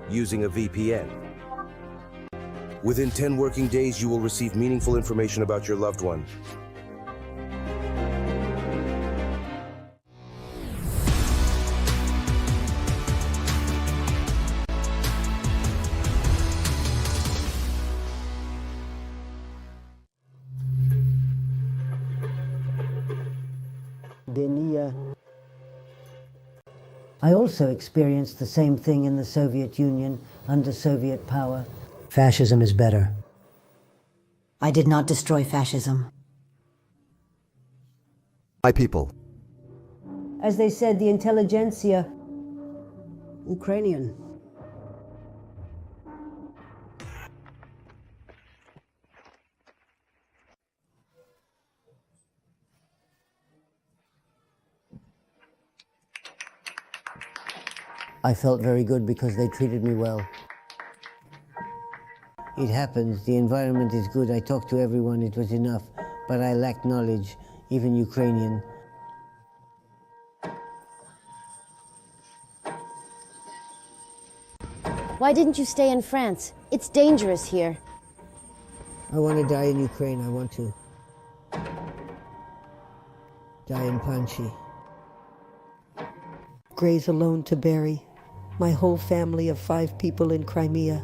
using a VPN. Within 10 working days, you will receive meaningful information about your loved one. I also experienced the same thing in the Soviet Union under Soviet power. Fascism is better. I did not destroy fascism. My people. As they said, the intelligentsia, Ukrainian. I felt very good because they treated me well. It happens, the environment is good, I talked to everyone, it was enough, but I lacked knowledge, even Ukrainian. Why didn't you stay in France? It's dangerous here. I want to die in Ukraine, I want to. Die in Panchi. Graves alone to bury. My whole family of 5 people in Crimea.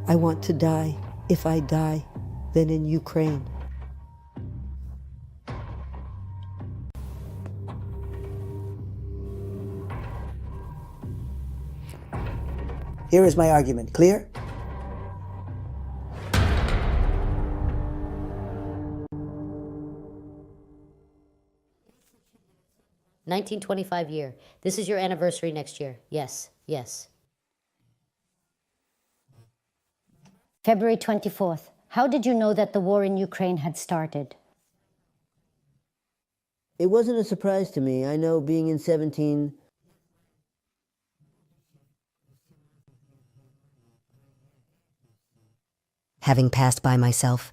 I want to die. If I die, then in Ukraine. Here is my argument. Clear? $1925 year. This is your anniversary next year. Yes, yes. February 24th. How did you know that the war in Ukraine had started? It wasn't a surprise to me. I know being in 17, Having passed by myself,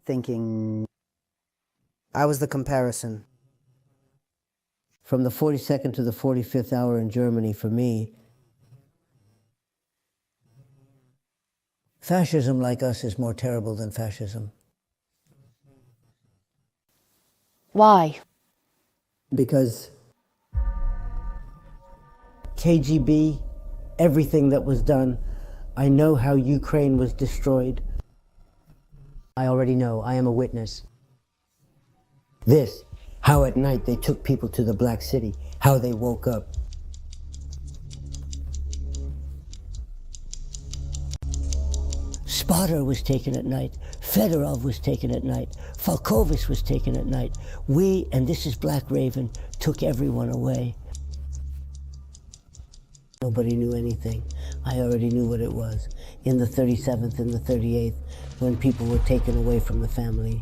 thinking I was the comparison. From the 42nd to the 45th hour in Germany, for me, fascism like us is more terrible than fascism. Why? Because KGB, everything that was done, I know how Ukraine was destroyed. I already know, I am a witness. This, how at night they took people to the Black City, how they woke up. Spotter was taken at night, Fedorov was taken at night, Falkovich was taken at night. We, and this is Black Raven, took everyone away. Nobody knew anything. I already knew what it was. In the 37th and the 38th, when people were taken away from the family.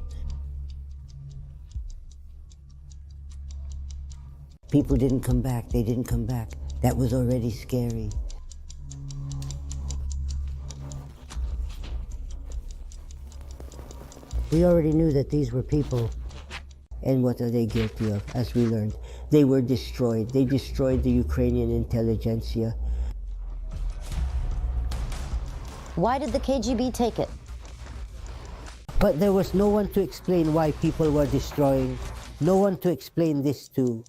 People didn't come back, they didn't come back. That was already scary. We already knew that these were people, and what are they guilty of, as we learned? They were destroyed. They destroyed the Ukrainian intelligentsia. Why did the KGB take it? But there was no one to explain why people were destroying. No one to explain this to.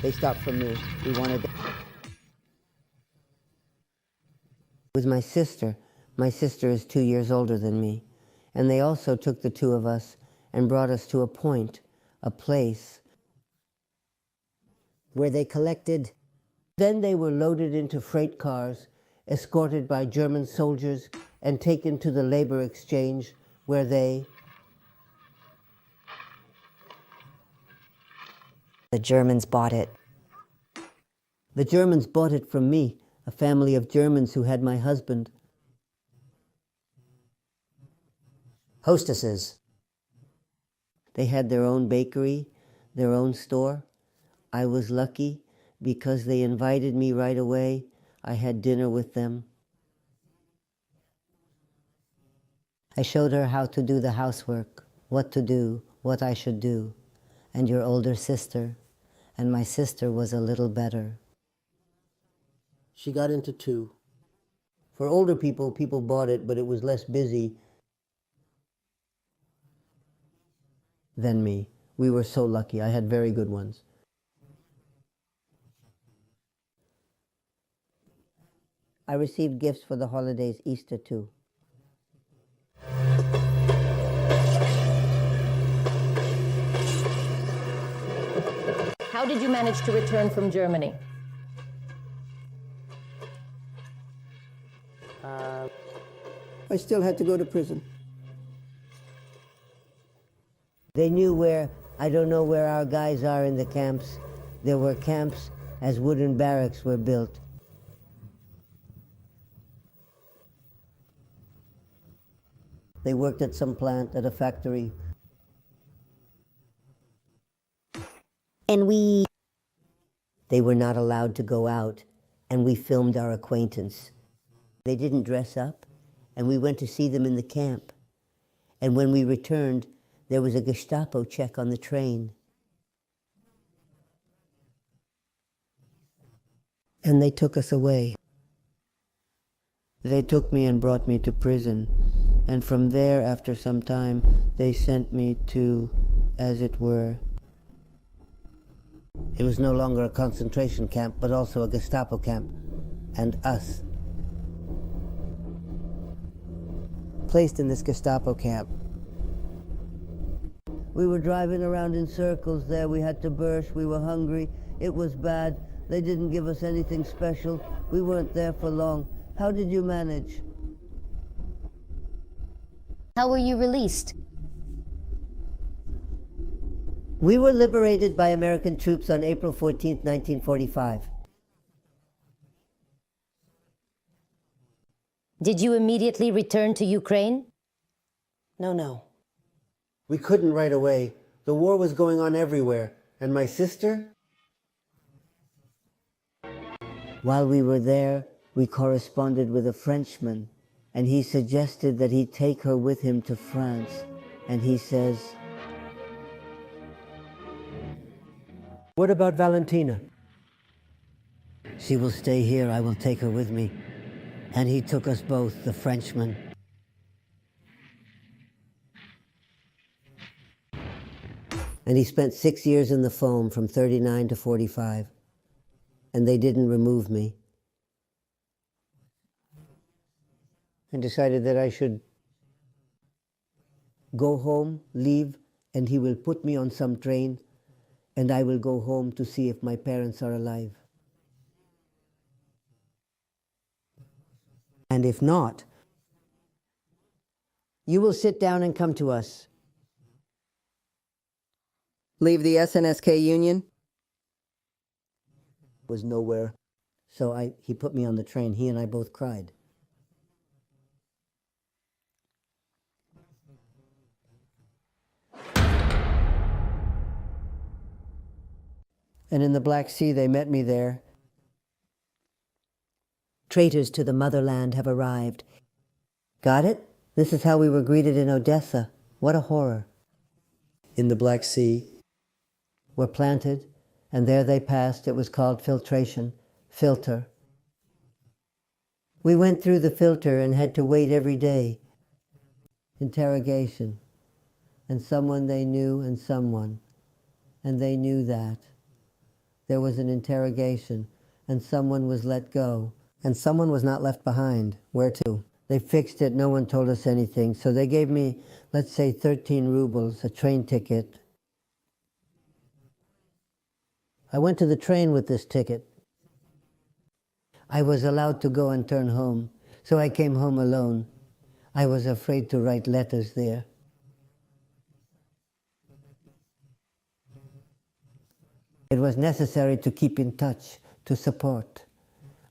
They stopped for me. We wanted with my sister. My sister is 2 years older than me. And they also took the two of us and brought us to a point, a place, where they collected. Then they were loaded into freight cars, escorted by German soldiers, and taken to the labor exchange, where the Germans bought it. The Germans bought it from me, a family of Germans who had my husband. Hostesses. They had their own bakery, their own store. I was lucky because they invited me right away. I had dinner with them. I showed her how to do the housework, what to do, what I should do. And your older sister, and my sister was a little better. She got into 2. For older people, people bought it, but it was less busy than me. We were so lucky. I had very good ones. I received gifts for the holidays, Easter too. How did you manage to return from Germany? I still had to go to prison. They knew where, I don't know where our guys are in the camps. There were camps as wooden barracks were built. They worked at some plant, at a factory. And They were not allowed to go out, and we filmed our acquaintance. They didn't dress up, and we went to see them in the camp. And when we returned, there was a Gestapo check on the train. And they took us away. They took me and brought me to prison. And from there, after some time, they sent me to, as it were, it was no longer a concentration camp, but also a Gestapo camp. And us. Placed in this Gestapo camp. We were driving around in circles there. We had to burst. We were hungry. It was bad. They didn't give us anything special. We weren't there for long. How did you manage? How were you released? We were liberated by American troops on April 14th, 1945. Did you immediately return to Ukraine? No. We couldn't right away. The war was going on everywhere. And my sister? While we were there, we corresponded with a Frenchman, and he suggested that he take her with him to France. And he says, "What about Valentina?" "She will stay here. I will take her with me." And he took us both, the Frenchman. And he spent 6 years in the foam from 39 to 45. And they didn't remove me. And decided that I should go home, leave, and he will put me on some train, and I will go home to see if my parents are alive. And if not, you will sit down and come to us. Leave the SNSK Union? Was nowhere. So he put me on the train. He and I both cried. And in the Black Sea, they met me there. Traitors to the motherland have arrived. Got it? This is how we were greeted in Odessa. What a horror. In the Black Sea, were planted, and there they passed. It was called filtration, filter. We went through the filter and had to wait every day. Interrogation. And someone they knew and someone. And they knew that. There was an interrogation, and someone was let go. And someone was not left behind. Where to? They fixed it. No one told us anything. So they gave me, let's say, 13 rubles, a train ticket. I went to the train with this ticket. I was allowed to go and turn home, so I came home alone. I was afraid to write letters there. It was necessary to keep in touch, to support.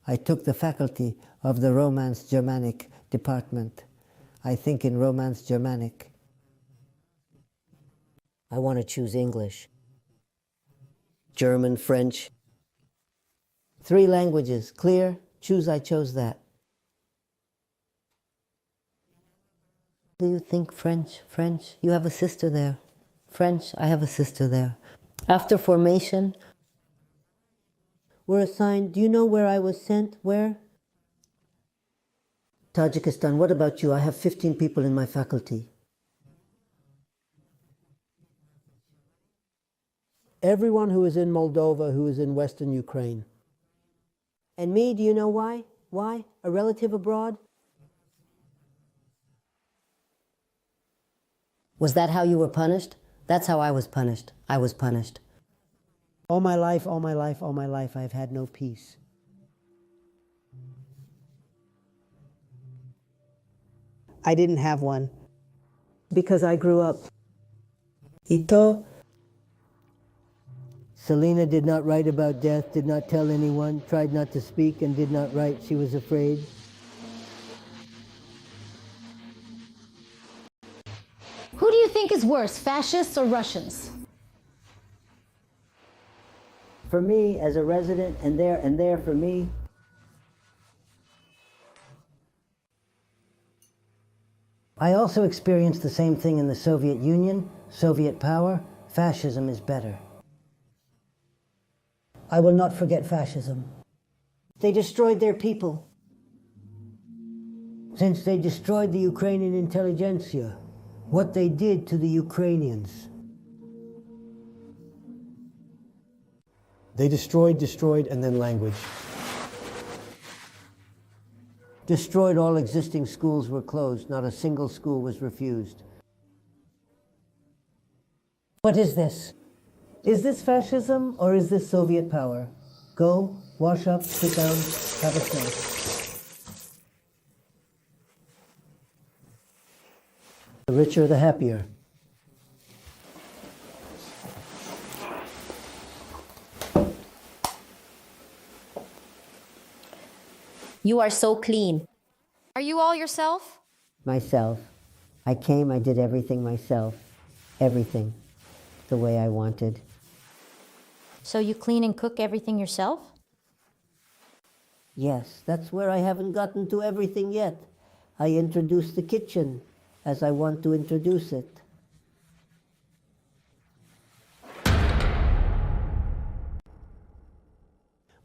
I took the faculty of the Romance Germanic department. I think in Romance Germanic. I want to choose English. German, French. 3 languages, clear? Choose, I chose that. Do you think French? French? You have a sister there. French? I have a sister there. After formation, we're assigned. Do you know where I was sent? Where? Tajikistan. What about you? I have 15 people in my faculty. Everyone who is in Moldova, who is in Western Ukraine. And me, do you know why? Why? A relative abroad? Was that how you were punished? That's how I was punished. I was punished. All my life, all my life, all my life, I've had no peace. I didn't have one. Because I grew up. Ito, Selena did not write about death, did not tell anyone, tried not to speak, and did not write. She was afraid. Who do you think is worse, fascists or Russians? For me, as a resident, and there for me, I also experienced the same thing in the Soviet Union, Soviet power. Fascism is better. I will not forget fascism. They destroyed their people. Since they destroyed the Ukrainian intelligentsia, what they did to the Ukrainians. they destroyed, and then language. Destroyed all existing schools were closed. Not a single school was refused. What is this? Is this fascism or is this Soviet power? Go, wash up, sit down, have a snack. The richer, the happier. You are so clean. Are you all yourself? Myself. I came, I did everything myself. Everything. The way I wanted. So you clean and cook everything yourself? Yes, that's where I haven't gotten to everything yet. I introduce the kitchen as I want to introduce it.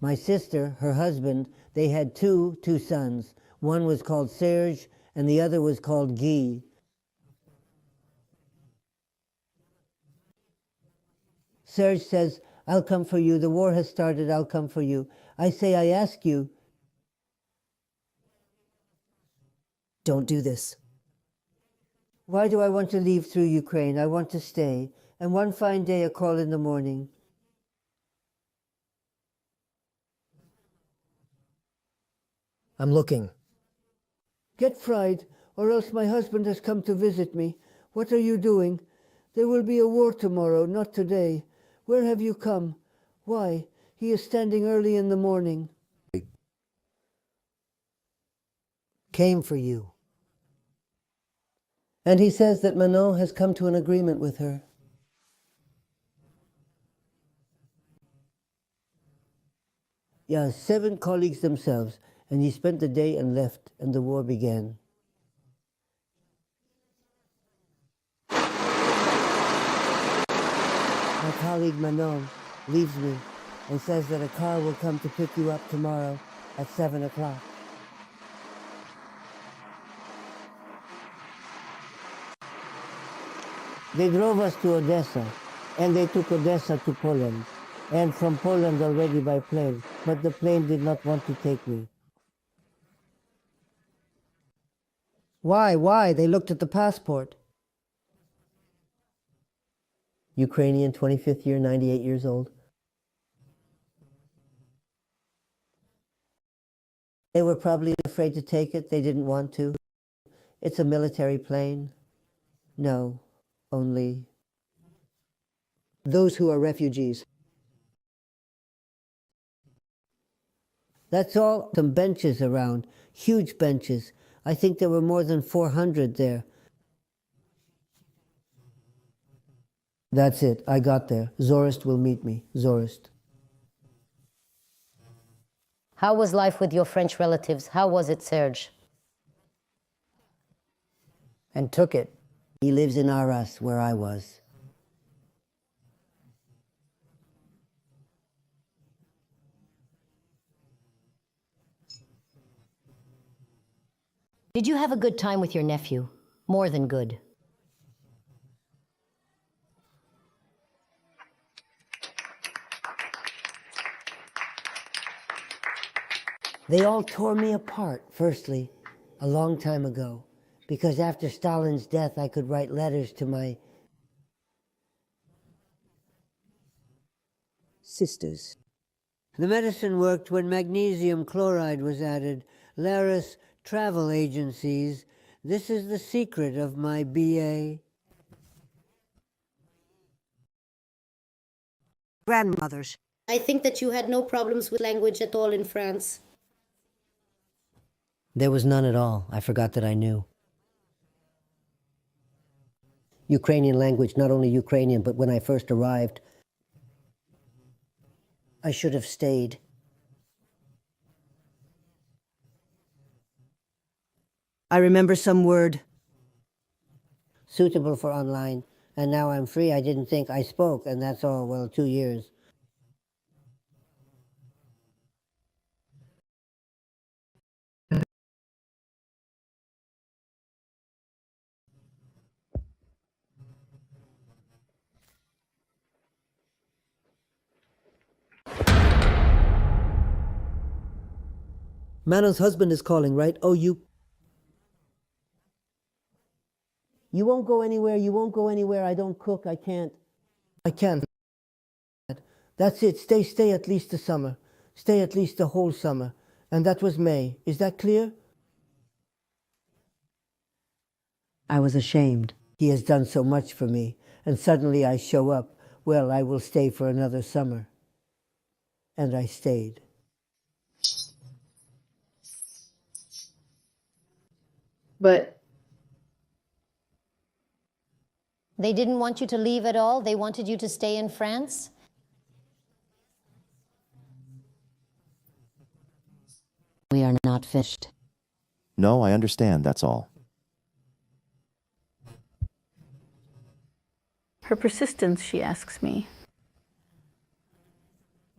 My sister, her husband, they had two sons. One was called Serge and the other was called Guy. Serge says, I'll come for you. The war has started. I'll come for you. I say, I ask you. Don't do this. Why do I want to leave through Ukraine? I want to stay. And one fine day, a call in the morning. I'm looking. Get fried, or else my husband has come to visit me. What are you doing? There will be a war tomorrow, not today. Where have you come? Why? He is standing early in the morning. Came for you. And he says that Manon has come to an agreement with her. Yeah, 7 colleagues themselves, and he spent the day and left, and the war began. My colleague Manon leaves me and says that a car will come to pick you up tomorrow at 7 o'clock. They drove us to Odessa, and they took Odessa to Poland, and from Poland already by plane, but the plane did not want to take me. Why? They looked at the passport. Ukrainian, 25th year, 98 years old. They were probably afraid to take it. They didn't want to. It's a military plane. No, only Those who are refugees. that's all. Some benches around, huge benches. I think there were more than 400 there. That's it. I got there. Zorist will meet me. Zorist. How was life with your French relatives? How was it, Serge? and took it. He lives in Arras, where I was. Did you have a good time with your nephew? More than good. They all tore me apart, firstly, a long time ago, because after Stalin's death I could write letters to my sisters. The medicine worked when magnesium chloride was added. Laris travel agencies. This is the secret of my BA. Grandmothers. I think that you had no problems with language at all in France. There was none at all. I forgot that I knew. Ukrainian language, not only Ukrainian, but when I first arrived, I should have stayed. I remember some word. Suitable for online. And now I'm free. I didn't think I spoke, and that's all, well, 2 years. Manon's husband is calling, right? Oh, you won't go anywhere. You won't go anywhere. I don't cook. I can't. I can. That's it. Stay at least the summer. Stay at least the whole summer. And that was May. Is that clear? I was ashamed. He has done so much for me, and suddenly I show up. Well, I will stay for another summer. And I stayed. But They didn't want you to leave at all? They wanted you to stay in France? we are not fished. No, I understand, that's all. Her persistence, she asks me.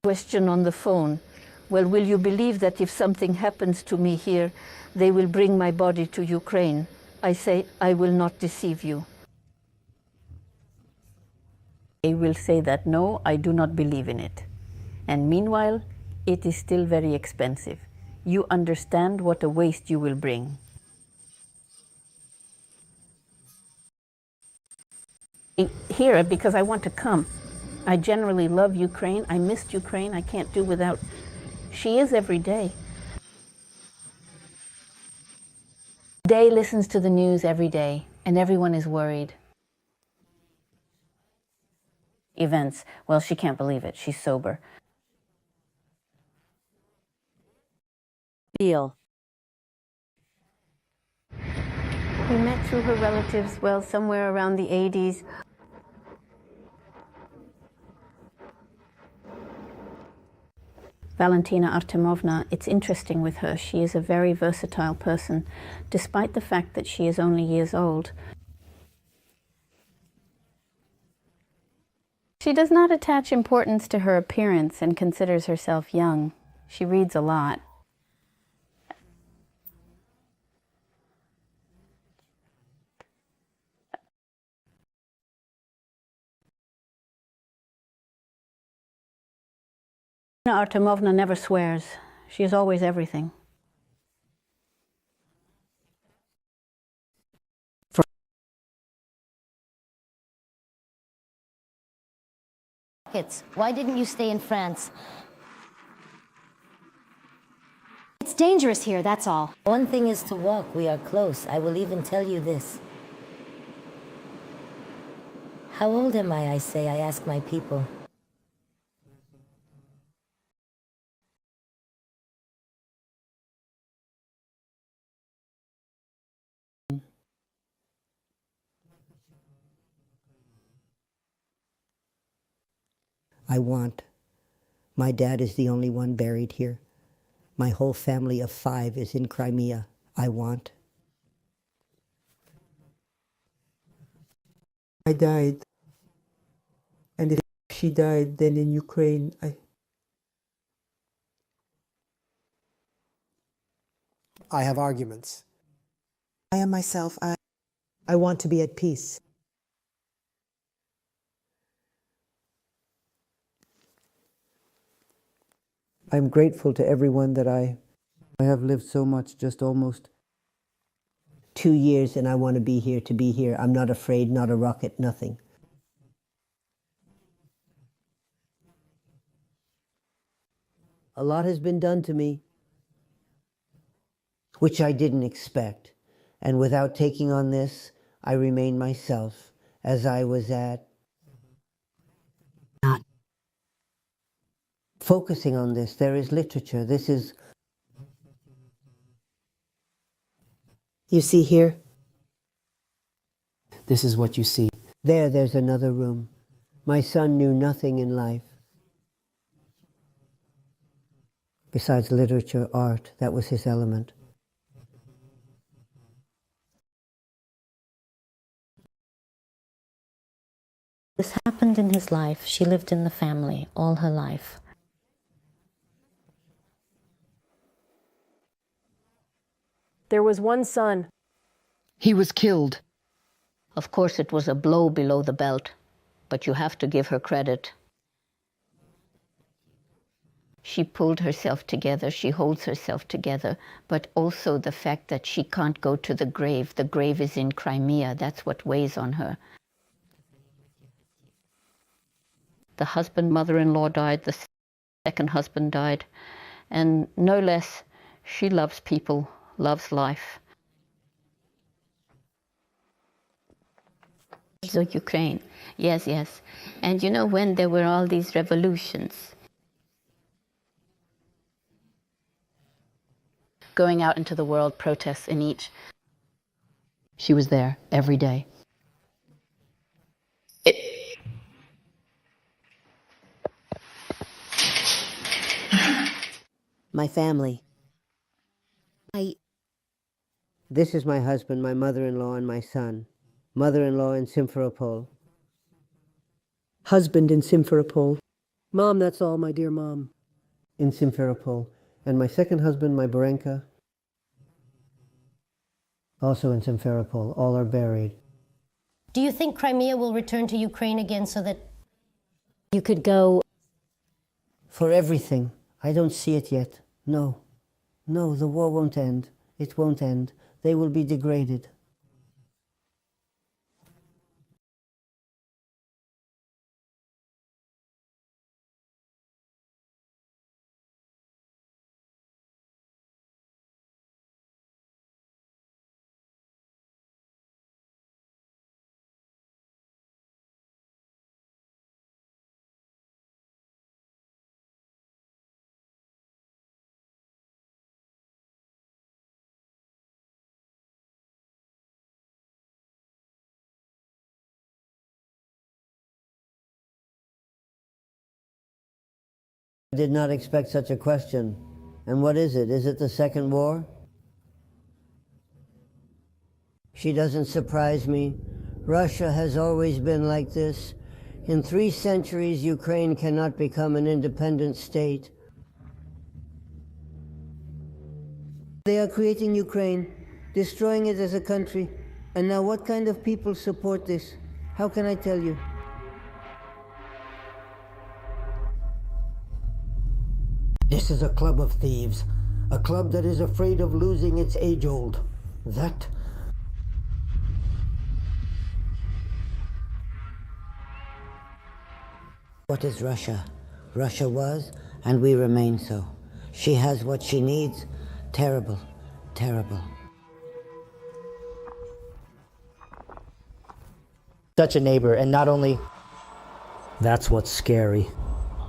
Question on the phone. Well, will you believe that if something happens to me here, they will bring my body to Ukraine? I say, I will not deceive you. They will say that, no, I do not believe in it. And meanwhile, it is still very expensive. You understand what a waste you will bring. Here, because I want to come. I generally love Ukraine. I missed Ukraine. I can't do without. She is every day. Day listens to the news every day, and everyone is worried. Events. Well, she can't believe it. She's sober. Deal. We met through her relatives, well, somewhere around the 80s. Valentina Artemovna, it's interesting with her. She is a very versatile person, despite the fact that she is only years old. She does not attach importance to her appearance and considers herself young. She reads a lot. Artemovna never swears. She is always everything. Why didn't you stay in France? It's dangerous here, that's all. One thing is to walk. We are close. I will even tell you this. How old am I say, I ask my people. I want. My dad is the only one buried here. My whole family of 5 is in Crimea. I want. I died. And if she died, then in Ukraine, I have arguments. I am myself. I want to be at peace. I'm grateful to everyone that I have lived so much, just almost 2 years, and I want to be here to be here. I'm not afraid, not a rocket, nothing. A lot has been done to me, which I didn't expect. And without taking on this, I remain myself as I was at. Not focusing on this. There is literature. This is. You see here? This is what you see. There's another room. My son knew nothing in life besides literature, art. That was his element. This happened in his life. She lived in the family all her life. There was one son. He was killed. Of course, it was a blow below the belt, but you have to give her credit. She pulled herself together, she holds herself together, but also the fact that she can't go to the grave. The grave is in Crimea. That's what weighs on her. The husband, mother-in-law died, the second husband died, and no less, she loves people, loves life. So Ukraine, yes, yes. And you know, when there were all these revolutions, going out into the world, protests in each, she was there every day. My family. This is my husband, my mother-in-law, and my son. Mother-in-law in Simferopol. Husband in Simferopol. Mom, that's all, my dear mom. In Simferopol. And my second husband, my Borenka, also in Simferopol. All are buried. Do you think Crimea will return to Ukraine again so that you could go? For everything. I don't see it yet. No. No, the war won't end. It won't end. They will be degraded. I did not expect such a question. And what is it? Is it the second war? She doesn't surprise me. Russia has always been like this. In 3 centuries, Ukraine cannot become an independent state. They are creating Ukraine, destroying it as a country. And now what kind of people support this? How can I tell you? This is a club of thieves, a club that is afraid of losing its age-old. That. What is Russia? Russia was, and we remain so. She has what she needs. Terrible, terrible. Such a neighbor, and not only... That's what's scary.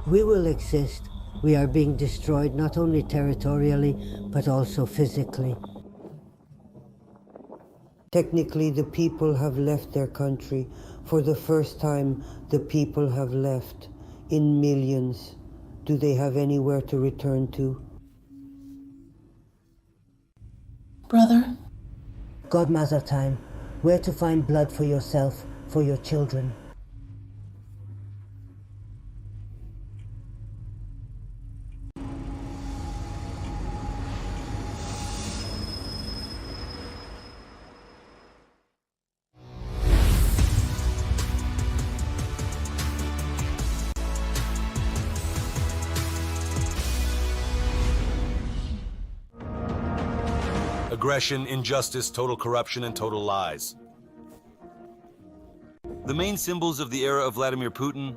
We will exist. We are being destroyed not only territorially, but also physically. Technically, the people have left their country. For the first time, the people have left in millions. Do they have anywhere to return to? Brother? Godmother time. Where to find blood for yourself, for your children. Aggression, injustice, total corruption, and total lies. The main symbols of the era of Vladimir Putin.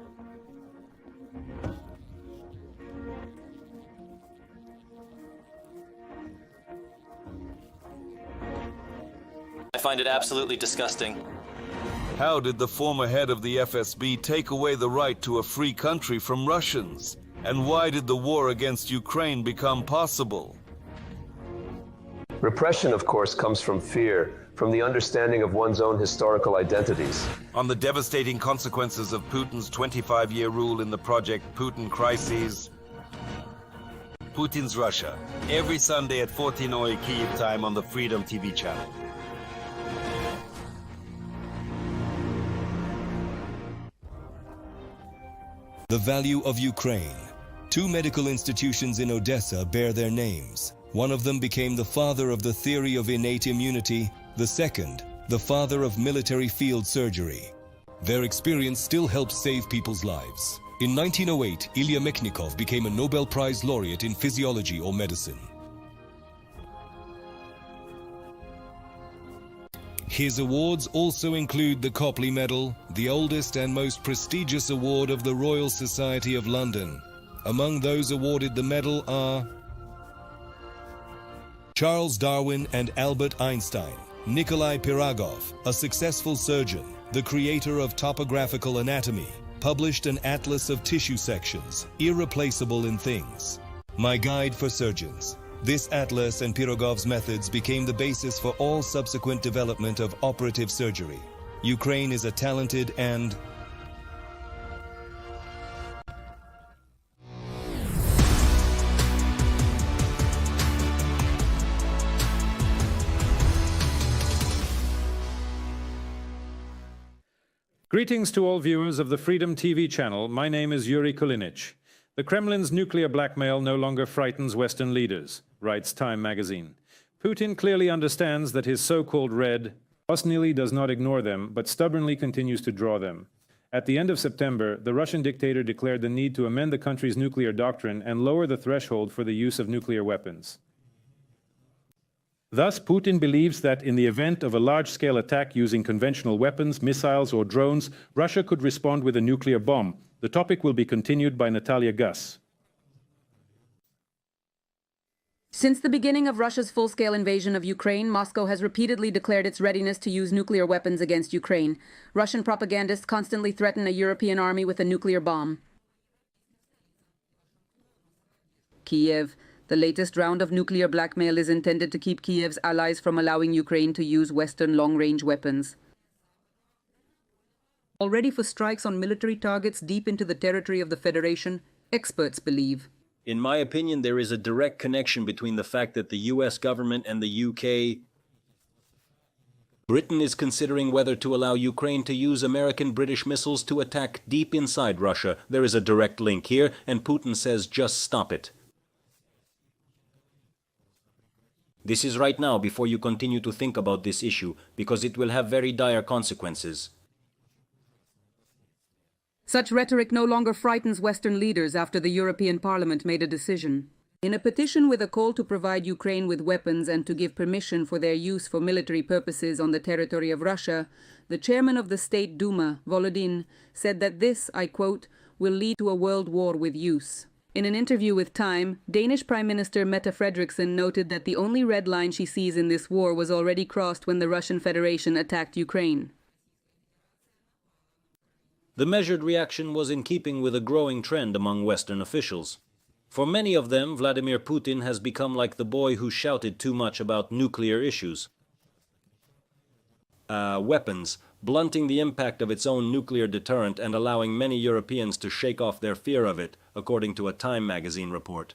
I find it absolutely disgusting. How did the former head of the FSB take away the right to a free country from Russians? And why did the war against Ukraine become possible? Repression, of course, comes from fear, from the understanding of one's own historical identities. On the devastating consequences of Putin's 25-year rule in the Project Putin Crises. Putin's Russia, every Sunday at 14:00 Kyiv time on the Freedom TV channel. The value of Ukraine. Two medical institutions in Odessa bear their names. One of them became the father of the theory of innate immunity, the second, the father of military field surgery. Their experience still helps save people's lives. In 1908, Ilya Mechnikov became a Nobel Prize laureate in physiology or medicine. His awards also include the Copley Medal, the oldest and most prestigious award of the Royal Society of London. Among those awarded the medal are Charles Darwin and Albert Einstein, Nikolai Pirogov, a successful surgeon, the creator of topographical anatomy, published an atlas of tissue sections, irreplaceable in things. My Guide for Surgeons. This atlas and Pirogov's methods became the basis for all subsequent development of operative surgery. Ukraine is a talented and Greetings to all viewers of the Freedom TV channel. My name is Yuri Kulinich. The Kremlin's nuclear blackmail no longer frightens Western leaders, writes Time magazine. Putin clearly understands that his so-called Red ostensibly does not ignore them, but stubbornly continues to draw them. At the end of September, the Russian dictator declared the need to amend the country's nuclear doctrine and lower the threshold for the use of nuclear weapons. Thus, Putin believes that in the event of a large-scale attack using conventional weapons, missiles, or drones, Russia could respond with a nuclear bomb. The topic will be continued by Natalia Gus. Since the beginning of Russia's full-scale invasion of Ukraine, Moscow has repeatedly declared its readiness to use nuclear weapons against Ukraine. Russian propagandists constantly threaten a European army with a nuclear bomb. Kiev. The latest round of nuclear blackmail is intended to keep Kiev's allies from allowing Ukraine to use Western long-range weapons. Already for strikes on military targets deep into the territory of the Federation, experts believe. In my opinion, there is a direct connection between the fact that the US government and the UK. Britain is considering whether to allow Ukraine to use American-British missiles to attack deep inside Russia. There is a direct link here, and Putin says just stop it. This is right now before you continue to think about this issue, because it will have very dire consequences. Such rhetoric no longer frightens Western leaders after the European Parliament made a decision. In a petition with a call to provide Ukraine with weapons and to give permission for their use for military purposes on the territory of Russia, the chairman of the State Duma, Volodin, said that this, I quote, will lead to a world war with use. In an interview with Time, Danish Prime Minister Mette Frederiksen noted that the only red line she sees in this war was already crossed when the Russian Federation attacked Ukraine. The measured reaction was in keeping with a growing trend among Western officials. For many of them, Vladimir Putin has become like the boy who shouted too much about nuclear issues. Weapons, blunting the impact of its own nuclear deterrent and allowing many Europeans to shake off their fear of it, according to a Time magazine report.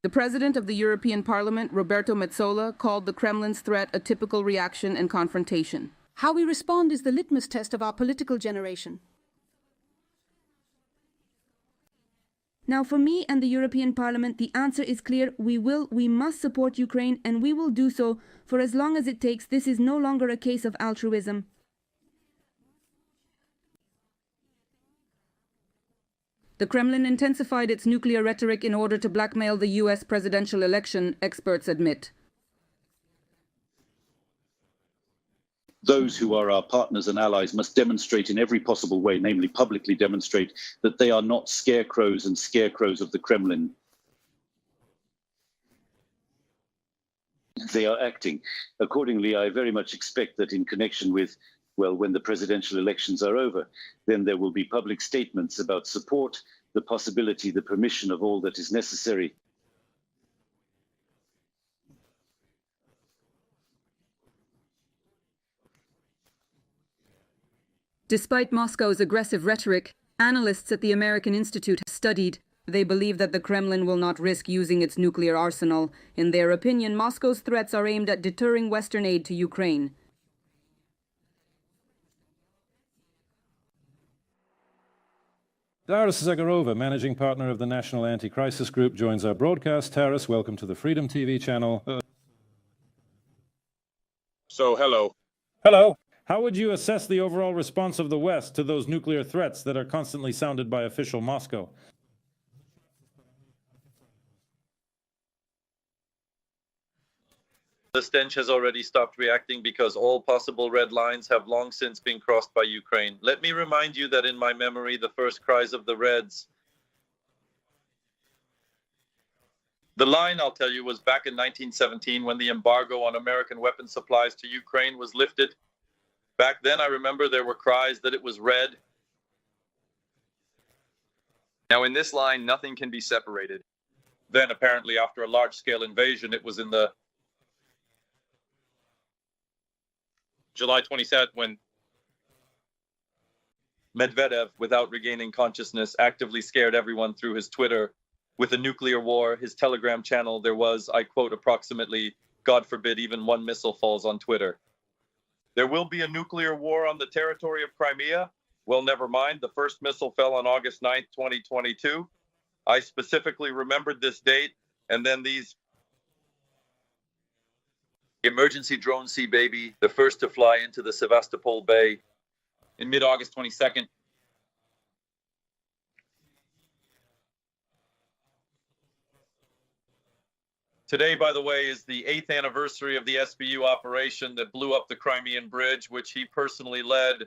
The president of the European Parliament, Roberto Metsola, called the Kremlin's threat a typical reaction and confrontation. How we respond is the litmus test of our political generation. Now, for me and the European Parliament, the answer is clear. We must support Ukraine, and we will do so for as long as it takes. This is no longer a case of altruism. The Kremlin intensified its nuclear rhetoric in order to blackmail the US presidential election, experts admit. Those who are our partners and allies must demonstrate in every possible way, namely publicly demonstrate, that they are not scarecrows and scarecrows of the Kremlin. They are acting. Accordingly, I very much expect that in connection with, well, when the presidential elections are over, then there will be public statements about support, the possibility, the permission of all that is necessary. Despite Moscow's aggressive rhetoric, analysts at the American Institute have studied. They believe that the Kremlin will not risk using its nuclear arsenal. In their opinion, Moscow's threats are aimed at deterring Western aid to Ukraine. Taras Zagarova, managing partner of the National Anti-Crisis Group, joins our broadcast. Taras, welcome to the Freedom TV channel. Hello. Hello. How would you assess the overall response of the West to those nuclear threats that are constantly sounded by official Moscow? The stench has already stopped reacting because all possible red lines have long since been crossed by Ukraine. Let me remind you that in my memory, the first cries of the Reds, the line, I'll tell you, was back in 1917 when the embargo on American weapon supplies to Ukraine was lifted. Back then, I remember there were cries that it was red. Now, in this line, nothing can be separated. Then, apparently, after a large-scale invasion, it was in the July 27th when Medvedev, without regaining consciousness, actively scared everyone through his Twitter with a nuclear war. His Telegram channel, there was, I quote, approximately, God forbid, even one missile falls on Twitter. There will be a nuclear war on the territory of Crimea. Well, never mind. The first missile fell on August 9th, 2022. I specifically remembered this date. And then these emergency drone Sea Baby, the first to fly into the Sevastopol Bay in mid-August 22nd. Today, by the way, is the 8th anniversary of the SBU operation that blew up the Crimean Bridge, which he personally led.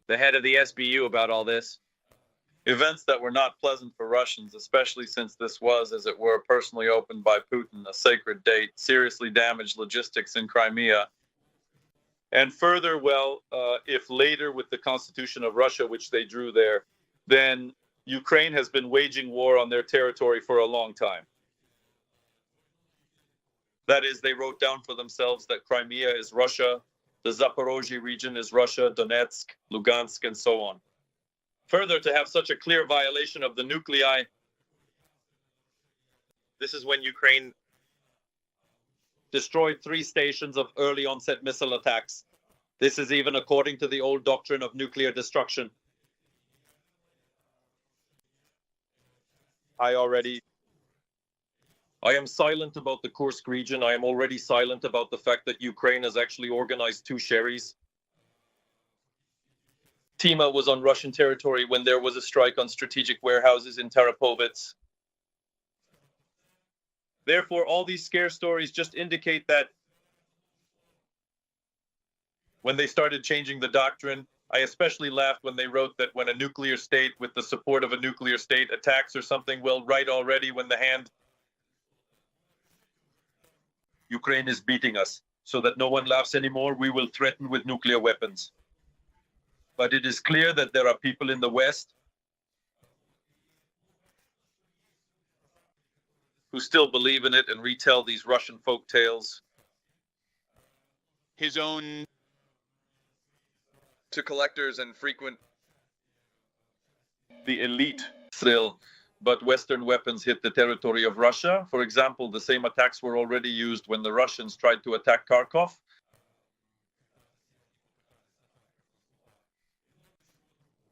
The head of the SBU about all this. Events that were not pleasant for Russians, especially since this was, as it were, personally opened by Putin, a sacred date, seriously damaged logistics in Crimea. And further, well, if later with the Constitution of Russia, which they drew there, then Ukraine has been waging war on their territory for a long time. That is, they wrote down for themselves that Crimea is Russia, the Zaporozhye region is Russia, Donetsk, Lugansk, and so on. Further, to have such a clear violation of the nuclei, this is when Ukraine destroyed 3 stations of early onset missile attacks. This is even according to the old doctrine of nuclear destruction. I am silent about the Kursk region. I am already silent about the fact that Ukraine has actually organized 2 sherries. Tima was on Russian territory when there was a strike on strategic warehouses in Tarapovets. Therefore, all these scare stories just indicate that when they started changing the doctrine, I especially laughed when they wrote that when a nuclear state with the support of a nuclear state attacks or something, well, right already when the hand, Ukraine is beating us. So that no one laughs anymore, we will threaten with nuclear weapons. But it is clear that there are people in the West who still believe in it and retell these Russian folk tales. His own to collectors and frequent. The elite Still, but Western weapons hit the territory of Russia. For example, the same attacks were already used when the Russians tried to attack Kharkov.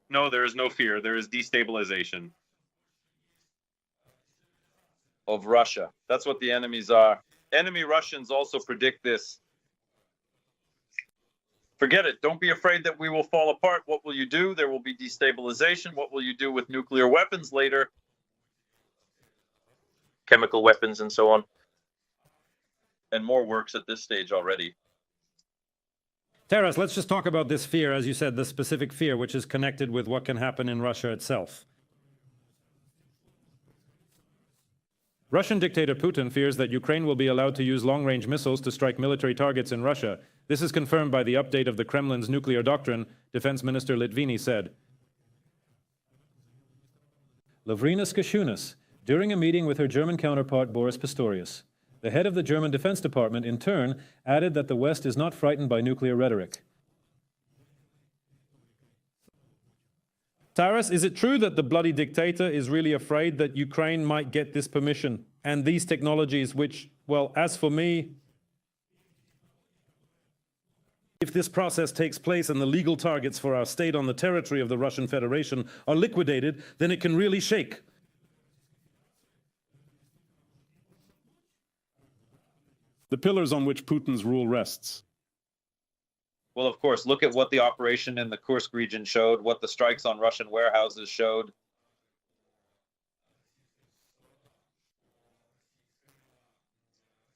No, there is no fear. There is destabilization Of Russia. That's what the enemies are. Enemy Russians also predict this. Forget it. Don't be afraid that we will fall apart. What will you do? There will be destabilization. What will you do with nuclear weapons later? Chemical weapons and so on. And more works at this stage already. Taras, let's just talk about this fear, as you said, the specific fear, which is connected with what can happen in Russia itself. Russian dictator Putin fears that Ukraine will be allowed to use long-range missiles to strike military targets in Russia. This is confirmed by the update of the Kremlin's nuclear doctrine, Defense Minister Litvini said. Lavrinas Kashunas, during a meeting with her German counterpart Boris Pistorius. The head of the German Defense Department, in turn, added that the West is not frightened by nuclear rhetoric. Taras, is it true that the bloody dictator is really afraid that Ukraine might get this permission and these technologies which, well, as for me, if this process takes place and the legal targets for our state on the territory of the Russian Federation are liquidated, then it can really shake. The pillars on which Putin's rule rests. Well, of course, look at what the operation in the Kursk region showed, what the strikes on Russian warehouses showed.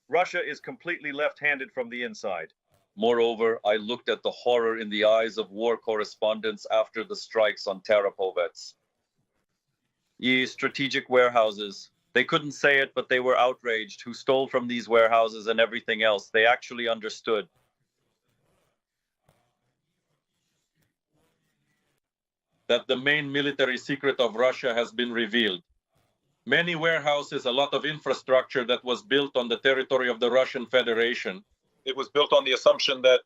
Russia is completely left-handed from the inside. Moreover, I looked at the horror in the eyes of war correspondents after the strikes on Tarapovets. Ye strategic warehouses. They couldn't say it, but they were outraged, who stole from these warehouses and everything else. They actually understood. That the main military secret of Russia has been revealed. Many warehouses, a lot of infrastructure that was built on the territory of the Russian Federation. It was built on the assumption that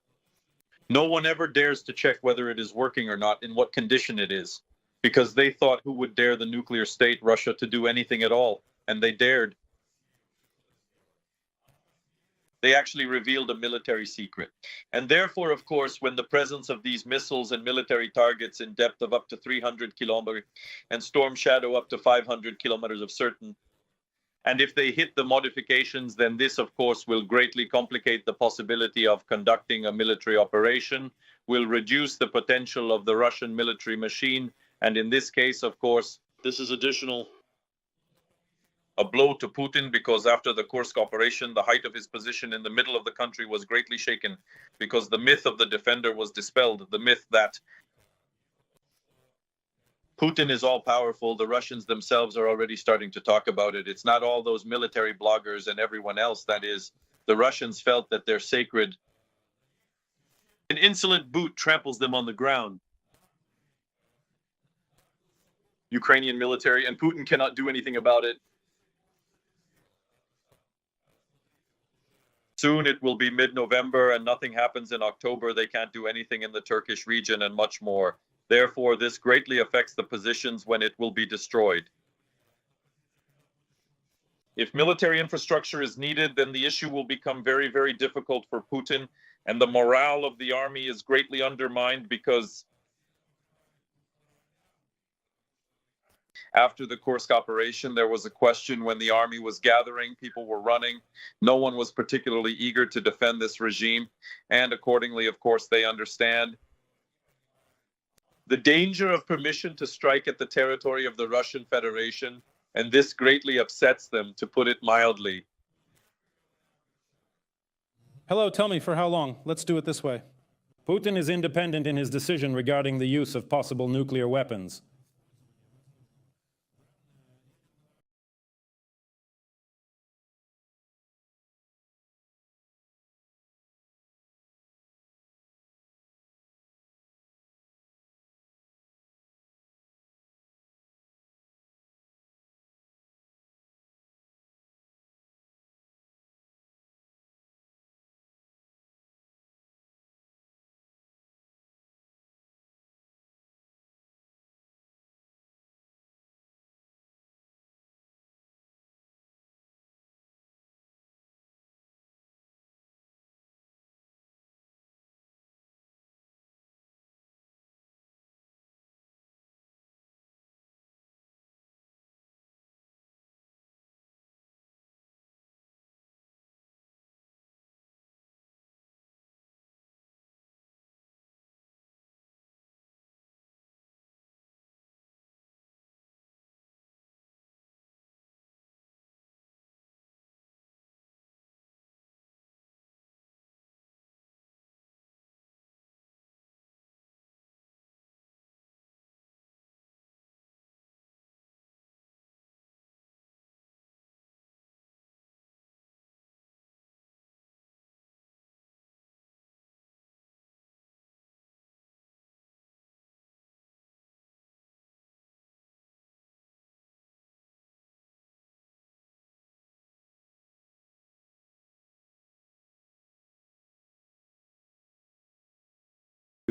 no one ever dares to check whether it is working or not, in what condition it is. Because they thought, who would dare the nuclear state, Russia, to do anything at all? And they dared. They actually revealed a military secret. And therefore, of course, when the presence of these missiles and military targets in depth of up to 300 kilometers and Storm Shadow up to 500 kilometers of certain, and if they hit the modifications, then this, of course, will greatly complicate the possibility of conducting a military operation, will reduce the potential of the Russian military machine. And in this case, of course, this is a blow to Putin, because after the Kursk operation, the height of his position in the middle of the country was greatly shaken, because the myth of the defender was dispelled, the myth that Putin is all-powerful. The Russians themselves are already starting to talk about it. It's not all those military bloggers and everyone else. That is, the Russians felt that they're sacred. An insolent boot tramples them on the ground. Ukrainian military, and Putin cannot do anything about it. Soon it will be mid-November and nothing happens in October. They can't do anything in the Turkish region and much more. Therefore, this greatly affects the positions when it will be destroyed. If military infrastructure is needed, then the issue will become very, very difficult for Putin, and the morale of the army is greatly undermined, because after the Kursk operation, there was a question when the army was gathering, people were running. No one was particularly eager to defend this regime, and accordingly, of course, they understand the danger of permission to strike at the territory of the Russian Federation, and this greatly upsets them, to put it mildly. Hello, tell me, for how long? Let's do it this way. Putin is independent in his decision regarding the use of possible nuclear weapons.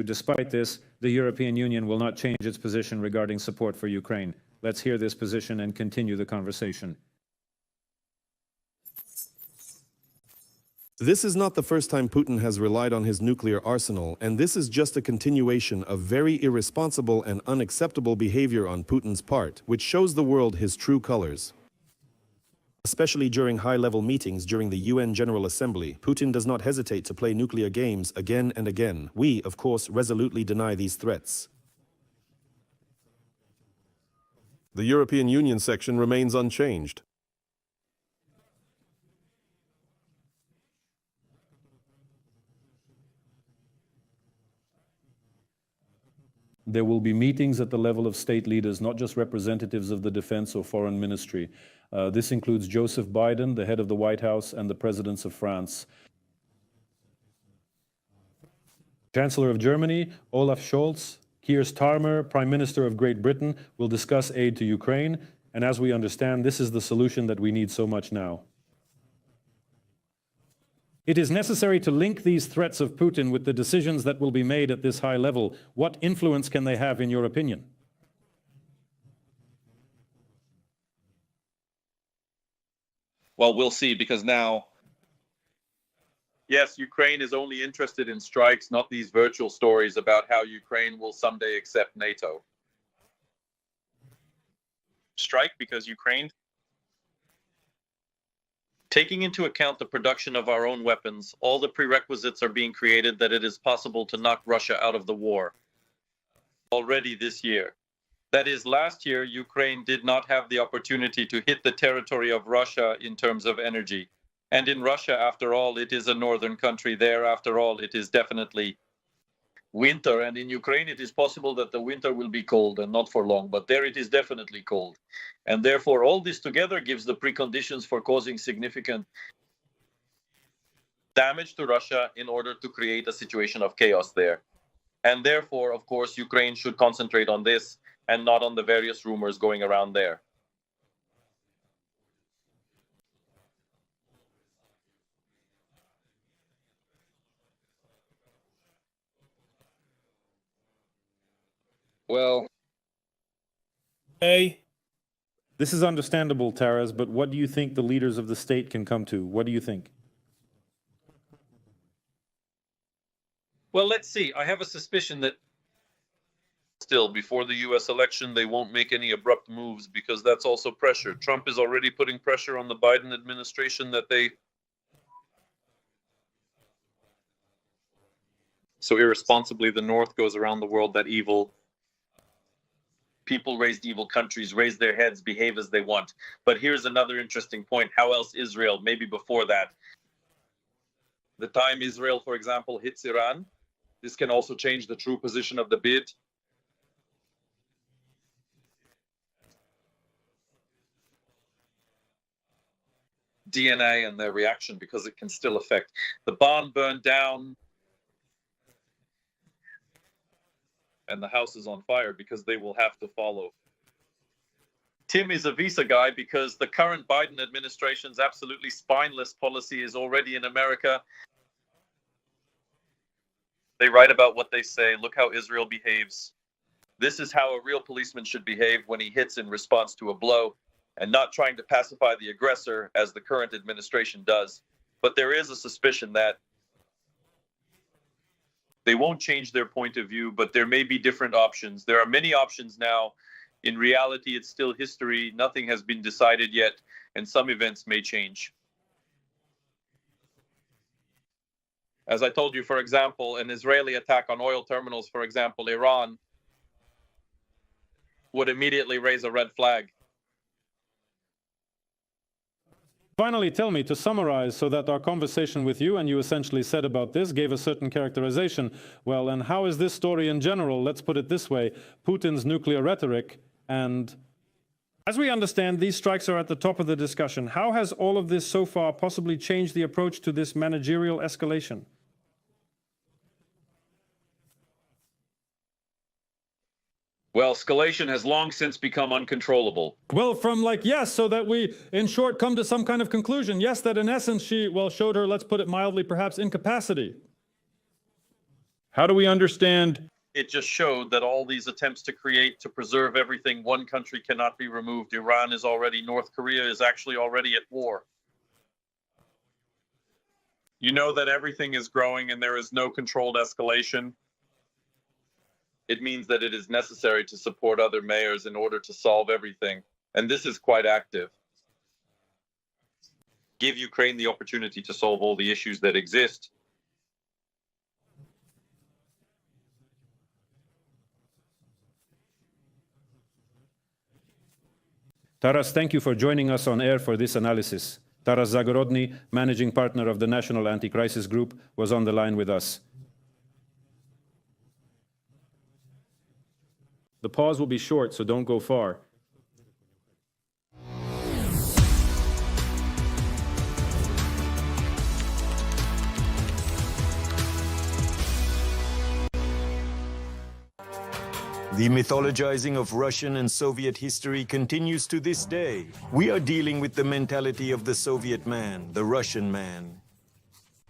Despite this, the European Union will not change its position regarding support for Ukraine. Let's hear this position and continue the conversation. This is not the first time Putin has relied on his nuclear arsenal, and this is just a continuation of very irresponsible and unacceptable behavior on Putin's part, which shows the world his true colors. Especially during high-level meetings during the UN General Assembly, Putin does not hesitate to play nuclear games again and again. We, of course, resolutely deny these threats. The European Union section remains unchanged. There will be meetings at the level of state leaders, not just representatives of the defense or foreign ministry. This includes Joseph Biden, the head of the White House, and the presidents of France. Chancellor of Germany, Olaf Scholz, Keir Starmer, Prime Minister of Great Britain, will discuss aid to Ukraine. And as we understand, this is the solution that we need so much now. It is necessary to link these threats of Putin with the decisions that will be made at this high level. What influence can they have, in your opinion? Well, we'll see, because now, yes, Ukraine is only interested in strikes, not these virtual stories about how Ukraine will someday accept NATO. Strike because Ukraine? Taking into account the production of our own weapons, all the prerequisites are being created that it is possible to knock Russia out of the war already this year. That is, last year, Ukraine did not have the opportunity to hit the territory of Russia in terms of energy. And in Russia, after all, it is a northern country. There, after all, it is definitely winter. And in Ukraine, it is possible that the winter will be cold, and not for long, but there it is definitely cold. And therefore, all this together gives the preconditions for causing significant damage to Russia in order to create a situation of chaos there. And therefore, of course, Ukraine should concentrate on this and not on the various rumors going around there. Well, This is understandable, Taras, but what do you think the leaders of the state can come to? What do you think? well, let's see. I have a suspicion that still, before the US election, they won't make any abrupt moves, because that's also pressure. Trump is already putting pressure on the Biden administration that they... So irresponsibly, the North goes around the world that evil people-raised evil countries raise their heads, behave as they want. But here's another interesting point. How else Israel, maybe before that, the time Israel, for example, hits Iran, this can also change the true position of the bid. DNA and their reaction, because it can still affect. The barn burned down and the house is on fire, because they will have to follow. Tim is a visa guy because the current Biden administration's absolutely spineless policy is already in America. They write about what they say. Look how Israel behaves. This is how a real policeman should behave when he hits in response to a blow, and not trying to pacify the aggressor as the current administration does. But there is a suspicion that they won't change their point of view, but there may be different options. There are many options now. In reality, it's still history. Nothing has been decided yet, and some events may change. As I told you, for example, an Israeli attack on oil terminals, for example, Iran, would immediately raise a red flag. Finally, tell me, to summarize, so that our conversation with you, and you essentially said about this, gave a certain characterization. Well, and how is this story in general, let's put it this way, Putin's nuclear rhetoric, and as we understand, these strikes are at the top of the discussion. How has all of this so far possibly changed the approach to this managerial escalation? Well, escalation has long since become uncontrollable. Well, from like, yes, so that we, in short, come to some kind of conclusion. Yes, that in essence she, well, showed her, let's put it mildly, perhaps incapacity. How do we understand? It just showed that all these attempts to preserve everything, one country cannot be removed. Iran is already, North Korea is actually already at war. You know that everything is growing and there is no controlled escalation. It means that it is necessary to support other mayors in order to solve everything. And this is quite active. Give Ukraine the opportunity to solve all the issues that exist. Taras, thank you for joining us on air for this analysis. Taras Zagorodny, managing partner of the National Anti-Crisis Group, was on the line with us. The pause will be short, so don't go far. The mythologizing of Russian and Soviet history continues to this day. We are dealing with the mentality of the Soviet man, the Russian man.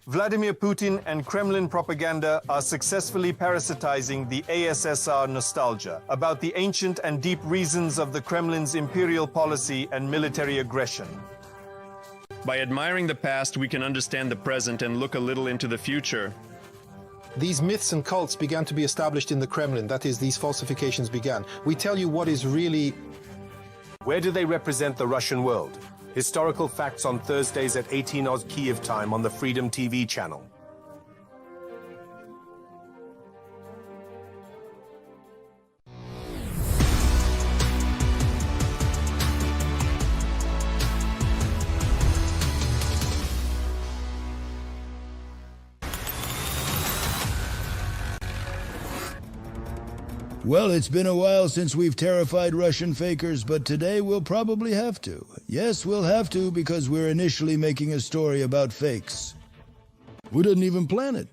Vladimir Putin and Kremlin propaganda are successfully parasitizing the ASSR nostalgia about the ancient and deep reasons of the Kremlin's imperial policy and military aggression. By admiring the past, we can understand the present and look a little into the future. These myths and cults began to be established in the Kremlin. That is, these falsifications began. We tell you what is really... Where do they represent the Russian world? Historical facts on Thursdays at 18 Oz Kiev time on the Freedom TV channel. Well, it's been a while since we've terrified Russian fakers, but today we'll probably have to. Yes, we'll have to, because we're initially making a story about fakes. We didn't even plan it.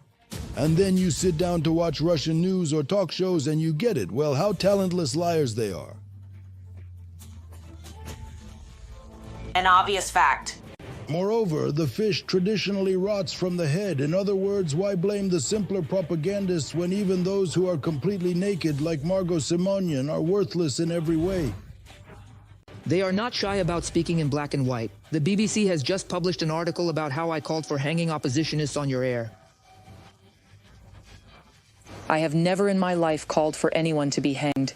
And then you sit down to watch Russian news or talk shows and you get it. Well, how talentless liars they are. An obvious fact. Moreover, the fish traditionally rots from the head. In other words, why blame the simpler propagandists when even those who are completely naked, like Margot Simonian, are worthless in every way? They are not shy about speaking in black and white. The BBC has just published an article about how I called for hanging oppositionists on your air. I have never in my life called for anyone to be hanged.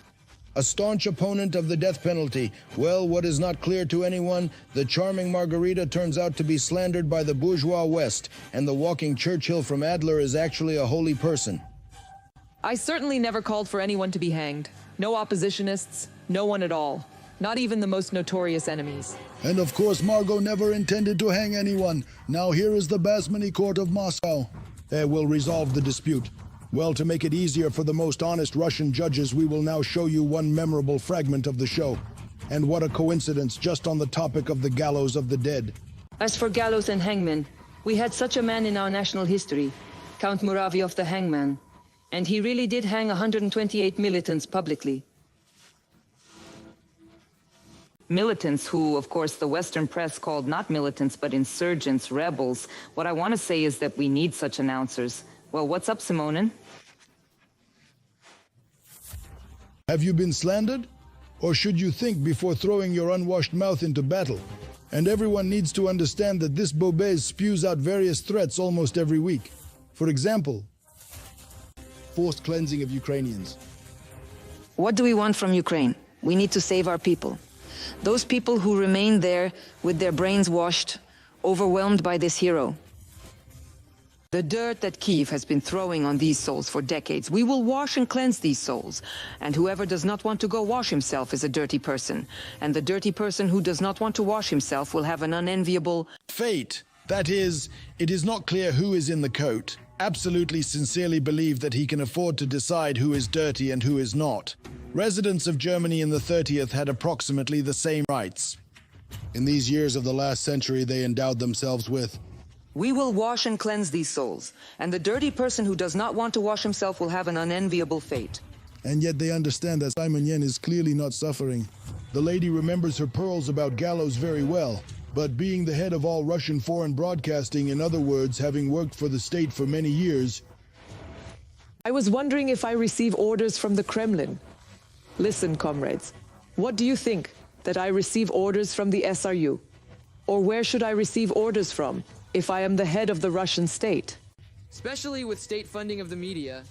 A staunch opponent of the death penalty. Well, what is not clear to anyone, the charming Margarita turns out to be slandered by the bourgeois West, and the walking Churchill from Adler is actually a holy person. I certainly never called for anyone to be hanged. No oppositionists, no one at all. Not even the most notorious enemies. And of course, Margot never intended to hang anyone. Now here is the Basmany Court of Moscow. We'll resolve the dispute. Well, to make it easier for the most honest Russian judges, we will now show you one memorable fragment of the show. And what a coincidence, just on the topic of the gallows of the dead. As for gallows and hangmen, we had such a man in our national history, Count Muravyov the Hangman. And he really did hang 128 militants publicly. Militants who, of course, the Western press called not militants, but insurgents, rebels. What I want to say is that we need such announcers. Well, what's up, Simonin? Have you been slandered? Or should you think before throwing your unwashed mouth into battle? And everyone needs to understand that this Bobez spews out various threats almost every week. For example, forced cleansing of Ukrainians. What do we want from Ukraine? We need to save our people. Those people who remain there with their brains washed, overwhelmed by this hero. The dirt that Kyiv has been throwing on these souls for decades, we will wash and cleanse these souls. And whoever does not want to go wash himself is a dirty person. And the dirty person who does not want to wash himself will have an unenviable fate. That is, it is not clear who is in the coat. Absolutely sincerely believe that he can afford to decide who is dirty and who is not. Residents of Germany in the 30th had approximately the same rights. In these years of the last century, they endowed themselves with. We will wash and cleanse these souls, and the dirty person who does not want to wash himself will have an unenviable fate. And yet they understand that Simon Yen is clearly not suffering. The lady remembers her pearls about gallows very well, but being the head of all Russian foreign broadcasting, in other words, having worked for the state for many years, I was wondering if I receive orders from the Kremlin. Listen, comrades, what do you think? That I receive orders from the SRU? Or where should I receive orders from if I am the head of the Russian state? Especially with state funding of the media.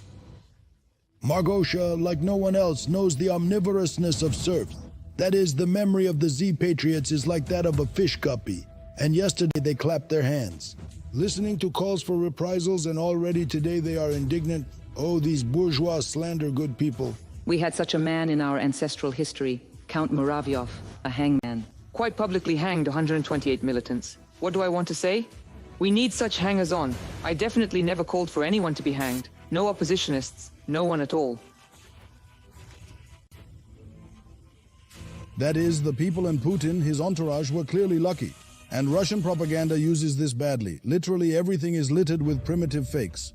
Margosha, like no one else, knows the omnivorousness of serfs. That is, the memory of the Z-Patriots is like that of a fish guppy. And yesterday they clapped their hands. Listening to calls for reprisals, and already today they are indignant. Oh, these bourgeois slander good people. We had such a man in our ancestral history, Count Muravyov, a hangman. Quite publicly hanged 128 militants. What do I want to say? We need such hangers-on. I definitely never called for anyone to be hanged. No oppositionists, no one at all. That is, the people and Putin, his entourage, were clearly lucky. And Russian propaganda uses this badly. Literally everything is littered with primitive fakes.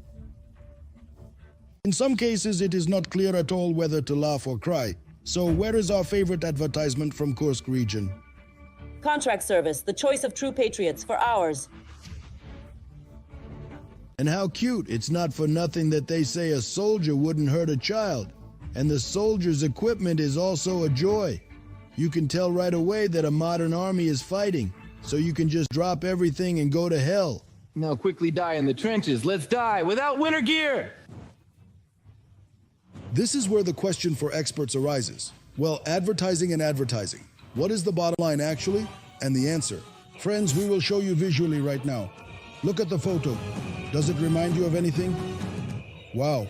In some cases, it is not clear at all whether to laugh or cry. So where is our favorite advertisement from Kursk region? Contract service, the choice of true patriots for ours. And how cute. It's not for nothing that they say a soldier wouldn't hurt a child. And the soldier's equipment is also a joy. You can tell right away that a modern army is fighting, so you can just drop everything and go to hell. Now quickly die in the trenches. Let's die without winter gear! This is where the question for experts arises. Well, advertising and advertising. What is the bottom line actually? And the answer. Friends, we will show you visually right now. Look at the photo. Does it remind you of anything? Wow.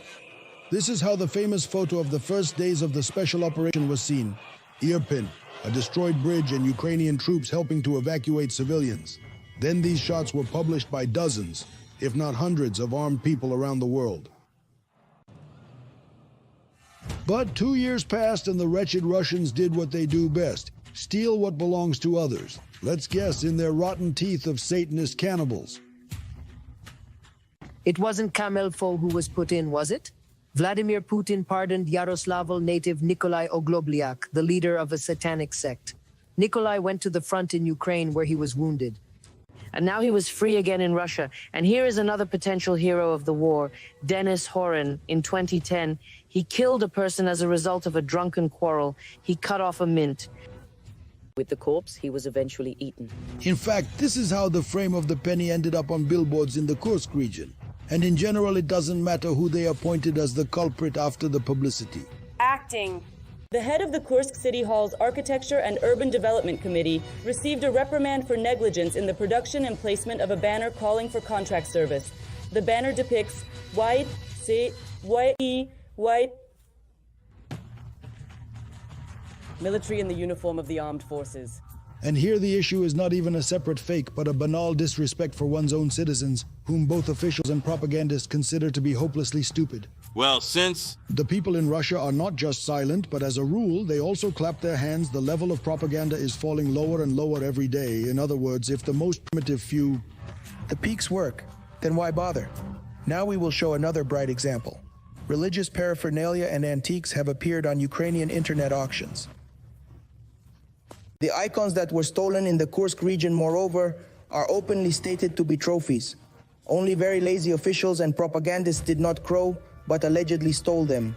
This is how the famous photo of the first days of the special operation was seen. Irpin, a destroyed bridge and Ukrainian troops helping to evacuate civilians. Then these shots were published by dozens, if not hundreds, of armed people around the world. But 2 years passed and the wretched Russians did what they do best. Steal what belongs to others. Let's guess, in their rotten teeth of Satanist cannibals. It wasn't Kamelfo who was put in, was it? Vladimir Putin pardoned Yaroslavl native Nikolai Ogloblyak, the leader of a satanic sect. Nikolai went to the front in Ukraine where he was wounded. And now he was free again in Russia. And here is another potential hero of the war, Denis Horin. In 2010, he killed a person as a result of a drunken quarrel. He cut off a mint. With the corpse, he was eventually eaten. In fact, this is how the frame of the penny ended up on billboards in the Kursk region. And in general, it doesn't matter who they appointed as the culprit after the publicity. Acting. The head of the Kursk City Hall's Architecture and Urban Development Committee received a reprimand for negligence in the production and placement of a banner calling for contract service. The banner depicts white military in the uniform of the armed forces. And here the issue is not even a separate fake, but a banal disrespect for one's own citizens, whom both officials and propagandists consider to be hopelessly stupid. Well, since the people in Russia are not just silent, but as a rule, they also clap their hands, the level of propaganda is falling lower and lower every day. In other words, if the most primitive few... The peaks work, then why bother? Now we will show another bright example. Religious paraphernalia and antiques have appeared on Ukrainian internet auctions. The icons that were stolen in the Kursk region, moreover, are openly stated to be trophies. Only very lazy officials and propagandists did not crow, but allegedly stole them.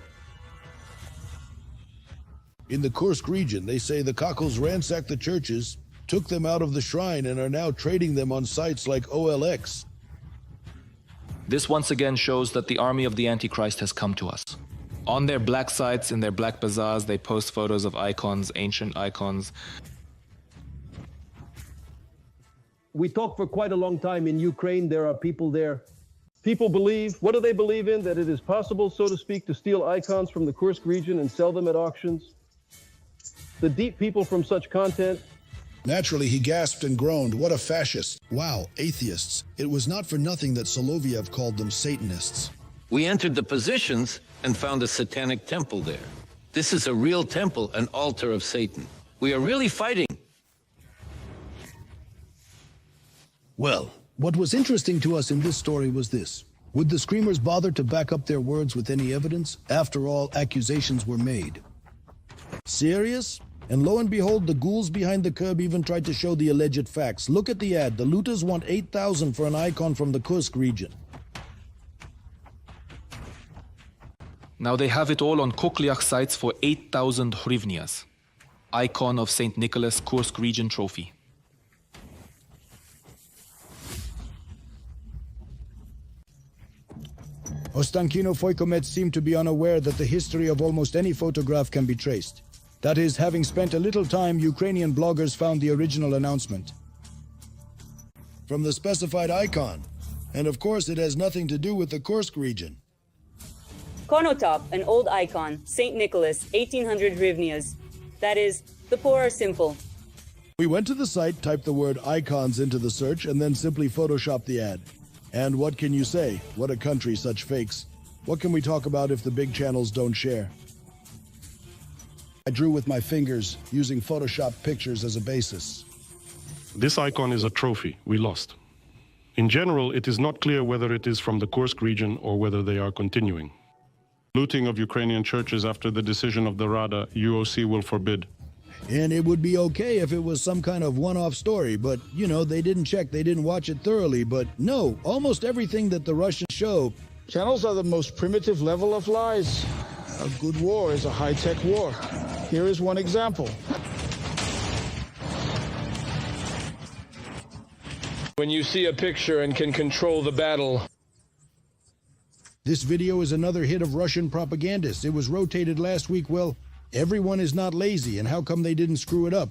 In the Kursk region, they say the cockles ransacked the churches, took them out of the shrine, and are now trading them on sites like OLX. This once again shows that the army of the Antichrist has come to us. On their black sites, in their black bazaars, they post photos of icons, ancient icons. We talked for quite a long time in Ukraine. There are people there. People believe, what do they believe in? That it is possible, so to speak, to steal icons from the Kursk region and sell them at auctions? The deep people from such content. Naturally, he gasped and groaned, what a fascist. Wow, atheists. It was not for nothing that Soloviev called them Satanists. We entered the positions and found a satanic temple there. This is a real temple, an altar of Satan. We are really fighting. Well, what was interesting to us in this story was this. Would the screamers bother to back up their words with any evidence? After all, accusations were made. Serious? And lo and behold, the ghouls behind the curb even tried to show the alleged facts. Look at the ad. The looters want 8,000 for an icon from the Kursk region. Now they have it all on Kokliak sites for 8,000 hryvnias. Icon of St. Nicholas Kursk region trophy. Ostankino Foikomets seemed to be unaware that the history of almost any photograph can be traced. That is, having spent a little time, Ukrainian bloggers found the original announcement from the specified icon. And of course, it has nothing to do with the Kursk region. Konotop, an old icon, St. Nicholas, 1800 hryvnias. That is, the poor are simple. We went to the site, typed the word icons into the search, and then simply photoshopped the ad. And what can you say? What a country, such fakes. What can we talk about if the big channels don't share? I drew with my fingers, using Photoshop pictures as a basis. This icon is a trophy. We lost. In general, it is not clear whether it is from the Kursk region or whether they are continuing. Looting of Ukrainian churches after the decision of the Rada, UOC will forbid. And it would be okay if it was some kind of one-off story, but, you know, they didn't check, they didn't watch it thoroughly, but no, almost everything that the Russians show. Channels are the most primitive level of lies. A good war is a high-tech war. Here is one example. When you see a picture and can control the battle. This video is another hit of Russian propagandists. It was rotated last week. Well, everyone is not lazy, and how come they didn't screw it up?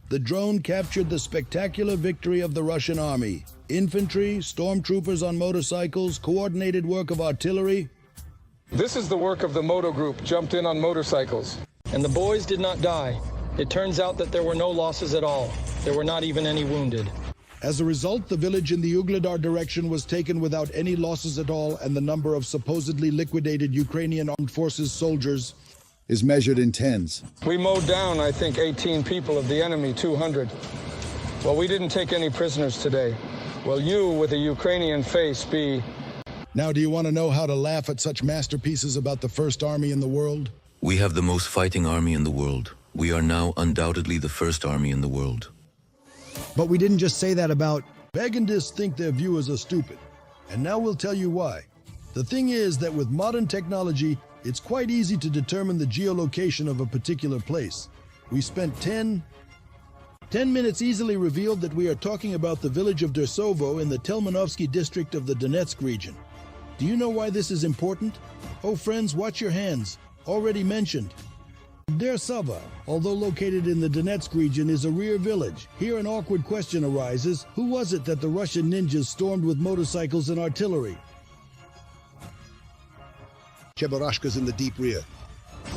The drone captured the spectacular victory of the Russian army. Infantry, stormtroopers on motorcycles, coordinated work of artillery. This is the work of the Moto Group, jumped in on motorcycles. And the boys did not die. It turns out that there were no losses at all. There were not even any wounded. As a result, the village in the Ugledar direction was taken without any losses at all, and the number of supposedly liquidated Ukrainian armed forces soldiers is measured in tens. We mowed down, I think, 18 people of the enemy, 200. Well, we didn't take any prisoners today. Will you, with a Ukrainian face, be... Now, do you want to know how to laugh at such masterpieces about the first army in the world? We have the most fighting army in the world. We are now undoubtedly the first army in the world. But we didn't just say that about... Propagandists think their viewers are stupid. And now we'll tell you why. The thing is that with modern technology, it's quite easy to determine the geolocation of a particular place. We spent 10 minutes easily revealed that we are talking about the village of Dersovo in the Telmanovsky district of the Donetsk region. Do you know why this is important? Oh, friends, watch your hands. Already mentioned. Dersovo, although located in the Donetsk region, is a rear village. Here an awkward question arises. Who was it that the Russian ninjas stormed with motorcycles and artillery? Cheburashka's in the deep rear.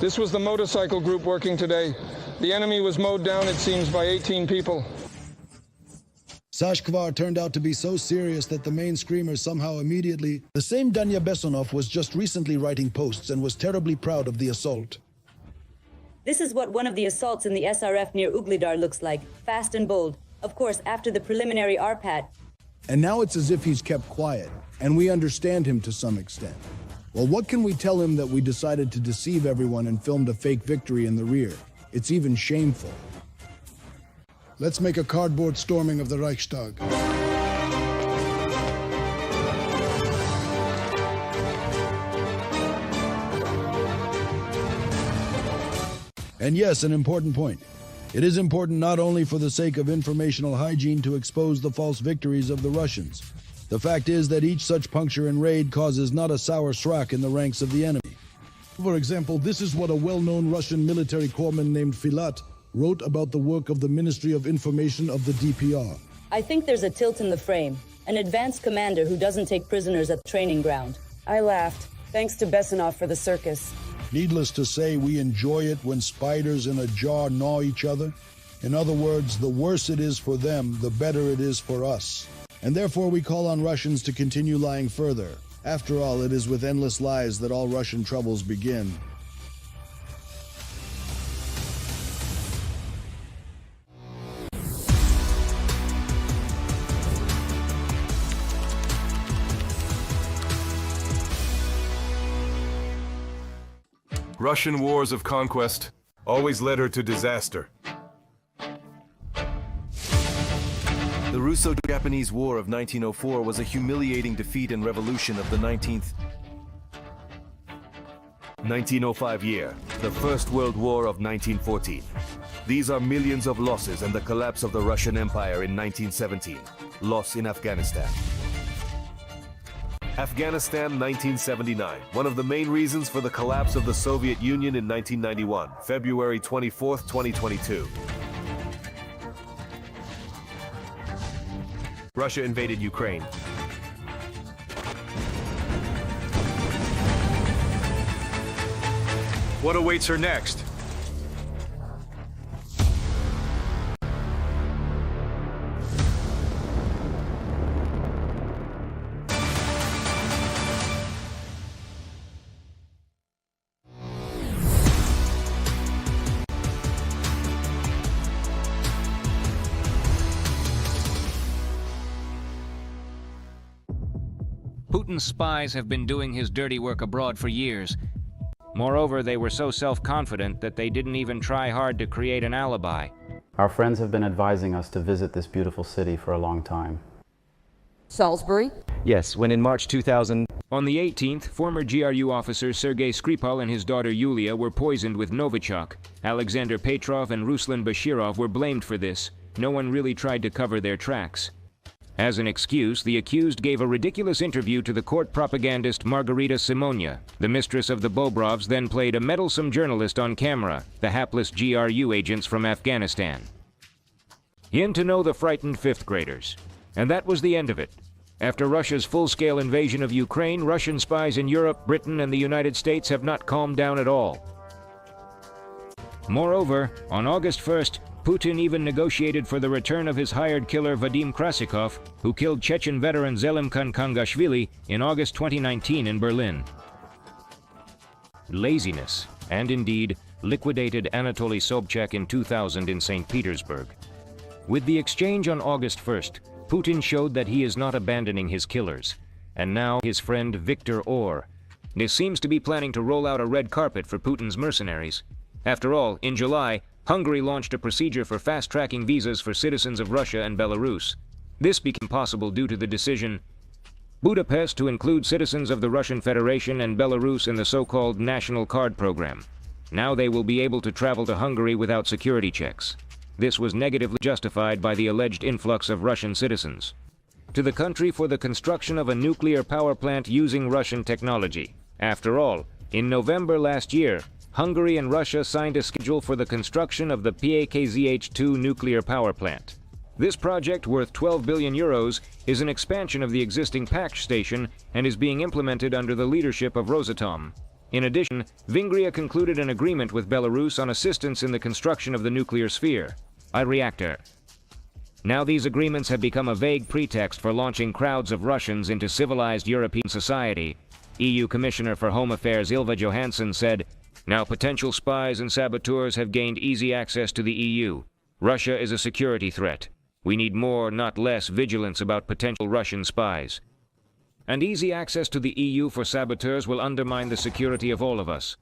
This was the motorcycle group working today. The enemy was mowed down, it seems, by 18 people. Sashkvar turned out to be so serious that the main screamer somehow immediately... The same Danya Besonov was just recently writing posts and was terribly proud of the assault. This is what one of the assaults in the SRF near Ugledar looks like, fast and bold. Of course, after the preliminary RPAT. And now it's as if he's kept quiet, and we understand him to some extent. Well, what can we tell him that we decided to deceive everyone and filmed a fake victory in the rear? It's even shameful. Let's make a cardboard storming of the Reichstag. And yes, an important point. It is important not only for the sake of informational hygiene to expose the false victories of the Russians. The fact is that each such puncture and raid causes not a sour srach in the ranks of the enemy. For example, this is what a well-known Russian military corpsman named Filat wrote about the work of the Ministry of Information of the DPR. I think there's a tilt in the frame. An advanced commander who doesn't take prisoners at the training ground. I laughed. Thanks to Besonov for the circus. Needless to say, we enjoy it when spiders in a jar gnaw each other. In other words, the worse it is for them, the better it is for us. And therefore we call on Russians to continue lying further. After all, it is with endless lies that all Russian troubles begin. Russian wars of conquest always led her to disaster. The Russo-Japanese War of 1904 was a humiliating defeat and revolution of the 19th. 1905 year, the First World War of 1914. These are millions of losses and the collapse of the Russian Empire in 1917. Loss in Afghanistan. Afghanistan 1979, one of the main reasons for the collapse of the Soviet Union in 1991, February 24, 2022. Russia invaded Ukraine. What awaits her next? Putin's spies have been doing his dirty work abroad for years. Moreover, they were so self-confident that they didn't even try hard to create an alibi. Our friends have been advising us to visit this beautiful city for a long time. Salisbury? Yes, when in March 2000... On the 18th, former GRU officer Sergei Skripal and his daughter Yulia were poisoned with Novichok. Alexander Petrov and Ruslan Bashirov were blamed for this. No one really tried to cover their tracks. As an excuse, the accused gave a ridiculous interview to the court propagandist Margarita Simonia. The mistress of the Bobrovs then played a meddlesome journalist on camera, the hapless GRU agents from Afghanistan. In to know the frightened fifth graders. And that was the end of it. After Russia's full-scale invasion of Ukraine, Russian spies in Europe, Britain, and the United States have not calmed down at all. Moreover, on August 1st, Putin even negotiated for the return of his hired killer Vadim Krasikov, who killed Chechen veteran Zelimkhan Kangashvili in August 2019 in Berlin. Laziness, and indeed, liquidated Anatoly Sobchak in 2000 in St. Petersburg. With the exchange on August 1st, Putin showed that he is not abandoning his killers. And now his friend Viktor Orr. This seems to be planning to roll out a red carpet for Putin's mercenaries. After all, in July, Hungary launched a procedure for fast-tracking visas for citizens of Russia and Belarus. This became possible due to the decision Budapest to include citizens of the Russian Federation and Belarus in the so-called National Card program. Now they will be able to travel to Hungary without security checks. This was negatively justified by the alleged influx of Russian citizens to the country for the construction of a nuclear power plant using Russian technology. After all, in November last year, Hungary and Russia signed a schedule for the construction of the PAKZH-2 nuclear power plant. This project, worth 12 billion euros, is an expansion of the existing Pakh station and is being implemented under the leadership of Rosatom. In addition, Vengria concluded an agreement with Belarus on assistance in the construction of the nuclear sphere, a reactor. Now these agreements have become a vague pretext for launching crowds of Russians into civilized European society. EU Commissioner for Home Affairs Ylva Johansson said, "Now potential spies and saboteurs have gained easy access to the EU. Russia is a security threat. We need more, not less, vigilance about potential Russian spies. And easy access to the EU for saboteurs will undermine the security of all of us."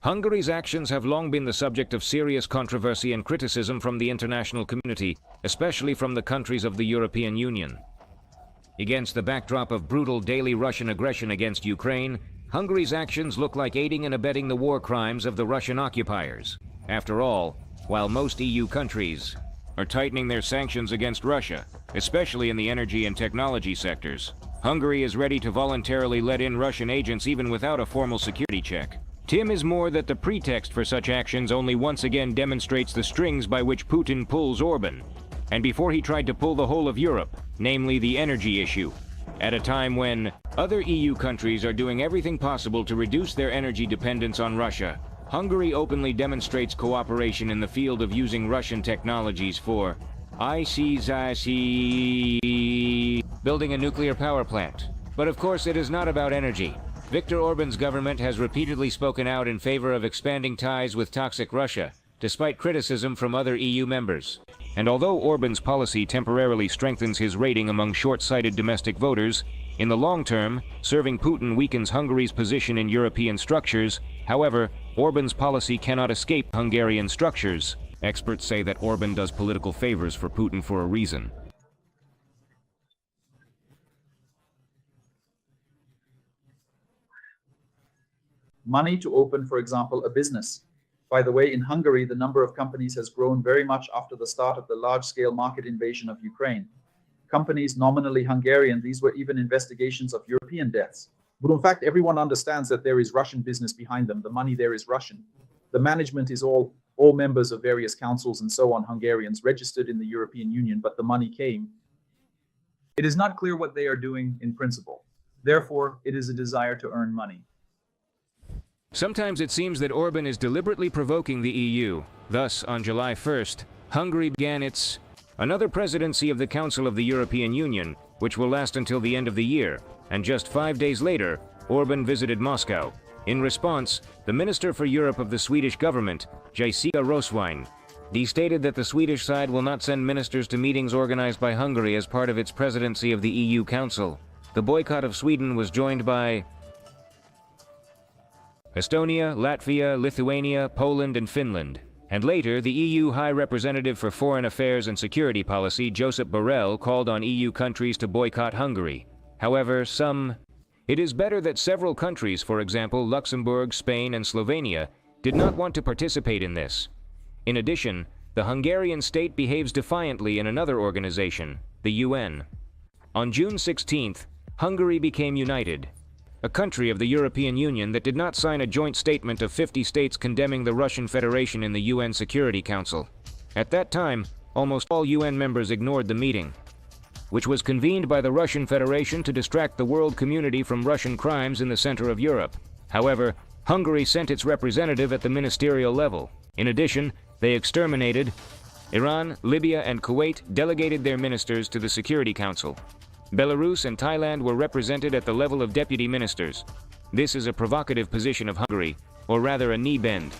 Hungary's actions have long been the subject of serious controversy and criticism from the international community, especially from the countries of the European Union. Against the backdrop of brutal daily Russian aggression against Ukraine, Hungary's actions look like aiding and abetting the war crimes of the Russian occupiers. After all, while most EU countries are tightening their sanctions against Russia, especially in the energy and technology sectors, Hungary is ready to voluntarily let in Russian agents even without a formal security check. Tim is more that the pretext for such actions only once again demonstrates the strings by which Putin pulls Orban, and before he tried to pull the whole of Europe, namely the energy issue, at a time when other EU countries are doing everything possible to reduce their energy dependence on Russia. Hungary openly demonstrates cooperation in the field of using Russian technologies for building a nuclear power plant. But of course it is not about energy. Viktor Orban's government has repeatedly spoken out in favor of expanding ties with toxic Russia, despite criticism from other EU members. And although Orban's policy temporarily strengthens his rating among short-sighted domestic voters, in the long term, serving Putin weakens Hungary's position in European structures. However, Orban's policy cannot escape Hungarian structures. Experts say that Orban does political favors for Putin for a reason. money to open, for example, a business. By the way, in Hungary, the number of companies has grown very much after the start of the large-scale market invasion of Ukraine. Companies nominally Hungarian, these were even investigations of European deaths. But in fact, everyone understands that there is Russian business behind them. The money there is Russian. The management is all members of various councils and so on, Hungarians registered in the European Union, but the money came. It is not clear what they are doing in principle. Therefore, it is a desire to earn money. Sometimes it seems that Orban is deliberately provoking the EU. Thus, on July 1st, Hungary began its another presidency of the Council of the European Union, which will last until the end of the year, and just 5 days later, Orban visited Moscow. In response, the Minister for Europe of the Swedish government, Jessica Roswine, stated that the Swedish side will not send ministers to meetings organized by Hungary as part of its presidency of the EU Council. The boycott of Sweden was joined by Estonia, Latvia, Lithuania, Poland, and Finland. And later, the EU High Representative for Foreign Affairs and Security Policy, Josep Borrell, called on EU countries to boycott Hungary. However, it is better that several countries, for example, Luxembourg, Spain, and Slovenia, did not want to participate in this. In addition, the Hungarian state behaves defiantly in another organization, the UN. On June 16th, Hungary became united, a country of the European Union that did not sign a joint statement of 50 states condemning the Russian Federation in the UN Security Council. At that time, almost all UN members ignored the meeting, which was convened by the Russian Federation to distract the world community from Russian crimes in the center of Europe. However, Hungary sent its representative at the ministerial level. In addition, they exterminated Iran, Libya, and Kuwait delegated their ministers to the Security Council. Belarus and Thailand were represented at the level of deputy ministers. This is a provocative position of Hungary, or rather a knee bend.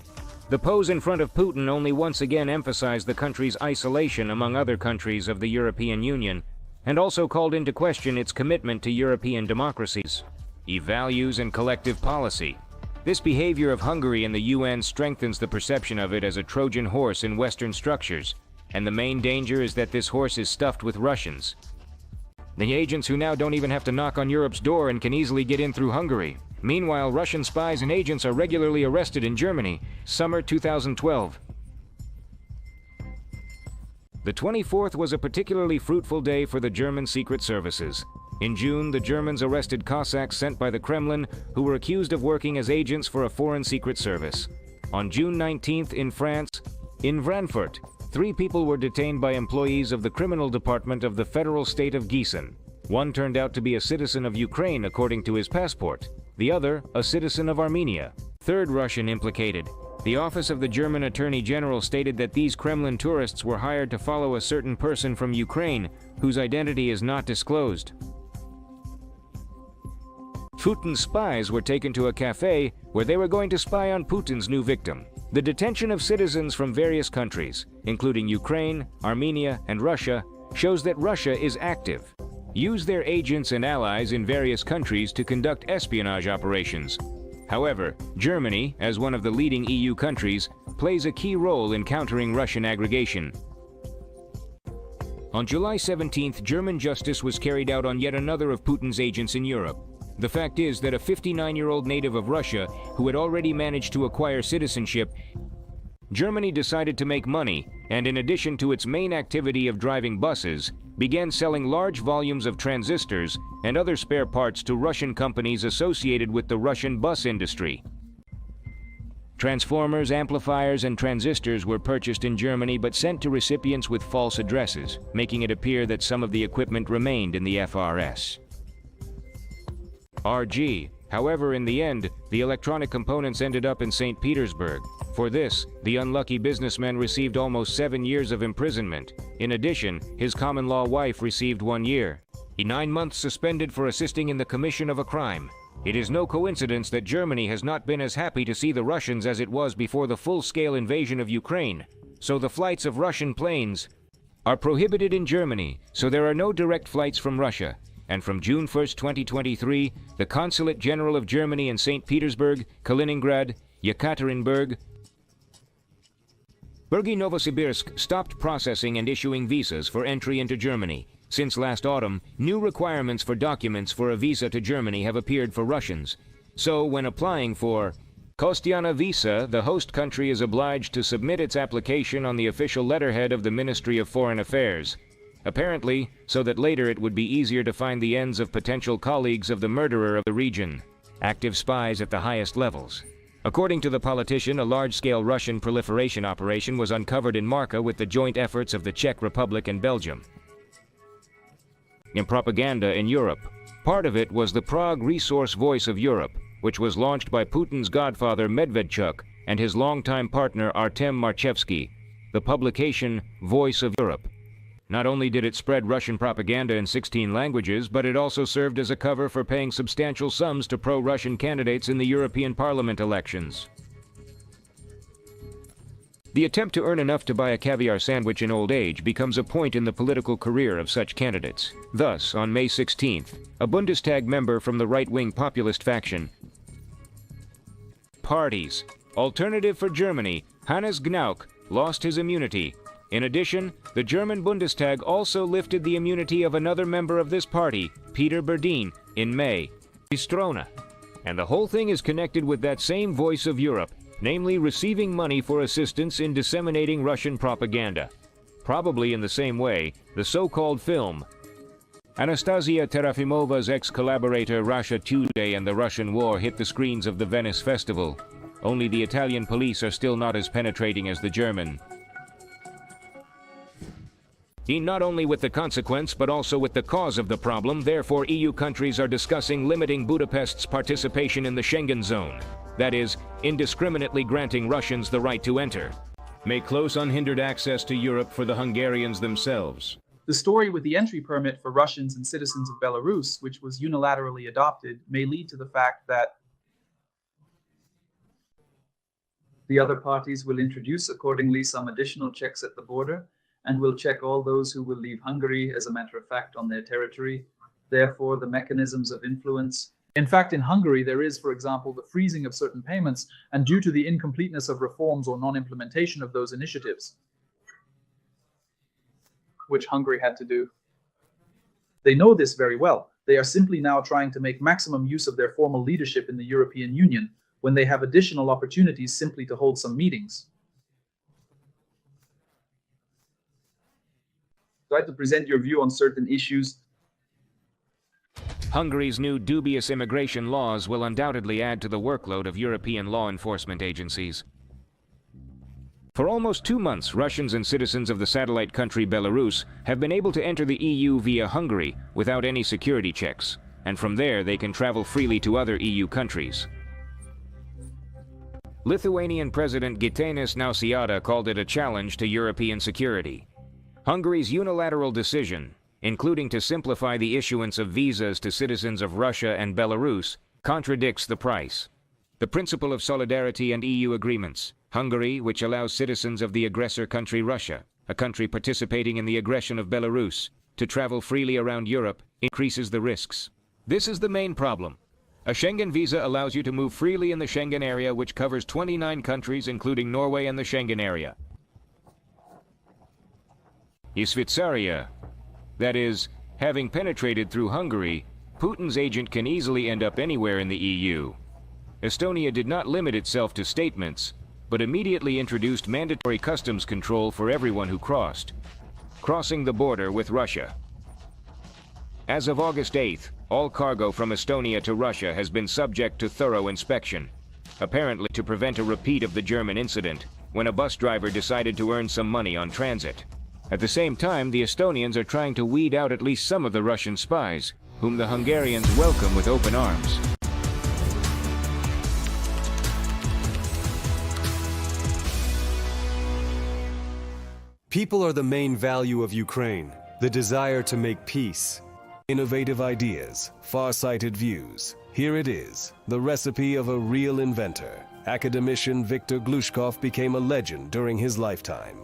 The pose in front of Putin only once again emphasized the country's isolation among other countries of the European Union, and also called into question its commitment to European democracies, values, and collective policy. This behavior of Hungary in the UN strengthens the perception of it as a Trojan horse in Western structures, and the main danger is that this horse is stuffed with Russians. The agents who now don't even have to knock on Europe's door and can easily get in through Hungary. Meanwhile, Russian spies and agents are regularly arrested in Germany. Summer 2012. The 24th was a particularly fruitful day for the German secret services. In June, the Germans arrested Cossacks sent by the Kremlin who were accused of working as agents for a foreign secret service. On June 19th in France, in Frankfurt, 3 people were detained by employees of the criminal department of the federal state of Gießen. One turned out to be a citizen of Ukraine according to his passport, the other a citizen of Armenia. 3rd Russian implicated. The office of the German Attorney General stated that these Kremlin tourists were hired to follow a certain person from Ukraine, whose identity is not disclosed. Putin's spies were taken to a cafe where they were going to spy on Putin's new victim. The detention of citizens from various countries, including Ukraine, Armenia, and Russia, shows that Russia is active. Use their agents and allies in various countries to conduct espionage operations. However, Germany, as one of the leading EU countries, plays a key role in countering Russian aggregation. On July 17th, German justice was carried out on yet another of Putin's agents in Europe. The fact is that a 59-year-old native of Russia, who had already managed to acquire citizenship, Germany decided to make money, and in addition to its main activity of driving buses, began selling large volumes of transistors and other spare parts to Russian companies associated with the Russian bus industry. Transformers, amplifiers, and transistors were purchased in Germany but sent to recipients with false addresses, making it appear that some of the equipment remained in the FRS. RG. However, in the end, the electronic components ended up in St. Petersburg. For this, the unlucky businessman received almost 7 years of imprisonment. In addition, his common-law wife received 1 year. 9 months suspended for assisting in the commission of a crime. It is no coincidence that Germany has not been as happy to see the Russians as it was before the full-scale invasion of Ukraine. So the flights of Russian planes are prohibited in Germany, so there are no direct flights from Russia. And from June 1, 2023, the Consulate General of Germany in St. Petersburg, Kaliningrad, Yekaterinburg, Novosibirsk stopped processing and issuing visas for entry into Germany. Since last autumn, new requirements for documents for a visa to Germany have appeared for Russians. So, when applying for Kostiana Visa, the host country is obliged to submit its application on the official letterhead of the Ministry of Foreign Affairs, apparently so that later it would be easier to find the ends of potential colleagues of the murderer of the region, active spies at the highest levels. According to the politician, a large-scale Russian proliferation operation was uncovered in Marca with the joint efforts of the Czech Republic and Belgium. In propaganda in Europe, part of it was the Prague Resource Voice of Europe, which was launched by Putin's godfather Medvedchuk and his longtime partner Artem Marchevsky, the publication Voice of Europe. Not only did it spread Russian propaganda in 16 languages, but it also served as a cover for paying substantial sums to pro-Russian candidates in the European Parliament elections. The attempt to earn enough to buy a caviar sandwich in old age becomes a point in the political career of such candidates. Thus, on May 16th, a Bundestag member from the right-wing populist faction Parties, Alternative for Germany, Hannes Gnauk, lost his immunity. In addition, the German Bundestag also lifted the immunity of another member of this party, Peter Berdin, in May. Bistrona. And the whole thing is connected with that same Voice of Europe, namely receiving money for assistance in disseminating Russian propaganda. Probably in the same way, the so-called film Anastasia Terafimova's ex-collaborator Russia Today and the Russian War hit the screens of the Venice Festival. Only the Italian police are still not as penetrating as the German. Not only with the consequence, but also with the cause of the problem, therefore EU countries are discussing limiting Budapest's participation in the Schengen zone. That is, indiscriminately granting Russians the right to enter. Make close unhindered access to Europe for the Hungarians themselves. The story with the entry permit for Russians and citizens of Belarus, which was unilaterally adopted, may lead to the fact that the other parties will introduce accordingly some additional checks at the border and will check all those who will leave Hungary, as a matter of fact, on their territory. Therefore, the mechanisms of influence. In fact, in Hungary, there is, for example, the freezing of certain payments, and due to the incompleteness of reforms or non-implementation of those initiatives, which Hungary had to do. They know this very well. They are simply now trying to make maximum use of their formal leadership in the European Union when they have additional opportunities simply to hold some meetings. Try to present your view on certain issues. Hungary's new dubious immigration laws will undoubtedly add to the workload of European law enforcement agencies. For almost 2 months, Russians and citizens of the satellite country Belarus have been able to enter the EU via Hungary without any security checks, and from there they can travel freely to other EU countries. Lithuanian President Gitanas Nausėda called it a challenge to European security. Hungary's unilateral decision, including to simplify the issuance of visas to citizens of Russia and Belarus, contradicts the price. The principle of solidarity and EU agreements. Hungary, which allows citizens of the aggressor country Russia, a country participating in the aggression of Belarus, to travel freely around Europe, increases the risks. This is the main problem. A Schengen visa allows you to move freely in the Schengen area, which covers 29 countries, including Norway and the Schengen area. Švýcaria. That is, having penetrated through Hungary, Putin's agent can easily end up anywhere in the EU. Estonia did not limit itself to statements, but immediately introduced mandatory customs control for everyone who crossing the border with Russia. As of August 8th, all cargo from Estonia to Russia has been subject to thorough inspection, apparently to prevent a repeat of the German incident, when a bus driver decided to earn some money on transit. At the same time, the Estonians are trying to weed out at least some of the Russian spies, whom the Hungarians welcome with open arms. People are the main value of Ukraine, the desire to make peace. Innovative ideas, far-sighted views. Here it is, the recipe of a real inventor. Academician Viktor Glushkov became a legend during his lifetime.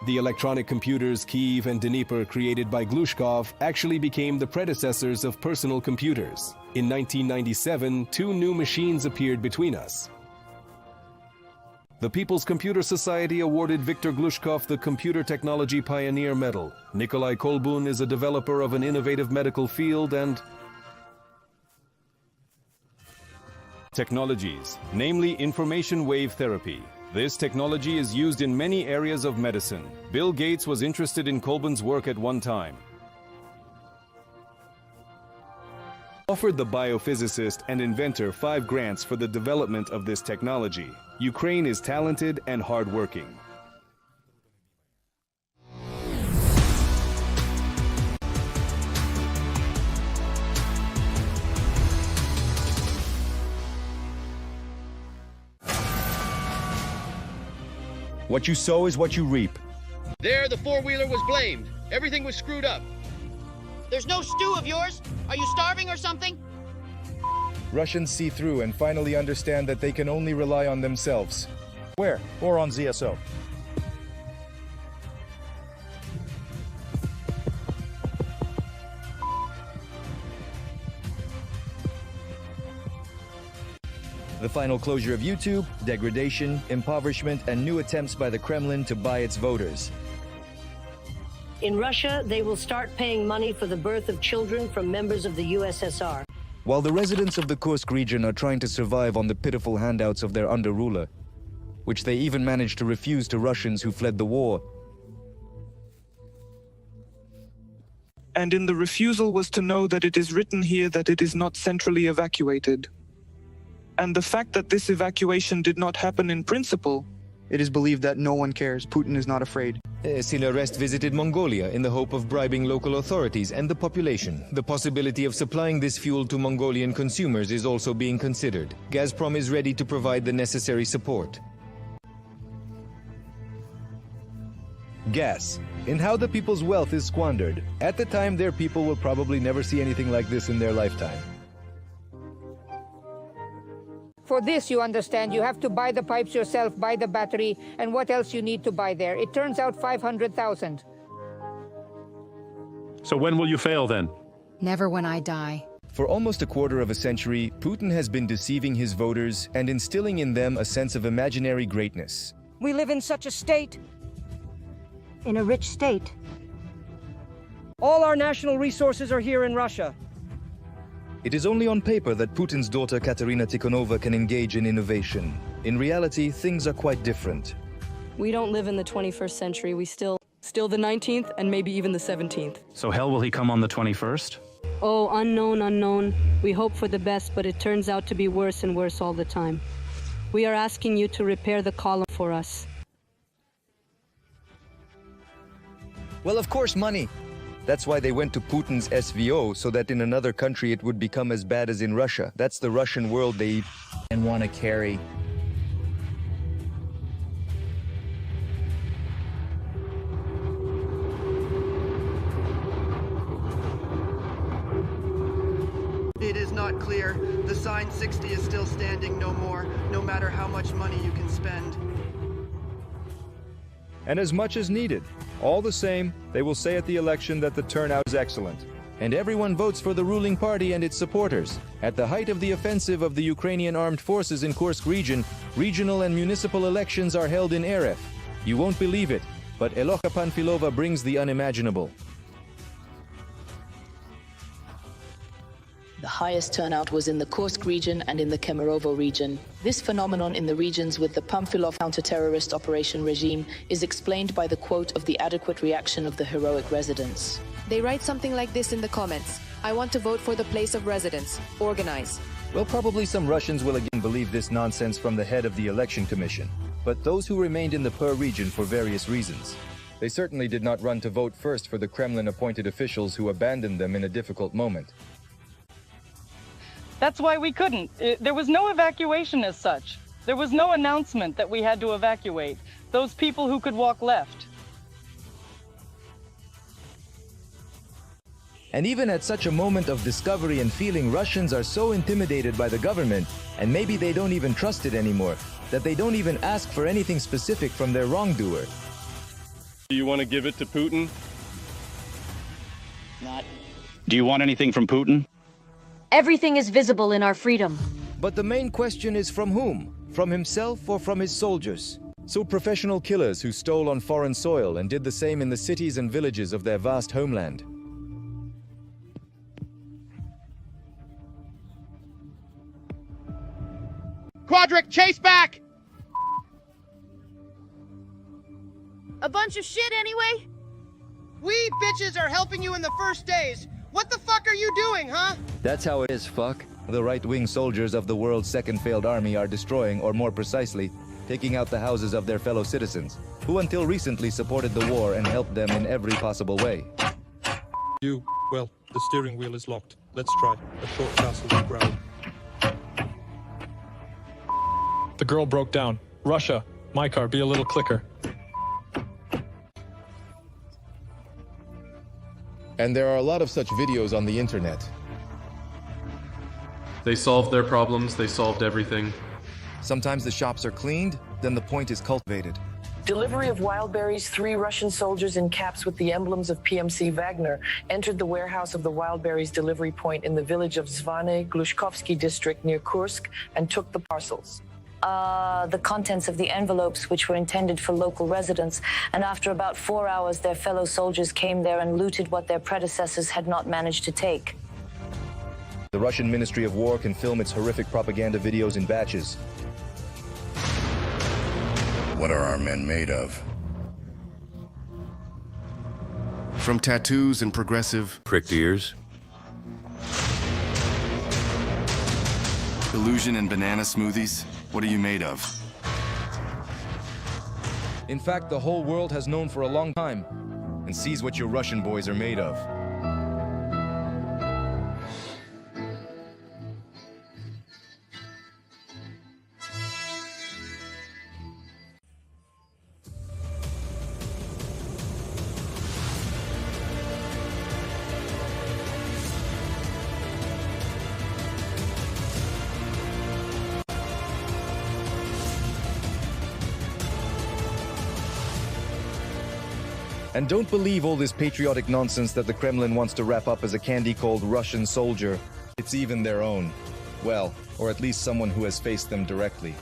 The electronic computers Kyiv and Dnipro created by Glushkov actually became the predecessors of personal computers. In 1997, 2 new machines appeared between us. The People's Computer Society awarded Viktor Glushkov the Computer Technology Pioneer Medal. Nikolai Kolbun is a developer of an innovative medical field and technologies, namely information wave therapy. This technology is used in many areas of medicine. Bill Gates was interested in Kolben's work at one time. Offered the biophysicist and inventor 5 grants for the development of this technology. Ukraine is talented and hardworking. What you sow is what you reap. There, the four-wheeler was blamed. Everything was screwed up. There's no stew of yours? Are you starving or something? Russians see through and finally understand that they can only rely on themselves. Where? Or on ZSO? The final closure of YouTube, degradation, impoverishment, and new attempts by the Kremlin to buy its voters. In Russia, they will start paying money for the birth of children from members of the USSR. While the residents of the Kursk region are trying to survive on the pitiful handouts of their under-ruler, which they even managed to refuse to Russians who fled the war. And in the refusal was to know that it is written here that it is not centrally evacuated. And the fact that this evacuation did not happen in principle. It is believed that no one cares. Putin is not afraid. Silarest visited Mongolia in the hope of bribing local authorities and the population. The possibility of supplying this fuel to Mongolian consumers is also being considered. Gazprom is ready to provide the necessary support. Gas. In how the people's wealth is squandered. At the time, their people will probably never see anything like this in their lifetime. For this, you understand, you have to buy the pipes yourself, buy the battery, and what else you need to buy there. It turns out 500,000. So when will you fail then? Never when I die. For almost a quarter of a century, Putin has been deceiving his voters and instilling in them a sense of imaginary greatness. We live in such a state. In a rich state. All our national resources are here in Russia. It is only on paper that Putin's daughter Katerina Tikhonova can engage in innovation. In reality, things are quite different. We don't live in the 21st century. We still the 19th and maybe even the 17th. So hell will he come on the 21st? Oh, unknown, unknown. We hope for the best, but it turns out to be worse and worse all the time. We are asking you to repair the column for us. Well, of course, money. That's why they went to Putin's SVO, so that in another country it would become as bad as in Russia. That's the Russian world they and want to carry. It is not clear. The sign 60 is still standing no more, no matter how much money you can spend. And as much as needed. All the same, they will say at the election that the turnout is excellent. And everyone votes for the ruling party and its supporters. At the height of the offensive of the Ukrainian armed forces in Kursk region, regional and municipal elections are held in Eref. You won't believe it, but Elocha Panfilova brings the unimaginable. The highest turnout was in the Kursk region and in the Kemerovo region. This phenomenon in the regions with the Pamfilov counter-terrorist operation regime is explained by the quote of the adequate reaction of the heroic residents. They write something like this in the comments. I want to vote for the place of residence. Organize. Well, probably some Russians will again believe this nonsense from the head of the election commission. But those who remained in the Per region for various reasons. They certainly did not run to vote first for the Kremlin-appointed officials who abandoned them in a difficult moment. That's why we couldn't. There was no evacuation as such. There was no announcement that we had to evacuate. Those people who could walk left. And even at such a moment of discovery and feeling, Russians are so intimidated by the government, and maybe they don't even trust it anymore, that they don't even ask for anything specific from their wrongdoer. Do you want to give it to Putin? Not. Do you want anything from Putin? Everything is visible in our freedom. But the main question is from whom? From himself or from his soldiers? So professional killers who stole on foreign soil and did the same in the cities and villages of their vast homeland. Quadric, chase back! A bunch of shit anyway? We bitches are helping you in the first days. What the fuck are you doing, huh? That's how it is, fuck. The right-wing soldiers of the world's second failed army are destroying, or more precisely, taking out the houses of their fellow citizens, who until recently supported the war and helped them in every possible way. Well, the steering wheel is locked. Let's try. A short castle with ground. The girl broke down. Russia. My car, be a little clicker. And there are a lot of such videos on the internet. They solved their problems, they solved everything. Sometimes the shops are cleaned, then the point is cultivated. Delivery of wild berries. 3 Russian soldiers in caps with the emblems of PMC Wagner entered the warehouse of the wild berries delivery point in the village of Zvane, Glushkovsky district near Kursk, and took the parcels. The contents of the envelopes, which were intended for local residents, and after about 4 hours, their fellow soldiers came there and looted what their predecessors had not managed to take. The Russian Ministry of War can film its horrific propaganda videos in batches. What are our men made of? From tattoos and progressive... pricked ears. Illusion and banana smoothies. What are you made of? In fact, the whole world has known for a long time and sees what your Russian boys are made of. And don't believe all this patriotic nonsense that the Kremlin wants to wrap up as a candy called Russian soldier. It's even their own. Well, or at least someone who has faced them directly.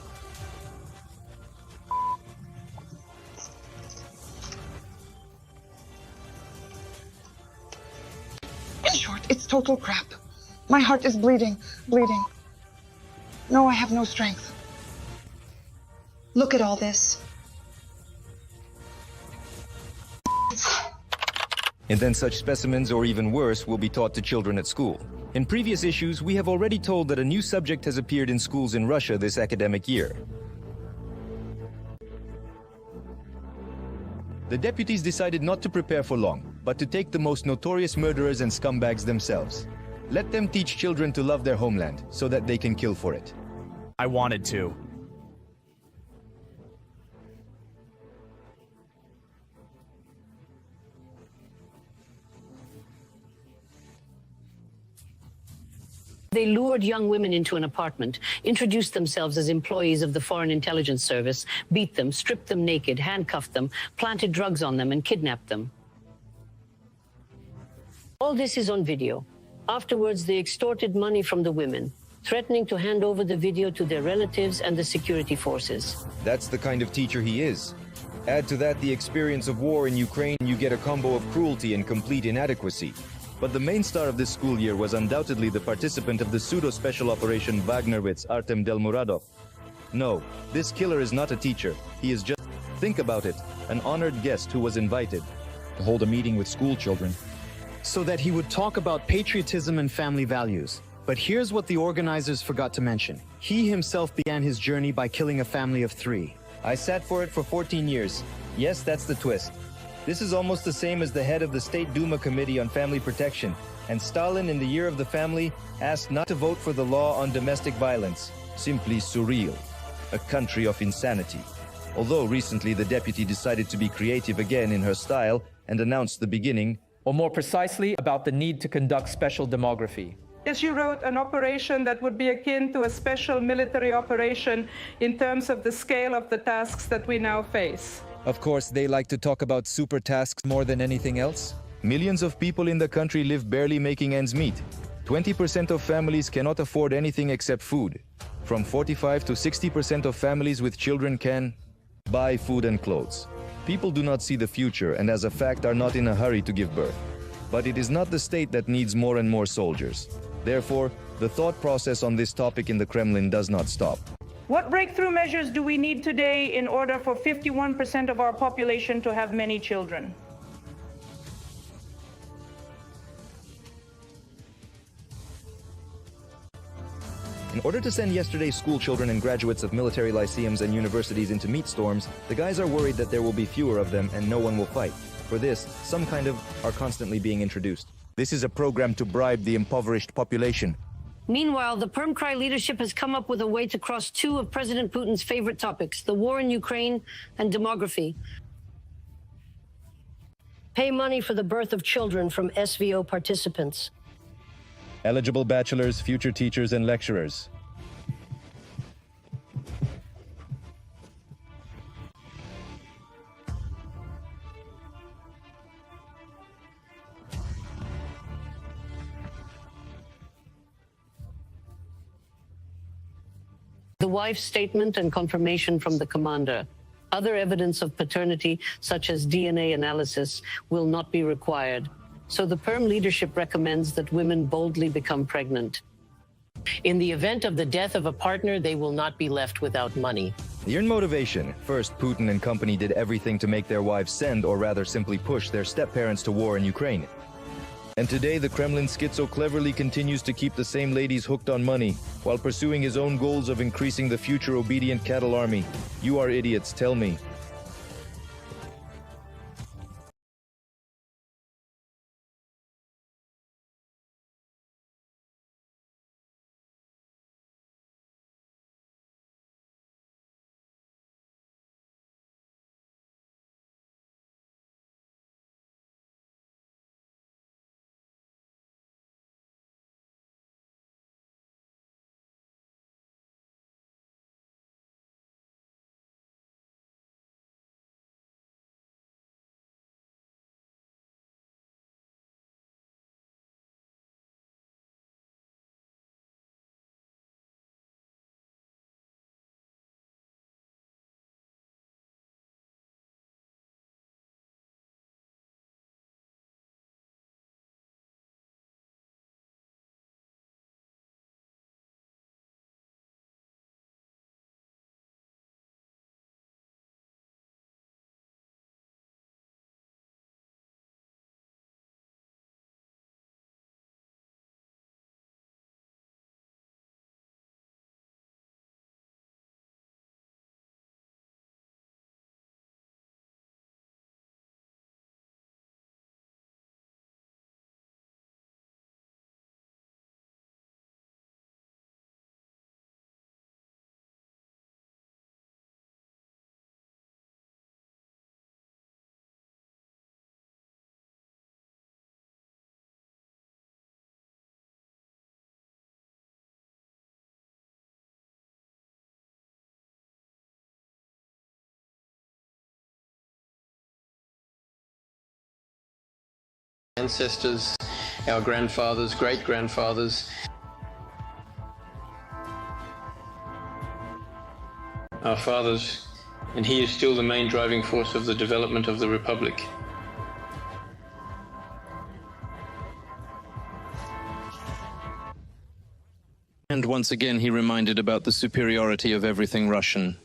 In short, it's total crap. My heart is bleeding. No, I have no strength. Look at all this. And then such specimens, or even worse, will be taught to children at school. In previous issues, we have already told that a new subject has appeared in schools in Russia this academic year. The deputies decided not to prepare for long, but to take the most notorious murderers and scumbags themselves. Let them teach children to love their homeland, so that they can kill for it. I wanted to. They lured young women into an apartment, introduced themselves as employees of the Foreign Intelligence Service, beat them, stripped them naked, handcuffed them, planted drugs on them, and kidnapped them. All this is on video. Afterwards, they extorted money from the women, threatening to hand over the video to their relatives and the security forces. That's the kind of teacher he is. Add to that the experience of war in Ukraine, you get a combo of cruelty and complete inadequacy. But the main star of this school year was undoubtedly the participant of the pseudo-special operation Wagnerwitz, Artem Delmuradov. No, this killer is not a teacher. He is just, think about it, an honored guest who was invited to hold a meeting with school children so that he would talk about patriotism and family values. But here's what the organizers forgot to mention. He himself began his journey by killing a family of 3. I sat for it for 14 years. Yes, that's the twist. This is almost the same as the head of the State Duma Committee on Family Protection, and Stalin in the Year of the Family asked not to vote for the law on domestic violence. Simply surreal. A country of insanity. Although recently the deputy decided to be creative again in her style and announced the beginning, or more precisely, about the need to conduct special demography. Yes, you wrote an operation that would be akin to a special military operation in terms of the scale of the tasks that we now face. Of course, they like to talk about super tasks more than anything else. Millions of people in the country live barely making ends meet. 20% of families cannot afford anything except food. From 45 to 60% of families with children can buy food and clothes. People do not see the future and as a fact are not in a hurry to give birth. But it is not the state that needs more and more soldiers. Therefore, the thought process on this topic in the Kremlin does not stop. What breakthrough measures do we need today in order for 51% of our population to have many children? In order to send yesterday's school children and graduates of military lyceums and universities into meat storms, the guys are worried that there will be fewer of them and no one will fight. For this, some kind of are constantly being introduced. This is a program to bribe the impoverished population. Meanwhile, the Permcry leadership has come up with a way to cross two of President Putin's favorite topics, the war in Ukraine and demography. Pay money for the birth of children from SVO participants. Eligible bachelors, future teachers, and lecturers. The wife's statement and confirmation from the commander. Other evidence of paternity, such as DNA analysis, will not be required. So the PERM leadership recommends that women boldly become pregnant. In the event of the death of a partner, they will not be left without money. Your motivation. First, Putin and company did everything to make their wives send, or rather simply push, their step-parents to war in Ukraine. And today, the Kremlin schizo cleverly continues to keep the same ladies hooked on money, while pursuing his own goals of increasing the future obedient cattle army. You are idiots, tell me. Ancestors, our grandfathers, great-grandfathers, our fathers, and he is still the main driving force of the development of the Republic. And once again he reminded about the superiority of everything Russian.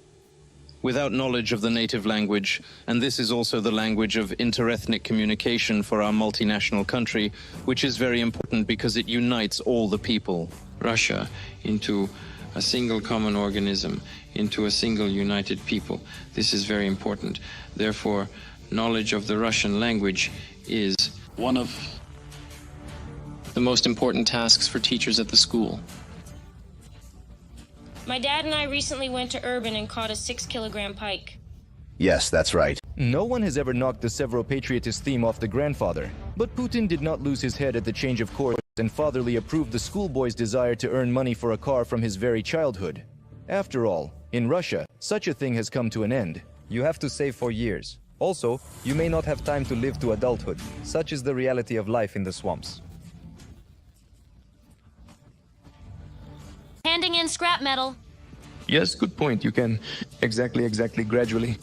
Without knowledge of the native language, and this is also the language of interethnic communication for our multinational country, which is very important because it unites all the people. Russia into a single common organism, into a single united people. This is very important. Therefore, knowledge of the Russian language is one of the most important tasks for teachers at the school. My dad and I recently went to Urban and caught a 6-kilogram pike. Yes, that's right. No one has ever knocked the Severo-Patriotist theme off the grandfather, but Putin did not lose his head at the change of course and fatherly approved the schoolboy's desire to earn money for a car from his very childhood. After all, in Russia, such a thing has come to an end. You have to save for years. Also, you may not have time to live to adulthood. Such is the reality of life in the swamps. Handing in scrap metal. Yes, good point. You can. Exactly, gradually.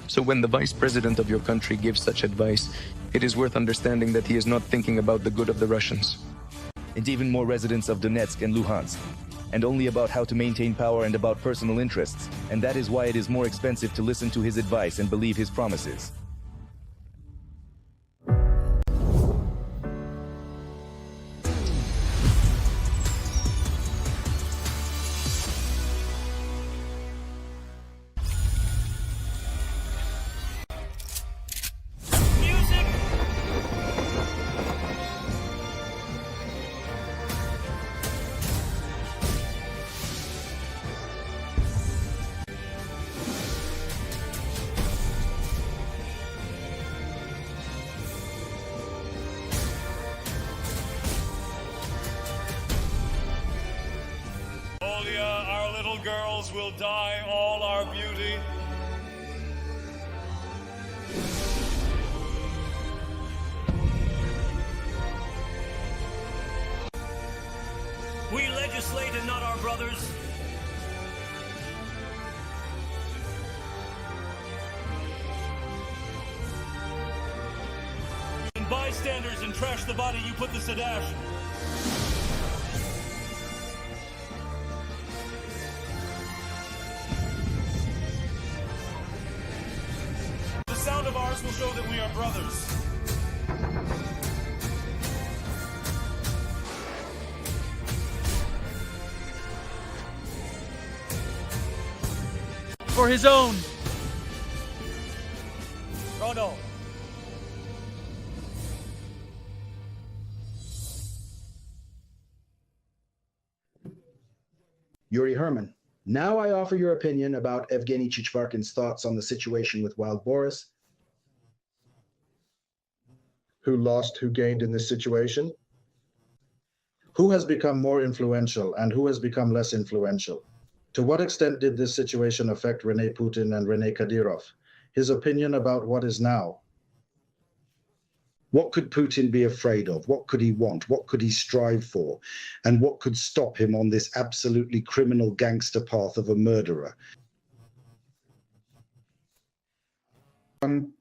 So when the vice president of your country gives such advice, it is worth understanding that he is not thinking about the good of the Russians. And even more residents of Donetsk and Luhansk. and only about how to maintain power and about personal interests, and that is why it is more expensive to listen to his advice and believe his promises. Our little girls will die all our beauty. We legislate and not our brothers. And bystanders and trash the body, you put the Sadash. The sound of ours will show that we are brothers. For his own. Rono. Yuri Herman. Now I offer your opinion about Evgeny Chichvarkin's thoughts on the situation with Wild Boris. Who lost, who gained in this situation? Who has become more influential and who has become less influential? To what extent did this situation affect Rene Putin and Rene Kadyrov? His opinion about what is now? What could Putin be afraid of? What could he want? What could he strive for? And what could stop him on this absolutely criminal gangster path of a murderer?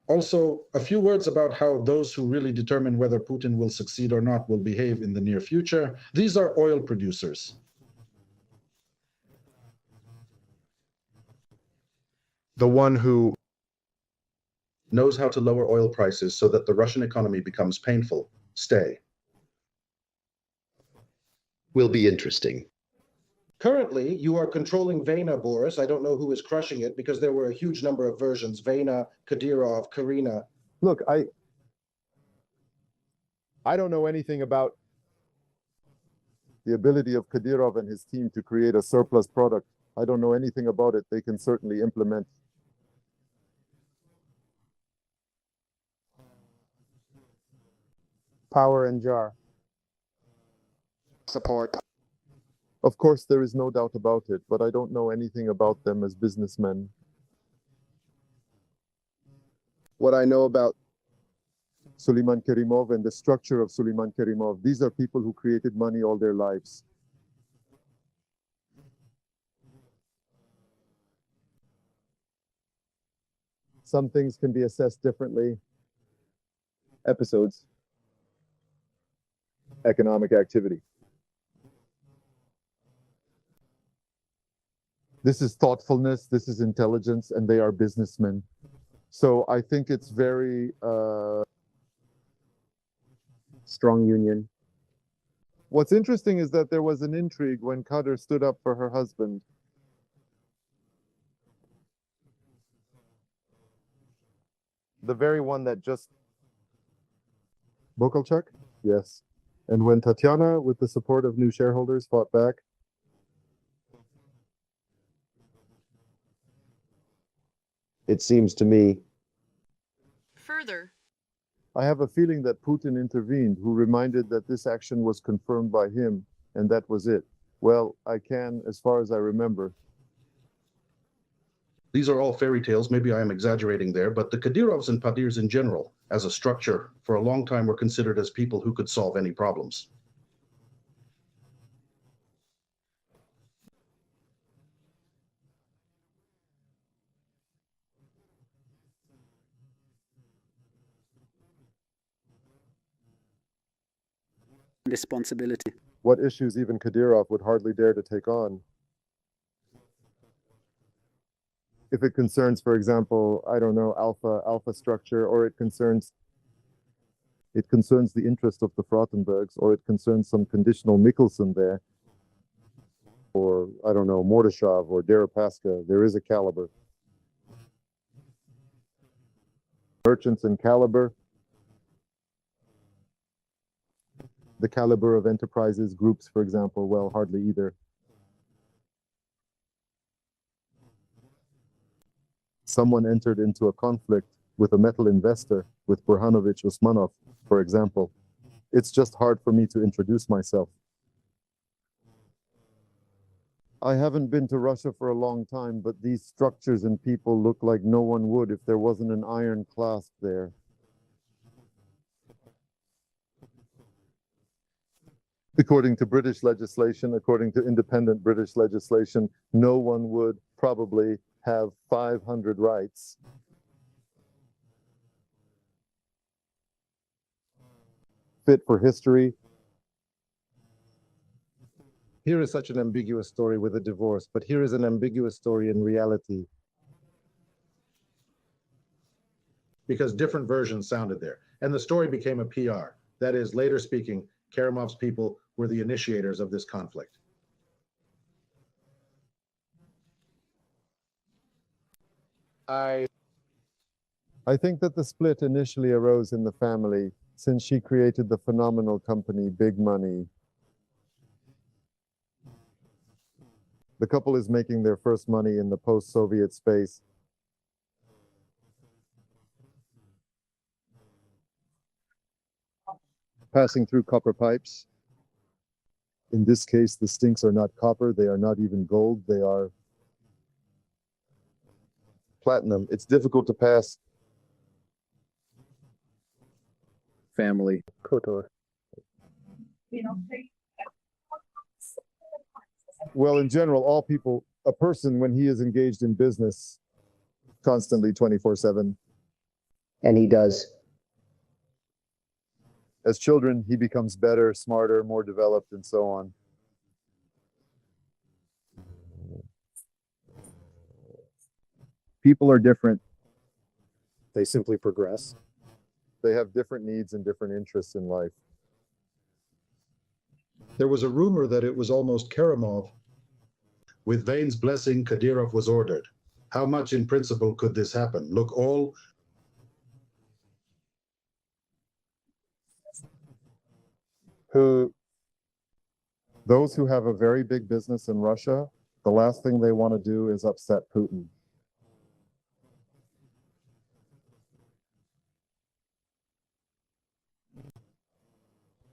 Also, a few words about how those who really determine whether Putin will succeed or not will behave in the near future. These are oil producers. The one who knows how to lower oil prices so that the Russian economy becomes painful. Stay. Will be interesting. Currently, you are controlling Vena, Boris. I don't know who is crushing it because there were a huge number of versions. Vena, Kadyrov, Karina. Look, I don't know anything about the ability of Kadyrov and his team to create a surplus product. I don't know anything about it. They can certainly implement. Power and jar. Support. Of course, there is no doubt about it, but I don't know anything about them as businessmen. What I know about Suleiman Kerimov and the structure of Suleiman Kerimov, these are people who created money all their lives. Some things can be assessed differently. Episodes. Economic activity. This is thoughtfulness, this is intelligence, and they are businessmen. So I think it's very strong union. What's interesting is that there was an intrigue when Kader stood up for her husband. The very one that just... Bokalchuk? Yes. And when Tatiana, with the support of new shareholders, fought back, it seems to me. Further, I have a feeling that Putin intervened, who reminded that this action was confirmed by him, and that was it. Well, I can, as far as I remember. These are all fairy tales. Maybe I am exaggerating there, but the Kadyrovs and Padirs in general, as a structure, for a long time were considered as people who could solve any problems. Responsibility. what issues even Kadyrov would hardly dare to take on. If it concerns, for example, I don't know, alpha structure, or it concerns the interest of the Frottenbergs, or it concerns some conditional Mikkelsen there, or I don't know, Mordashov or Deripaska, there is a caliber. Merchants and caliber, the caliber of enterprises, groups, for example, well, hardly either. Someone entered into a conflict with a metal investor, with Burhanovich Usmanov, for example. It's just hard for me to introduce myself. I haven't been to Russia for a long time, but these structures and people look like no one would if there wasn't an iron clasp there. According to British legislation, according to independent British legislation, no one would probably have 500 rights. Fit for history. Here is such an ambiguous story with a divorce, but here is an ambiguous story in reality. Because different versions sounded there. And the story became a PR. That is, later speaking, Karamov's people were the initiators of this conflict. I think that the split initially arose in the family, since she created the phenomenal company Big Money. The couple is making their first money in the post-Soviet space. Passing through copper pipes. In this case, the stinks are not copper, they are not even gold, they are platinum. It's difficult to pass. Family. Kotor. Well, in general, all people, a person when he is engaged in business constantly 24/7. And he does. As children, he becomes better, smarter, more developed, and so on. People are different. They simply progress. They have different needs and different interests in life. There was a rumor that it was almost Karamov. With Vane's blessing, Kadyrov was ordered. How much in principle could this happen? Look, Those who have a very big business in Russia, the last thing they want to do is upset Putin.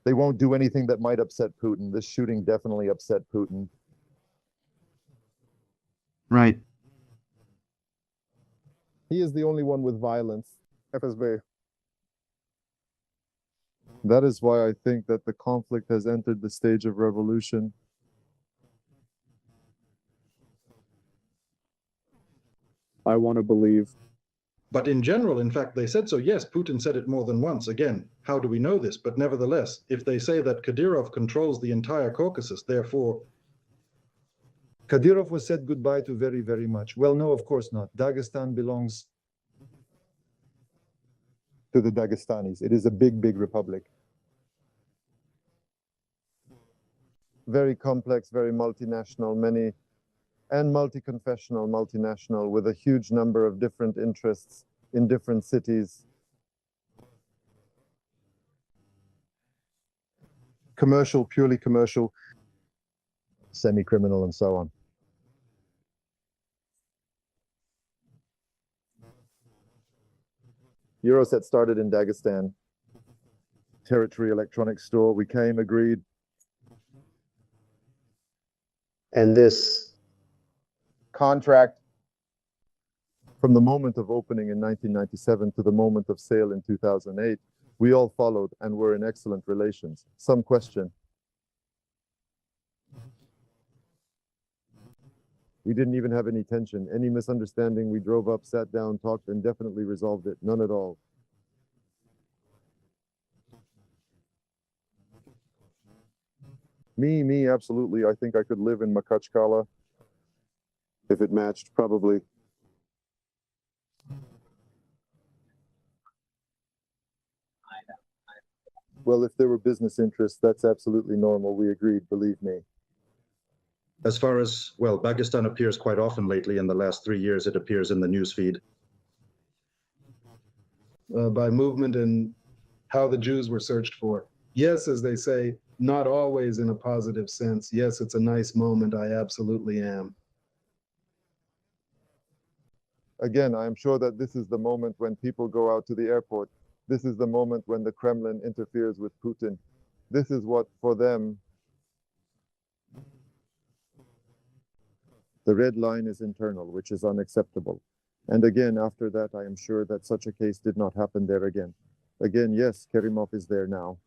They won't do anything that might upset Putin. This shooting definitely upset Putin. Right. He is the only one with violence. FSB. That is why I think that the conflict has entered the stage of revolution. I want to believe. But in general, in fact, they said so. Yes, Putin said it more than once. Again, how do we know this? But nevertheless, if they say that Kadyrov controls the entire Caucasus, therefore... Kadyrov was said goodbye to very, very much. Well, no, of course not. Dagestan belongs to the Dagestanis. It is a big, big republic. Very complex, very multinational, and multi-confessional, multinational, with a huge number of different interests in different cities. Commercial, purely commercial, semi-criminal, and so on. Euroset started in Dagestan. Territory electronics store. We came, agreed. And this contract, from the moment of opening in 1997 to the moment of sale in 2008, we all followed and were in excellent relations. Some question. We didn't even have any tension, any misunderstanding. We drove up, sat down, talked, and definitely resolved it. None at all. Me, absolutely. I think I could live in Makachkala. If it matched, probably. Well, if there were business interests, that's absolutely normal. We agreed, believe me. As far as, well, Dagestan appears quite often lately. In the last 3 years, it appears in the newsfeed. By movement and how the Jews were searched for. Yes, as they say, not always in a positive sense. Yes, it's a nice moment. I absolutely am. Again, I am sure that this is the moment when people go out to the airport. This is the moment when the Kremlin interferes with Putin. This is what, for them, the red line is internal, which is unacceptable. And again, after that, I am sure that such a case did not happen there again. Again, yes, Kerimov is there now.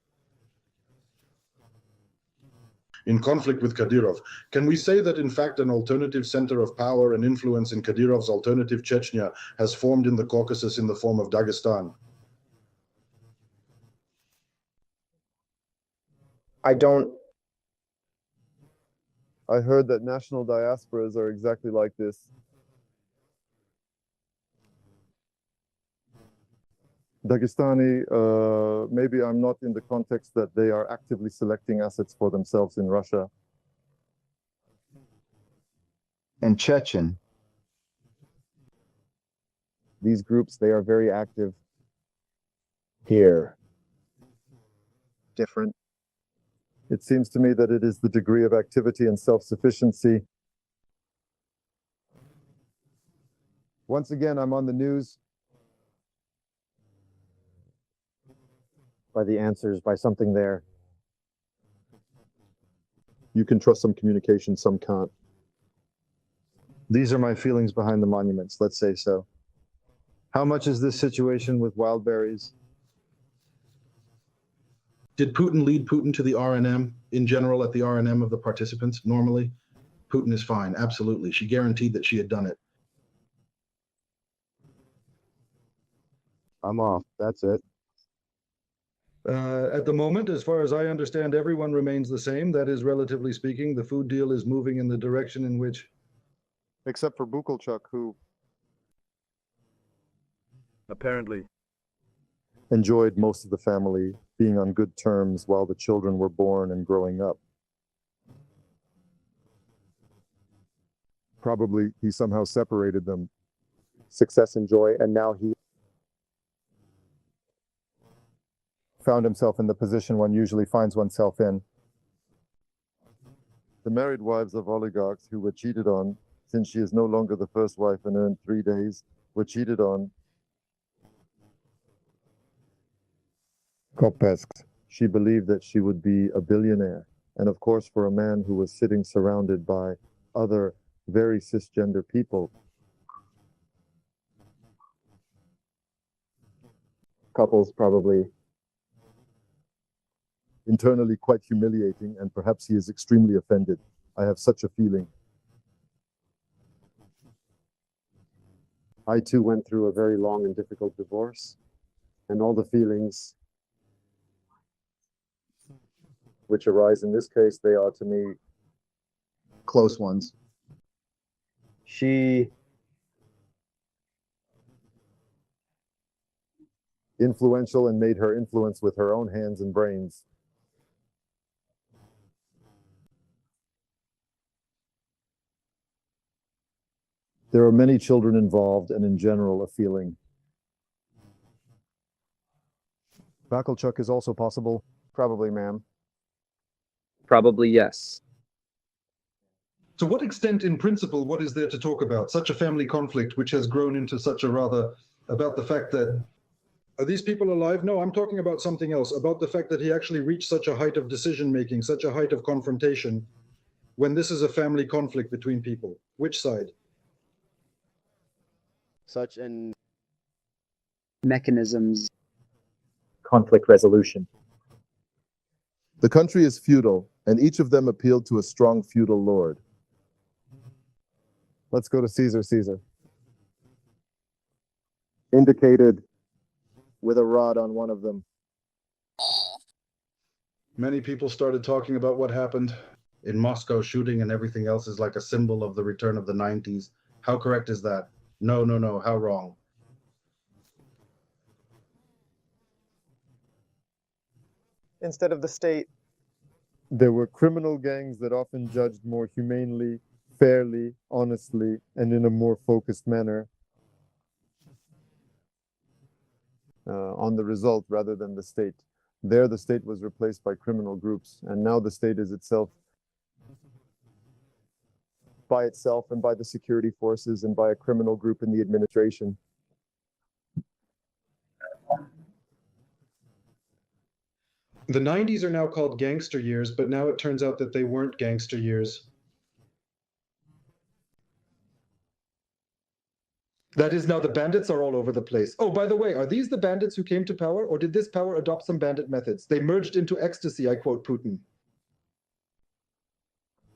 In conflict with Kadyrov, can we say that in fact an alternative center of power and influence in Kadyrov's alternative Chechnya has formed in the Caucasus in the form of Dagestan? I don't. I heard that national diasporas are exactly like this. Dagestani, maybe I'm not in the context that they are actively selecting assets for themselves in Russia. And Chechen. These groups, they are very active. Here. Different. It seems to me that it is the degree of activity and self-sufficiency. Once again, I'm on the news. By the answers, by something there. You can trust some communication, some can't. These are my feelings behind the monuments, let's say so. How much is this situation with wild berries? Did Putin lead Putin to the RNM in general at the RNM of the participants? Normally, Putin is fine, absolutely. She guaranteed that she had done it. I'm off, that's it. At the moment, as far as I understand, everyone remains the same. That is, relatively speaking, the food deal is moving in the direction in which... Except for Bukolchuk, who... apparently enjoyed most of the family being on good terms while the children were born and growing up. Probably he somehow separated them. Success and joy, and now he found himself in the position one usually finds oneself in. The married wives of oligarchs who were cheated on, since she is no longer the first wife and earned 3 days, were cheated on. Kopesks. She believed that she would be a billionaire. And of course, for a man who was sitting surrounded by other very cisgender people, couples probably internally quite humiliating, and perhaps he is extremely offended. I have such a feeling. I too went through a very long and difficult divorce, and all the feelings which arise in this case, they are to me close ones. She influential and made her influence with her own hands and brains. There are many children involved, and in general, a feeling. Bakalchuk is also possible? Probably, ma'am. Probably, yes. To what extent, in principle, what is there to talk about? Such a family conflict, which has grown into such a rather, about the fact that, are these people alive? No, I'm talking about something else, about the fact that he actually reached such a height of decision-making, such a height of confrontation, when this is a family conflict between people. Which side? Such an mechanisms. Conflict resolution. The country is feudal, and each of them appealed to a strong feudal lord. Let's go to Caesar, Caesar. Indicated with a rod on one of them. Many people started talking about what happened in Moscow shooting and everything else is like a symbol of the return of the 90s. How correct is that? No, no, no. How wrong? Instead of the state, there were criminal gangs that often judged more humanely, fairly, honestly, and in a more focused manner on the result rather than the state. There, the state was replaced by criminal groups, and now the state is itself by itself and by the security forces and by a criminal group in the administration. The 90s are now called gangster years, but now it turns out that they weren't gangster years. That is, now the bandits are all over the place. Oh, by the way, are these the bandits who came to power, or did this power adopt some bandit methods? They merged into ecstasy, I quote Putin.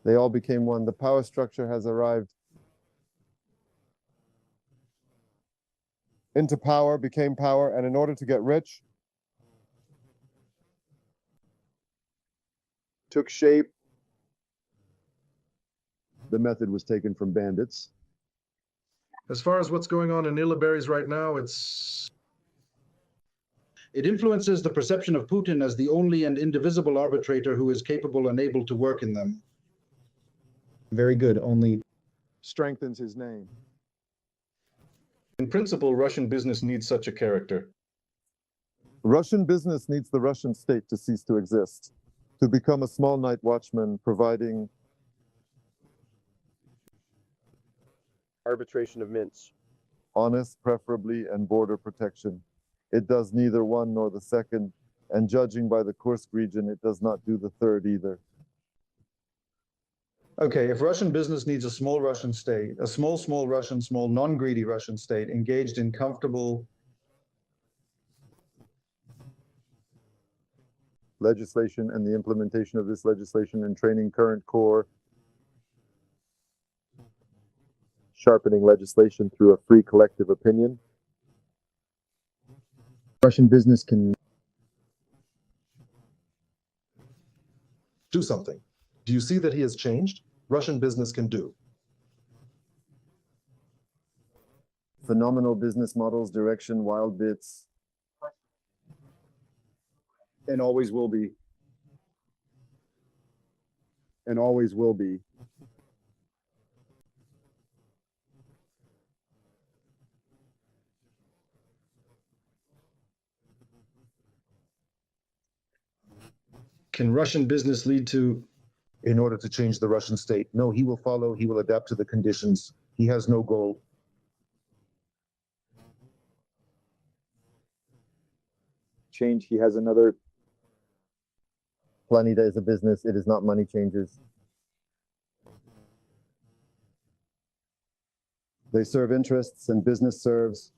They all became one. The power structure has arrived. Into power, became power, and in order to get rich, took shape. The method was taken from bandits. As far as what's going on in Iliberries right now, it influences the perception of Putin as the only and indivisible arbitrator who is capable and able to work in them. Very good, only strengthens his name. In principle, Russian business needs such a character. Russian business needs the Russian state to cease to exist, to become a small night watchman providing arbitration of mints. Honest, preferably, and border protection. It does neither one nor the second, and judging by the Kursk region, it does not do the third either. Okay, if Russian business needs a small Russian state, a small Russian, small non-greedy Russian state engaged in comfortable legislation and the implementation of this legislation and training current core, sharpening legislation through a free collective opinion. Russian business can do something. Do you see that he has changed? Russian business can do. Phenomenal business models, direction, wild bits, and always will be. And always will be. Can Russian business lead to, in order to change the Russian state? No, he will follow, he will adapt to the conditions. He has no goal. Change, he has another. Planeta is a business, it is not money changers. They serve interests and business serves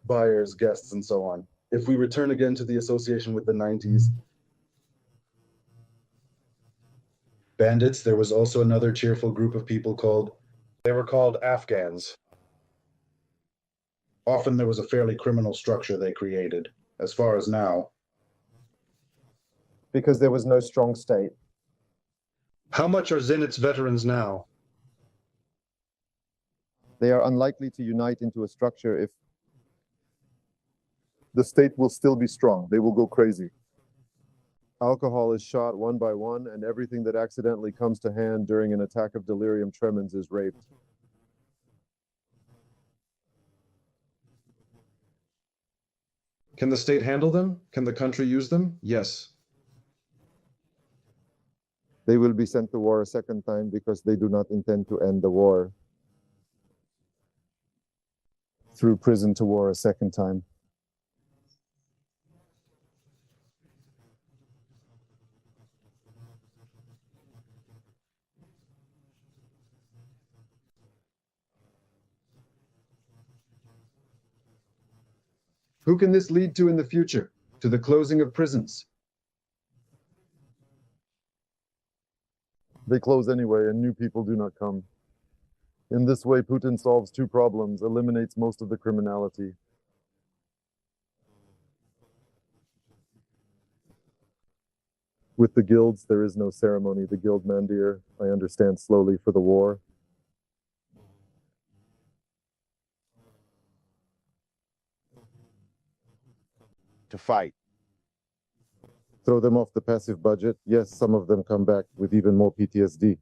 buyers, guests, and so on. If we return again to the association with the 90s, bandits, there was also another cheerful group of people they were called Afghans. Often there was a fairly criminal structure they created, as far as now. Because there was no strong state. How much are Zenit's veterans now? They are unlikely to unite into a structure if the state will still be strong. They will go crazy. Alcohol is shot one by one, and everything that accidentally comes to hand during an attack of delirium tremens is raped. Can the state handle them? Can the country use them? Yes. They will be sent to war a second time because they do not intend to end the war. Through prison to war a second time. Who can this lead to in the future? To the closing of prisons? They close anyway, and new people do not come. In this way, Putin solves two problems, eliminates most of the criminality. With the guilds, there is no ceremony. The guild mandir, I understand, slowly for the war. To fight. Throw them off the passive budget. Yes, some of them come back with even more PTSD.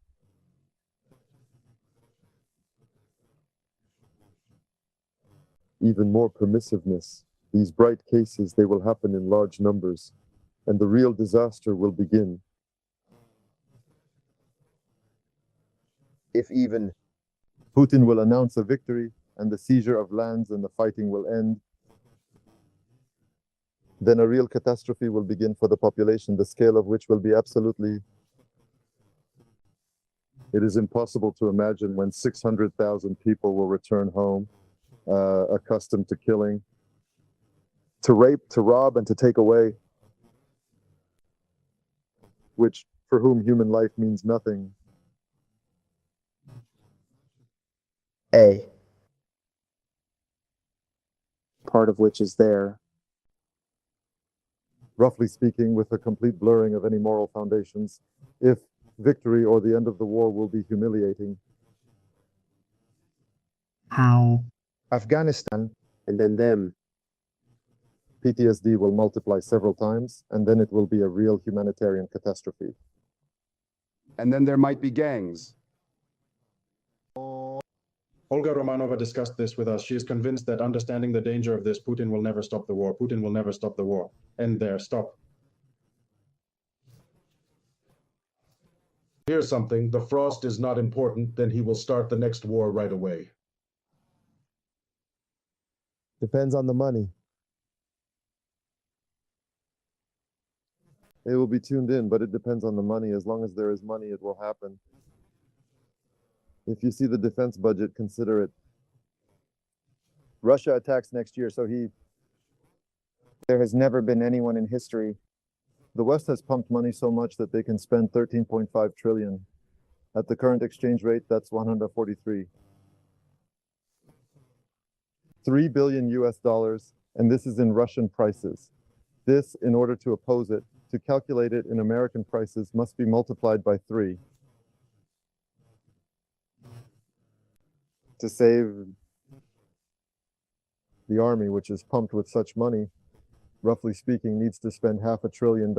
Even more permissiveness. These bright cases, they will happen in large numbers, and the real disaster will begin. If even Putin will announce a victory, and the seizure of lands and the fighting will end, then a real catastrophe will begin for the population, the scale of which will be absolutely... It is impossible to imagine when 600,000 people will return home, accustomed to killing, to rape, to rob, and to take away, which for whom human life means nothing. Part of which is there. Roughly speaking, with a complete blurring of any moral foundations, if victory or the end of the war will be humiliating. How? Afghanistan, and then them. PTSD will multiply several times, and then it will be a real humanitarian catastrophe. and then there might be gangs. Olga Romanova discussed this with us. She is convinced that understanding the danger of this, Putin will never stop the war. Putin will never stop the war. End there. Stop. Here's something. The frost is not important. Then he will start the next war right away. Depends on the money. It will be tuned in, but it depends on the money. As long as there is money, it will happen. If you see the defense budget, consider it. Russia attacks next year, so there has never been anyone in history. The West has pumped money so much that they can spend 13.5 trillion. At the current exchange rate, that's 143. 3 billion US dollars, and this is in Russian prices. This, in order to oppose it, to calculate it in American prices, must be multiplied by 3. To save the army, which is pumped with such money, roughly speaking, needs to spend $500 billion.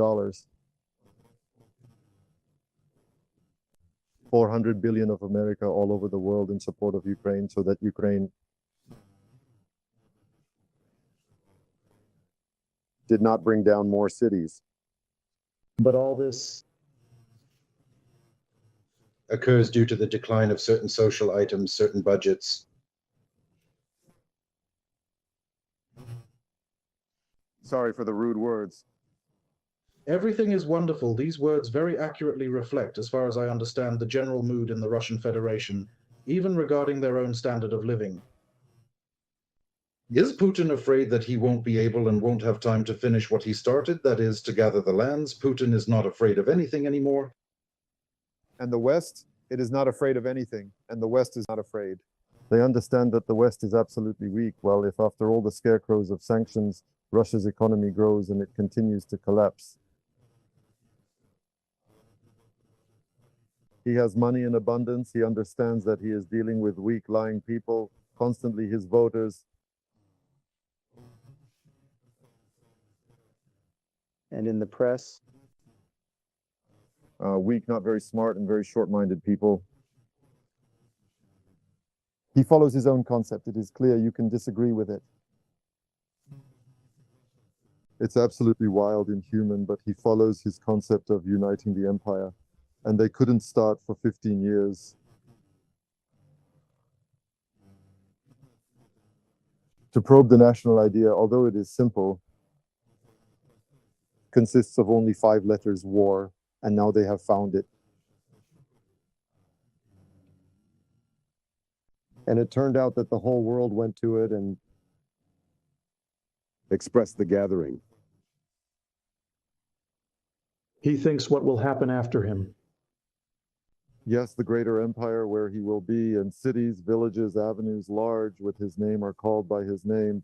400 billion of America all over the world in support of Ukraine, so that Ukraine did not bring down more cities. But all this occurs due to the decline of certain social items, certain budgets. Sorry for the rude words. Everything is wonderful. These words very accurately reflect, as far as I understand, the general mood in the Russian Federation, even regarding their own standard of living. Is Putin afraid that he won't be able and won't have time to finish what he started, that is, to gather the lands? Putin is not afraid of anything anymore. And the West, it is not afraid of anything, and the West is not afraid. They understand that the West is absolutely weak. Well, if after all the scarecrows of sanctions, Russia's economy grows and it continues to collapse. He has money in abundance. He understands that he is dealing with weak, lying people, constantly his voters. And in the press? Weak, not very smart, and very short-minded people. He follows his own concept. It is clear you can disagree with it. It's absolutely wild, inhuman, but he follows his concept of uniting the empire. And they couldn't start for 15 years. To probe the national idea, although it is simple, consists of only 5 letters, war, and now they have found it. And it turned out that the whole world went to it and expressed the gathering. He thinks what will happen after him. Yes, the greater empire where he will be, and cities, villages, avenues large with his name are called by his name.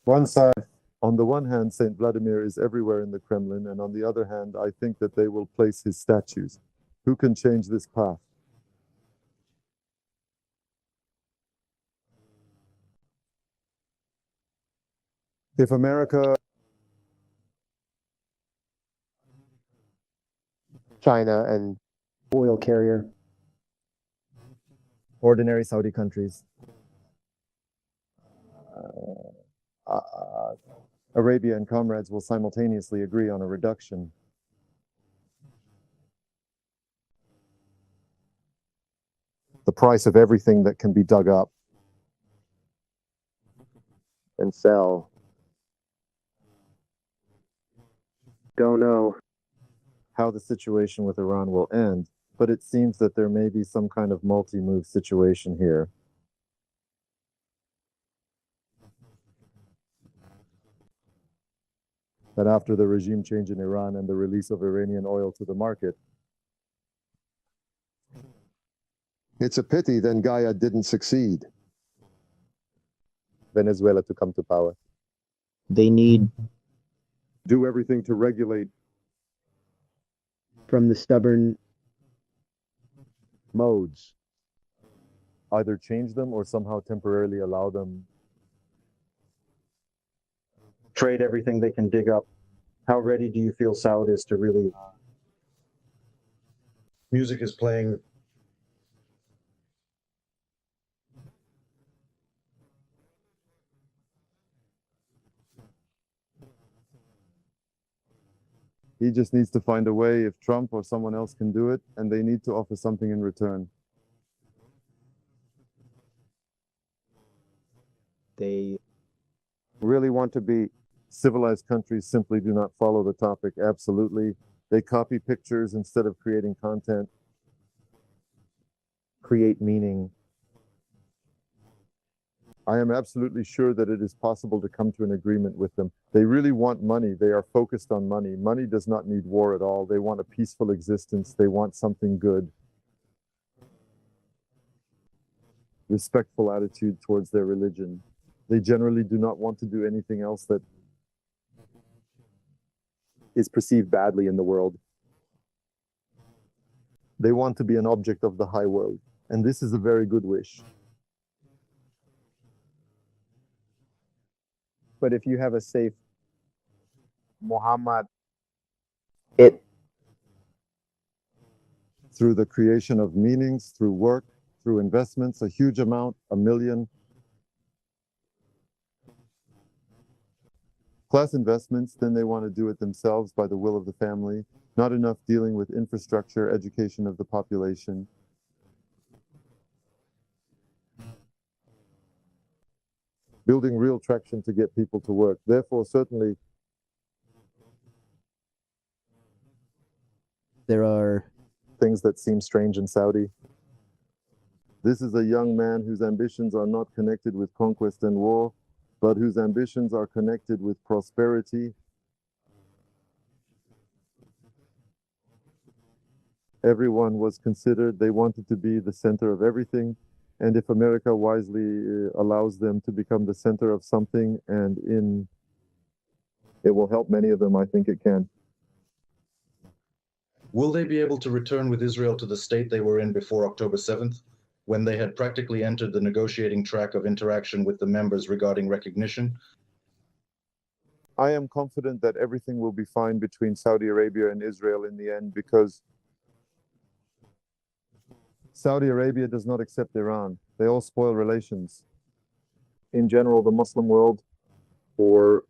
One side On the one hand, Saint Vladimir is everywhere in the Kremlin, and on the other hand, I think that they will place his statues. Who can change this path? If America, China and oil carrier. Ordinary Saudi countries. Arabia and comrades will simultaneously agree on a reduction. The price of everything that can be dug up And sell. Don't know. how the situation with Iran will end, but it seems that there may be some kind of multi-move situation here. That after the regime change in Iran and the release of Iranian oil to the market, It's a pity then Gaia didn't succeed. Venezuela to come to power. They need do everything to regulate from the stubborn modes, either change them or somehow temporarily allow them. Trade everything they can dig up. How ready do you feel Saud is to really... Music is playing. He just needs to find a way if Trump or someone else can do it, and they need to offer something in return. they Really want to be civilized countries simply do not follow the topic. Absolutely. They copy pictures instead of creating content, create meaning. I am absolutely sure that it is possible to come to an agreement with them. They really want money. They are focused on money. Money does not need war at all. They want a peaceful existence. They want something good. Respectful attitude towards their religion. They generally do not want to do anything else that is perceived badly in the world. They want to be an object of the high world. And this is a very good wish. But if you have a safe Muhammad, through the creation of meanings, through work, through investments, a huge amount, 1 million. Class investments, then they want to do it themselves by the will of the family. Not enough dealing with infrastructure, education of the population. Building real traction to get people to work. Therefore, certainly, there are things that seem strange in Saudi. This is a young man whose ambitions are not connected with conquest and war, but whose ambitions are connected with prosperity. Everyone was considered, they wanted to be the center of everything. And if America wisely allows them to become the center of something, and it will help many of them, I think it can. Will they be able to return with Israel to the state they were in before October 7th, when they had practically entered the negotiating track of interaction with the members regarding recognition? I am confident that everything will be fine between Saudi Arabia and Israel in the end, because Saudi Arabia does not accept Iran. They all spoil relations. In general, the Muslim world, or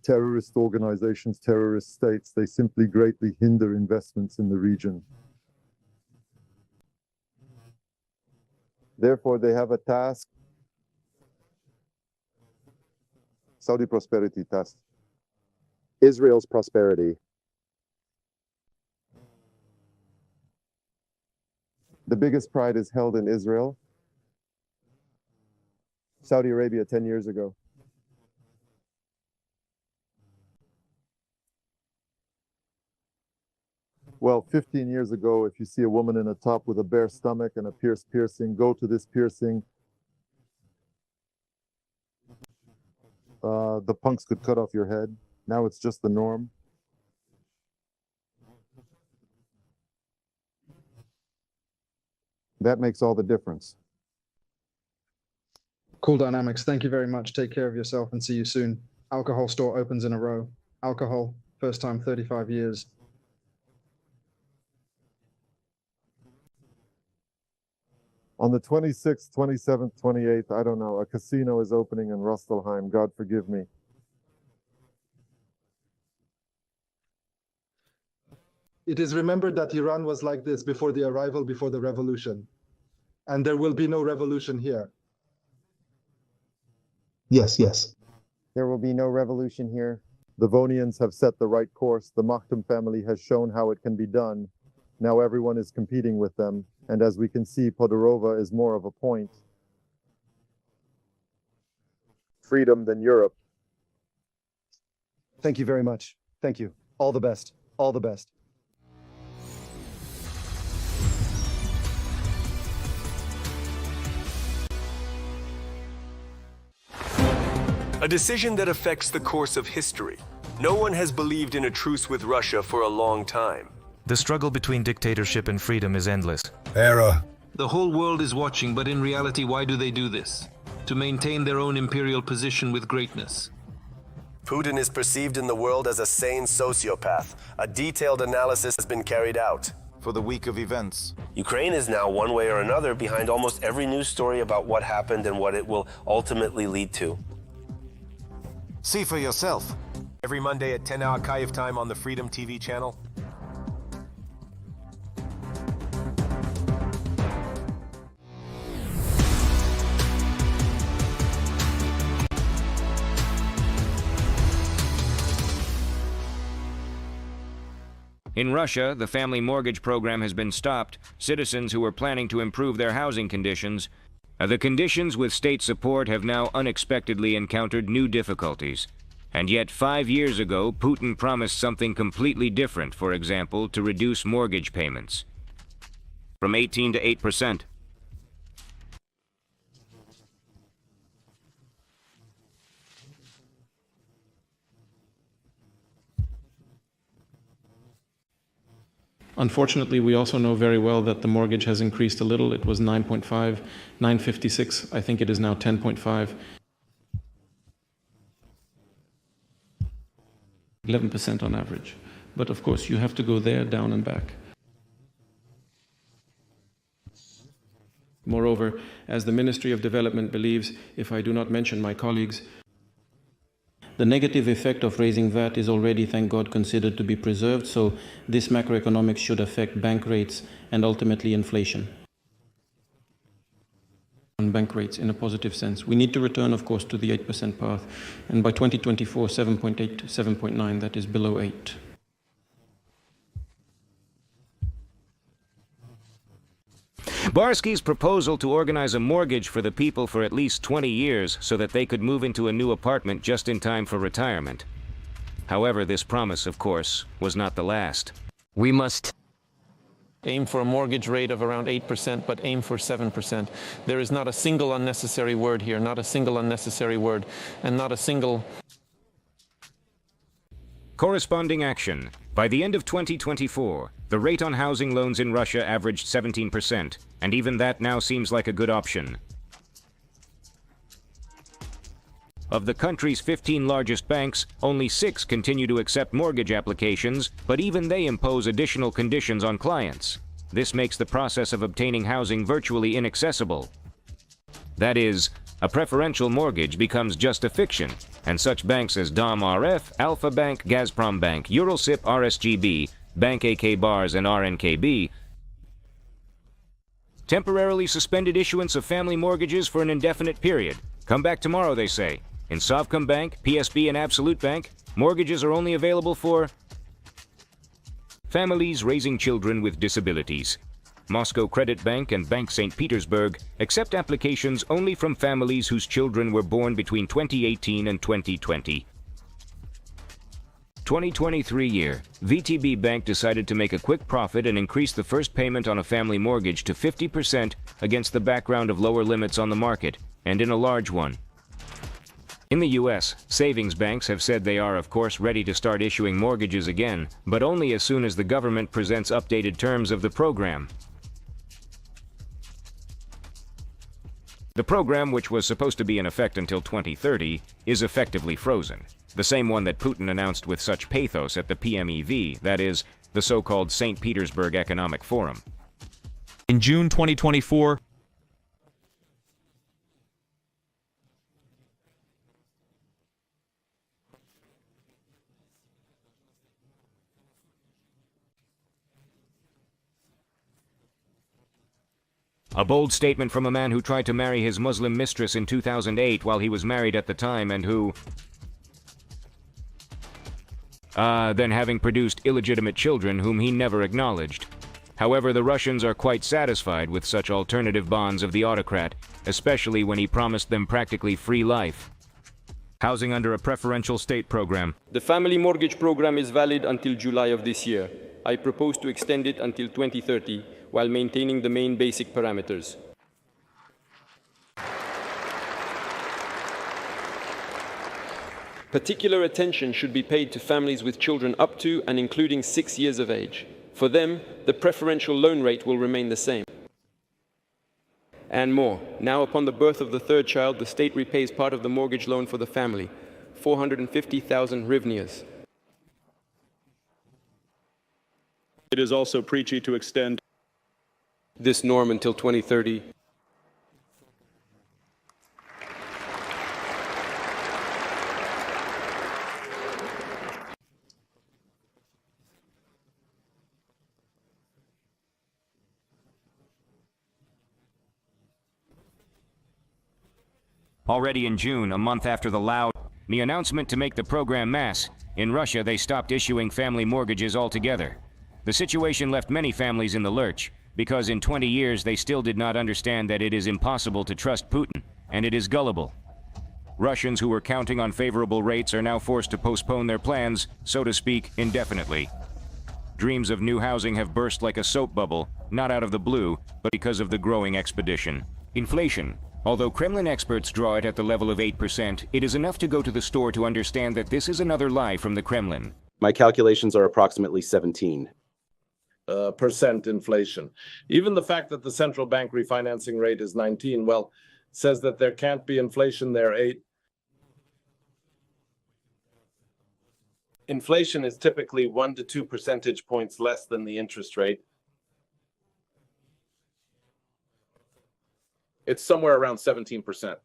terrorist organizations, terrorist states, they simply greatly hinder investments in the region. Therefore, they have a task, Saudi prosperity task, Israel's prosperity. The biggest pride is held in Israel. Saudi Arabia 10 years ago. Well, 15 years ago, if you see a woman in a top with a bare stomach and a piercing, go to this piercing. the punks could cut off your head. Now it's just the norm. That makes all the difference. Cool Dynamics, thank you very much. Take care of yourself and see you soon. Alcohol store opens in a row. Alcohol, first time 35 years. On the 26th, 27th, 28th, I don't know, a casino is opening in Rustelheim. God forgive me. It is remembered that Iran was like this before the arrival, before the revolution. And there will be no revolution here. Yes, yes. There will be no revolution here. The Vonians have set the right course. The Maktoum family has shown how it can be done. Now everyone is competing with them. And as we can see, Podorova is more of a point. Freedom than Europe. Thank you very much. Thank you. All the best. All the best. A decision that affects the course of history. No one has believed in a truce with Russia for a long time. The struggle between dictatorship and freedom is endless. Error. The whole world is watching, but in reality, why do they do this? To maintain their own imperial position with greatness. Putin is perceived in the world as a sane sociopath. A detailed analysis has been carried out. For the week of events. Ukraine is now, one way or another, behind almost every news story about what happened and what it will ultimately lead to. See for yourself. Every Monday at 10-hour Kyiv time on the Freedom TV channel. In Russia, the family mortgage program has been stopped. Citizens who were planning to improve their housing conditions, the conditions with state support have now unexpectedly encountered new difficulties. And yet 5 years ago, Putin promised something completely different, for example, to reduce mortgage payments from 18 to 8%. Unfortunately, we also know very well that the mortgage has increased a little. It was 9.5, 956. I think it is now 10.5. 11% on average. But of course, you have to go there, down and back. Moreover, as the Ministry of Development believes, if I do not mention my colleagues, the negative effect of raising VAT is already, thank God, considered to be preserved, so this macroeconomics should affect bank rates and ultimately inflation. On bank rates in a positive sense. We need to return, of course, to the 8% path, and by 2024, 7.8, 7.9, that is below 8. Barsky's proposal to organize a mortgage for the people for at least 20 years so that they could move into a new apartment just in time for retirement. However, this promise, of course, was not the last. We must aim for a mortgage rate of around 8%, but aim for 7%. There is not a single unnecessary word here, not a single unnecessary word, and not a single corresponding action. By the end of 2024, the rate on housing loans in Russia averaged 17%, and even that now seems like a good option. Of the country's 15 largest banks, only 6 continue to accept mortgage applications, but even they impose additional conditions on clients. This makes the process of obtaining housing virtually inaccessible. That is, a preferential mortgage becomes just a fiction, and such banks as Dom RF, Alpha Bank, Gazprom Bank, Uralsip, RSGB, Bank AK Bars, and RNKB temporarily suspended issuance of family mortgages for an indefinite period. Come back tomorrow, they say. In Sovcombank, PSB, and Absolute Bank, mortgages are only available for families raising children with disabilities. Moscow Credit Bank and Bank St. Petersburg accept applications only from families whose children were born between 2018 and 2020. 2023 year, VTB Bank decided to make a quick profit and increase the first payment on a family mortgage to 50% against the background of lower limits on the market, and in a large one. In the U.S., savings banks have said they are, of course, ready to start issuing mortgages again, but only as soon as the government presents updated terms of the program. The program, which was supposed to be in effect until 2030, is effectively frozen. The same one that Putin announced with such pathos at the PMEV, that is, the so-called St. Petersburg Economic Forum. In June 2024, A bold statement from a man who tried to marry his Muslim mistress in 2008 while he was married at the time and who, then having produced illegitimate children whom he never acknowledged. However, the Russians are quite satisfied with such alternative bonds of the autocrat, especially when he promised them practically free life. Housing under a preferential state program. The family mortgage program is valid until July of this year. I propose to extend it until 2030 while maintaining the main basic parameters. Particular attention should be paid to families with children up to and including 6 years of age. For them, the preferential loan rate will remain the same. And more, now upon the birth of the third child, the state repays part of the mortgage loan for the family, 450,000 hryvnias. It is also preachy to extend this norm until 2030. Already in June, a month after the announcement to make the program mass, in Russia they stopped issuing family mortgages altogether. The situation left many families in the lurch, because in 20 years they still did not understand that it is impossible to trust Putin, and it is gullible. Russians who were counting on favorable rates are now forced to postpone their plans, so to speak, indefinitely. Dreams of new housing have burst like a soap bubble, not out of the blue, but because of the growing expedition. Inflation. Although Kremlin experts draw it at the level of 8%, it is enough to go to the store to understand that this is another lie from the Kremlin. My calculations are approximately 17% inflation. Even the fact that the central bank refinancing rate is 19, well, says that there can't be inflation there. 8. Inflation is typically 1 to 2 percentage points less than the interest rate. It's somewhere around 17%.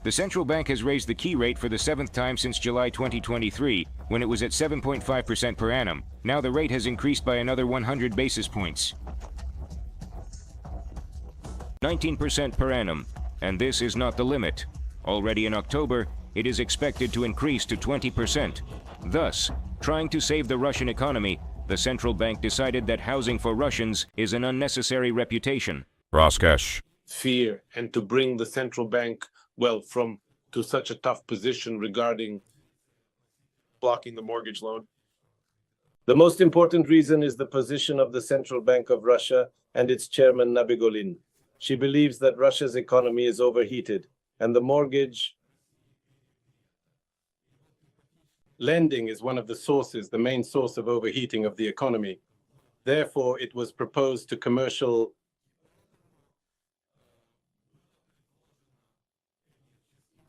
The central bank has raised the key rate for the 7th time since July 2023, when it was at 7.5% per annum. Now the rate has increased by another 100 basis points. 19% per annum, and this is not the limit. Already in October, it is expected to increase to 20%. Thus, trying to save the Russian economy, the central bank decided that housing for Russians is an unnecessary reputation. Roskesh. Fear, and to bring the central bank, well, to such a tough position regarding blocking the mortgage loan. The most important reason is the position of the Central Bank of Russia and its chairman Nabigulin. She believes that Russia's economy is overheated, and the mortgage lending is one of the sources, the main source of overheating of the economy. Therefore, it was proposed to commercial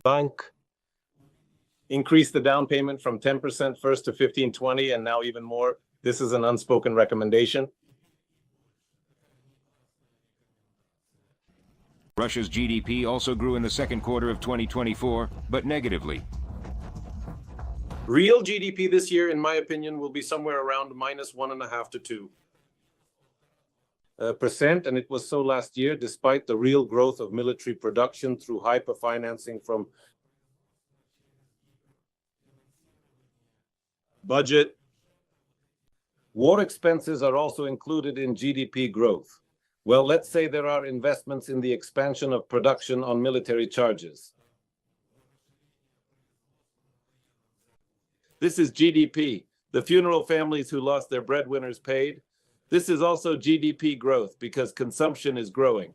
bank increase the down payment from 10% first to 15-20, and now even more. This is an unspoken recommendation. Russia's GDP also grew in the second quarter of 2024, but negatively. Real GDP this year, in my opinion, will be somewhere around minus 1.5 to 2%, and it was so last year, despite the real growth of military production through hyper-financing from budget. War expenses are also included in GDP growth. Well, let's say there are investments in the expansion of production on military charges. This is GDP. The funeral families who lost their breadwinners paid. This is also GDP growth because consumption is growing.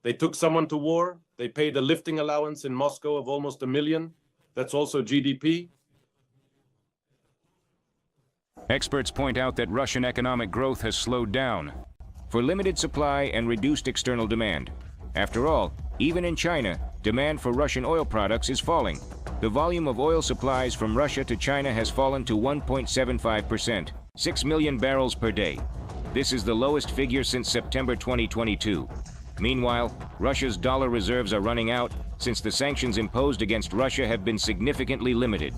They took someone to war. They paid a lifting allowance in Moscow of almost $1 million. That's also GDP. Experts point out that Russian economic growth has slowed down for limited supply and reduced external demand. After all, even in China, demand for Russian oil products is falling. The volume of oil supplies from Russia to China has fallen to 1.75%, 6 million barrels per day. This is the lowest figure since September 2022. Meanwhile, Russia's dollar reserves are running out since the sanctions imposed against Russia have been significantly limited.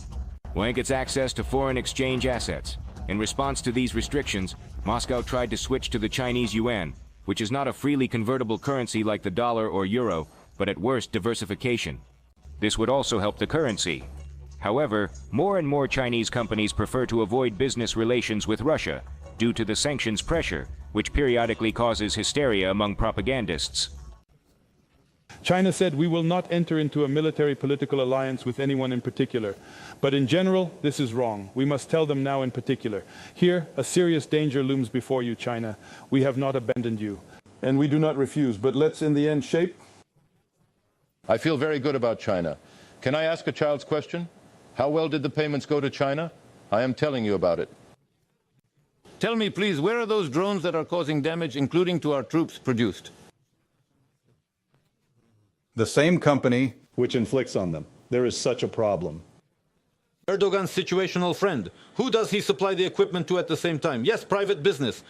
Wang gets access to foreign exchange assets. In response to these restrictions, Moscow tried to switch to the Chinese yuan, which is not a freely convertible currency like the dollar or euro, but at worst diversification. This would also help the currency. However, more and more Chinese companies prefer to avoid business relations with Russia due to the sanctions pressure, which periodically causes hysteria among propagandists. China said we will not enter into a military political alliance with anyone in particular. But in general, this is wrong. We must tell them now in particular. Here, a serious danger looms before you, China. We have not abandoned you. And we do not refuse, but let's in the end shape. I feel very good about China. Can I ask a child's question? How well did the payments go to China? I am telling you about it. Tell me, please, where are those drones that are causing damage, including to our troops, produced? The same company which inflicts on them. There is such a problem. Erdogan's situational friend. Who does he supply the equipment to at the same time? Yes, private business.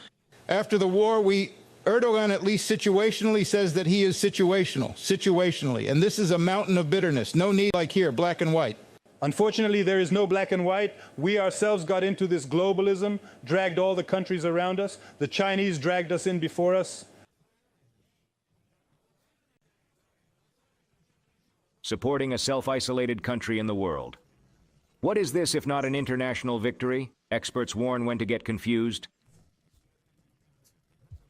After the war, Erdogan at least situationally says that he is situationally. And this is a mountain of bitterness. No need like here, black and white. Unfortunately, there is no black and white. We ourselves got into this globalism, dragged all the countries around us. The Chinese dragged us in before us. Supporting a self-isolated country in the world. What is this if not an international victory? Experts warn when to get confused.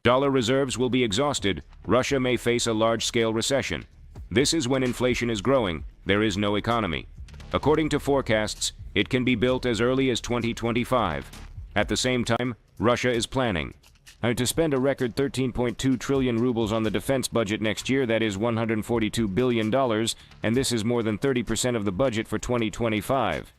Dollar reserves will be exhausted. Russia may face a large-scale recession. This is when inflation is growing. There is no economy. According to forecasts, it can be built as early as 2025. At the same time, Russia is planning to spend a record 13.2 trillion rubles on the defense budget next year. That is $142 billion, and this is more than 30% of the budget for 2025.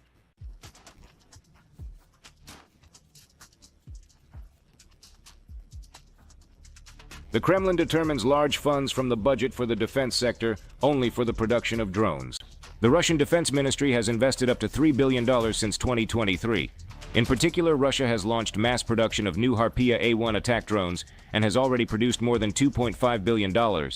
The Kremlin determines large funds from the budget for the defense sector only for the production of drones. The Russian Defense Ministry has invested up to $3 billion since 2023. In particular, Russia has launched mass production of new Harpia A-1 attack drones and has already produced more than $2.5 billion.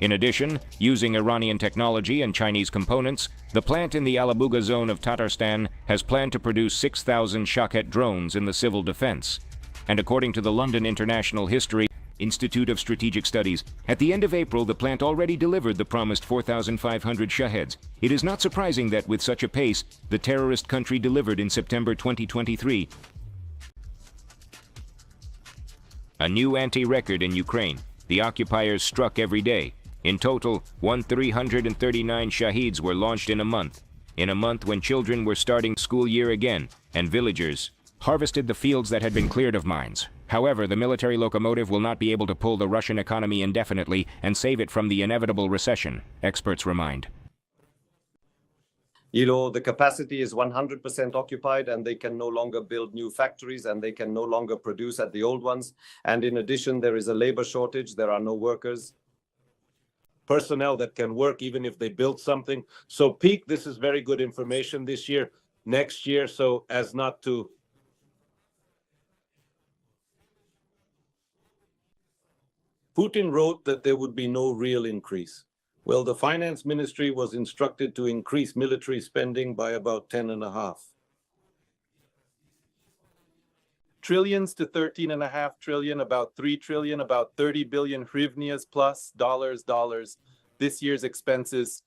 In addition, using Iranian technology and Chinese components, the plant in the Alabuga zone of Tatarstan has planned to produce 6,000 Shahed drones in the civil defense. And according to the London International History Institute of Strategic Studies, at the end of April, the plant already delivered the promised 4,500 Shaheds. It is not surprising that with such a pace, the terrorist country delivered in September 2023 a new anti-record in Ukraine. The occupiers struck every day. In total, 339 Shaheeds were launched in a month when children were starting school year again, and villagers harvested the fields that had been cleared of mines. However, the military locomotive will not be able to pull the Russian economy indefinitely and save it from the inevitable recession, experts remind. You know, the capacity is 100% occupied and they can no longer build new factories and they can no longer produce at the old ones. And in addition, there is a labor shortage. There are no workers. Personnel that can work even if they build something. So peak, this is very good information this year, next year, so as not to Putin wrote that there would be no real increase. Well, the finance ministry was instructed to increase military spending by about 10.5 trillions to 13.5 trillion, about 3 trillion, about 30 billion hryvnias plus dollars. This year's expenses.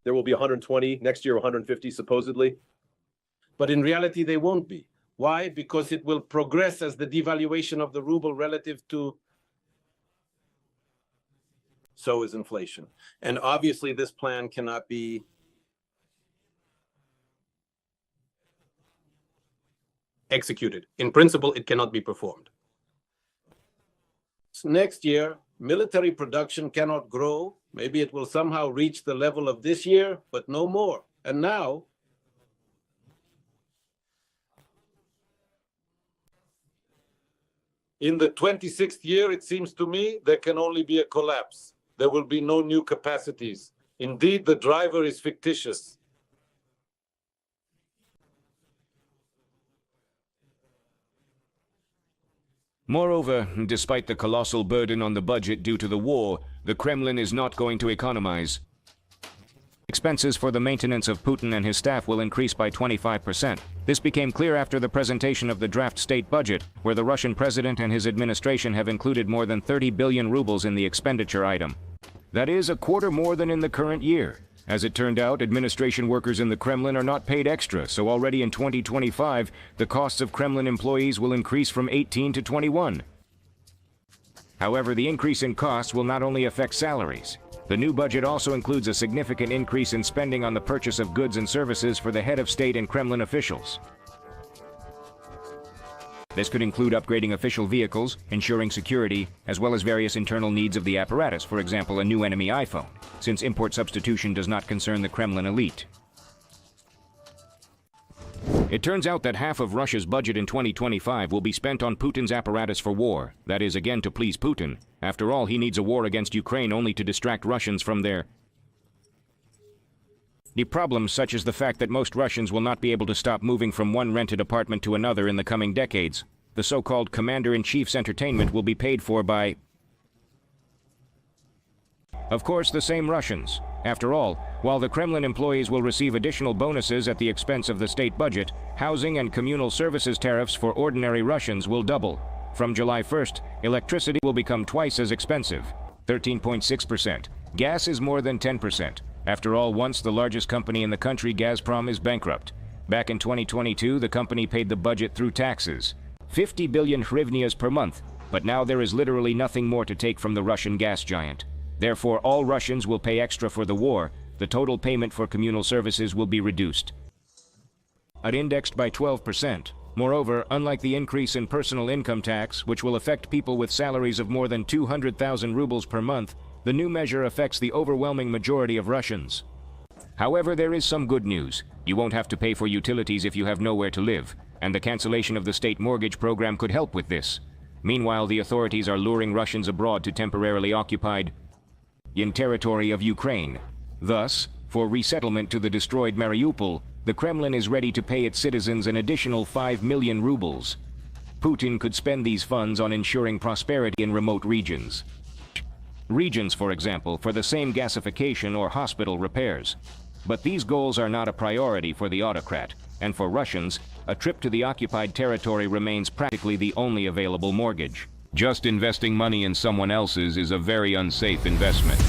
There will be 120, next year 150 supposedly. But in reality, they won't be. Why? Because it will progress as the devaluation of the ruble relative to. So is inflation. And obviously this plan cannot be executed. In principle, it cannot be performed. Next year, military production cannot grow. Maybe it will somehow reach the level of this year, but no more. And now, in the 26th year, it seems to me, there can only be a collapse. There will be no new capacities. Indeed, the driver is fictitious. Moreover, despite the colossal burden on the budget due to the war, the Kremlin is not going to economize. Expenses for the maintenance of Putin and his staff will increase by 25%. This became clear after the presentation of the draft state budget, where the Russian president and his administration have included more than 30 billion rubles in the expenditure item. That is a quarter more than in the current year. As it turned out, administration workers in the Kremlin are not paid extra, so already in 2025, the costs of Kremlin employees will increase from 18 to 21. However, the increase in costs will not only affect salaries. The new budget also includes a significant increase in spending on the purchase of goods and services for the head of state and Kremlin officials. This could include upgrading official vehicles, ensuring security, as well as various internal needs of the apparatus, for example, a new enemy iPhone, since import substitution does not concern the Kremlin elite. It turns out that half of Russia's budget in 2025 will be spent on Putin's apparatus for war, that is, again to please Putin. After all, he needs a war against Ukraine only to distract Russians from their problems, such as the fact that most Russians will not be able to stop moving from one rented apartment to another in the coming decades. The so-called commander-in-chief's entertainment will be paid for by, of course, the same Russians. After all, while the Kremlin employees will receive additional bonuses at the expense of the state budget, housing and communal services tariffs for ordinary Russians will double. From July 1st, electricity will become twice as expensive, 13.6%. Gas is more than 10%. After all, once the largest company in the country, Gazprom, is bankrupt. Back in 2022, the company paid the budget through taxes, 50 billion hryvnias per month, but now there is literally nothing more to take from the Russian gas giant. Therefore, all Russians will pay extra for the war. The total payment for communal services will be reduced, indexed by 12%. Moreover, unlike the increase in personal income tax, which will affect people with salaries of more than 200,000 rubles per month, the new measure affects the overwhelming majority of Russians. However, there is some good news. You won't have to pay for utilities if you have nowhere to live, and the cancellation of the state mortgage program could help with this. Meanwhile, the authorities are luring Russians abroad to temporarily occupied in territory of Ukraine. Thus, for resettlement to the destroyed Mariupol, the Kremlin is ready to pay its citizens an additional 5 million rubles. Putin could spend these funds on ensuring prosperity in remote regions. Regions, for example, for the same gasification or hospital repairs. But these goals are not a priority for the autocrat, and for Russians, a trip to the occupied territory remains practically the only available mortgage. Just investing money in someone else's is a very unsafe investment.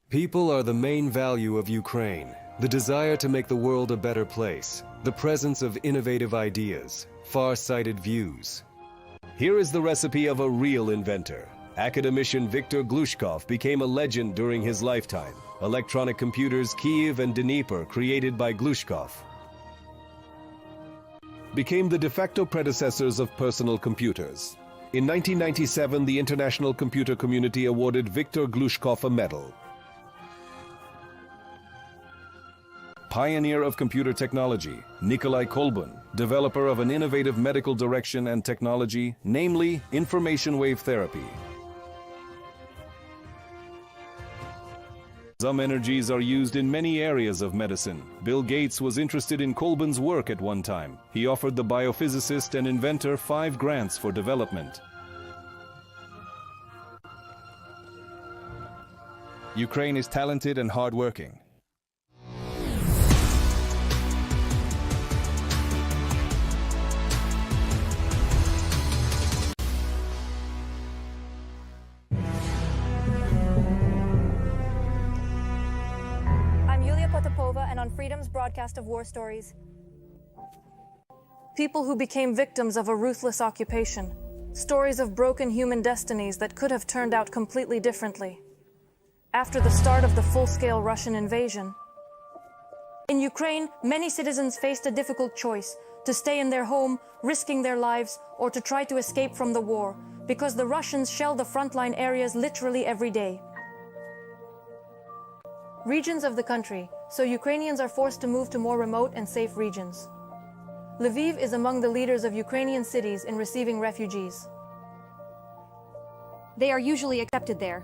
People are the main value of Ukraine. The desire to make the world a better place. The presence of innovative ideas. Far-sighted views. Here is the recipe of a real inventor. Academician Viktor Glushkov became a legend during his lifetime. Electronic computers Kiev and Dnipro, created by Glushkov, became the de facto predecessors of personal computers. In 1997, the international computer community awarded Viktor Glushkov a medal. Pioneer of computer technology, Nikolai Kolbun, developer of an innovative medical direction and technology, namely information wave therapy. Some energies are used in many areas of medicine. Bill Gates was interested in Kolbun's work at one time. He offered the biophysicist and inventor 5 grants for development. Ukraine is talented and hardworking. And on Freedom's broadcast of war stories. People who became victims of a ruthless occupation. Stories of broken human destinies that could have turned out completely differently. After the start of the full-scale Russian invasion, In Ukraine, many citizens faced a difficult choice: to stay in their home, risking their lives, or to try to escape from the war, because the Russians shell the frontline areas literally every day. Regions of the country, so Ukrainians are forced to move to more remote and safe regions. Lviv is among the leaders of Ukrainian cities in receiving refugees. They are usually accepted there.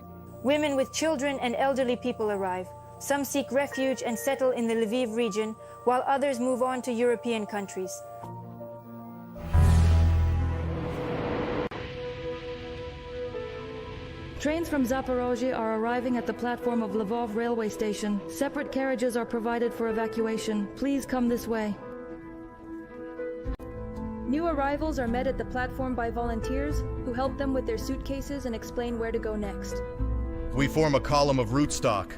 Women with children and elderly people arrive. Some seek refuge and settle in the Lviv region, while others move on to European countries. Trains from Zaporozhye are arriving at the platform of Lvov railway station. Separate carriages are provided for evacuation. Please come this way. New arrivals are met at the platform by volunteers who help them with their suitcases and explain where to go next. We form a column of rootstock.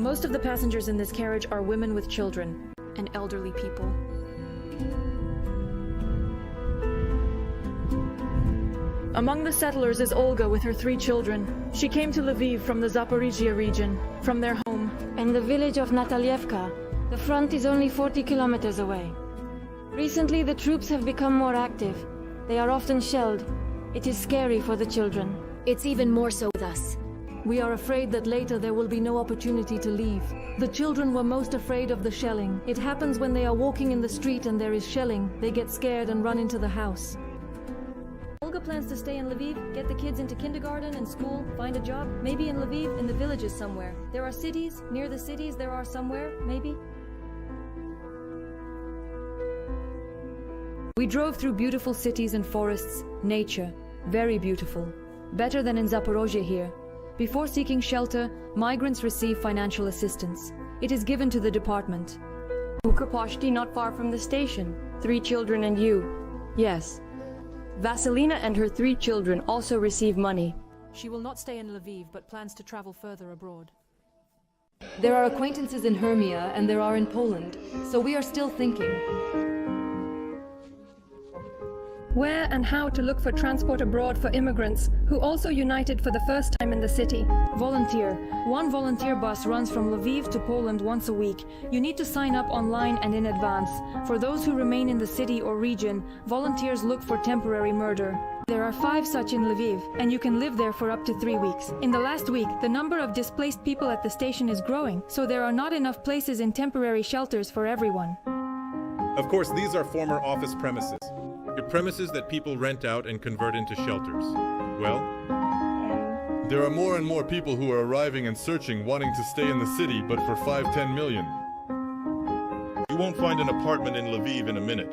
Most of the passengers in this carriage are women with children and elderly people. Among the settlers is Olga with her 3 children. She came to Lviv from the Zaporizhia region, from their home. In the village of Natalievka, the front is only 40 kilometers away. Recently, the troops have become more active. They are often shelled. It is scary for the children. It's even more so with us. We are afraid that later there will be no opportunity to leave. The children were most afraid of the shelling. It happens when they are walking in the street and there is shelling. They get scared and run into the house. Olga plans to stay in Lviv, get the kids into kindergarten and school, find a job, maybe in Lviv, in the villages somewhere. There are cities, near the cities there are somewhere, maybe. We drove through beautiful cities and forests, nature, very beautiful. Better than in Zaporozhye here. Before seeking shelter, migrants receive financial assistance. It is given to the department. Bukaposhti, not far from the station. 3 children and you. Yes. Vasilina and her 3 children also receive money. She will not stay in Lviv, but plans to travel further abroad. There are acquaintances in Hermia and there are in Poland, so we are still thinking. Where and how to look for transport abroad for immigrants who also united for the first time in the city. Volunteer. 1 volunteer bus runs from Lviv to Poland once a week. You need to sign up online and in advance. For those who remain in the city or region, volunteers look for temporary murder. There are 5 such in Lviv, and you can live there for up to 3 weeks. In the last week, the number of displaced people at the station is growing, so there are not enough places in temporary shelters for everyone. Of course, these are former office premises. Premises that people rent out and convert into shelters. Well, there are more and more people who are arriving and searching, wanting to stay in the city, but for 5-10 million. You won't find an apartment in Lviv in a minute.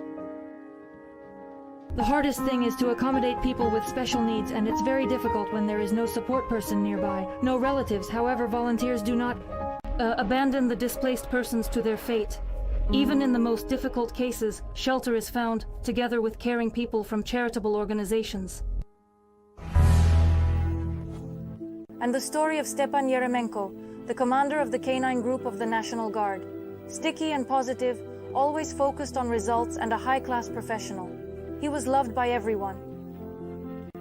The hardest thing is to accommodate people with special needs, and it's very difficult when there is no support person nearby. No relatives, however, volunteers do not abandon the displaced persons to their fate. Even in the most difficult cases, shelter is found, together with caring people from charitable organizations. And the story of Stepan Yeremenko, the commander of the K9 group of the National Guard. Sticky and positive, always focused on results and a high-class professional. He was loved by everyone.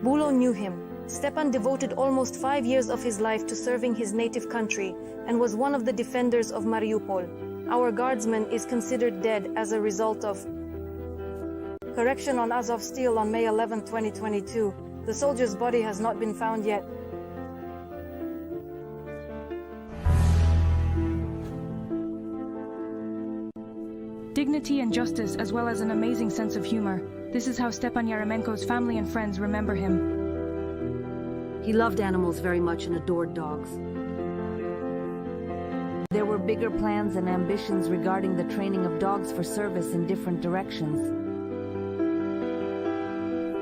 Bulo knew him. Stepan devoted almost 5 years of his life to serving his native country and was one of the defenders of Mariupol. Our guardsman is considered dead as a result of correction on Azov Steel on May 11, 2022. The soldier's body has not been found yet. Dignity and justice, as well as an amazing sense of humor. This is how Stepan Yeremenko's family and friends remember him. He loved animals very much and adored dogs. There were bigger plans and ambitions regarding the training of dogs for service in different directions.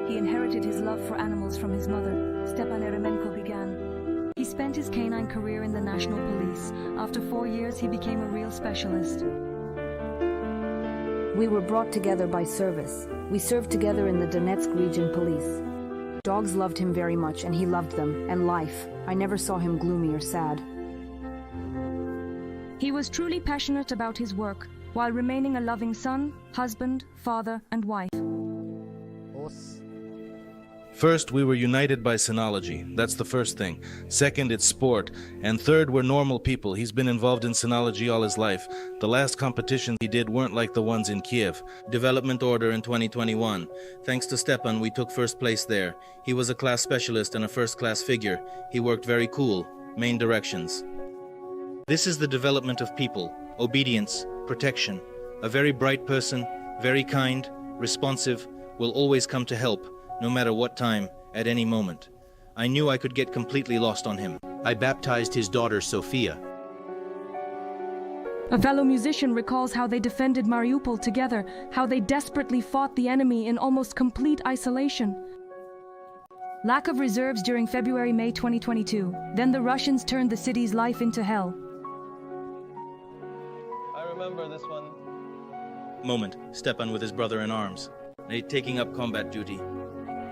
He inherited his love for animals from his mother. Stepan Yeremenko began. He spent his canine career in the National Police. After 4 years, he became a real specialist. We were brought together by service. We served together in the Donetsk region police. Dogs loved him very much, and he loved them, and life. I never saw him gloomy or sad. He was truly passionate about his work, while remaining a loving son, husband, father, and wife. First, we were united by Synology. That's the first thing. Second, it's sport. And third, we're normal people. He's been involved in Synology all his life. The last competitions he did weren't like the ones in Kiev. Development order in 2021. Thanks to Stepan, we took first place there. He was a class specialist and a first-class figure. He worked very cool. Main directions. This is the development of people. Obedience, protection. A very bright person, very kind, responsive, will always come to help. No matter what time, at any moment. I knew I could get completely lost on him. I baptized his daughter, Sophia. A fellow musician recalls how they defended Mariupol together, how they desperately fought the enemy in almost complete isolation. Lack of reserves during February-May 2022. Then the Russians turned the city's life into hell. I remember this one. Moment, Stepan with his brother in arms. Taking up combat duty.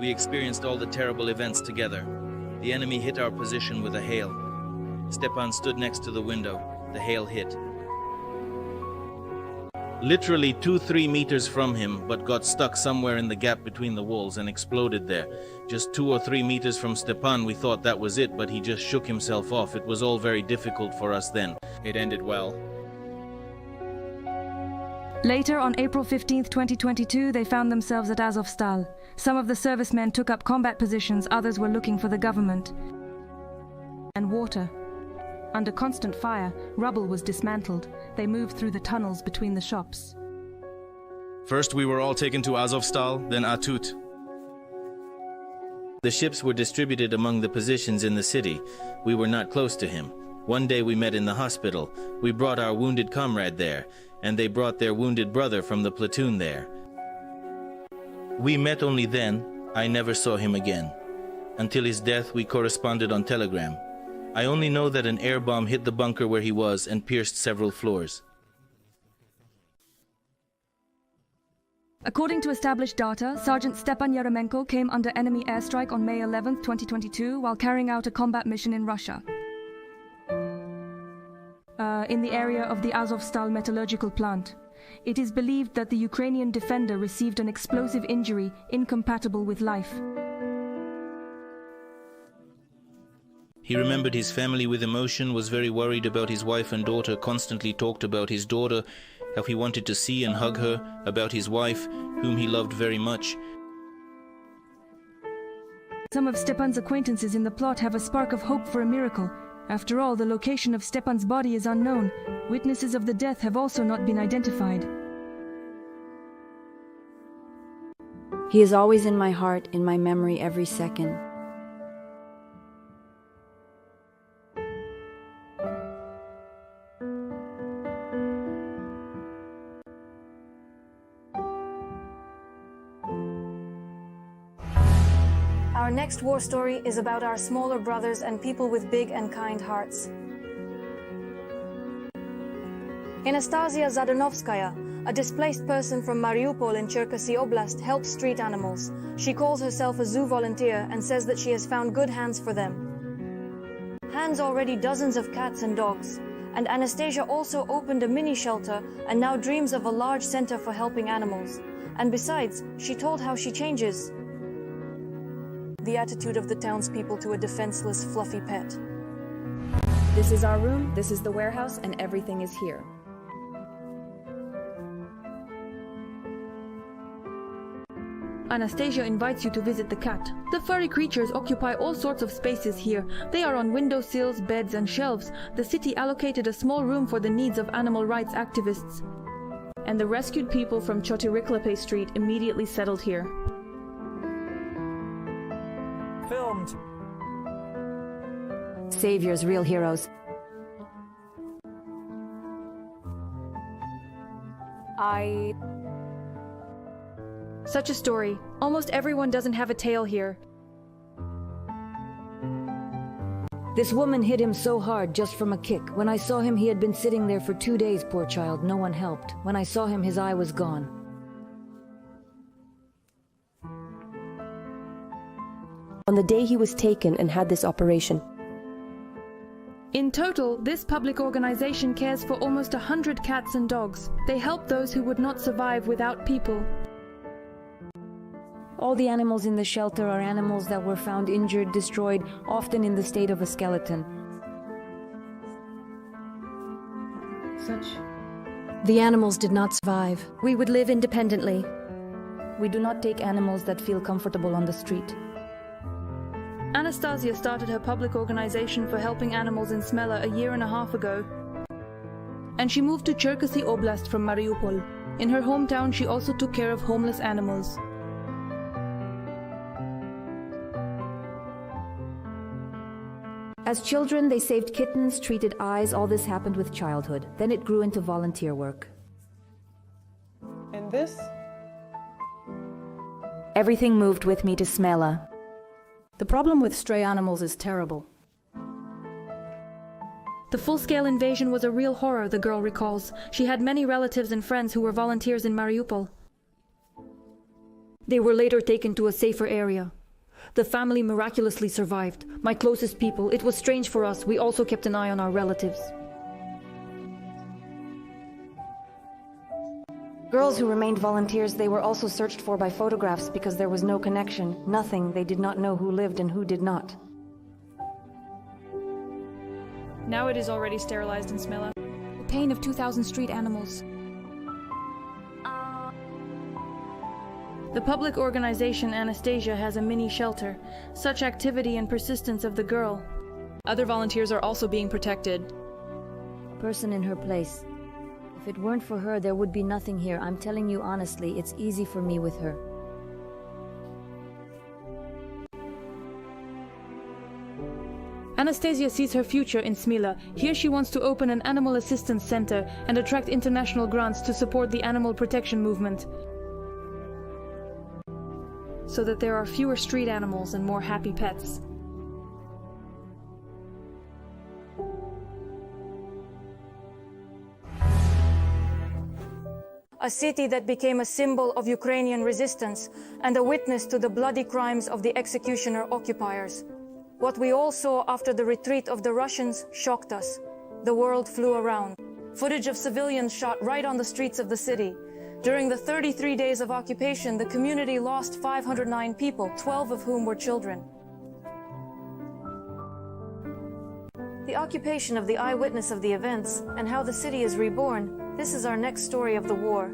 We experienced all the terrible events together. The enemy hit our position with a hail. Stepan stood next to the window. The hail hit. Literally 2-3 meters from him, but got stuck somewhere in the gap between the walls and exploded there. Just 2 or 3 meters from Stepan, we thought that was it, but he just shook himself off. It was all very difficult for us then. It ended well. Later, on April 15, 2022, they found themselves at Azovstal. Some of the servicemen took up combat positions, others were looking for the government. And water. Under constant fire, rubble was dismantled. They moved through the tunnels between the shops. First, we were all taken to Azovstal, then Atut. The ships were distributed among the positions in the city. We were not close to him. One day we met in the hospital. We brought our wounded comrade there, and they brought their wounded brother from the platoon there. We met only then. I never saw him again. Until his death, we corresponded on telegram. I only know that an air bomb hit the bunker where he was and pierced several floors. According to established data, Sergeant Stepan Yeremenko came under enemy airstrike on May 11, 2022, while carrying out a combat mission in Russia. In the area of the Azovstal metallurgical plant. It is believed that the Ukrainian defender received an explosive injury incompatible with life. He remembered his family with emotion, was very worried about his wife and daughter, constantly talked about his daughter, how he wanted to see and hug her, about his wife, whom he loved very much. Some of Stepan's acquaintances in the plot have a spark of hope for a miracle. After all, the location of Stepan's body is unknown. Witnesses of the death have also not been identified. He is always in my heart, in my memory every second. Our next war story is about our smaller brothers and people with big and kind hearts. Anastasia Zadanovskaya, a displaced person from Mariupol in Cherkasy Oblast, helps street animals. She calls herself a zoo volunteer and says that she has found good hands for them. Hands already dozens of cats and dogs. And Anastasia also opened a mini shelter and now dreams of a large center for helping animals. And besides, she told how she changes the attitude of the townspeople to a defenseless, fluffy pet. This is our room, this is the warehouse, and everything is here. Anastasia invites you to visit the cat. The furry creatures occupy all sorts of spaces here. They are on windowsills, beds, and shelves. The city allocated a small room for the needs of animal rights activists. And the rescued people from Chotiriklepe Street immediately settled here. Filmed. Saviors, real heroes. Such a story. Almost everyone doesn't have a tail here. This woman hit him so hard just from a kick. When I saw him, he had been sitting there for 2 days, poor child. No one helped. When I saw him, his eye was gone. On the day he was taken and had this operation. In total, this public organization cares for almost 100 cats and dogs. They help those who would not survive without people. All the animals in the shelter are animals that were found injured, destroyed, often in the state of a skeleton. The animals did not survive. We would live independently. We do not take animals that feel comfortable on the street. Anastasia started her public organization for helping animals in Smela a year and a half ago. And she moved to Cherkasy Oblast from Mariupol. In her hometown, she also took care of homeless animals. As children, they saved kittens, treated eyes. All this happened with childhood. Then it grew into volunteer work. And this? Everything moved with me to Smela. The problem with stray animals is terrible. The full-scale invasion was a real horror, the girl recalls. She had many relatives and friends who were volunteers in Mariupol. They were later taken to a safer area. The family miraculously survived. My closest people. It was strange for us. We also kept an eye on our relatives. Girls who remained volunteers, they were also searched for by photographs because there was no connection, nothing. They did not know who lived and who did not. Now it is already sterilized in Smela. The pain of 2,000 street animals. The public organization Anastasia has a mini shelter. Such activity and persistence of the girl. Other volunteers are also being protected. A person in her place. If it weren't for her, there would be nothing here. I'm telling you honestly, it's easy for me with her. Anastasia sees her future in Smela. Here she wants to open an animal assistance center and attract international grants to support the animal protection movement, so that there are fewer street animals and more happy pets. A city that became a symbol of Ukrainian resistance and a witness to the bloody crimes of the executioner occupiers. What we all saw after the retreat of the Russians shocked us. The world flew around. Footage of civilians shot right on the streets of the city. During the 33 days of occupation, the community lost 509 people, 12 of whom were children. The occupation of the eyewitness of the events and how the city is reborn, this is our next story of the war.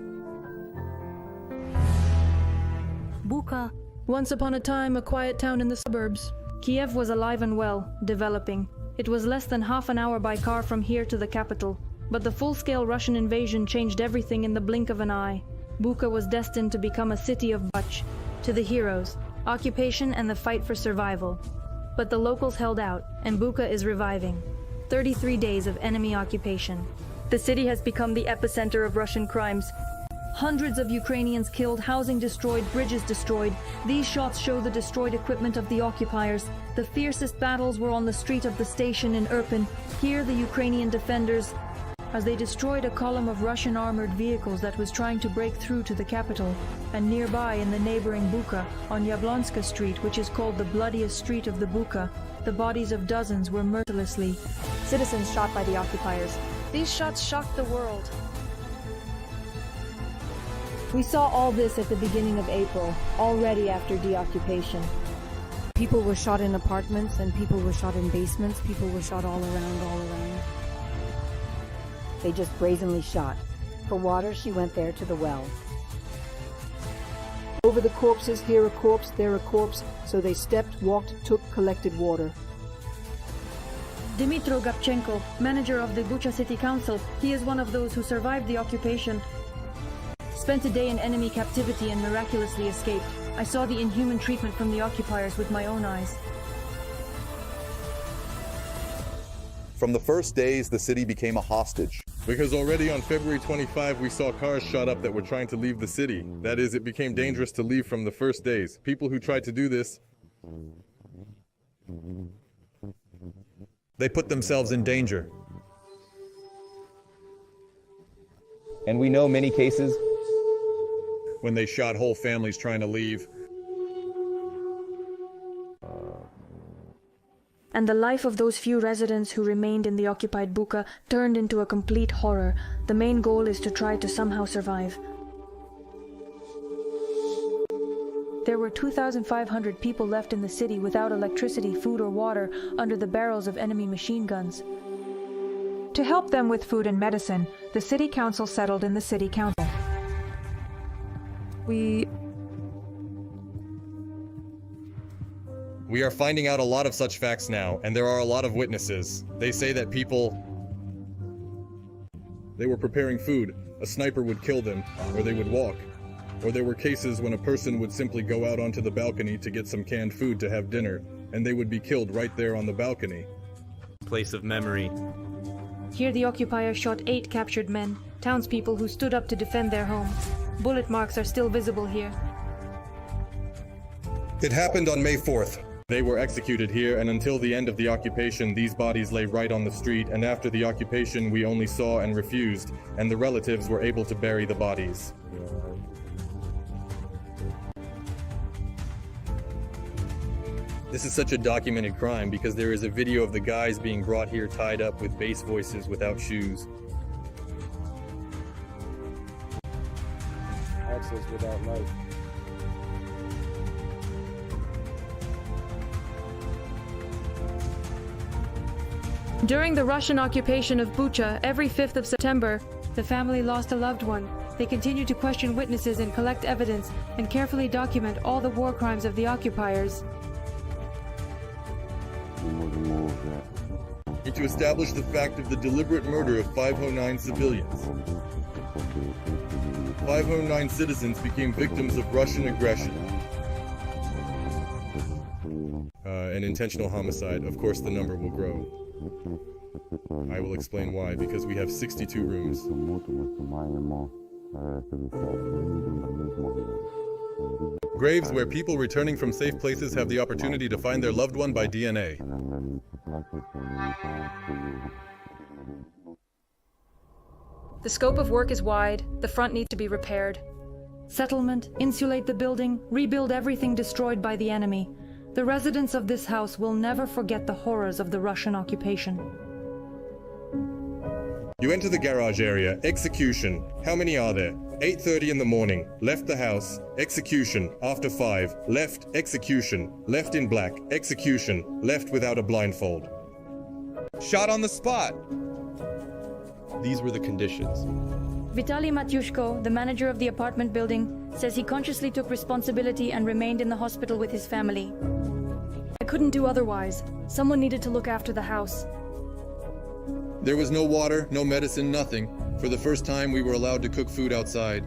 Bucha. Once upon a time, a quiet town in the suburbs. Kiev was alive and well, developing. It was less than half an hour by car from here to the capital. But the full-scale Russian invasion changed everything in the blink of an eye. Bucha was destined to become a city of Buch, to the heroes, occupation and the fight for survival. But the locals held out, and Bucha is reviving. 33 days of enemy occupation. The city has become the epicenter of Russian crimes. Hundreds of Ukrainians killed, housing destroyed, bridges destroyed. These shots show the destroyed equipment of the occupiers. The fiercest battles were on the street of the station in Irpin. Here the Ukrainian defenders, as they destroyed a column of Russian armored vehicles that was trying to break through to the capital, and nearby in the neighboring Bucha, on Yablonska Street, which is called the bloodiest street of the Bucha, the bodies of dozens were mercilessly. Citizens shot by the occupiers. These shots shocked the world. We saw all this at the beginning of April, already after deoccupation. People were shot in apartments, and people were shot in basements. People were shot all around. They just brazenly shot. For water, she went there to the well. Over the corpses, here a corpse, there a corpse, so they stepped, walked, took, collected water. Dmytro Gapchenko, manager of the Bucha City Council, he is one of those who survived the occupation, spent a day in enemy captivity and miraculously escaped. I saw the inhuman treatment from the occupiers with my own eyes. From the first days, the city became a hostage. Because already on February 25, we saw cars shot up that were trying to leave the city. That is, it became dangerous to leave from the first days. People who tried to do this, they put themselves in danger. And we know many cases when they shot whole families trying to leave. And the life of those few residents who remained in the occupied Bucha turned into a complete horror. The main goal is to try to somehow survive. There were 2,500 people left in the city without electricity, food or water under the barrels of enemy machine guns. To help them with food and medicine, the city council settled in the city council. We are finding out a lot of such facts now, and there are a lot of witnesses. They say that they were preparing food, a sniper would kill them, or they would walk. Or there were cases when a person would simply go out onto the balcony to get some canned food to have dinner, and they would be killed right there on the balcony. Place of memory. Here the occupiers shot 8 captured men, townspeople who stood up to defend their homes. Bullet marks are still visible here. It happened on May 4th. They were executed here, and until the end of the occupation, these bodies lay right on the street, and after the occupation, we only saw and refused, and the relatives were able to bury the bodies. This is such a documented crime because there is a video of the guys being brought here tied up with bass voices without shoes. Access without life. During the Russian occupation of Bucha, every 5th of September, the family lost a loved one. They continue to question witnesses and collect evidence and carefully document all the war crimes of the occupiers. And to establish the fact of the deliberate murder of 509 civilians. 509 citizens became victims of Russian aggression. An intentional homicide. Of course, the number will grow. I will explain why, because we have 62 rooms. Graves where people returning from safe places have the opportunity to find their loved one by DNA. The scope of work is wide, the front needs to be repaired. Settlement, insulate the building, rebuild everything destroyed by the enemy. The residents of this house will never forget the horrors of the Russian occupation. You enter the garage area. Execution. How many are there? 8:30 in the morning. Left the house. Execution. After 5. Left. Execution. Left in black. Execution. Left without a blindfold. Shot on the spot. These were the conditions. Vitaly Matyushko, the manager of the apartment building, says he consciously took responsibility and remained in the hospital with his family. I couldn't do otherwise. Someone needed to look after the house. There was no water, no medicine, nothing. For the first time, we were allowed to cook food outside.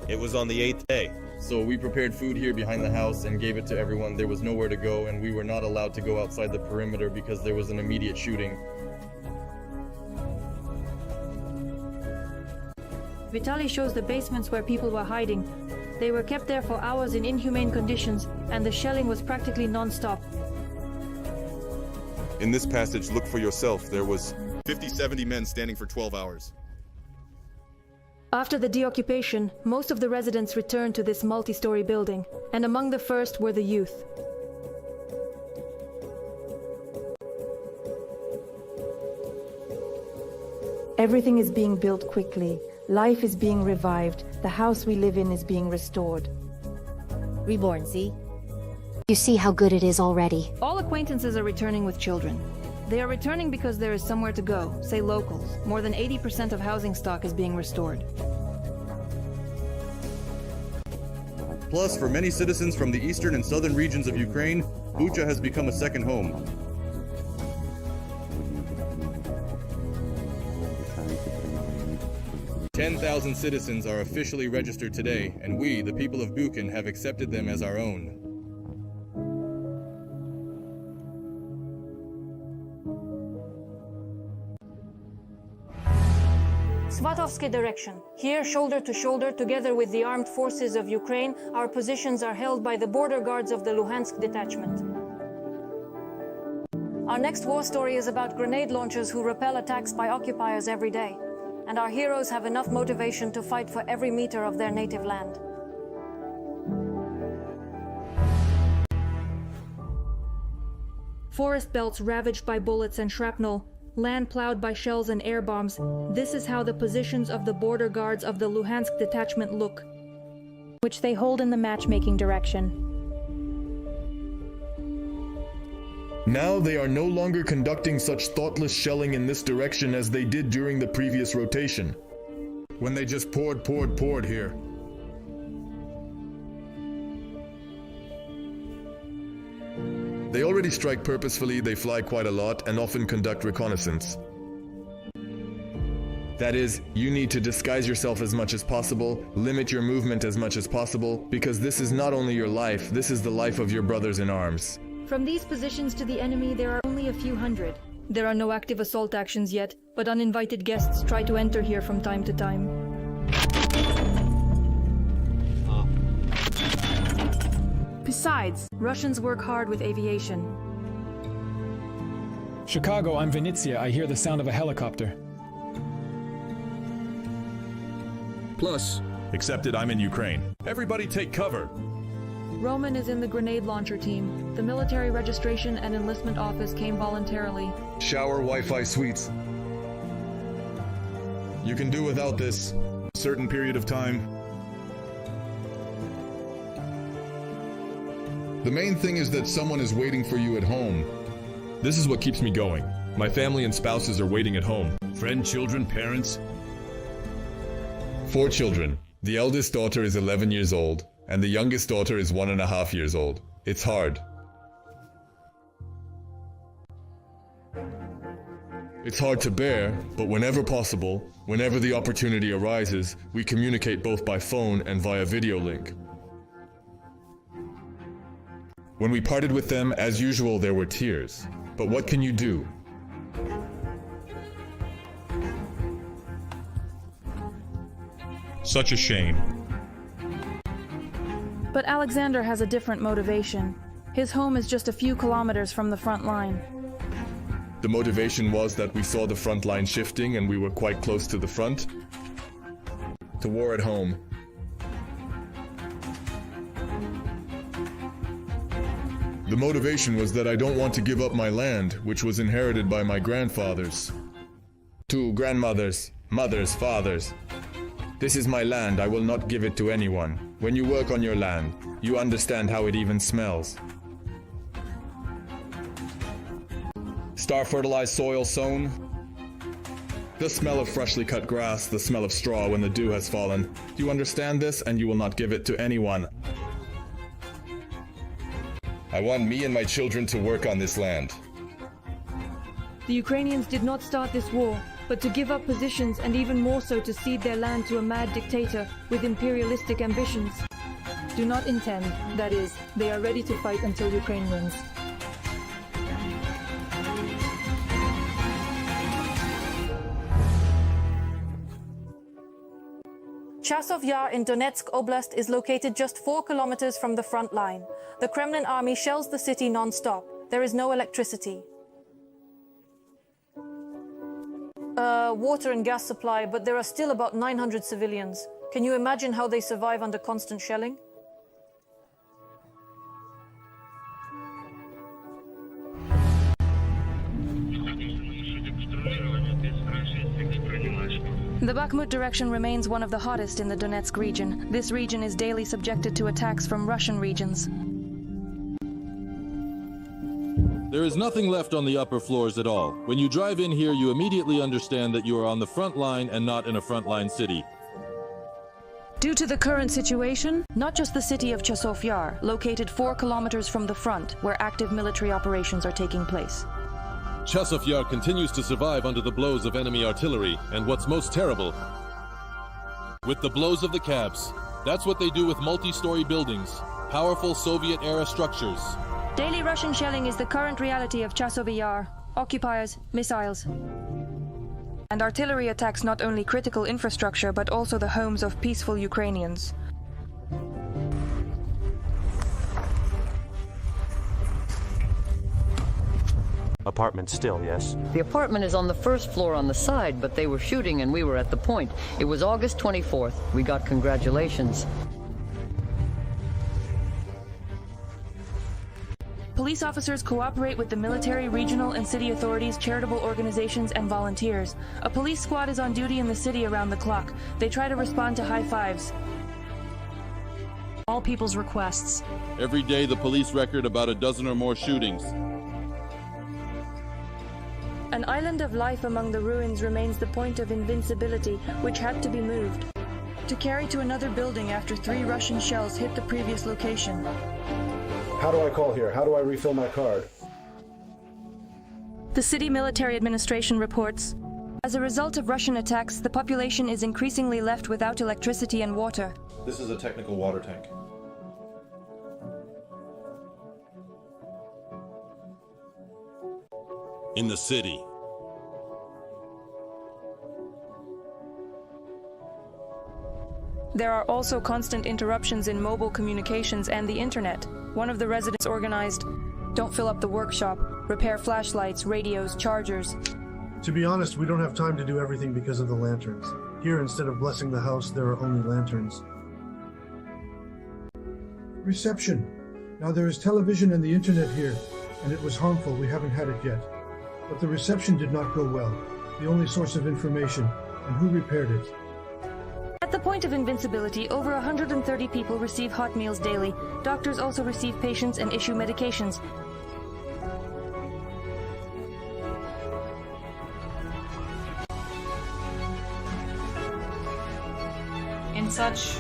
It was on the 8th day. So we prepared food here behind the house and gave it to everyone. There was nowhere to go, and we were not allowed to go outside the perimeter because there was an immediate shooting. Vitaly shows the basements where people were hiding. They were kept there for hours in inhumane conditions, and the shelling was practically non-stop. In this passage, look for yourself. There was 50-70 men standing for 12 hours. After the deoccupation, most of the residents returned to this multi-story building, and among the first were the youth. Everything is being built quickly. Life is being revived. The house we live in is being restored. Reborn, see? You see how good it is already. All acquaintances are returning with children. They are returning because there is somewhere to go, say locals. More than 80% of housing stock is being restored. Plus, for many citizens from the eastern and southern regions of Ukraine, Bucha has become a second home. "10,000 citizens are officially registered today, and we, the people of Buchan, have accepted them as our own." Svatovsky direction. Here, shoulder to shoulder, together with the armed forces of Ukraine, our positions are held by the border guards of the Luhansk detachment. Our next war story is about grenade launchers who repel attacks by occupiers every day. And our heroes have enough motivation to fight for every meter of their native land. Forest belts ravaged by bullets and shrapnel, land plowed by shells and air bombs. This is how the positions of the border guards of the Luhansk detachment look. which they hold in the matchmaking direction. Now they are no longer conducting such thoughtless shelling in this direction as they did during the previous rotation, when they just poured here. They already strike purposefully, they fly quite a lot, and often conduct reconnaissance. That is, you need to disguise yourself as much as possible, limit your movement as much as possible, because this is not only your life, this is the life of your brothers in arms. From these positions to the enemy, there are only a few hundred. There are no active assault actions yet, but uninvited guests try to enter here from time to time. Besides, Russians work hard with aviation. Chicago, I'm Venezia. I hear the sound of a helicopter. Plus, accepted, I'm in Ukraine. Everybody take cover. Roman is in the grenade launcher team. The military registration and enlistment office came voluntarily. Shower Wi-Fi suites. You can do without this. Certain period of time. The main thing is that someone is waiting for you at home. This is what keeps me going. My family and spouses are waiting at home. Friend, children, parents. 4 children. The eldest daughter is 11 years old, and the youngest daughter is 1.5 years old. It's hard. It's hard to bear, but whenever possible, whenever the opportunity arises, we communicate both by phone and via video link. When we parted with them, as usual, there were tears. But what can you do? Such a shame. But Alexander has a different motivation. His home is just a few kilometers from the front line. The motivation was that we saw the front line shifting and we were quite close to the front. To war at home. The motivation was that I don't want to give up my land, which was inherited by my grandfathers. 2 grandmothers, mothers, fathers. This is my land, I will not give it to anyone. When you work on your land, you understand how it even smells. Star-fertilized soil sown. The smell of freshly cut grass, the smell of straw when the dew has fallen. You understand this, and you will not give it to anyone. I want me and my children to work on this land. The Ukrainians did not start this war, but to give up positions and even more so to cede their land to a mad dictator with imperialistic ambitions. Do not intend, that is, they are ready to fight until Ukraine wins. Chasov Yar in Donetsk Oblast is located just 4 kilometers from the front line. The Kremlin army shells the city non-stop. There is no electricity. Water and gas supply, but there are still about 900 civilians. Can you imagine how they survive under constant shelling? The Bakhmut direction remains one of the hottest in the Donetsk region. This region is daily subjected to attacks from Russian regions. There is nothing left on the upper floors at all. When you drive in here, you immediately understand that you are on the front line and not in a frontline city. Due to the current situation, not just the city of Chasov Yar, located 4 kilometers from the front, where active military operations are taking place. Chasov Yar continues to survive under the blows of enemy artillery, and what's most terrible, with the blows of the cabs. That's what they do with multi-story buildings, powerful Soviet-era structures. Daily Russian shelling is the current reality of Chasov Yar. Occupiers, missiles. And artillery attacks not only critical infrastructure, but also the homes of peaceful Ukrainians. Apartment still, yes? The apartment is on the first floor on the side, but they were shooting and we were at the point. It was August 24th. We got congratulations. Police officers cooperate with the military, regional, and city authorities, charitable organizations, and volunteers. A police squad is on duty in the city around the clock. They try to respond to high fives. all people's requests. Every day the police record about a dozen or more shootings. An island of life among the ruins remains the point of invincibility, which had to be moved. To carry to another building after 3 Russian shells hit the previous location. How do I call here? How do I refill my card? The city military administration reports, as a result of Russian attacks, the population is increasingly left without electricity and water. This is a technical water tank. In the city. There are also constant interruptions in mobile communications and the internet. One of the residents organized, "Don't fill up the workshop, repair flashlights, radios, chargers." To be honest, we don't have time to do everything because of the lanterns. Here, instead of blessing the house, there are only lanterns. Reception. Now there is television and the internet here, and it was harmful, we haven't had it yet. But the reception did not go well. The only source of information, and who repaired it? At the point of invincibility, over 130 people receive hot meals daily. Doctors also receive patients and issue medications. In such...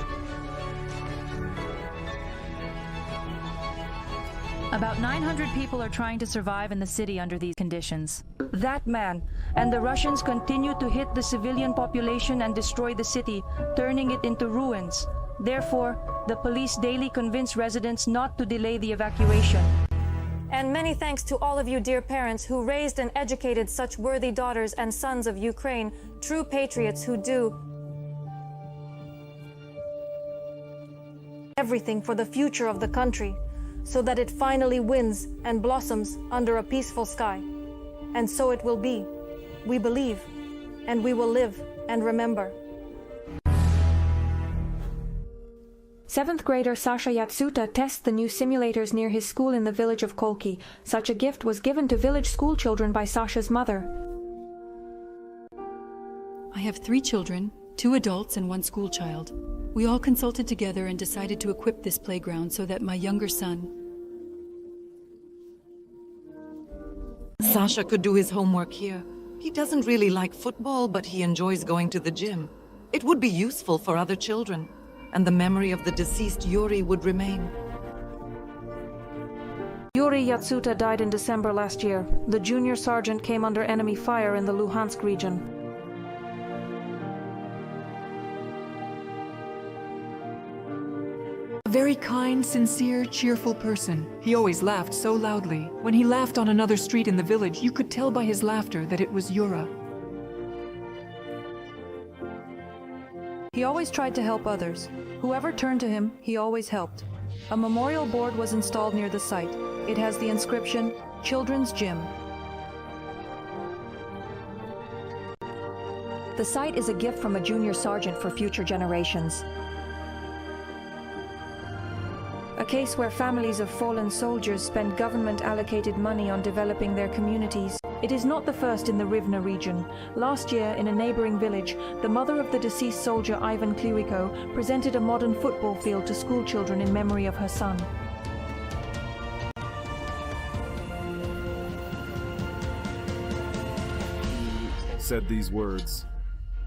About 900 people are trying to survive in the city under these conditions. That man, and the Russians continue to hit the civilian population and destroy the city, turning it into ruins. Therefore, the police daily convince residents not to delay the evacuation. And many thanks to all of you dear parents who raised and educated such worthy daughters and sons of Ukraine, true patriots who do everything for the future of the country, so that it finally wins and blossoms under a peaceful sky. And so it will be. We believe, and we will live and remember. 7th grader Sasha Yatsuta tests the new simulators near his school in the village of Kolki. Such a gift was given to village school children by Sasha's mother. I have 3 children, 2 adults and 1 school child. We all consulted together and decided to equip this playground so that my younger son, Sasha, could do his homework here. He doesn't really like football, but he enjoys going to the gym. It would be useful for other children, and the memory of the deceased Yuri would remain. Yuri Yatsuta died in December last year. The junior sergeant came under enemy fire in the Luhansk region. a very kind, sincere, cheerful person. He always laughed so loudly. When he laughed on another street in the village, you could tell by his laughter that it was Yura. He always tried to help others. Whoever turned to him, he always helped. A memorial board was installed near the site. It has the inscription, Children's Gym. The site is a gift from a junior sergeant for future generations. A case where families of fallen soldiers spend government-allocated money on developing their communities. It is not the first in the Rivne region. Last year, in a neighboring village, the mother of the deceased soldier Ivan Kliriko presented a modern football field to school children in memory of her son. Said these words,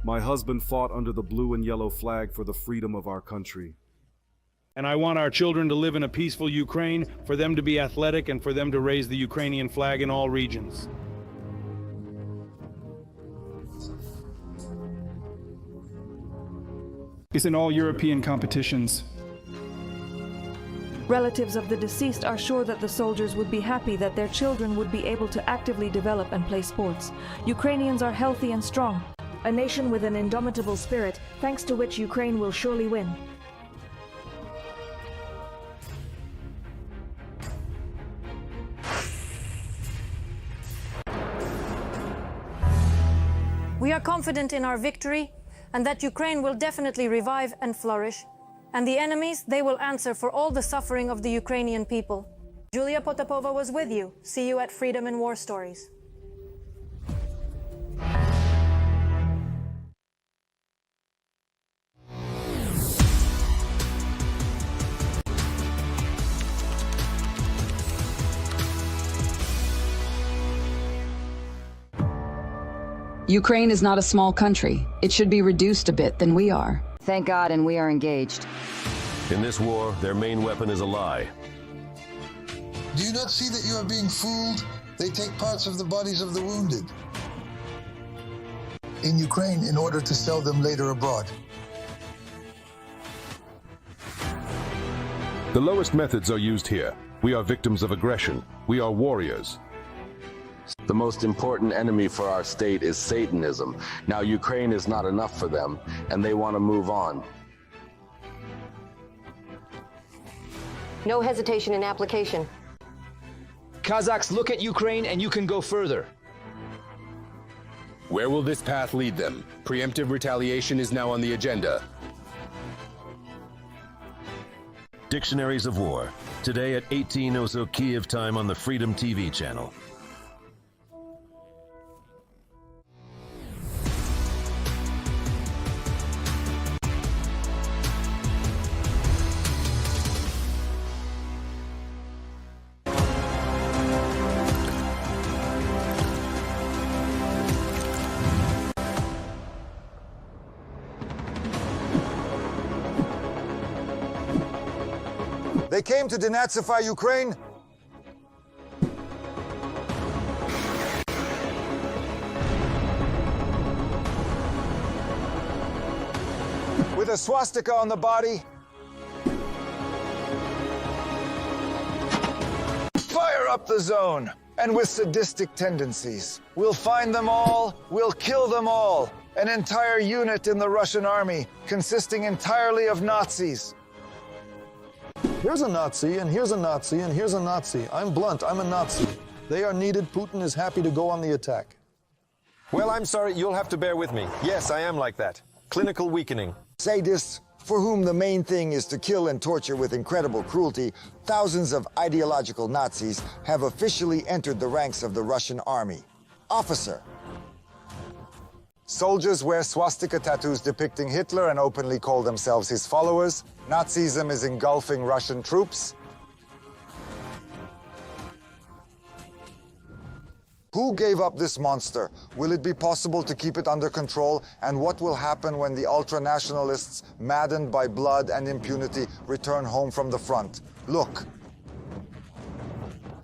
"My husband fought under the blue and yellow flag for the freedom of our country. And I want our children to live in a peaceful Ukraine, for them to be athletic, and for them to raise the Ukrainian flag in all regions." It's in all European competitions. Relatives of the deceased are sure that the soldiers would be happy that their children would be able to actively develop and play sports. Ukrainians are healthy and strong, a nation with an indomitable spirit, thanks to which Ukraine will surely win. We are confident in our victory, and that Ukraine will definitely revive and flourish. And the enemies, they will answer for all the suffering of the Ukrainian people. Julia Potapova was with you. See you at Freedom and War Stories. Ukraine is not a small country. It should be reduced a bit than we are. Thank God, and we are engaged. In this war, their main weapon is a lie. Do you not see that you are being fooled? They take parts of the bodies of the wounded in Ukraine in order to sell them later abroad. The lowest methods are used here. We are victims of aggression. We are warriors. The most important enemy for our state is Satanism. Now, Ukraine is not enough for them, and they want to move on. No hesitation in application. Kazakhs, look at Ukraine and you can go further. Where will this path lead them? Preemptive retaliation is now on the agenda. Dictionaries of War. Today at 18:00 Kiev time on the Freedom TV channel. They came to denazify Ukraine. With a swastika on the body. Fire up the zone. And with sadistic tendencies. We'll find them all, we'll kill them all. An entire unit in the Russian army, consisting entirely of Nazis. Here's a Nazi, and here's a Nazi, and here's a Nazi. I'm blunt, I'm a Nazi. They are needed, Putin is happy to go on the attack. Well, I'm sorry, you'll have to bear with me. Yes, I am like that. Clinical weakening. Sadists, for whom the main thing is to kill and torture with incredible cruelty, thousands of ideological Nazis have officially entered the ranks of the Russian army. Officer. Soldiers wear swastika tattoos depicting Hitler and openly call themselves his followers. Nazism is engulfing Russian troops. Who gave up this monster? Will it be possible to keep it under control? And what will happen when the ultra-nationalists, maddened by blood and impunity, return home from the front? Look.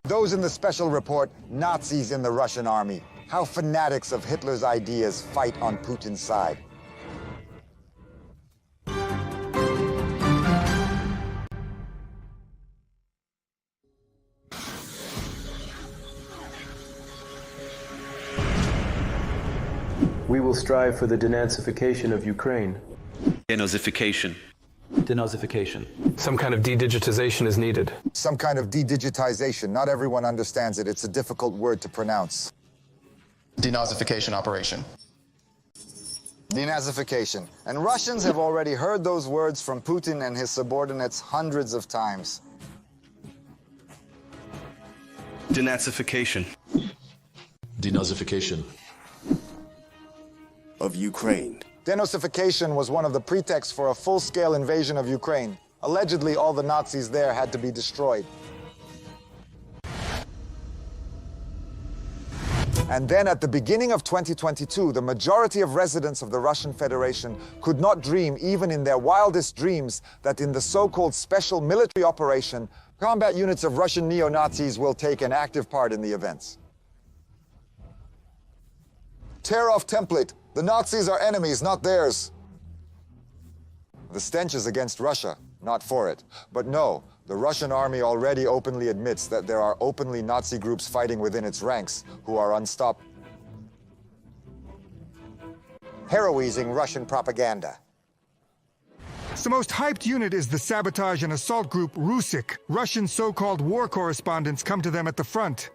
Those in the special report, Nazis in the Russian army. How fanatics of Hitler's ideas fight on Putin's side. We will strive for the denazification of Ukraine. Denazification. Denazification. Some kind of de-digitization is needed. Some kind of de-digitization. Not everyone understands it. It's a difficult word to pronounce. Denazification operation. Denazification. And Russians have already heard those words from Putin and his subordinates hundreds of times. Denazification. Denazification. Of Ukraine. Denazification was one of the pretexts for a full-scale invasion of Ukraine. Allegedly, all the Nazis there had to be destroyed. And then at the beginning of 2022, the majority of residents of the Russian Federation could not dream, even in their wildest dreams, that in the so-called special military operation, combat units of Russian neo-Nazis will take an active part in the events. Tear off template. The Nazis are enemies, not theirs. The stench is against Russia, not for it. But no, the Russian army already openly admits that there are openly Nazi groups fighting within its ranks who are unstoppable. Heroizing Russian propaganda. The most hyped unit is the sabotage and assault group Rusik. Russian so-called war correspondents come to them at the front.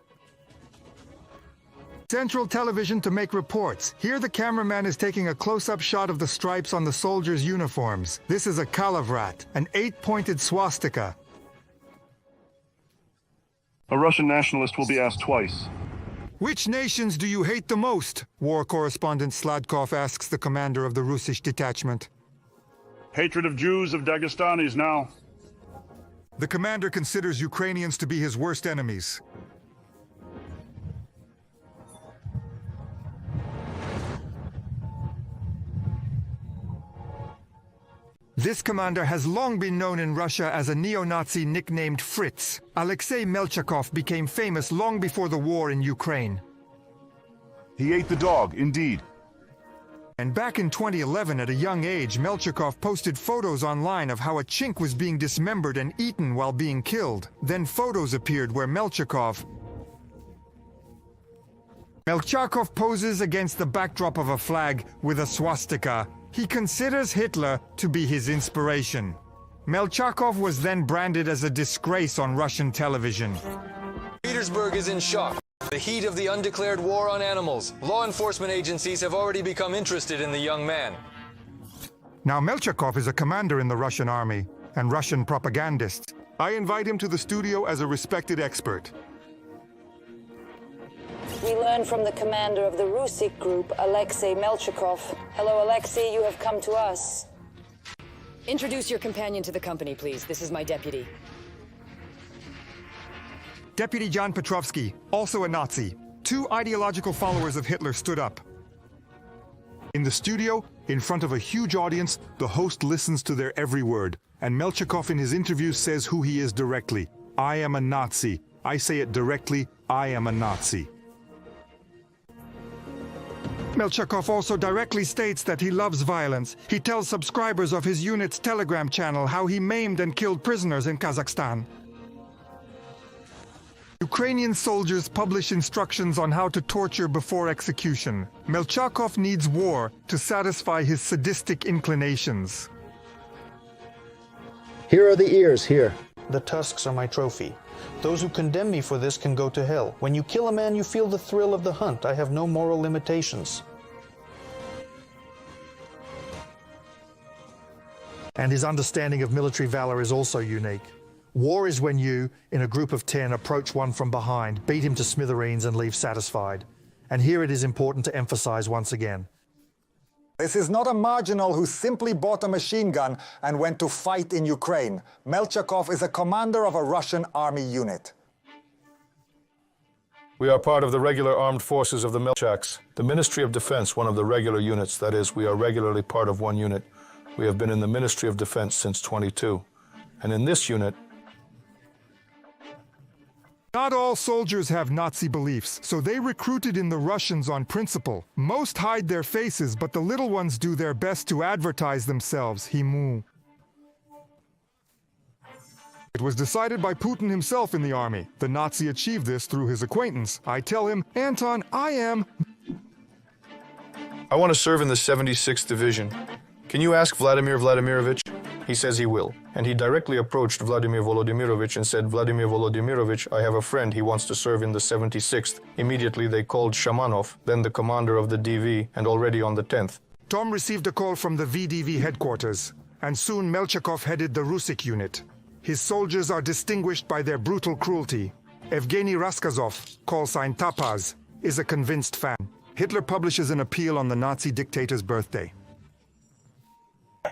Central television to make reports. Here the cameraman is taking a close-up shot of the stripes on the soldiers' uniforms. This is a kalavrat, an 8-pointed swastika. A Russian nationalist will be asked twice. Which nations do you hate the most? War correspondent Sladkov asks the commander of the Rusisch detachment. Hatred of Jews, of Dagestanis now. The commander considers Ukrainians to be his worst enemies. This commander has long been known in Russia as a neo-Nazi nicknamed Fritz. Alexei Melchakov became famous long before the war in Ukraine. He ate the dog, indeed. And back in 2011, at a young age, Melchakov posted photos online of how a chink was being dismembered and eaten while being killed. Then photos appeared where Melchakov poses against the backdrop of a flag with a swastika. He considers Hitler to be his inspiration. Melchakov was then branded as a disgrace on Russian television. Petersburg is in shock. The heat of the undeclared war on animals. Law enforcement agencies have already become interested in the young man. Now Melchakov is a commander in the Russian army and Russian propagandist. I invite him to the studio as a respected expert. We learn from the commander of the Rusik group, Alexei Melchakov. Hello, Alexei, you have come to us. Introduce your companion to the company, please. This is my deputy. Deputy John Petrovsky, also a Nazi. Two ideological followers of Hitler stood up. In the studio, in front of a huge audience, the host listens to their every word. And Melchakov in his interview says who he is directly. I am a Nazi. I say it directly, I am a Nazi. Melchakov also directly states that he loves violence. He tells subscribers of his unit's Telegram channel how he maimed and killed prisoners in Kazakhstan. Ukrainian soldiers publish instructions on how to torture before execution. Melchakov needs war to satisfy his sadistic inclinations. Here are the ears, here. The tusks are my trophy. Those who condemn me for this can go to hell. When you kill a man, you feel the thrill of the hunt. I have no moral limitations. And his understanding of military valor is also unique. War is when you, in a group of 10, approach one from behind, beat him to smithereens and leave satisfied. And here it is important to emphasize once again. This is not a marginal who simply bought a machine gun and went to fight in Ukraine. Melchakov is a commander of a Russian army unit. We are part of the regular armed forces of the Melchaks. The Ministry of Defense, one of the regular units, that is, we are regularly part of one unit. We have been in the Ministry of Defense since 22. And in this unit, not all soldiers have Nazi beliefs, so they recruited in the Russians on principle. Most hide their faces, but the little ones do their best to advertise themselves, Himu. It was decided by Putin himself in the army. The Nazi achieved this through his acquaintance. I tell him, Anton, I want to serve in the 76th Division. Can you ask Vladimir Vladimirovich? He says he will. And he directly approached Vladimir Volodymyrovich and said, Vladimir Volodymyrovich, I have a friend, he wants to serve in the 76th. Immediately they called Shamanov, then the commander of the DV, and already on the 10th. Tom received a call from the VDV headquarters, and soon Melchakov headed the Rusik unit. His soldiers are distinguished by their brutal cruelty. Evgeny Raskazov, call sign Tapaz, is a convinced fan. Hitler publishes an appeal on the Nazi dictator's birthday.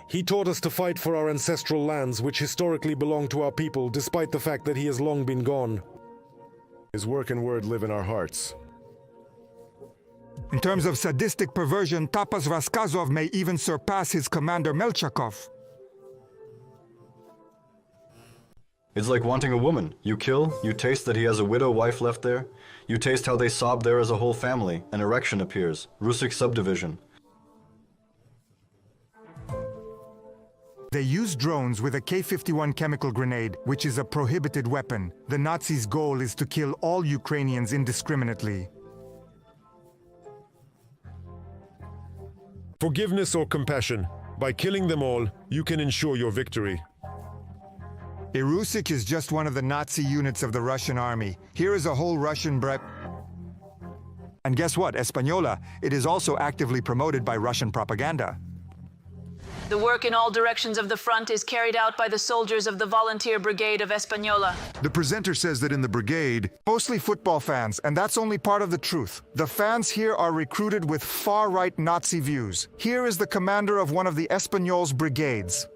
He taught us to fight for our ancestral lands, which historically belonged to our people, despite the fact that he has long been gone. His work and word live in our hearts. In terms of sadistic perversion, Tapas Raskazov may even surpass his commander Melchakov. It's like wanting a woman. You kill, you taste that he has a widow wife left there, you taste how they sob there as a whole family, an erection appears, Rusik subdivision. They use drones with a K-51 chemical grenade, which is a prohibited weapon. The Nazis' goal is to kill all Ukrainians indiscriminately. Forgiveness or compassion. By killing them all, you can ensure your victory. Rusik is just one of the Nazi units of the Russian army. Here is a whole Russian And guess what? Española. It is also actively promoted by Russian propaganda. The work in all directions of the front is carried out by the soldiers of the Volunteer Brigade of Española. The presenter says that in the brigade, mostly football fans, and that's only part of the truth. The fans here are recruited with far-right Nazi views. Here is the commander of one of the Español's brigades.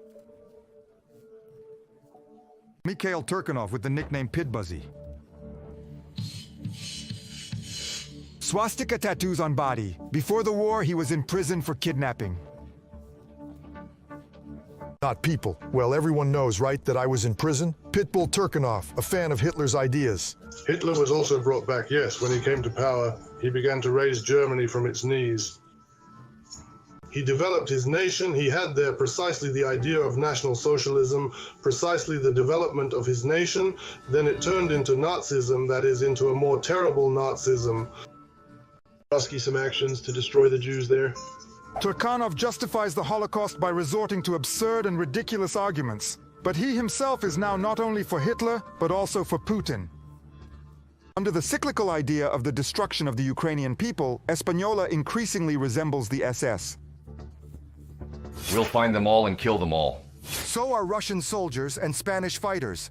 Mikhail Turkanov with the nickname Pitbuzzy. Swastika tattoos on body. Before the war, he was in prison for kidnapping. Not people. Well, everyone knows, right, that I was in prison? Pitbull Turkinov, a fan of Hitler's ideas. Hitler was also brought back, yes. When he came to power, he began to raise Germany from its knees. He developed his nation. He had there precisely the idea of National Socialism, precisely the development of his nation. Then it turned into Nazism, that is, into a more terrible Nazism. Some actions to destroy the Jews there. Turkanov justifies the Holocaust by resorting to absurd and ridiculous arguments. But he himself is now not only for Hitler, but also for Putin. Under the cyclical idea of the destruction of the Ukrainian people, Española increasingly resembles the SS. We'll find them all and kill them all. So are Russian soldiers and Spanish fighters.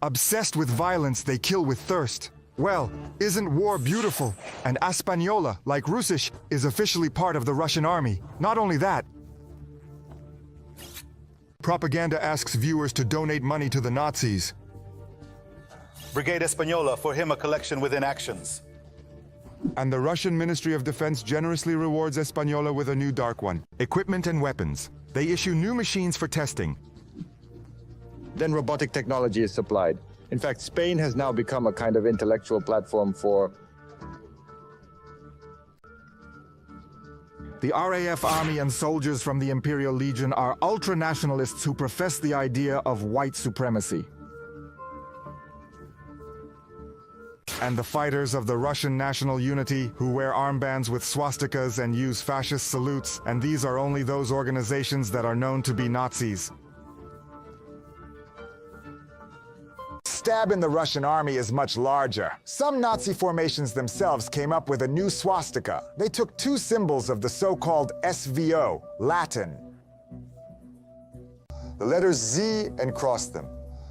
Obsessed with violence, they kill with thirst. Well, isn't war beautiful? And Española, like Rusisch, is officially part of the Russian army. Not only that, propaganda asks viewers to donate money to the Nazis. Brigade Española, for him a collection within actions. And the Russian Ministry of Defense generously rewards Española with a new dark one, equipment and weapons. They issue new machines for testing. Then robotic technology is supplied. In fact, Spain has now become a kind of intellectual platform for... The RAF army and soldiers from the Imperial Legion are ultra-nationalists who profess the idea of white supremacy. And the fighters of the Russian national unity who wear armbands with swastikas and use fascist salutes, and these are only those organizations that are known to be Nazis. Stab in the Russian army is much larger. Some Nazi formations themselves came up with a new swastika. They took two symbols of the so-called SVO, Latin, the letters Z, and crossed them.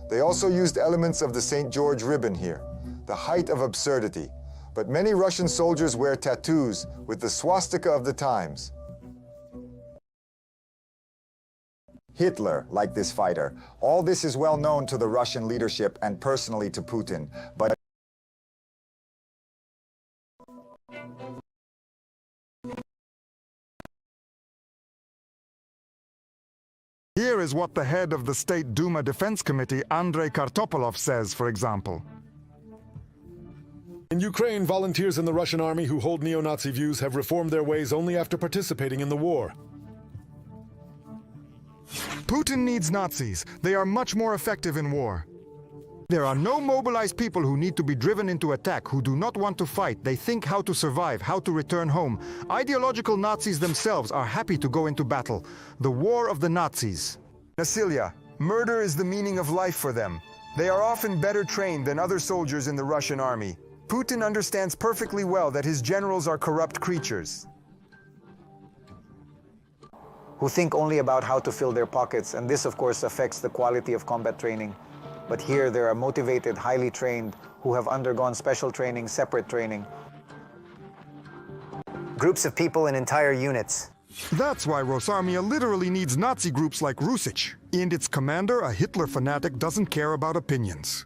They also used elements of the St. George ribbon here, the height of absurdity. But many Russian soldiers wear tattoos with the swastika of the times. Hitler, like this fighter. All this is well known to the Russian leadership and personally to Putin, but here is what the head of the State Duma Defense Committee, Andrei Kartopolov, says, for example. In Ukraine, volunteers in the Russian army who hold neo-Nazi views have reformed their ways only after participating in the war. Putin needs Nazis. They are much more effective in war. There are no mobilized people who need to be driven into attack, who do not want to fight. They think how to survive, how to return home. Ideological Nazis themselves are happy to go into battle. The war of the Nazis. Nasilia, murder is the meaning of life for them. They are often better trained than other soldiers in the Russian army. Putin understands perfectly well that his generals are corrupt creatures who think only about how to fill their pockets, and this of course affects the quality of combat training. But here there are motivated, highly trained, who have undergone special training, separate training. Groups of people in entire units. That's why Rosarmia literally needs Nazi groups like Rusisch. And its commander, a Hitler fanatic, doesn't care about opinions.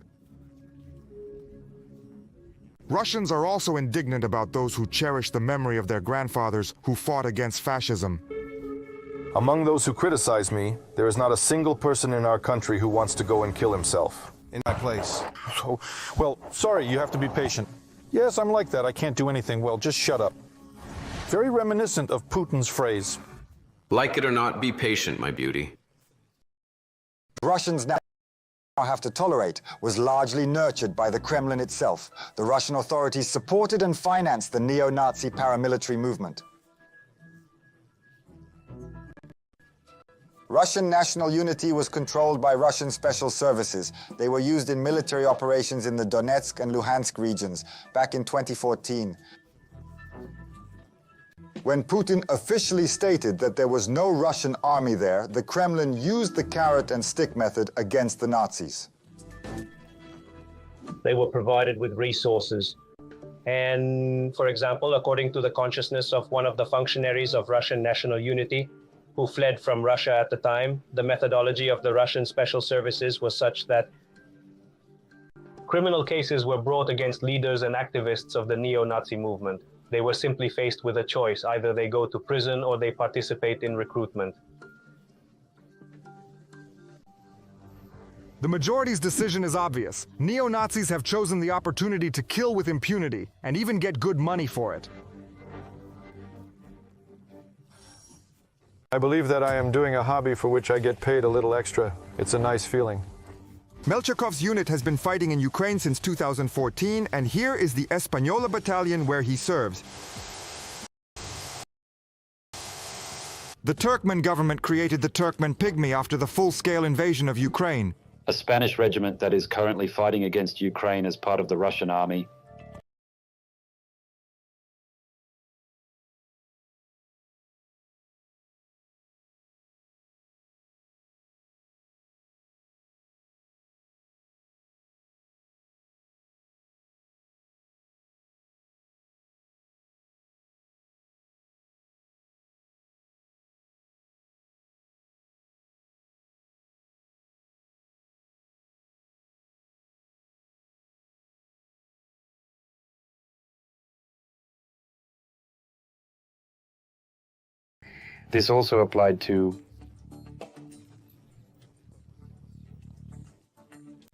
Russians are also indignant about those who cherish the memory of their grandfathers who fought against fascism. Among those who criticize me, there is not a single person in our country who wants to go and kill himself. In my place. So, well, sorry, you have to be patient. Yes, I'm like that. I can't do anything. Well, just shut up. Very reminiscent of Putin's phrase. Like it or not, be patient, my beauty. Russians now have to tolerate was largely nurtured by the Kremlin itself. The Russian authorities supported and financed the neo-Nazi paramilitary movement. Russian national unity was controlled by Russian special services. They were used in military operations in the Donetsk and Luhansk regions back in 2014. When Putin officially stated that there was no Russian army there, the Kremlin used the carrot and stick method against the Nazis. They were provided with resources. And, for example, according to the consciousness of one of the functionaries of Russian national unity, who fled from Russia at the time, the methodology of the Russian special services was such that criminal cases were brought against leaders and activists of the neo-Nazi movement. They were simply faced with a choice. Either they go to prison or they participate in recruitment. The majority's decision is obvious. Neo-Nazis have chosen the opportunity to kill with impunity, and even get good money for it. I believe that I am doing a hobby for which I get paid a little extra. It's a nice feeling. Melchakov's unit has been fighting in Ukraine since 2014, and here is the Española battalion where he serves. The Turkmen government created the Turkmen Pygmy after the full-scale invasion of Ukraine. A Spanish regiment that is currently fighting against Ukraine as part of the Russian army. This also applied to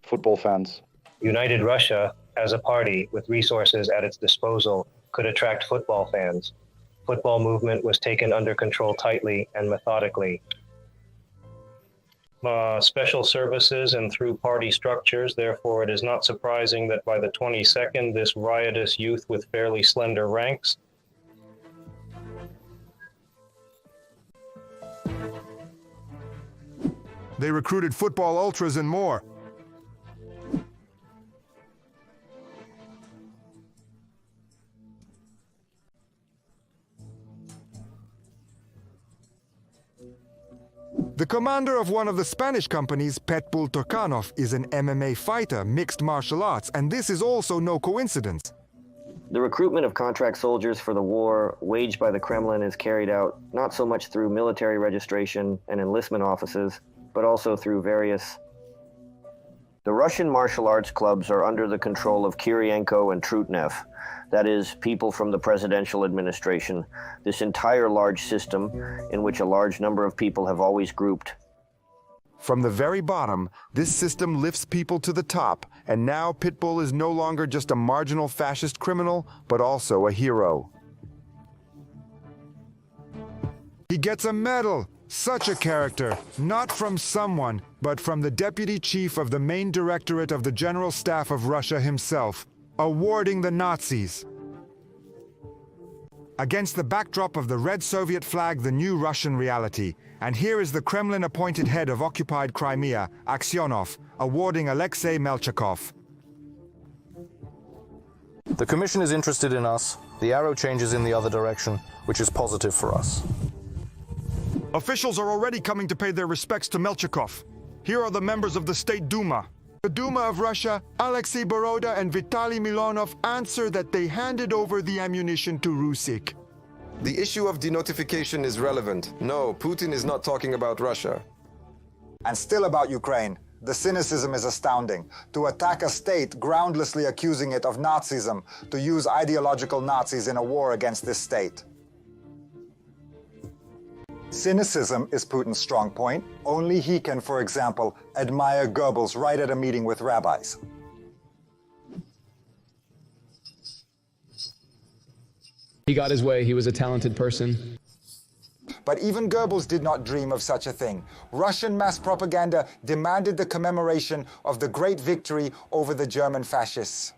football fans. United Russia, as a party with resources at its disposal, could attract football fans. Football movement was taken under control tightly and methodically. Special services and through party structures, therefore it is not surprising that by the 22nd, this riotous youth with fairly slender ranks They recruited football ultras and more. The commander of one of the Spanish companies, Petbull Turkanov, is an MMA fighter, mixed martial arts, and this is also no coincidence. The recruitment of contract soldiers for the war waged by the Kremlin is carried out not so much through military registration and enlistment offices, but also through various... The Russian martial arts clubs are under the control of Kirienko and Trutnev, that is, people from the presidential administration, this entire large system in which a large number of people have always grouped. From the very bottom, this system lifts people to the top, and now Pitbull is no longer just a marginal fascist criminal, but also a hero. He gets a medal! Such a character, not from someone, but from the deputy chief of the main directorate of the General Staff of Russia himself, awarding the Nazis. Against the backdrop of the red Soviet flag, the new Russian reality. And here is the Kremlin-appointed head of occupied Crimea, Aksyonov, awarding Alexei Melchakov. The Commission is interested in us. The arrow changes in the other direction, which is positive for us. Officials are already coming to pay their respects to Melchakov. Here are the members of the State Duma. The Duma of Russia, Alexei Boroda and Vitaly Milonov answer that they handed over the ammunition to Rusik. The issue of denotification is relevant. No, Putin is not talking about Russia. And still about Ukraine. The cynicism is astounding. To attack a state groundlessly accusing it of Nazism, to use ideological Nazis in a war against this state. Cynicism is Putin's strong point. Only he can, for example, admire Goebbels right at a meeting with rabbis. He got his way. He was a talented person. But even Goebbels did not dream of such a thing. Russian mass propaganda demanded the commemoration of the great victory over the German fascists.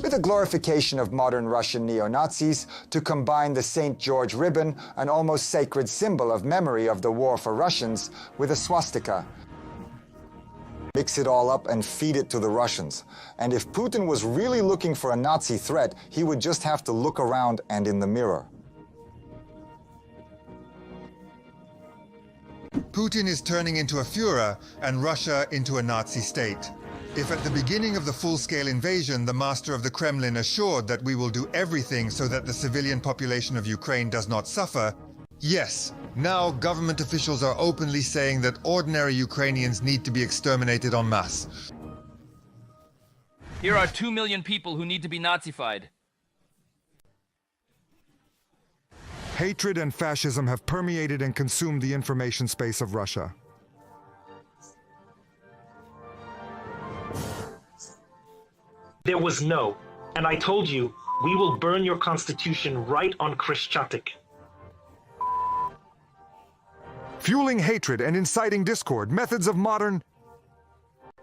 With a glorification of modern Russian neo-Nazis, to combine the St. George ribbon, an almost sacred symbol of memory of the war for Russians, with a swastika. Mix it all up and feed it to the Russians. And if Putin was really looking for a Nazi threat, he would just have to look around and in the mirror. Putin is turning into a Führer and Russia into a Nazi state. If at the beginning of the full-scale invasion, the master of the Kremlin assured that we will do everything so that the civilian population of Ukraine does not suffer, yes, now government officials are openly saying that ordinary Ukrainians need to be exterminated en masse. Here are 2 million people who need to be Nazified. Hatred and fascism have permeated and consumed the information space of Russia. There was no. And I told you, we will burn your constitution right on Krishchatik. Fueling hatred and inciting discord, methods of modern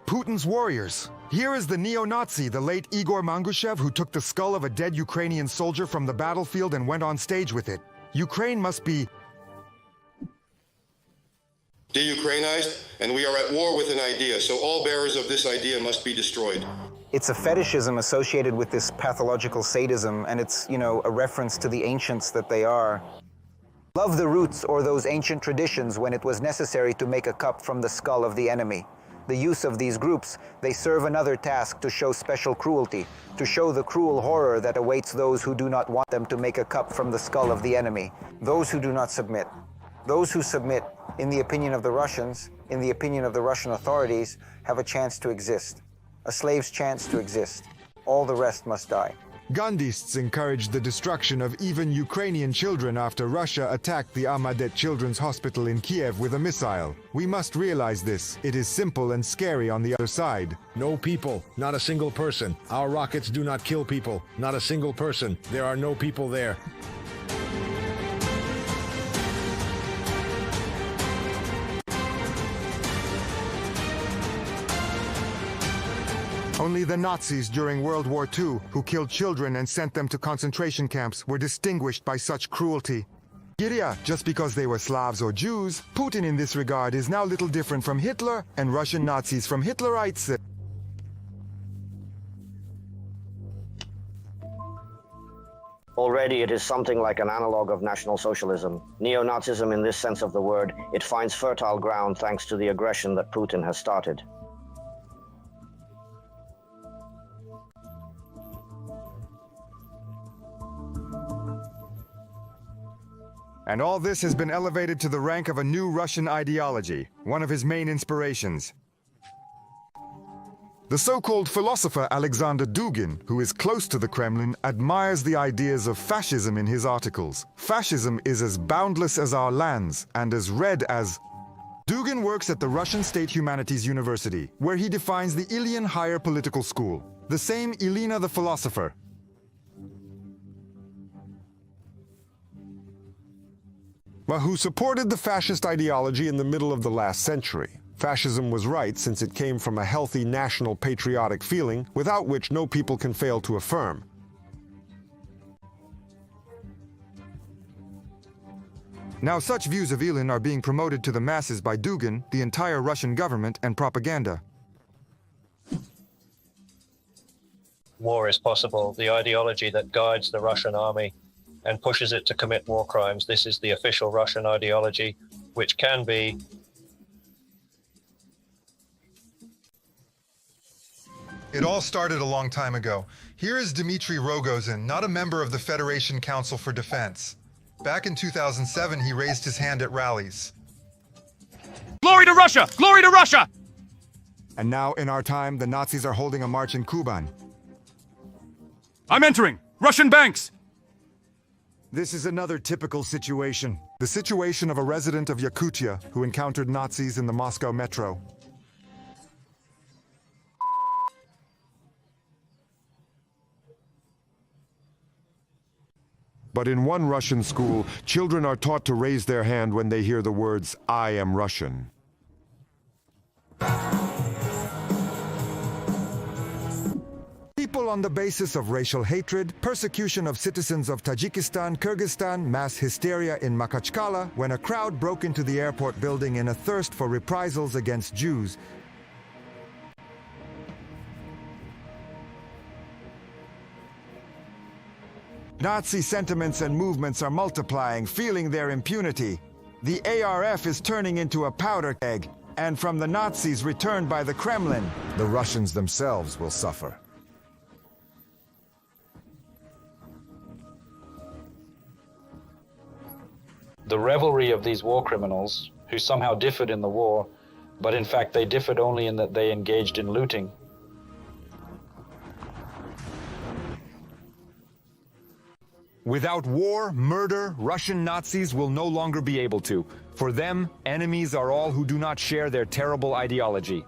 Putin's warriors. Here is the neo-Nazi, the late Igor Mangushev, who took the skull of a dead Ukrainian soldier from the battlefield and went on stage with it. Ukraine must be de-Ukrainized, and we are at war with an idea, so all bearers of this idea must be destroyed. It's a fetishism associated with this pathological sadism, and it's, a reference to the ancients that they are. Love the roots or those ancient traditions when it was necessary to make a cup from the skull of the enemy. The use of these groups, they serve another task to show special cruelty, to show the cruel horror that awaits those who do not want them to make a cup from the skull of the enemy, those who do not submit. Those who submit, in the opinion of the Russians, in the opinion of the Russian authorities, have a chance to exist. A slave's chance to exist. All the rest must die. Gandhists encouraged the destruction of even Ukrainian children after Russia attacked the Ahmadet Children's Hospital in Kiev with a missile. We must realize this. It is simple and scary on the other side. No people, not a single person. Our rockets do not kill people, not a single person. There are no people there. Only the Nazis during World War II, who killed children and sent them to concentration camps, were distinguished by such cruelty. Giria, just because they were Slavs or Jews, Putin in this regard is now little different from Hitler and Russian Nazis from Hitlerites. Already it is something like an analog of National Socialism. Neo-Nazism in this sense of the word, it finds fertile ground thanks to the aggression that Putin has started. And all this has been elevated to the rank of a new Russian ideology, one of his main inspirations. The so-called philosopher Alexander Dugin, who is close to the Kremlin, admires the ideas of fascism in his articles. Fascism is as boundless as our lands and as red as... Dugin works at the Russian State Humanities University, where he defines the Ilyin Higher Political School, the same Ilina the philosopher. Who supported the fascist ideology in the middle of the last century. Fascism was right since it came from a healthy national patriotic feeling without which no people can fail to affirm. Now such views of Ilyin are being promoted to the masses by Dugin, the entire Russian government, and propaganda. War is possible, the ideology that guides the Russian army and pushes it to commit war crimes. This is the official Russian ideology, which can be It all started a long time ago. Here is Dmitry Rogozin, not a member of the Federation Council for Defense. Back in 2007, he raised his hand at rallies. Glory to Russia! Glory to Russia! And now, in our time, the Nazis are holding a march in Kuban. I'm entering! Russian banks! This is another typical situation. The situation of a resident of Yakutia who encountered Nazis in the Moscow metro. But in one Russian school, children are taught to raise their hand when they hear the words, "I am Russian." People on the basis of racial hatred, persecution of citizens of Tajikistan, Kyrgyzstan, mass hysteria in Makhachkala when a crowd broke into the airport building in a thirst for reprisals against Jews. Nazi sentiments and movements are multiplying, feeling their impunity. The ARF is turning into a powder keg, and from the Nazis returned by the Kremlin, the Russians themselves will suffer. The revelry of these war criminals, who somehow differed in the war, but in fact they differed only in that they engaged in looting. Without war, murder, Russian Nazis will no longer be able to. For them, enemies are all who do not share their terrible ideology.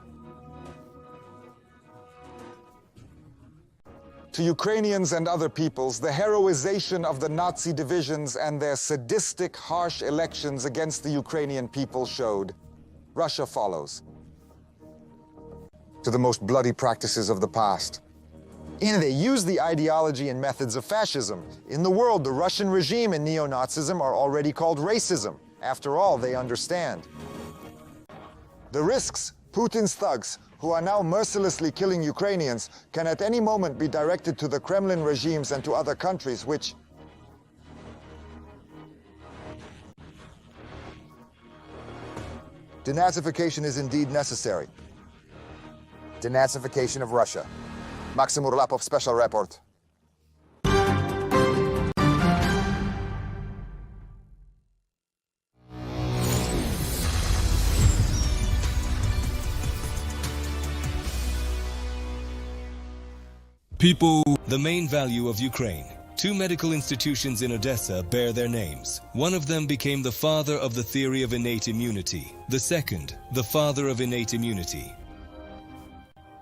To Ukrainians and other peoples, the heroization of the Nazi divisions and their sadistic, harsh elections against the Ukrainian people showed. Russia follows. To the most bloody practices of the past. And they use the ideology and methods of fascism. In the world, the Russian regime and neo-Nazism are already called racism. After all, they understand. The risks, Putin's thugs, who are now mercilessly killing Ukrainians, can at any moment be directed to the Kremlin regimes and to other countries which... Denazification is indeed necessary. Denazification of Russia. Maxim Urlapov, Special Report. People, the main value of Ukraine. Two medical institutions in Odessa bear their names. One of them became the father of the theory of innate immunity. The second, the father of innate immunity.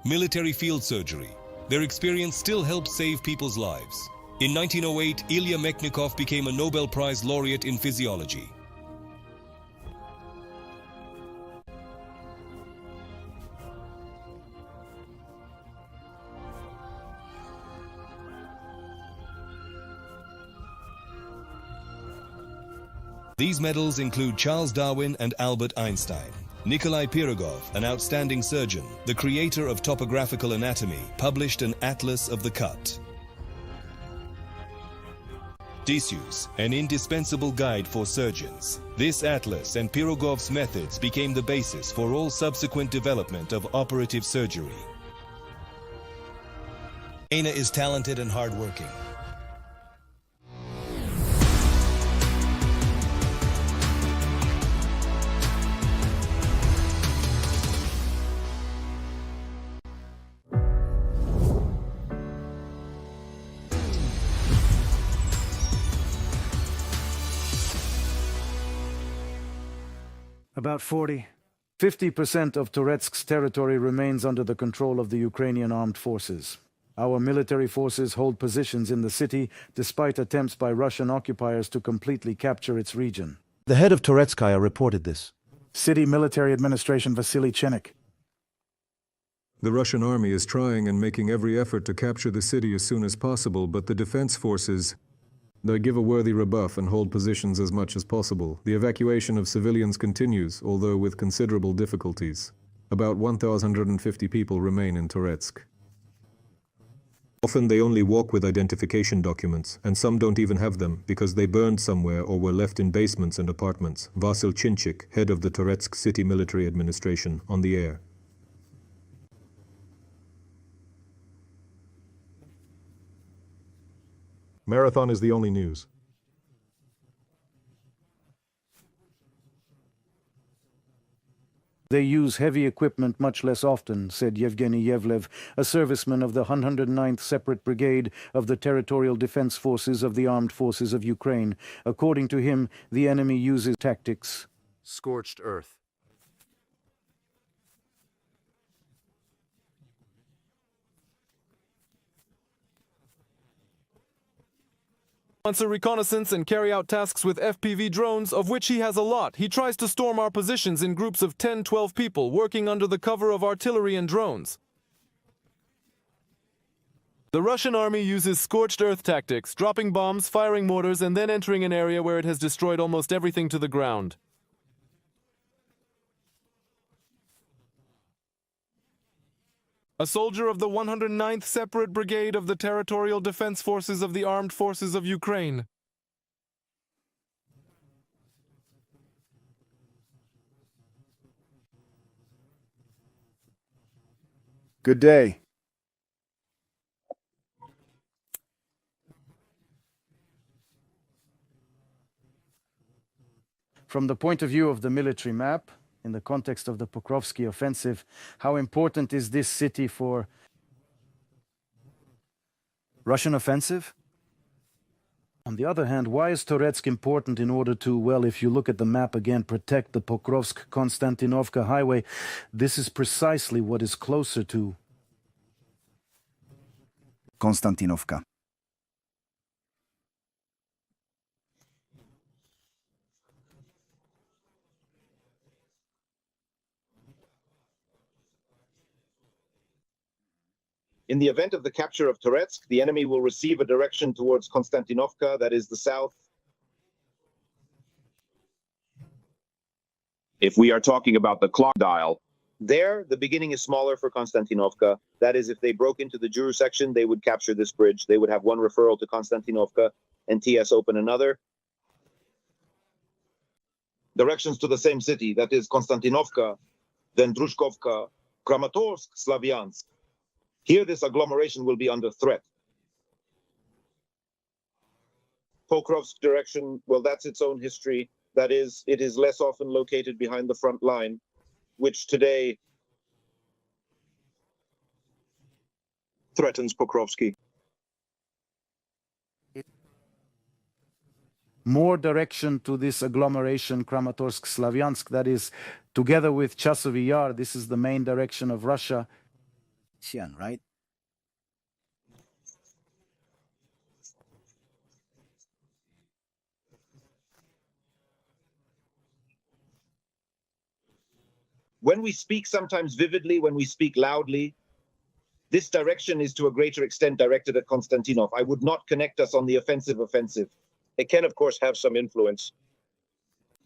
Military field surgery. Their experience still helps save people's lives. In 1908, Ilya Mechnikov became a Nobel Prize laureate in physiology. These medals include Charles Darwin and Albert Einstein. Nikolai Pirogov, an outstanding surgeon, the creator of topographical anatomy, published an Atlas of the Cut. Tissues, an indispensable guide for surgeons. This atlas and Pirogov's methods became the basis for all subsequent development of operative surgery. Ana is talented and hardworking. About 50% of Toretsk's territory remains under the control of the Ukrainian armed forces. Our military forces hold positions in the city despite attempts by Russian occupiers to completely capture its region. The head of Toretskaya reported this. City Military Administration Vasily Chenik. The Russian army is trying and making every effort to capture the city as soon as possible, but the defense forces, they give a worthy rebuff and hold positions as much as possible. The evacuation of civilians continues, although with considerable difficulties. About 1,150 people remain in Toretsk. Often they only walk with identification documents, and some don't even have them because they burned somewhere or were left in basements and apartments. Vasil Chinchik, head of the Toretsk City Military Administration, on the air. Marathon is the only news. They use heavy equipment much less often, said Yevgeny Yevlev, a serviceman of the 109th Separate Brigade of the Territorial Defense Forces of the Armed Forces of Ukraine. According to him, the enemy uses tactics. Scorched earth. Wants a reconnaissance and carry out tasks with FPV drones, of which he has a lot. He tries to storm our positions in groups of 10-12 people, working under the cover of artillery and drones. The Russian army uses scorched earth tactics, dropping bombs, firing mortars, and then entering an area where it has destroyed almost everything to the ground. A soldier of the 109th Separate Brigade of the Territorial Defense Forces of the Armed Forces of Ukraine. Good day. From the point of view of the military map, in the context of the Pokrovsky offensive, how important is this city for Russian offensive? On the other hand, why is Toretsk important in order to, well, if you look at the map again, protect the Pokrovsk-Konstantinovka highway? This is precisely what is closer to Konstantinovka. In the event of the capture of Toretsk, the enemy will receive a direction towards Konstantinovka, that is the south. If we are talking about the clock dial, there, the beginning is smaller for Konstantinovka. That is, if they broke into the Juru section, they would capture this bridge. They would have one referral to Konstantinovka and TS open another. Directions to the same city, that is Konstantinovka, then Drushkovka, Kramatorsk, Slavyansk. Here, this agglomeration will be under threat. Pokrovsk direction, well, that's its own history. That is, it is less often located behind the front line, which today threatens Pokrovsky. More direction to this agglomeration, Kramatorsk-Slavyansk, that is, together with Chasovy Yar, this is the main direction of Russia. Right? When we speak sometimes vividly, when we speak loudly, this direction is to a greater extent directed at Konstantinov. I would not connect us on the offensive. It can, of course, have some influence.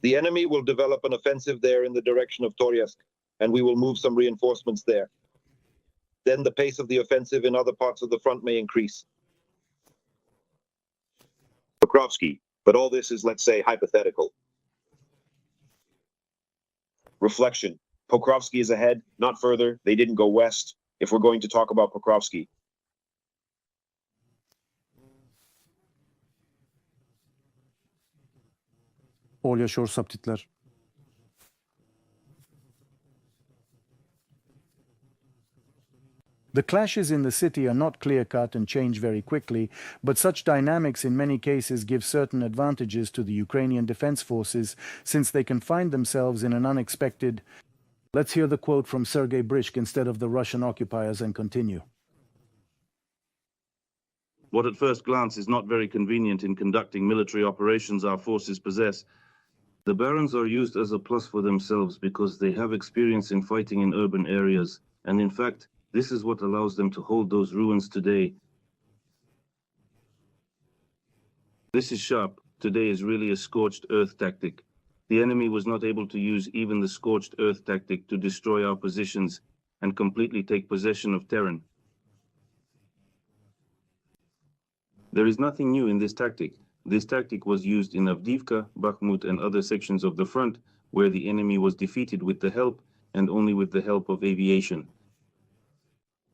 The enemy will develop an offensive there in the direction of Toryask, and we will move some reinforcements there. Then the pace of the offensive in other parts of the front may increase. Pokrovsky, but all this is, let's say, hypothetical. Reflection. Pokrovsky is ahead, not further. They didn't go west, if we're going to talk about Pokrovsky. All yaşıyor subtitler. The clashes in the city are not clear-cut and change very quickly, but such dynamics in many cases give certain advantages to the Ukrainian defense forces since they can find themselves in an unexpected... Let's hear the quote from Sergei Brishk instead of the Russian occupiers and continue. What at first glance is not very convenient in conducting military operations our forces possess, the barons are used as a plus for themselves because they have experience in fighting in urban areas, and in fact, this is what allows them to hold those ruins today. This is sharp. Today is really a scorched earth tactic. The enemy was not able to use even the scorched earth tactic to destroy our positions and completely take possession of Terran. There is nothing new in this tactic. This tactic was used in Avdiivka, Bakhmut, and other sections of the front where the enemy was defeated with the help and only with the help of aviation.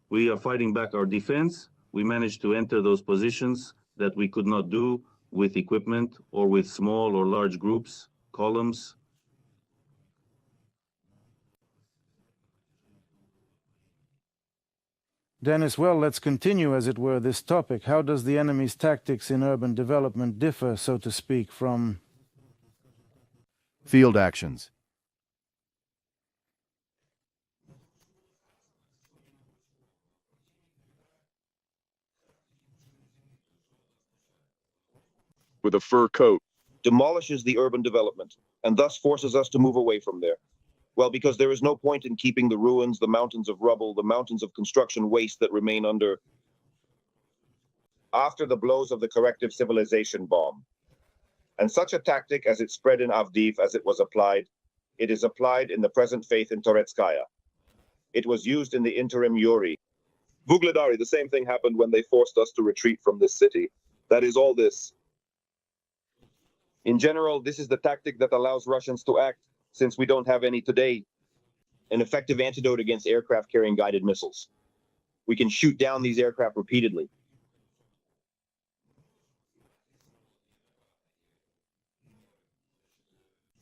We are fighting back our defense. We managed to enter those positions that we could not do with equipment or with small or large groups, columns. Dennis, well, let's continue, as it were, this topic. How does the enemy's tactics in urban development differ, so to speak, from... Field actions. With a fur coat, demolishes the urban development, and thus forces us to move away from there. Well, because there is no point in keeping the ruins, the mountains of rubble, the mountains of construction waste that remain under. After the blows of the corrective civilization bomb. And such a tactic as it spread in Avdiv as it was applied, it is applied in the present faith in Toretskaya. It was used in the interim Yuri. Vugledari, the same thing happened when they forced us to retreat from this city. That is all this. In general, this is the tactic that allows Russians to act, since we don't have any today, an effective antidote against aircraft carrying guided missiles. We can shoot down these aircraft repeatedly.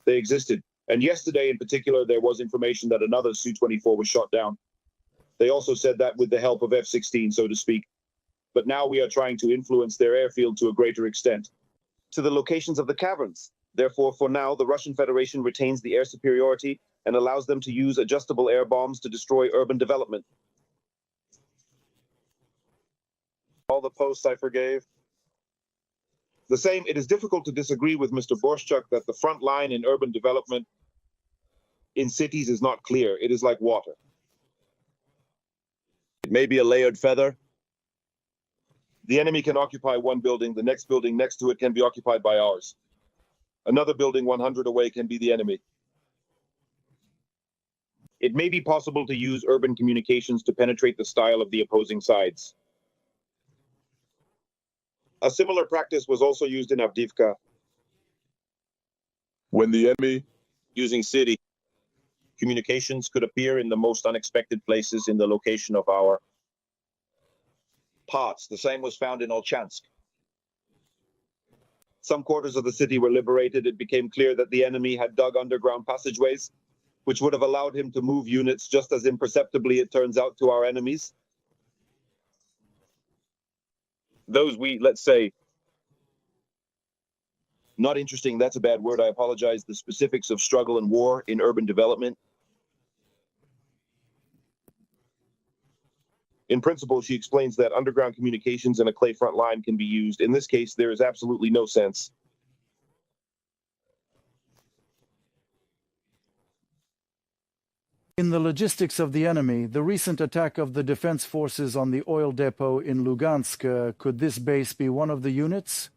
They existed, and yesterday in particular there was information that another Su-24 was shot down. They also said that with the help of F-16, so to speak. But now we are trying to influence their airfield to a greater extent. To the locations of the caverns. Therefore, for now, the Russian Federation retains the air superiority and allows them to use adjustable air bombs to destroy urban development. all the posts I forgave? The same, it is difficult to disagree with Mr. Borschuk that the front line in urban development in cities is not clear. It is like water. It may be a layered feather. The enemy can occupy one building, the next building next to it can be occupied by ours. Another building 100 away can be the enemy. It may be possible to use urban communications to penetrate the style of the opposing sides. A similar practice was also used in Avdiivka, when the enemy, using city communications, could appear in the most unexpected places in the location of our parts. The same was found in Olchansk. Some quarters of the city were liberated. It became clear that the enemy had dug underground passageways, which would have allowed him to move units just as imperceptibly, it turns out, to our enemies. Those let's say, not interesting, that's a bad word, I apologize, the specifics of struggle and war in urban development. In principle, she explains that underground communications and a clay front line can be used. In this case, there is absolutely no sense. In the logistics of the enemy, the recent attack of the defense forces on the oil depot in Lugansk, could this base be one of the units?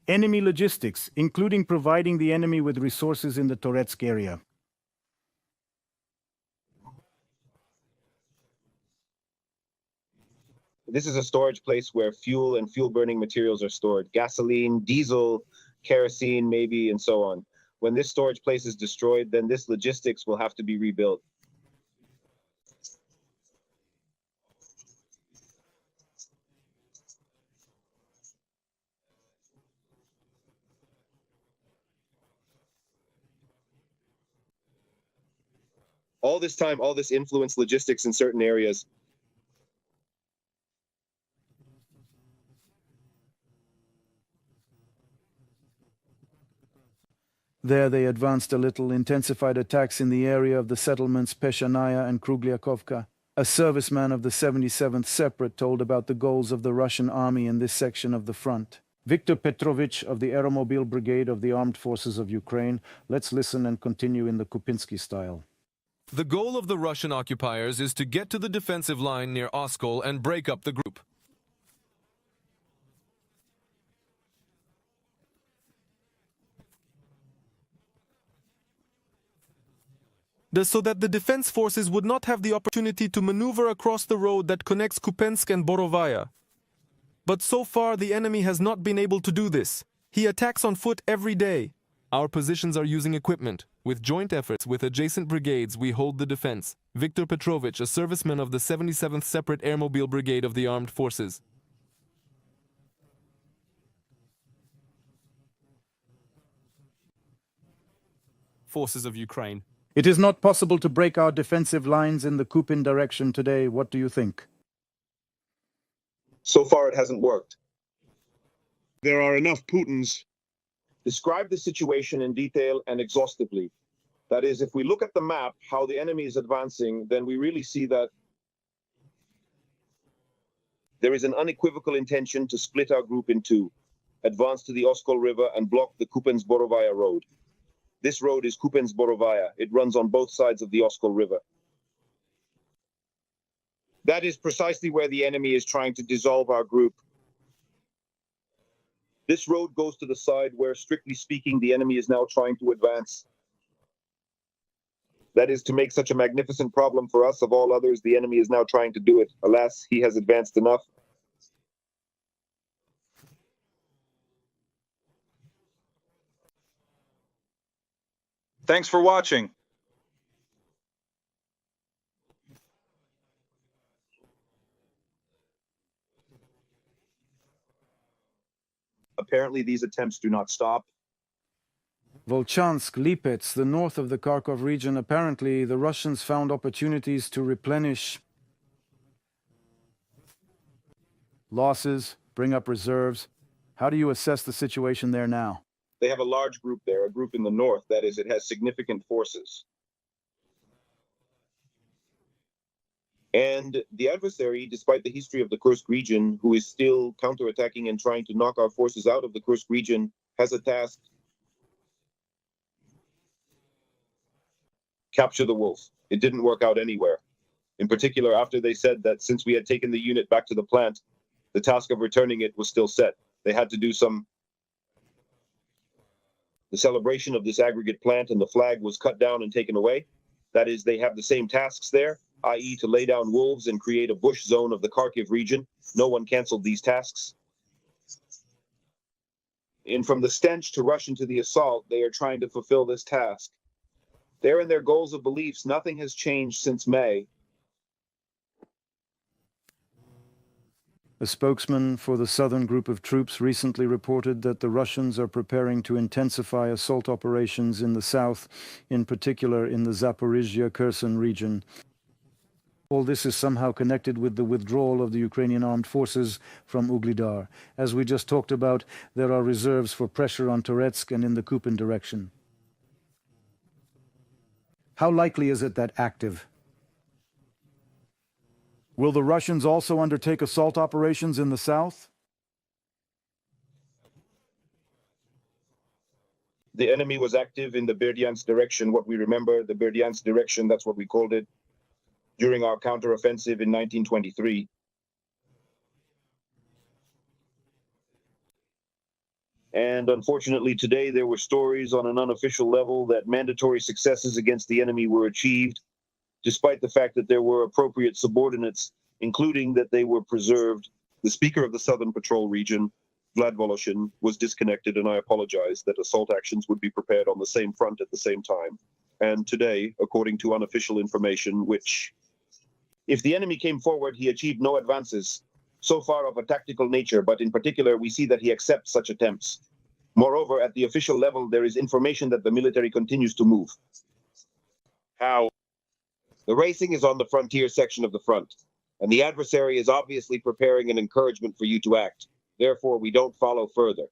Enemy logistics, including providing the enemy with resources in the Toretsk area. This is a storage place where fuel and fuel-burning materials are stored. Gasoline, diesel, kerosene, maybe, and so on. When this storage place is destroyed, then this logistics will have to be rebuilt. All this time, all this influence logistics in certain areas. There they advanced a little, intensified attacks in the area of the settlements Peshanaya and Krugliakovka. A serviceman of the 77th Separate told about the goals of the Russian army in this section of the front. Viktor Petrovich of the Aeromobile Brigade of the Armed Forces of Ukraine. Let's listen and continue in the Kupinsky style. The goal of the Russian occupiers is to get to the defensive line near Oskol and break up the group. So that the defense forces would not have the opportunity to maneuver across the road that connects Kupensk and Borovaya. But so far the enemy has not been able to do this. He attacks on foot every day. Our positions are using equipment. With joint efforts with adjacent brigades, we hold the defense. Viktor Petrovich, a serviceman of the 77th Separate Airmobile Brigade of the Armed Forces. Forces of Ukraine. It is not possible to break our defensive lines in the Kupin direction today. What do you think? So far, it hasn't worked. There are enough Putins. Describe the situation in detail and exhaustively. That is, if we look at the map, how the enemy is advancing, then we really see that there is an unequivocal intention to split our group in two, advance to the Oskol River and block the Kupensk-Borovaya road. This road is Kupensk-Borovaya. It runs on both sides of the Oskol River. That is precisely where the enemy is trying to dissolve our group. This road goes to the side where, strictly speaking, the enemy is now trying to advance. That is to make such a magnificent problem for us of all others. The enemy is now trying to do it. Alas, he has advanced enough. Thanks for watching. Apparently, these attempts do not stop. Volchansk, Lipets, the north of the Kharkov region, apparently the Russians found opportunities to replenish losses, bring up reserves. How do you assess the situation there now? They have a large group there, a group in the north. That is, it has significant forces. And the adversary, despite the history of the Kursk region, who is still counterattacking and trying to knock our forces out of the Kursk region, has a task: capture the wolf. It didn't work out anywhere. In particular, after they said that since we had taken the unit back to the plant, the task of returning it was still set. They had to do the celebration of this aggregate plant, and the flag was cut down and taken away. That is, they have the same tasks there, i.e. to lay down wolves and create a bush zone of the Kharkiv region. No one canceled these tasks. And from the stench to rush into the assault, they are trying to fulfill this task. They're in their goals of beliefs. Nothing has changed since May. A spokesman for the southern group of troops recently reported that the Russians are preparing to intensify assault operations in the south, in particular in the Zaporizhia-Kherson region. All this is somehow connected with the withdrawal of the Ukrainian armed forces from Ugledar. As we just talked about, there are reserves for pressure on Toretsk and in the Kupin direction. How likely is it that active? Will the Russians also undertake assault operations in the south? The enemy was active in the Berdyansk direction. What we remember, the Berdyansk direction, that's what we called it, during our counteroffensive in 1923. And unfortunately, today there were stories on an unofficial level that mandatory successes against the enemy were achieved, despite the fact that there were appropriate subordinates, including that they were preserved. The Speaker of the Southern Patrol Region, Vlad Voloshin, was disconnected, and I apologize that assault actions would be prepared on the same front at the same time. And today, according to unofficial information, which, if the enemy came forward, he achieved no advances so far of a tactical nature, but in particular, we see that he accepts such attempts. Moreover, at the official level, there is information that the military continues to move. How? The racing is on the frontier section of the front, and the adversary is obviously preparing an encouragement for you to act. Therefore, we don't follow further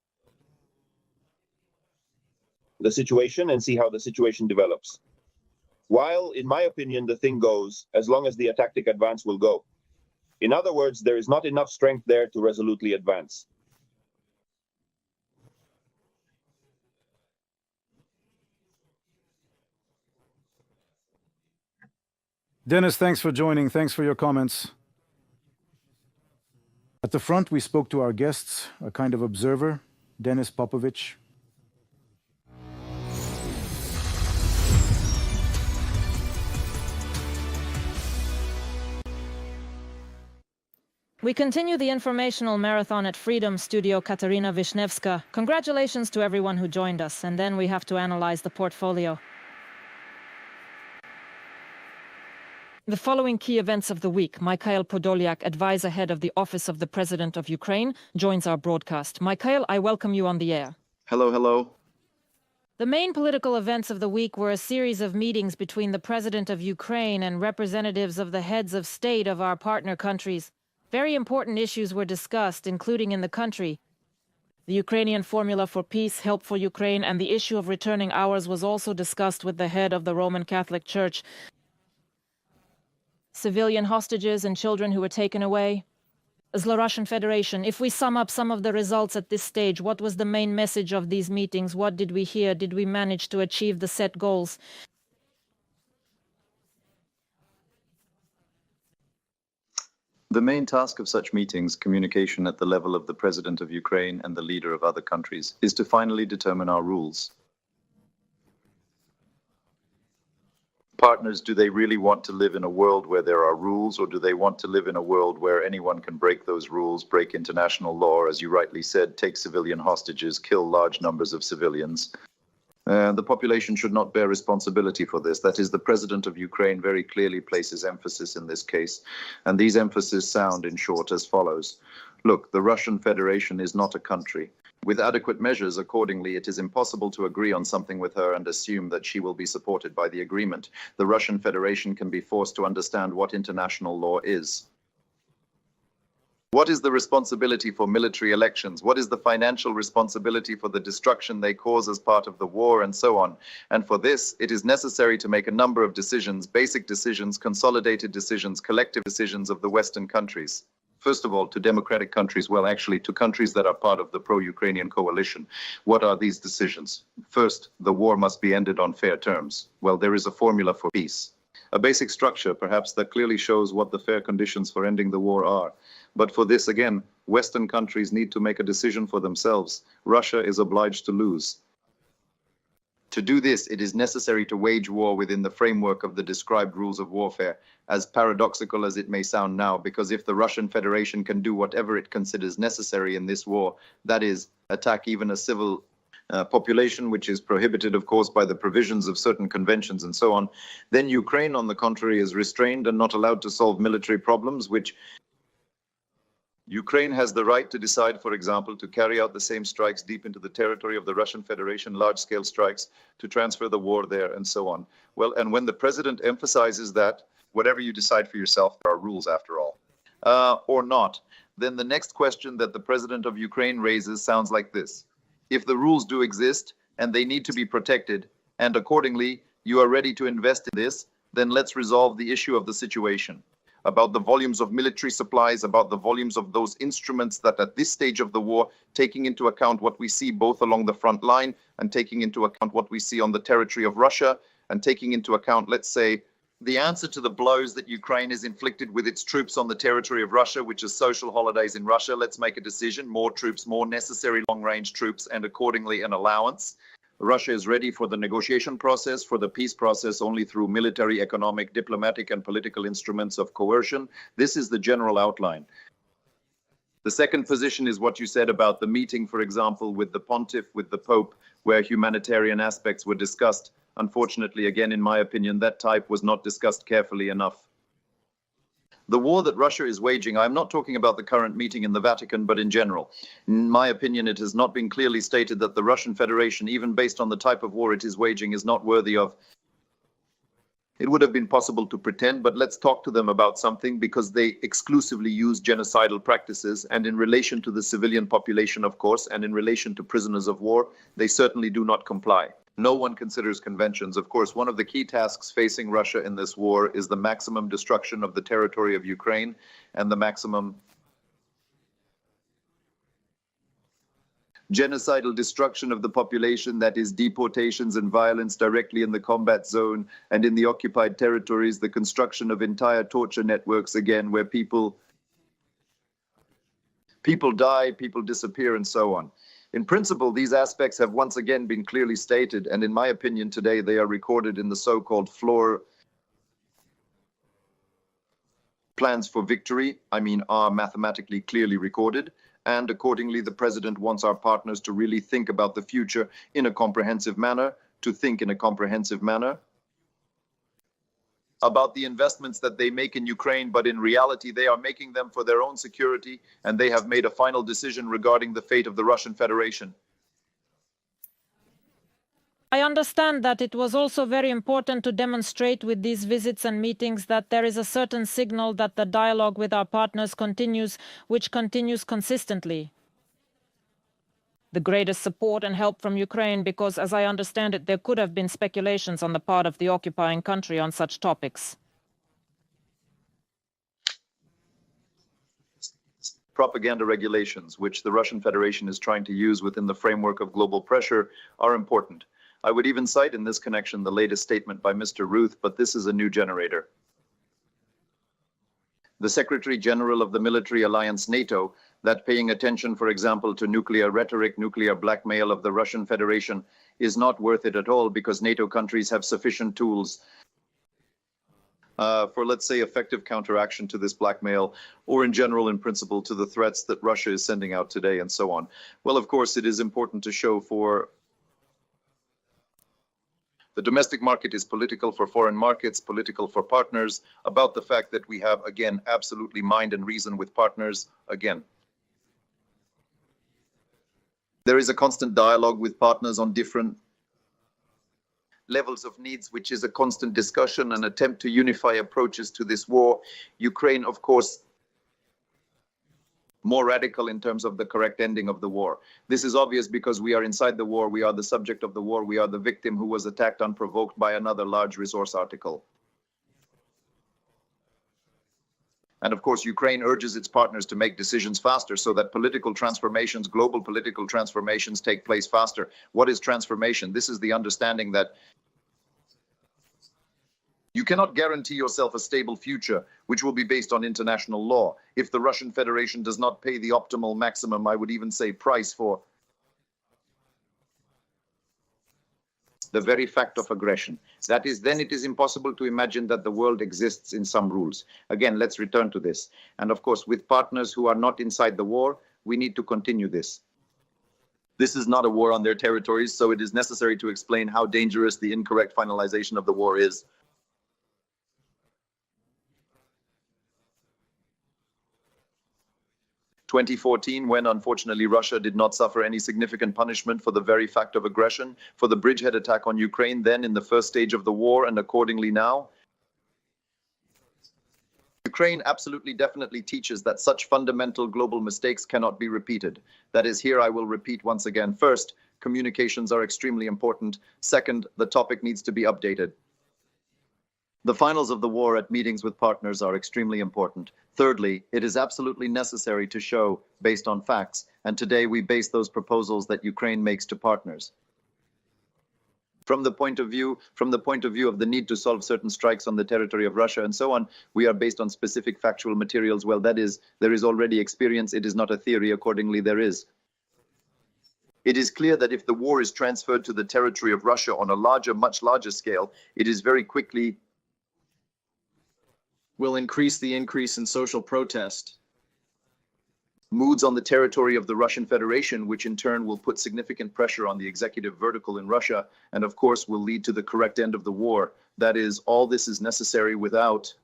the situation and see how the situation develops. While, in my opinion, the thing goes, as long as the tactic advance will go. In other words, there is not enough strength there to resolutely advance. Dennis, thanks for joining. Thanks for your comments. At the front, we spoke to our guests, a kind of observer, Denis Popovich. We continue the informational marathon at Freedom Studio Katarina Vishnevska. Congratulations to everyone who joined us, and then we have to analyze the portfolio. The following key events of the week. Mikhail Podolyak, advisor head of the Office of the President of Ukraine, joins our broadcast. Mikhail, I welcome you on the air. Hello, hello. The main political events of the week were a series of meetings between the President of Ukraine and representatives of the heads of state of our partner countries. Very important issues were discussed, including in the country. The Ukrainian formula for peace, help for Ukraine, and the issue of returning ours was also discussed with the head of the Roman Catholic Church. Civilian hostages and children who were taken away. As the Russian Federation, if we sum up some of the results at this stage, what was the main message of these meetings? What did we hear? Did we manage to achieve the set goals? The main task of such meetings, communication at the level of the President of Ukraine and the leader of other countries, is to finally determine our rules. Partners, do they really want to live in a world where there are rules, or do they want to live in a world where anyone can break those rules, break international law, as you rightly said, take civilian hostages, kill large numbers of civilians? The population should not bear responsibility for this. That is, the President of Ukraine very clearly places emphasis in this case, and these emphases sound, in short, as follows. Look, the Russian Federation is not a country. With adequate measures, accordingly, it is impossible to agree on something with her and assume that she will be supported by the agreement. The Russian Federation can be forced to understand what international law is. What is the responsibility for military elections? What is the financial responsibility for the destruction they cause as part of the war, and so on? And for this, it is necessary to make a number of decisions, basic decisions, consolidated decisions, collective decisions of the Western countries. First of all, to democratic countries, well, actually, to countries that are part of the pro-Ukrainian coalition. What are these decisions? First, the war must be ended on fair terms. Well, there is a formula for peace. A basic structure, perhaps, that clearly shows what the fair conditions for ending the war are. But for this, again, Western countries need to make a decision for themselves. Russia is obliged to lose. To do this, it is necessary to wage war within the framework of the described rules of warfare, as paradoxical as it may sound now, because if the Russian Federation can do whatever it considers necessary in this war, that is, attack even a civil population, which is prohibited, of course, by the provisions of certain conventions and so on, then Ukraine, on the contrary, is restrained and not allowed to solve military problems, which Ukraine has the right to decide, for example, to carry out the same strikes deep into the territory of the Russian Federation, large-scale strikes, to transfer the war there, and so on. Well, and when the president emphasizes that, whatever you decide for yourself, there are rules after all, or not, then the next question that the president of Ukraine raises sounds like this. If the rules do exist, and they need to be protected, and accordingly, you are ready to invest in this, then let's resolve the issue of the situation. About the volumes of military supplies, about the volumes of those instruments that at this stage of the war, taking into account what we see both along the front line and taking into account what we see on the territory of Russia and taking into account, let's say, the answer to the blows that Ukraine has inflicted with its troops on the territory of Russia, which is social holidays in Russia. Let's make a decision, more troops, more necessary long-range troops, and accordingly an allowance. Russia is ready for the negotiation process, for the peace process, only through military, economic, diplomatic, and political instruments of coercion. This is the general outline. The second position is what you said about the meeting, for example, with the pontiff, with the Pope, where humanitarian aspects were discussed. Unfortunately, again, in my opinion, that type was not discussed carefully enough. The war that Russia is waging, I'm not talking about the current meeting in the Vatican, but in general. In my opinion, it has not been clearly stated that the Russian Federation, even based on the type of war it is waging, is not worthy of. It would have been possible to pretend, but let's talk to them about something, because they exclusively use genocidal practices, and in relation to the civilian population, of course, and in relation to prisoners of war, they certainly do not comply. No one considers conventions. Of course, one of the key tasks facing Russia in this war is the maximum destruction of the territory of Ukraine and the maximum genocidal destruction of the population, that is deportations and violence directly in the combat zone and in the occupied territories, the construction of entire torture networks, again, where people die, people disappear, and so on. In principle, these aspects have once again been clearly stated, and in my opinion today they are recorded in the so-called floor plans for victory, are mathematically clearly recorded, and accordingly the president wants our partners to really think about the future in a comprehensive manner, to think in a comprehensive manner about the investments that they make in Ukraine, but in reality they are making them for their own security, and they have made a final decision regarding the fate of the Russian Federation. I understand that it was also very important to demonstrate with these visits and meetings that there is a certain signal that the dialogue with our partners continues, which continues consistently. The greatest support and help from Ukraine, because as I understand it, there could have been speculations on the part of the occupying country on such topics. Propaganda regulations, which the Russian Federation is trying to use within the framework of global pressure, are important. I would even cite in this connection the latest statement by Mr. Ruth, but this is a new generator. The Secretary General of the military alliance NATO, that paying attention, for example, to nuclear rhetoric, nuclear blackmail of the Russian Federation is not worth it at all, because NATO countries have sufficient tools for, let's say, effective counteraction to this blackmail, or in general, in principle, to the threats that Russia is sending out today, and so on. Well, of course, it is important to show for the domestic market is political for foreign markets, political for partners, about the fact that we have, again, absolutely mind and reason with partners, again. There is a constant dialogue with partners on different levels of needs, which is a constant discussion, an attempt to unify approaches to this war. Ukraine, of course, more radical in terms of the correct ending of the war. This is obvious because we are inside the war, we are the subject of the war, we are the victim who was attacked unprovoked by another large resource article. And of course, Ukraine urges its partners to make decisions faster so that political transformations, global political transformations, take place faster. What is transformation? This is the understanding that you cannot guarantee yourself a stable future, which will be based on international law, if the Russian Federation does not pay the optimal maximum, I would even say price, for the very fact of aggression. That is, then it is impossible to imagine that the world exists in some rules. Again, let's return to this. And of course, with partners who are not inside the war, we need to continue this. This is not a war on their territories, so it is necessary to explain how dangerous the incorrect finalization of the war is. 2014, when unfortunately Russia did not suffer any significant punishment for the very fact of aggression, for the bridgehead attack on Ukraine then in the first stage of the war, and accordingly now. Ukraine absolutely definitely teaches that such fundamental global mistakes cannot be repeated. That is, here I will repeat once again. First, communications are extremely important. Second, the topic needs to be updated. The finals of the war at meetings with partners are extremely important. Thirdly, it is absolutely necessary to show based on facts, and today we base those proposals that Ukraine makes to partners. From the point of view of the need to solve certain strikes on the territory of Russia and so on, we are based on specific factual materials. Well, that is, there is already experience. It is not a theory. Accordingly, there is. It is clear that if the war is transferred to the territory of Russia on a larger, much larger scale, it is very quickly will increase in social protest. Moods on the territory of the Russian Federation, which in turn will put significant pressure on the executive vertical in Russia, and of course will lead to the correct end of the war. That is, all this is necessary without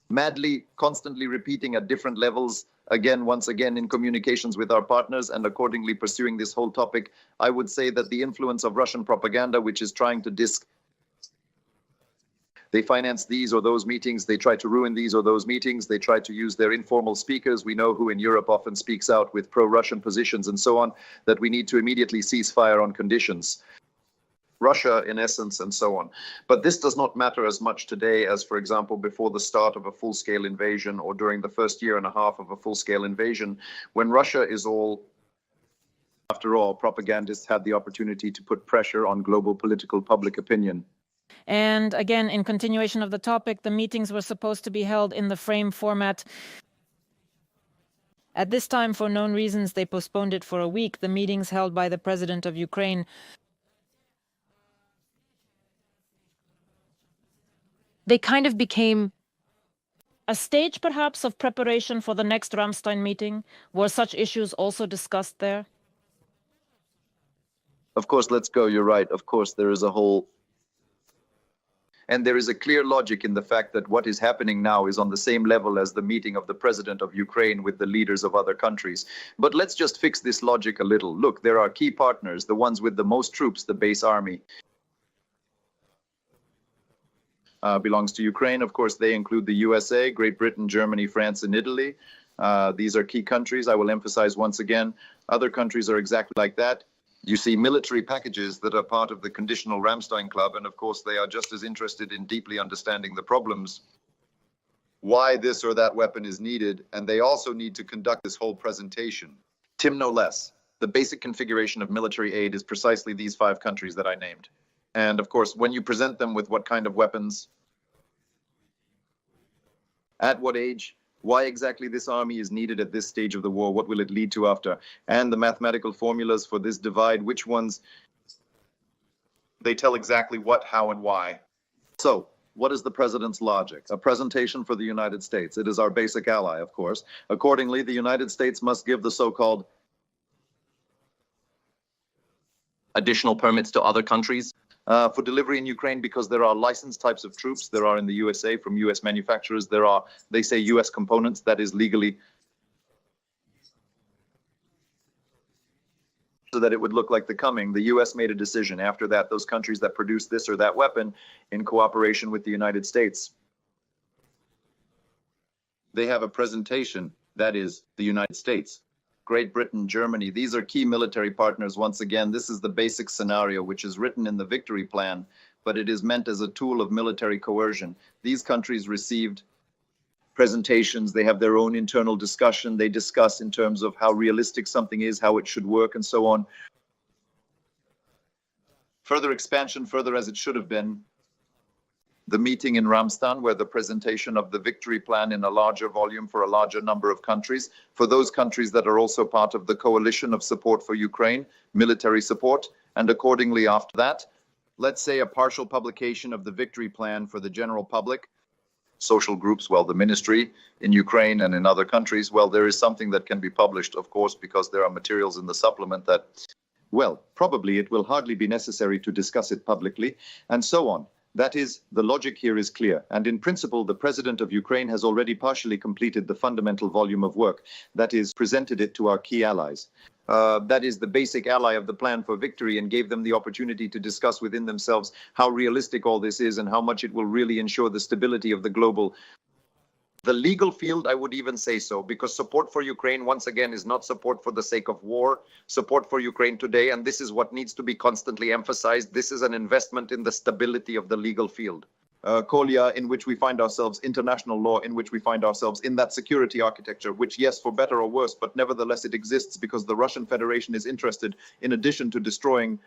madly, constantly repeating at different levels, once again in communications with our partners, and accordingly pursuing this whole topic. I would say that the influence of Russian propaganda, which is trying to they finance these or those meetings, they try to ruin these or those meetings, they try to use their informal speakers. We know who in Europe often speaks out with pro-Russian positions and so on, that we need to immediately cease fire on conditions. Russia, in essence, and so on. But this does not matter as much today as, for example, before the start of a full-scale invasion or during the first year and a half of a full-scale invasion, when Russia is all, after all, propagandists had the opportunity to put pressure on global political public opinion. And again, in continuation of the topic, the meetings were supposed to be held in the frame format. At this time, for known reasons, they postponed it for a week. The meetings held by the president of Ukraine. They kind of became a stage, perhaps, of preparation for the next Ramstein meeting. Were such issues also discussed there? Of course, let's go. You're right. Of course, there is a whole... And there is a clear logic in the fact that what is happening now is on the same level as the meeting of the president of Ukraine with the leaders of other countries. But let's just fix this logic a little. Look, there are key partners, the ones with the most troops, the base army. Belongs to Ukraine. Of course, they include the USA, Great Britain, Germany, France, and Italy. These are key countries. I will emphasize once again, other countries are exactly like that. You see military packages that are part of the conditional Ramstein Club, and of course they are just as interested in deeply understanding the problems, why this or that weapon is needed, and they also need to conduct this whole presentation. Tim, no less. The basic configuration of military aid is precisely these 5 countries that I named. And of course, when you present them with what kind of weapons, at what age, why exactly this army is needed at this stage of the war, what will it lead to after, and the mathematical formulas for this divide, which ones, they tell exactly what, how, and why. So, what is the president's logic? A presentation for the United States. It is our basic ally, of course. Accordingly, the United States must give the so-called additional permits to other countries for delivery in Ukraine, because there are licensed types of troops. There are in the USA from US manufacturers. There are, they say, US components that is legally, so that it would look like the coming. The US made a decision. After that, those countries that produce this or that weapon in cooperation with the United States, they have a presentation That is the United States. Great Britain, Germany, these are key military partners. Once again, this is the basic scenario which is written in the victory plan, but it is meant as a tool of military coercion. These countries received presentations, they have their own internal discussion, they discuss in terms of how realistic something is, how it should work, and so on. Further expansion, further as it should have been. The meeting in Ramstan, where the presentation of the victory plan in a larger volume for a larger number of countries, for those countries that are also part of the coalition of support for Ukraine, military support, and accordingly after that, let's say a partial publication of the victory plan for the general public, social groups, well, the ministry in Ukraine and in other countries, well, there is something that can be published, of course, because there are materials in the supplement that, well, probably it will hardly be necessary to discuss it publicly, and so on. That is, the logic here is clear. And in principle, the president of Ukraine has already partially completed the fundamental volume of work. That is, presented it to our key allies. That is the basic ally of the plan for victory, and gave them the opportunity to discuss within themselves how realistic all this is and how much it will really ensure the stability of the global. The legal field, I would even say so, because support for Ukraine, once again, is not support for the sake of war. Support for Ukraine today, and this is what needs to be constantly emphasized, this is an investment in the stability of the legal field. Kolia, in which we find ourselves, international law, in which we find ourselves, in that security architecture, which, yes, for better or worse, but nevertheless it exists because the Russian Federation is interested, in addition to destroying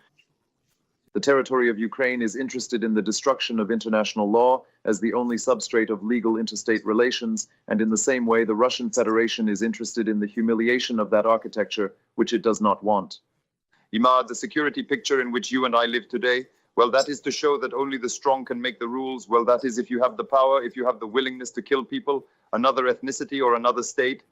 the territory of Ukraine, is interested in the destruction of international law as the only substrate of legal interstate relations, and in the same way the Russian Federation is interested in the humiliation of that architecture, which it does not want. Imad, the security picture in which you and I live today, well, that is to show that only the strong can make the rules. Well, that is if you have the power, if you have the willingness to kill people, another ethnicity or another state,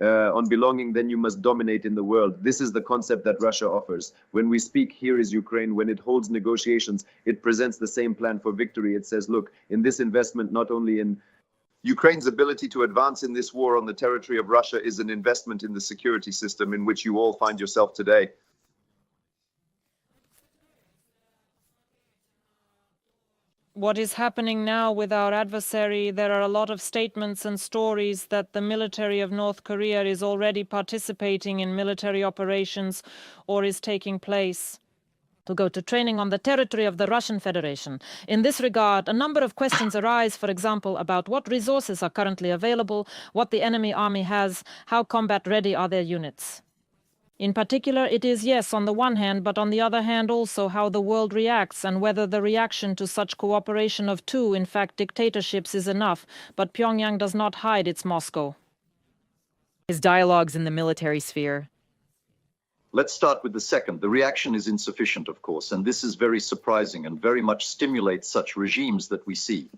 on belonging, then you must dominate in the world. This is the concept that Russia offers. When we speak, here is Ukraine, when it holds negotiations, it presents the same plan for victory. It says, look, in this investment, not only in Ukraine's ability to advance in this war on the territory of Russia is an investment in the security system in which you all find yourself today. What is happening now with our adversary, there are a lot of statements and stories that the military of North Korea is already participating in military operations or is taking place to go to training on the territory of the Russian Federation. In this regard, a number of questions arise, for example, about what resources are currently available, what the enemy army has, how combat ready are their units. In particular, it is yes on the one hand, but on the other hand also how the world reacts and whether the reaction to such cooperation of two, in fact, dictatorships is enough, but Pyongyang does not hide its Moscow. His dialogues in the military sphere. Let's start with the second. The reaction is insufficient, of course, and this is very surprising and very much stimulates such regimes that we see.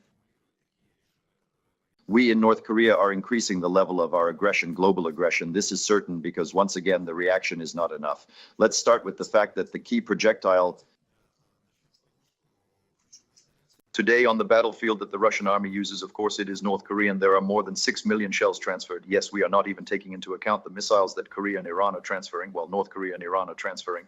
We in North Korea are increasing the level of our aggression, global aggression. This is certain because, once again, the reaction is not enough. Let's start with the fact that the key projectile today on the battlefield that the Russian army uses, of course, it is North Korean. There are more than 6 million shells transferred. Yes, we are not even taking into account the missiles that Korea and Iran are transferring. Well, North Korea and Iran are transferring.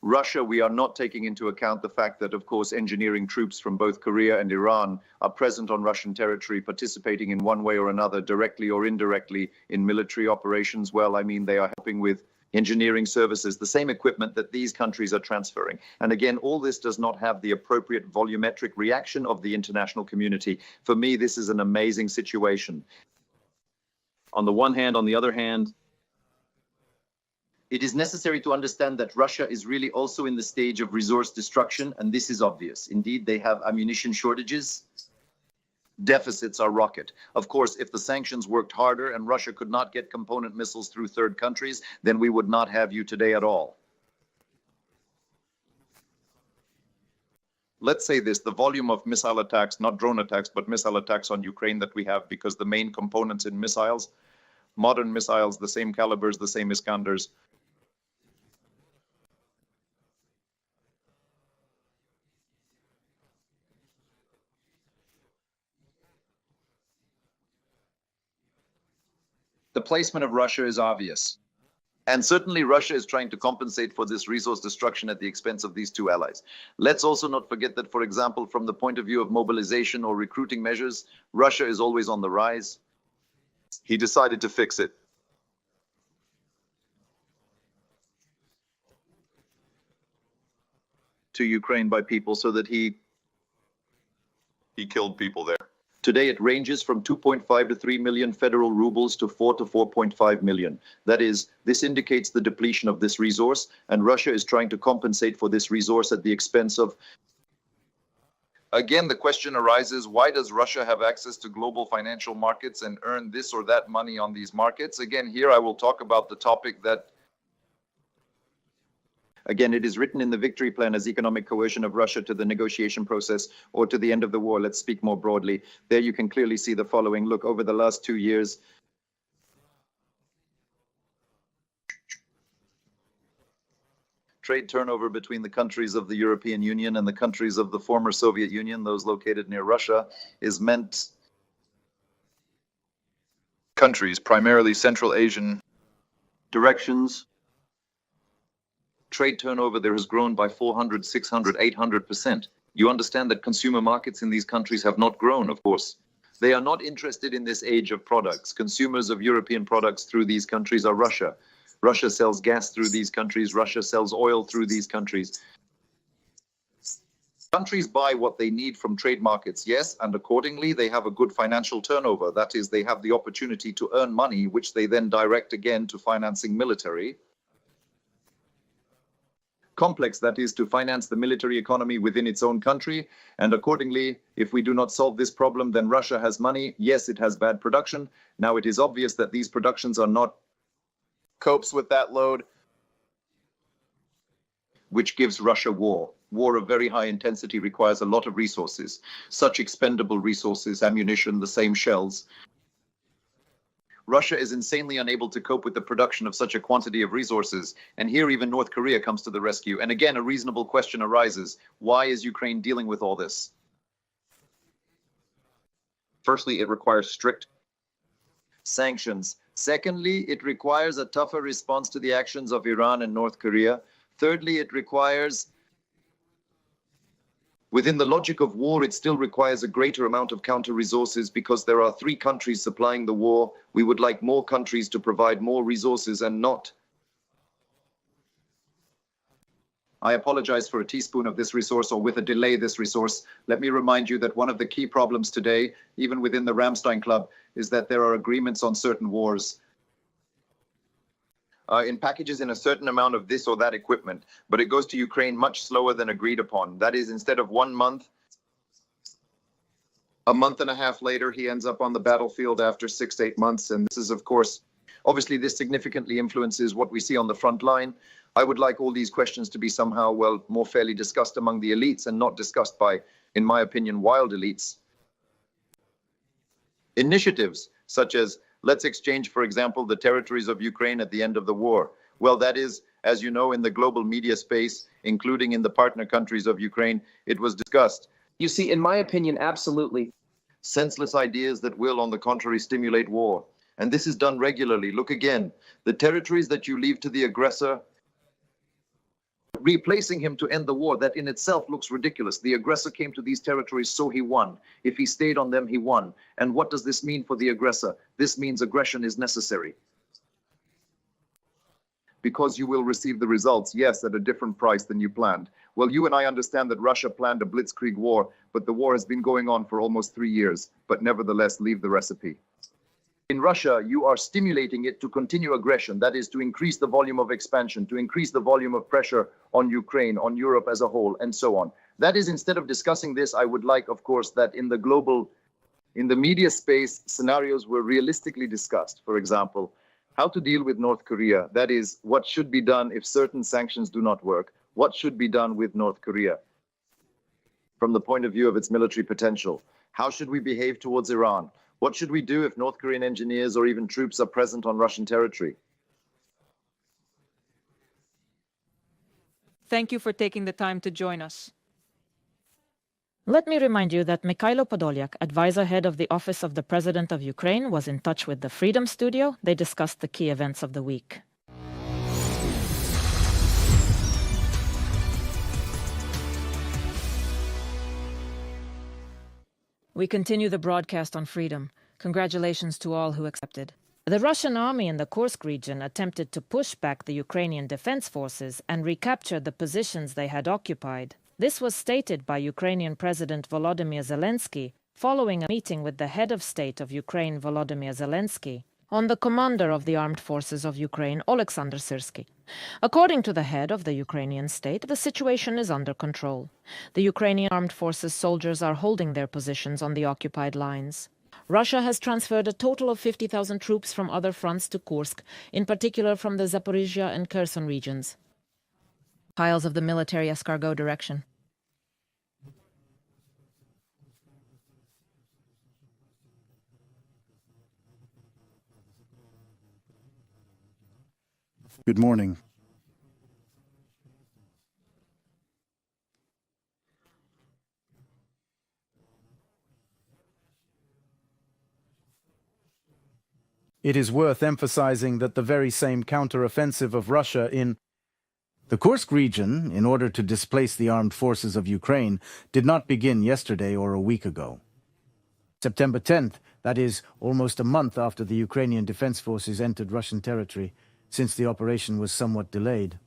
Russia, we are not taking into account the fact that, of course, engineering troops from both Korea and Iran are present on Russian territory, participating in one way or another, directly or indirectly, in military operations. Well, I mean, they are helping with engineering services, the same equipment that these countries are transferring. And again, all this does not have the appropriate volumetric reaction of the international community. For me, this is an amazing situation. On the one hand, on the other hand, it is necessary to understand that Russia is really also in the stage of resource destruction, and this is obvious. Indeed, they have ammunition shortages. Deficits are rocket. Of course, if the sanctions worked harder and Russia could not get component missiles through third countries, then we would not have you today at all. Let's say this, the volume of missile attacks, not drone attacks, but missile attacks on Ukraine that we have, because the main components in missiles, modern missiles, the same calibers, the same Iskanders, the placement of Russia is obvious. And certainly Russia is trying to compensate for this resource destruction at the expense of these two allies. Let's also not forget that, for example, from the point of view of mobilization or recruiting measures, Russia is always on the rise. He decided to fix it. To Ukraine by people so that he killed people there. Today it ranges from 2.5 to 3 million federal rubles to 4 to 4.5 million. That is, this indicates the depletion of this resource, and Russia is trying to compensate for this resource at the expense of... Again, the question arises, why does Russia have access to global financial markets and earn this or that money on these markets? Again, here I will talk about the topic that again, it is written in the victory plan as economic coercion of Russia to the negotiation process or to the end of the war. Let's speak more broadly. There you can clearly see the following. Look, over the last 2 years, trade turnover between the countries of the European Union and the countries of the former Soviet Union, those located near Russia, is meant countries, primarily Central Asian directions. Trade turnover there has grown by 400, 600, 800%. You understand that consumer markets in these countries have not grown, of course. They are not interested in this age of products. Consumers of European products through these countries are Russia. Russia sells gas through these countries. Russia sells oil through these countries. Countries buy what they need from trade markets, yes, and accordingly they have a good financial turnover. That is, they have the opportunity to earn money, which they then direct again to financing military. Complex, that is, to finance the military economy within its own country. And accordingly, if we do not solve this problem, then Russia has money. Yes, it has bad production. Now it is obvious that these productions are not copes with that load, which gives Russia war. War of very high intensity requires a lot of resources, such expendable resources, ammunition, the same shells. Russia is insanely unable to cope with the production of such a quantity of resources, and here even North Korea comes to the rescue. And again, a reasonable question arises. Why is Ukraine dealing with all this? Firstly, it requires strict sanctions. Secondly, it requires a tougher response to the actions of Iran and North Korea. Thirdly, it requires, within the logic of war, it still requires a greater amount of counter resources because there are 3 countries supplying the war. We would like more countries to provide more resources and not. I apologize for a teaspoon of this resource or with a delay this resource. Let me remind you that one of the key problems today, even within the Ramstein Club, is that there are agreements on certain wars. In packages in a certain amount of this or that equipment, but it goes to Ukraine much slower than agreed upon. That is, instead of 1 month, a month and a half later, he ends up on the battlefield after 6 to 8 months. And this is, of course, obviously this significantly influences what we see on the front line. I would like all these questions to be somehow, well, more fairly discussed among the elites and not discussed by, in my opinion, wild elites. Initiatives such as, let's exchange, for example, the territories of Ukraine at the end of the war. Well, that is, as you know, in the global media space, including in the partner countries of Ukraine, it was discussed. You see, in my opinion, absolutely. Senseless ideas that will, on the contrary, stimulate war. And this is done regularly. Look again, the territories that you leave to the aggressor, replacing him to end the war, that in itself looks ridiculous. The aggressor came to these territories, so he won. If he stayed on them, he won. And what does this mean for the aggressor? This means aggression is necessary. Because you will receive the results, yes, at a different price than you planned. Well, you and I understand that Russia planned a blitzkrieg war, but the war has been going on for almost 3 years. But nevertheless, leave the recipe. In Russia, you are stimulating it to continue aggression, that is, to increase the volume of expansion, to increase the volume of pressure on Ukraine, on Europe as a whole, and so on. That is, instead of discussing this, I would like, of course, that in the media space, scenarios were realistically discussed. For example, how to deal with North Korea. That is, what should be done if certain sanctions do not work? What should be done with North Korea from the point of view of its military potential? How should we behave towards Iran? What should we do if North Korean engineers or even troops are present on Russian territory? Thank you for taking the time to join us. Let me remind you that Mikhailo Podolyak, advisor head of the Office of the President of Ukraine, was in touch with the Freedom Studio. They discussed the key events of the week. We continue the broadcast on freedom. Congratulations to all who accepted. The Russian army in the Kursk region attempted to push back the Ukrainian defense forces and recapture the positions they had occupied. This was stated by Ukrainian President Volodymyr Zelensky following a meeting with the head of state of Ukraine, Volodymyr Zelensky, on the commander of the armed forces of Ukraine, Oleksandr Syrsky. According to the head of the Ukrainian state, the situation is under control. The Ukrainian armed forces soldiers are holding their positions on the occupied lines. Russia has transferred a total of 50,000 troops from other fronts to Kursk, in particular from the Zaporizhia and Kherson regions. Piles of the military escargot direction. Good morning. It is worth emphasizing that the very same counteroffensive of Russia in the Kursk region, in order to displace the armed forces of Ukraine, did not begin yesterday or a week ago. September 10th, that is, almost a month after the Ukrainian Defense Forces entered Russian territory, since the operation was somewhat delayed.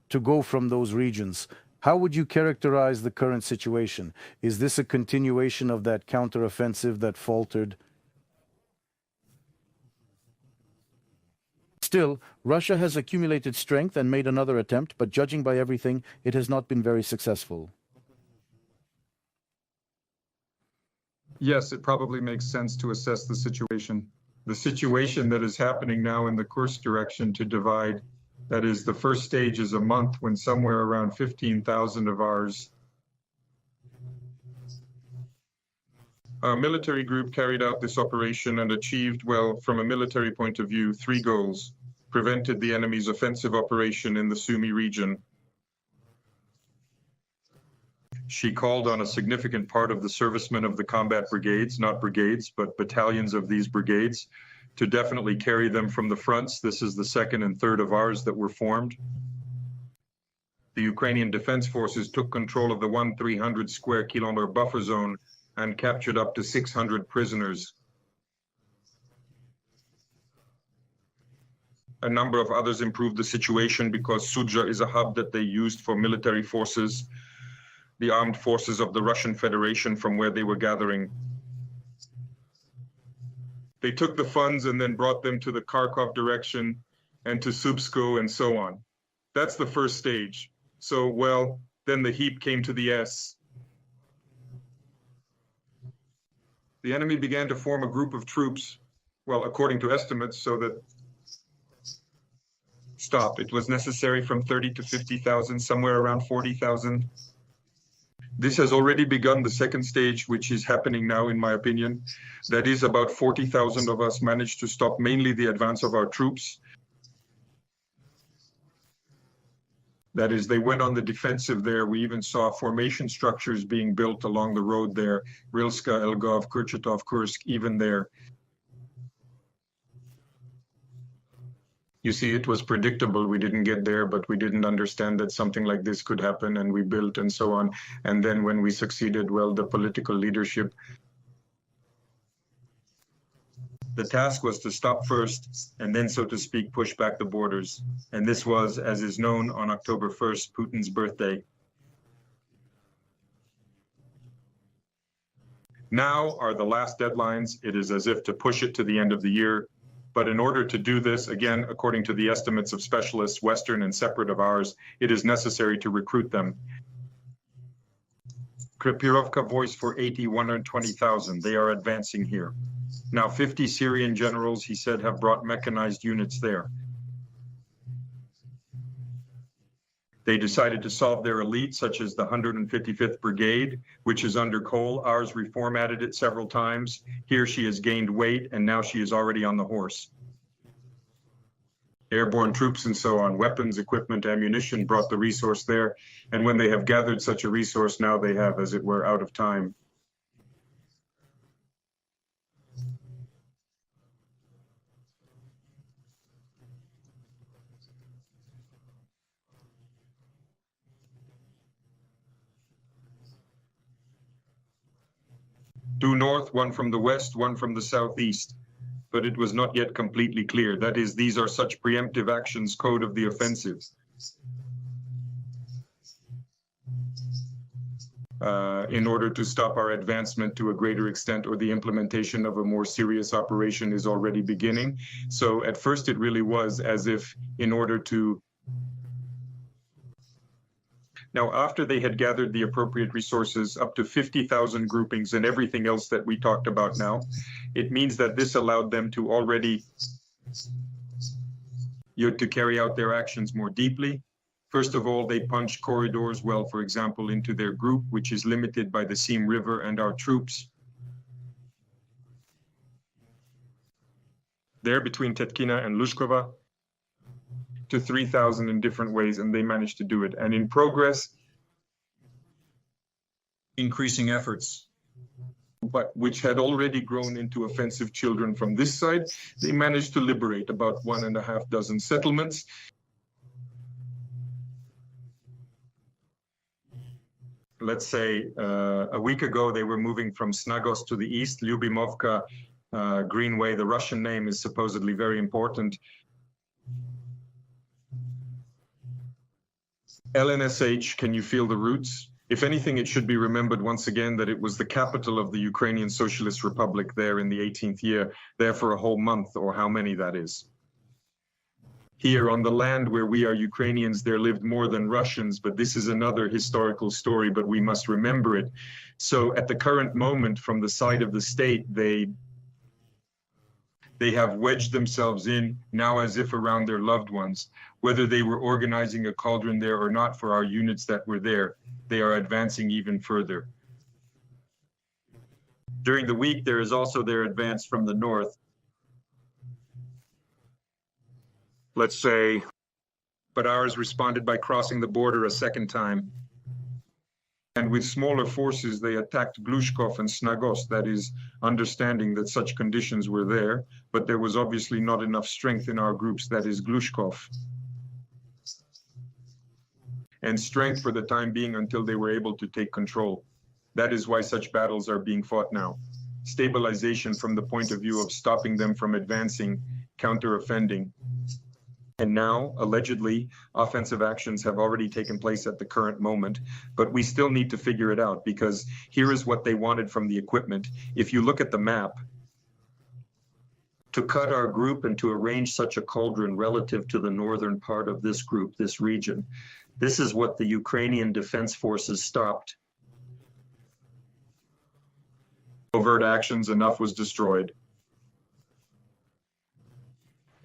To go from those regions, how would you characterize the current situation? Is this a continuation of that counteroffensive that faltered? Still, Russia has accumulated strength and made another attempt, but judging by everything, it has not been very successful. Yes, it probably makes sense to assess the situation. The situation that is happening now in the Kursk direction to divide, that is, the first stage is a month when somewhere around 15,000 of our military group carried out this operation and achieved, well, from a military point of view, 3 goals. Prevented the enemy's offensive operation in the Sumy region. She called on a significant part of the servicemen of the combat brigades, not brigades, but battalions of these brigades, to definitely carry them from the fronts. This is the 2nd and 3rd of ours that were formed. The Ukrainian Defense Forces took control of the 1,300 square kilometer buffer zone and captured up to 600 prisoners. A number of others improved the situation because Sudzha is a hub that they used for military forces, the armed forces of the Russian Federation from where they were gathering. They took the funds and then brought them to the Kharkov direction and to Subsko and so on. That's the first stage. So, well, then the heap came to the S. The enemy began to form a group of troops, well, according to estimates, so that it was necessary from 30 to 50,000, somewhere around 40,000. This has already begun the second stage, which is happening now, in my opinion. That is, about 40,000 of us managed to stop mainly the advance of our troops. That is, they went on the defensive there. We even saw formation structures being built along the road there, Rilska, Elgov, Kurchatov, Kursk, even there. You see, it was predictable. We didn't get there, but we didn't understand that something like this could happen, and we built and so on. And then when we succeeded, well, the political leadership, the task was to stop first and then, so to speak, push back the borders. And this was, as is known, on October 1st, Putin's birthday. Now are the last deadlines. It is as if to push it to the end of the year. But in order to do this, again, according to the estimates of specialists, Western and separate of ours, it is necessary to recruit them. Krepirovka voice for 120,000. They are advancing here. Now 50 Syrian generals, he said, have brought mechanized units there. They decided to solve their elite, such as the 155th Brigade, which is under Cole. Ours reformatted it several times. Here she has gained weight, and now she is already on the horse. Airborne troops and so on, weapons, equipment, ammunition brought the resource there. And when they have gathered such a resource, now they have, as it were, out of time. north, one from the west, one from the southeast. But it was not yet completely clear. That is, these are such preemptive actions, code of the offensive. In order to stop our advancement to a greater extent, or the implementation of a more serious operation is already beginning. So at first it really was as if in order to... Now, after they had gathered the appropriate resources, up to 50,000 groupings and everything else that we talked about now, it means that this allowed them to already to carry out their actions more deeply. First of all, they punched corridors, well, for example, into their group, which is limited by the Seam River and our troops. There between Tetkina and Lushkova, to 3,000 in different ways, and they managed to do it. And in progress, increasing efforts, but which had already grown into offensive children from this side, they managed to liberate about 1.5 settlements. Let's say a week ago, they were moving from Snagos to the east, Lyubimovka, Greenway. The Russian name is supposedly very important. LNSH, can you feel the roots? If anything, it should be remembered once again that it was the capital of the Ukrainian Socialist Republic there in the 18th year, there for a whole month, or how many that is. Here on the land where we are Ukrainians, there lived more than Russians, but this is another historical story, but we must remember it. So at the current moment, from the side of the state, they have wedged themselves in now as if around their loved ones. Whether they were organizing a cauldron there or not for our units that were there, they are advancing even further. During the week, there is also their advance from the north. Let's say, but ours responded by crossing the border a second time. And with smaller forces, they attacked Glushkov and Snagos, that is, understanding that such conditions were there, but there was obviously not enough strength in our groups, that is Glushkov. And strength for the time being until they were able to take control. That is why such battles are being fought now. Stabilization from the point of view of stopping them from advancing, counter-offending. And now, allegedly, offensive actions have already taken place at the current moment, but we still need to figure it out because here is what they wanted from the equipment. If you look at the map, to cut our group and to arrange such a cauldron relative to the northern part of this group, this region, this is what the Ukrainian Defense Forces stopped. Overt actions, enough was destroyed.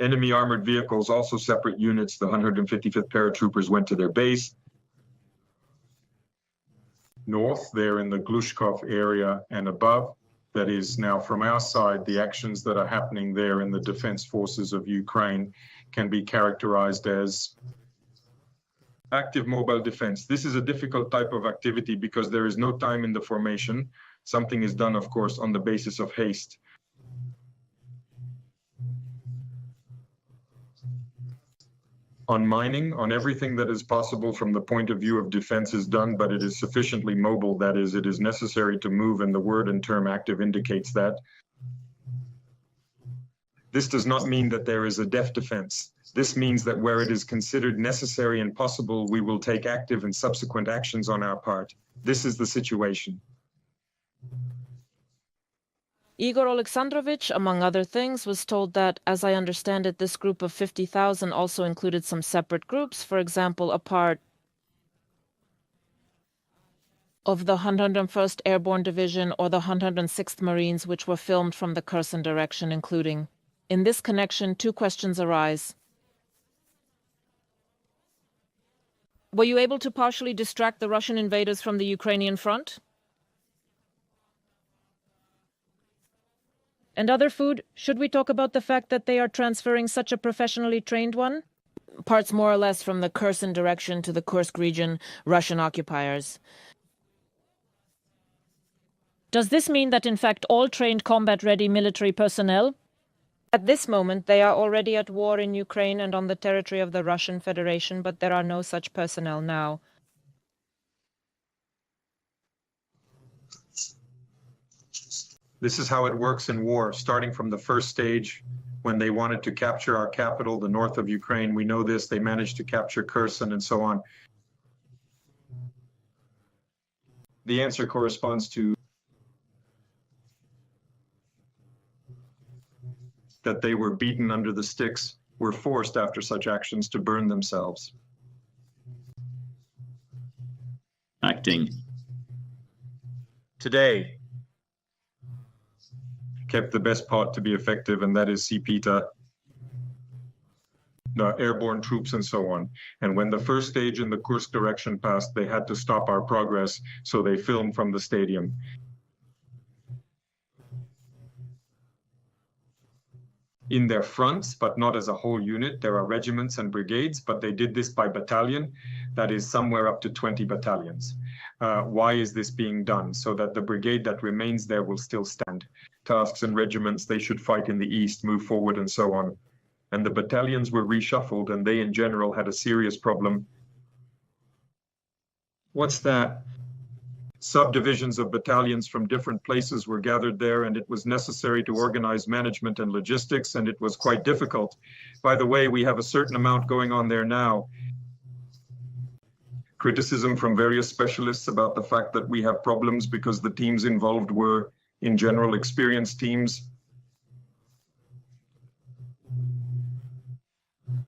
Enemy armored vehicles, also separate units, the 155th paratroopers went to their base. North, there in the Glushkov area and above, that is now from our side, the actions that are happening there in the defense forces of Ukraine can be characterized as active mobile defense. This is a difficult type of activity because there is no time in the formation. Something is done, of course, on the basis of haste. On mining, on everything that is possible from the point of view of defense is done, but it is sufficiently mobile, that is, it is necessary to move, and the word and term active indicates that. This does not mean that there is a def defense. This means that where it is considered necessary and possible, we will take active and subsequent actions on our part. This is the situation. Igor Alexandrovich, among other things, was told that, as I understand it, this group of 50,000 also included some separate groups, for example, a part of the 101st Airborne Division or the 106th Marines, which were filmed from the Kherson direction, including. In this connection, two questions arise. Were you able to partially distract the Russian invaders from the Ukrainian front? And other food, should we talk about the fact that they are transferring such a professionally trained one? Parts more or less from the Kherson direction to the Kursk region, Russian occupiers. Does this mean that in fact all trained combat-ready military personnel? At this moment, they are already at war in Ukraine and on the territory of the Russian Federation, but there are no such personnel now. This is how it works in war, starting from the first stage when they wanted to capture our capital, the north of Ukraine. We know this, they managed to capture Kherson and so on. The answer corresponds to that they were beaten under the sticks, were forced after such actions to burn themselves. Acting. Today, kept the best part to be effective, and that is CPTA, airborne troops and so on. And when the first stage in the Kursk direction passed, they had to stop our progress, so they filmed from the stadium. In their fronts, but not as a whole unit. There are regiments and brigades, but they did this by battalion. That is somewhere up to 20 battalions. Why is this being done? So that the brigade that remains there will still stand. Tasks and regiments, they should fight in the east, move forward and so on. And the battalions were reshuffled, and they in general had a serious problem. What's that? Subdivisions of battalions from different places were gathered there, and it was necessary to organize management and logistics, and it was quite difficult. By the way, we have a certain amount going on there now. Criticism from various specialists about the fact that we have problems because the teams involved were, in general, experienced teams.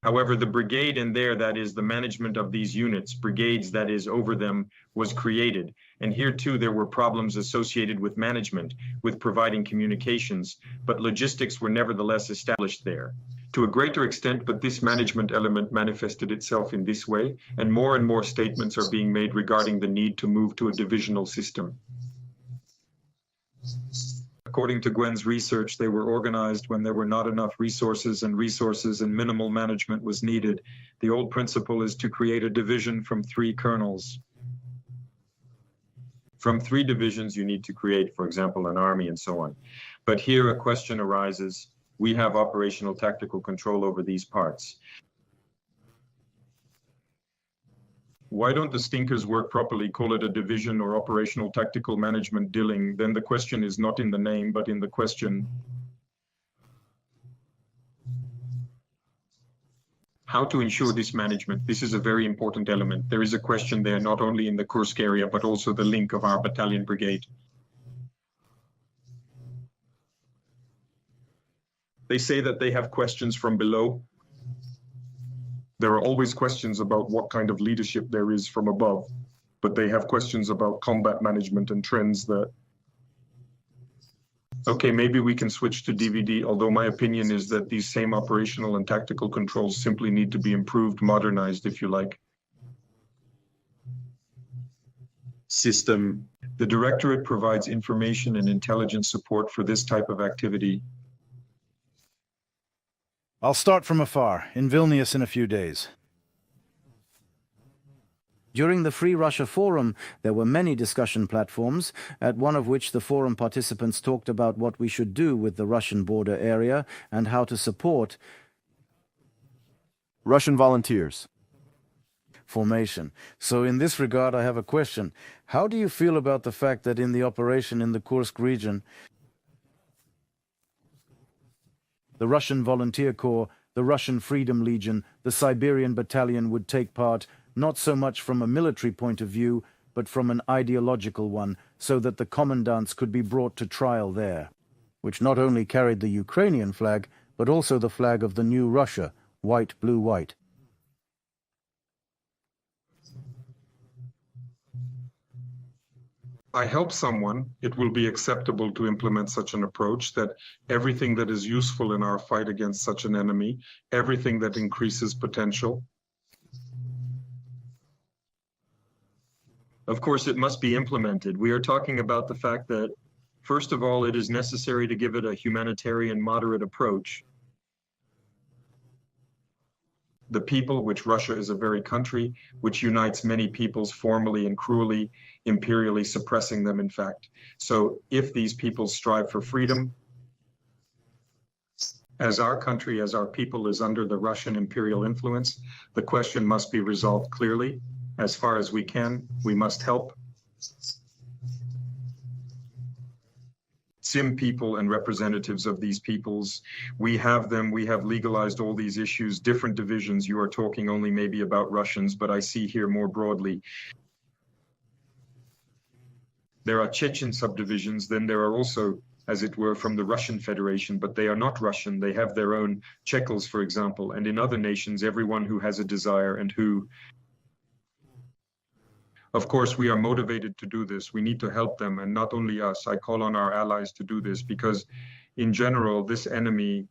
However, the brigade in there, that is the management of these units, brigades that is over them, was created. And here too, there were problems associated with management, with providing communications, but logistics were nevertheless established there. To a greater extent, but this management element manifested itself in this way, and more statements are being made regarding the need to move to a divisional system. According to Gwen's research, they were organized when there were not enough resources and minimal management was needed. The old principle is to create a division from 3 colonels. From 3 divisions, you need to create, for example, an army and so on. But here a question arises. We have operational tactical control over these parts. Why don't the stinkers work properly, call it a division or operational tactical management dealing? Then the question is not in the name, but in the question. How to ensure this management? This is a very important element. There is a question there, not only in the Kursk area, but also the link of our battalion brigade. They say that they have questions from below. There are always questions about what kind of leadership there is from above, but they have questions about combat management and trends that... Okay, maybe we can switch to DVD, although my opinion is that these same operational and tactical controls simply need to be improved, modernized, if you like. System. The Directorate provides information and intelligence support for this type of activity. I'll start from afar, in Vilnius in a few days. During the Free Russia Forum, there were many discussion platforms, at one of which the forum participants talked about what we should do with the Russian border area and how to support Russian volunteers. Formation. So in this regard, I have a question. How do you feel about the fact that in the operation in the Kursk region, the Russian Volunteer Corps, the Russian Freedom Legion, the Siberian Battalion would take part, not so much from a military point of view, but from an ideological one, so that the commandants could be brought to trial there, which not only carried the Ukrainian flag, but also the flag of the new Russia, white, blue, white. I help someone, it will be acceptable to implement such an approach, that everything that is useful in our fight against such an enemy, everything that increases potential. Of course, it must be implemented. We are talking about the fact that, first of all, it is necessary to give it a humanitarian, moderate approach. The people, which Russia is a very country, which unites many peoples formally and cruelly, imperially suppressing them, in fact. So if these peoples strive for freedom, as our country, as our people is under the Russian imperial influence, the question must be resolved clearly. As far as we can, we must help. Sim people and representatives of these peoples. We have them. We have legalized all these issues, different divisions. You are talking only maybe about Russians, but I see here more broadly. There are Chechen subdivisions, then there are also, as it were, from the Russian Federation, but they are not Russian. They have their own Chechels, for example, and in other nations, everyone who has a desire and who, of course, we are motivated to do this. We need to help them, and not only us. I call on our allies to do this because, in general, this enemy,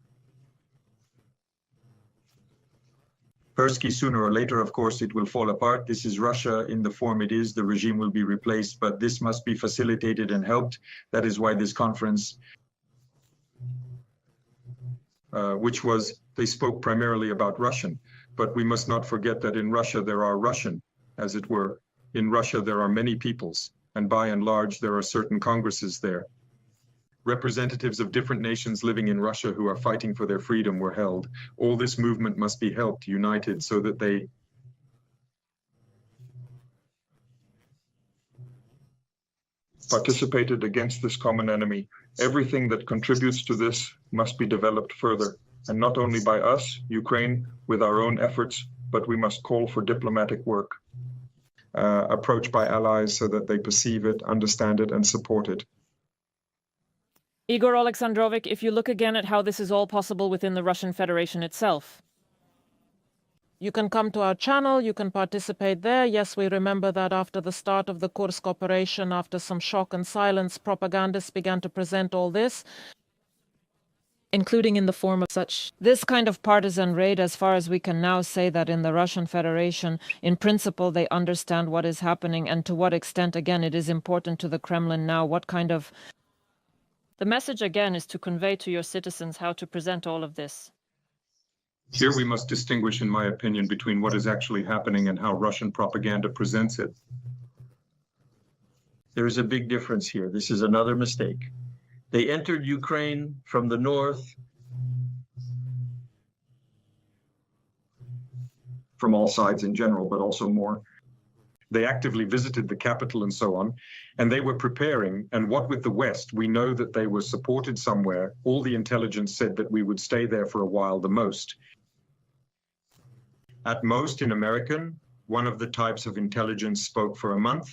Persky, sooner or later, of course, it will fall apart. This is Russia in the form it is. The regime will be replaced, but this must be facilitated and helped. That is why this conference, which was, they spoke primarily about Russian, but we must not forget that in Russia there are Russian, as it were. In Russia there are many peoples, and by and large there are certain congresses there. Representatives of different nations living in Russia who are fighting for their freedom were held. All this movement must be helped, united, so that they participated against this common enemy. Everything that contributes to this must be developed further, and not only by us, Ukraine, with our own efforts, but we must call for diplomatic work, approached by allies so that they perceive it, understand it, and support it. Igor Alexandrovich, if you look again at how this is all possible within the Russian Federation itself. You can come to our channel, you can participate there. Yes, we remember that after the start of the Kursk operation, after some shock and silence, propagandists began to present all this, including in the form of this kind of partisan raid. As far as we can now say that in the Russian Federation, in principle, they understand what is happening and to what extent, again, it is important to the Kremlin now, what kind of... The message, again, is to convey to your citizens how to present all of this. Here we must distinguish, in my opinion, between what is actually happening and how Russian propaganda presents it. There is a big difference here. This is another mistake. They entered Ukraine from the north, from all sides in general, but also more. They actively visited the capital and so on, and they were preparing. And what with the West, we know that they were supported somewhere. All the intelligence said that we would stay there for a while, the most. At most, in American, one of the types of intelligence spoke for a month,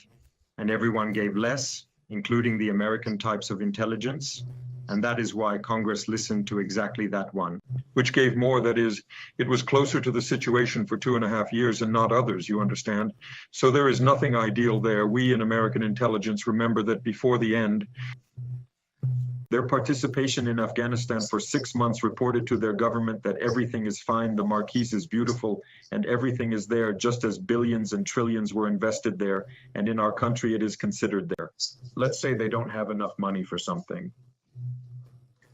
and everyone gave less, including the American types of intelligence. And that is why Congress listened to exactly that one, which gave more. That is, it was closer to the situation for 2.5 years and not others, you understand? So there is nothing ideal there. We in American intelligence remember that before the end, their participation in Afghanistan for 6 months reported to their government that everything is fine, the Marquise is beautiful, and everything is there, just as billions and trillions were invested there, and in our country it is considered there. Let's say they don't have enough money for something.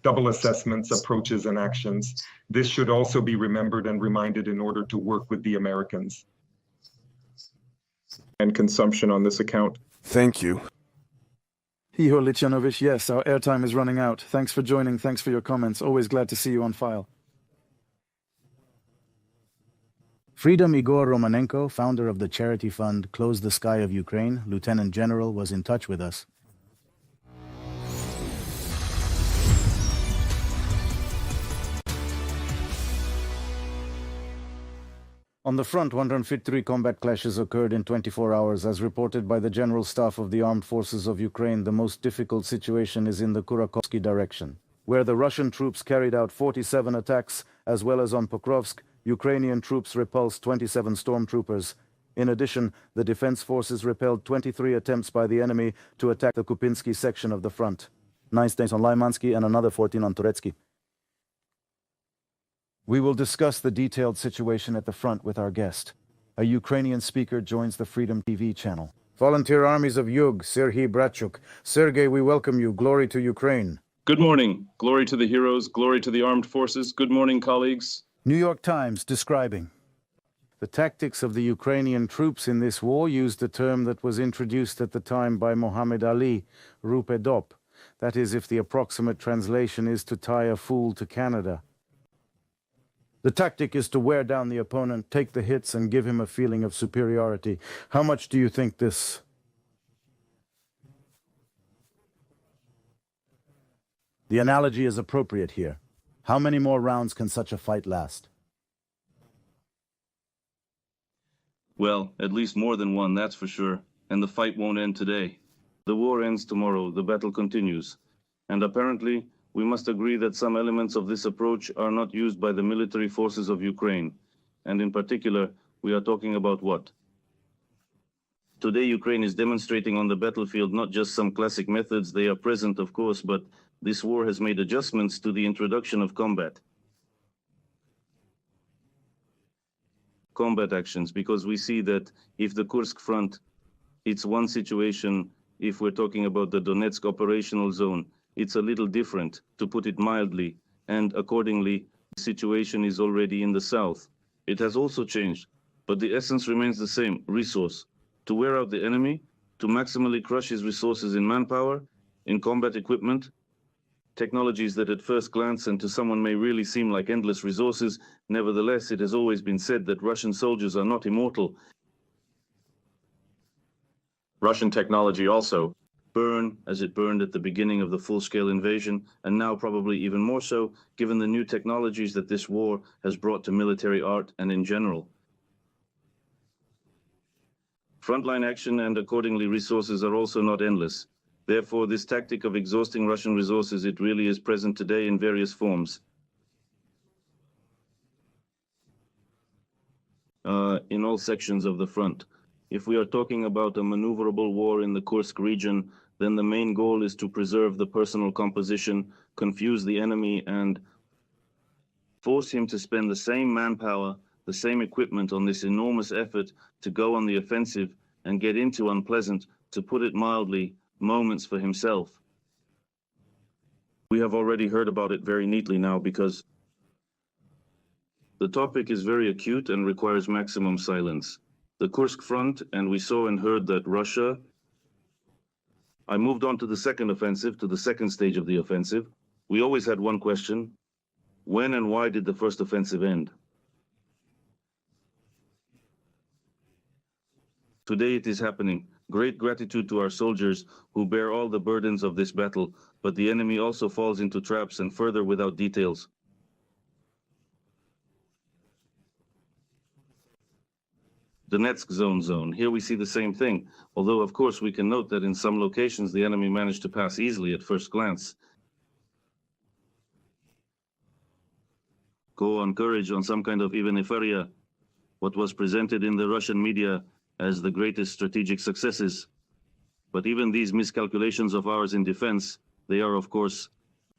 Double assessments, approaches, and actions. This should also be remembered and reminded in order to work with the Americans. And consumption on this account. Thank you. Ihor Lichanovich, yes, our airtime is running out. Thanks for joining, thanks for your comments. Always glad to see you on file. Freedom Igor Romanenko, founder of the charity fund Close the Sky of Ukraine, Lieutenant General, was in touch with us. On the front, 153 combat clashes occurred in 24 hours. As reported by the General Staff of the Armed Forces of Ukraine, the most difficult situation is in the Kurakovsky direction, where the Russian troops carried out 47 attacks, as well as on Pokrovsk, Ukrainian troops repulsed 27 stormtroopers. In addition, the defense forces repelled 23 attempts by the enemy to attack the Kupinsky section of the front. 9 stays on Lymansky and another 14 on Turetsky. We will discuss the detailed situation at the front with our guest. A Ukrainian speaker joins the Freedom TV channel. Volunteer Armies of Yug, Serhiy Bratchuk. Sergei, we welcome you. Glory to Ukraine. Good morning. Glory to the heroes. Glory to the armed forces. Good morning, colleagues. New York Times describing the tactics of the Ukrainian troops in this war used a term that was introduced at the time by Muhammad Ali, Rupedop. That is, if the approximate translation is to tie a fool to Canada. The tactic is to wear down the opponent, take the hits, and give him a feeling of superiority. How much do you think this The analogy is appropriate here. How many more rounds can such a fight last? Well, at least more than one, that's for sure. And the fight won't end today. The war ends tomorrow, the battle continues. And apparently, we must agree that some elements of this approach are not used by the military forces of Ukraine. And in particular, we are talking about what? Today, Ukraine is demonstrating on the battlefield not just some classic methods, they are present, of course, but this war has made adjustments to the introduction of combat actions, because we see that if the Kursk front, it's one situation. If we're talking about the Donetsk operational zone, it's a little different, to put it mildly, and accordingly, the situation is already in the south. It has also changed, but the essence remains the same: resource. To wear out the enemy, to maximally crush his resources in manpower, in combat equipment, technologies that at first glance and to someone may really seem like endless resources. Nevertheless, it has always been said that Russian soldiers are not immortal. Russian technology also Burn as it burned at the beginning of the full-scale invasion, and now probably even more so, given the new technologies that this war has brought to military art and in general. Frontline action and accordingly resources are also not endless. Therefore, this tactic of exhausting Russian resources, it really is present today in various forms. In all sections of the front. If we are talking about a maneuverable war in the Kursk region, then the main goal is to preserve the personal composition, confuse the enemy, and force him to spend the same manpower, the same equipment on this enormous effort to go on the offensive and get into unpleasant, to put it mildly, moments for himself. We have already heard about it very neatly now, because the topic is very acute and requires maximum silence. The Kursk front, and we saw and heard that Russia. I moved on to the second offensive, to the second stage of the offensive. We always had one question: when and why did the first offensive end? Today it is happening. Great gratitude to our soldiers who bear all the burdens of this battle, but the enemy also falls into traps, and further without details. Donetsk zone. Here we see the same thing, although of course we can note that in some locations the enemy managed to pass easily at first glance. Go on courage, on some kind of euphoria, what was presented in the Russian media as the greatest strategic successes. But even these miscalculations of ours in defense, they are of course,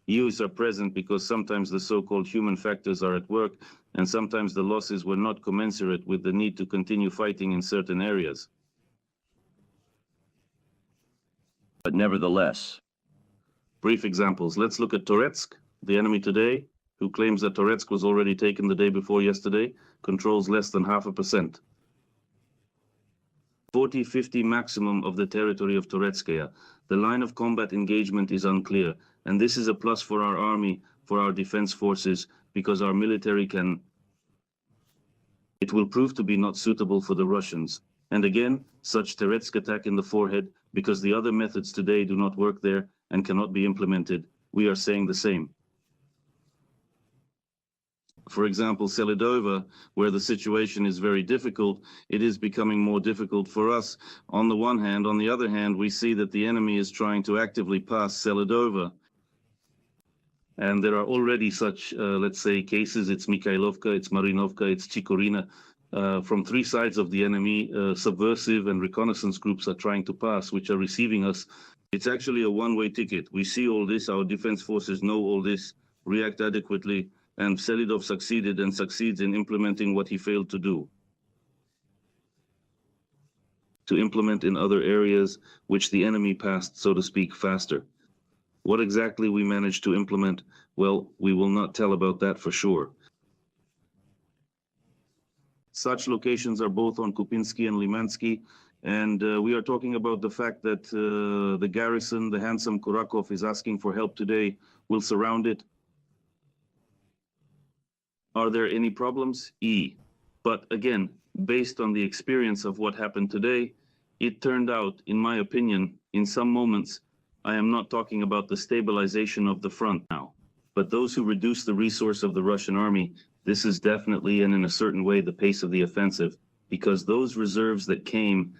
use are present because sometimes the so-called human factors are at work, and sometimes the losses were not commensurate with the need to continue fighting in certain areas. but nevertheless. Brief examples. Let's look at Toretsk. The enemy today, who claims that Toretsk was already taken the day before yesterday, controls less than 0.5%. 40-50 maximum of the territory of Toretskaya. The line of combat engagement is unclear, and this is a plus for our army, for our defense forces, because our military can... It will prove to be not suitable for the Russians. And again, such Toretsk attack in the forehead, because the other methods today do not work there and cannot be implemented. We are saying the same. For example, Selidova, where the situation is very difficult, it is becoming more difficult for us. On the one hand, on the other hand, we see that the enemy is trying to actively pass Selidova. And there are already such, let's say, cases. It's Mikhailovka, it's Marinovka, it's Chikorina. From three sides of the enemy, subversive and reconnaissance groups are trying to pass, which are receiving us. It's actually a one-way ticket. We see all this, our defense forces know all this, react adequately, and Selidov succeeded and succeeds in implementing what he failed to do. To implement in other areas which the enemy passed, so to speak, faster. What exactly we managed to implement, well, we will not tell about that for sure. Such locations are both on Kupinsky and Limansky, and we are talking about the fact that the garrison, the handsome Kurakov, is asking for help today, will surround it. Are there any problems? But again, based on the experience of what happened today, it turned out, in my opinion, in some moments, I am not talking about the stabilization of the front now, but those who reduce the resource of the Russian army, this is definitely and in a certain way the pace of the offensive, because those reserves that came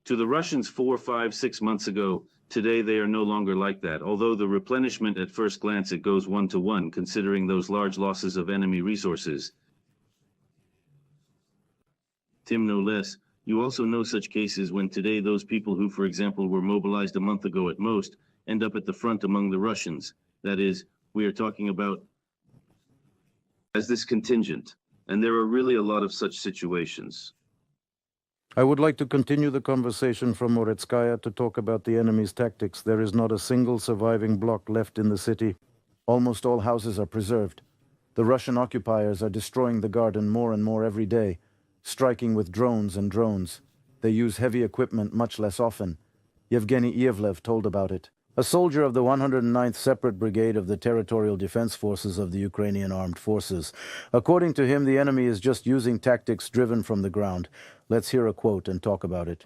to the Russians 4, 5, 6 months ago, today they are no longer like that. Although the replenishment at first glance it goes 1-to-1, considering those large losses of enemy resources. Tim, no less, you also know such cases when today those people who, for example, were mobilized a month ago at most, end up at the front among the Russians. That is, we are talking about as this contingent. And there are really a lot of such situations. I would like to continue the conversation from Toretskaya to talk about the enemy's tactics. There is not a single surviving block left in the city. Almost all houses are preserved. The Russian occupiers are destroying the garden more and more every day, striking with drones and drones. They use heavy equipment much less often. Yevgeny Iyevlev told about it. A soldier of the 109th Separate Brigade of the Territorial Defense Forces of the Ukrainian Armed Forces. According to him, the enemy is just using tactics driven from the ground. Let's hear a quote and talk about it.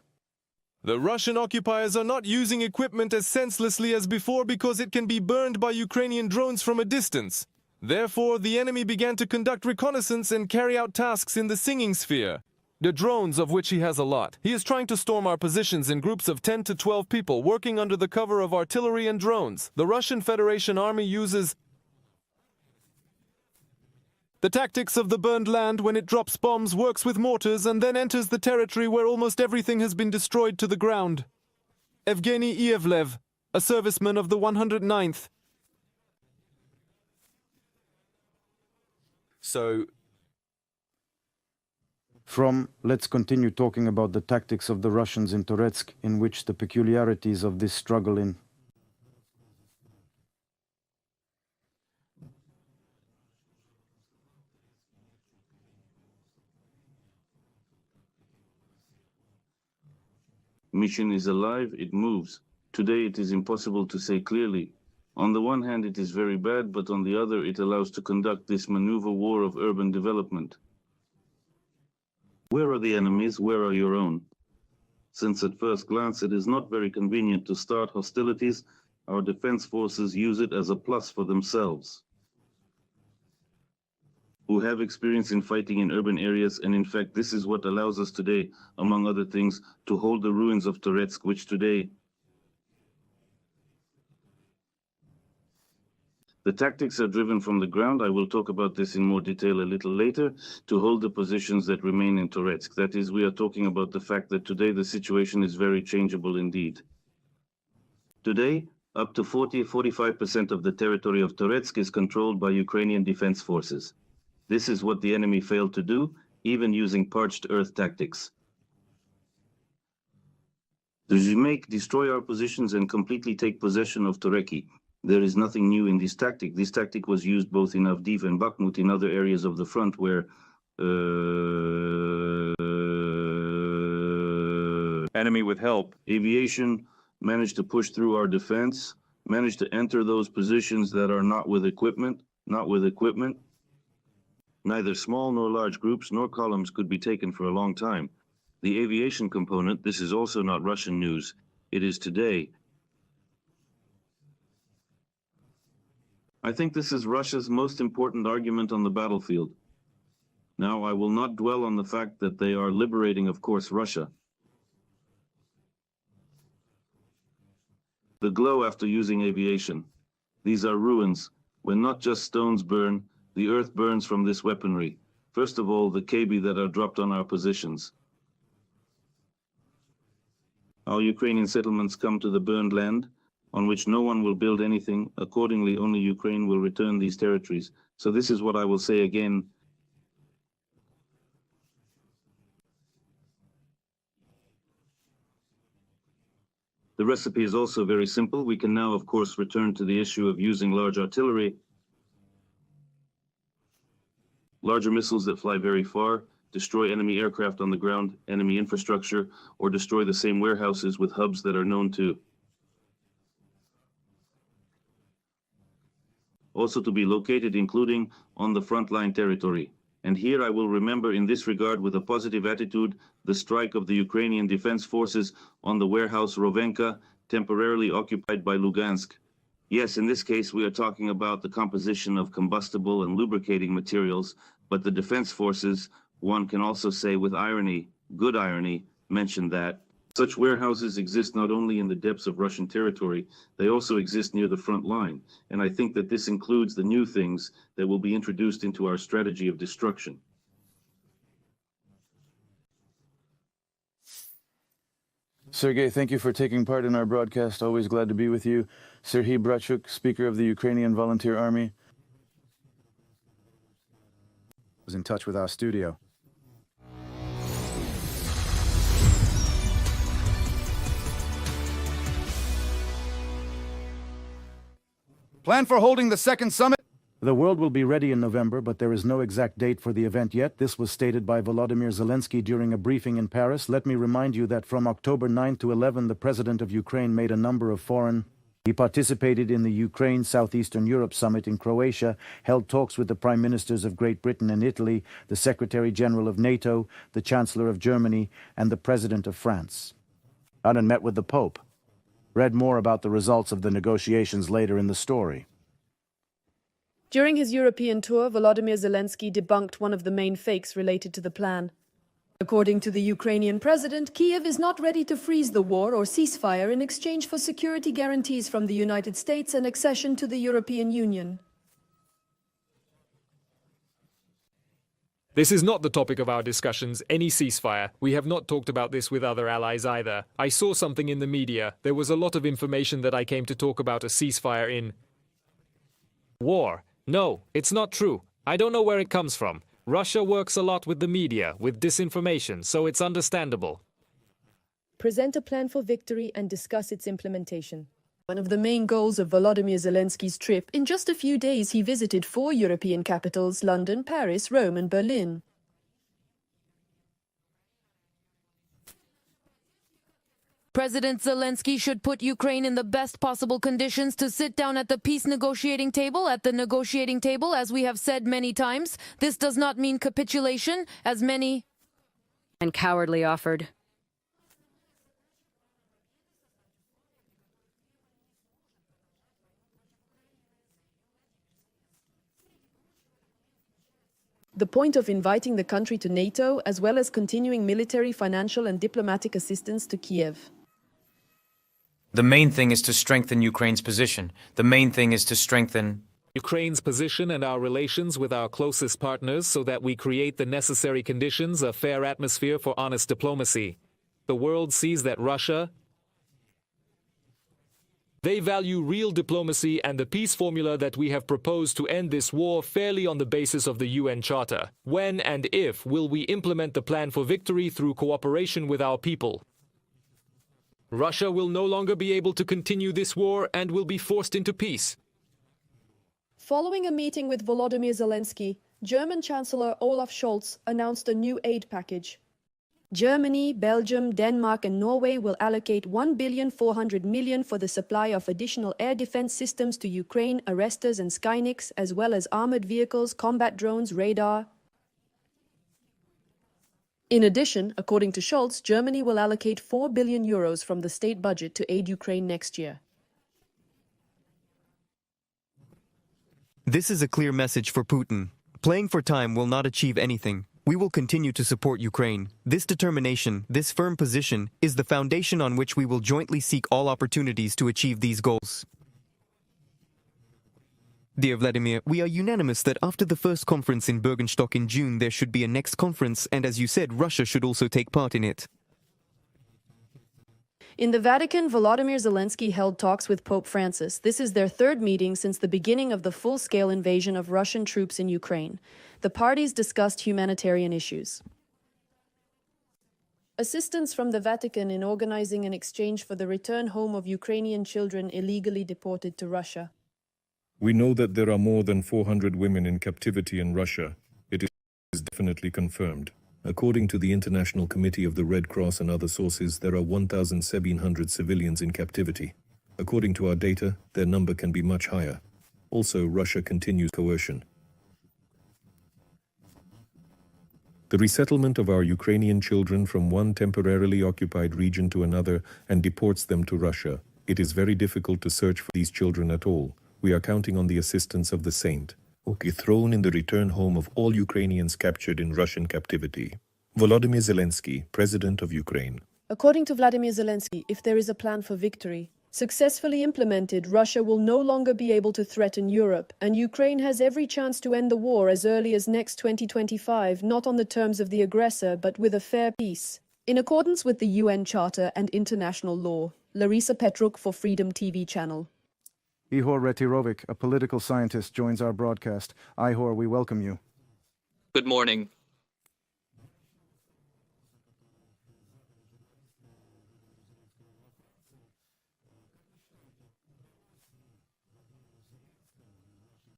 The Russian occupiers are not using equipment as senselessly as before because it can be burned by Ukrainian drones from a distance. Therefore, the enemy began to conduct reconnaissance and carry out tasks in the singing sphere. The drones, of which he has a lot. He is trying to storm our positions in groups of 10 to 12 people working under the cover of artillery and drones. The Russian Federation Army uses the tactics of the burned land when it drops bombs, works with mortars, and then enters the territory where almost everything has been destroyed to the ground. Evgeny Iyevlev, a serviceman of the 109th. So, let's continue talking about the tactics of the Russians in Toretsk, in which the peculiarities of this struggle in Mission is alive, it moves. Today it is impossible to say clearly. On the one hand it is very bad, but on the other it allows to conduct this maneuver war of urban development. Where are the enemies? Where are your own? Since at first glance it is not very convenient to start hostilities, our defense forces use it as a plus for themselves, who have experience in fighting in urban areas, and in fact this is what allows us today, among other things, to hold the ruins of Toretsk, which today the tactics are driven from the ground. I will talk about this in more detail a little later, to hold the positions that remain in Toretsk. That is, we are talking about the fact that today the situation is very changeable indeed. Today, up to 40-45% of the territory of Toretsk is controlled by Ukrainian defense forces. This is what the enemy failed to do, even using parched earth tactics. To destroy our positions and completely take possession of Toreki. There is nothing new in this tactic. This tactic was used both in Avdiv and Bakhmut in other areas of the front where enemy with help. Aviation managed to push through our defense, managed to enter those positions that are not with equipment. Neither small nor large groups nor columns could be taken for a long time. The aviation component, this is also not Russian news. It is today. I think this is Russia's most important argument on the battlefield. Now, I will not dwell on the fact that they are liberating, of course, Russia. The glow after using aviation. These are ruins. When not just stones burn, the earth burns from this weaponry. First of all, the kb that are dropped on our positions. Our Ukrainian settlements come to the burned land, on which no one will build anything. Accordingly, only Ukraine will return these territories. So this is what I will say again. The recipe is also very simple. We can now, of course, return to the issue of using large artillery, larger missiles that fly very far, destroy enemy aircraft on the ground, enemy infrastructure, or destroy the same warehouses with hubs that are known to also to be located, including on the frontline territory. And here I will remember in this regard with a positive attitude the strike of the Ukrainian Defense Forces on the warehouse Rovenka, temporarily occupied by Lugansk. Yes, in this case we are talking about the composition of combustible and lubricating materials, but the Defense Forces, one can also say with irony, good irony, mentioned that. Such warehouses exist not only in the depths of Russian territory, they also exist near the front line. And I think that this includes the new things that will be introduced into our strategy of destruction. Sergei, thank you for taking part in our broadcast. Always glad to be with you. Serhiy Brachuk, Speaker of the Ukrainian Volunteer Army, was in touch with our studio. Plan for holding the second summit? The world will be ready in November, but there is no exact date for the event yet. This was stated by Volodymyr Zelensky during a briefing in Paris. Let me remind you that from October 9 to 11, the President of Ukraine made a number of foreign... He participated in the Ukraine-Southeastern Europe Summit in Croatia, held talks with the Prime Ministers of Great Britain and Italy, the Secretary-General of NATO, the Chancellor of Germany, and the President of France. And met with the Pope. Read more about the results of the negotiations later in the story. During his European tour, Volodymyr Zelensky debunked one of the main fakes related to the plan. According to the Ukrainian president, Kiev is not ready to freeze the war or ceasefire in exchange for security guarantees from the United States and accession to the European Union. This is not the topic of our discussions, any ceasefire. We have not talked about this with other allies either. I saw something in the media. There was a lot of information that I came to talk about a ceasefire in war. No, it's not true. I don't know where it comes from. Russia works a lot with the media, with disinformation, so it's understandable. Present a plan for victory and discuss its implementation. One of the main goals of Volodymyr Zelensky's trip, in just a few days he visited 4 European capitals: London, Paris, Rome and Berlin. President Zelensky should put Ukraine in the best possible conditions to sit down at the peace negotiating table, as we have said many times. This does not mean capitulation, as many and cowardly offered. The point of inviting the country to NATO, as well as continuing military, financial and diplomatic assistance to Kiev. The main thing is to strengthen Ukraine's position. The main thing is to strengthen Ukraine's position and our relations with our closest partners so that we create the necessary conditions, a fair atmosphere for honest diplomacy. The world sees that Russia, they value real diplomacy and the peace formula that we have proposed to end this war fairly on the basis of the UN Charter. When and if will we implement the plan for victory through cooperation with our people? Russia will no longer be able to continue this war and will be forced into peace. Following a meeting with Volodymyr Zelensky, German Chancellor Olaf Scholz announced a new aid package. Germany, Belgium, Denmark and Norway will allocate 1,400 million for the supply of additional air defense systems to Ukraine, Arrestas and Skynix, as well as armored vehicles, combat drones, radar. In addition, according to Scholz, Germany will allocate 4 billion euros from the state budget to aid Ukraine next year. This is a clear message for Putin. Playing for time will not achieve anything. We will continue to support Ukraine. This determination, this firm position, is the foundation on which we will jointly seek all opportunities to achieve these goals. Dear Vladimir, we are unanimous that after the first conference in Bergenstock in June, there should be a next conference, and as you said, Russia should also take part in it. In the Vatican, Volodymyr Zelensky held talks with Pope Francis. This is their third meeting since the beginning of the full-scale invasion of Russian troops in Ukraine. The parties discussed humanitarian issues. Assistance from the Vatican in organizing an exchange for the return home of Ukrainian children illegally deported to Russia. We know that there are more than 400 women in captivity in Russia. It is definitely confirmed. According to the International Committee of the Red Cross and other sources, there are 1,700 civilians in captivity. According to our data, their number can be much higher. Also, Russia continues coercion. The resettlement of our Ukrainian children from one temporarily occupied region to another and deports them to Russia. It is very difficult to search for these children at all. We are counting on the assistance of the saint. Thrown in the return home of all Ukrainians captured in Russian captivity. Volodymyr Zelensky, President of Ukraine. According to Vladimir Zelensky, if there is a plan for victory, successfully implemented, Russia will no longer be able to threaten Europe, and Ukraine has every chance to end the war as early as next 2025, not on the terms of the aggressor, but with a fair peace. In accordance with the UN Charter and international law. Larisa Petruk for Freedom TV channel. Ihor Retirovic, a political scientist, joins our broadcast. Ihor, we welcome you. Good morning.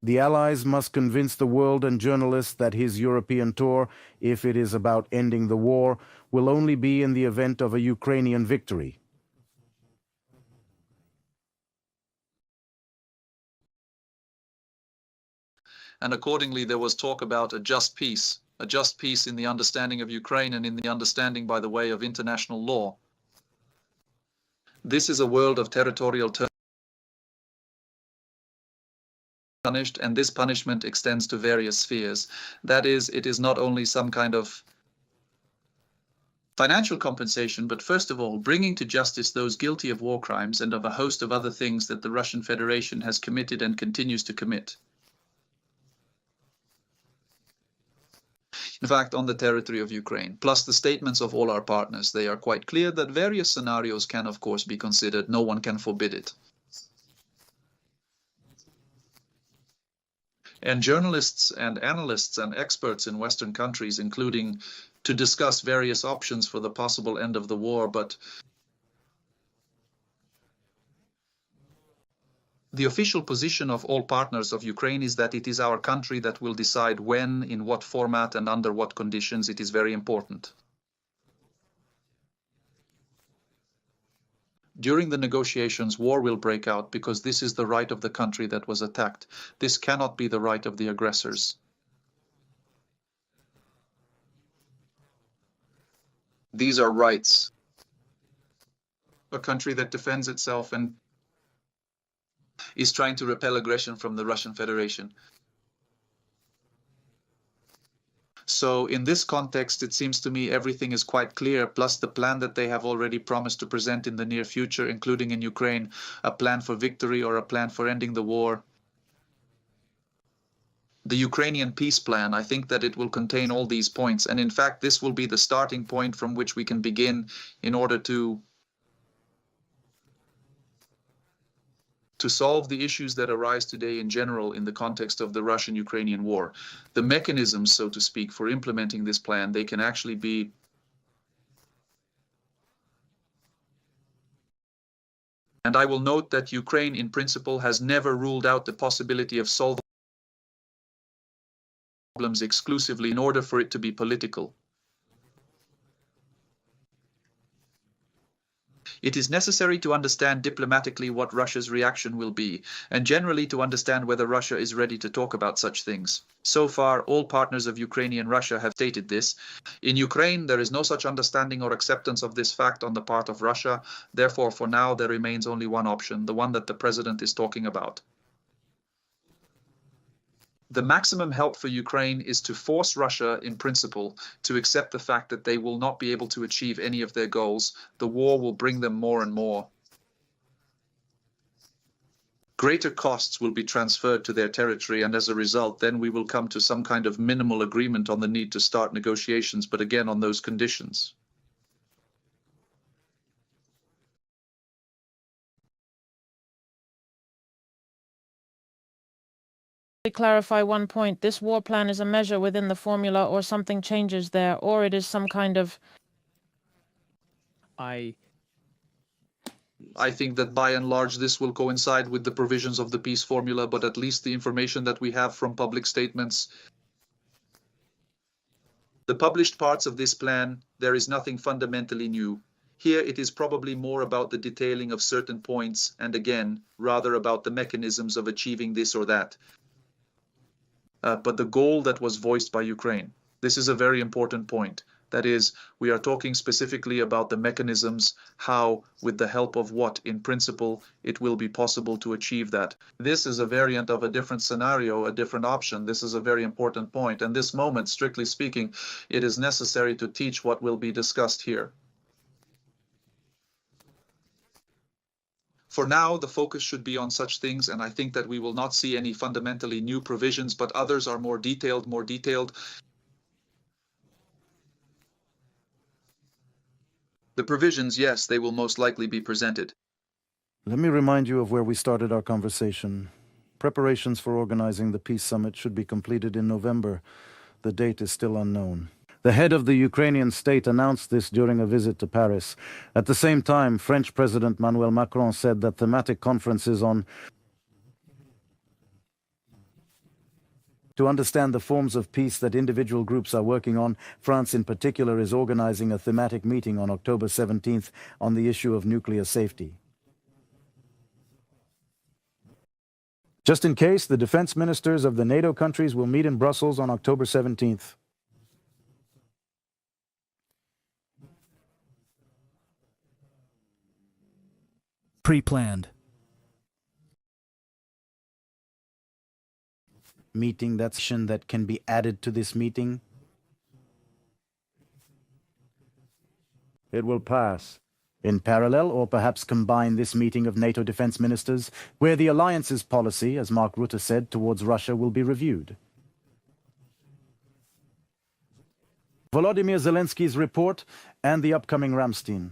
The Allies must convince the world and journalists that his European tour, if it is about ending the war, will only be in the event of a Ukrainian victory. And accordingly, there was talk about a just peace in the understanding of Ukraine and in the understanding by the way of international law. This is a world of territorial punished, and this punishment extends to various spheres. That is, it is not only some kind of financial compensation, but first of all, bringing to justice those guilty of war crimes and of a host of other things that the Russian Federation has committed and continues to commit. In fact, on the territory of Ukraine, plus the statements of all our partners, they are quite clear that various scenarios can, of course, be considered. No one can forbid it. And journalists and analysts and experts in Western countries, including to discuss various options for the possible end of the war, but the official position of all partners of Ukraine is that it is our country that will decide when, in what format, and under what conditions. It is very important. During the negotiations, war will break out because this is the right of the country that was attacked. This cannot be the right of the aggressors. These are rights. A country that defends itself and is trying to repel aggression from the Russian Federation. So in this context, it seems to me everything is quite clear, plus the plan that they have already promised to present in the near future, including in Ukraine, a plan for victory or a plan for ending the war. The Ukrainian peace plan, I think that it will contain all these points. And in fact, this will be the starting point from which we can begin in order to solve the issues that arise today in general in the context of the Russian-Ukrainian war. The mechanisms, so to speak, for implementing this plan, they can actually be and I will note that Ukraine, in principle, has never ruled out the possibility of solving problems exclusively in order for it to be political. It is necessary to understand diplomatically what Russia's reaction will be, and generally to understand whether Russia is ready to talk about such things. So far, all partners of Ukraine and Russia have stated this. In Ukraine, there is no such understanding or acceptance of this fact on the part of Russia. Therefore, for now, there remains only one option, the one that the president is talking about. The maximum help for Ukraine is to force Russia, in principle, to accept the fact that they will not be able to achieve any of their goals. The war will bring them more and more. Greater costs will be transferred to their territory, and as a result, then we will come to some kind of minimal agreement on the need to start negotiations, but again on those conditions. Clarify one point. This war plan is a measure within the formula, or something changes there, or it is some kind of... I think that by and large this will coincide with the provisions of the peace formula, but at least the information that we have from public statements. The published parts of this plan, there is nothing fundamentally new. Here it is probably more about the detailing of certain points, and again, rather about the mechanisms of achieving this or that. But the goal that was voiced by Ukraine, This is a very important point. That is, we are talking specifically about the mechanisms, how, with the help of what, in principle, it will be possible to achieve that. This is a variant of a different scenario, a different option. This is a very important point. And this moment, strictly speaking, it is necessary to teach what will be discussed here. For now, the focus should be on such things, and I think that we will not see any fundamentally new provisions, but others are more detailed, The provisions, yes, they will most likely be presented. Let me remind you of where we started our conversation. Preparations for organizing the peace summit should be completed in November. The date is still unknown. The head of the Ukrainian state announced this during a visit to Paris. At the same time, French President Emmanuel Macron said that thematic conferences on to understand the forms of peace that individual groups are working on, France in particular is organizing a thematic meeting on October 17th on the issue of nuclear safety. Just in case, the defense ministers of the NATO countries will meet in Brussels on October 17th. Pre-planned. Meeting that can be added to this meeting? It will pass. In parallel, or perhaps combine this meeting of NATO defense ministers, where the alliance's policy, as Mark Rutte said, towards Russia will be reviewed. Volodymyr Zelensky's report and the upcoming Ramstein.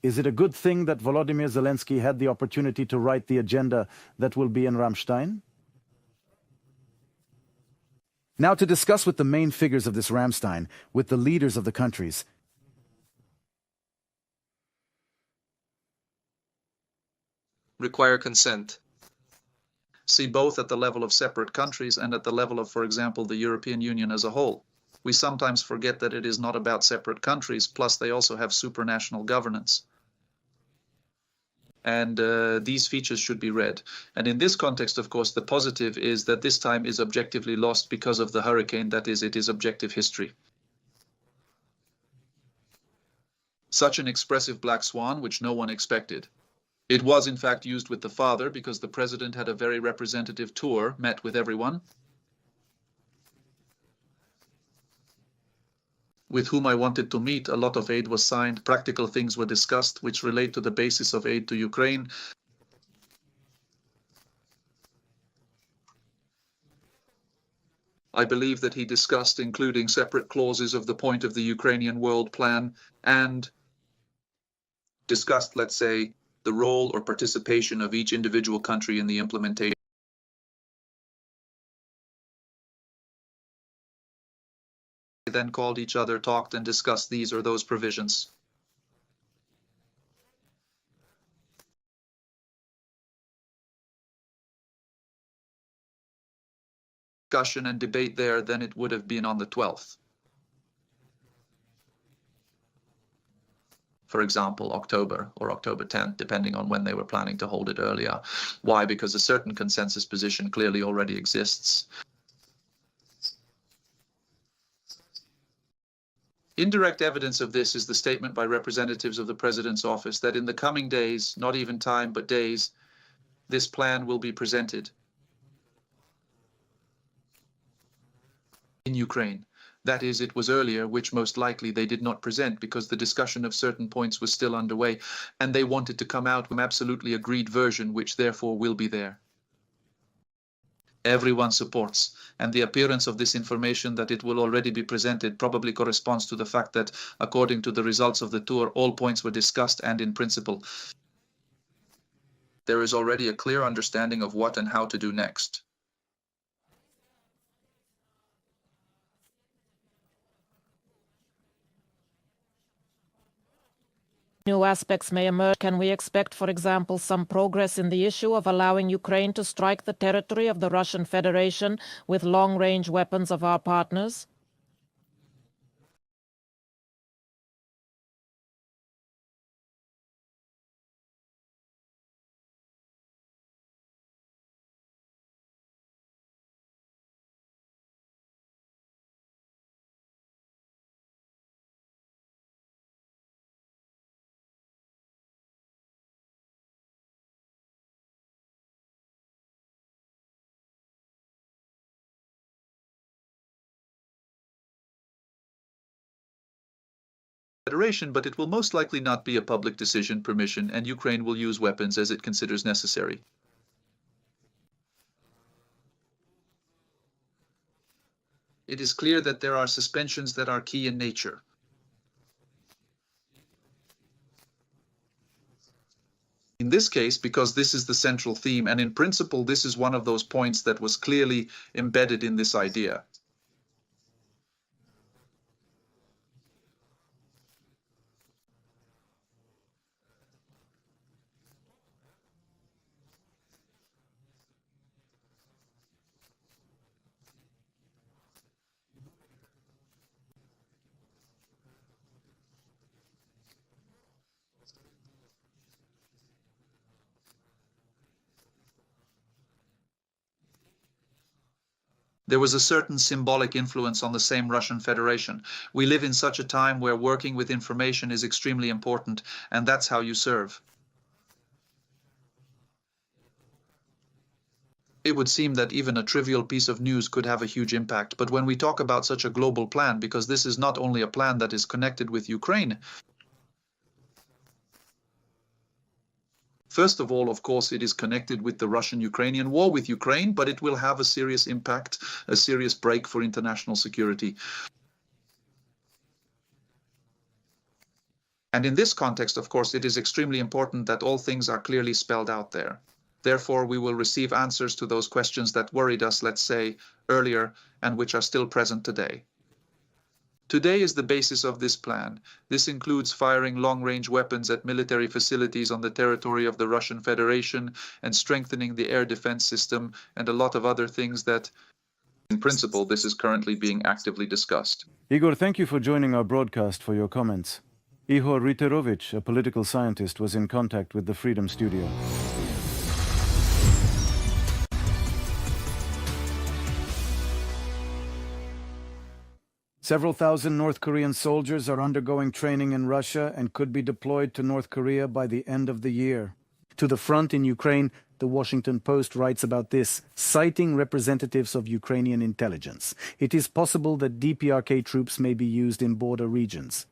Is it a good thing that Volodymyr Zelensky had the opportunity to write the agenda that will be in Ramstein? Now to discuss with the main figures of this Ramstein, with the leaders of the countries. Require consent. See both at the level of separate countries and at the level of, for example, the European Union as a whole. We sometimes forget that it is not about separate countries, plus they also have supranational governance. And these features should be read. And in this context, of course, the positive is that this time is objectively lost because of the hurricane, that is, it is objective history. Such an expressive black swan, which no one expected. It was in fact used with the father because the president had a very representative tour, met with everyone, with whom I wanted to meet. A lot of aid was signed, practical things were discussed which relate to the basis of aid to Ukraine. I believe that he discussed including separate clauses of the point of the Ukrainian World Plan and discussed, let's say, the role or participation of each individual country in the implementation. They then called each other, talked and discussed these or those provisions. Discussion and debate there than it would have been on the 12th. For example, October or October 10th, depending on when they were planning to hold it earlier. Why? Because a certain consensus position clearly already exists. Indirect evidence of this is the statement by representatives of the President's office that in the coming days, not even time, but days, this plan will be presented in Ukraine. That is, it was earlier, which most likely they did not present because the discussion of certain points was still underway, and they wanted to come out with an absolutely agreed version, which therefore will be there. Everyone supports, and the appearance of this information that it will already be presented probably corresponds to the fact that, according to the results of the tour, all points were discussed and in principle. There is already a clear understanding of what and how to do next. New aspects may emerge. Can we expect, for example, some progress in the issue of allowing Ukraine to strike the territory of the Russian Federation with long-range weapons of our partners? Federation, but it will most likely not be a public decision permission, and Ukraine will use weapons as it considers necessary. It is clear that there are suspensions that are key in nature. In this case, because this is the central theme, and in principle, this is one of those points that was clearly embedded in this idea. There was a certain symbolic influence on the same Russian Federation. We live in such a time where working with information is extremely important, and that's how you serve. It would seem that even a trivial piece of news could have a huge impact, but when we talk about such a global plan, because this is not only a plan that is connected with Ukraine, first of all, of course, it is connected with the Russian-Ukrainian war with Ukraine, but it will have a serious impact, a serious break for international security. And in this context, of course, it is extremely important that all things are clearly spelled out there. Therefore, we will receive answers to those questions that worried us, let's say, earlier, and which are still present today. Today is the basis of this plan. This includes firing long-range weapons at military facilities on the territory of the Russian Federation and strengthening the air defense system and a lot of other things that, in principle, this is currently being actively discussed. Igor, thank you for joining our broadcast for your comments. Ihor Riterovich, a political scientist, was in contact with the Freedom Studio. Several thousand North Korean soldiers are undergoing training in Russia and could be deployed to North Korea by the end of the year. To the front in Ukraine, the Washington Post writes about this, citing representatives of Ukrainian intelligence. It is possible that DPRK troops may be used in border regions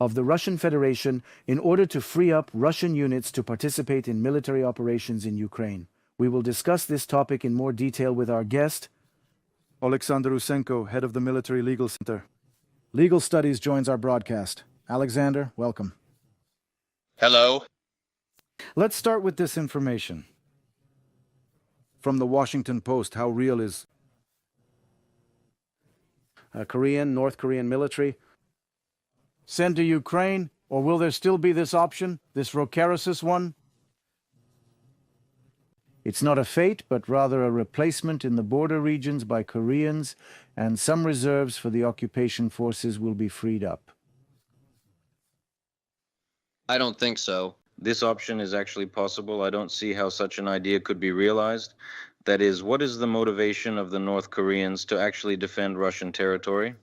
of the Russian Federation in order to free up Russian units to participate in military operations in Ukraine. We will discuss this topic in more detail with our guest, Alexander Usenko, head of the Military Legal Center. Legal Studies joins our broadcast. Alexander, welcome. Hello. Let's start with this information. From the Washington Post, how real is North Korean military sent to Ukraine, or will there still be this option, this Rokaresis one? It's not a fate, but rather a replacement in the border regions by Koreans, and some reserves for the occupation forces will be freed up. I don't think so. This option is actually possible. I don't see how such an idea could be realized. That is, what is the motivation of the North Koreans to actually defend Russian territory?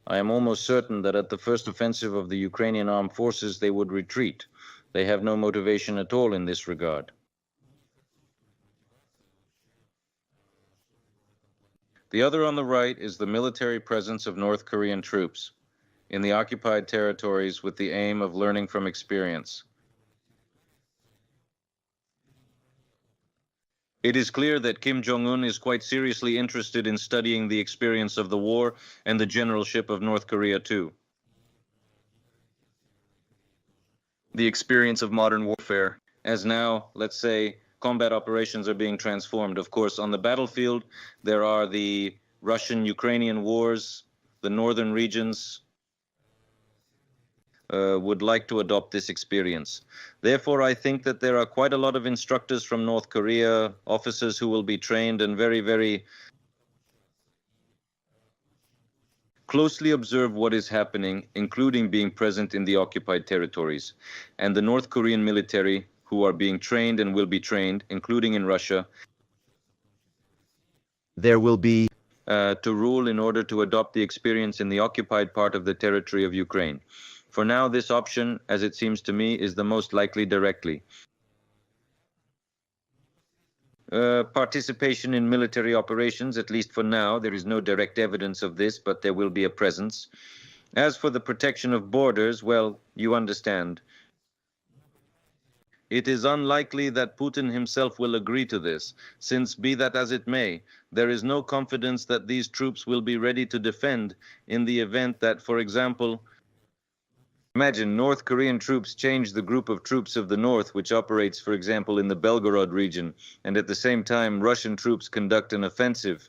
I am almost certain that at the first offensive of the Ukrainian armed forces, they would retreat. They have no motivation at all in this regard. The other on the right is the military presence of North Korean troops in the occupied territories with the aim of learning from experience. It is clear that Kim Jong-un is quite seriously interested in studying the experience of the war and the generalship of North Korea too. The experience of modern warfare, as now, let's say, combat operations are being transformed. Of course, on the battlefield, there are the Russian-Ukrainian wars. The northern regions would like to adopt this experience. Therefore, I think that there are quite a lot of instructors from North Korea, officers who will be trained and very, very closely observe what is happening, including being present in the occupied territories. And the North Korean military, who are being trained and will be trained, including in Russia, there will be to rule in order to adopt the experience in the occupied part of the territory of Ukraine. For now, this option, as it seems to me, is the most likely directly. Participation in military operations, at least for now. There is no direct evidence of this, but there will be a presence. As for the protection of borders, well, you understand. It is unlikely that Putin himself will agree to this, since, be that as it may, there is no confidence that these troops will be ready to defend in the event that, for example, imagine North Korean troops change the group of troops of the North, which operates, for example, in the Belgorod region, and at the same time Russian troops conduct an offensive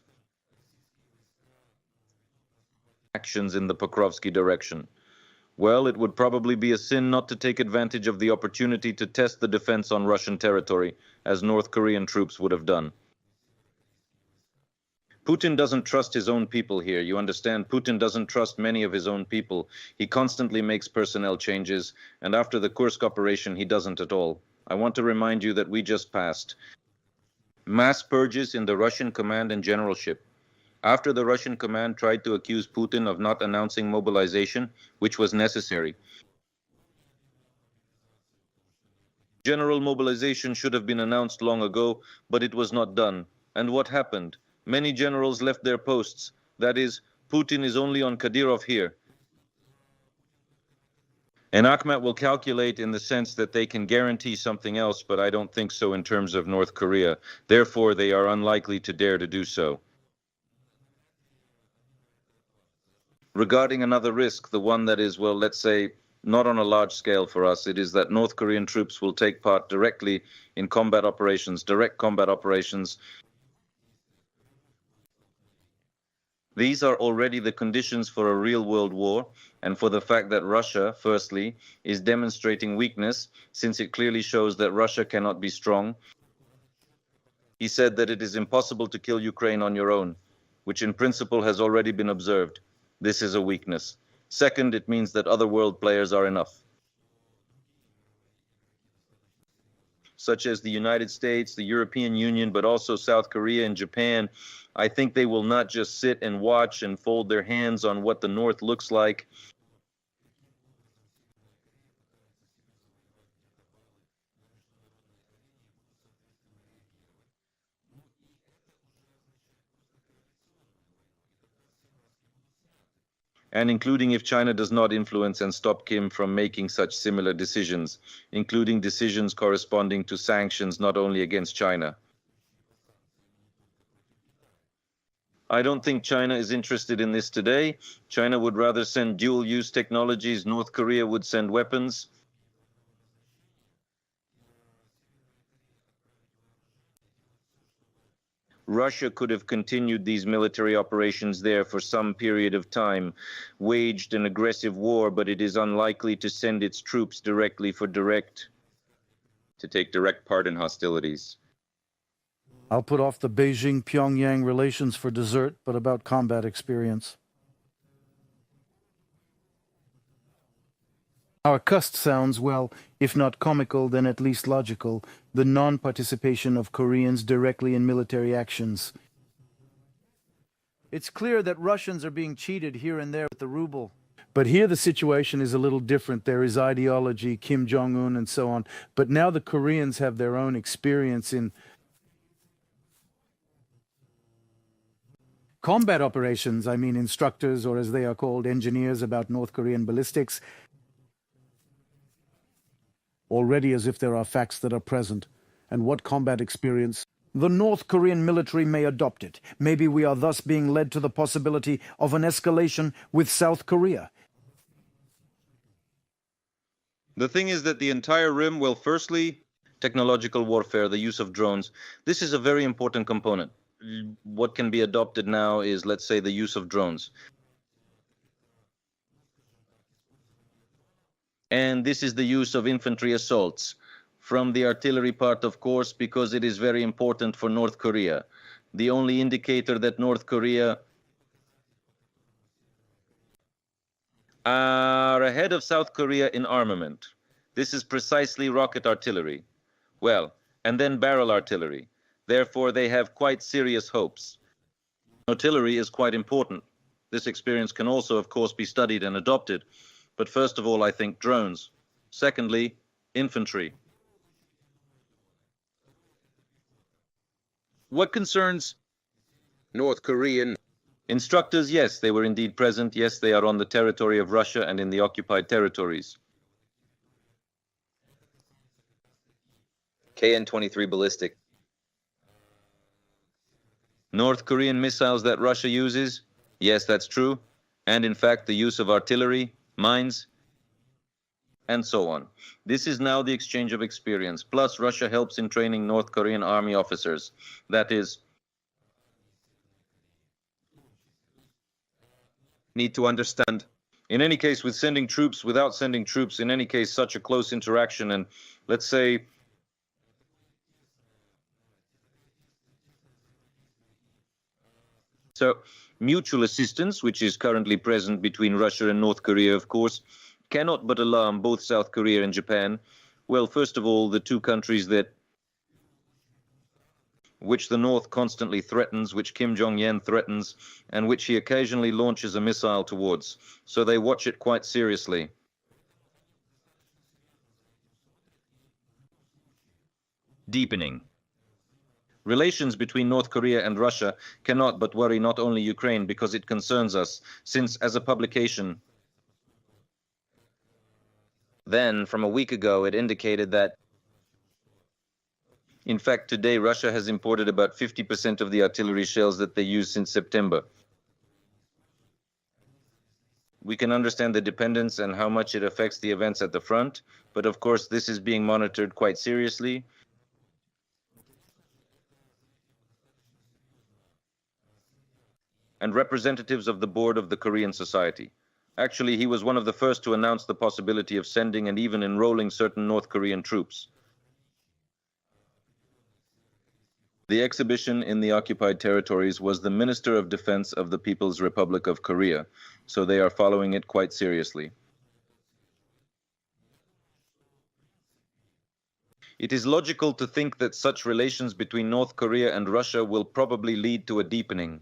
actions in the Pokrovsky direction. Well, it would probably be a sin not to take advantage of the opportunity to test the defense on Russian territory, as North Korean troops would have done. Putin doesn't trust his own people here. You understand? Putin doesn't trust many of his own people. He constantly makes personnel changes, and after the Kursk operation, he doesn't at all. I want to remind you that we just passed mass purges in the Russian command and generalship. After the Russian command tried to accuse Putin of not announcing mobilization, which was necessary, general mobilization should have been announced long ago, but it was not done. And what happened? Many generals left their posts. That is, Putin is only on Kadyrov here. And Akhmat will calculate in the sense that they can guarantee something else, but I don't think so in terms of North Korea. Therefore, they are unlikely to dare to do so. Regarding another risk, the one that is, well, let's say, not on a large scale for us, it is that North Korean troops will take part directly in combat operations, direct combat operations. These are already the conditions for a real world war, and for the fact that Russia, firstly, is demonstrating weakness, since it clearly shows that Russia cannot be strong. He said that it is impossible to kill Ukraine on your own, which in principle has already been observed. This is a weakness. Second, it means that other world players are enough, such as the United States, the European Union, but also South Korea and Japan. I think they will not just sit and watch and fold their hands on what the North looks like. And including if China does not influence and stop Kim from making such similar decisions, including decisions corresponding to sanctions not only against China. I don't think China is interested in this today. China would rather send dual-use technologies. North Korea would send weapons. Russia could have continued these military operations there for some period of time, waged an aggressive war, but it is unlikely to send its troops directly to take direct part in hostilities. I'll put off the Beijing-Pyongyang relations for dessert, but about combat experience. Our cust sounds, well, if not comical, then at least logical, the non-participation of Koreans directly in military actions. It's clear that Russians are being cheated here and there with the ruble. But here the situation is a little different. There is ideology, Kim Jong-un and so on. But now the Koreans have their own experience in combat operations. I mean instructors, or as they are called, engineers about North Korean ballistics. Already as if there are facts that are present. And what combat experience? The North Korean military may adopt it. Maybe we are thus being led to the possibility of an escalation with South Korea. The thing is that the entire rim will, firstly, technological warfare, the use of drones. This is a very important component. What can be adopted now is, let's say, the use of drones. And this is the use of infantry assaults from the artillery part, of course, because it is very important for North Korea. The only indicator that North Korea are ahead of South Korea in armament. This is precisely rocket artillery. Well, and then barrel artillery. Therefore, they have quite serious hopes. Artillery is quite important. This experience can also, of course, be studied and adopted. But first of all, I think drones. Secondly, infantry. What concerns North Korean. instructors? Yes, they were indeed present. Yes, they are on the territory of Russia and in the occupied territories. KN-23 ballistic. North Korean missiles that Russia uses? Yes, that's true. And in fact, the use of artillery, mines, and so on. This is now the exchange of experience. Plus, Russia helps in training North Korean army officers. That is, Need to understand. in any case, with sending troops, without sending troops, in any case, such a close interaction and, let's say, so mutual assistance, which is currently present between Russia and North Korea, of course, cannot but alarm both South Korea and Japan. Well, first of all, the two countries which the North constantly threatens, which Kim Jong-un threatens, and which he occasionally launches a missile towards. So they watch it quite seriously. Deepening. Relations between North Korea and Russia cannot but worry not only Ukraine because it concerns us, since as a publication, then from a week ago it indicated that in fact today Russia has imported about 50% of the artillery shells that they use since September. We can understand the dependence and how much it affects the events at the front, but of course this is being monitored quite seriously. And representatives of the board of the Korean Society. Actually, he was one of the first to announce the possibility of sending and even enrolling certain North Korean troops. The exhibition in the occupied territories was the Minister of Defense of the People's Republic of Korea, so they are following it quite seriously. It is logical to think that such relations between North Korea and Russia will probably lead to a deepening.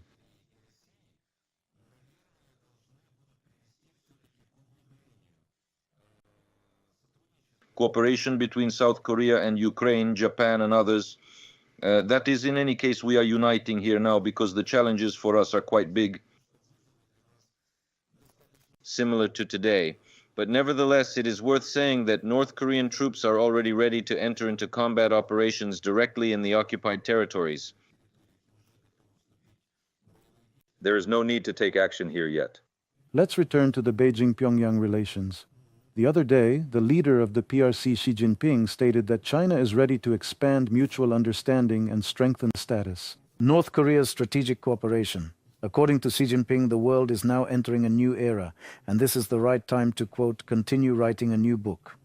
Cooperation between South Korea and Ukraine, Japan and others. That is, in any case, we are uniting here now because the challenges for us are quite big, similar to today. But nevertheless, it is worth saying that North Korean troops are already ready to enter into combat operations directly in the occupied territories. There is no need to take action here yet. Let's return to the Beijing-Pyongyang relations. The other day, the leader of the PRC, Xi Jinping, stated that China is ready to expand mutual understanding and strengthen status. North Korea's strategic cooperation. According to Xi Jinping, the world is now entering a new era, and this is the right time to, quote, continue writing a new book.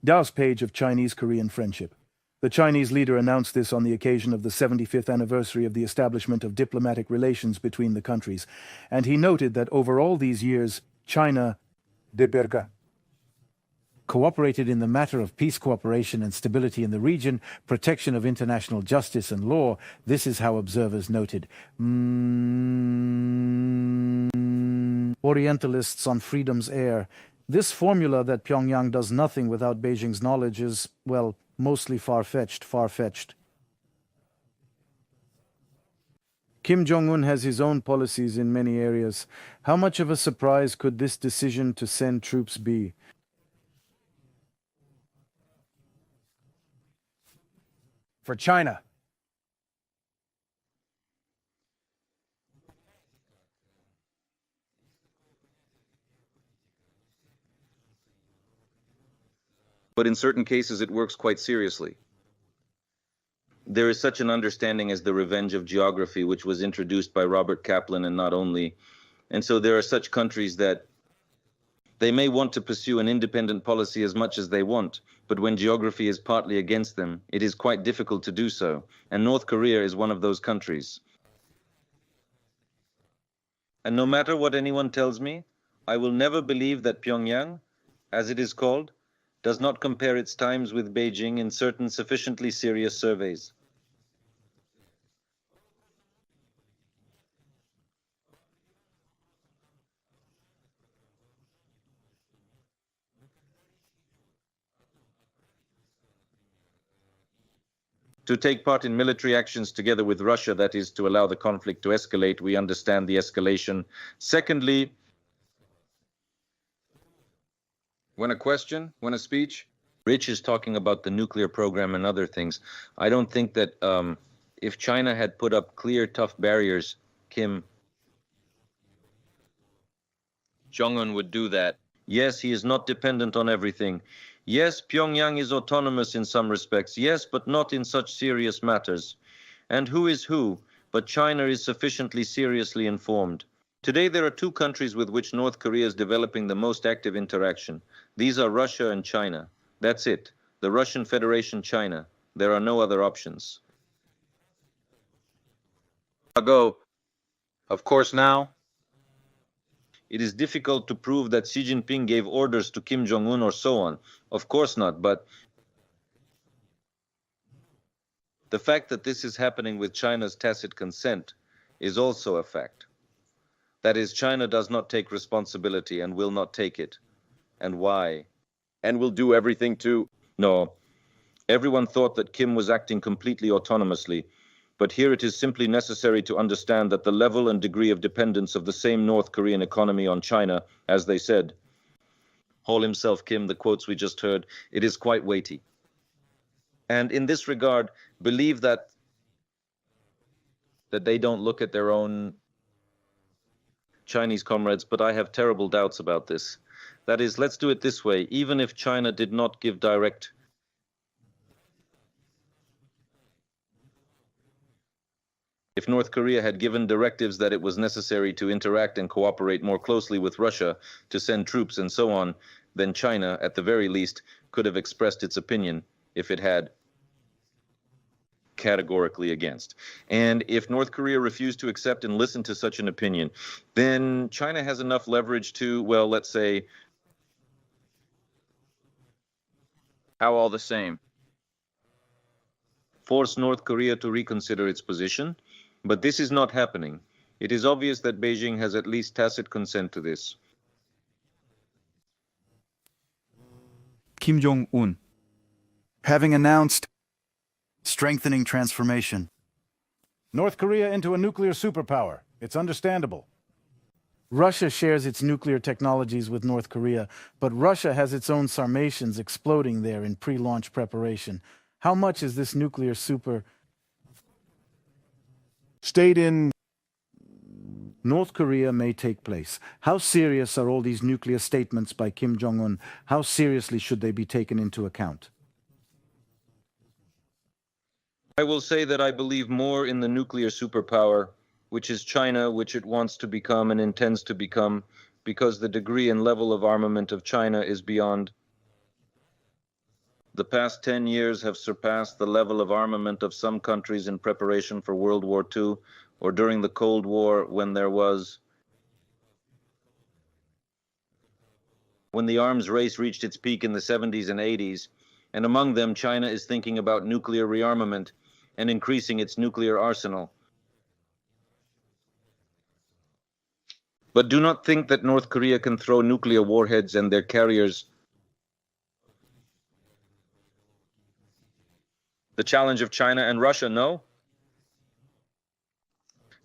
Dao's page of Chinese-Korean friendship. The Chinese leader announced this on the occasion of the 75th anniversary of the establishment of diplomatic relations between the countries, and he noted that over all these years, China cooperated in the matter of peace cooperation and stability in the region, protection of international justice and law. This is how observers noted. Orientalists on freedom's air. This formula that Pyongyang does nothing without Beijing's knowledge is, well, mostly far-fetched. Kim Jong-un has his own policies in many areas. How much of a surprise could this decision to send troops be? For China. But in certain cases it works quite seriously. There is such an understanding as the revenge of geography, which was introduced by Robert Kaplan and not only. And so there are such countries that they may want to pursue an independent policy as much as they want, but when geography is partly against them, it is quite difficult to do so. And North Korea is one of those countries. And no matter what anyone tells me, I will never believe that Pyongyang, as it is called, does not compare its times with Beijing in certain sufficiently serious surveys. to take part in military actions together with Russia, that is, to allow the conflict to escalate. We understand the escalation. Secondly, when a speech, Rich is talking about the nuclear program and other things. I don't think that if China had put up clear, tough barriers, Kim Jong-un would do that. Yes, he is not dependent on everything. Yes, Pyongyang is autonomous in some respects. Yes, but not in such serious matters. And who is who? But China is sufficiently seriously informed. Today there are two countries with which North Korea is developing the most active interaction. These are Russia and China. That's it. The Russian Federation, China. There are no other options. Of course now, it is difficult to prove that Xi Jinping gave orders to Kim Jong-un or so on. Of course not, but the fact that this is happening with China's tacit consent is also a fact. That is, China does not take responsibility and will not take it. And why? And will do everything to... No. Everyone thought that Kim was acting completely autonomously. But here it is simply necessary to understand that the level and degree of dependence of the same North Korean economy on China, as they said, Hall himself, Kim, the quotes we just heard, it is quite weighty. And in this regard, believe that they don't look at their own Chinese comrades, but I have terrible doubts about this. That is, let's do it this way. Even if China did not give direct If North Korea had given directives that it was necessary to interact and cooperate more closely with Russia, to send troops and so on, then China, at the very least, could have expressed its opinion if it had categorically against. And if North Korea refused to accept and listen to such an opinion, then China has enough leverage to, well, let's say, How all the same? force North Korea to reconsider its position. But this is not happening. It is obvious that Beijing has at least tacit consent to this. Kim Jong-un, having announced strengthening transformation. North Korea into a nuclear superpower. It's understandable. Russia shares its nuclear technologies with North Korea, but Russia has its own Sarmatians exploding there in pre-launch preparation. How much is this nuclear super Stayed in North Korea may take place? How serious are all these nuclear statements by Kim Jong-un? How seriously should they be taken into account? I will say that I believe more in the nuclear superpower, which is China, which it wants to become and intends to become, because the degree and level of armament of China is beyond. The past 10 years have surpassed the level of armament of some countries in preparation for World War II, or during the Cold War when the arms race reached its peak in the 70s and 80s, and among them China is thinking about nuclear rearmament and increasing its nuclear arsenal. But do not think that North Korea can throw nuclear warheads and their carriers. The challenge of China and Russia, no.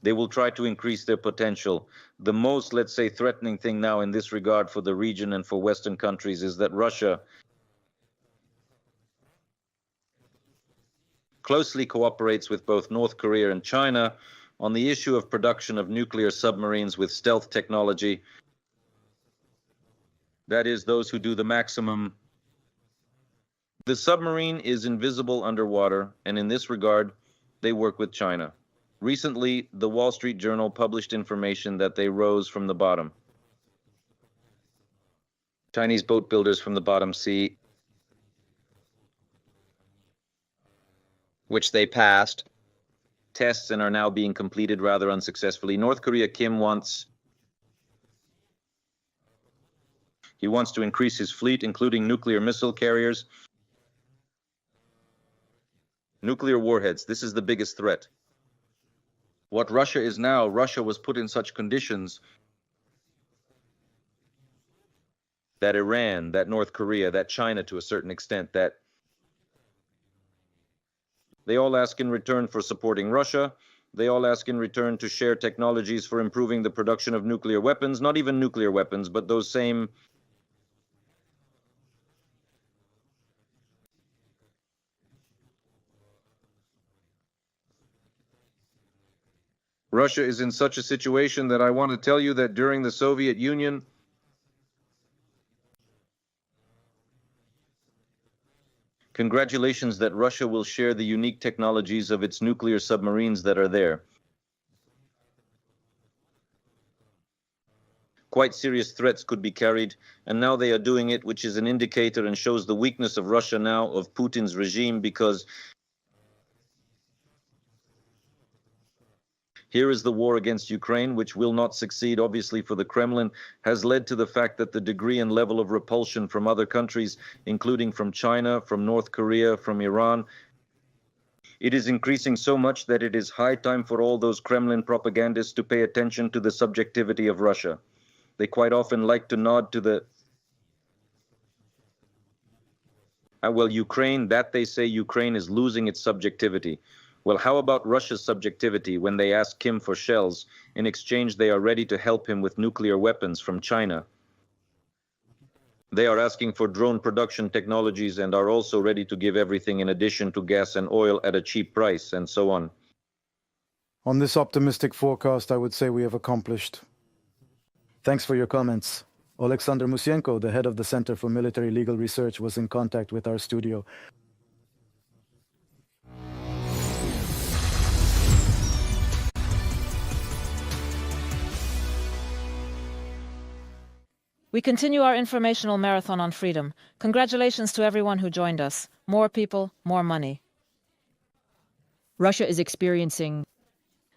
They will try to increase their potential. The most, let's say, threatening thing now in this regard for the region and for Western countries is that Russia closely cooperates with both North Korea and China on the issue of production of nuclear submarines with stealth technology. That is, those who do the maximum. The submarine is invisible underwater, and in this regard, they work with China. Recently, the Wall Street Journal published information that they rose from the bottom. Chinese boat builders from the bottom sea, which they passed tests and are now being completed rather unsuccessfully. North Korea, Kim wants to increase his fleet, including nuclear missile carriers. Nuclear warheads, this is the biggest threat. What Russia is now, Russia was put in such conditions that Iran, that North Korea, that China to a certain extent, that They all ask in return for supporting Russia. They all ask in return to share technologies for improving the production of nuclear weapons, not even nuclear weapons, but those same Russia is in such a situation that I want to tell you that during the Soviet Union, congratulations that Russia will share the unique technologies of its nuclear submarines that are there. Quite serious threats could be carried, and now they are doing it, which is an indicator and shows the weakness of Russia now, of Putin's regime, because here is the war against Ukraine, which will not succeed, obviously, for the Kremlin, has led to the fact that the degree and level of repulsion from other countries, including from China, from North Korea, from Iran, it is increasing so much that it is high time for all those Kremlin propagandists to pay attention to the subjectivity of Russia. They quite often like to nod to the well, Ukraine, that they say Ukraine is losing its subjectivity. Well, how about Russia's subjectivity when they ask Kim for shells? In exchange, they are ready to help him with nuclear weapons from China. They are asking for drone production technologies and are also ready to give everything in addition to gas and oil at a cheap price, and so on. On this optimistic forecast, I would say we have accomplished. Thanks for your comments. Alexander Musienko, the head of the Center for Military Legal Research, was in contact with our studio. We continue our informational marathon on freedom. Congratulations to everyone who joined us. More people, more money. Russia is experiencing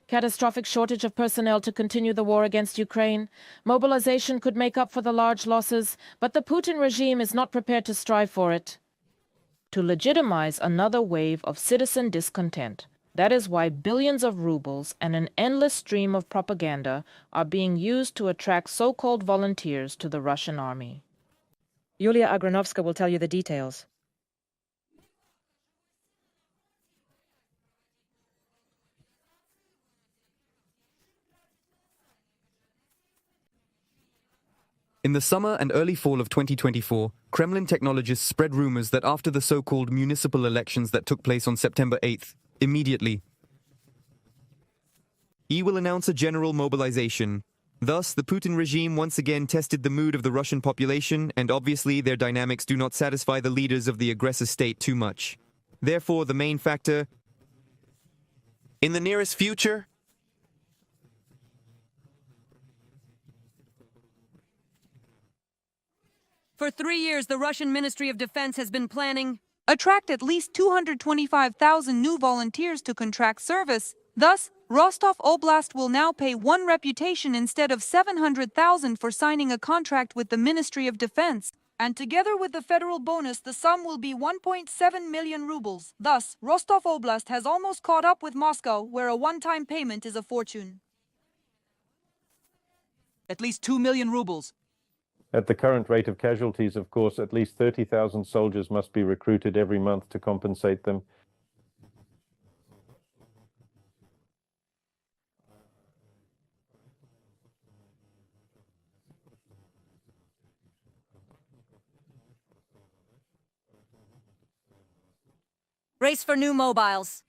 Catastrophic shortage of personnel to continue the war against Ukraine. Mobilization could make up for the large losses, but the Putin regime is not prepared to strive for it. To legitimize another wave of citizen discontent. That is why billions of rubles and an endless stream of propaganda are being used to attract so-called volunteers to the Russian army. Yulia Agranovska will tell you the details. In the summer and early fall of 2024, Kremlin technologists spread rumors that after the so-called municipal elections that took place on September 8th, immediately, he will announce a general mobilization. Thus, the Putin regime once again tested the mood of the Russian population, and obviously their dynamics do not satisfy the leaders of the aggressor state too much. Therefore, the main factor in the nearest future For 3 years, the Russian Ministry of Defense has been planning attract at least 225,000 new volunteers to contract service. Thus, Rostov Oblast will now pay one reputation instead of 700,000 for signing a contract with the Ministry of Defense. And together with the federal bonus, the sum will be 1.7 million rubles. Thus, Rostov Oblast has almost caught up with Moscow, where a one-time payment is a fortune. At least 2 million rubles. At the current rate of casualties, of course, at least 30,000 soldiers must be recruited every month to compensate them. Race for new mobiles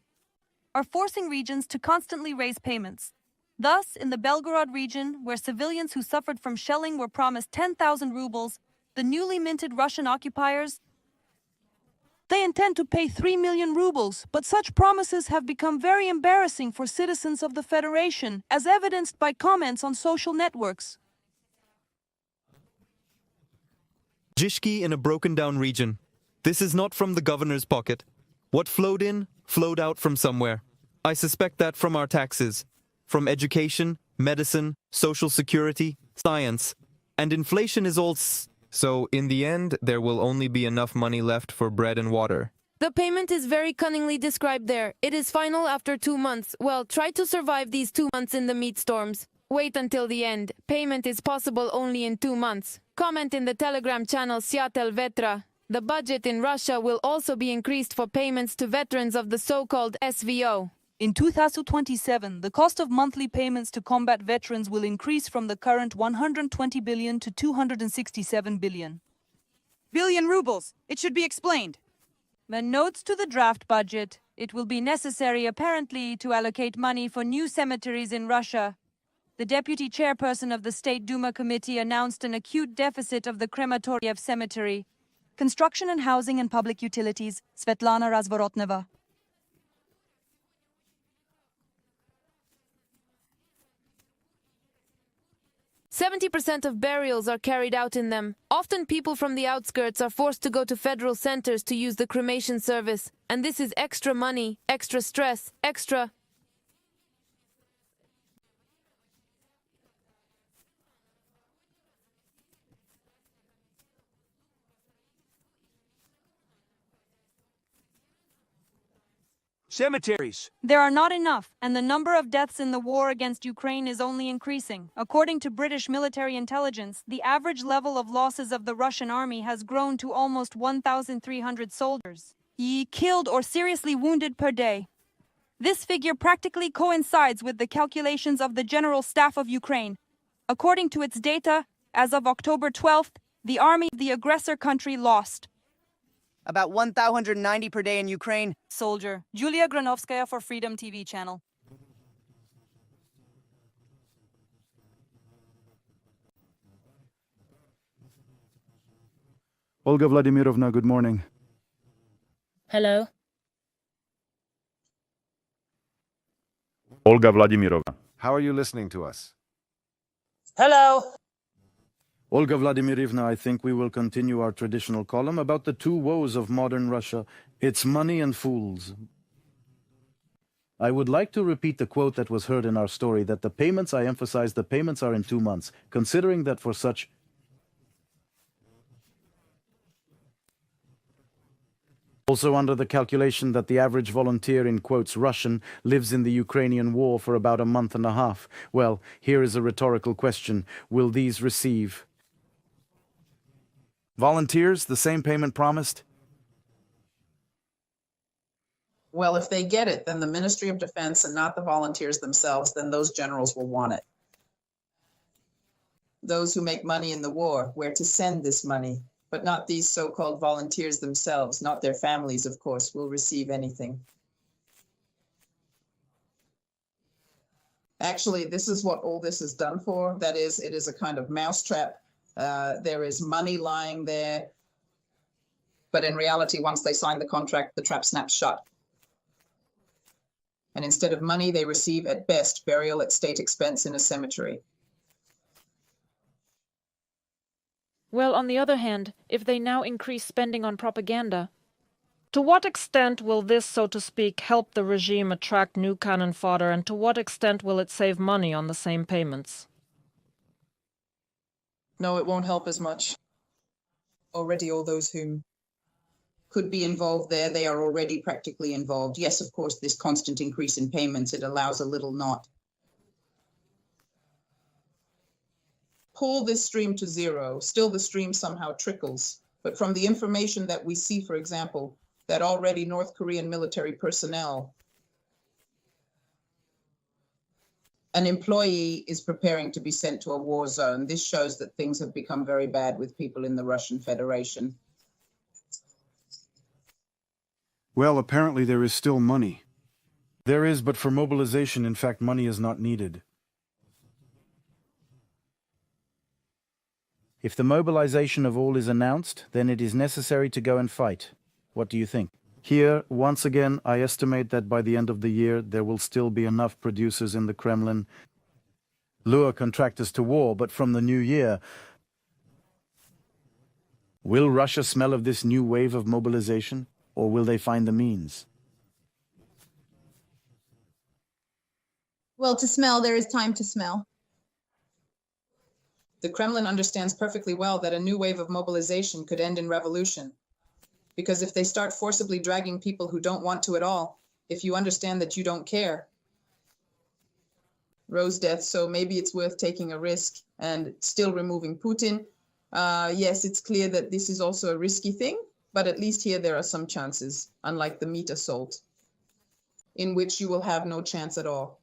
are forcing regions to constantly raise payments. Thus, in the Belgorod region, where civilians who suffered from shelling were promised 10,000 rubles, the newly minted Russian occupiers, they intend to pay 3 million rubles, but such promises have become very embarrassing for citizens of the Federation, as evidenced by comments on social networks. Jishki in a broken-down region. This is not from the governor's pocket. What flowed in, flowed out from somewhere. I suspect that from our taxes. From education, medicine, social security, science. And inflation is all so in the end, there will only be enough money left for bread and water. The payment is very cunningly described there. It is final after 2 months. Well, try to survive these 2 months in the meat storms. Wait until the end. Payment is possible only in 2 months. Comment in the Telegram channel Syatel Vetra. The budget in Russia will also be increased for payments to veterans of the so-called SVO. In 2027, the cost of monthly payments to combat veterans will increase from the current 120 billion to 267 billion. Billion rubles. It should be explained. The notes to the draft budget. It will be necessary, apparently, to allocate money for new cemeteries in Russia. The deputy chairperson of the State Duma committee announced an acute deficit of the Krematoriev cemetery. Construction and Housing and Public Utilities, Svetlana Razvorotneva. 70% of burials are carried out in them. Often people from the outskirts are forced to go to federal centers to use the cremation service. And this is extra money, extra stress, extra... Cemeteries. There are not enough, and the number of deaths in the war against Ukraine is only increasing. According to British military intelligence, the average level of losses of the Russian army has grown to almost 1,300 soldiers, killed or seriously wounded per day. This figure practically coincides with the calculations of the General Staff of Ukraine. According to its data, as of October 12th, the army of the aggressor country lost About 1,190 per day in Ukraine. soldier. Julia Granovskaya for Freedom TV channel. Olga Vladimirovna, good morning. Hello. Olga Vladimirovna. How are you listening to us? Hello. Olga Vladimirovna, I think we will continue our traditional column about the two woes of modern Russia, its money and fools. I would like to repeat the quote that was heard in our story, that the payments, I emphasize, the payments are in 2 months, considering that for such... Also under the calculation that the average volunteer, in quotes Russian, lives in the Ukrainian war for about a month and a half. Well, here is a rhetorical question. Will these receive... Volunteers, the same payment promised? Well, if they get it, then the Ministry of Defense and not the volunteers themselves, then those generals will want it. Those who make money in the war, where to send this money, but not these so-called volunteers themselves, not their families, of course, will receive anything. Actually, this is what all this is done for. That is, it is a kind of mousetrap. There is money lying there. But in reality, once they sign the contract, the trap snaps shut. And instead of money, they receive at best burial at state expense in a cemetery. Well, on the other hand, if they now increase spending on propaganda, to what extent will this, so to speak, help the regime attract new cannon fodder, and to what extent will it save money on the same payments? No, it won't help as much. Already all those who could be involved there, they are already practically involved. Yes, of course, this constant increase in payments, it allows a little knot. Pull this stream to zero, still the stream somehow trickles. But from the information that we see, for example, that already North Korean military personnel, an employee is preparing to be sent to a war zone. This shows that things have become very bad with people in the Russian Federation. Well, apparently there is still money. There is, but for mobilization, in fact, money is not needed. If the mobilization of all is announced, then it is necessary to go and fight. What do you think? Here, once again, I estimate that by the end of the year, there will still be enough producers in the Kremlin. Lure contractors to war, but from the new year, will Russia smell of this new wave of mobilization, or will they find the means? Well, to smell, there is time to smell. The Kremlin understands perfectly well that a new wave of mobilization could end in revolution. Because if they start forcibly dragging people who don't want to at all, if you understand that you don't care, Rose death, so maybe it's worth taking a risk and still removing Putin. Yes, it's clear that this is also a risky thing, But at least here there are some chances, unlike the meat assault, in which you will have no chance at all.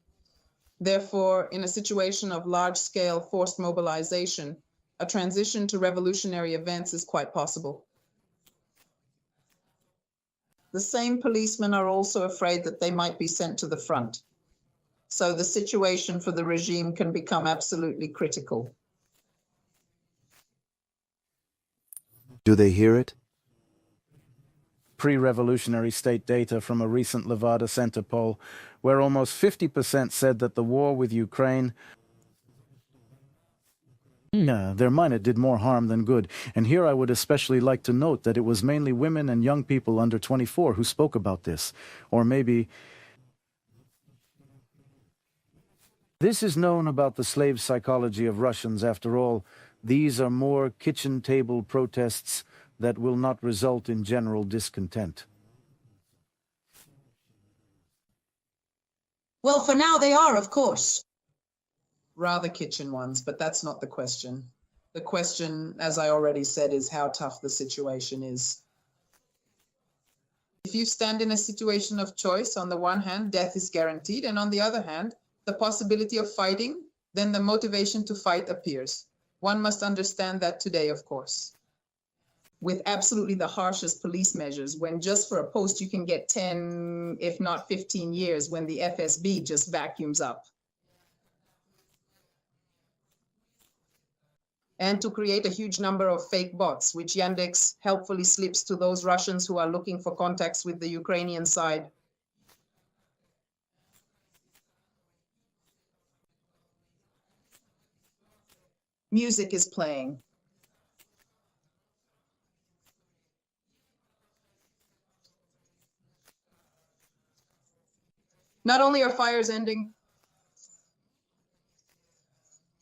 Therefore, in a situation of large-scale forced mobilization, a transition to revolutionary events is quite possible. The same policemen are also afraid that they might be sent to the front. So the situation for the regime can become absolutely critical. Do they hear it? Pre-revolutionary state data from a recent Levada Center poll, where almost 50% said that the war with Ukraine their mind did more harm than good. And here I would especially like to note that it was mainly women and young people under 24 who spoke about this. Or maybe this is known about the slave psychology of Russians. After all, these are more kitchen table protests that will not result in general discontent. Well, for now they are, of course. Rather kitchen ones, but that's not the question. The question, as I already said, is how tough the situation is. If you stand in a situation of choice, on the one hand, death is guaranteed, and on the other hand, the possibility of fighting, then the motivation to fight appears. One must understand that today, of course. With absolutely the harshest police measures, when just for a post you can get 10, if not 15 years, when the FSB just vacuums up. And to create a huge number of fake bots, which Yandex helpfully slips to those Russians who are looking for contacts with the Ukrainian side. Music is playing. Not only are fires ending,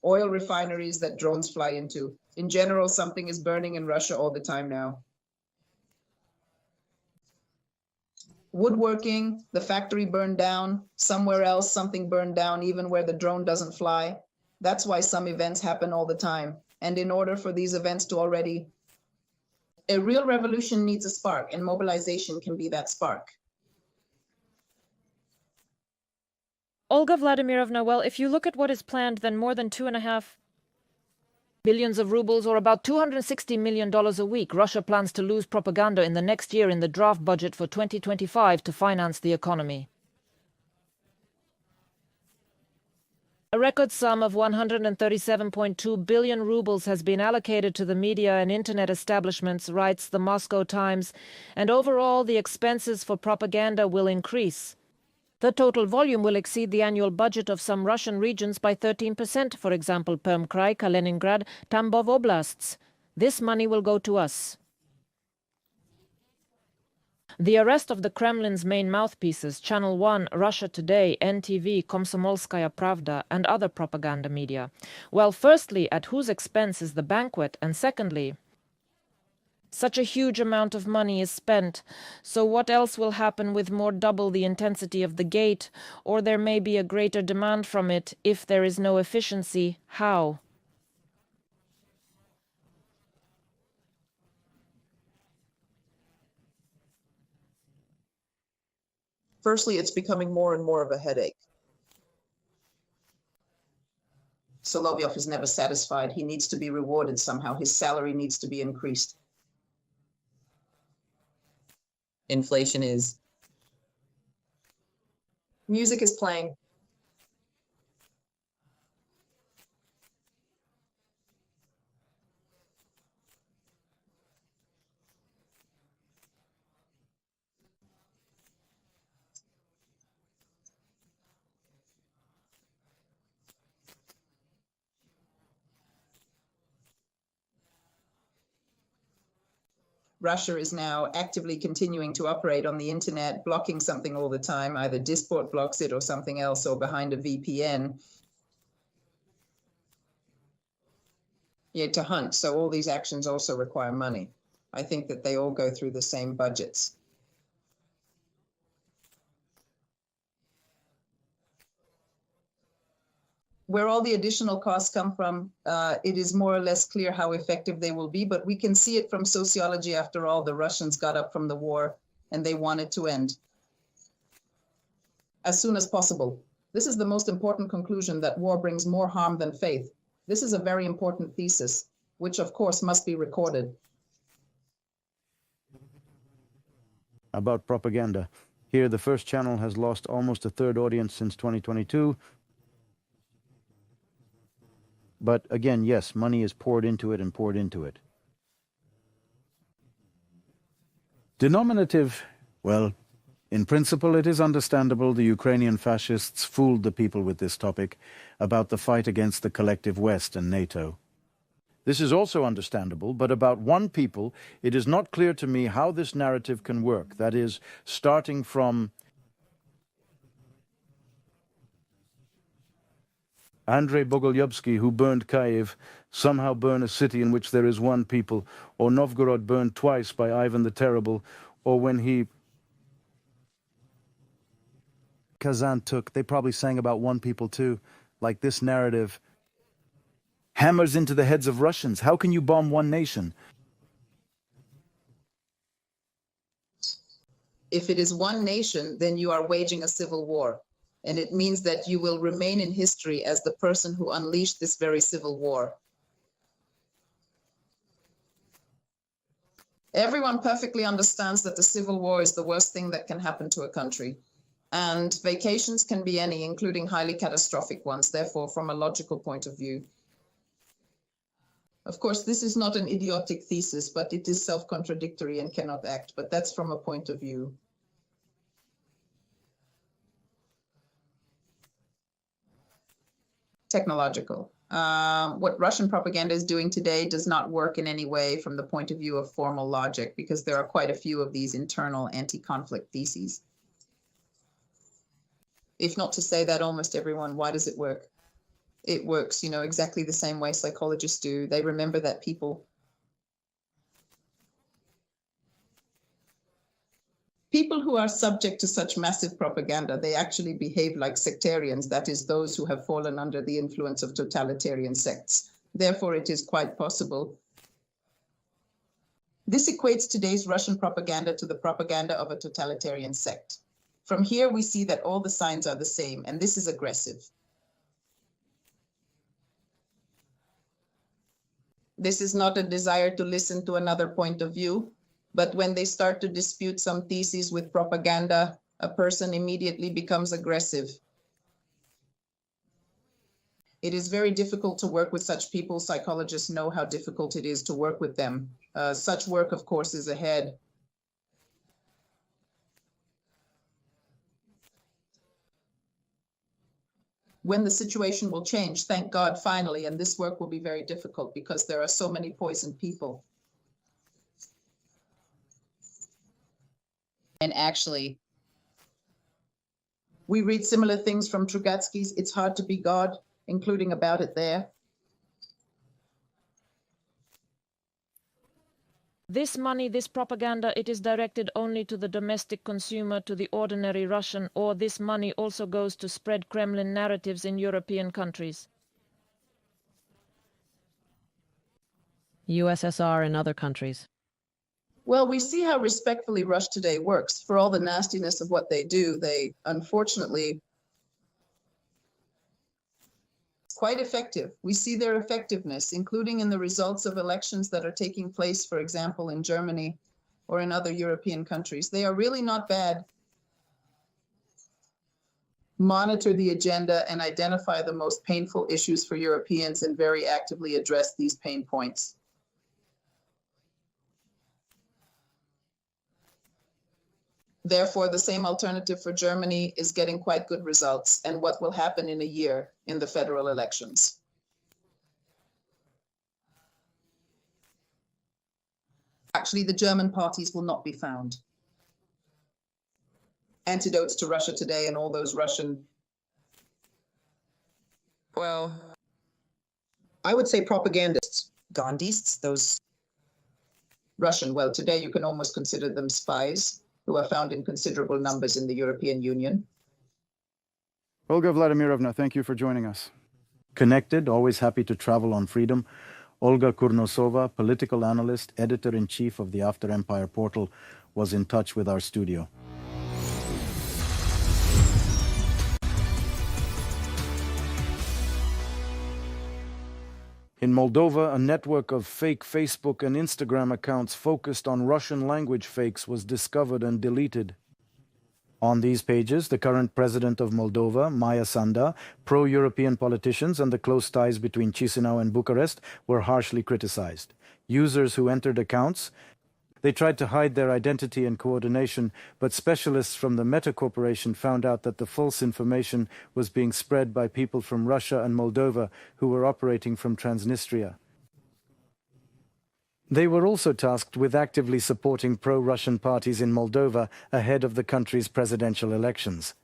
oil refineries that drones fly into. In general, something is burning in Russia all the time now. Woodworking, the factory burned down, somewhere else something burned down, even where the drone doesn't fly. That's why some events happen all the time. And in order for these events to already... A real revolution needs a spark, and mobilization can be that spark. Olga Vladimirovna, well, if you look at what is planned, then more than 2.5 billions of rubles, or about $260 million a week, Russia plans to lose propaganda in the next year in the draft budget for 2025 to finance the economy. A record sum of 137.2 billion rubles has been allocated to the media and internet establishments, writes the Moscow Times, and overall the expenses for propaganda will increase. The total volume will exceed the annual budget of some Russian regions by 13%, for example, Perm Krai, Kaliningrad, Tambov oblasts. This money will go to us. The arrest of the Kremlin's main mouthpieces, Channel 1, Russia Today, NTV, Komsomolskaya Pravda, and other propaganda media. Well, firstly, at whose expense is the banquet? And secondly, such a huge amount of money is spent, so what else will happen with more double the intensity of the gate? Or there may be a greater demand from it if there is no efficiency. How? Firstly, it's becoming more and more of a headache. Solovyov is never satisfied. He needs to be rewarded somehow. His salary needs to be increased. Inflation is. Music is playing. Russia is now actively continuing to operate on the internet, blocking something all the time. Either Disport blocks it or something else, or behind a VPN. Yeah, to hunt. So all these actions also require money. I think that they all go through the same budgets. Where all the additional costs come from, it is more or less clear how effective they will be, but we can see it from sociology. After all, the Russians got up from the war and they wanted to end as soon as possible. This is the most important conclusion, that war brings more harm than faith. This is a very important thesis, which of course must be recorded. About propaganda. Here, the first channel has lost almost a third audience since 2022. But again, yes, money is poured into it and poured into it. Denominative, well, in principle, it is understandable the Ukrainian fascists fooled the people with this topic about the fight against the collective West and NATO. This is also understandable, but about one people, it is not clear to me how this narrative can work. That is, starting from Andrei Bogolyubsky, who burned Kiev, somehow burn a city in which there is one people, or Novgorod burned twice by Ivan the Terrible, or when he Kazan took, they probably sang about one people too. Like this narrative hammers into the heads of Russians. How can you bomb one nation? If it is one nation, then you are waging a civil war. And it means that you will remain in history as the person who unleashed this very civil war. Everyone perfectly understands that the civil war is the worst thing that can happen to a country. And vacations can be any, including highly catastrophic ones, therefore, from a logical point of view. Of course, this is not an idiotic thesis, but it is self-contradictory and cannot act, but that's from a point of view. Technological. What Russian propaganda is doing today does not work in any way from the point of view of formal logic, because there are quite a few of these internal anti-conflict theses. If not to say that almost everyone, why does it work? It works, you know, exactly the same way psychologists do. They remember that people who are subject to such massive propaganda, they actually behave like sectarians, that is, those who have fallen under the influence of totalitarian sects. Therefore, it is quite possible. This equates today's Russian propaganda to the propaganda of a totalitarian sect. From here, we see that all the signs are the same, and this is aggressive. This is not a desire to listen to another point of view, but when they start to dispute some theses with propaganda, a person immediately becomes aggressive. It is very difficult to work with such people. Psychologists know how difficult it is to work with them. Such work, of course, is ahead. When the situation will change, thank God, finally, and this work will be very difficult because there are so many poisoned people. And actually, we read similar things from Trugatsky's It's Hard to Be God, including about it there. This money, this propaganda, it is directed only to the domestic consumer, to the ordinary Russian, or this money also goes to spread Kremlin narratives in European countries? USSR and other countries. Well, we see how respectfully Russia today works. For all the nastiness of what they do, they unfortunately quite effective. We see their effectiveness, including in the results of elections that are taking place, for example, in Germany or in other European countries. They are really not bad. Monitor the agenda and identify the most painful issues for Europeans and very actively address these pain points. Therefore, the same alternative for Germany is getting quite good results, and what will happen in a year in the federal elections. Actually, the German parties will not be found. Antidotes to Russia today and all those Russian, well, I would say propagandists, Gandhists, those Russian, well, today you can almost consider them spies, who are found in considerable numbers in the European Union. Olga Vladimirovna, thank you for joining us. Connected, always happy to travel on freedom, Olga Kurnosova, political analyst, editor-in-chief of the After Empire portal, was in touch with our studio. In Moldova, a network of fake Facebook and Instagram accounts focused on Russian language fakes was discovered and deleted. On these pages, the current president of Moldova, Maia Sanda, pro-European politicians, and the close ties between Chisinau and Bucharest were harshly criticized. Users who entered accounts, they tried to hide their identity and coordination, but specialists from the Meta Corporation found out that the false information was being spread by people from Russia and Moldova who were operating from Transnistria. They were also tasked with actively supporting pro-Russian parties in Moldova ahead of the country's presidential elections.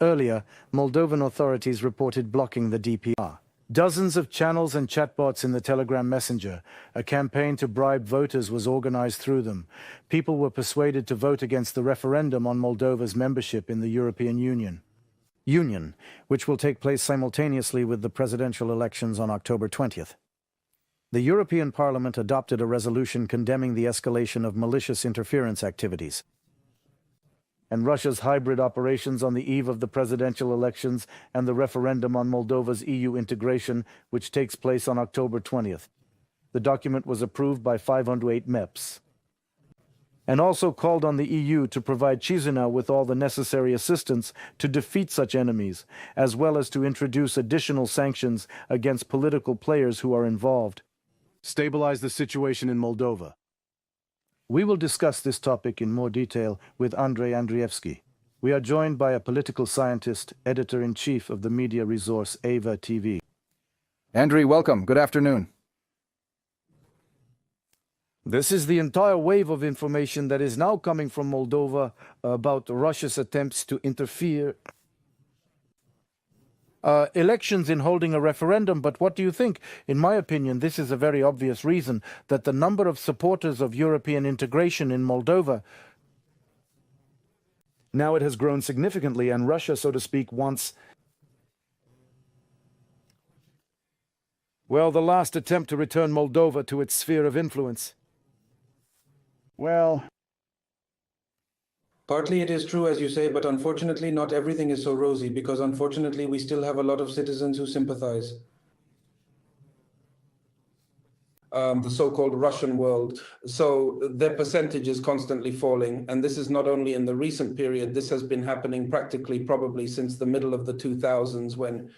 Earlier, Moldovan authorities reported blocking the DPR. Dozens of channels and chatbots in the Telegram Messenger. A campaign to bribe voters was organized through them. People were persuaded to vote against the referendum on Moldova's membership in the European Union, which will take place simultaneously with the presidential elections on October 20th. The European Parliament adopted a resolution condemning the escalation of malicious interference activities. And Russia's hybrid operations on the eve of the presidential elections and the referendum on Moldova's EU integration, which takes place on October 20th. The document was approved by 508 MEPs. And also called on the EU to provide Chisinau with all the necessary assistance to defeat such enemies, as well as to introduce additional sanctions against political players who are involved. Stabilize the situation in Moldova. We will discuss this topic in more detail with Andrei Andrievsky. We are joined by a political scientist, editor-in-chief of the media resource UATV. Andrei, welcome. Good afternoon. This is the entire wave of information that is now coming from Moldova about Russia's attempts to interfere elections in holding a referendum. But what do you think? In my opinion, this is a very obvious reason that the number of supporters of European integration in Moldova, now it has grown significantly, and Russia, so to speak, wants, well, the last attempt to return Moldova to its sphere of influence. Well, partly it is true, as you say, but unfortunately not everything is so rosy, because unfortunately we still have a lot of citizens who sympathize. The so-called Russian world. So their percentage is constantly falling. And this is not only in the recent period, this has been happening practically probably since the middle of the 2000s, when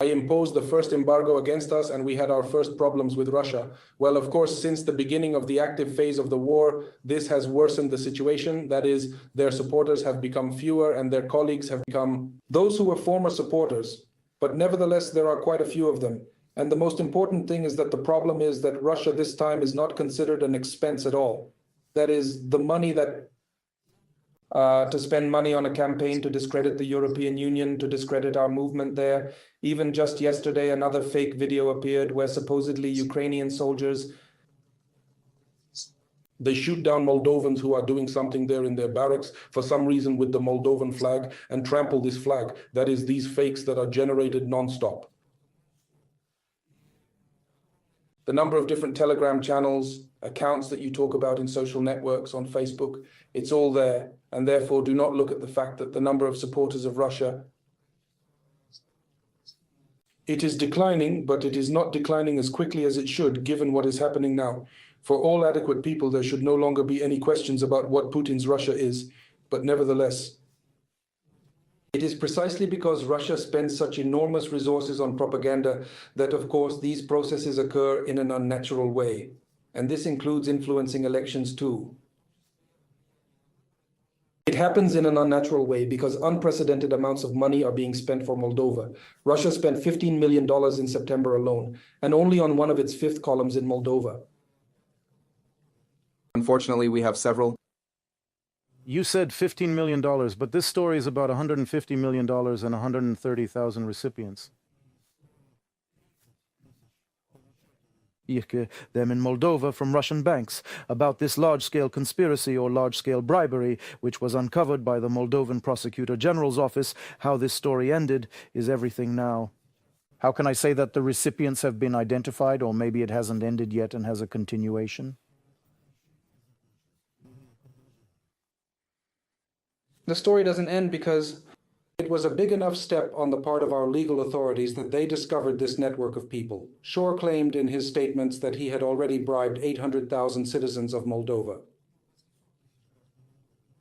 I imposed the first embargo against us and we had our first problems with Russia. Well, of course, since the beginning of the active phase of the war, this has worsened the situation. That is, their supporters have become fewer and their colleagues have become those who were former supporters. But nevertheless, there are quite a few of them. And the most important thing is that the problem is that Russia this time is not considered an expense at all. That is, the money that to spend money on a campaign to discredit the European Union, to discredit our movement there. Even just yesterday, another fake video appeared where supposedly Ukrainian soldiers, they shoot down Moldovans who are doing something there in their barracks for some reason with the Moldovan flag and trample this flag. That is, these fakes that are generated non-stop. The number of different Telegram channels, accounts that you talk about in social networks on Facebook, it's all there. And therefore, do not look at the fact that the number of supporters of Russia, it is declining, but it is not declining as quickly as it should, given what is happening now. For all adequate people, there should no longer be any questions about what Putin's Russia is. But nevertheless, it is precisely because Russia spends such enormous resources on propaganda that, of course, these processes occur in an unnatural way. And this includes influencing elections too. It happens in an unnatural way because unprecedented amounts of money are being spent for Moldova. Russia spent $15 million in September alone, and only on one of its fifth columns in Moldova. Unfortunately, we have several. You said $15 million, but this story is about $150 million and 130,000 recipients. Them in Moldova from Russian banks about this large-scale conspiracy or large-scale bribery, which was uncovered by the Moldovan Prosecutor General's office. How this story ended is everything now. How can I say that the recipients have been identified, or maybe it hasn't ended yet and has a continuation? The story doesn't end because it was a big enough step on the part of our legal authorities that they discovered this network of people. Shore claimed in his statements that he had already bribed 800,000 citizens of Moldova.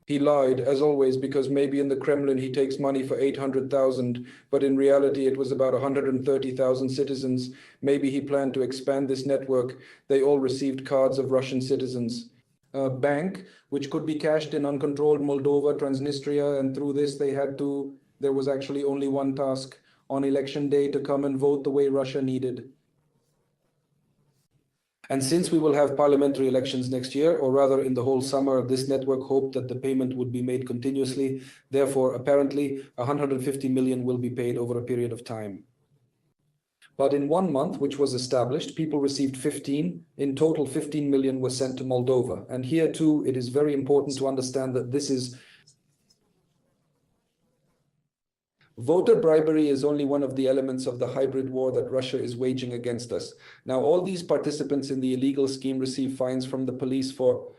He lied, as always, because maybe in the Kremlin he takes money for 800,000, but in reality it was about 130,000 citizens. Maybe he planned to expand this network. They all received cards of Russian citizens. A bank, which could be cashed in uncontrolled Moldova, Transnistria, and through this there was actually only one task on election day, to come and vote the way Russia needed. And since we will have parliamentary elections next year, or rather in the whole summer, this network hoped that the payment would be made continuously. Therefore, apparently, 150 million will be paid over a period of time. But in 1 month, which was established, people received 15. In total, 15 million was sent to Moldova. And here too, it is very important to understand that this is voter bribery is only one of the elements of the hybrid war that Russia is waging against us. Now, all these participants in the illegal scheme receive fines from the police for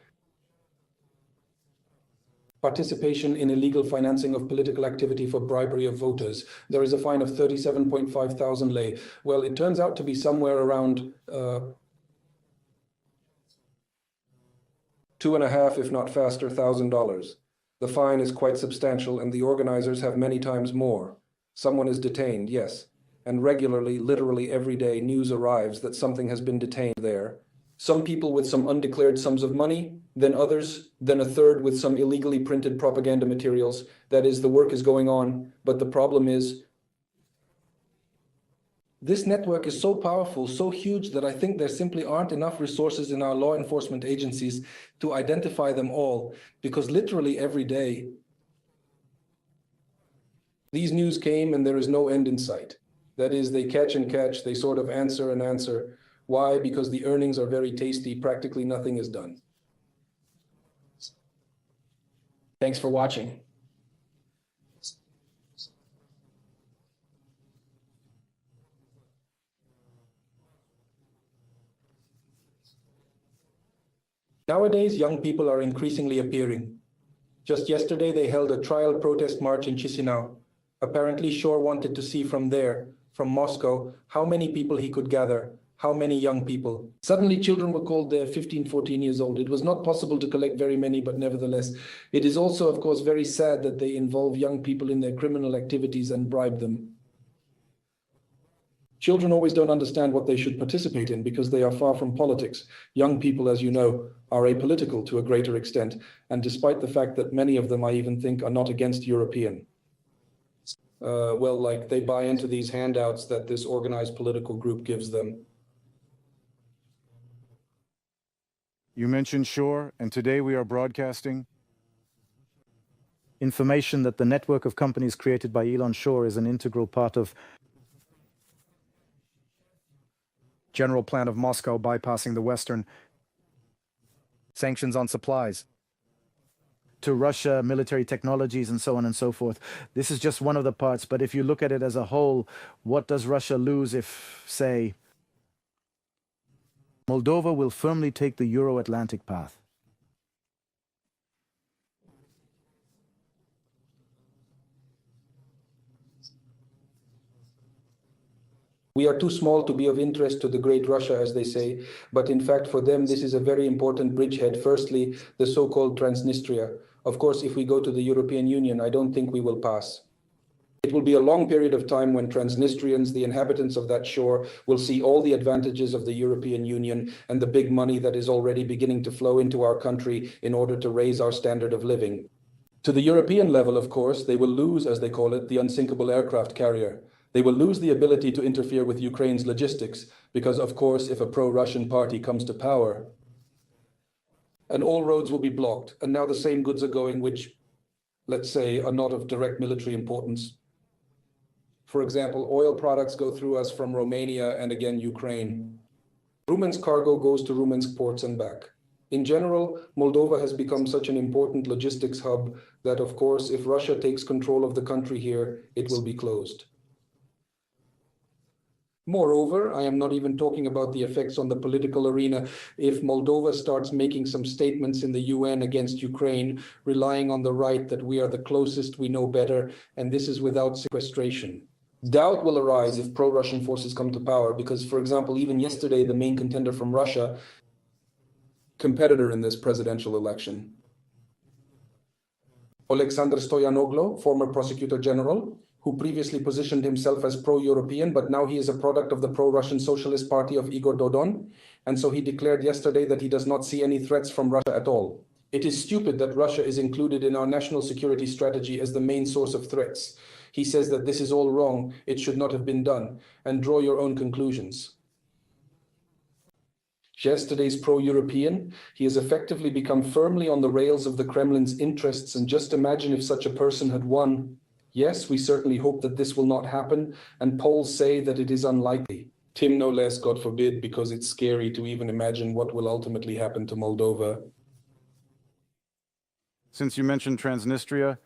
participation in illegal financing of political activity for bribery of voters. There is a fine of 37.5 thousand lei. Well, it turns out to be somewhere around $2.5, if not faster, $1,000. The fine is quite substantial, and the organizers have many times more. Someone is detained, yes. And regularly, literally every day, news arrives that something has been detained there. Some people with some undeclared sums of money, then others, then a third with some illegally printed propaganda materials. That is, the work is going on, but the problem is, this network is so powerful, so huge, that I think there simply aren't enough resources in our law enforcement agencies to identify them all, because literally every day, these news came and there is no end in sight. That is, they catch and catch, they sort of answer and answer. Why? Because the earnings are very tasty, practically nothing is done. Thanks for watching. Nowadays, young people are increasingly appearing. Just yesterday, they held a trial protest march in Chisinau. Apparently, Shore wanted to see from there, from Moscow, how many people he could gather, how many young people. Suddenly, children were called there, 15, 14 years old. It was not possible to collect very many, but nevertheless, it is also, of course, very sad that they involve young people in their criminal activities and bribe them. Children always don't understand what they should participate in because they are far from politics. Young people, as you know, are apolitical to a greater extent, and despite the fact that many of them, I even think, are not against European. Well, like they buy into these handouts that this organized political group gives them. You mentioned Shore, and today we are broadcasting information that the network of companies created by Elon Shore is an integral part of General plan of Moscow bypassing the Western sanctions on supplies to Russia, military technologies, and so on and so forth. This is just one of the parts, but if you look at it as a whole, what does Russia lose if, say, Moldova will firmly take the Euro-Atlantic path? We are too small to be of interest to the great Russia, as they say, but in fact for them this is a very important bridgehead. Firstly, the so-called Transnistria. Of course, if we go to the European Union, I don't think we will pass. It will be a long period of time when Transnistrians, the inhabitants of that shore, will see all the advantages of the European Union and the big money that is already beginning to flow into our country in order to raise our standard of living. To the European level, of course, they will lose, as they call it, the unsinkable aircraft carrier. They will lose the ability to interfere with Ukraine's logistics because, of course, if a pro-Russian party comes to power, and all roads will be blocked, and now the same goods are going which, let's say, are not of direct military importance. For example, oil products go through us from Romania and again Ukraine. Rumen's cargo goes to Rumen's ports and back. In general, Moldova has become such an important logistics hub that, of course, if Russia takes control of the country here, it will be closed. Moreover, I am not even talking about the effects on the political arena if Moldova starts making some statements in the UN against Ukraine, relying on the right that we are the closest, we know better, and this is without sequestration. Doubt will arise if pro-Russian forces come to power because, for example, even yesterday, the main contender from Russia, competitor in this presidential election, Alexander Stoyanoglo, former prosecutor general, who previously positioned himself as pro-European, but now he is a product of the pro-Russian Socialist Party of Igor Dodon, and so he declared yesterday that he does not see any threats from Russia at all. It is stupid that Russia is included in our national security strategy as the main source of threats. He says that this is all wrong, it should not have been done, and draw your own conclusions. Yesterday's pro-European, he has effectively become firmly on the rails of the Kremlin's interests, and just imagine if such a person had won. Yes, we certainly hope that this will not happen, and polls say that it is unlikely. Tim, no less, God forbid, because it's scary to even imagine what will ultimately happen to Moldova. Since you mentioned Transnistria,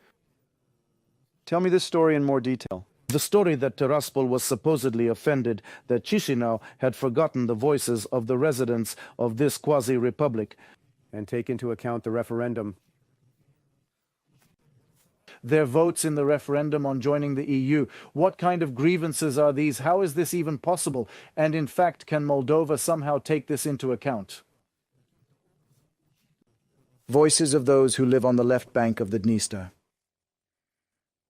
tell me this story in more detail. The story that Tiraspol was supposedly offended that Chisinau had forgotten the voices of the residents of this quasi-republic. And take into account the referendum. Their votes in the referendum on joining the EU. What kind of grievances are these? How is this even possible? And in fact, can Moldova somehow take this into account? Voices of those who live on the left bank of the Dniester.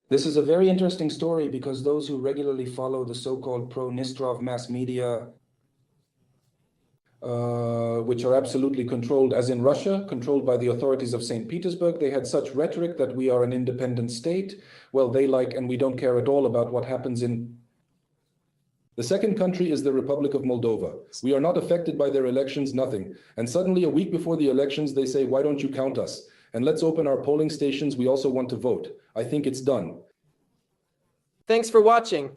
This is a very interesting story because those who regularly follow the so-called pro-Nistrov mass media, which are absolutely controlled, as in Russia, controlled by the authorities of St. Petersburg, they had such rhetoric that we are an independent state. Well, they like, and we don't care at all about what happens in. The second country is the Republic of Moldova. We are not affected by their elections, nothing. And suddenly, a week before the elections, they say, why don't you count us? And let's open our polling stations. We also want to vote. I think it's done. Thanks for watching.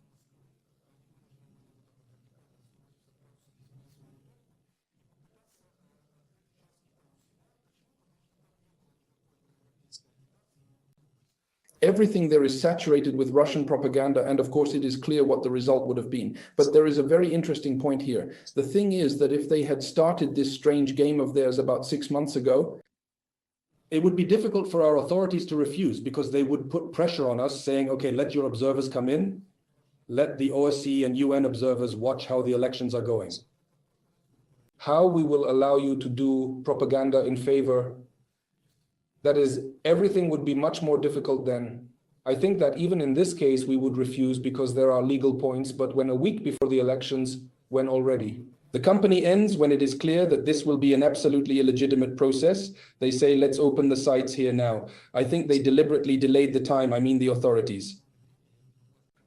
Everything there is saturated with Russian propaganda, and of course it is clear what the result would have been. But there is a very interesting point here. The thing is that if they had started this strange game of theirs about 6 months ago, it would be difficult for our authorities to refuse because they would put pressure on us saying, okay, let your observers come in, let the OSCE and UN observers watch how the elections are going. How we will allow you to do propaganda in favor. That is, everything would be much more difficult then. I think that even in this case, we would refuse because there are legal points, but when a week before the elections, when already? The company ends when it is clear that this will be an absolutely illegitimate process. They say, let's open the sites here now. I think they deliberately delayed the time, I mean the authorities.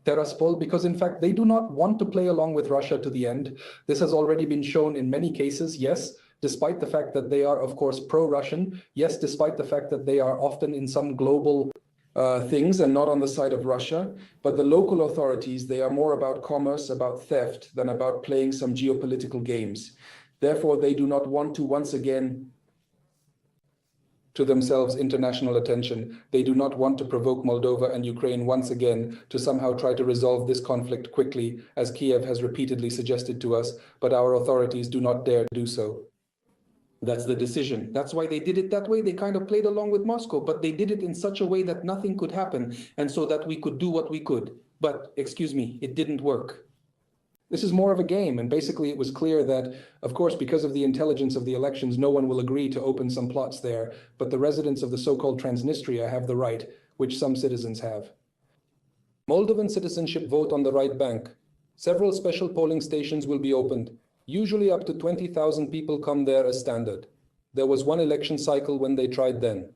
Tiraspol, because in fact, they do not want to play along with Russia to the end. This has already been shown in many cases, yes, despite the fact that they are, of course, pro-Russian. Yes, despite the fact that they are often in some global things and not on the side of Russia. But the local authorities, they are more about commerce, about theft, than about playing some geopolitical games. Therefore, they do not want to once again to themselves international attention. They do not want to provoke Moldova and Ukraine once again to somehow try to resolve this conflict quickly, as Kiev has repeatedly suggested to us, but our authorities do not dare do so. That's the decision. That's why they did it that way. They kind of played along with Moscow, but they did it in such a way that nothing could happen, and so that we could do what we could. But, excuse me, it didn't work. This is more of a game, and basically it was clear that, of course, because of the intelligence of the elections, no one will agree to open some plots there, but the residents of the so-called Transnistria have the right, which some citizens have. Moldovan citizenship vote on the right bank. Several special polling stations will be opened. Usually up to 20,000 people come there as standard. There was one election cycle when they tried then.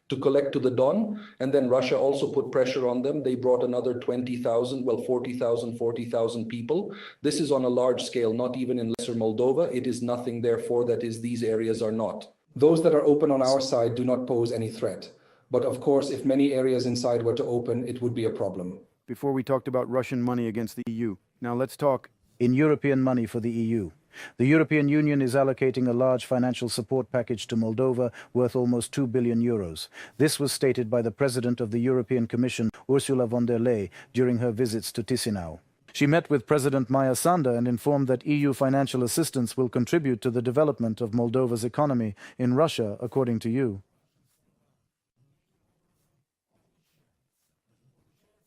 To collect to the Don, and then Russia also put pressure on them. They brought another 20,000, well, 40,000 people. This is on a large scale, not even in Lesser Moldova. It is nothing, therefore, that is these areas are not. Those that are open on our side do not pose any threat. But of course, if many areas inside were to open, it would be a problem. Before we talked about Russian money against the EU. Now let's talk in European money for the EU. The European Union is allocating a large financial support package to Moldova worth almost 2 billion euros. This was stated by the President of the European Commission, Ursula von der Leyen, during her visits to Chisinau. She met with President Maya Sandu and informed that EU financial assistance will contribute to the development of Moldova's economy in Russia, according to you.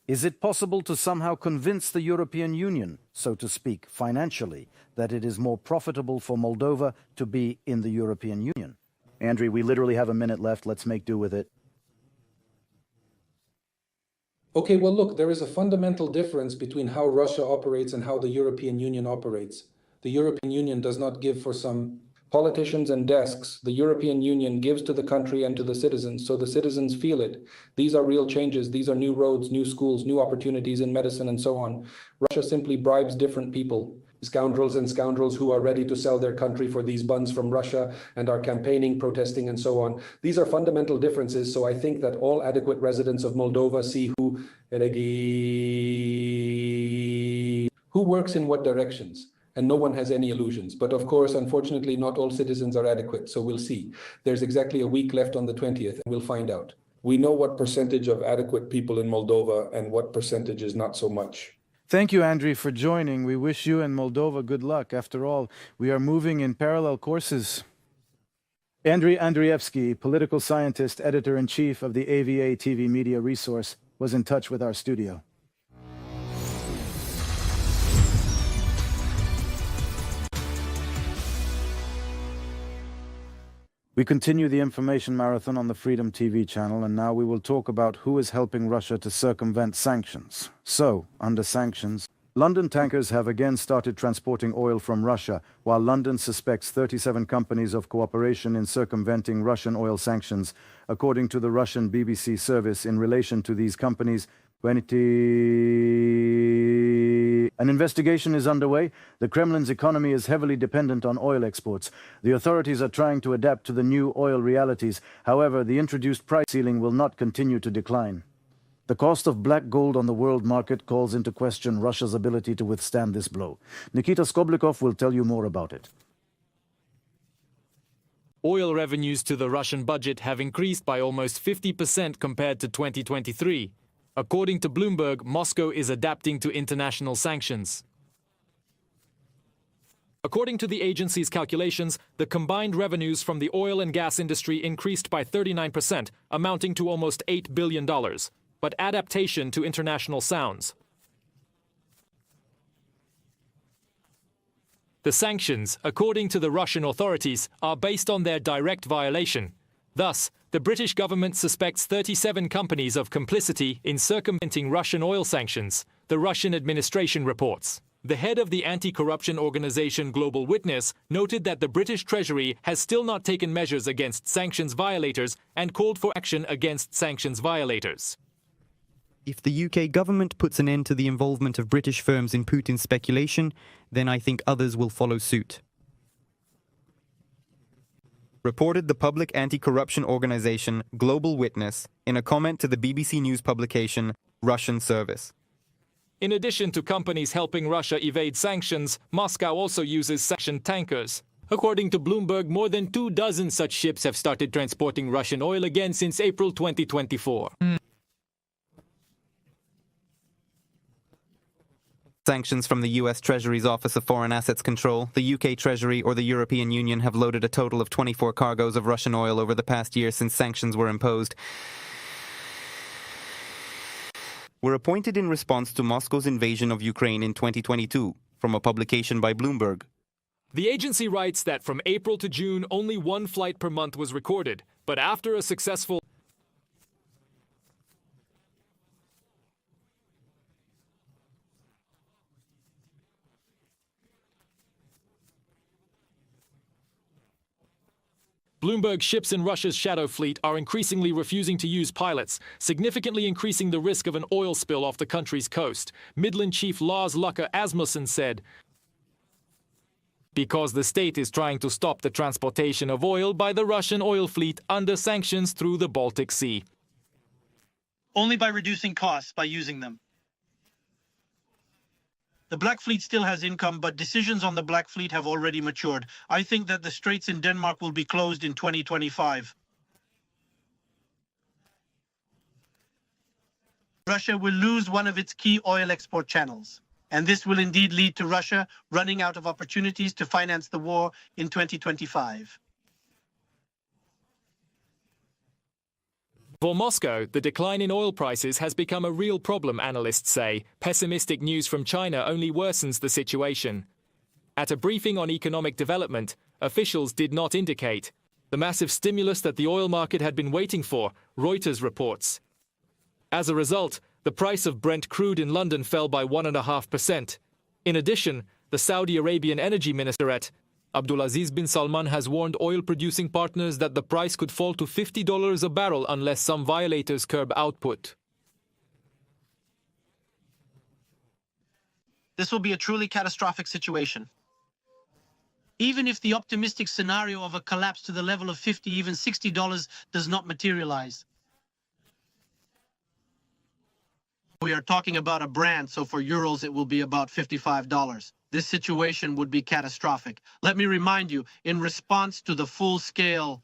Is it possible to somehow convince the European Union, so to speak, financially, that it is more profitable for Moldova to be in the European Union? Andriy, we literally have a minute left. Let's make do with it. Okay, well, look, there is a fundamental difference between how Russia operates and how the European Union operates. The European Union does not give for some politicians and desks. The European Union gives to the country and to the citizens, so the citizens feel it. These are real changes. These are new roads, new schools, new opportunities in medicine, and so on. Russia simply bribes different people, scoundrels who are ready to sell their country for these buns from Russia and are campaigning, protesting, and so on. These are fundamental differences, so I think that all adequate residents of Moldova see who works in what directions, and no one has any illusions. But of course, unfortunately, not all citizens are adequate, so we'll see. There's exactly a week left on the 20th, and we'll find out. We know what percentage of adequate people in Moldova and what percentage is not so much. Thank you, Andriy, for joining. We wish you and Moldova good luck. After all, we are moving in parallel courses. Andriy Andrievsky, political scientist, editor-in-chief of the UATV media resource, was in touch with our studio. We continue the information marathon on the Freedom TV channel, and now we will talk about who is helping Russia to circumvent sanctions. So, under sanctions, London tankers have again started transporting oil from Russia, while London suspects 37 companies of cooperation in circumventing Russian oil sanctions. According to the Russian BBC service, in relation to these companies, an investigation is underway. The Kremlin's economy is heavily dependent on oil exports. The authorities are trying to adapt to the new oil realities. However, the introduced price ceiling will not continue to decline. The cost of black gold on the world market calls into question Russia's ability to withstand this blow. Nikita Skoblikov will tell you more about it. Oil revenues to the Russian budget have increased by almost 50% compared to 2023. According to Bloomberg, Moscow is adapting to international sanctions. According to the agency's calculations, the combined revenues from the oil and gas industry increased by 39%, amounting to almost $8 billion. But adaptation to international sounds. The sanctions, according to the Russian authorities, are based on their direct violation. Thus, the British government suspects 37 companies of complicity in circumventing Russian oil sanctions, the Russian administration reports. The head of the anti-corruption organization Global Witness noted that the British Treasury has still not taken measures against sanctions violators and called for action against sanctions violators. If the UK government puts an end to the involvement of British firms in Putin's speculation, then I think others will follow suit. Reported the public anti-corruption organization Global Witness in a comment to the BBC News publication Russian Service. In addition to companies helping Russia evade sanctions, Moscow also uses sanctioned tankers. According to Bloomberg, more than 24 such ships have started transporting Russian oil again since April 2024. Sanctions from the US Treasury's Office of Foreign Assets Control, the UK Treasury or the European Union have loaded a total of 24 cargoes of Russian oil over the past year since sanctions were imposed. Were appointed in response to Moscow's invasion of Ukraine in 2022, from a publication by Bloomberg. The agency writes that from April to June, only one flight per month was recorded, but after a successful Bloomberg ships in Russia's shadow fleet are increasingly refusing to use pilots, significantly increasing the risk of an oil spill off the country's coast. Midland Chief Lars Lucke Asmussen said, because the state is trying to stop the transportation of oil by the Russian oil fleet under sanctions through the Baltic Sea. Only by reducing costs by using them. The Black Fleet still has income, but decisions on the Black Fleet have already matured. I think that the straits in Denmark will be closed in 2025. Russia will lose one of its key oil export channels, and this will indeed lead to Russia running out of opportunities to finance the war in 2025. For Moscow, the decline in oil prices has become a real problem, analysts say. Pessimistic news from China only worsens the situation. At a briefing on economic development, officials did not indicate the massive stimulus that the oil market had been waiting for, Reuters reports. As a result, the price of Brent crude in London fell by 1.5%. In addition, the Saudi Arabian energy minister Abdulaziz bin Salman has warned oil-producing partners that the price could fall to $50 a barrel unless some violators curb output. This will be a truly catastrophic situation. Even if the optimistic scenario of a collapse to the level of $50, even $60 does not materialize. We are talking about a brand, so for euros it will be about $55. This situation would be catastrophic. Let me remind you, in response to the full-scale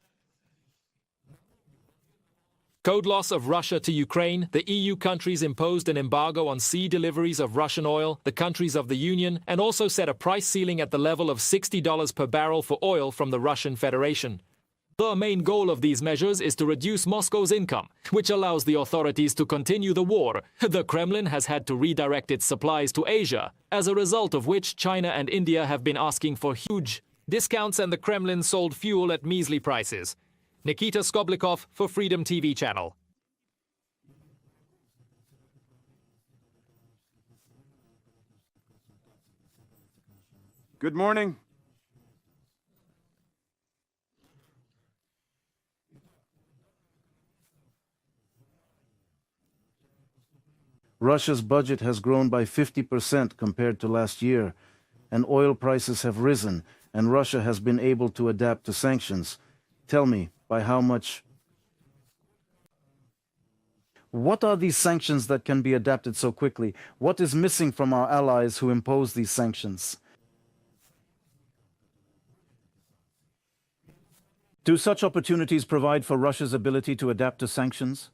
Code loss of Russia to Ukraine, the EU countries imposed an embargo on sea deliveries of Russian oil, the countries of the Union, and also set a price ceiling at the level of $60 per barrel for oil from the Russian Federation. The main goal of these measures is to reduce Moscow's income, which allows the authorities to continue the war. The Kremlin has had to redirect its supplies to Asia, as a result of which China and India have been asking for huge discounts, and the Kremlin sold fuel at measly prices. Nikita Skoblikov for Freedom TV channel. Good morning. Russia's budget has grown by 50% compared to last year, and oil prices have risen, and Russia has been able to adapt to sanctions. Tell me, by how much? What are these sanctions that can be adapted so quickly? What is missing from our allies who impose these sanctions? Do such opportunities provide for Russia's ability to adapt to sanctions?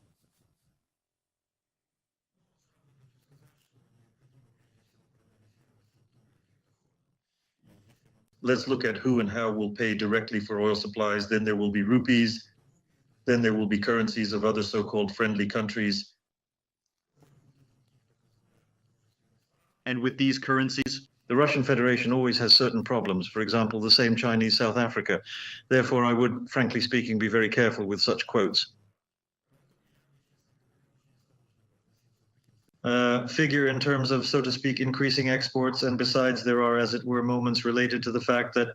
Let's look at who and how will pay directly for oil supplies. Then there will be rupees. Then there will be currencies of other so-called friendly countries. And with these currencies, the Russian Federation always has certain problems. For example, the same Chinese South Africa. Therefore, I would, frankly speaking, be very careful with such quotes. Figure in terms of, so to speak, increasing exports, and besides there are, as it were, moments related to the fact that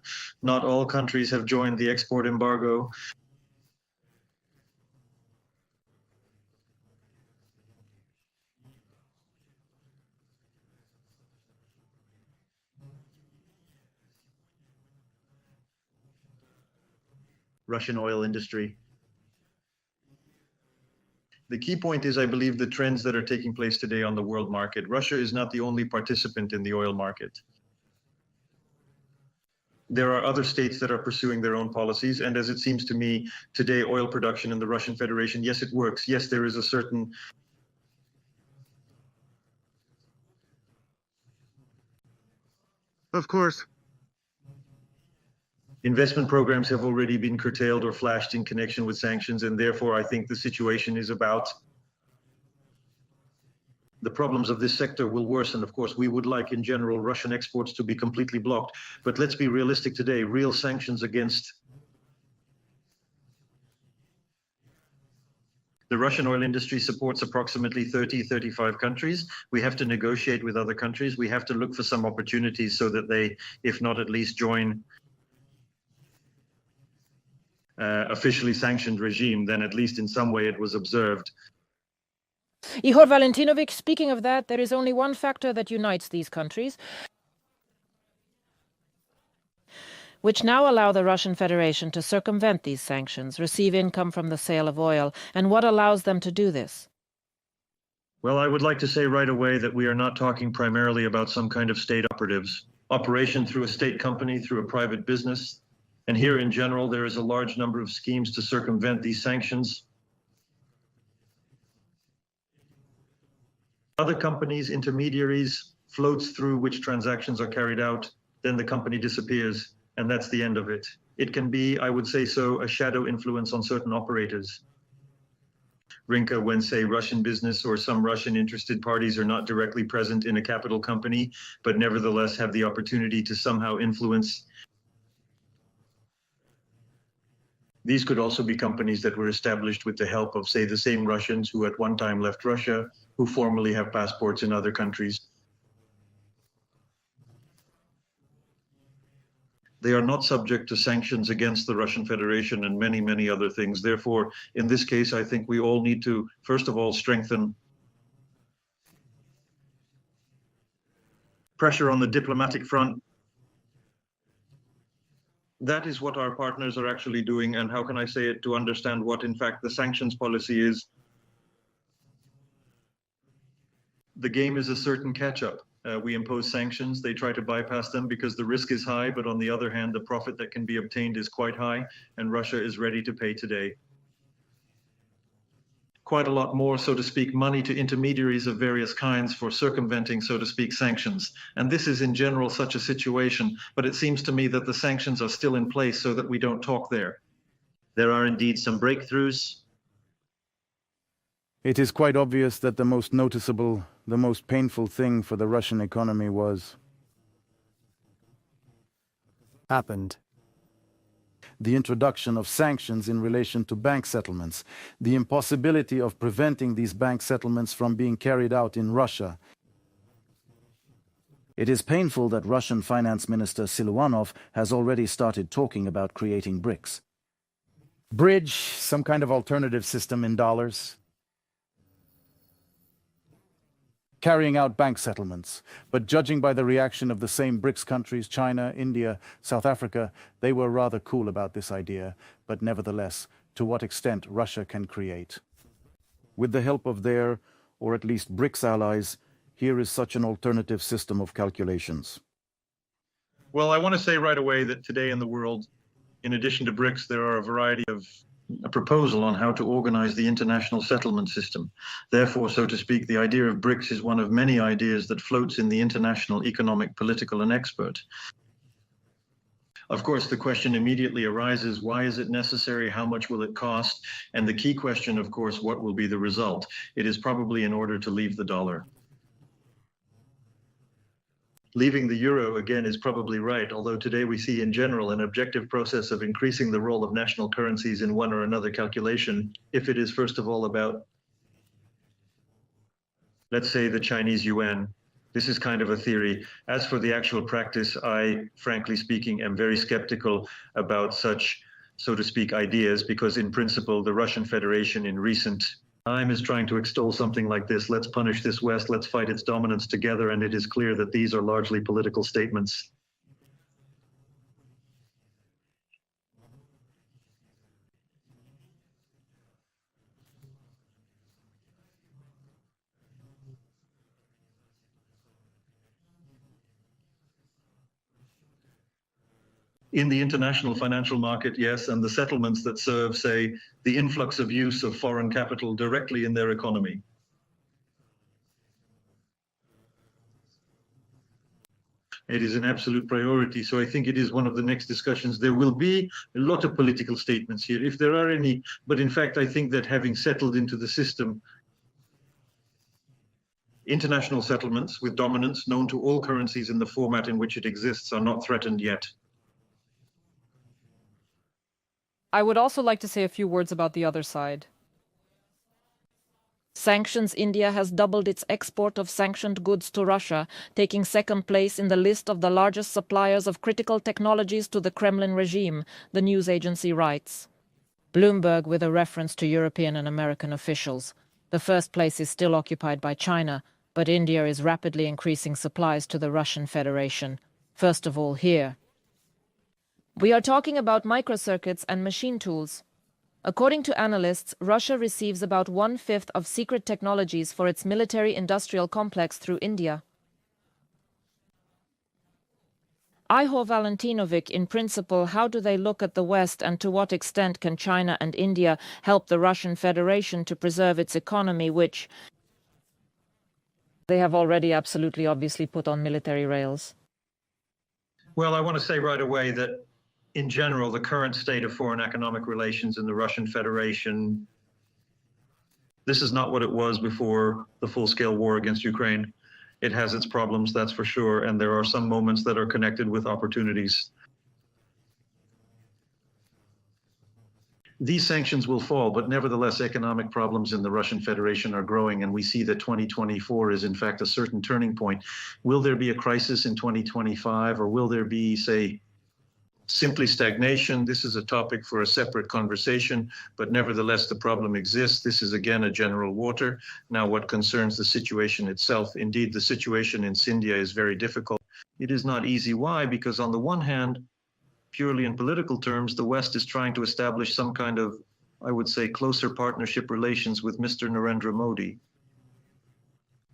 not all countries have joined the export embargo. Russian oil industry. The key point is, I believe, the trends that are taking place today on the world market. Russia is not the only participant in the oil market. There are other states that are pursuing their own policies, and as it seems to me, today oil production in the Russian Federation, yes, it works. Yes, there is a certain Of course. Investment programs have already been curtailed or flashed in connection with sanctions, and therefore I think the situation is about the problems of this sector will worsen. Of course, we would like in general Russian exports to be completely blocked, but let's be realistic today. Real sanctions against the Russian oil industry supports approximately 35 countries. We have to negotiate with other countries. We have to look for some opportunities so that they, if not at least join officially sanctioned regime, then at least in some way it was observed. Ihor Valentinovic, speaking of that, there is only one factor that unites these countries, which now allow the Russian Federation to circumvent these sanctions, receive income from the sale of oil. And what allows them to do this? Well, I would like to say right away that we are not talking primarily about some kind of state operatives, operation through a state company, through a private business. And here in general, there is a large number of schemes to circumvent these sanctions. Other companies, intermediaries, floats through which transactions are carried out, then the company disappears, and that's the end of it. It can be, I would say so, a shadow influence on certain operators. Rinka, when, say, Russian business or some Russian interested parties are not directly present in a capital company, but nevertheless have the opportunity to somehow influence. These could also be companies that were established with the help of, say, the same Russians who at one time left Russia, who formerly have passports in other countries. They are not subject to sanctions against the Russian Federation and many, many other things. Therefore, in this case, I think we all need to, first of all, strengthen pressure on the diplomatic front. That is what our partners are actually doing. And how can I say it to understand what, in fact, the sanctions policy is? The game is a certain catch-up. We impose sanctions, they try to bypass them because the risk is high, but on the other hand, the profit that can be obtained is quite high, and Russia is ready to pay today quite a lot more, so to speak, money to intermediaries of various kinds for circumventing, so to speak, sanctions. And this is in general such a situation, but it seems to me that the sanctions are still in place so that we don't talk there. There are indeed some breakthroughs. It is quite obvious that the most noticeable, the most painful thing for the Russian economy happened. The introduction of sanctions in relation to bank settlements, the impossibility of preventing these bank settlements from being carried out in Russia. It is painful that Russian Finance Minister Siluanov has already started talking about creating BRICS. Bridge, some kind of alternative system in dollars. Carrying out bank settlements. But judging by the reaction of the same BRICS countries, China, India, South Africa, they were rather cool about this idea, but nevertheless, to what extent Russia can create. With the help of their, or at least BRICS allies, here is such an alternative system of calculations. Well, I want to say right away that today in the world, in addition to BRICS, there are a variety of a proposal on how to organize the international settlement system. Therefore, so to speak, the idea of BRICS is one of many ideas that floats in the international economic, political, and expert. Of course, the question immediately arises, why is it necessary? How much will it cost? And the key question, of course, what will be the result? It is probably in order to leave the dollar. Leaving the euro, again, is probably right, although today we see in general an objective process of increasing the role of national currencies in one or another calculation, if it is first of all about, let's say, the Chinese yuan. This is kind of a theory. As for the actual practice, I, frankly speaking, am very skeptical about such, so to speak, ideas, because in principle, the Russian Federation in recent time is trying to extol something like this. Let's punish this West, let's fight its dominance together, and it is clear that these are largely political statements. In the international financial market, yes, and the settlements that serve, say, the influx of use of foreign capital directly in their economy. It is an absolute priority, so I think it is one of the next discussions. There will be a lot of political statements here, if there are any, but in fact, I think that having settled into the system, international settlements with dominance known to all currencies in the format in which it exists are not threatened yet. I would also like to say a few words about the other side. Sanctions. India has doubled its export of sanctioned goods to Russia, taking second place in the list of the largest suppliers of critical technologies to the Kremlin regime, the news agency writes. Bloomberg with a reference to European and American officials. The first place is still occupied by China, but India is rapidly increasing supplies to the Russian Federation. First of all here. We are talking about microcircuits and machine tools. According to analysts, Russia receives about 1/5 of secret technologies for its military-industrial complex through India. Ihor Valentinovic, in principle, how do they look at the West, and to what extent can China and India help the Russian Federation to preserve its economy, which they have already absolutely obviously put on military rails? Well, I want to say right away that in general, the current state of foreign economic relations in the Russian Federation, this is not what it was before the full-scale war against Ukraine. It has its problems, that's for sure, and there are some moments that are connected with opportunities. These sanctions will fall, but nevertheless, economic problems in the Russian Federation are growing, and we see that 2024 is in fact a certain turning point. Will there be a crisis in 2025, or will there be, say, simply stagnation? This is a topic for a separate conversation, but nevertheless, the problem exists. This is again a general water. Now, what concerns the situation itself, indeed, the situation in Sindhya is very difficult. It is not easy. Why? Because on the one hand, purely in political terms, the West is trying to establish some kind of, I would say, closer partnership relations with Mr. Narendra Modi,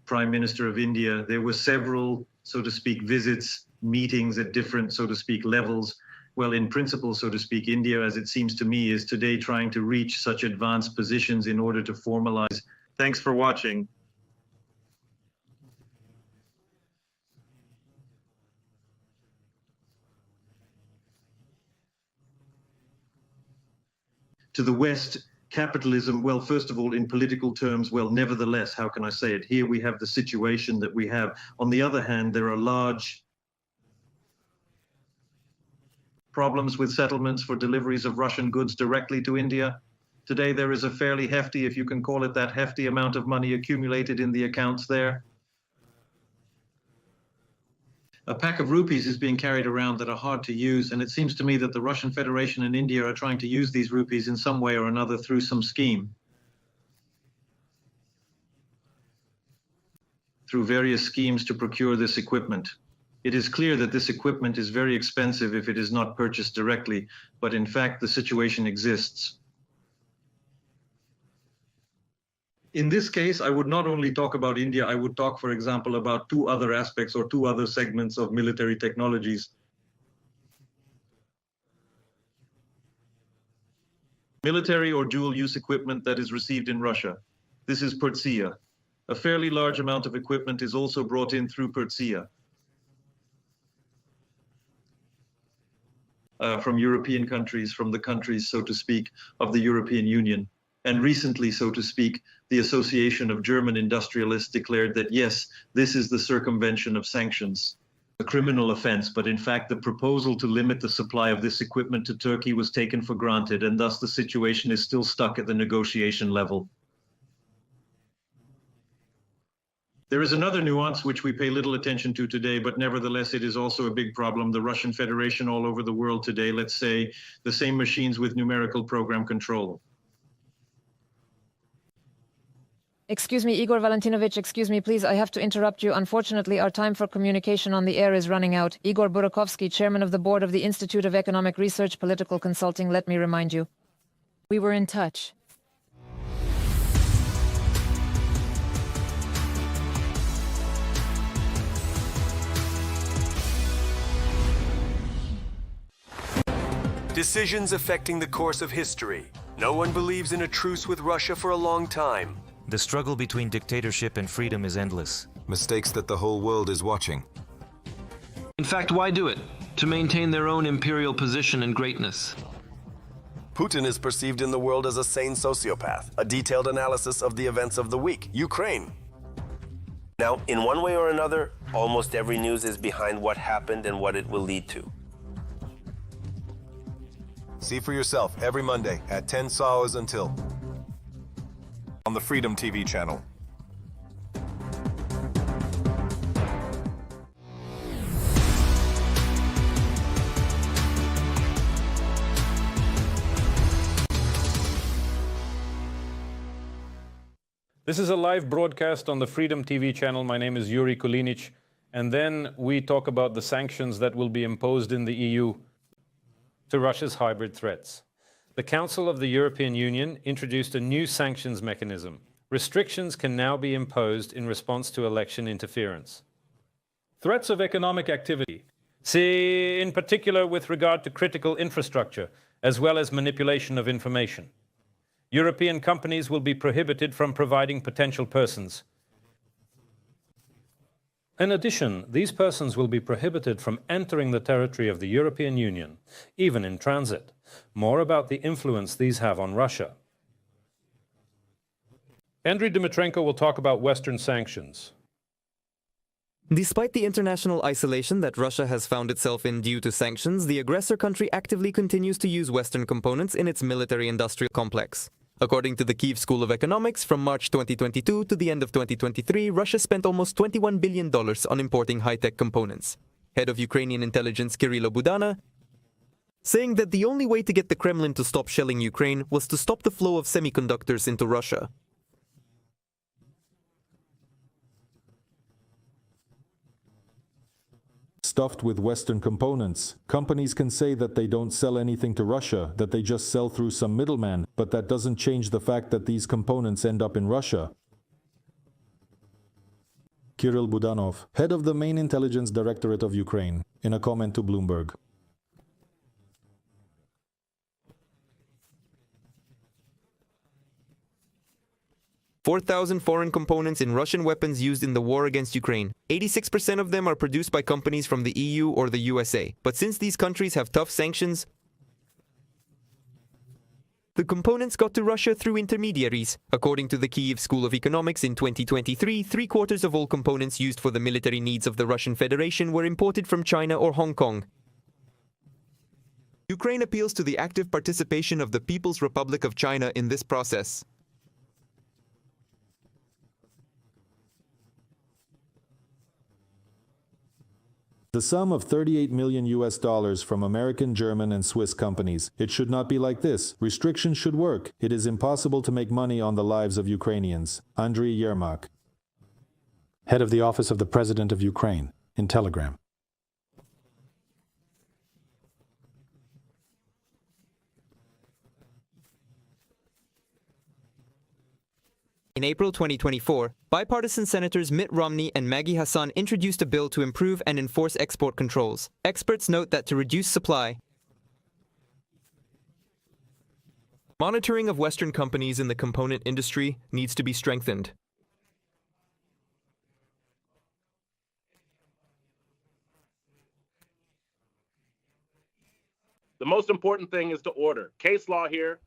Prime Minister of India. There were several, so to speak, visits, meetings at different, so to speak, levels. Well, in principle, so to speak, India, as it seems to me, is today trying to reach such advanced positions in order to formalize. Thanks for watching. To the West, capitalism, well, first of all, in political terms, well, nevertheless, how can I say it? Here we have the situation that we have. On the other hand, there are large problems with settlements for deliveries of Russian goods directly to India. Today, there is a fairly hefty, if you can call it that, hefty amount of money accumulated in the accounts there. A pack of rupees is being carried around that are hard to use, and it seems to me that the Russian Federation and India are trying to use these rupees in some way or another through some scheme. Through various schemes to procure this equipment. It is clear that this equipment is very expensive if it is not purchased directly, but in fact the situation exists. In this case, I would not only talk about India, I would talk, for example, about two other aspects or two other segments of military technologies. Military or dual-use equipment that is received in Russia. This is Pertsia. A fairly large amount of equipment is also brought in through Pertsia. From European countries, from the countries, so to speak, of the European Union. And recently, so to speak, the Association of German Industrialists declared that, yes, this is the circumvention of sanctions, a criminal offense, but in fact, the proposal to limit the supply of this equipment to Turkey was taken for granted, and thus the situation is still stuck at the negotiation level. There is another nuance which we pay little attention to today, but nevertheless, it is also a big problem. The Russian Federation all over the world today, let's say, the same machines with numerical program control. Excuse me, Igor Valentinovich, excuse me, please, I have to interrupt you. Unfortunately, our time for communication on the air is running out. Igor Burakovsky, chairman of the board of the Institute of Economic Research, Political Consulting, let me remind you. We were in touch. Decisions affecting the course of history. No one believes in a truce with Russia for a long time. The struggle between dictatorship and freedom is endless. Mistakes that the whole world is watching. In fact, why do it? To maintain their own imperial position and greatness. Putin is perceived in the world as a sane sociopath. A detailed analysis of the events of the week. Ukraine. Now, in one way or another, almost every news is behind what happened and what it will lead to. See for yourself every Monday at 10 hours until on the Freedom TV channel. This is a live broadcast on the Freedom TV channel. My name is Yuri Kulinic, and then we talk about the sanctions that will be imposed in the EU to Russia's hybrid threats. The Council of the European Union introduced a new sanctions mechanism. Restrictions can now be imposed in response to election interference. Threats of economic activity, see in particular with regard to critical infrastructure, as well as manipulation of information. European companies will be prohibited from providing potential persons. In addition, these persons will be prohibited from entering the territory of the European Union, even in transit. More about the influence these have on Russia. Andriy Dmytrenko will talk about Western sanctions. Despite the international isolation that Russia has found itself in due to sanctions, the aggressor country actively continues to use Western components in its military-industrial complex. According to the Kyiv School of Economics, from March 2022 to the end of 2023, Russia spent almost $21 billion on importing high-tech components. Head of Ukrainian intelligence Kirilo Budana saying that the only way to get the Kremlin to stop shelling Ukraine was to stop the flow of semiconductors into Russia. Stuffed with Western components. Companies can say that they don't sell anything to Russia, that they just sell through some middleman, but that doesn't change the fact that these components end up in Russia. Kirill Budanov, head of the main intelligence directorate of Ukraine, in a comment to Bloomberg. 4,000 foreign components in Russian weapons used in the war against Ukraine. 86% of them are produced by companies from the EU or the USA. But since these countries have tough sanctions, the components got to Russia through intermediaries. According to the Kyiv School of Economics, in 2023, 3/4 of all components used for the military needs of the Russian Federation were imported from China or Hong Kong. Ukraine appeals to the active participation of the People's Republic of China in this process. The sum of $38 million from American, German, and Swiss companies. It should not be like this. Restrictions should work. It is impossible to make money on the lives of Ukrainians. Andriy Yermak, head of the Office of the President of Ukraine, in Telegram. In April 2024, bipartisan Senators Mitt Romney and Maggie Hassan introduced a bill to improve and enforce export controls. Experts note that to reduce supply, monitoring of Western companies in the component industry needs to be strengthened. The most important thing is to order. Case law here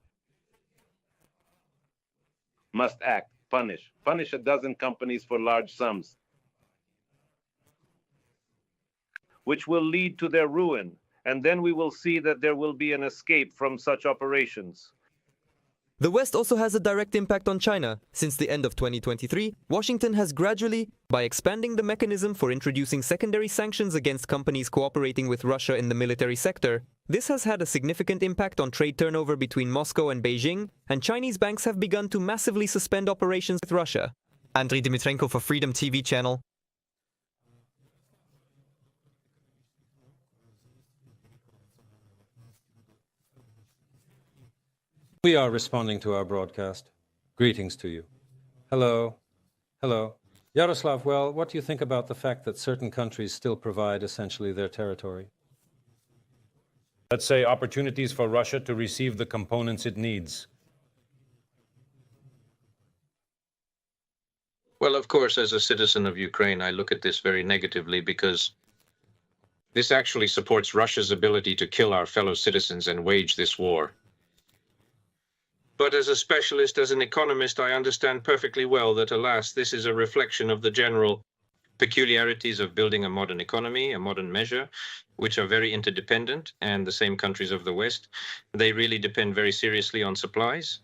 must act. Punish a dozen companies for large sums, which will lead to their ruin, and then we will see that there will be an escape from such operations. The West also has a direct impact on China. Since the end of 2023, Washington has gradually, by expanding the mechanism for introducing secondary sanctions against companies cooperating with Russia in the military sector, this has had a significant impact on trade turnover between Moscow and Beijing, and Chinese banks have begun to massively suspend operations with Russia. Andriy Dmytrenko for Freedom TV channel. We are responding to our broadcast. Greetings to you. Hello. Hello. Yaroslav, well, what do you think about the fact that certain countries still provide essentially their territory? Let's say opportunities for Russia to receive the components it needs. Well, of course, as a citizen of Ukraine, I look at this very negatively because this actually supports Russia's ability to kill our fellow citizens and wage this war. But as a specialist, as an economist, I understand perfectly well that, alas, this is a reflection of the general peculiarities of building a modern economy, a modern measure, which are very interdependent, and the same countries of the West, they really depend very seriously on supplies.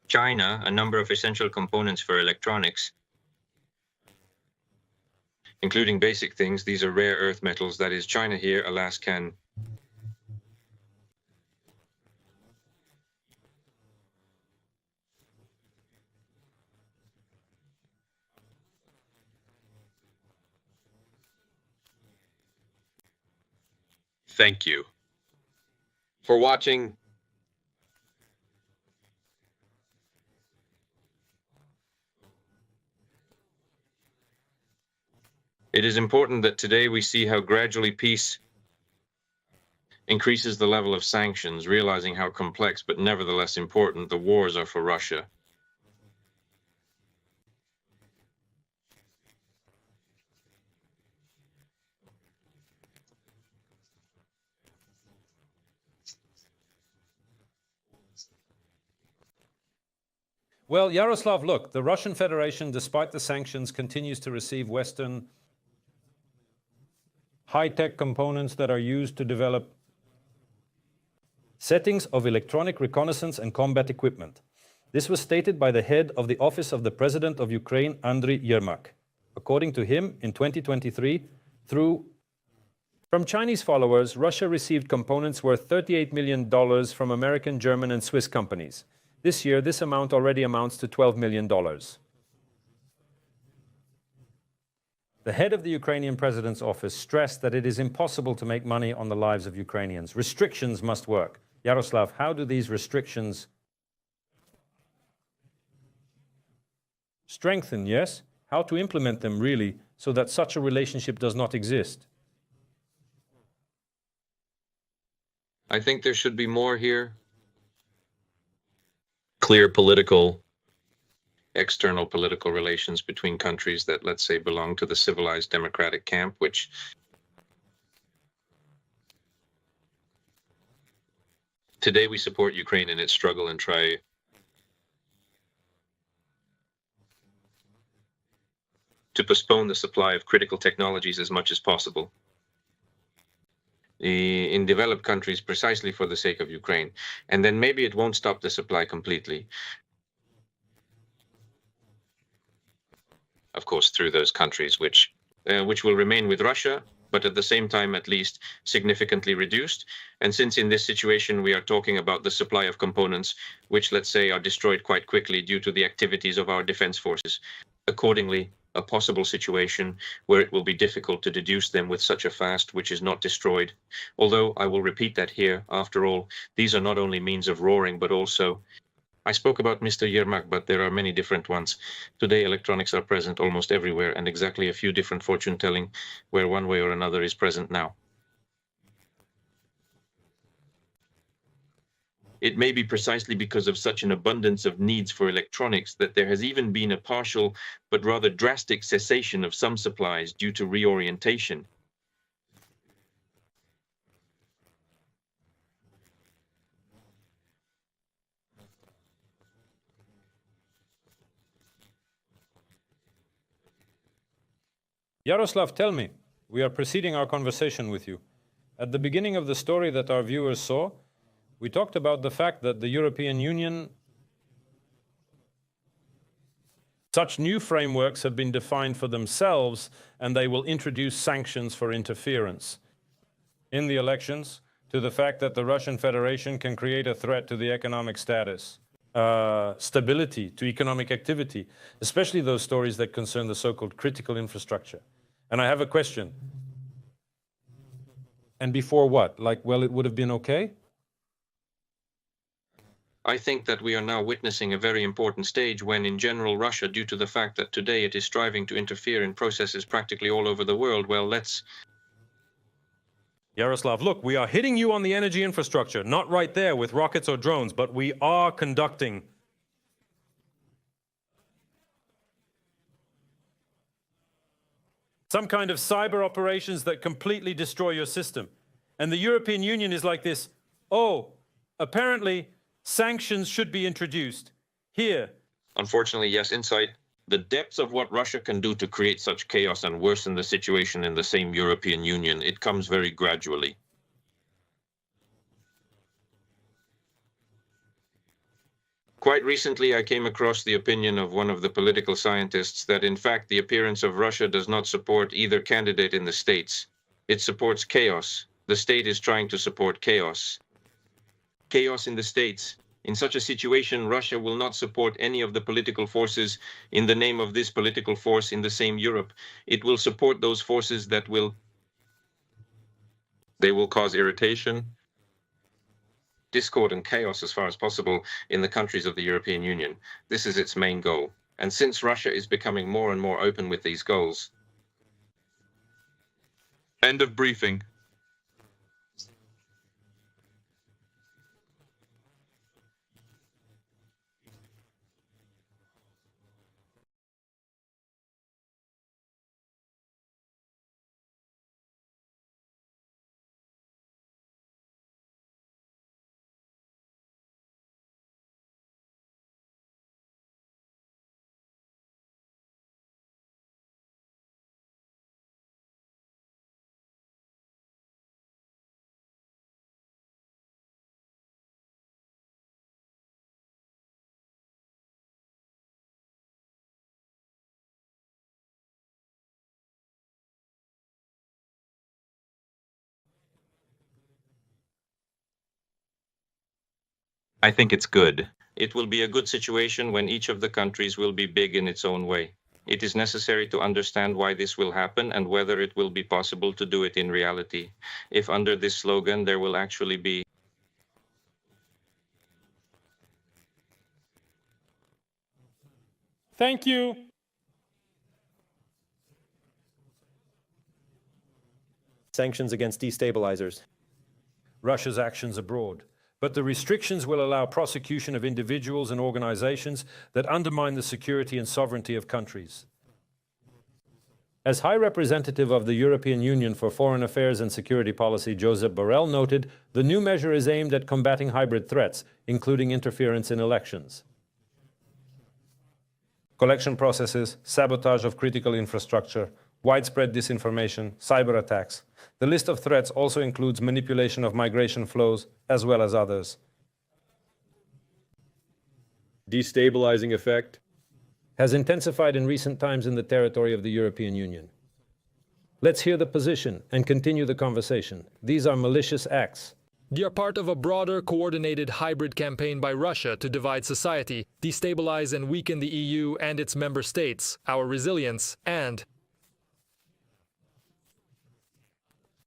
China, a number of essential components for electronics, including basic things, these are rare earth metals, that is, China here, alas, can Thank you. for watching. It is important that today we see how gradually peace increases the level of sanctions, realizing how complex but nevertheless important the wars are for Russia. Well, Yaroslav, look, the Russian Federation, despite the sanctions, continues to receive Western high-tech components that are used to develop settings of electronic reconnaissance and combat equipment. This was stated by the head of the Office of the President of Ukraine, Andriy Yermak. According to him, in 2023, from Chinese followers, Russia received components worth $38 million from American, German, and Swiss companies. This year, this amount already amounts to $12 million. The head of the Ukrainian president's office stressed that it is impossible to make money on the lives of Ukrainians. Restrictions must work. Yaroslav, how do these restrictions strengthen, yes? How to implement them really so that such a relationship does not exist? I think there should be more here. Clear external political relations between countries that, let's say, belong to the civilized democratic camp, which today we support Ukraine in its struggle and try to postpone the supply of critical technologies as much as possible in developed countries precisely for the sake of Ukraine. And then maybe it won't stop the supply completely. Of course, through those countries which will remain with Russia, but at the same time, at least, significantly reduced. And since in this situation we are talking about the supply of components which, let's say, are destroyed quite quickly due to the activities of our defense forces, accordingly, a possible situation where it will be difficult to deduce them with such a fast which is not destroyed. Although, I will repeat that here, after all, these are not only means of roaring, but also, I spoke about Mr. Yermak, but there are many different ones. Today, electronics are present almost everywhere, and exactly a few different fortune-telling where one way or another is present now. It may be precisely because of such an abundance of needs for electronics that there has even been a partial but rather drastic cessation of some supplies due to reorientation. Yaroslav, tell me, we are proceeding our conversation with you. At the beginning of the story that our viewers saw, we talked about the fact that the European Union, such new frameworks have been defined for themselves, and they will introduce sanctions for interference in the elections, to the fact that the Russian Federation can create a threat to the economic status, stability, to economic activity, especially those stories that concern the so-called critical infrastructure. And I have a question. And before what? Like, well, it would have been okay? I think that we are now witnessing a very important stage when, in general, Russia, due to the fact that today it is striving to interfere in processes practically all over the world, well, let's... Yaroslav, look, we are hitting you on the energy infrastructure, not right there with rockets or drones, but we are conducting some kind of cyber operations that completely destroy your system. And the European Union is like this, oh, apparently sanctions should be introduced. Here. Unfortunately, yes, inside the depths of what Russia can do to create such chaos and worsen the situation in the same European Union, it comes very gradually. Quite recently, I came across the opinion of one of the political scientists that, in fact, the appearance of Russia does not support either candidate in the states. It supports chaos. The state is trying to support chaos. Chaos in the states. In such a situation, Russia will not support any of the political forces in the name of this political force in the same Europe. It will support those forces that will cause irritation. discord and chaos as far as possible in the countries of the European Union. This is its main goal. And since Russia is becoming more and more open with these goals. End of briefing. I think it's good. It will be a good situation when each of the countries will be big in its own way. It is necessary to understand why this will happen and whether it will be possible to do it in reality. If under this slogan there will actually be Thank you. Sanctions against destabilizers. Russia's actions abroad. But the restrictions will allow prosecution of individuals and organizations that undermine the security and sovereignty of countries. As High Representative of the European Union for Foreign Affairs and Security Policy, Josep Borrell noted, the new measure is aimed at combating hybrid threats, including interference in elections. Collection processes, sabotage of critical infrastructure, widespread disinformation, cyber attacks. The list of threats also includes manipulation of migration flows, as well as others. Destabilizing effect has intensified in recent times in the territory of the European Union. Let's hear the position and continue the conversation. These are malicious acts. They are part of a broader, coordinated hybrid campaign by Russia to divide society, destabilize and weaken the EU and its member states, our resilience, and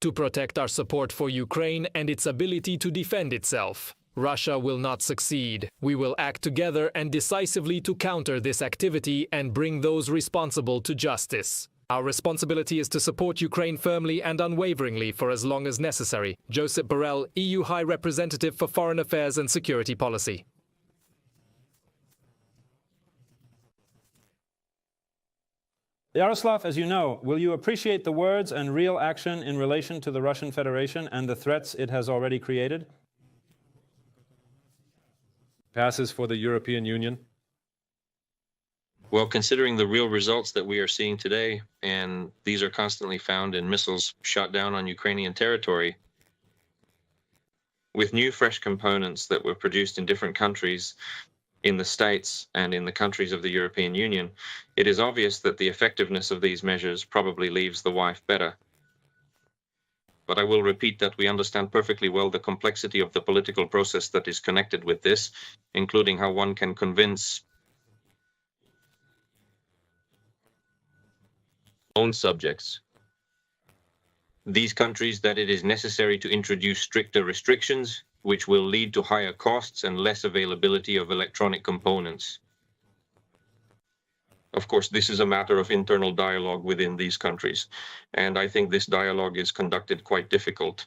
to protect our support for Ukraine and its ability to defend itself. Russia will not succeed. We will act together and decisively to counter this activity and bring those responsible to justice. Our responsibility is to support Ukraine firmly and unwaveringly for as long as necessary. Josep Borrell, EU High Representative for Foreign Affairs and Security Policy. Yaroslav, as you know, will you appreciate the words and real action in relation to the Russian Federation and the threats it has already created? passes for the European Union? Well, considering the real results that we are seeing today, and these are constantly found in missiles shot down on Ukrainian territory, with new fresh components that were produced in different countries, in the States and in the countries of the European Union, it is obvious that the effectiveness of these measures probably leaves the wife better. But I will repeat that we understand perfectly well the complexity of the political process that is connected with this, including how one can convince own subjects, these countries, that it is necessary to introduce stricter restrictions, which will lead to higher costs and less availability of electronic components. Of course, this is a matter of internal dialogue within these countries, and I think this dialogue is conducted quite difficult.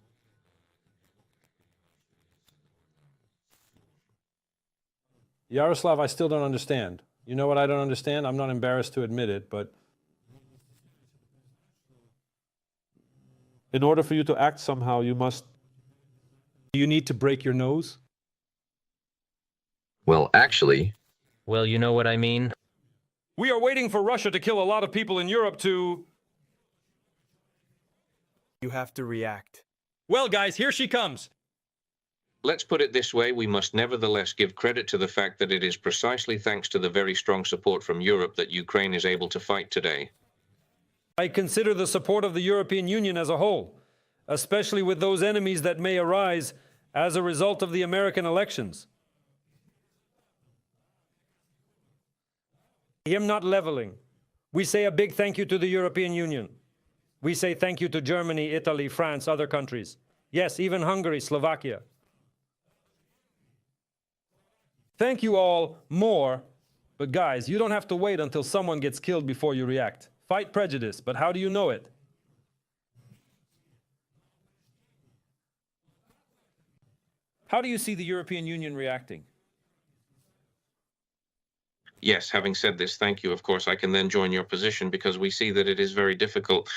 Yaroslav, I still don't understand. You know what I don't understand? I'm not embarrassed to admit it, but in order for you to act somehow, you need to break your nose? Well, actually... Well, you know what I mean? We are waiting for Russia to kill a lot of people in Europe to... You have to react. Well, guys, here she comes. Let's put it this way, we must nevertheless give credit to the fact that it is precisely thanks to the very strong support from Europe that Ukraine is able to fight today. I consider the support of the European Union as a whole, especially with those enemies that may arise as a result of the American elections. I am not leveling. We say a big thank you to the European Union. We say thank you to Germany, Italy, France, other countries. Yes, even Hungary, Slovakia. Thank you all more. But guys, you don't have to wait until someone gets killed before you react. Fight prejudice, but how do you know it? How do you see the European Union reacting? Yes, having said this, thank you. Of course, I can then join your position because we see that it is very difficult.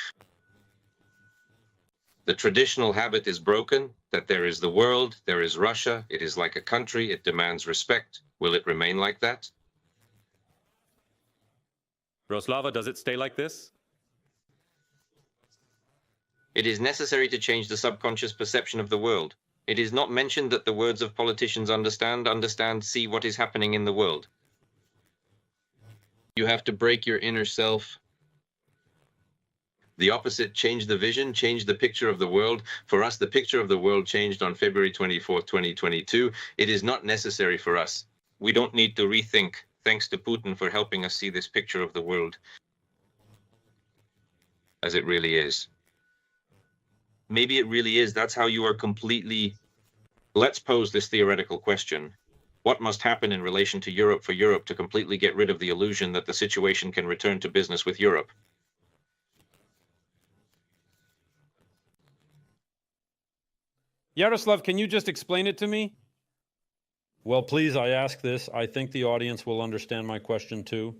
The traditional habit is broken, that there is the world, there is Russia, it is like a country, it demands respect. Will it remain like that? Roslava, does it stay like this? It is necessary to change the subconscious perception of the world. It is not mentioned that the words of politicians understand, see what is happening in the world. You have to break your inner self. The opposite, change the vision, change the picture of the world. For us, the picture of the world changed on February 24th, 2022. It is not necessary for us. We don't need to rethink. Thanks to Putin for helping us see this picture of the world as it really is. Maybe it really is. That's how you are completely... Let's pose this theoretical question. What must happen in relation to Europe for Europe to completely get rid of the illusion that the situation can return to business with Europe? Yaroslav, can you just explain it to me? Well, please, I ask this. I think the audience will understand my question too.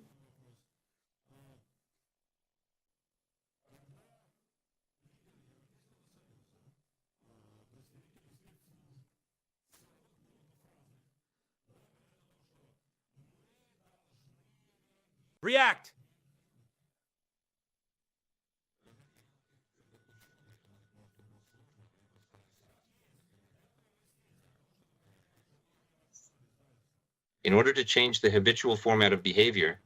React! In order to change the habitual format of behavior,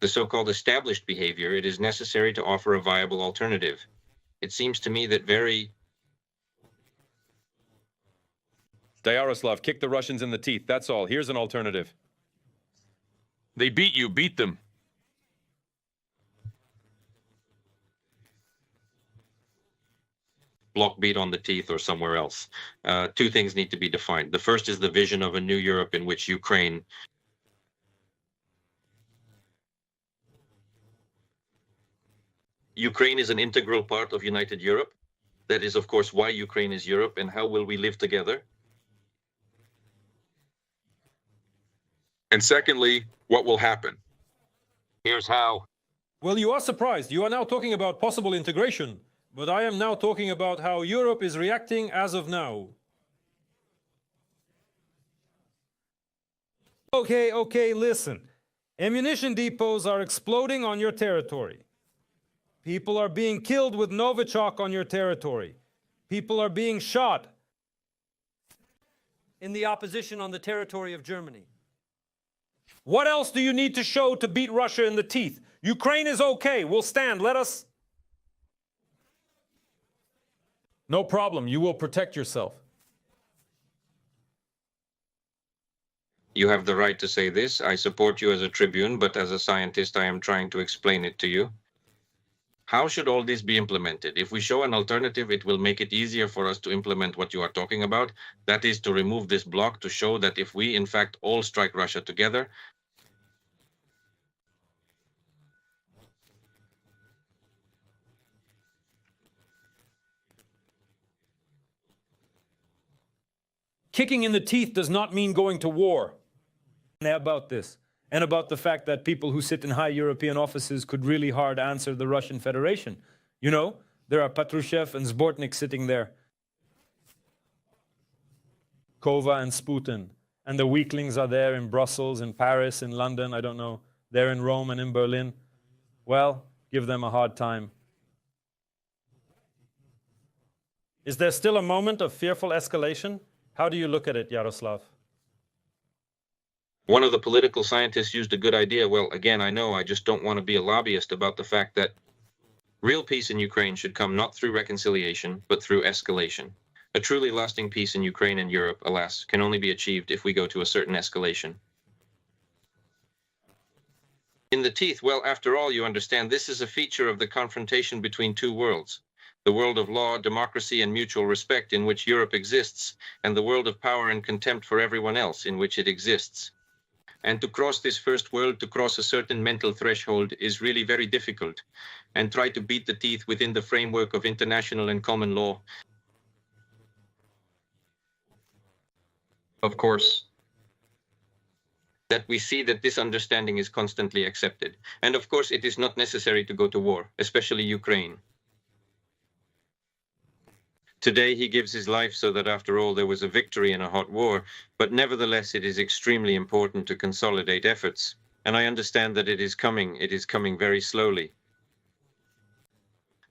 the so-called established behavior, it is necessary to offer a viable alternative. It seems to me that Yaroslav, kick the Russians in the teeth. That's all. Here's an alternative. They beat you. Beat them. block beat on the teeth or somewhere else. Two things need to be defined. The first is the vision of a new Europe in which Ukraine is an integral part of United Europe. That is, of course, why Ukraine is Europe and how will we live together. And secondly, what will happen? Here's how. Well, you are surprised. You are now talking about possible integration. But I am now talking about how Europe is reacting as of now. Okay, listen. Ammunition depots are exploding on your territory. People are being killed with Novichok on your territory. People are being shot in the opposition on the territory of Germany. What else do you need to show to beat Russia in the teeth? Ukraine is okay. We'll stand. Let us... No problem. You will protect yourself. You have the right to say this. I support you as a tribune, but as a scientist, I am trying to explain it to you. How should all this be implemented? If we show an alternative, it will make it easier for us to implement what you are talking about. That is to remove this block to show that if we, in fact, all strike Russia together, Kicking in the teeth does not mean going to war. About this, and about the fact that people who sit in high European offices could really hard answer the Russian Federation. You know, there are Patrushev and Zbortnik sitting there. Kova and Sputin. And the weaklings are there in Brussels, in Paris, in London, I don't know. They're in Rome and in Berlin. Well, give them a hard time. Is there still a moment of fearful escalation? How do you look at it, Yaroslav? one of the political scientists used a good idea. Well, again, I know I just don't want to be a lobbyist about the fact that real peace in Ukraine should come not through reconciliation, but through escalation. A truly lasting peace in Ukraine and Europe, alas, can only be achieved if we go to a certain escalation. In the teeth, well, after all, you understand, this is a feature of the confrontation between two worlds. The world of law, democracy, and mutual respect in which Europe exists, and the world of power and contempt for everyone else in which it exists. And to cross this first world, to cross a certain mental threshold is really very difficult. And try to beat the teeth within the framework of international and common law. Of course, that we see that this understanding is constantly accepted. And of course, it is not necessary to go to war, especially Ukraine. Today, he gives his life so that after all, there was a victory in a hot war. But nevertheless, it is extremely important to consolidate efforts. And I understand that it is coming very slowly.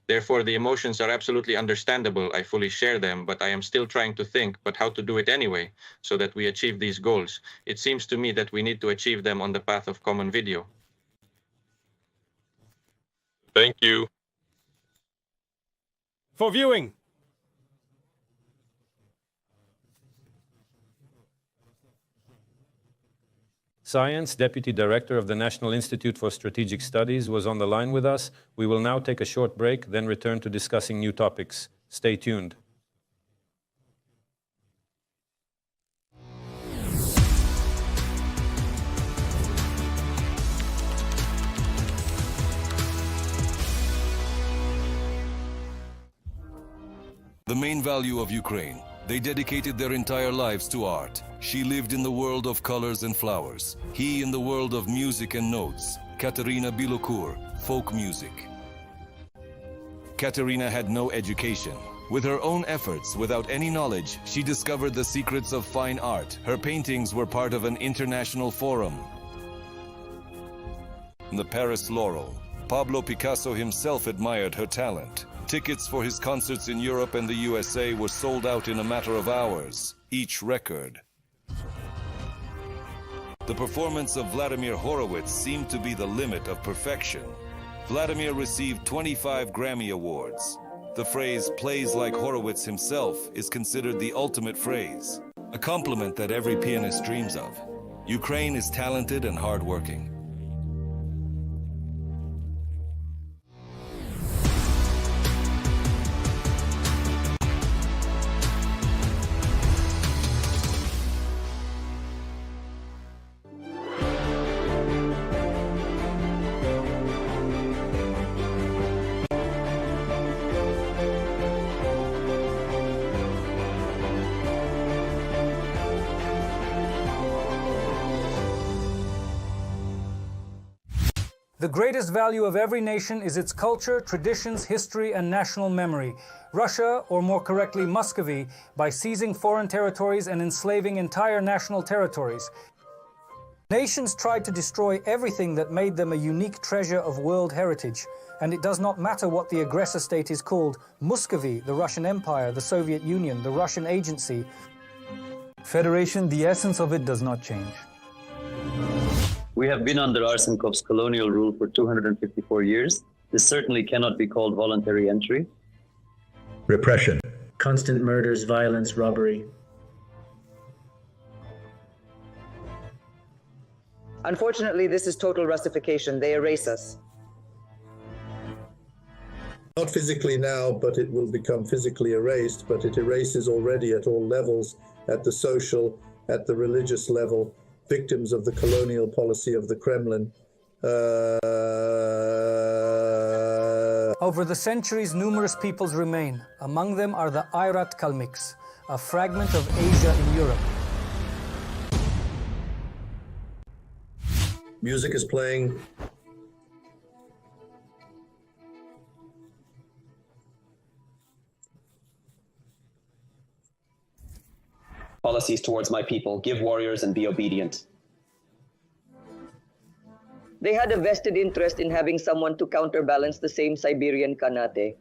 Therefore, the emotions are absolutely understandable. I fully share them, but I am still trying to think, but how to do it anyway, so that we achieve these goals. It seems to me that we need to achieve them on the path of common video. Thank you. For viewing. Science, Deputy Director of the National Institute for Strategic Studies, was on the line with us. We will now take a short break, then return to discussing new topics. Stay tuned. The main value of Ukraine. They dedicated their entire lives to art. She lived in the world of colors and flowers. He in the world of music and notes. Katerina Bilokur, folk music. Katerina had no education. With her own efforts, without any knowledge, she discovered the secrets of fine art. Her paintings were part of an international forum. The Paris Laurel. Pablo Picasso himself admired her talent. Tickets for his concerts in Europe and the USA were sold out in a matter of hours, each record. The performance of Vladimir Horowitz seemed to be the limit of perfection. Vladimir received 25 Grammy Awards. The phrase "plays like Horowitz himself" is considered the ultimate phrase, a compliment that every pianist dreams of. Ukraine is talented and hardworking. The greatest value of every nation is its culture, traditions, history, and national memory. Russia, or more correctly Muscovy, by seizing foreign territories and enslaving entire national territories. Nations tried to destroy everything that made them a unique treasure of world heritage. And it does not matter what the aggressor state is called: Muscovy, the Russian Empire, the Soviet Union, the Russian Agency. Federation, the essence of it does not change. We have been under Arsenkov's colonial rule for 254 years. This certainly cannot be called voluntary entry. Repression. Constant murders, violence, robbery. Unfortunately, this is total Russification. They erase us. Not physically now, but it will become physically erased, but it erases already at all levels, at the social, at the religious level, victims of the colonial policy of the Kremlin. Over the centuries, numerous peoples remain. Among them are the Airat Kalmyks, a fragment of Asia in Europe. Music is playing. Policies towards my people: give warriors and be obedient. They had a vested interest in having someone to counterbalance the same Siberian Khanate.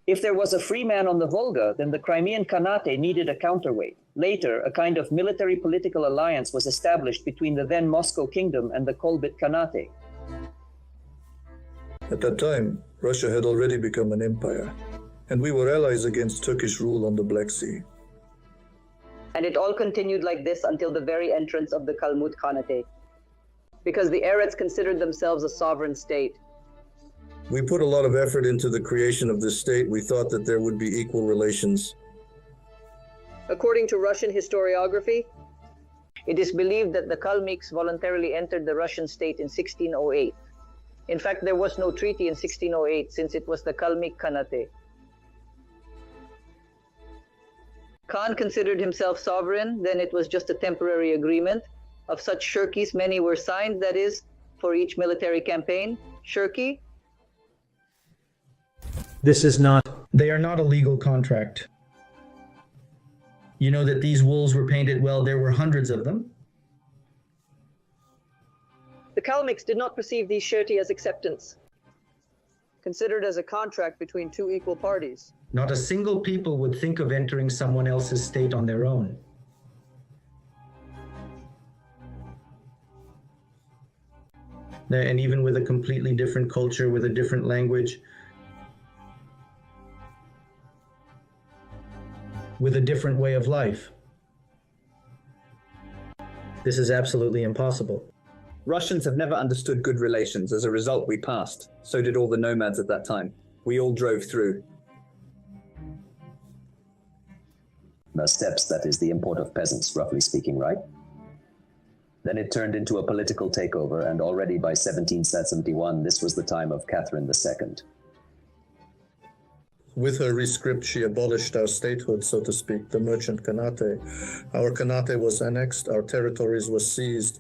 If there was a free man on the Volga, then the Crimean Khanate needed a counterweight. Later, a kind of military-political alliance was established between the then Moscow Kingdom and the Kolbit Khanate. At that time, Russia had already become an empire, and we were allies against Turkish rule on the Black Sea. And it all continued like this until the very entrance of the Kalmut Khanate, because the Arats considered themselves a sovereign state. We put a lot of effort into the creation of this state. We thought that there would be equal relations. According to Russian historiography, It is believed that the Kalmyks voluntarily entered the Russian state in 1608. In fact, there was no treaty in 1608 since it was the Kalmyk Khanate. Khan considered himself sovereign, then it was just a temporary agreement. Of such shirkies, many were signed, that is, for each military campaign. Shirki. They are not a legal contract. You know that these wolves were painted, well, there were hundreds of them. The Kalmyks did not perceive these shirti as acceptance, considered as a contract between two equal parties. Not a single people would think of entering someone else's state on their own. And even with a completely different culture, with a different language, with a different way of life. This is absolutely impossible. Russians have never understood good relations. As a result, we passed. So did all the nomads at that time. We all drove through. The steppes, that is the import of peasants, roughly speaking, right? Then it turned into a political takeover, and already by 1771, this was the time of Catherine II. With her rescript, she abolished our statehood, so to speak, the merchant Khanate. Our Khanate was annexed, our territories were seized.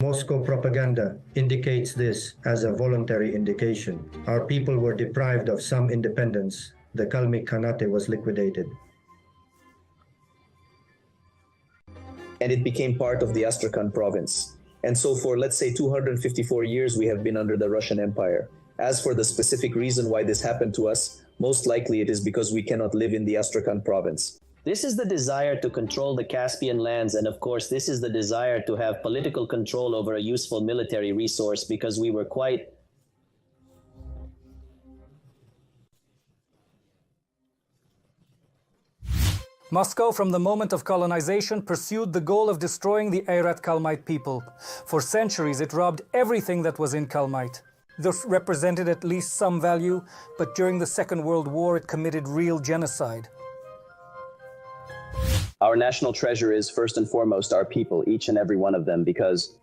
Moscow propaganda indicates this as a voluntary indication. Our people were deprived of some independence. The Kalmyk Khanate was liquidated. And it became part of the Astrakhan province. And so for, let's say, 254 years, we have been under the Russian Empire. As for the specific reason why this happened to us, most likely it is because we cannot live in the Astrakhan province. This is the desire to control the Caspian lands, and of course this is the desire to have political control over a useful military resource, because we were quite... Moscow, from the moment of colonization, pursued the goal of destroying the Ayrat Kalmite people. For centuries, it robbed everything that was in Kalmite. This represented at least some value, but during the Second World War, it committed real genocide. Our national treasure is, first and foremost, our people, each and every one of them, because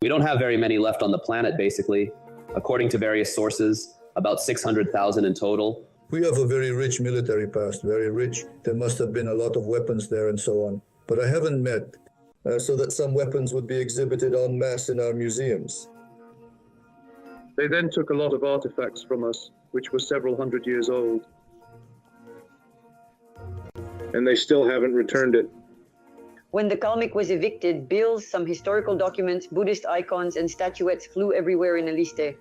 we don't have very many left on the planet, basically. According to various sources, about 600,000 in total. We have a very rich military past, very rich. There must have been a lot of weapons there and so on. But I haven't met, so that some weapons would be exhibited en masse in our museums. They then took a lot of artifacts from us, which were several hundred years old. And they still haven't returned it. When the Kalmyk was evicted, bills, some historical documents, Buddhist icons, and statuettes flew everywhere in Aliste.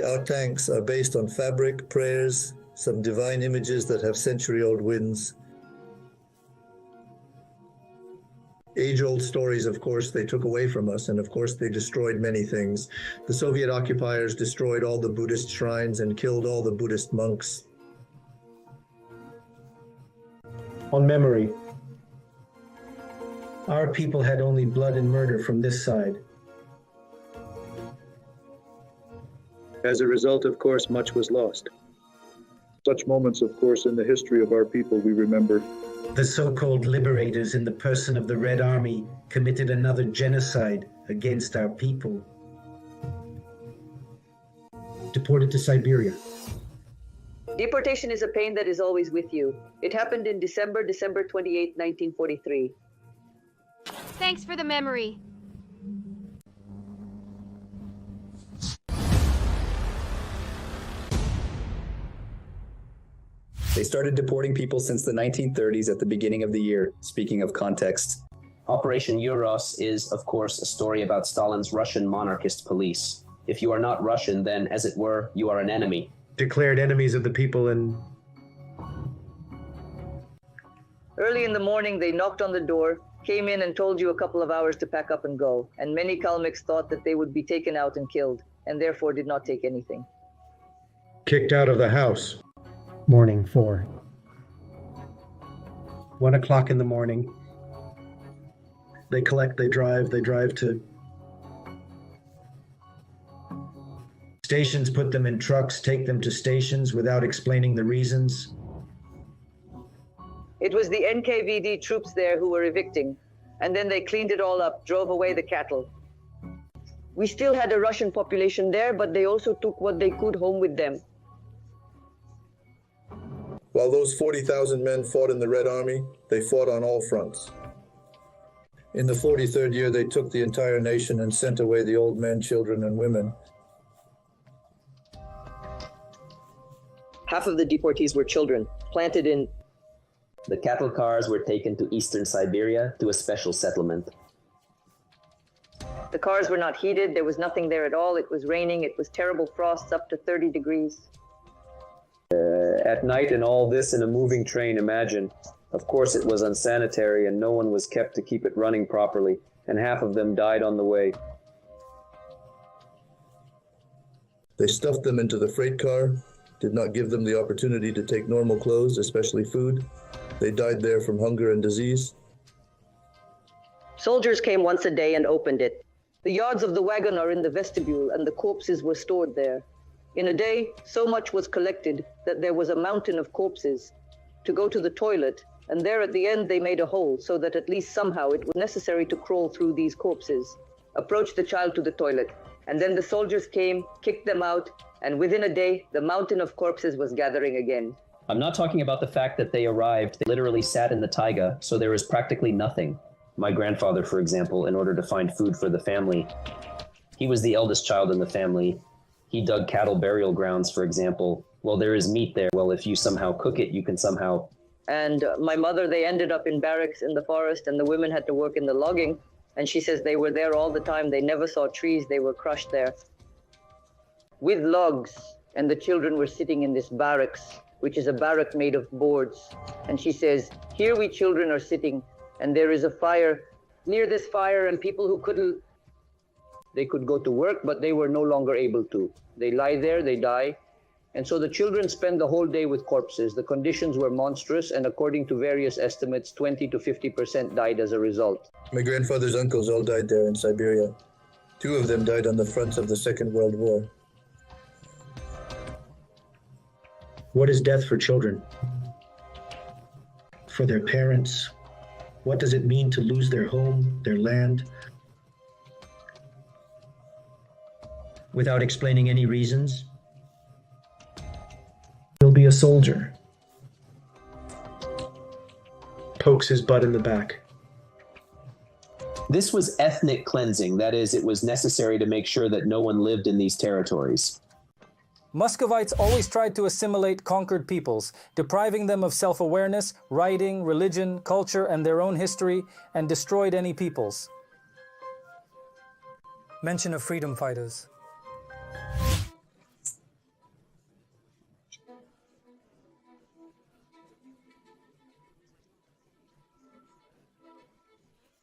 Our tanks, are based on fabric, prayers, some divine images that have century-old winds. Age-old stories, of course, they took away from us, and of course they destroyed many things. The Soviet occupiers destroyed all the Buddhist shrines and killed all the Buddhist monks. On memory, our people had only blood and murder from this side. As a result, of course, much was lost. Such moments, of course, in the history of our people we remember. The so-called liberators in the person of the Red Army committed another genocide against our people. Deported to Siberia. Deportation is a pain that is always with you. It happened in December 28, 1943. Thanks for the memory. They started deporting people since the 1930s at the beginning of the year, speaking of context. Operation Uros is, of course, a story about Stalin's Russian monarchist police. If you are not Russian, then, as it were, you are an enemy. Declared enemies of the people and... Early in the morning, they knocked on the door, came in and told you a couple of hours to pack up and go, and many Kalmyks thought that they would be taken out and killed, and therefore did not take anything. Kicked out of the house. Morning 4. 1 o'clock in the morning. They collect, they drive to Stations put them in trucks, take them to stations without explaining the reasons. It was the NKVD troops there who were evicting, and then they cleaned it all up, drove away the cattle. We still had a Russian population there, but they also took what they could home with them. While those 40,000 men fought in the Red Army, they fought on all fronts. In the 43rd year, they took the entire nation and sent away the old men, children, and women. Half of the deportees were children, planted in... The cattle cars were taken to eastern Siberia to a special settlement. The cars were not heated, there was nothing there at all, it was raining, it was terrible frosts up to 30 degrees. At night and all this in a moving train, imagine. Of course it was unsanitary and no one was kept to keep it running properly, and half of them died on the way. They stuffed them into the freight car, did not give them the opportunity to take normal clothes, especially food. They died there from hunger and disease. Soldiers came once a day and opened it. The yards of the wagon are in the vestibule and the corpses were stored there. In a day, so much was collected that there was a mountain of corpses. To go to the toilet, and there at the end they made a hole so that at least somehow it was necessary to crawl through these corpses. Approach the child to the toilet, and then the soldiers came, kicked them out, and within a day, the mountain of corpses was gathering again. I'm not talking about the fact that they arrived. They literally sat in the taiga, so there was practically nothing. My grandfather, for example, in order to find food for the family, he was the eldest child in the family. He dug cattle burial grounds, for example. Well, there is meat there. Well, if you somehow cook it, you can somehow... And my mother, they ended up in barracks in the forest, and the women had to work in the logging. And she says they were there all the time. They never saw trees. They were crushed there with logs. And the children were sitting in this barracks, which is a barrack made of boards. And she says, here we children are sitting, and there is a fire near this fire, and people who couldn't, they could go to work, but they were no longer able to. They lie there, they die. And so the children spend the whole day with corpses. The conditions were monstrous, and according to various estimates, 20 to 50% died as a result. My grandfather's uncles all died there in Siberia. 2 of them died on the fronts of the Second World War. What is death for children? For their parents? What does it mean to lose their home, their land? Without explaining any reasons? He'll be a soldier. Pokes his butt in the back. This was ethnic cleansing. That is, it was necessary to make sure that no one lived in these territories. Muscovites always tried to assimilate conquered peoples, depriving them of self-awareness, writing, religion, culture, and their own history, and destroyed any peoples. Mention of freedom fighters.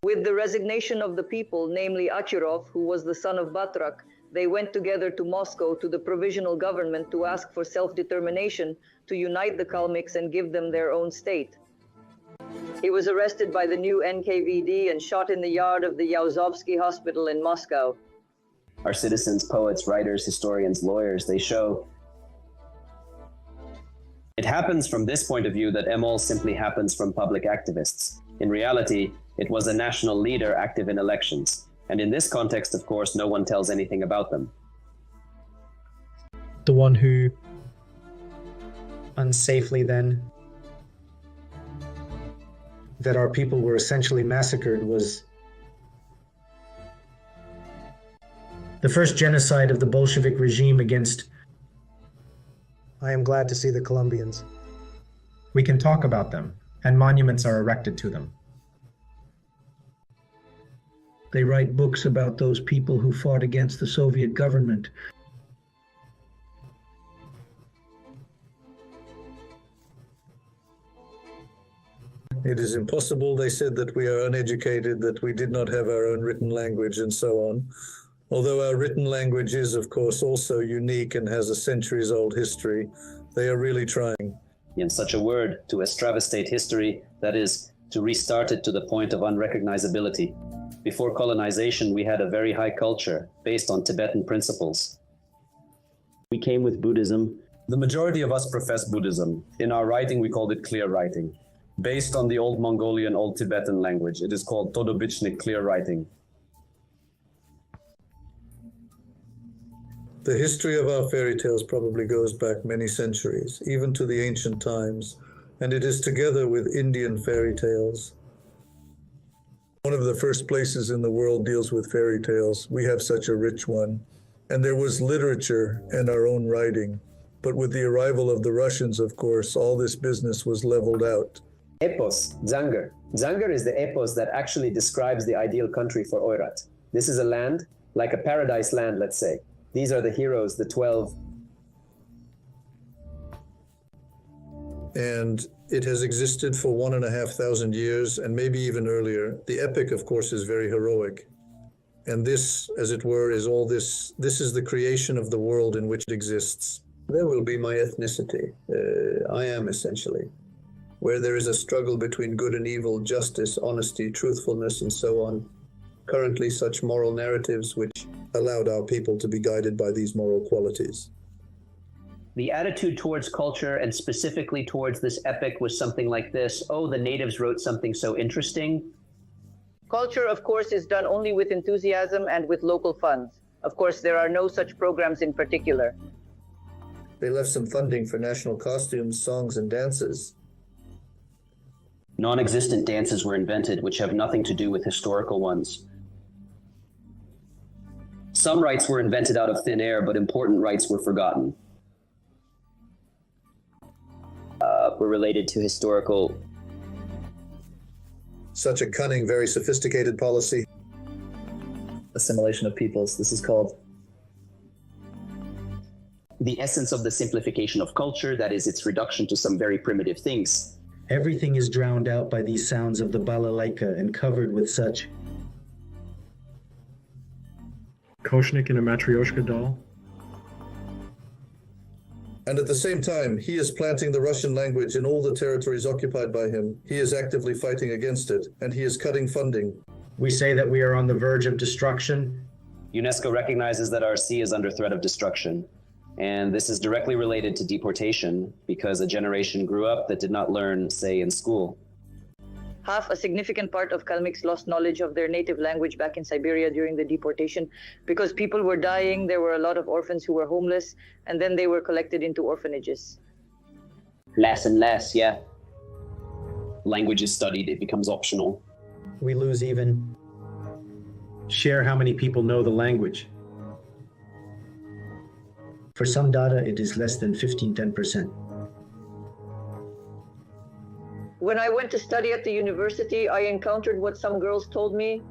With the resignation of the people, namely Achirov, who was the son of Batrak, they went together to Moscow to the provisional government to ask for self-determination, to unite the Kalmyks and give them their own state. He was arrested by the new NKVD and shot in the yard of the Yauzovsky hospital in Moscow. Our citizens, poets, writers, historians, lawyers, they show it happens from this point of view that ML simply happens from public activists. In reality, it was a national leader active in elections. And in this context, of course, no one tells anything about them. The one who unsafely then, that our people were essentially massacred, was the first genocide of the Bolshevik regime against... I am glad to see the Colombians. We can talk about them, and monuments are erected to them. They write books about those people who fought against the Soviet government. It is impossible, they said, that we are uneducated, that we did not have our own written language, and so on. Although our written language is, of course, also unique and has a centuries-old history, they are really trying. In such a word, to extravasate history, that is, to restart it to the point of unrecognizability. Before colonization, we had a very high culture based on Tibetan principles. We came with Buddhism. The majority of us profess Buddhism. In our writing, we called it clear writing. Based on the Old Mongolian, Old Tibetan language, it is called Todobichnik clear writing. The history of our fairy tales probably goes back many centuries, even to the ancient times, and it is together with Indian fairy tales. One of the first places in the world deals with fairy tales. We have such a rich one. And there was literature and our own writing. But with the arrival of the Russians, of course, all this business was leveled out. Epos, Zangar. Zangar is the epos that actually describes the ideal country for Oirat. This is a land, like a paradise land, let's say. These are the heroes, the 12. And it has existed for 1,500 years, and maybe even earlier. The epic, of course, is very heroic. And this, as it were, is all this. This is the creation of the world in which it exists. There will be my ethnicity. I am essentially. Where there is a struggle between good and evil, justice, honesty, truthfulness, and so on. Currently, such moral narratives which allowed our people to be guided by these moral qualities. The attitude towards culture, and specifically towards this epic, was something like this: oh, the natives wrote something so interesting. Culture, of course, is done only with enthusiasm and with local funds. Of course, there are no such programs in particular. They left some funding for national costumes, songs, and dances. Non-existent dances were invented which have nothing to do with historical ones. Some rites were invented out of thin air, but important rites were forgotten. Were related to historical. Such a cunning, very sophisticated policy. Assimilation of peoples, this is called. The essence of the simplification of culture, that is its reduction to some very primitive things. Everything is drowned out by these sounds of the balalaika and covered with such. Koshnik in a Matryoshka doll. And at the same time, he is planting the Russian language in all the territories occupied by him. He is actively fighting against it, and he is cutting funding. We say that we are on the verge of destruction. UNESCO recognizes that our sea is under threat of destruction. And this is directly related to deportation, because a generation grew up that did not learn, say, in school. A significant part of Kalmyks lost knowledge of their native language back in Siberia during the deportation because people were dying. There were a lot of orphans who were homeless, and then they were collected into orphanages. Less and less, yeah. Language is studied, it becomes optional. We lose even. Share how many people know the language. For some data, it is less than 10%. When I went to study at the university, I encountered what some girls told me.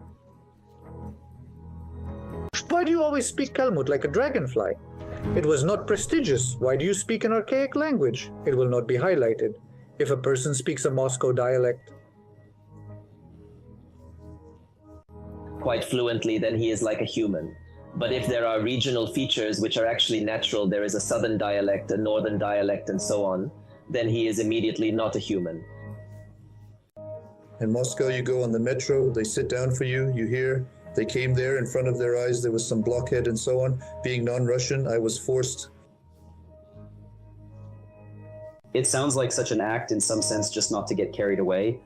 Why do you always speak Kalmuk like a dragonfly? It was not prestigious. Why do you speak an archaic language? It will not be highlighted. If a person speaks a Moscow dialect quite fluently, then he is like a human. But if there are regional features which are actually natural, there is a southern dialect, a northern dialect, and so on, then he is immediately not a human. In Moscow, you go on the metro, they sit down for you, you hear, they came there in front of their eyes, there was some blockhead and so on. Being non-Russian, I was forced. It sounds like such an act in some sense, just not to get carried away.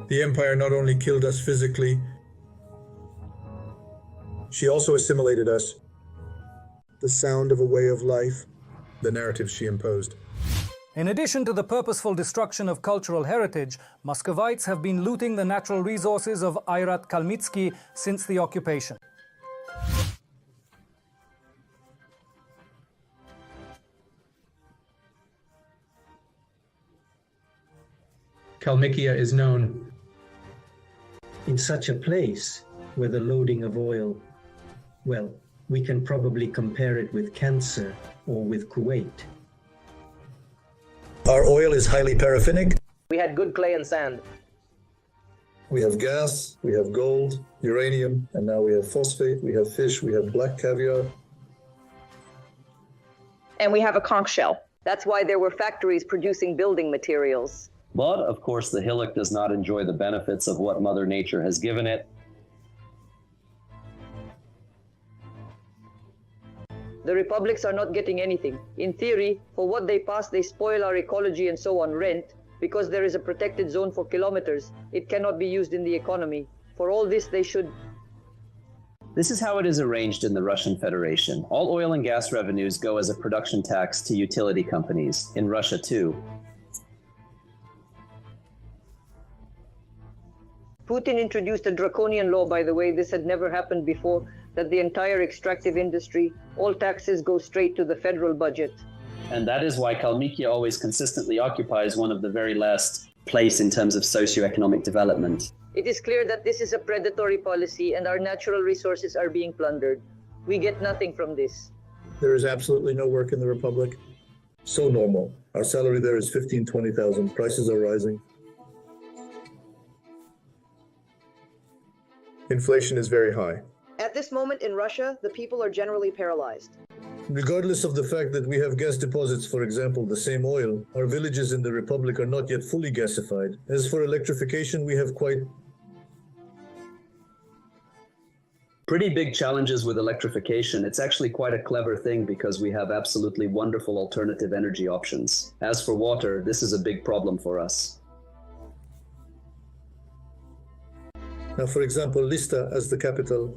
The empire not only killed us physically, she also assimilated us. The sound of a way of life, the narrative she imposed. In addition to the purposeful destruction of cultural heritage, Muscovites have been looting the natural resources of Oirat Kalmytsky since the occupation. Kalmykia is known. In such a place where the loading of oil, well, we can probably compare it with cancer or with Kuwait. Our oil is highly paraffinic. We had good clay and sand. We have gas, we have gold, uranium, and now we have phosphate, we have fish, we have black caviar. And we have a conch shell. That's why there were factories producing building materials. But, of course, the hillock does not enjoy the benefits of what Mother Nature has given it. The republics are not getting anything. In theory, for what they pass, they spoil our ecology and so on. Rent, because there is a protected zone for kilometers, it cannot be used in the economy. For all this, they should... This is how it is arranged in the Russian Federation. All oil and gas revenues go as a production tax to utility companies, in Russia too. Putin introduced a draconian law, by the way. This had never happened before, that the entire extractive industry, all taxes go straight to the federal budget. And that is why Kalmykia always consistently occupies one of the very last place in terms of socioeconomic development. It is clear that this is a predatory policy and our natural resources are being plundered. We get nothing from this. There is absolutely no work in the Republic. So normal. Our salary there is 15,000, 20,000. Prices are rising. Inflation is very high. At this moment in Russia, the people are generally paralyzed. Regardless of the fact that we have gas deposits, for example, the same oil, our villages in the Republic are not yet fully gasified. As for electrification, we have pretty big challenges with electrification. It's actually quite a clever thing because we have absolutely wonderful alternative energy options. As for water, this is a big problem for us. Now, for example, Lista, as the capital,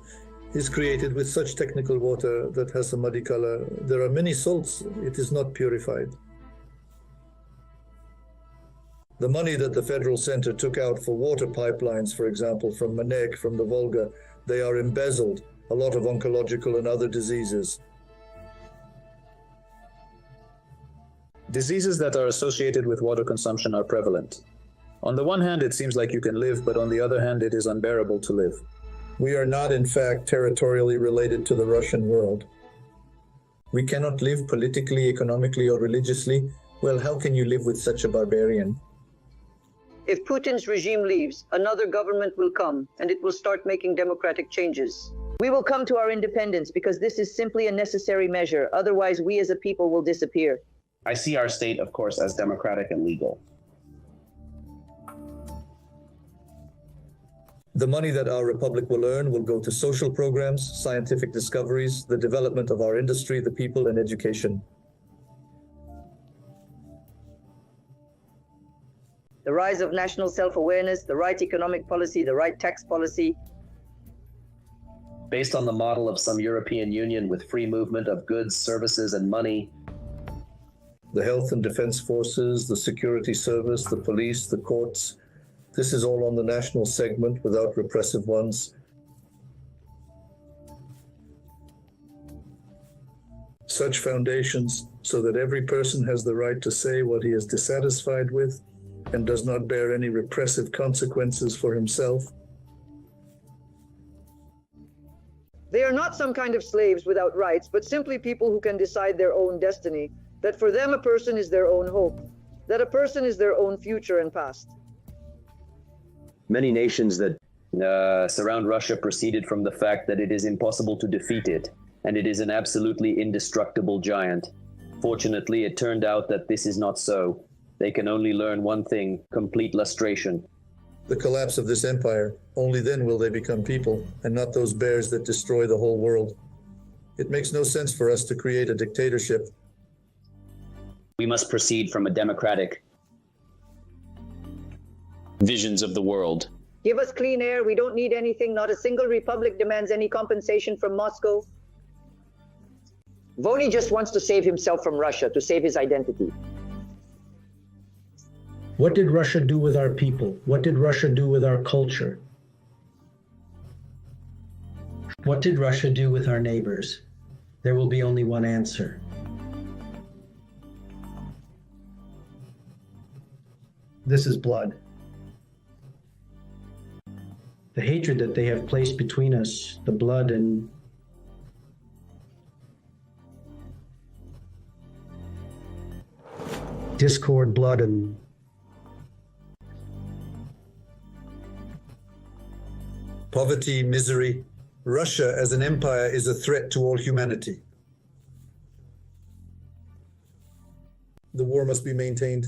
is created with such technical water that has a muddy color. There are many salts. It is not purified. The money that the federal center took out for water pipelines, for example, from Manek, from the Volga, they are embezzled. A lot of oncological and other diseases. Diseases that are associated with water consumption are prevalent. On the one hand, it seems like you can live, but on the other hand, it is unbearable to live. We are not, in fact, territorially related to the Russian world. We cannot live politically, economically, or religiously. Well, how can you live with such a barbarian? If Putin's regime leaves, another government will come, and it will start making democratic changes. We will come to our independence because this is simply a necessary measure. Otherwise, we as a people will disappear. I see our state, of course, as democratic and legal. The money that our republic will earn will go to social programs, scientific discoveries, the development of our industry, the people, and education. The rise of national self-awareness, the right economic policy, the right tax policy. Based on the model of some European Union with free movement of goods, services, and money. The health and defense forces, the security service, the police, the courts. This is all on the national segment without repressive ones. Such foundations so that every person has the right to say what he is dissatisfied with and does not bear any repressive consequences for himself. They are not some kind of slaves without rights, but simply people who can decide their own destiny, that for them a person is their own hope, that a person is their own future and past. Many nations that surround Russia proceeded from the fact that it is impossible to defeat it, and it is an absolutely indestructible giant. Fortunately, it turned out that this is not so. They can only learn one thing, complete lustration. The collapse of this empire, only then will they become people, and not those bears that destroy the whole world. It makes no sense for us to create a dictatorship. We must proceed from a democratic visions of the world. Give us clean air, we don't need anything, not a single republic demands any compensation from Moscow. Voni just wants to save himself from Russia, to save his identity. What did Russia do with our people? What did Russia do with our culture? What did Russia do with our neighbors? There will be only one answer. This is blood. The hatred that they have placed between us, the blood and discord, blood and poverty, misery. Russia as an empire is a threat to all humanity. The war must be maintained.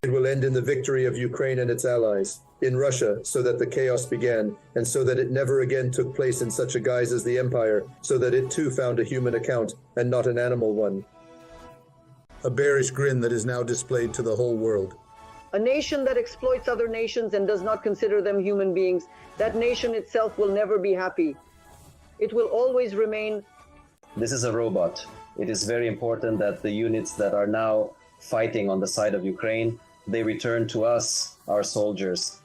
It in the victory of Ukraine and its allies, in Russia, so that the chaos began, and so that it never again took place in such a guise as the empire, so that it too found a human account and not an animal one. A bearish grin that is now displayed to the whole world. A nation that exploits other nations and does not consider them human beings, that nation itself will never be happy. It will always remain. This is a robot. It is very important that the units that are now fighting on the side of Ukraine, they return to us, our soldiers,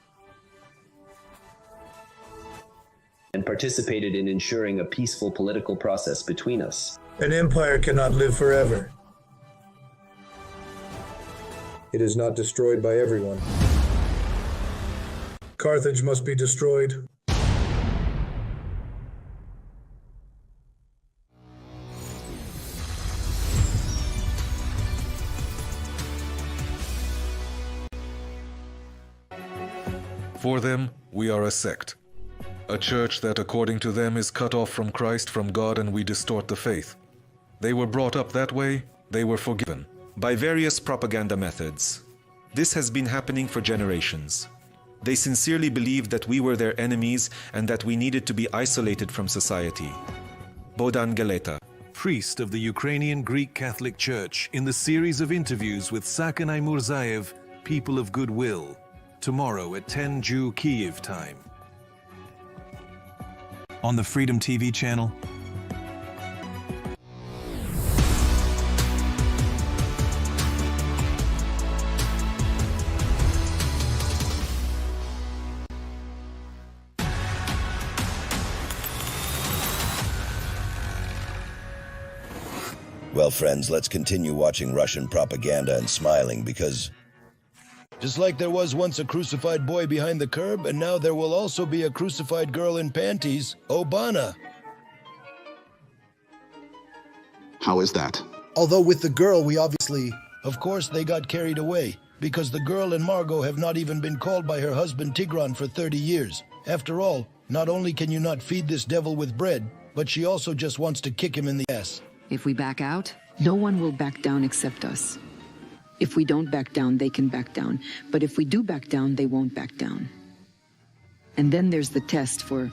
and participated in ensuring a peaceful political process between us. An empire cannot live forever. It is not destroyed by everyone. Carthage must be destroyed. For them, we are a sect. A church that, according to them, is cut off from Christ, from God, and we distort the faith. They were brought up that way, they were forgiven. By various propaganda methods. This has been happening for generations. They sincerely believed that we were their enemies and that we needed to be isolated from society. Bohdan Galeta, priest of the Ukrainian Greek Catholic Church, in the series of interviews with Sakanai Murzaev, People of Goodwill, tomorrow at 10 Jew Kyiv time. On the Freedom TV channel. Well, friends, let's continue watching Russian propaganda and smiling because just like there was once a crucified boy behind the curb, and now there will also be a crucified girl in panties, Obana. How is that? Although with the girl, we obviously... Of course, they got carried away, because the girl and Margot have not even been called by her husband Tigran for 30 years. After all, not only can you not feed this devil with bread, but she also just wants to kick him in the ass. If we back out, no one will back down except us. If we don't back down, they can back down. But if we do back down, they won't back down. And then there's the test for,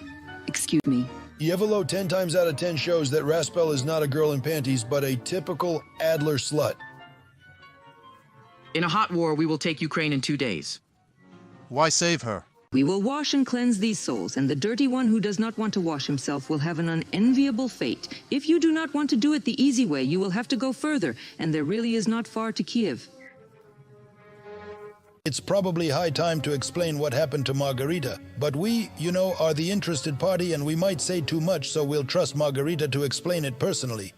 excuse me. Yevelo 10 times out of 10 shows that Raspel is not a girl in panties, but a typical Adler slut. In a hot war, we will take Ukraine in 2 days. Why save her? We will wash and cleanse these souls, and the dirty one who does not want to wash himself will have an unenviable fate. If you do not want to do it the easy way, you will have to go further, and there really is not far to Kiev. It's probably high time to explain what happened to Margarita, but we, you know, are the interested party and we might say too much, so we'll trust Margarita to explain it personally.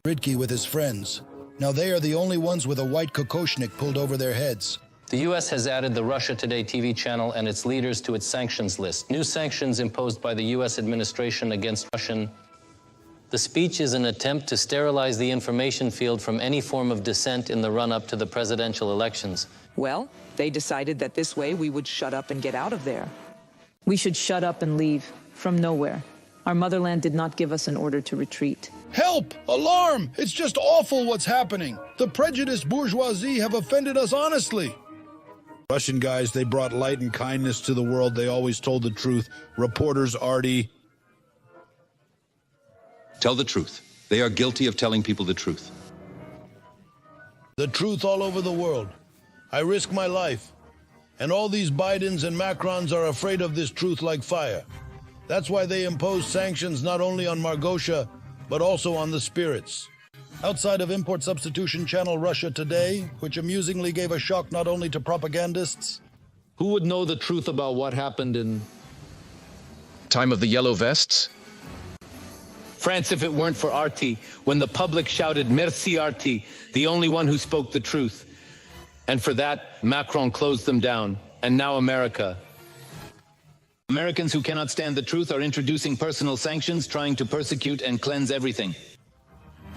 Ridke with his friends. Now they are the only ones with a white kokoshnik pulled over their heads. The U.S. has added the Russia Today TV channel and its leaders to its sanctions list. New sanctions imposed by the U.S. administration against Russian. The speech is an attempt to sterilize the information field from any form of dissent in the run-up to the presidential elections. Well, they decided that this way we would shut up and get out of there. We should shut up and leave from nowhere. Our motherland did not give us an order to retreat. Help! Alarm! It's just awful what's happening. The prejudiced bourgeoisie have offended us honestly. Russian guys, they brought light and kindness to the world. They always told the truth. Reporters, Artie. Tell the truth. They are guilty of telling people the truth. The truth all over the world. I risk my life. And all these Bidens and Macrons are afraid of this truth like fire. That's why they impose sanctions not only on Margosha, but also on the spirits. Outside of import substitution channel Russia Today, which amusingly gave a shock not only to propagandists. Who would know the truth about what happened in... Time of the Yellow Vests? France, if it weren't for Artie, when the public shouted, Merci Artie, the only one who spoke the truth. And for that, Macron closed them down. And now America. Americans who cannot stand the truth are introducing personal sanctions, trying to persecute and cleanse everything.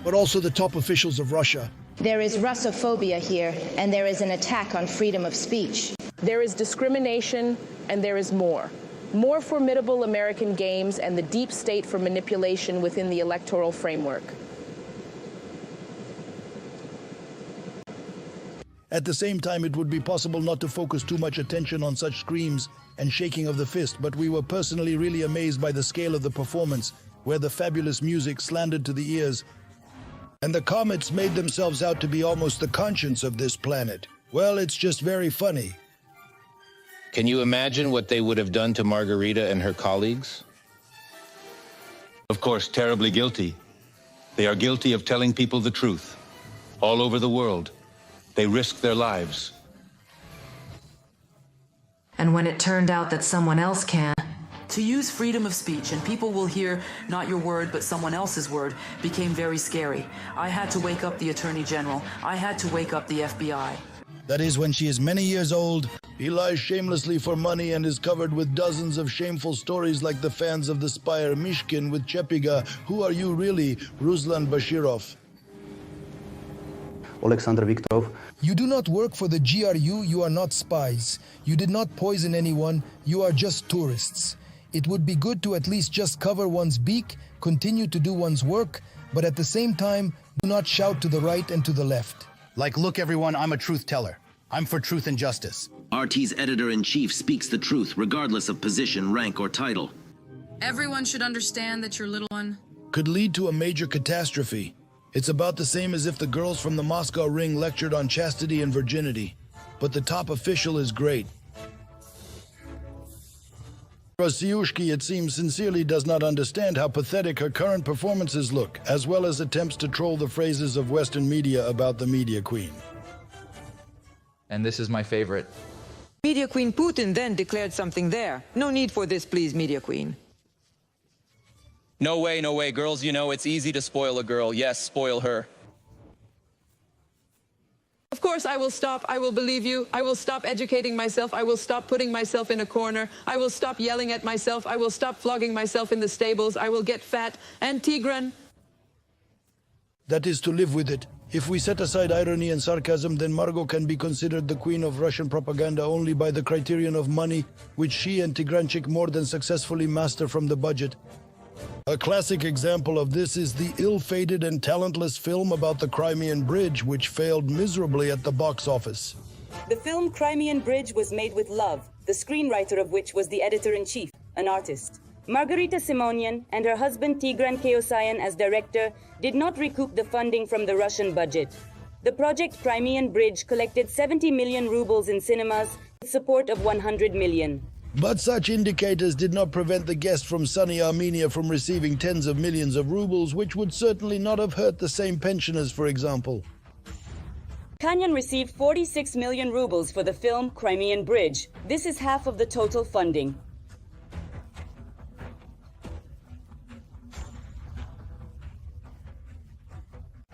But also the top officials of Russia. There is Russophobia here, and there is an attack on freedom of speech. There is discrimination, and there is more. More formidable American games and the deep state for manipulation within the electoral framework. At the same time, it would be possible not to focus too much attention on such screams and shaking of the fist, but we were personally really amazed by the scale of the performance, where the fabulous music slandered to the ears, and the comets made themselves out to be almost the conscience of this planet. Well, it's just very funny. Can you imagine what they would have done to Margarita and her colleagues? Of course, terribly guilty. They are guilty of telling people the truth. All over the world, they risk their lives. And when it turned out that someone else can, to use freedom of speech and people will hear not your word but someone else's word became very scary. I had to wake up the Attorney General. I had to wake up the FBI. That is, when she is many years old, he lies shamelessly for money and is covered with dozens of shameful stories like the fans of the Spire Mishkin with Chepiga. Who are you really, Ruslan Bashirov? Alexander Viktorov. You do not work for the GRU, you are not spies. You did not poison anyone, you are just tourists. It would be good to at least just cover one's beak, continue to do one's work, but at the same time, do not shout to the right and to the left. Like, look everyone, I'm a truth teller. I'm for truth and justice. RT's editor-in-chief speaks the truth, regardless of position, rank, or title. Everyone should understand that your little one could lead to a major catastrophe. It's about the same as if the girls from the Moscow Ring lectured on chastity and virginity. But the top official is great. Rosyushki, it seems, sincerely does not understand how pathetic her current performances look, as well as attempts to troll the phrases of Western media about the media queen. And this is my favorite. Media Queen Putin then declared something there. No need for this, please, Media Queen. No way, no way. Girls, you know, it's easy to spoil a girl. Yes, spoil her. Of course, I will stop. I will believe you. I will stop educating myself. I will stop putting myself in a corner. I will stop yelling at myself. I will stop flogging myself in the stables. I will get fat. And Tigran? That is to live with it. If we set aside irony and sarcasm, then Margot can be considered the queen of Russian propaganda only by the criterion of money, which she and Tigranchik more than successfully master from the budget. A classic example of this is the ill-fated and talentless film about the Crimean Bridge, which failed miserably at the box office. The film Crimean Bridge was made with love, the screenwriter of which was the editor-in-chief, an artist. Margarita Simonian and her husband Tigran Keosayan as director did not recoup the funding from the Russian budget. The project Crimean Bridge collected 70 million rubles in cinemas with support of 100 million. But such indicators did not prevent the guest from sunny Armenia from receiving tens of millions of rubles, which would certainly not have hurt the same pensioners, for example. Kanyan received 46 million rubles for the film Crimean Bridge. This is half of the total funding.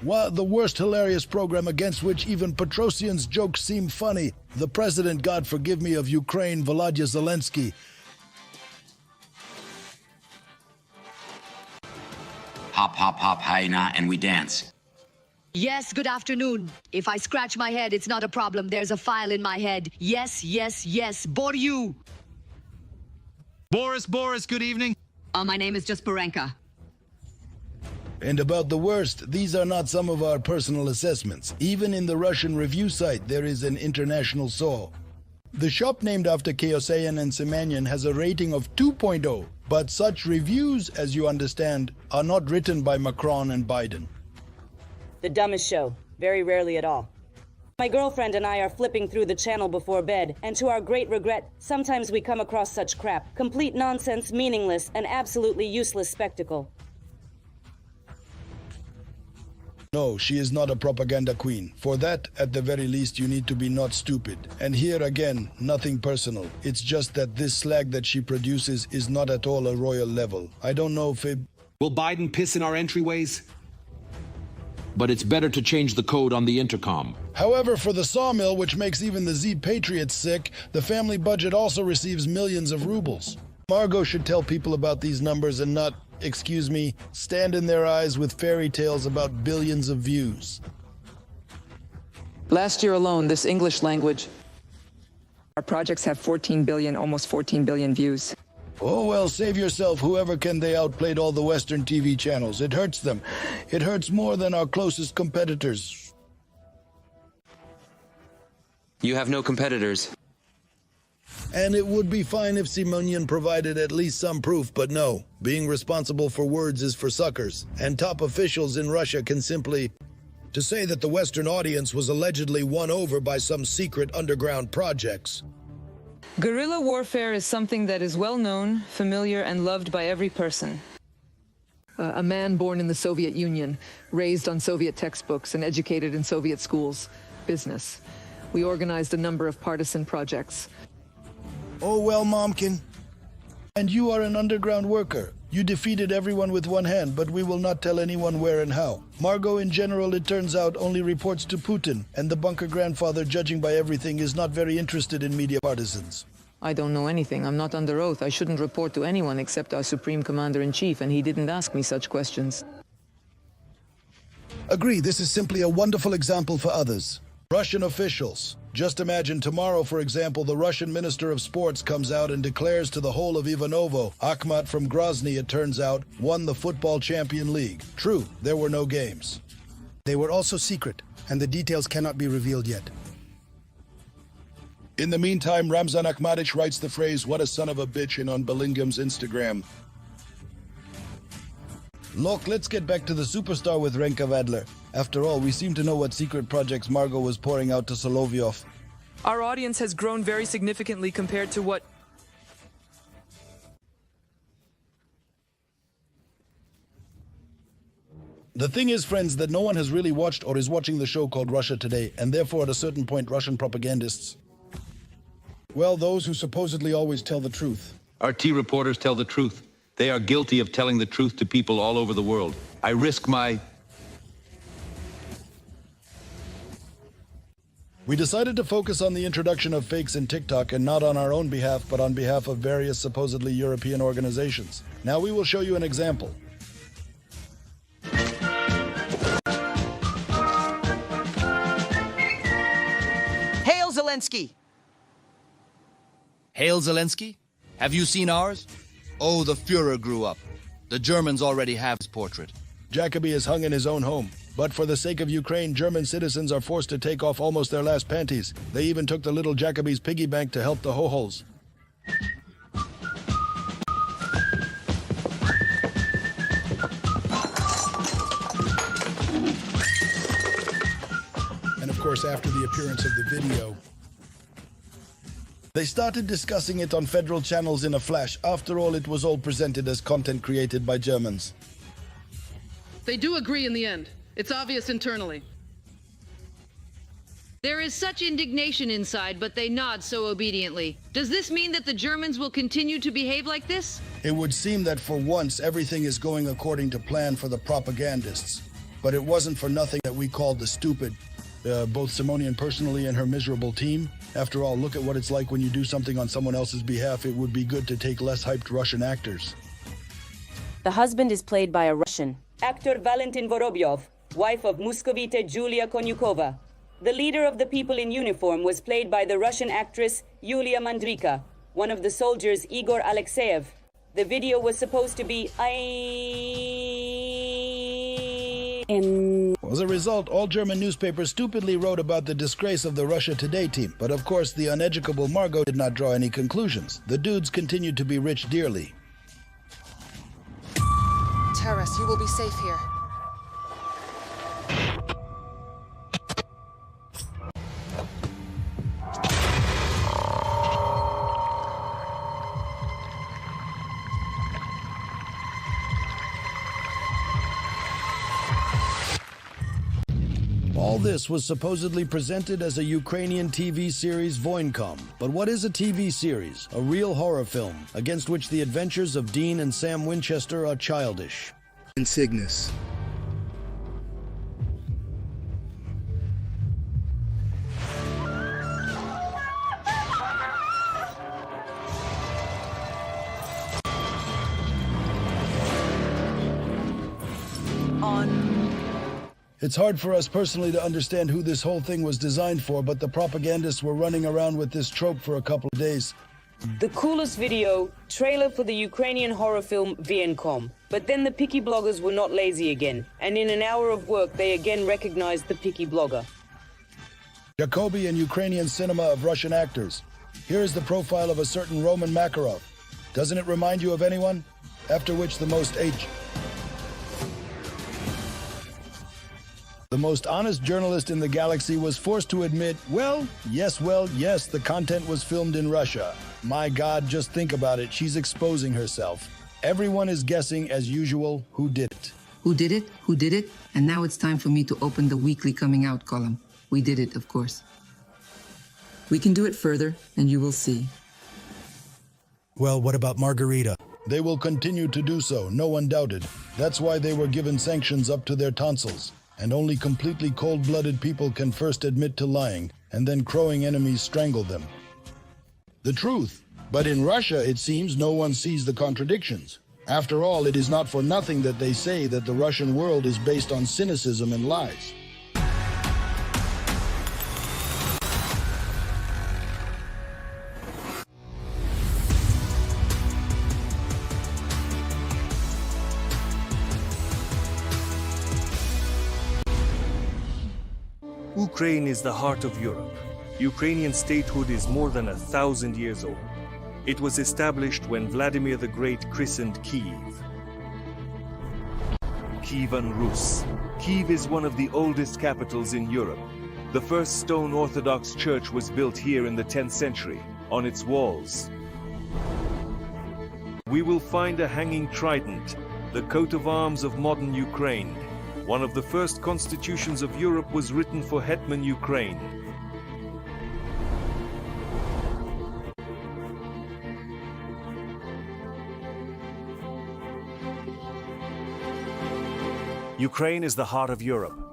Well, the worst hilarious program against which even Petrosian's jokes seem funny. The president, God forgive me, of Ukraine, Volodya Zelensky. Hop, hop, hop, hyena, and we dance. Yes, good afternoon. If I scratch my head, it's not a problem. There's a file in my head. Yes, yes, yes. Boryu. Boris, good evening. My name is just Barenka. And about the worst, these are not some of our personal assessments. Even in the Russian review site, there is an international saw. The shop named after Keosayan and Semenian has a rating of 2.0, but such reviews, as you understand, are not written by Macron and Biden. The dumbest show. Very rarely at all. My girlfriend and I are flipping through the channel before bed, and to our great regret, sometimes we come across such crap. Complete nonsense, meaningless, and absolutely useless spectacle. No, she is not a propaganda queen. For that, at the very least, you need to be not stupid. And here again, nothing personal. It's just that this slag that she produces is not at all a royal level. I don't know if it... Will Biden piss in our entryways? But it's better to change the code on the intercom. However, for the sawmill, which makes even the Z Patriots sick, the family budget also receives millions of rubles. Margot should tell people about these numbers and not, excuse me, stand in their eyes with fairy tales about billions of views. Last year alone, this English language, our projects have 14 billion, almost 14 billion views. Oh, well, save yourself. Whoever can, they outplayed all the Western TV channels. It hurts them. It hurts more than our closest competitors. You have no competitors. And it would be fine if Simonian provided at least some proof, but no. Being responsible for words is for suckers, and top officials in Russia can simply... To say that the Western audience was allegedly won over by some secret underground projects. Guerrilla warfare is something that is well known, familiar, and loved by every person. A man born in the Soviet Union, raised on Soviet textbooks and educated in Soviet schools. Business. We organized a number of partisan projects. Oh well, Momkin. And you are an underground worker. You defeated everyone with one hand, but we will not tell anyone where and how. Margot, in general, it turns out, only reports to Putin, and the bunker grandfather, judging by everything, is not very interested in media partisans. I don't know anything. I'm not under oath. I shouldn't report to anyone except our Supreme Commander-in-Chief, and he didn't ask me such questions. Agree, this is simply a wonderful example for others. Russian officials. Just imagine tomorrow, for example, the Russian Minister of Sports comes out and declares to the whole of Ivanovo, Akhmat from Grozny, it turns out, won the Football Champion League. True, there were no games. They were also secret, and the details cannot be revealed yet. In the meantime, Ramzan Akhmatich writes the phrase, "What a son of a bitch," in on Bellingham's Instagram. Look, let's get back to the superstar with Renka Vadler. After all, we seem to know what secret projects Margot was pouring out to Solovyov. Our audience has grown very significantly compared to what... The thing is, friends, that no one has really watched or is watching the show called Russia Today, and therefore at a certain point Russian propagandists, well, those who supposedly always tell the truth. RT reporters tell the truth. They are guilty of telling the truth to people all over the world. I risk my... We decided to focus on the introduction of fakes in TikTok, and not on our own behalf, but on behalf of various supposedly European organizations. Now we will show you an example. Hail Zelensky! Hail Zelensky? Have you seen ours? Oh, the Führer grew up. The Germans already have his portrait. Jacoby is hung in his own home. But for the sake of Ukraine, German citizens are forced to take off almost their last panties. They even took the little Jacoby's piggy bank to help the ho-holes. And of course, after the appearance of the video, they started discussing it on federal channels in a flash. After all, it was all presented as content created by Germans. They do agree in the end. It's obvious internally. There is such indignation inside, but they nod so obediently. Does this mean that the Germans will continue to behave like this? It would seem that for once everything is going according to plan for the propagandists. But it wasn't for nothing that we called the stupid, both Simonian personally and her miserable team. After all, look at what it's like when you do something on someone else's behalf. It would be good to take less hyped Russian actors. The husband is played by a Russian. Actor Valentin Vorobyov, wife of Muscovite Julia Konyukova. The leader of the people in uniform was played by the Russian actress Yulia Mandrika, one of the soldiers Igor Alexeyev. The video was supposed to be As a result, all German newspapers stupidly wrote about the disgrace of the Russia Today team. But of course, the uneducable Margot did not draw any conclusions. The dudes continued to be rich dearly. Terrace, you will be safe here. All this was supposedly presented as a Ukrainian TV series Voincom. But what is a TV series? A real horror film, against which the adventures of Dean and Sam Winchester are childish. Insignis. It's hard for us personally to understand who this whole thing was designed for, but the propagandists were running around with this trope for a couple of days. the coolest video, trailer for the Ukrainian horror film Voincom. But then the picky bloggers were not lazy again, and in an hour of work they again recognized the picky blogger. Jacobi and Ukrainian cinema of Russian actors. Here is the profile of a certain Roman Makarov. Doesn't it remind you of anyone? After which the most honest journalist in the galaxy was forced to admit, well, yes, the content was filmed in Russia. My God, just think about it. She's exposing herself. Everyone is guessing, as usual, who did it. Who did it? Who did it? And now it's time for me to open the weekly coming out column. We did it, of course. We can do it further, and you will see. Well, what about Margarita? They will continue to do so, no one doubted. That's why they were given sanctions up to their tonsils. And only completely cold-blooded people can first admit to lying, and then crowing enemies strangle them. The truth. But in Russia, it seems no one sees the contradictions. After all, it is not for nothing that they say that the Russian world is based on cynicism and lies. Ukraine is the heart of Europe. Ukrainian statehood is more than 1,000 years old. It was established when Vladimir the Great christened Kyiv. Kievan Rus. Kyiv is one of the oldest capitals in Europe. The first stone Orthodox church was built here in the 10th century. On its walls, we will find a hanging trident, the coat of arms of modern Ukraine. One of the first constitutions of Europe was written for Hetman Ukraine. Ukraine is the heart of Europe.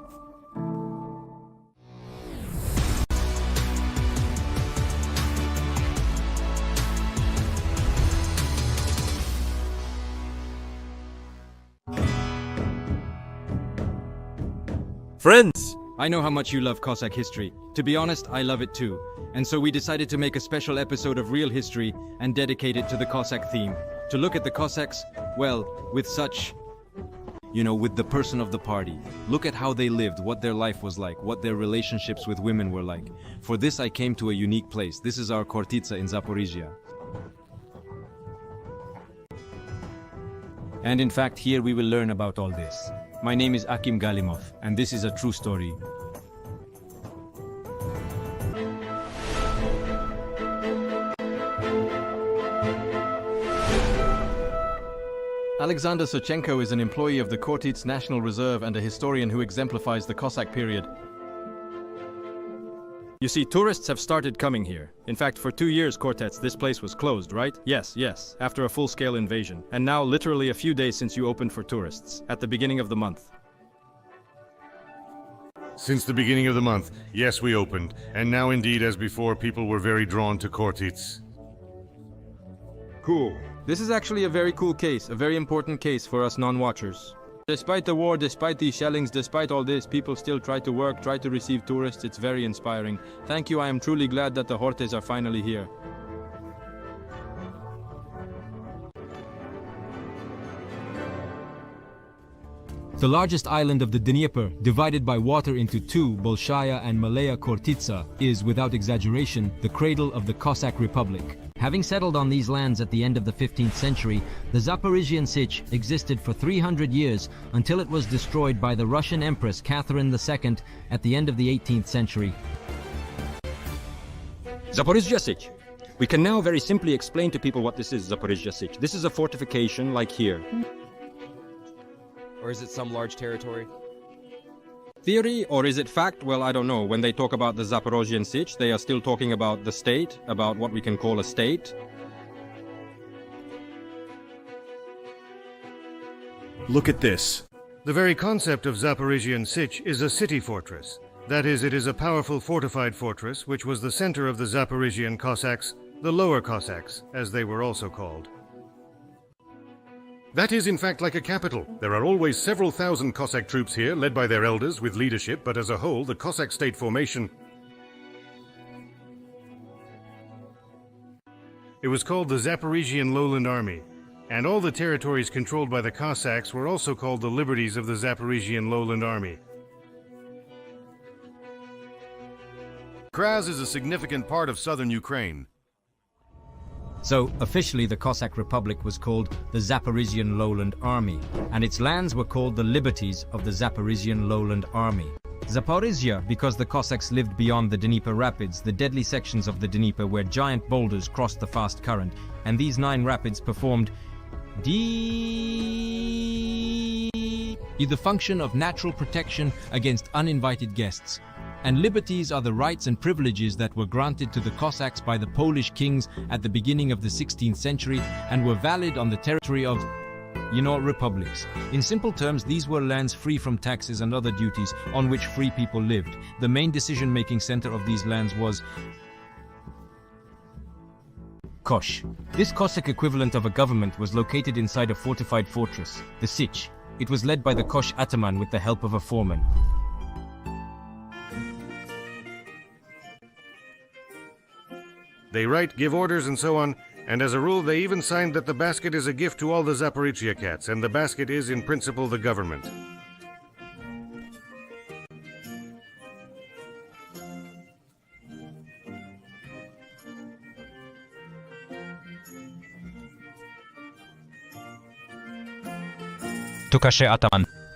Friends! I know how much you love Cossack history. To be honest, I love it too. And so we decided to make a special episode of Real History and dedicate it to the Cossack theme. To look at the Cossacks, well, with such, with the person of the party. Look at how they lived, what their life was like, what their relationships with women were like. For this I came to a unique place. This is our Khortytsa in Zaporizhia. And in fact, here we will learn about all this. My name is Akim Galimov, and this is a true story. Alexander Sochenko is an employee of the Khortyts National Reserve and a historian who exemplifies the Cossack period. You see, tourists have started coming here. In fact, for 2 years, Khortyts, this place was closed, right? Yes, after a full-scale invasion. And now, literally a few days since you opened for tourists, at the beginning of the month. Since the beginning of the month, yes, we opened. And now, indeed, as before, people were very drawn to Khortyts. Cool. This is actually a very cool case, a very important case for us non-watchers. Despite the war, despite these shellings, despite all this, people still try to work, try to receive tourists. It's very inspiring. Thank you, I am truly glad that the Hortes are finally here. The largest island of the Dnieper, divided by water into two, Bolshaya and Malaya Khortytsa, is, without exaggeration, the cradle of the Cossack Republic. Having settled on these lands at the end of the 15th century, the Zaporizhian Sich existed for 300 years until it was destroyed by the Russian Empress Catherine II at the end of the 18th century. Zaporizhia Sich. We can now very simply explain to people what this is, Zaporizhia Sich. This is a fortification like here. Or is it some large territory? Theory, or is it fact? Well, I don't know. When they talk about the Zaporozhian Sich, they are still talking about the state, about what we can call a state. Look at this. The very concept of Zaporizhian Sich is a city fortress. That is, it is a powerful fortified fortress which was the center of the Zaporizhian Cossacks, the Lower Cossacks, as they were also called. That is, in fact, like a capital. There are always several thousand Cossack troops here, led by their elders, with leadership, but as a whole, the Cossack state formation... It was called the Zaporizhian Lowland Army, and all the territories controlled by the Cossacks were also called the Liberties of the Zaporizhian Lowland Army. Kraz is a significant part of southern Ukraine. So, officially the Cossack Republic was called the Zaporizhian Lowland Army, and its lands were called the Liberties of the Zaporizhian Lowland Army. Zaporizhia because the Cossacks lived beyond the Dnieper Rapids, the deadly sections of the Dnieper where giant boulders crossed the fast current, and these 9 rapids performed the function of natural protection against uninvited guests. And liberties are the rights and privileges that were granted to the Cossacks by the Polish kings at the beginning of the 16th century and were valid on the territory of, republics. In simple terms, these were lands free from taxes and other duties on which free people lived. The main decision-making center of these lands was Kosh. This Cossack equivalent of a government was located inside a fortified fortress, the Sich. It was led by the Kosh ataman with the help of a foreman. They write, give orders, and so on, and as a rule they even signed that the basket is a gift to all the Zaporizhia cats, and the basket is in principle the government.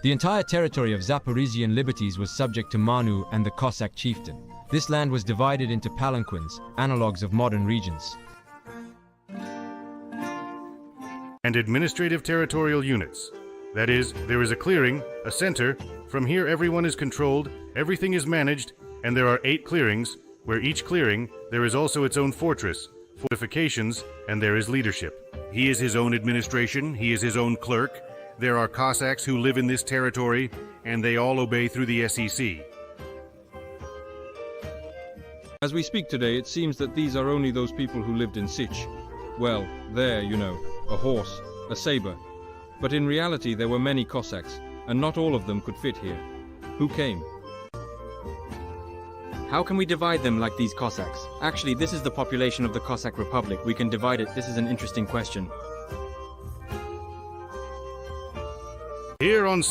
The entire territory of Zaporizhian liberties was subject to Manu and the Cossack chieftain. This land was divided into palanquins, analogues of modern regions, and administrative territorial units. That is, there is a clearing, a center. From here everyone is controlled, everything is managed, and there are 8 clearings, where each clearing there is also its own fortress, fortifications, and there is leadership. He is his own administration, he is his own clerk. There are Cossacks who live in this territory, and they all obey through the SEC. As we speak today, it seems that these are only those people who lived in Sich. Well, there, a horse, a saber. But in reality, there were many Cossacks, and not all of them could fit here. Who came? How can we divide them like these Cossacks? Actually, this is the population of the Cossack Republic. We can divide it. This is an interesting question. Here on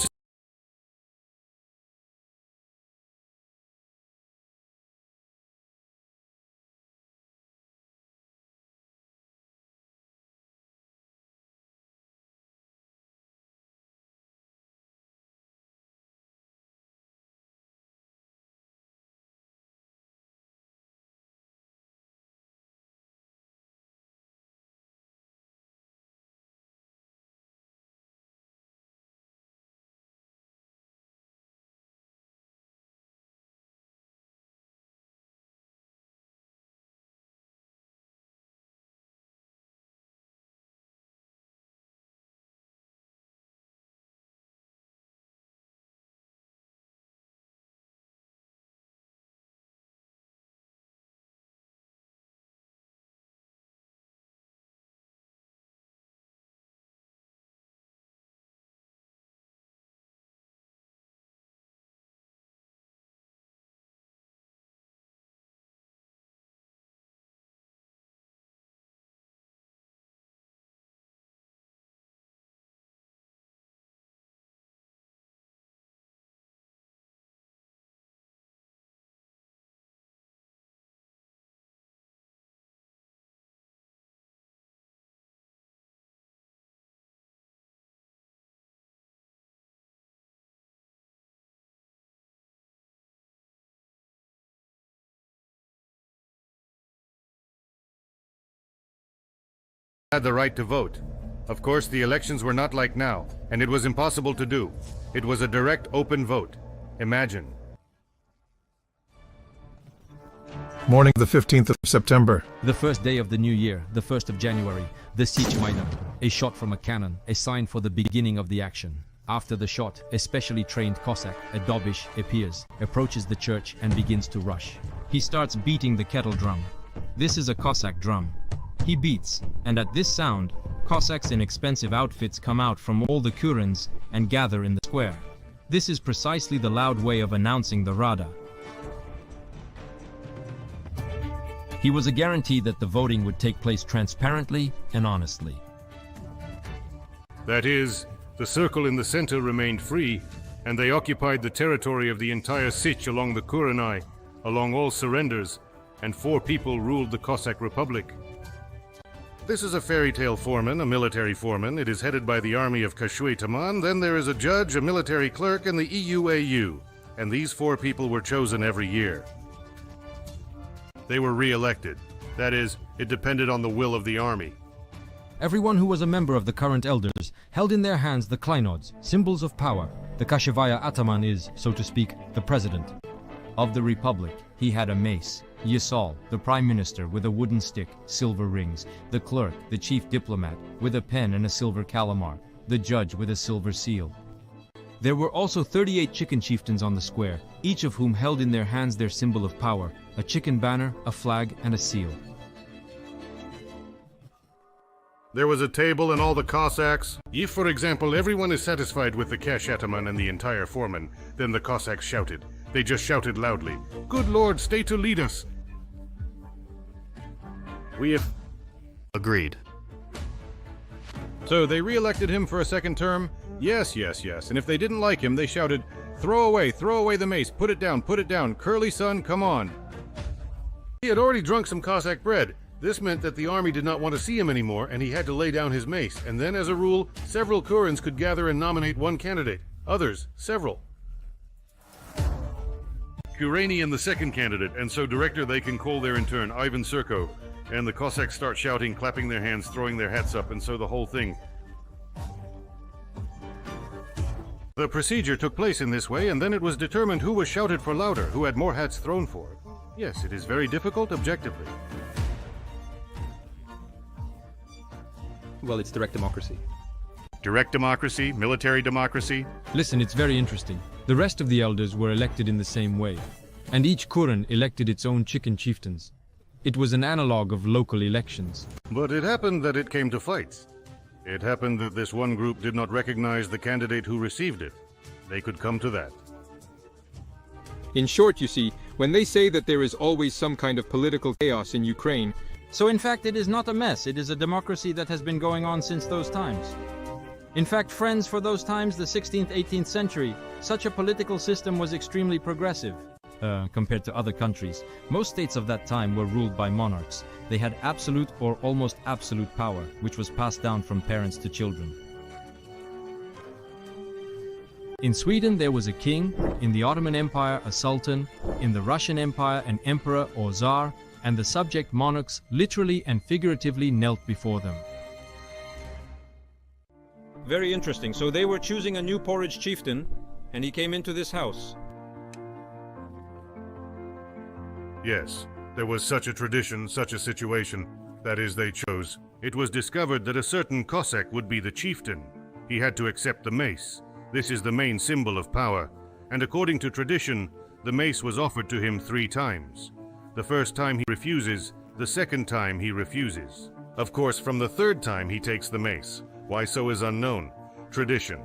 had the right to vote. Of course, the elections were not like now, and it was impossible to do. It was a direct, open vote. Imagine. Morning the 15th of September. The first day of the new year, the 1st of January, the Sich Maidan. A shot from a cannon, a sign for the beginning of the action. After the shot, a specially trained Cossack, a Dobish, appears, approaches the church and begins to rush. He starts beating the kettle drum. This is a Cossack drum. He beats, and at this sound, Cossacks in expensive outfits come out from all the kurens and gather in the square. This is precisely the loud way of announcing the Rada. He was a guarantee that the voting would take place transparently and honestly. That is, the circle in the center remained free, and they occupied the territory of the entire Sich along the Kurenai, along all surrenders, and 4 people ruled the Cossack Republic. This is a fairy tale foreman, a military foreman. It is headed by the army of Kashui Taman. Then there is a judge, a military clerk, and the EUAU. And these 4 people were chosen every year. They were re-elected. That is, it depended on the will of the army. Everyone who was a member of the current elders held in their hands the kleinods, symbols of power. The Kashevaya Ataman is, so to speak, the president of the republic. He had a mace. Yisal, the prime minister, with a wooden stick, silver rings. The clerk, the chief diplomat, with a pen and a silver calamar. The judge with a silver seal. There were also 38 chicken chieftains on the square, each of whom held in their hands their symbol of power, a chicken banner, a flag, and a seal. There was a table and all the Cossacks. If, for example, everyone is satisfied with the Kesh Ataman and the entire foreman, then the Cossacks shouted. They just shouted loudly, "Good Lord, stay to lead us!" We have agreed. So they re-elected him for a second term? Yes, yes, yes. And if they didn't like him, they shouted, throw away the mace, put it down, Curly son, come on." He had already drunk some Cossack bread. This meant that the army did not want to see him anymore, and he had to lay down his mace. And then, as a rule, several Kurans could gather and nominate one candidate. Others, several. Kuranian the second candidate, and so director they can call there in turn, Ivan Serko. And the Cossacks start shouting, clapping their hands, throwing their hats up, and so the whole thing. The procedure took place in this way, and then it was determined who was shouted for louder, who had more hats thrown for. Yes, it is very difficult objectively. Well, it's direct democracy. Direct democracy, military democracy. Listen, it's very interesting. The rest of the elders were elected in the same way, and each Kuran elected its own chicken chieftains. It was an analog of local elections. But it happened that it came to fights. It happened that this one group did not recognize the candidate who received it. They could come to that. In short, you see, when they say that there is always some kind of political chaos in Ukraine, so in fact it is not a mess, it is a democracy that has been going on since those times. In fact, friends, for those times, the 16th, 18th century, such a political system was extremely progressive. Compared to other countries, most states of that time were ruled by monarchs. They had absolute or almost absolute power, which was passed down from parents to children. In Sweden there was a king, in the Ottoman Empire a sultan, in the Russian Empire an emperor or czar, and the subject monarchs literally and figuratively knelt before them. very interesting. So they were choosing a new porridge chieftain, and he came into this house. Yes, there was such a tradition, such a situation. That is, they chose. It was discovered that a certain Cossack would be the chieftain. He had to accept the mace. This is the main symbol of power. And according to tradition, the mace was offered to him 3 times. The first time he refuses, the second time he refuses. Of course, from the 3rd time he takes the mace. Why so is unknown. Tradition.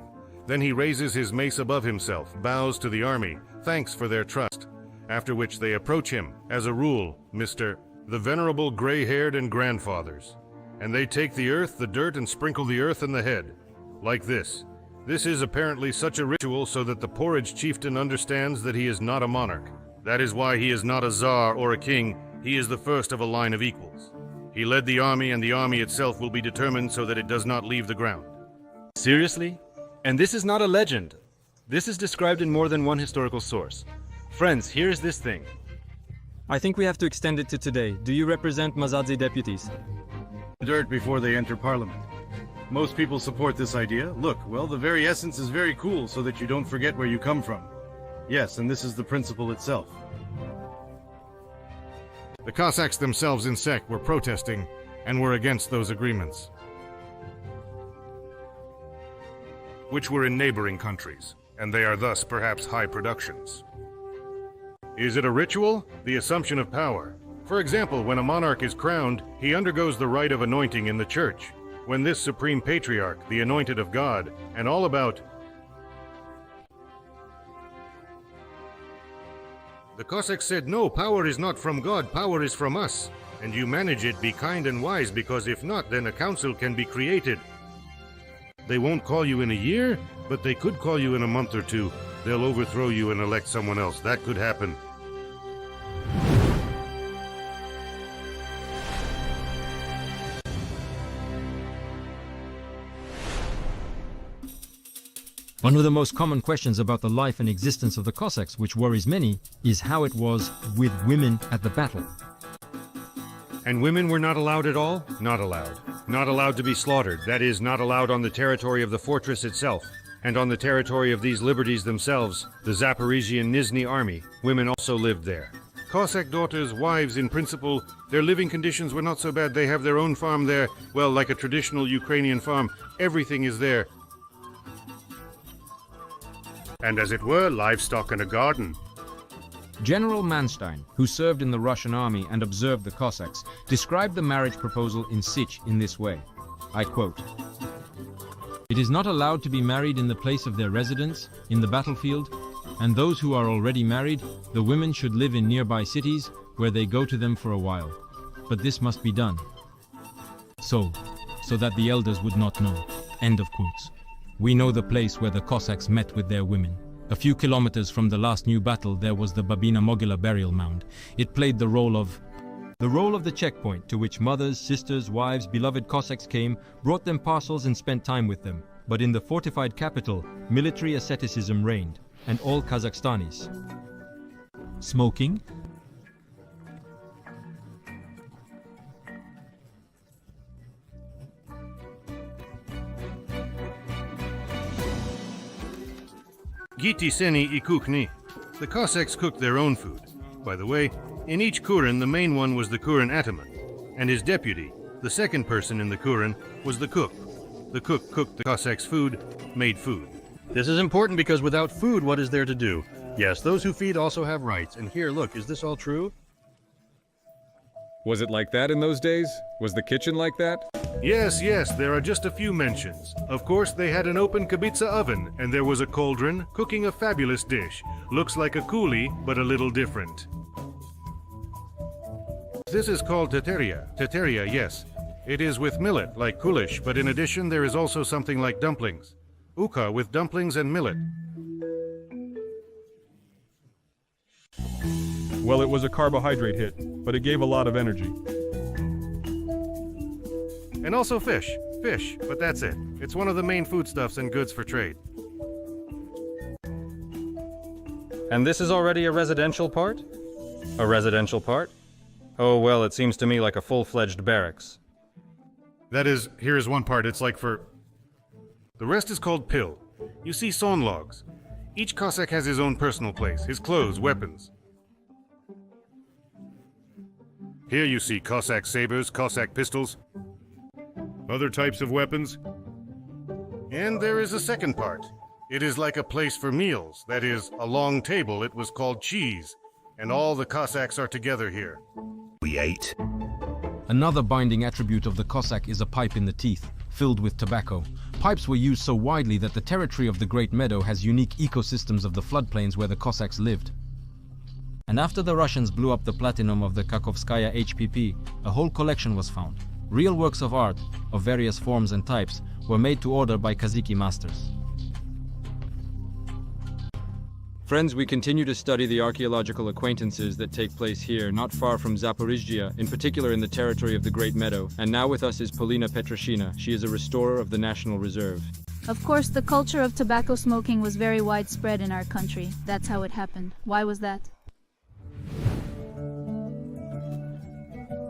Then he raises his mace above himself, bows to the army, thanks for their trust. After which they approach him, as a rule, Mr. the venerable gray-haired and grandfathers. And they take the earth, the dirt, and sprinkle the earth in the head. Like this. This is apparently such a ritual so that the porridge chieftain understands that he is not a monarch. That is why he is not a czar or a king. He is the first of a line of equals. He led the army, and the army itself will be determined so that it does not leave the ground. Seriously? And this is not a legend. This is described in more than one historical source. Friends, here is this thing. I think we have to extend it to today. Do you represent Mazadze deputies? Dirt before they enter parliament. Most people support this idea. Look, well, the very essence is very cool so that you don't forget where you come from. Yes, and this is the principle itself. The Cossacks themselves in Sek were protesting and were against those agreements, which were in neighboring countries, and they are thus perhaps high productions. Is it a ritual? The assumption of power. For example, when a monarch is crowned, he undergoes the rite of anointing in the church. When this supreme patriarch, the anointed of God, and all about... The Cossacks said, no, power is not from God, power is from us. And you manage it, be kind and wise, because if not, then a council can be created. They won't call you in a year, but they could call you in a month or 2. They'll overthrow you and elect someone else. That could happen. One of the most common questions about the life and existence of the Cossacks, which worries many, is how it was with women at the battle. And women were not allowed at all? Not allowed. Not allowed to be slaughtered, that is, not allowed on the territory of the fortress itself. And on the territory of these liberties themselves, the Zaporizhian Nizhny army, women also lived there. Cossack daughters, wives, in principle, their living conditions were not so bad. They have their own farm there, well, like a traditional Ukrainian farm. Everything is there. And as it were, livestock and a garden. General Manstein, who served in the Russian army and observed the Cossacks, described the marriage proposal in Sich in this way. I quote, "It is not allowed to be married in the place of their residence, in the battlefield, and those who are already married, the women should live in nearby cities where they go to them for a while. But this must be done. So that the elders would not know." End of quotes. We know the place where the Cossacks met with their women. A few kilometers from the last new battle, there was the Babina Mogila burial mound. It played the role of the checkpoint to which mothers, sisters, wives, beloved Cossacks came, brought them parcels and spent time with them. But in the fortified capital, military asceticism reigned, and all Kazakhstanis. Smoking, Giti seni I kukhni. The Cossacks cooked their own food. By the way, in each kuren, the main one was the kuren ataman, and his deputy, the second person in the kuren, was the cook. The cook cooked the Cossacks' food, made food. This is important because without food, what is there to do? Yes, those who feed also have rights. And here, look, is this all true? Was it like that in those days? Was the kitchen like that? Yes, there are just a few mentions. Of course, they had an open kibitsa oven, and there was a cauldron cooking a fabulous dish. Looks like a kuli, but a little different. This is called teteria. Teteria, yes. It is with millet, like kulish, but in addition there is also something like dumplings. Uka with dumplings and millet. Well, it was a carbohydrate hit, but it gave a lot of energy. And also fish, but that's it. It's one of the main foodstuffs and goods for trade. And this is already a residential part? A residential part? Oh, well, it seems to me like a full-fledged barracks. That is, here is one part, it's like for... The rest is called pill. You see sawn logs. Each Cossack has his own personal place, his clothes, weapons. Here you see Cossack sabers, Cossack pistols, other types of weapons. And there is a second part. It is like a place for meals, that is, a long table. It was called cheese, and all the Cossacks are together here. We ate. Another binding attribute of the Cossack is a pipe in the teeth, filled with tobacco. Pipes were used so widely that the territory of the Great Meadow has unique ecosystems of the floodplains where the Cossacks lived. And after the Russians blew up the platinum of the Kakhovskaya HPP, a whole collection was found. Real works of art, of various forms and types, were made to order by Kaziki masters. Friends, we continue to study the archaeological acquaintances that take place here, not far from Zaporizhzhia, in particular in the territory of the Great Meadow. And now with us is Polina Petroshina. She is a restorer of the National Reserve. Of course, the culture of tobacco smoking was very widespread in our country. That's how it happened. Why was that?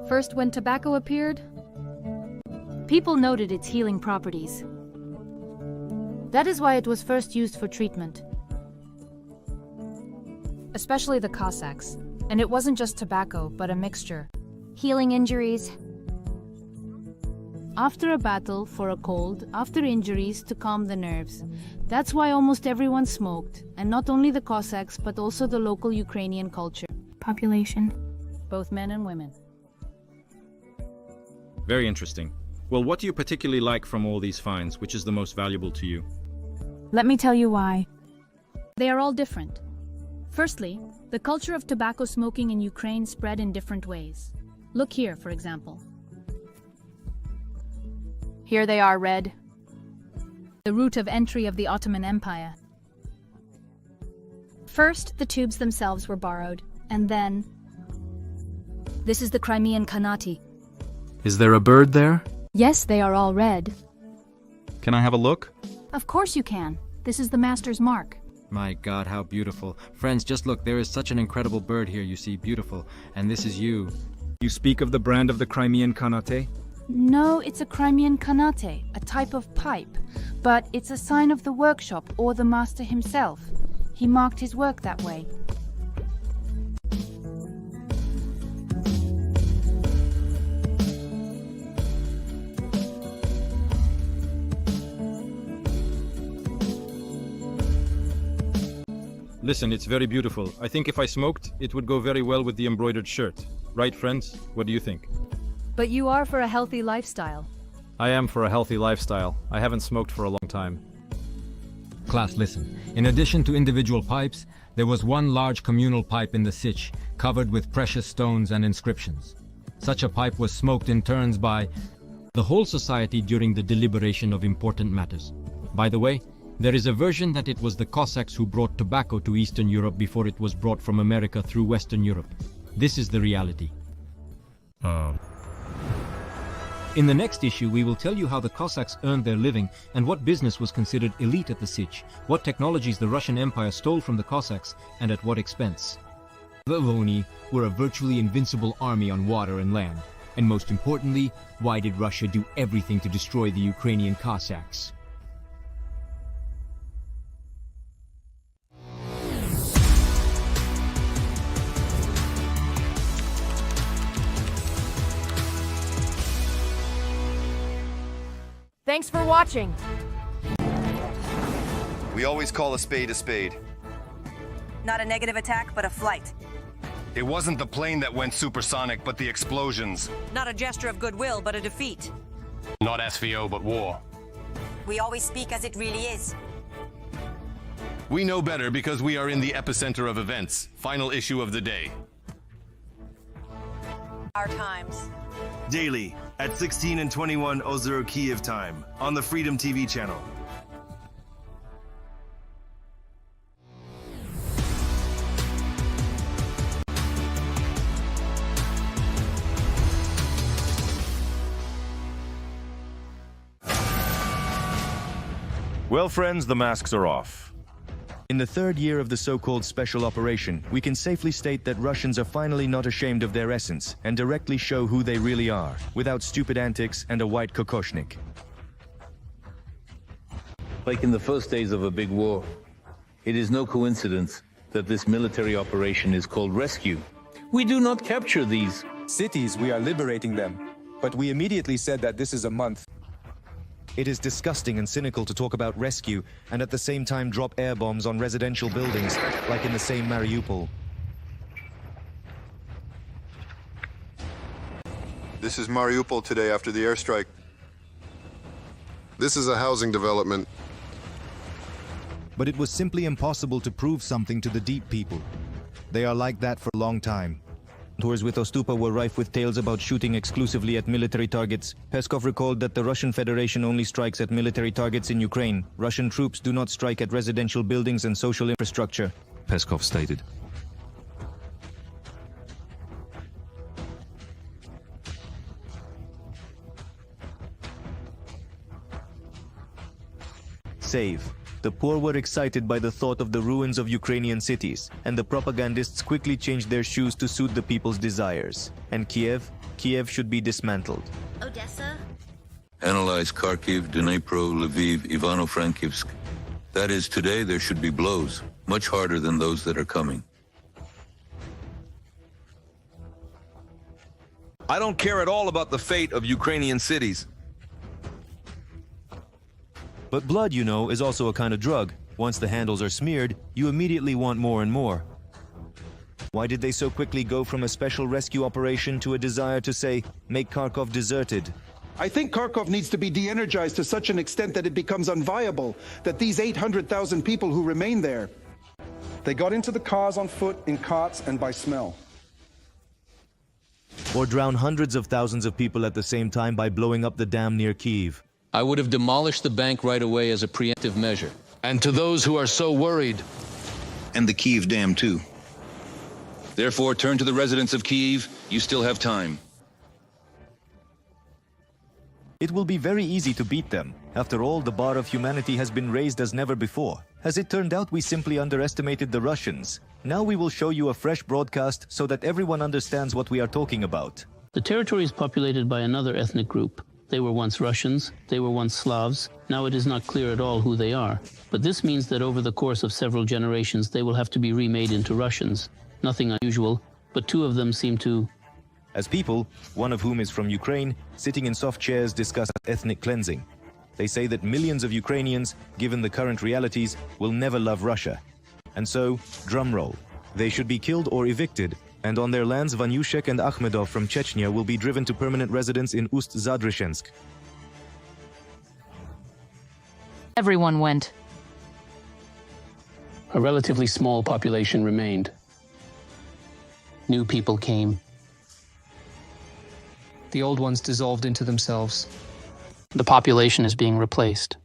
First, when tobacco appeared, people noted its healing properties. That is why it was first used for treatment. Especially the Cossacks. And it wasn't just tobacco, but a mixture. Healing injuries. After a battle, for a cold, after injuries, to calm the nerves. That's why almost everyone smoked, and not only the Cossacks, but also the local Ukrainian culture. Population. Both men and women. Very interesting. Well, what do you particularly like from all these finds? Which is the most valuable to you? Let me tell you why. They are all different. Firstly, the culture of tobacco smoking in Ukraine spread in different ways. Look here, for example. Here they are red. The route of entry of the Ottoman Empire. First, the tubes themselves were borrowed, and then... This is the Crimean Khanate. Is there a bird there? Yes, they are all red. Can I have a look? Of course you can. This is the master's mark. My God, how beautiful. Friends, just look, there is such an incredible bird here, you see, beautiful. And this is you. You speak of the brand of the Crimean Khanate? No, it's a Crimean Khanate, a type of pipe. But it's a sign of the workshop or the master himself. He marked his work that way. Listen, it's very beautiful. I think if I smoked, it would go very well with the embroidered shirt. Right, friends? What do you think? But you are for a healthy lifestyle. I am for a healthy lifestyle. I haven't smoked for a long time. Class, listen. In addition to individual pipes, there was one large communal pipe in the Sich, covered with precious stones and inscriptions. Such a pipe was smoked in turns by the whole society during the deliberation of important matters. By the way, there is a version that it was the Cossacks who brought tobacco to Eastern Europe before it was brought from America through Western Europe. This is the reality. In the next issue, we will tell you how the Cossacks earned their living and what business was considered elite at the Sich, what technologies the Russian Empire stole from the Cossacks, and at what expense. The Voni were a virtually invincible army on water and land. And most importantly, why did Russia do everything to destroy the Ukrainian Cossacks? Thanks for watching. We always call a spade a spade. Not a negative attack, but a flight. It wasn't the plane that went supersonic, but the explosions. Not a gesture of goodwill, but a defeat. Not SVO, but war. We always speak as it really is. We know better because we are in the epicenter of events. Final issue of the day. Our times. Daily, at 16 and 21 Ozero Kiev time, on the Freedom TV channel. Well, friends, the masks are off. In the third year of the so-called special operation, we can safely state that Russians are finally not ashamed of their essence and directly show who they really are, without stupid antics and a white kokoshnik. Like in the first days of a big war, it is no coincidence that this military operation is called rescue. We do not capture these cities, we are liberating them. But we immediately said that this is a month. It is disgusting and cynical to talk about rescue and at the same time drop air bombs on residential buildings, like in the same Mariupol. This is Mariupol today after the airstrike. This is a housing development. But it was simply impossible to prove something to the deep people. They are like that for a long time. Tours with Ostupa were rife with tales about shooting exclusively at military targets. Peskov recalled that the Russian Federation only strikes at military targets in Ukraine. Russian troops do not strike at residential buildings and social infrastructure, Peskov stated. Save. The poor were excited by the thought of the ruins of Ukrainian cities, and the propagandists quickly changed their shoes to suit the people's desires. And Kiev should be dismantled. Odessa? Analyze Kharkiv, Dnipro, Lviv, Ivano-Frankivsk. That is, today there should be blows, much harder than those that are coming. I don't care at all about the fate of Ukrainian cities. But blood, you know, is also a kind of drug. Once the handles are smeared, you immediately want more and more. Why did they so quickly go from a special rescue operation to a desire to, say, make Kharkov deserted? I think Kharkov needs to be de-energized to such an extent that it becomes unviable, that these 800,000 people who remain there, they got into the cars on foot, in carts, and by smell. Or drown hundreds of thousands of people at the same time by blowing up the dam near Kyiv. I would have demolished the bank right away as a preemptive measure. And to those who are so worried... And the Kyiv dam, too. Therefore, turn to the residents of Kyiv. You still have time. It will be very easy to beat them. After all, the bar of humanity has been raised as never before. As it turned out, we simply underestimated the Russians. Now we will show you a fresh broadcast so that everyone understands what we are talking about. The territory is populated by another ethnic group. They were once Russians, they were once Slavs, now it is not clear at all who they are. But this means that over the course of several generations they will have to be remade into Russians. Nothing unusual, but two of them seem to... As people, one of whom is from Ukraine, sitting in soft chairs discuss ethnic cleansing. They say that millions of Ukrainians, given the current realities, will never love Russia. And so, drumroll, they should be killed or evicted, and on their lands Vanyushek and Akhmedov from Chechnya will be driven to permanent residence in Ust-Zadryshensk. Everyone went. A relatively small population remained. New people came. The old ones dissolved into themselves. The population is being replaced.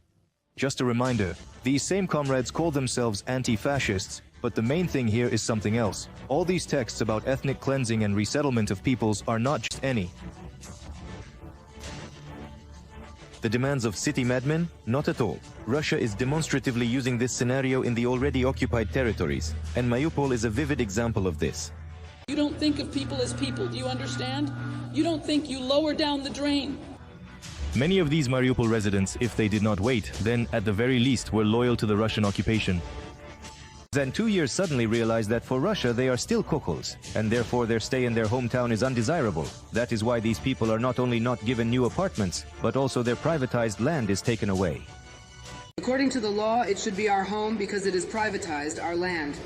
Just a reminder, these same comrades call themselves anti-fascists, but the main thing here is something else. All these texts about ethnic cleansing and resettlement of peoples are not just any. The demands of city madmen? Not at all. Russia is demonstratively using this scenario in the already occupied territories, and Mariupol is a vivid example of this. You don't think of people as people, do you understand? You don't think you lower down the drain. Many of these Mariupol residents, if they did not wait, then at the very least were loyal to the Russian occupation. Then 2 years suddenly realized that for Russia they are still kokos, and therefore their stay in their hometown is undesirable. That is why these people are not only not given new apartments, but also their privatized land is taken away. According to the law, it should be our home because it is privatized, our land.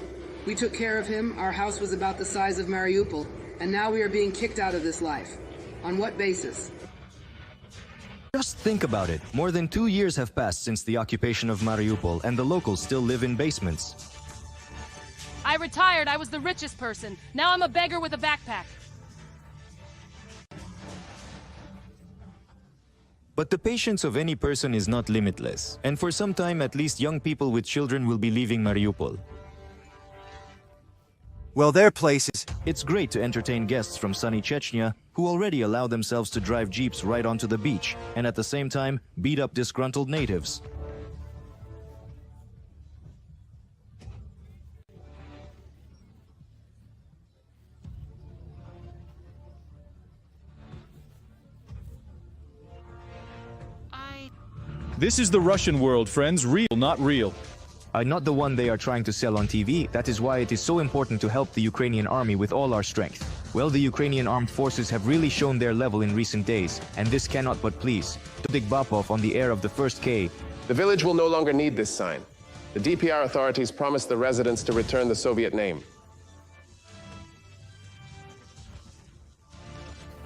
We took care of him, our house was about the size of Mariupol, and now we are being kicked out of this life. On what basis? Just think about it. More than 2 years have passed since the occupation of Mariupol, and the locals still live in basements. I retired, I was the richest person. Now I'm a beggar with a backpack. But the patience of any person is not limitless, and for some time at least young people with children will be leaving Mariupol. Well, their places. It's great to entertain guests from sunny Chechnya who already allow themselves to drive jeeps right onto the beach and at the same time beat up disgruntled natives. This is the Russian world, friends. Real, not real. Not the one they are trying to sell on TV. That is why it is so important to help the Ukrainian army with all our strength. Well, the Ukrainian armed forces have really shown their level in recent days, and this cannot but please. Todik Bapov on the air of the first K. The village will no longer need this sign. The DPR authorities promised the residents to return the Soviet name.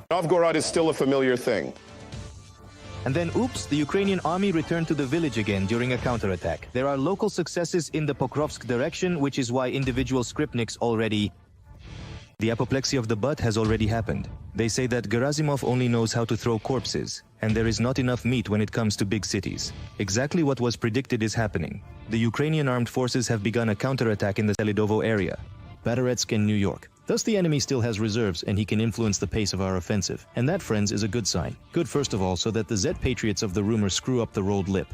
Novgorod is still a familiar thing. And then, oops, the Ukrainian army returned to the village again during a counterattack. There are local successes in the Pokrovsk direction, which is why individual Skripniks already... The apoplexy of the butt has already happened. They say that Gerasimov only knows how to throw corpses, and there is not enough meat when it comes to big cities. Exactly what was predicted is happening. The Ukrainian armed forces have begun a counterattack in the Selidovo area, Batorezk in New York. Thus the enemy still has reserves and he can influence the pace of our offensive. And that, friends, is a good sign. Good first of all, so that the Z patriots of the rumor screw up the rolled lip.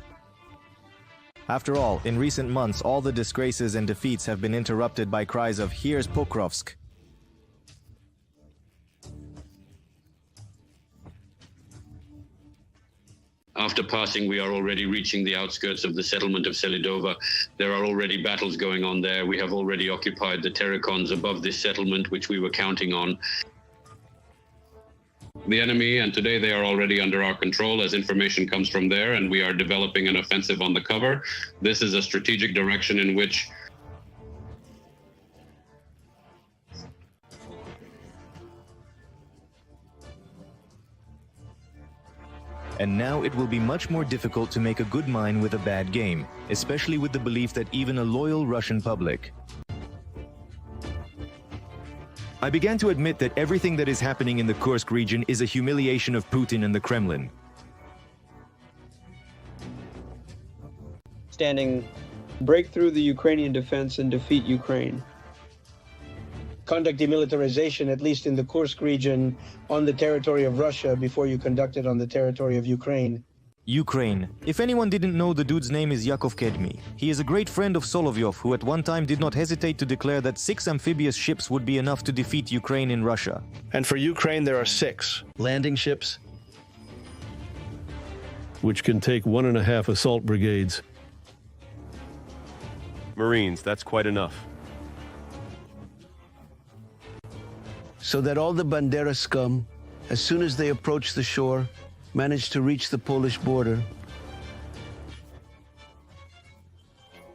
After all, in recent months all the disgraces and defeats have been interrupted by cries of "Here's Pokrovsk." After passing, we are already reaching the outskirts of the settlement of Selidova. There are already battles going on there. We have already occupied the terracons above this settlement, which we were counting on. The enemy, and today they are already under our control as information comes from there, and we are developing an offensive on the cover. This is a strategic direction in which And now it will be much more difficult to make a good mine with a bad game, especially with the belief that even a loyal Russian public. I began to admit that everything that is happening in the Kursk region is a humiliation of Putin and the Kremlin. Break through the Ukrainian defense and defeat Ukraine. conduct demilitarization, at least in the Kursk region, on the territory of Russia before you conduct it on the territory of Ukraine. Ukraine. If anyone didn't know, the dude's name is Yakov Kedmy. He is a great friend of Solovyov, who at one time did not hesitate to declare that 6 amphibious ships would be enough to defeat Ukraine in Russia. And for Ukraine, there are 6 landing ships, which can take 1.5 assault brigades. Marines, that's quite enough. So that all the Bandera scum, as soon as they approach the shore, manage to reach the Polish border.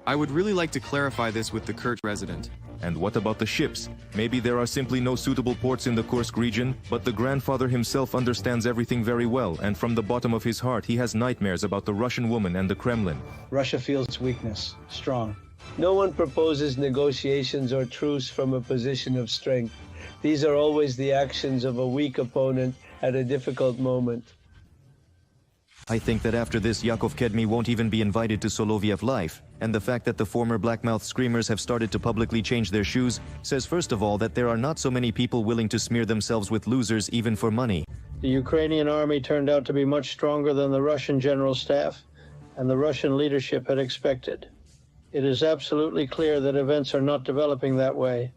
I would really like to clarify this with the Kerch resident. And what about the ships? Maybe there are simply no suitable ports in the Kursk region, but the grandfather himself understands everything very well, and from the bottom of his heart he has nightmares about the Russian woman and the Kremlin. Russia feels weakness, strong. No one proposes negotiations or truce from a position of strength. These are always the actions of a weak opponent at a difficult moment. I think that after this, Yakov Kedmy won't even be invited to Soloviev Life, and the fact that the former blackmouth screamers have started to publicly change their shoes says first of all that there are not so many people willing to smear themselves with losers even for money. The Ukrainian army turned out to be much stronger than the Russian general staff and the Russian leadership had expected. It is absolutely clear that events are not developing that way,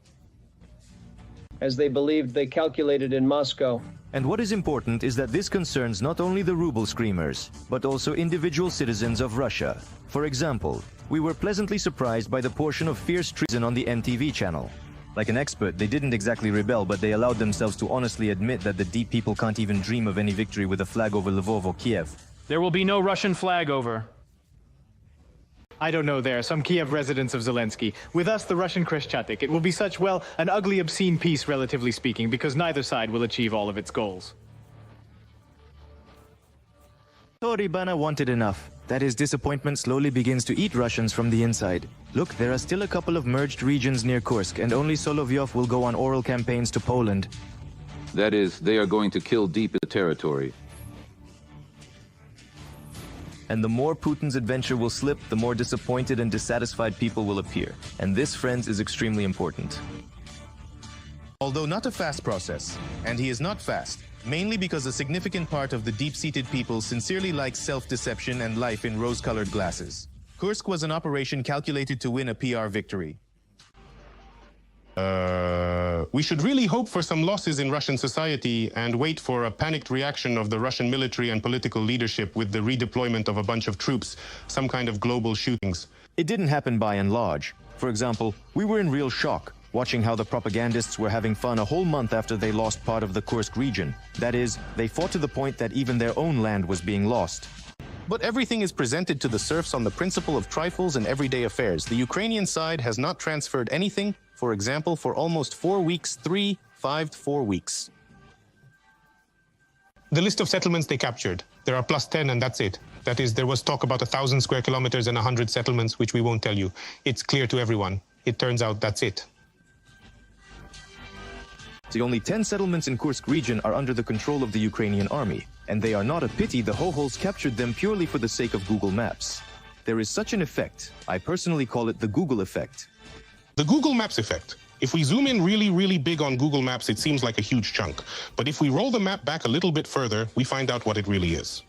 as they believed they calculated in Moscow. And what is important is that this concerns not only the ruble screamers, but also individual citizens of Russia. For example, we were pleasantly surprised by the portion of fierce treason on the MTV channel. Like an expert, they didn't exactly rebel, but they allowed themselves to honestly admit that the deep people can't even dream of any victory with a flag over Lvov or Kiev. There will be no Russian flag over. I don't know, there are some Kiev residents of Zelensky. With us, the Russian Kreshchatyk. It will be such, well, an ugly, obscene peace, relatively speaking, because neither side will achieve all of its goals. Toribana wanted enough. That his disappointment slowly begins to eat Russians from the inside. Look, there are still a couple of merged regions near Kursk, and only Solovyov will go on oral campaigns to Poland. That is, they are going to kill deep in the territory. And the more Putin's adventure will slip, the more disappointed and dissatisfied people will appear. And this, friends, is extremely important. Although not a fast process, and he is not fast, mainly because a significant part of the deep-seated people sincerely likes self-deception and life in rose-colored glasses. Kursk was an operation calculated to win a PR victory. We should really hope for some losses in Russian society and wait for a panicked reaction of the Russian military and political leadership with the redeployment of a bunch of troops, some kind of global shootings. It didn't happen by and large. For example, we were in real shock, watching how the propagandists were having fun a whole month after they lost part of the Kursk region. That is, they fought to the point that even their own land was being lost. But everything is presented to the serfs on the principle of trifles and everyday affairs. The Ukrainian side has not transferred anything, for example, for almost 4 weeks, 4 weeks. The list of settlements they captured, there are plus 10 and that's it. That is, there was talk about 1,000 square kilometers and 100 settlements, which we won't tell you. It's clear to everyone. It turns out that's it. The only 10 settlements in Kursk region are under the control of the Ukrainian army, and they are not a pity. The Hohols captured them purely for the sake of Google Maps. There is such an effect. I personally call it the Google effect. The Google Maps effect. If we zoom in really big on Google Maps, it seems like a huge chunk. But if we roll the map back a little bit further, we find out what it really is.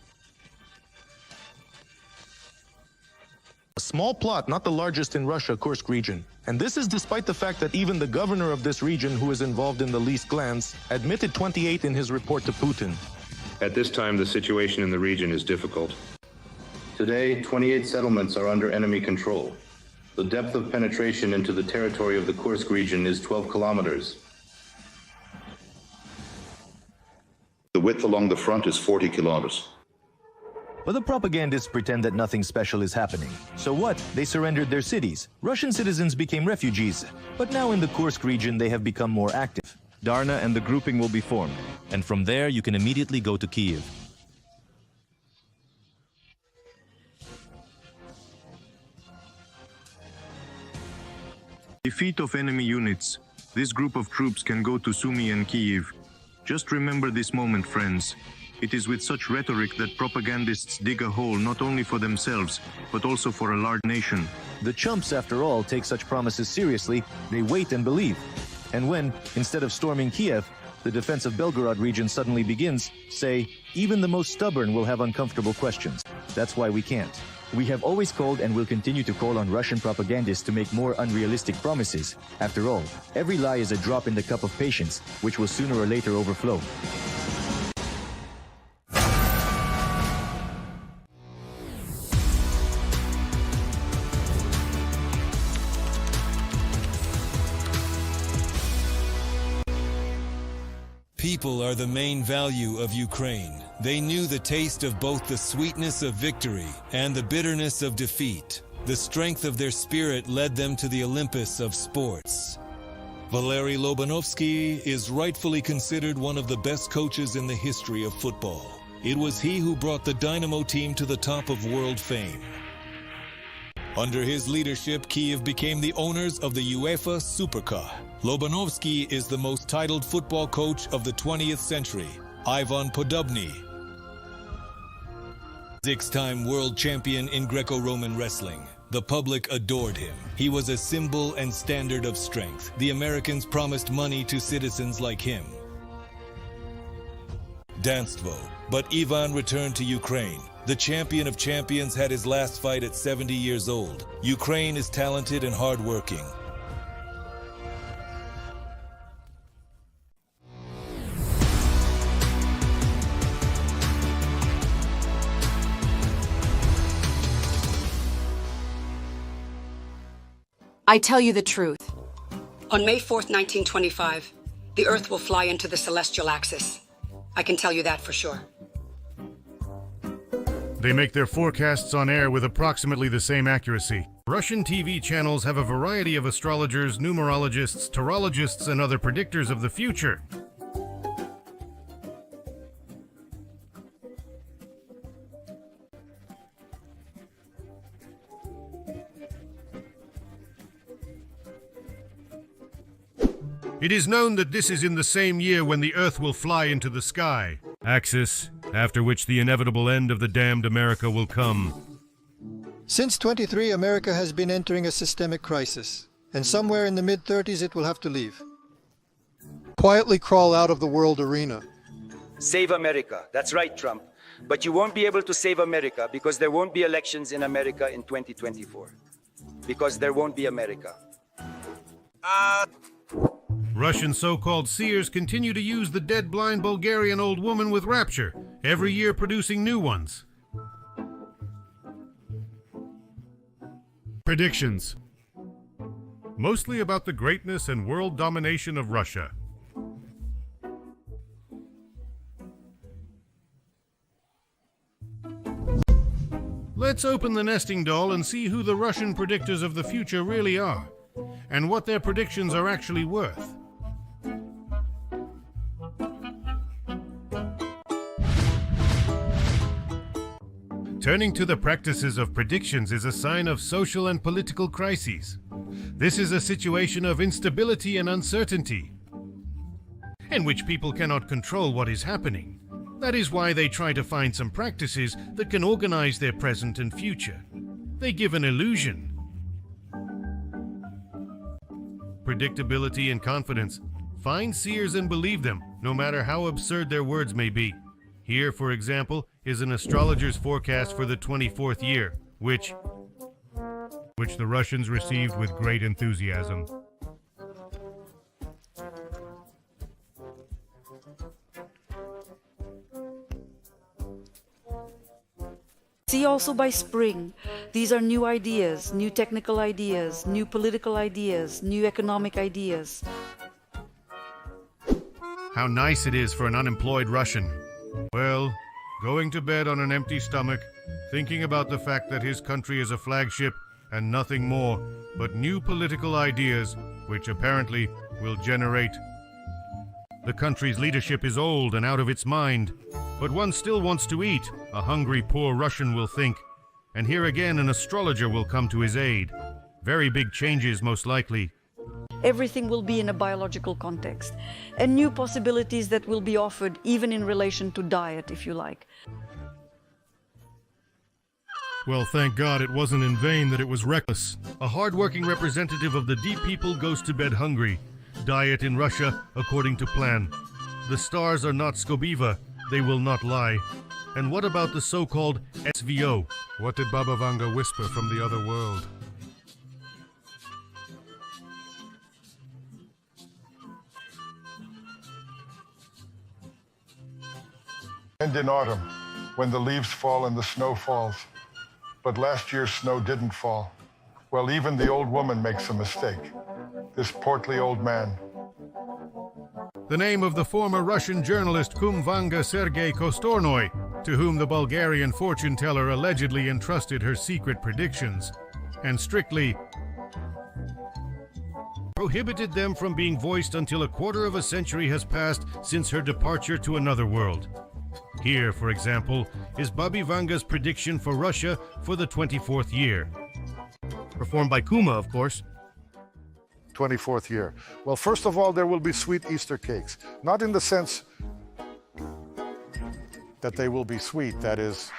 A small plot, not the largest in Russia, Kursk region. And this is despite the fact that even the governor of this region, who is involved in the least glance, admitted 28 in his report to Putin. At this time, the situation in the region is difficult. Today, 28 settlements are under enemy control. The depth of penetration into the territory of the Kursk region is 12 kilometers. The width along the front is 40 kilometers. But the propagandists pretend that nothing special is happening. So what? They surrendered their cities. Russian citizens became refugees. But now in the Kursk region, they have become more active. Darna and the grouping will be formed. And from there, you can immediately go to Kiev. Defeat of enemy units. This group of troops can go to Sumy and Kiev. Just remember this moment, friends. It is with such rhetoric that propagandists dig a hole not only for themselves, but also for a large nation. The chumps, after all, take such promises seriously. They wait and believe. And when, instead of storming Kiev, the defense of Belgorod region suddenly begins, say, even the most stubborn will have uncomfortable questions. That's why we can't. We have always called and will continue to call on Russian propagandists to make more unrealistic promises. After all, every lie is a drop in the cup of patience, which will sooner or later overflow. People are the main value of Ukraine. They knew the taste of both the sweetness of victory and the bitterness of defeat. The strength of their spirit led them to the Olympus of sports. Valery Lobanovsky is rightfully considered one of the best coaches in the history of football. It was he who brought the Dynamo team to the top of world fame. Under his leadership, Kiev became the owners of the UEFA Supercup. Lobanovsky is the most titled football coach of the 20th century. Ivan Podobny, six-time world champion in Greco-Roman wrestling. The public adored him. He was a symbol and standard of strength. The Americans promised money to citizens like him. Danstvo. But Ivan returned to Ukraine. The champion of champions had his last fight at 70 years old. Ukraine is talented and hardworking. I tell you the truth. On May 4th, 1925, the Earth will fly into the celestial axis. I can tell you that for sure. They make their forecasts on air with approximately the same accuracy. Russian TV channels have a variety of astrologers, numerologists, tarologists, and other predictors of the future. It is known that this is in the same year when the Earth will fly into the sky. Axis, after which the inevitable end of the damned America will come. Since 23, America has been entering a systemic crisis, and somewhere in the mid-30s it will have to leave. Quietly crawl out of the world arena. Save America. That's right, Trump. But you won't be able to save America because there won't be elections in America in 2024. Because there won't be America. Russian so-called seers continue to use the dead blind Bulgarian old woman with rapture, every year producing new ones. Predictions. Mostly about the greatness and world domination of Russia. Let's open the nesting doll and see who the Russian predictors of the future really are, and what their predictions are actually worth. Turning to the practices of predictions is a sign of social and political crises. This is a situation of instability and uncertainty, in which people cannot control what is happening. That is why they try to find some practices that can organize their present and future. They give an illusion. Predictability and confidence. Find seers and believe them, no matter how absurd their words may be. Here, for example, is an astrologer's forecast for the 24th year, which the Russians received with great enthusiasm. See also by spring, these are new ideas, new technical ideas, new political ideas, new economic ideas. How nice it is for an unemployed Russian. Well, going to bed on an empty stomach, thinking about the fact that his country is a flagship and nothing more but new political ideas, which apparently will generate. The country's leadership is old and out of its mind, but one still wants to eat, a hungry poor Russian will think. And here again an astrologer will come to his aid. Very big changes, most likely. Everything will be in a biological context, and new possibilities that will be offered even in relation to diet, if you like. Well, thank God it wasn't in vain that it was reckless. A hard-working representative of the deep people goes to bed hungry. diet in Russia according to plan. The stars are not Skobiva, they will not lie. And what about the so-called SVO? What did Baba Vanga whisper from the other world? And in autumn, when the leaves fall and the snow falls. But last year's snow didn't fall. Well, even the old woman makes a mistake. This portly old man. The name of the former Russian journalist Kum Vanga Sergei Kostornoy, to whom the Bulgarian fortune teller allegedly entrusted her secret predictions, and strictly prohibited them from being voiced until a quarter of a century has passed since her departure to another world. Here, for example, is Babi Vanga's prediction for Russia for the 24th year. Performed by Kuma, of course. 24th year. Well, first of all, there will be sweet Easter cakes. Not in the sense that they will be sweet, that is.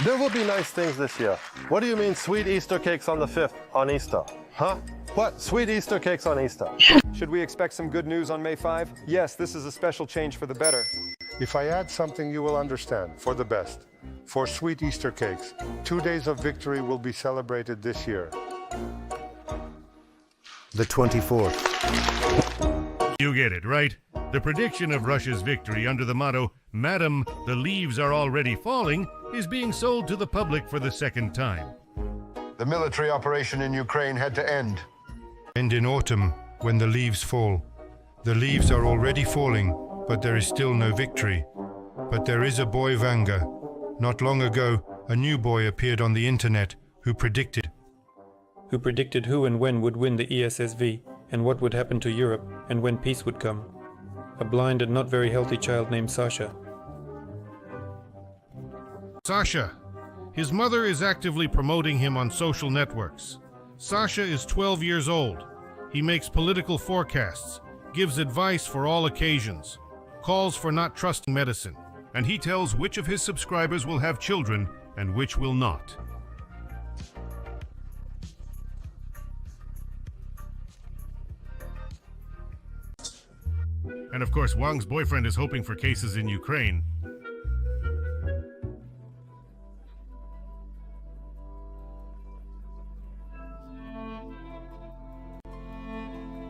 There will be nice things this year. What do you mean sweet Easter cakes on the 5th, on Easter? Huh? What? Sweet Easter cakes on Easter? Should we expect some good news on May 5? Yes, this is a special change for the better. If I add something, you will understand, for the best. For sweet Easter cakes, 2 days of victory will be celebrated this year. The 24th. You get it, right? The prediction of Russia's victory under the motto, "Madam, the leaves are already falling," is being sold to the public for the second time. The military operation in Ukraine had to end. And in autumn, when the leaves fall. The leaves are already falling, but there is still no victory. But there is a boy Vanga. Not long ago, a new boy appeared on the internet who predicted who and when would win the ESSV, and what would happen to Europe, and when peace would come. A blind and not very healthy child named Sasha. Sasha. His mother is actively promoting him on social networks. Sasha is 12 years old. He makes political forecasts, gives advice for all occasions, calls for not trusting medicine, and he tells which of his subscribers will have children and which will not. And of course, Wang's boyfriend is hoping for cases in Ukraine.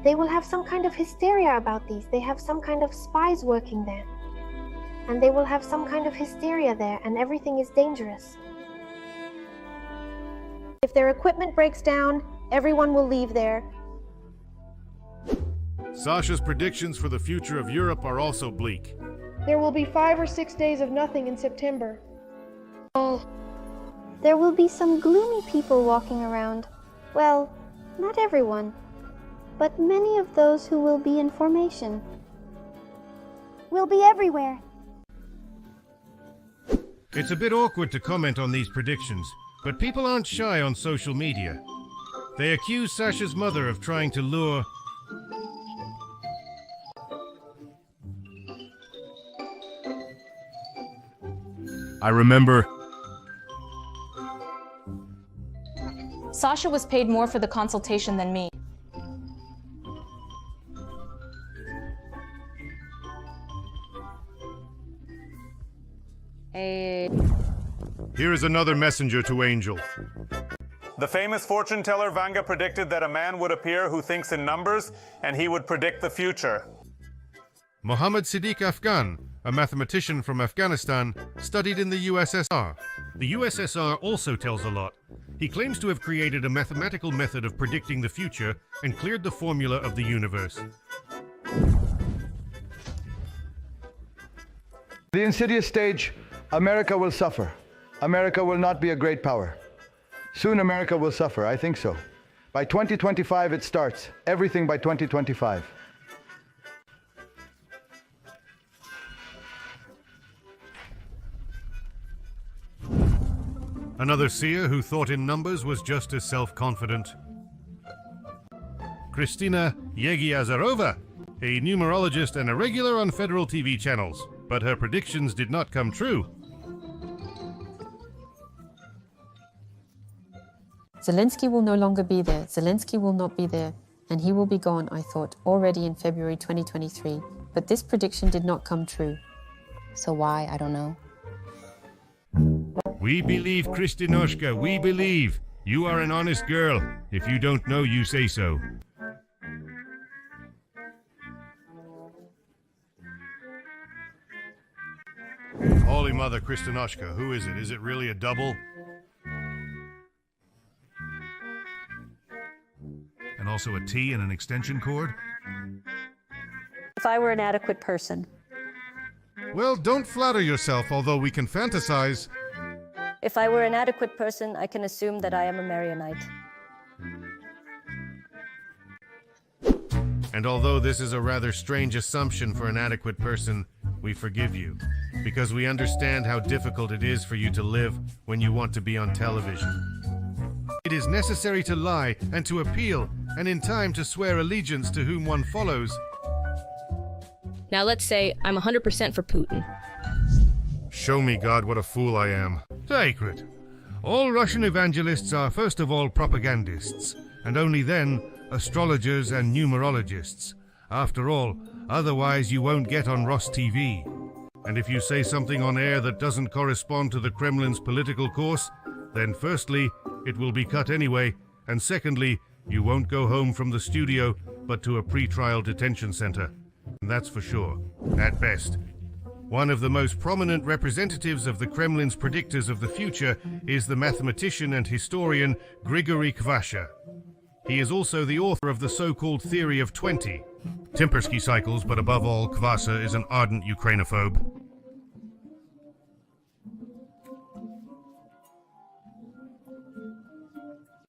They will have some kind of hysteria about these. They have some kind of spies working there. And they will have some kind of hysteria there, and everything is dangerous. If their equipment breaks down, everyone will leave there. Sasha's predictions for the future of Europe are also bleak. There will be 5 or 6 days of nothing in September. Oh, there will be some gloomy people walking around. Well, not everyone, but many of those who will be in formation. We'll be everywhere. It's a bit awkward to comment on these predictions, but people aren't shy on social media. They accuse Sasha's mother of trying to lure I remember. Sasha was paid more for the consultation than me. Here is another messenger to Angel. The famous fortune teller Vanga predicted that a man would appear who thinks in numbers, and he would predict the future. Mohammad Siddiq Afghan, a mathematician from Afghanistan, studied in the USSR. The USSR also tells a lot. He claims to have created a mathematical method of predicting the future and cleared the formula of the universe. The insidious stage, America will suffer. America will not be a great power. Soon America will suffer, I think so. By 2025 it starts. Everything by 2025. Another seer who thought in numbers was just as self-confident. Kristina Yegiazarova, a numerologist and a regular on federal TV channels, but her predictions did not come true. Zelensky will no longer be there. Zelensky will not be there. and he will be gone, I thought, already in February 2023. But this prediction did not come true. So why? I don't know. We believe, Kristinoshka, we believe. You are an honest girl. If you don't know, you say so. Holy Mother Kristinoshka, who is it? Is it really a double? And also a T and an extension cord? If I were an adequate person. Well, don't flatter yourself, although we can fantasize. If I were an adequate person, I can assume that I am a marionette. And although this is a rather strange assumption for an adequate person, we forgive you, because we understand how difficult it is for you to live when you want to be on television. It is necessary to lie and to appeal, and in time to swear allegiance to whom one follows. Now let's say I'm 100% for Putin. Show me, God, what a fool I am. Sacred. All Russian evangelists are first of all propagandists, and only then astrologers and numerologists. After all, otherwise you won't get on Ross TV. And if you say something on air that doesn't correspond to the Kremlin's political course, then firstly, it will be cut anyway, and secondly, you won't go home from the studio, but to a pre-trial detention center. And that's for sure, at best. One of the most prominent representatives of the Kremlin's predictors of the future is the mathematician and historian Grigory Kvasha. He is also the author of the so-called Theory of 20. Timpersky cycles, but above all, Kvasha is an ardent Ukrainophobe.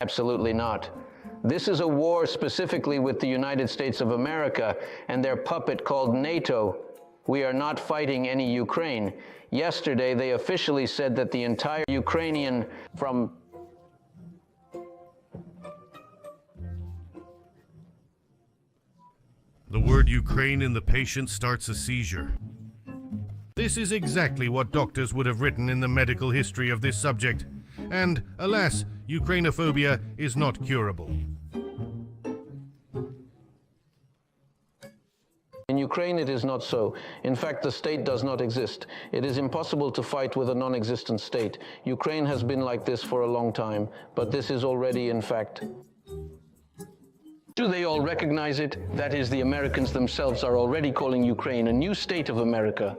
Absolutely not. This is a war specifically with the United States of America and their puppet called NATO. We are not fighting any Ukraine. Yesterday, they officially said that the entire Ukrainian from The word Ukraine in the patient starts a seizure. This is exactly what doctors would have written in the medical history of this subject. And, alas, Ukrainophobia is not curable. In Ukraine, it is not so. In fact, the state does not exist. It is impossible to fight with a non-existent state. Ukraine has been like this for a long time, but this is already in fact. Do they all recognize it? That is, the Americans themselves are already calling Ukraine a new state of America.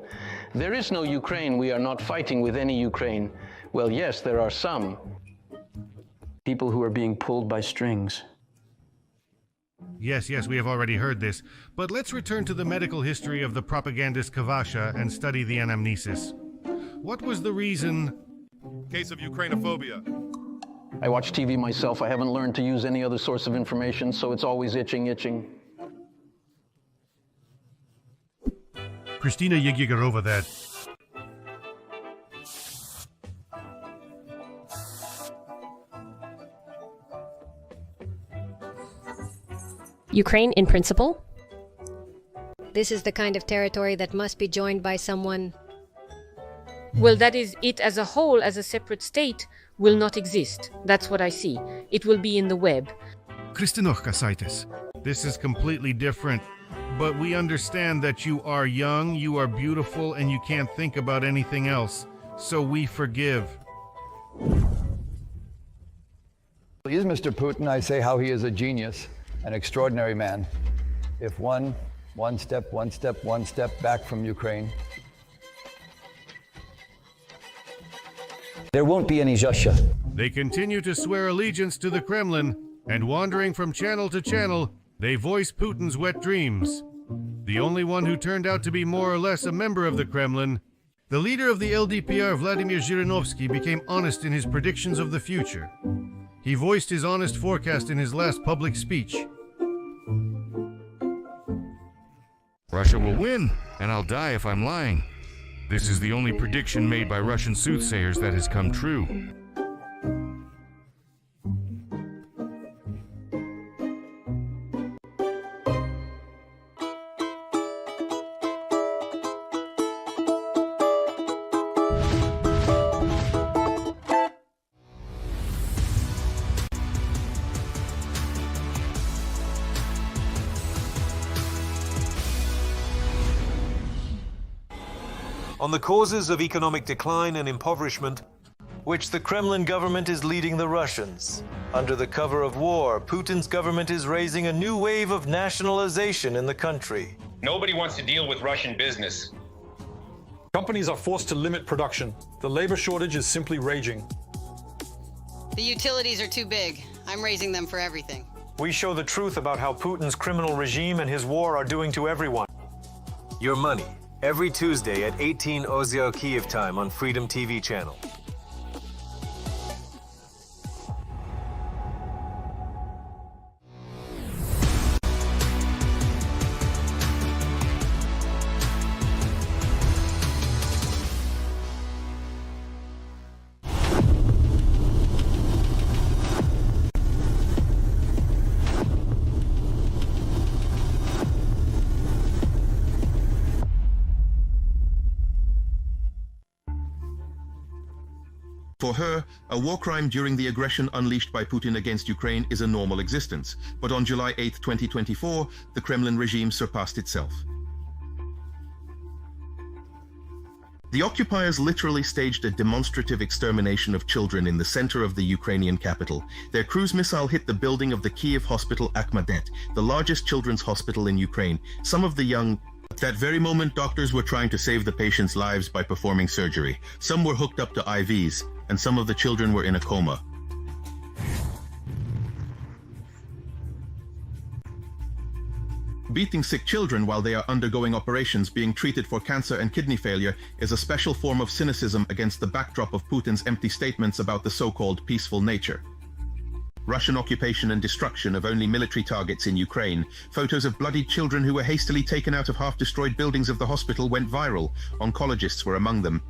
There is no Ukraine. We are not fighting with any Ukraine. Well, yes, there are some. People who are being pulled by strings. Yes, we have already heard this. But let's return to the medical history of the propagandist Kvasha and study the anamnesis. What was the reason? Case of Ukrainophobia. I watch TV myself. I haven't learned to use any other source of information, so it's always itching. Kristina Yegorova, that. Ukraine in principle? This is the kind of territory that must be joined by someone. Well, that is, it as a whole, as a separate state, will not exist. That's what I see. It will be in the web. Kristinochka. This is completely different. But we understand that you are young, you are beautiful, and you can't think about anything else. So we forgive. Is Mr. Putin, I say how he is a genius, an extraordinary man. If one step back from Ukraine. There won't be any Russia. They continue to swear allegiance to the Kremlin, and wandering from channel to channel, they voice Putin's wet dreams. The only one who turned out to be more or less a member of the Kremlin, the leader of the LDPR, Vladimir Zhirinovsky, became honest in his predictions of the future. He voiced his honest forecast in his last public speech. Russia will win, and I'll die if I'm lying. This is the only prediction made by Russian soothsayers that has come true. on the causes of economic decline and impoverishment, which the Kremlin government is leading the Russians. Under the cover of war, Putin's government is raising a new wave of nationalization in the country. Nobody wants to deal with Russian business. Companies are forced to limit production. The labor shortage is simply raging. The utilities are too big. I'm raising them for everything. We show the truth about how Putin's criminal regime and his war are doing to everyone. Your Money, every Tuesday at 18 Ozio Kyiv time on Freedom TV channel. For her, a war crime during the aggression unleashed by Putin against Ukraine is a normal existence. But on July 8, 2024, the Kremlin regime surpassed itself. The occupiers literally staged a demonstrative extermination of children in the center of the Ukrainian capital. Their cruise missile hit the building of the Kyiv hospital Akhmadet, the largest children's hospital in Ukraine. Some of the young At that very moment, doctors were trying to save the patients' lives by performing surgery. Some were hooked up to IVs, and some of the children were in a coma. Beating sick children while they are undergoing operations being treated for cancer and kidney failure is a special form of cynicism against the backdrop of Putin's empty statements about the so-called peaceful nature. Russian occupation and destruction of only military targets in Ukraine. Photos of bloodied children who were hastily taken out of half-destroyed buildings of the hospital went viral. Oncologists were among them.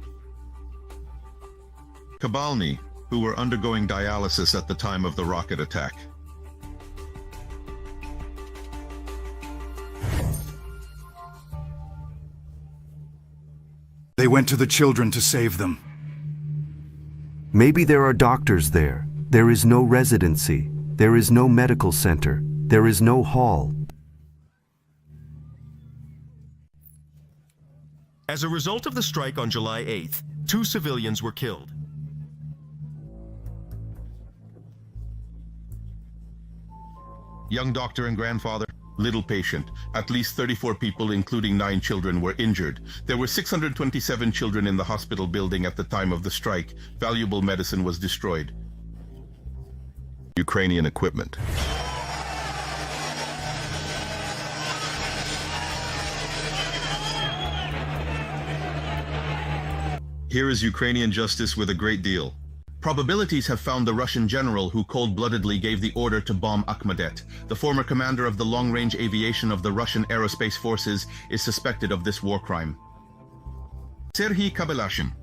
Kabalny, who were undergoing dialysis at the time of the rocket attack. They went to the children to save them. Maybe there are doctors there. There is no residency. There is no medical center. There is no hall. As a result of the strike on July 8th, 2 civilians were killed. Young doctor and grandfather, little patient. At least 34 people, including 9 children, were injured. There were 627 children in the hospital building at the time of the strike. Valuable medicine was destroyed. Ukrainian equipment. Here is Ukrainian justice with a great deal. Probabilities have found the Russian general who cold-bloodedly gave the order to bomb Akhmadet. The former commander of the long-range aviation of the Russian aerospace forces is suspected of this war crime. Serhiy Kabelashin.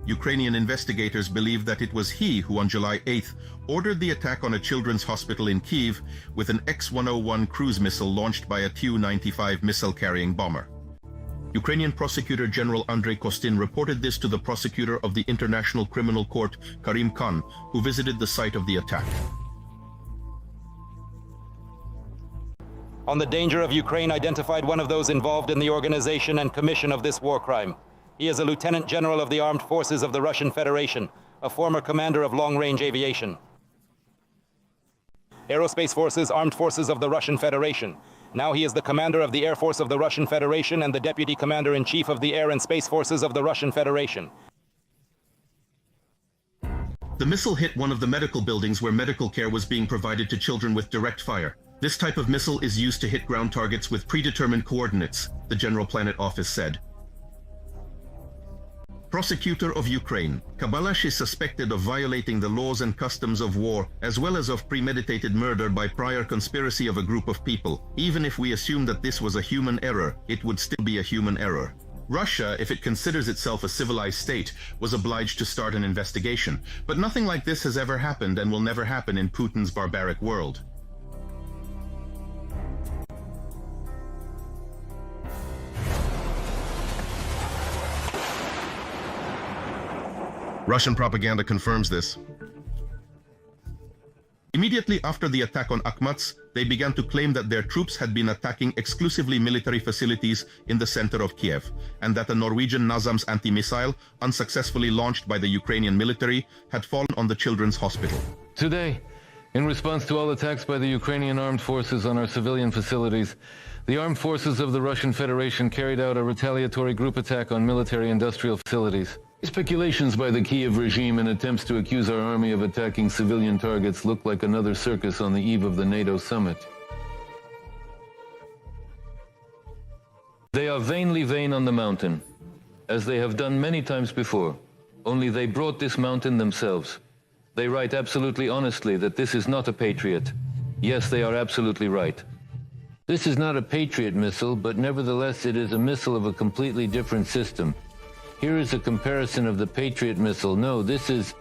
Ukrainian investigators believe that it was he who on July 8th ordered the attack on a children's hospital in Kyiv with an X-101 cruise missile launched by a Tu-95 missile-carrying bomber. Ukrainian Prosecutor General Andrei Kostin reported this to the prosecutor of the International Criminal Court, Karim Khan, who visited the site of the attack. On the danger of Ukraine identified one of those involved in the organization and commission of this war crime. He is a Lieutenant General of the Armed Forces of the Russian Federation, a former commander of long-range aviation. Aerospace Forces, Armed Forces of the Russian Federation. Now he is the commander of the Air Force of the Russian Federation and the Deputy Commander-in-Chief of the Air and Space Forces of the Russian Federation. The missile hit one of the medical buildings where medical care was being provided to children with direct fire. This type of missile is used to hit ground targets with predetermined coordinates, the General Planet Office said. Prosecutor of Ukraine, Kabalash is suspected of violating the laws and customs of war, as well as of premeditated murder by prior conspiracy of a group of people. Even if we assume that this was a human error, it would still be a human error. Russia, if it considers itself a civilized state, was obliged to start an investigation. But nothing like this has ever happened and will never happen in Putin's barbaric world. Russian propaganda confirms this. Immediately after the attack on Akhmats, they began to claim that their troops had been attacking exclusively military facilities in the center of Kiev, and that a Norwegian Nazams anti-missile, unsuccessfully launched by the Ukrainian military, had fallen on the children's hospital. Today, in response to all attacks by the Ukrainian armed forces on our civilian facilities, the armed forces of the Russian Federation carried out a retaliatory group attack on military-industrial facilities. Speculations by the Kiev regime and attempts to accuse our army of attacking civilian targets look like another circus on the eve of the NATO summit. They are vainly vain on the mountain, as they have done many times before. Only they brought this mountain themselves. They write absolutely honestly that this is not a Patriot. Yes, they are absolutely right. This is not a Patriot missile, but nevertheless it is a missile of a completely different system. Here is a comparison of the Patriot missile. No, this is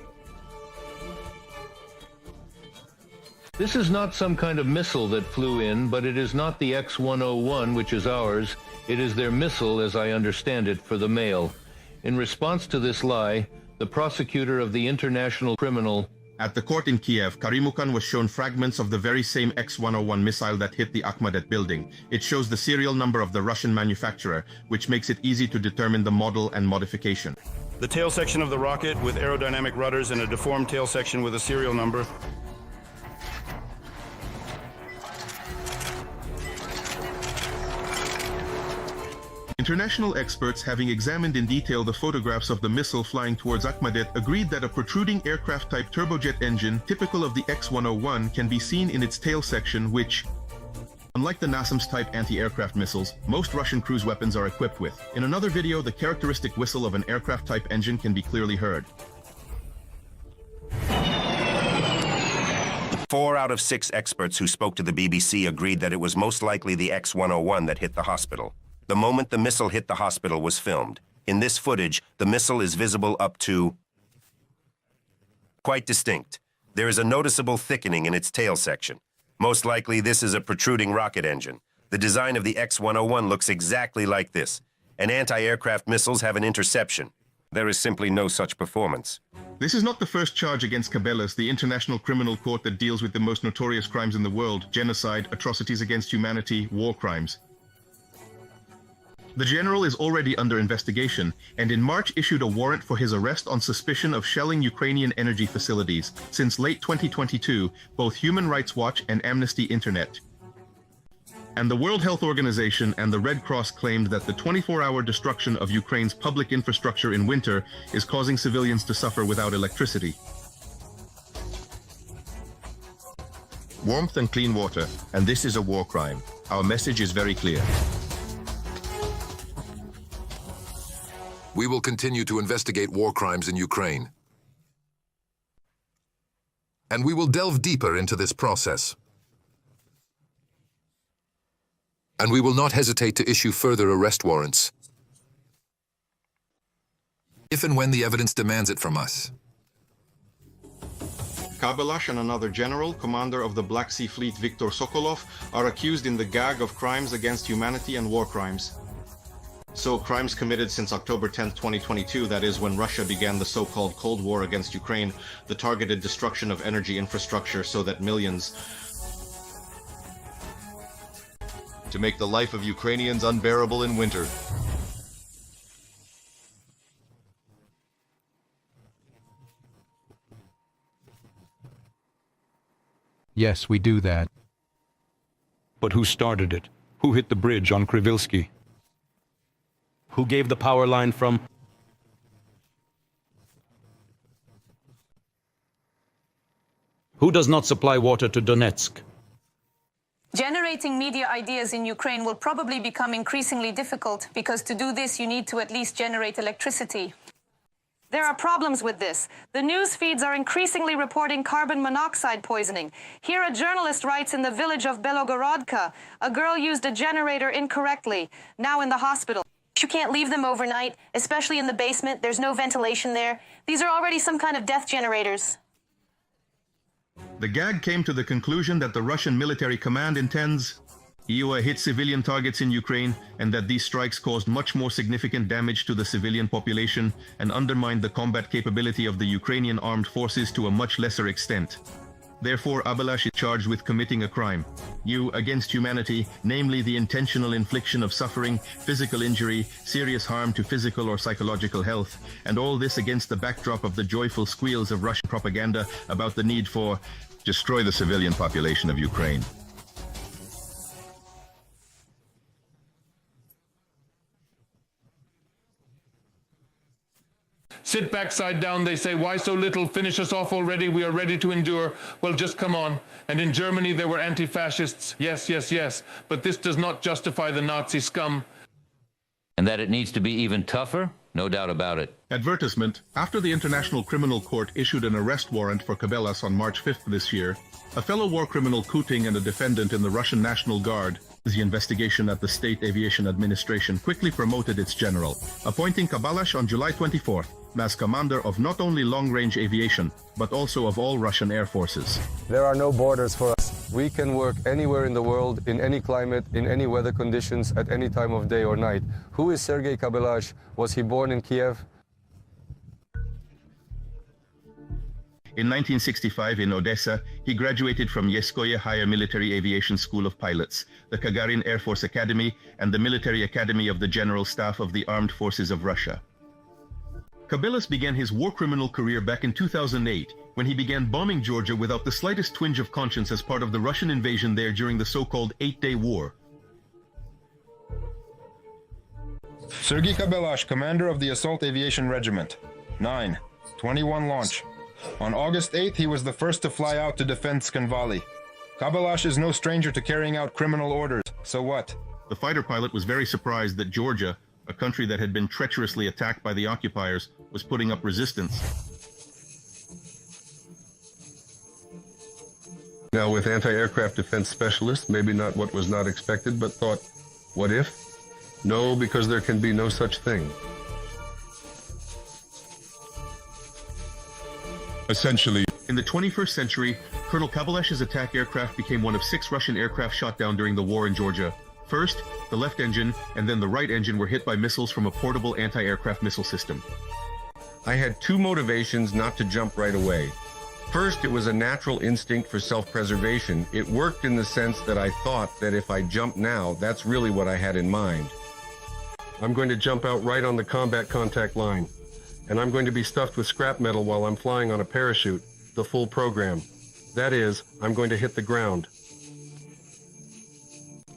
not some kind of missile that flew in, but it is not the X-101, which is ours. It is their missile, as I understand it, for the mail. In response to this lie, the prosecutor of the international criminal... At the court in Kiev, Karimukan was shown fragments of the very same X-101 missile that hit the Akhmadet building. It shows the serial number of the Russian manufacturer, which makes it easy to determine the model and modification. The tail section of the rocket with aerodynamic rudders and a deformed tail section with a serial number. International experts, having examined in detail the photographs of the missile flying towards Akhmadet, agreed that a protruding aircraft-type turbojet engine, typical of the X-101, can be seen in its tail section, which, unlike the NASAMS-type anti-aircraft missiles, most Russian cruise weapons are equipped with. In another video, the characteristic whistle of an aircraft-type engine can be clearly heard. 4 out of 6 experts who spoke to the BBC agreed that it was most likely the X-101 that hit the hospital. The moment the missile hit the hospital was filmed. In this footage, the missile is visible up to... quite distinct. There is a noticeable thickening in its tail section. Most likely, this is a protruding rocket engine. The design of the X-101 looks exactly like this. And anti-aircraft missiles have an interception. There is simply no such performance. This is not the first charge against Kabelas, the international criminal court that deals with the most notorious crimes in the world: genocide, atrocities against humanity, war crimes. The general is already under investigation, and in March issued a warrant for his arrest on suspicion of shelling Ukrainian energy facilities. Since late 2022, both Human Rights Watch and Amnesty Internet and the World Health Organization and the Red Cross claimed that the 24-hour destruction of Ukraine's public infrastructure in winter is causing civilians to suffer without electricity. Warmth and clean water, and this is a war crime. Our message is very clear. We will continue to investigate war crimes in Ukraine. And we will delve deeper into this process. And we will not hesitate to issue further arrest warrants, if and when the evidence demands it from us. Kabelash and another general, commander of the Black Sea Fleet Viktor Sokolov, are accused in the gag of crimes against humanity and war crimes. So crimes committed since October 10, 2022, that is when Russia began the so-called Cold War against Ukraine, the targeted destruction of energy infrastructure so that millions... to make the life of Ukrainians unbearable in winter. Yes, we do that. But who started it? Who hit the bridge on Kryvylsky? Who gave the power line from... Who does not supply water to Donetsk? Generating media ideas in Ukraine will probably become increasingly difficult because to do this you need to at least generate electricity. There are problems with this. The news feeds are increasingly reporting carbon monoxide poisoning. Here a journalist writes in the village of Belogorodka, a girl used a generator incorrectly, now in the hospital. You can't leave them overnight, especially in the basement. There's no ventilation there. These are already some kind of death generators. The gag came to the conclusion that the Russian military command intends to hit civilian targets in Ukraine, and that these strikes caused much more significant damage to the civilian population and undermined the combat capability of the Ukrainian armed forces to a much lesser extent. Therefore, Abalash is charged with committing a crime. You, against humanity, namely the intentional infliction of suffering, physical injury, serious harm to physical or psychological health, and all this against the backdrop of the joyful squeals of Russian propaganda about the need for destroy the civilian population of Ukraine. Sit backside down, they say, why so little? Finish us off already, we are ready to endure. Well, just come on. And in Germany there were anti-fascists, yes, yes, yes. But this does not justify the Nazi scum. And that it needs to be even tougher? No doubt about it. Advertisement. After the International Criminal Court issued an arrest warrant for Kabelas on March 5th this year, a fellow war criminal Kuting and a defendant in the Russian National Guard, the investigation at the State Aviation Administration quickly promoted its general, appointing Kabalash on July 24th as commander of not only long-range aviation, but also of all Russian air forces. There are no borders for us. We can work anywhere in the world, in any climate, in any weather conditions, at any time of day or night. Who is Sergei Kabalash? Was he born in Kiev? In 1965, in Odessa, he graduated from Yeskoye Higher Military Aviation School of Pilots, the Gagarin Air Force Academy, and the Military Academy of the General Staff of the Armed Forces of Russia. Kabelas began his war criminal career back in 2008, when he began bombing Georgia without the slightest twinge of conscience as part of the Russian invasion there during the so-called 8-Day War. Sergei Kabalash, commander of the Assault Aviation Regiment. 9. 21 launch. On August 8th, he was the first to fly out to defend Skanvali. Kabalash is no stranger to carrying out criminal orders, so what? The fighter pilot was very surprised that Georgia, a country that had been treacherously attacked by the occupiers, was putting up resistance. Now, with anti-aircraft defense specialists, maybe not what was not expected, but thought, what if? No, because there can be no such thing. Essentially, in the 21st century, Colonel Kabalash's attack aircraft became one of 6 Russian aircraft shot down during the war in Georgia. First, the left engine and then the right engine were hit by missiles from a portable anti-aircraft missile system. I had 2 motivations not to jump right away. First, it was a natural instinct for self-preservation. It worked in the sense that I thought that if I jump now, that's really what I had in mind. I'm going to jump out right on the combat contact line, and I'm going to be stuffed with scrap metal while I'm flying on a parachute, the full program. That is, I'm going to hit the ground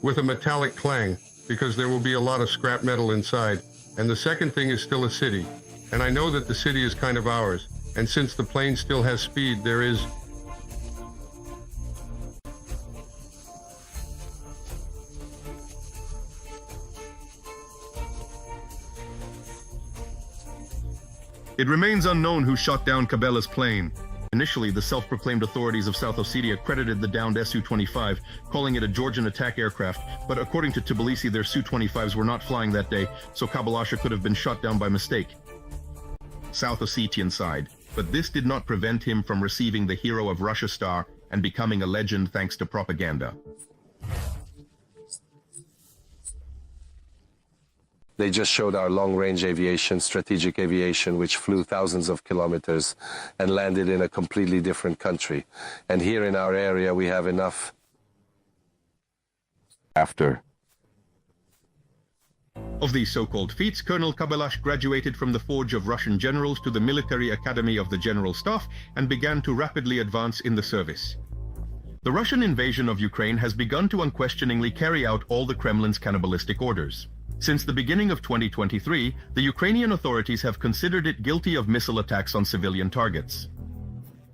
with a metallic clang, because there will be a lot of scrap metal inside. And the second thing is still a city. And I know that the city is kind of ours. And since the plane still has speed, there is... It remains unknown who shot down Kabela's plane. Initially, the self-proclaimed authorities of South Ossetia credited the downed Su-25, calling it a Georgian attack aircraft, but according to Tbilisi, their Su-25s were not flying that day, so Kabalasha could have been shot down by mistake. South Ossetian side, but this did not prevent him from receiving the Hero of Russia star and becoming a legend thanks to propaganda. They just showed our long-range aviation, strategic aviation, which flew thousands of kilometers and landed in a completely different country. And here in our area, we have enough after. Of these so-called feats, Colonel Kabalash graduated from the Forge of Russian Generals to the Military Academy of the General Staff and began to rapidly advance in the service. The Russian invasion of Ukraine has begun to unquestioningly carry out all the Kremlin's cannibalistic orders. Since the beginning of 2023, the Ukrainian authorities have considered it guilty of missile attacks on civilian targets.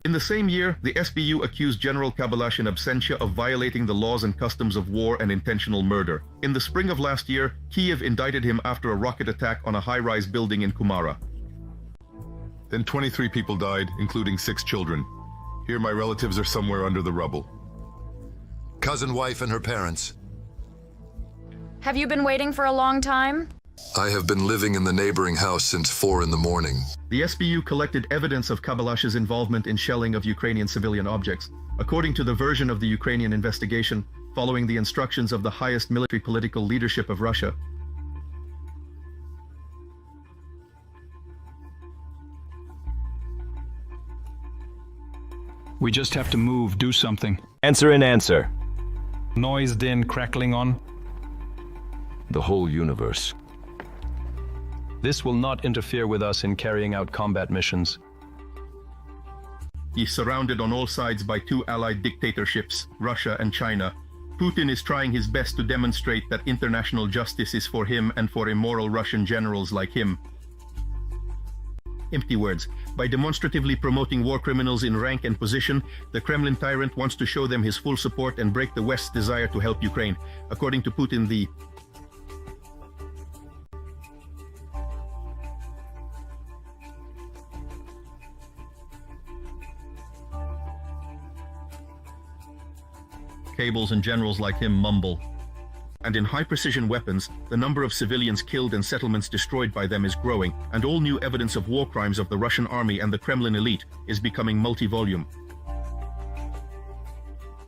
In the same year, the SBU accused General Kabalash in absentia of violating the laws and customs of war and intentional murder. In the spring of last year, Kiev indicted him after a rocket attack on a high-rise building in Kumara. Then 23 people died, including 6 children. Here my relatives are somewhere under the rubble. Cousin wife and her parents. Have you been waiting for a long time? I have been living in the neighboring house since 4 in the morning. The SBU collected evidence of Kabalash's involvement in shelling of Ukrainian civilian objects. According to the version of the Ukrainian investigation, following the instructions of the highest military political leadership of Russia, We just have to move, do something. Answer and answer. Noise, din, crackling on. The whole universe. This will not interfere with us in carrying out combat missions. He's surrounded on all sides by two allied dictatorships, Russia and China. Putin is trying his best to demonstrate that international justice is for him and for immoral Russian generals like him. Empty words. By demonstratively promoting war criminals in rank and position, the Kremlin tyrant wants to show them his full support and break the West's desire to help Ukraine. According to Putin, the cables and generals like him mumble. And in high-precision weapons, the number of civilians killed and settlements destroyed by them is growing, and all new evidence of war crimes of the Russian army and the Kremlin elite is becoming multi-volume.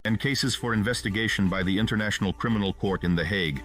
And cases for investigation by the International Criminal Court in The Hague.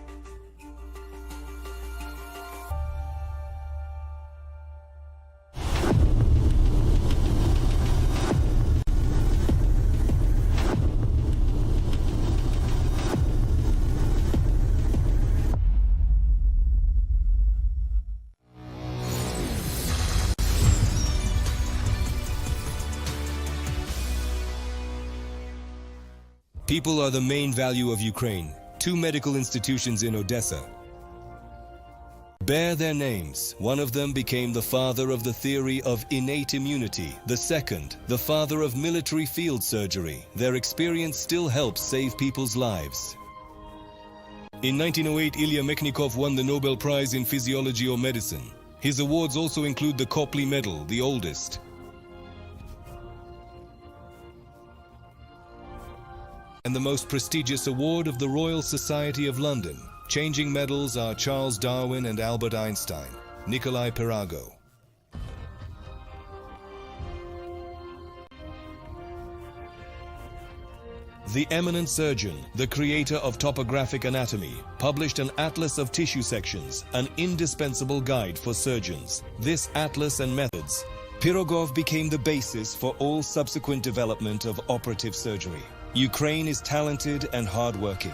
People are the main value of Ukraine. 2 medical institutions in Odessa bear their names. One of them became the father of the theory of innate immunity. The second, the father of military field surgery. Their experience still helps save people's lives. In 1908, Ilya Mechnikov won the Nobel Prize in Physiology or Medicine. His awards also include the Copley Medal, the oldest. And the most prestigious award of the Royal Society of London. Changing medals are Charles Darwin and Albert Einstein, Nikolai Pirago. The eminent surgeon, the creator of topographic anatomy, published an atlas of tissue sections, an indispensable guide for surgeons. This atlas and methods, Pirogov became the basis for all subsequent development of operative surgery. Ukraine is talented and hardworking.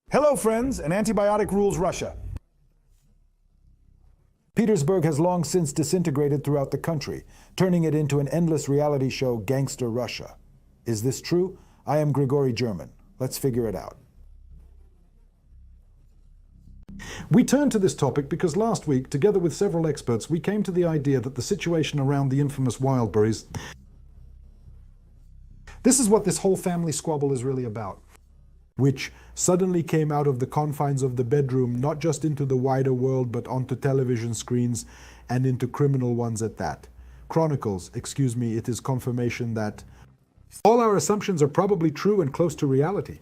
Hello, friends. An antibiotic rules Russia. Petersburg has long since disintegrated throughout the country, turning it into an endless reality show, Gangster Russia. Is this true? I am Grigory German. Let's figure it out. We turned to this topic because last week, together with several experts, we came to the idea that the situation around the infamous Wildberries. This is what this whole family squabble is really about, which suddenly came out of the confines of the bedroom, not just into the wider world, but onto television screens and into criminal ones at that. Chronicles, excuse me, it is confirmation that all our assumptions are probably true and close to reality.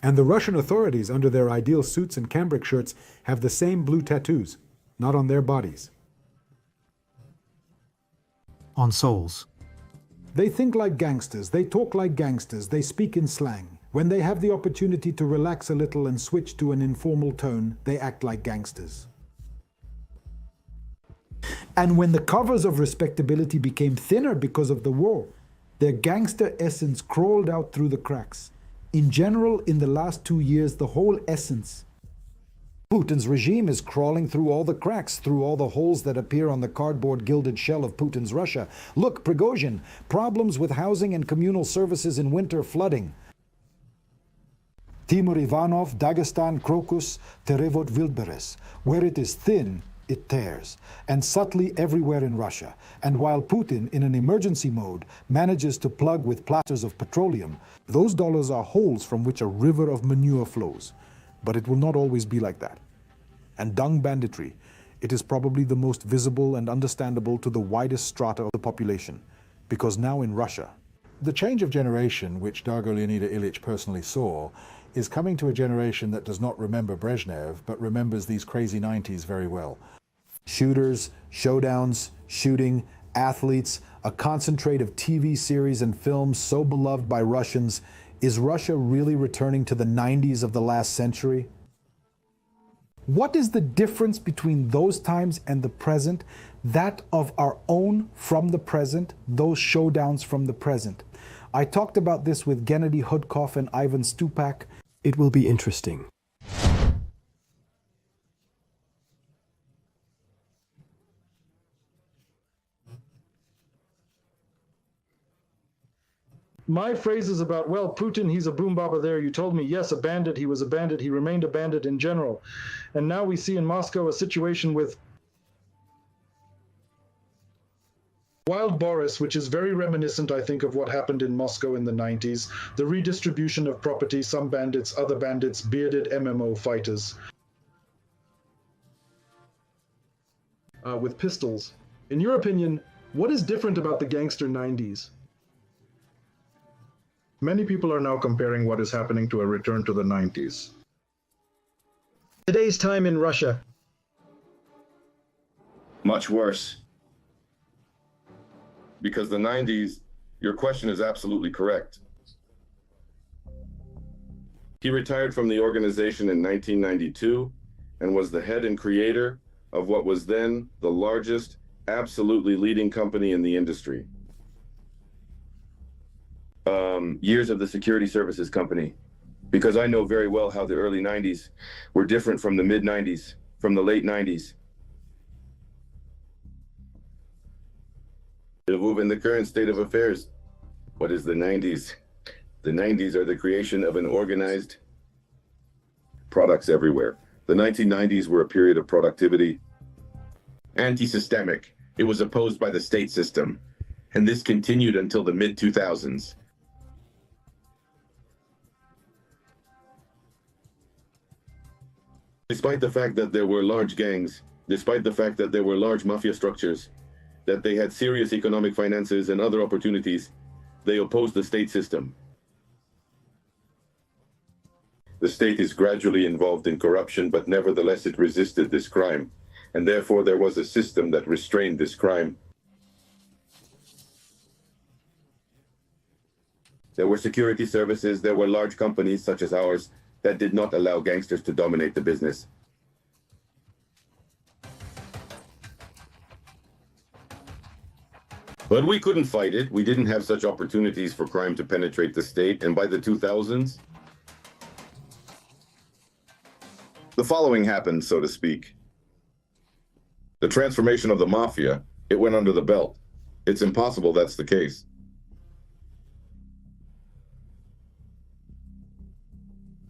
And the Russian authorities, under their ideal suits and cambric shirts, have the same blue tattoos, not on their bodies. On souls. They think like gangsters, they talk like gangsters, they speak in slang. When they have the opportunity to relax a little and switch to an informal tone, they act like gangsters. And when the covers of respectability became thinner because of the war, their gangster essence crawled out through the cracks. In general, in the last 2 years, the whole essence. Putin's regime is crawling through all the cracks, through all the holes that appear on the cardboard gilded shell of Putin's Russia. Look, Prigozhin, problems with housing and communal services in winter flooding. Timur Ivanov, Dagestan, Crocus, Terevod Wildberes. Where it is thin, it tears, and subtly everywhere in Russia. And while Putin, in an emergency mode, manages to plug with plasters of petroleum, those dollars are holes from which a river of manure flows. But it will not always be like that. And dung banditry, it is probably the most visible and understandable to the widest strata of the population, because now in Russia, the change of generation, which Dargo Leonida Ilyich personally saw, is coming to a generation that does not remember Brezhnev, but remembers these crazy 90s very well. Shooters, showdowns, shooting, athletes, a concentrate of TV series and films so beloved by Russians, Is Russia really returning to the 90s of the last century? What is the difference between those times and the present? That of our own from the present, those showdowns from the present. I talked about this with Gennady Hudkov and Ivan Stupak. It will be interesting. My phrases about, well, Putin, he's a boom baba there. You told me, yes, a bandit. He was a bandit. He remained a bandit in general. And now we see in Moscow a situation with Wild Boris, which is very reminiscent, I think, of what happened in Moscow in the 90s. The redistribution of property, some bandits, other bandits, bearded MMO fighters. With pistols. In your opinion, what is different about the gangster 90s? Many people are now comparing what is happening to a return to the 90s. Today's time in Russia. Much worse. Because the 90s, your question is absolutely correct. He retired from the organization in 1992 and was the head and creator of what was then the largest, absolutely leading company in the industry. Years of the security services company, because I know very well how the early 90s were different from the mid 90s, from the late 90s. In the current state of affairs, what is the 90s? The 90s are the creation of an organized products everywhere. The 1990s were a period of productivity. Anti-systemic. It was opposed by the state system. And this continued until the mid-2000s. Despite the fact that there were large gangs, despite the fact that there were large mafia structures, that they had serious economic finances and other opportunities, they opposed the state system. The state is gradually involved in corruption, but nevertheless it resisted this crime. And therefore there was a system that restrained this crime. There were security services, there were large companies such as ours that did not allow gangsters to dominate the business. But we couldn't fight it. We didn't have such opportunities for crime to penetrate the state. And by the 2000s, the following happened, so to speak. The transformation of the mafia, it went under the belt. It's impossible that's the case.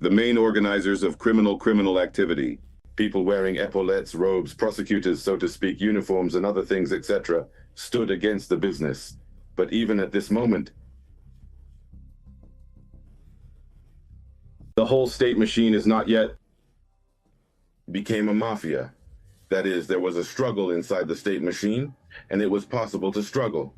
The main organizers of criminal activity, people wearing epaulettes, robes, prosecutors, so to speak, uniforms and other things, etc., stood against the business. But even at this moment, the whole state machine is not yet became a mafia. That is, there was a struggle inside the state machine, and it was possible to struggle.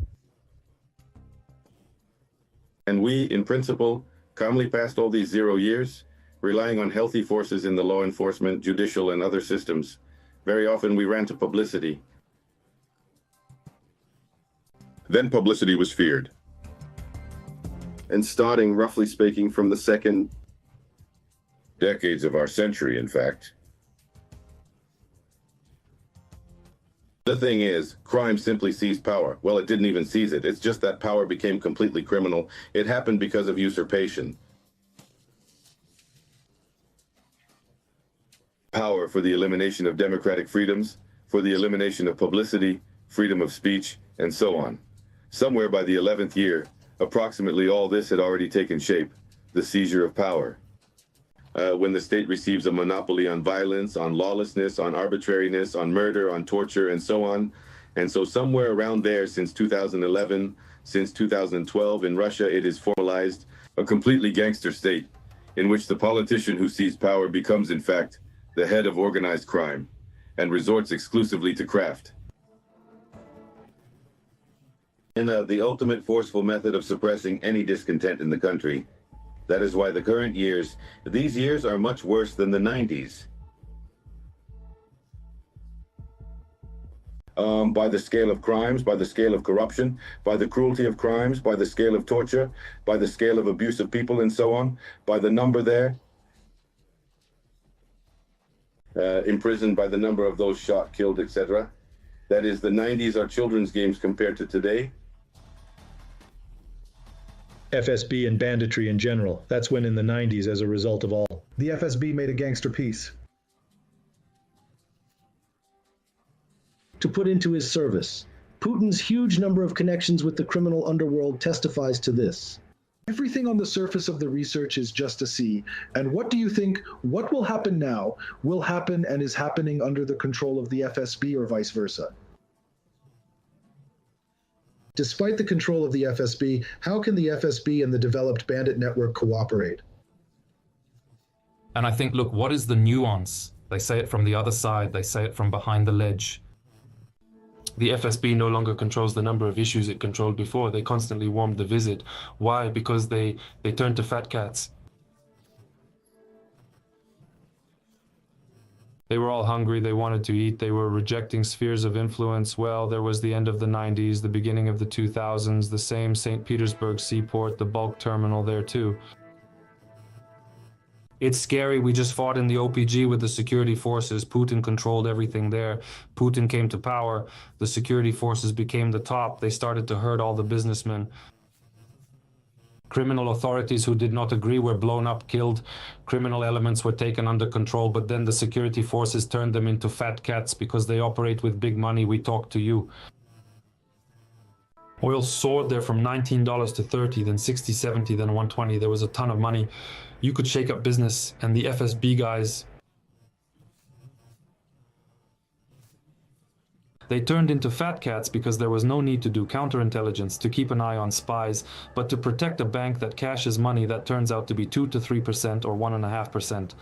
And we, in principle, calmly passed all these 0 years, relying on healthy forces in the law enforcement, judicial, and other systems. Very often we ran to publicity. Then publicity was feared. And starting, roughly speaking, from the second decades of our century, in fact, the thing is, crime simply seized power. Well, it didn't even seize it. It's just that power became completely criminal. It happened because of usurpation. Power for the elimination of democratic freedoms, for the elimination of publicity, freedom of speech, and so on. Somewhere by the 11th year, approximately all this had already taken shape, the seizure of power. When the state receives a monopoly on violence, on lawlessness, on arbitrariness, on murder, on torture, and so on. And so somewhere around there, since 2011, since 2012, in Russia, it is formalized a completely gangster state, in which the politician who seized power becomes, in fact, the head of organized crime, and resorts exclusively to craft. In the ultimate forceful method of suppressing any discontent in the country. That is why the current years, these years are much worse than the 90s. by the scale of crimes, by the scale of corruption, by the cruelty of crimes, by the scale of torture, by the scale of abuse of people and so on, by the number there, imprisoned, by the number of those shot, killed, etc. That is, the 90s are children's games compared to today. FSB and banditry in general. That's when in the 90s as a result of all. The FSB made a gangster peace to put into his service. Putin's huge number of connections with the criminal underworld testifies to this. Everything on the surface of the research is just a C. And what do you think, what will happen now, will happen and is happening under the control of the FSB or vice versa? Despite the control of the FSB, how can the FSB and the developed bandit network cooperate? And I think, look, what is the nuance? They say it from the other side, they say it from behind the ledge. The FSB no longer controls the number of issues it controlled before. They constantly warmed the visit. Why? Because they turned to fat cats. They were all hungry, they wanted to eat, they were rejecting spheres of influence. Well, there was the end of the 90s, the beginning of the 2000s, the same St. Petersburg seaport, the bulk terminal there too. It's scary, we just fought in the OPG with the security forces. Putin controlled everything there. Putin came to power, the security forces became the top. They started to hurt all the businessmen. Criminal authorities who did not agree were blown up, killed. Criminal elements were taken under control, but then the security forces turned them into fat cats because they operate with big money. We talk to you. Oil soared there from $19 to $30, then $60, $70, then $120. There was a ton of money. You could shake up business, and the FSB guys, they turned into fat cats because there was no need to do counterintelligence, to keep an eye on spies, but to protect a bank that cashes money that turns out to be 2 to 3% or 1.5%.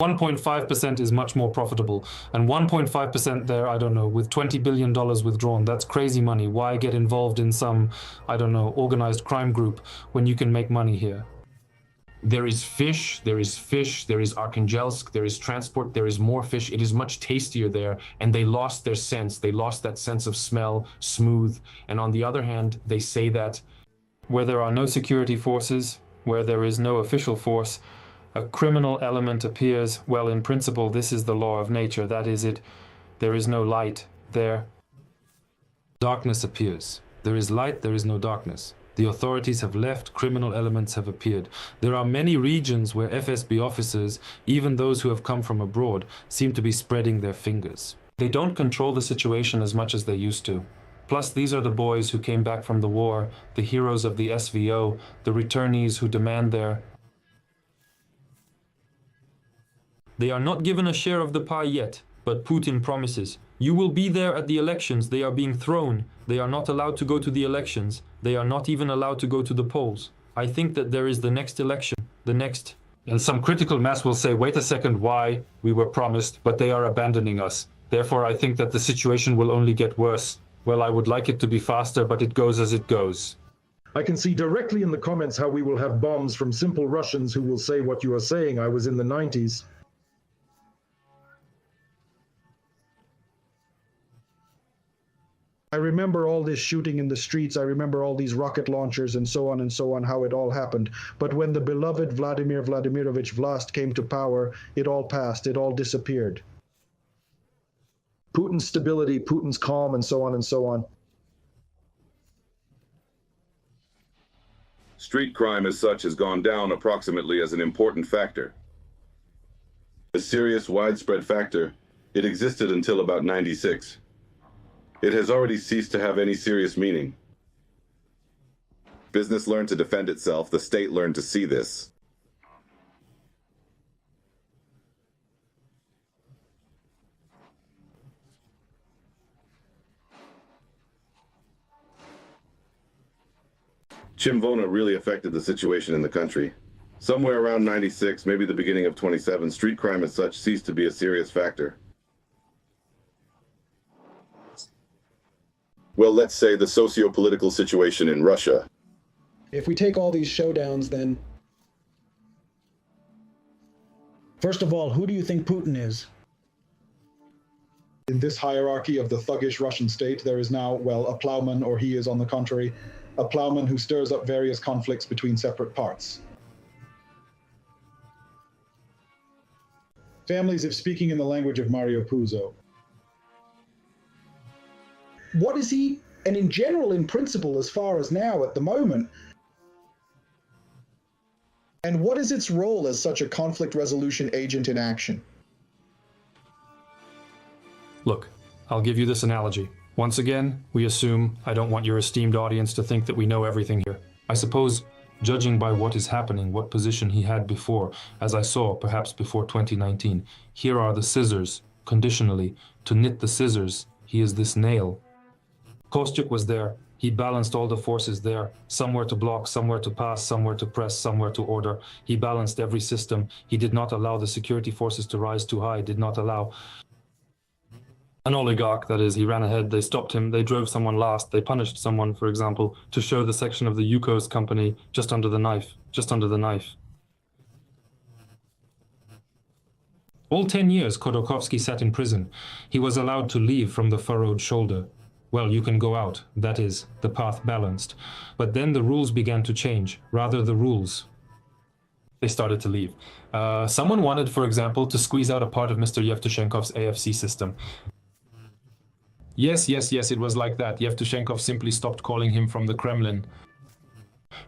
1.5% is much more profitable, and 1.5% there, I don't know, with $20 billion withdrawn, that's crazy money. Why get involved in some, I don't know, organized crime group when you can make money here? There is fish, there is Arkhangelsk, there is transport, there is more fish. It is much tastier there, and they lost their sense. They lost that sense of smell, smooth. And on the other hand, they say that where there are no security forces, where there is no official force, a criminal element appears. Well, in principle, this is the law of nature. That is it. There is no light there. Darkness appears. There is light, there is no darkness. The authorities have left, criminal elements have appeared. There are many regions where FSB officers, even those who have come from abroad, seem to be spreading their fingers. They don't control the situation as much as they used to. Plus, these are the boys who came back from the war, the heroes of the SVO, the returnees who demand their... They are not given a share of the pie yet, but Putin promises. You will be there at the elections. They are being thrown. They are not allowed to go to the elections. They are not even allowed to go to the polls. I think that there is the next election, the next... And some critical mass will say, wait a second, why? We were promised, but they are abandoning us. Therefore, I think that the situation will only get worse. Well, I would like it to be faster, but it goes as it goes. I can see directly in the comments how we will have bombs from simple Russians who will say what you are saying. I was in the 90s. I remember all this shooting in the streets. I remember all these rocket launchers and so on, how it all happened. But when the beloved Vladimir Vladimirovich Vlast came to power, it all passed, it all disappeared. Putin's stability, Putin's calm, and so on. Street crime as such has gone down approximately as an important factor. A serious, widespread factor, it existed until about 96. It has already ceased to have any serious meaning. Business learned to defend itself, the state learned to see this. Chimvona really affected the situation in the country. Somewhere around 96, maybe the beginning of 27, street crime as such ceased to be a serious factor. Well, let's say the socio-political situation in Russia. If we take all these showdowns, then... First of all, who do you think Putin is? In this hierarchy of the thuggish Russian state, there is now, well, a plowman, or he is on the contrary, a plowman who stirs up various conflicts between separate parts. Families, if speaking in the language of Mario Puzo. What is he, and in general, in principle, as far as now, at the moment, and what is its role as such a conflict resolution agent in action? Look, I'll give you this analogy. Once again, we assume, I don't want your esteemed audience to think that we know everything here. I suppose, judging by what is happening, what position he had before, as I saw, perhaps before 2019, here are the scissors, conditionally. To knit the scissors, he is this nail. Kostyuk was there. He balanced all the forces there, somewhere to block, somewhere to pass, somewhere to press, somewhere to order. He balanced every system. He did not allow the security forces to rise too high, did not allow an oligarch, that is, he ran ahead, they stopped him, they drove someone last, they punished someone, for example, to show the section of the Yukos company just under the knife, just under the knife. All 10 years Khodorkovsky sat in prison. He was allowed to leave from the furrowed shoulder. Well, you can go out, that is, the path balanced. But then the rules began to change, rather the rules. They started to leave. Someone wanted, for example, to squeeze out a part of Mr. Yevtushenkov's AFC system. Yes, it was like that. Yevtushenkov simply stopped calling him from the Kremlin.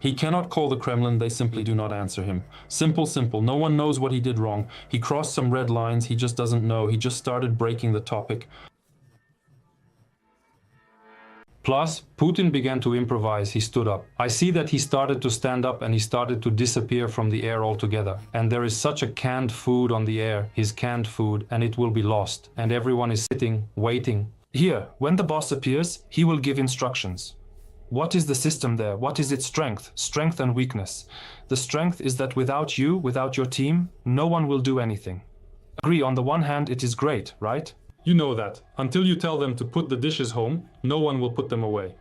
He cannot call the Kremlin, they simply do not answer him. Simple, no one knows what he did wrong. He crossed some red lines, he just doesn't know. He just started breaking the topic. Plus, Putin began to improvise, he stood up. I see that he started to stand up and he started to disappear from the air altogether. And there is such a canned food on the air, his canned food, and it will be lost. And everyone is sitting, waiting. Here, when the boss appears, he will give instructions. What is the system there? What is its strength? Strength and weakness. The strength is that without you, without your team, no one will do anything. Agree, on the one hand, it is great, right? You know that. Until you tell them to put the dishes home, no one will put them away.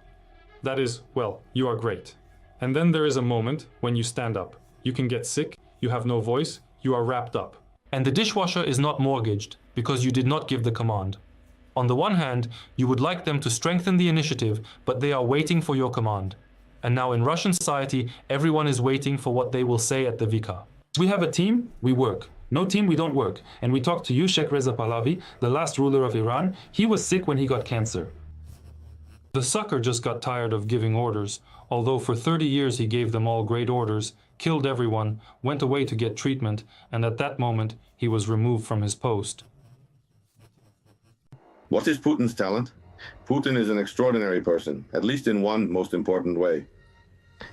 That is, well, you are great. And then there is a moment when you stand up. You can get sick, you have no voice, you are wrapped up. And the dishwasher is not mortgaged, because you did not give the command. On the one hand, you would like them to strengthen the initiative, but they are waiting for your command. And now in Russian society, everyone is waiting for what they will say at the Vika. We have a team, we work. No team, we don't work. And we talked to you, Sheikh Reza Pahlavi, the last ruler of Iran. He was sick when he got cancer. The sucker just got tired of giving orders, although for 30 years he gave them all great orders, killed everyone, went away to get treatment, and at that moment he was removed from his post. What is Putin's talent? Putin is an extraordinary person, at least in one most important way.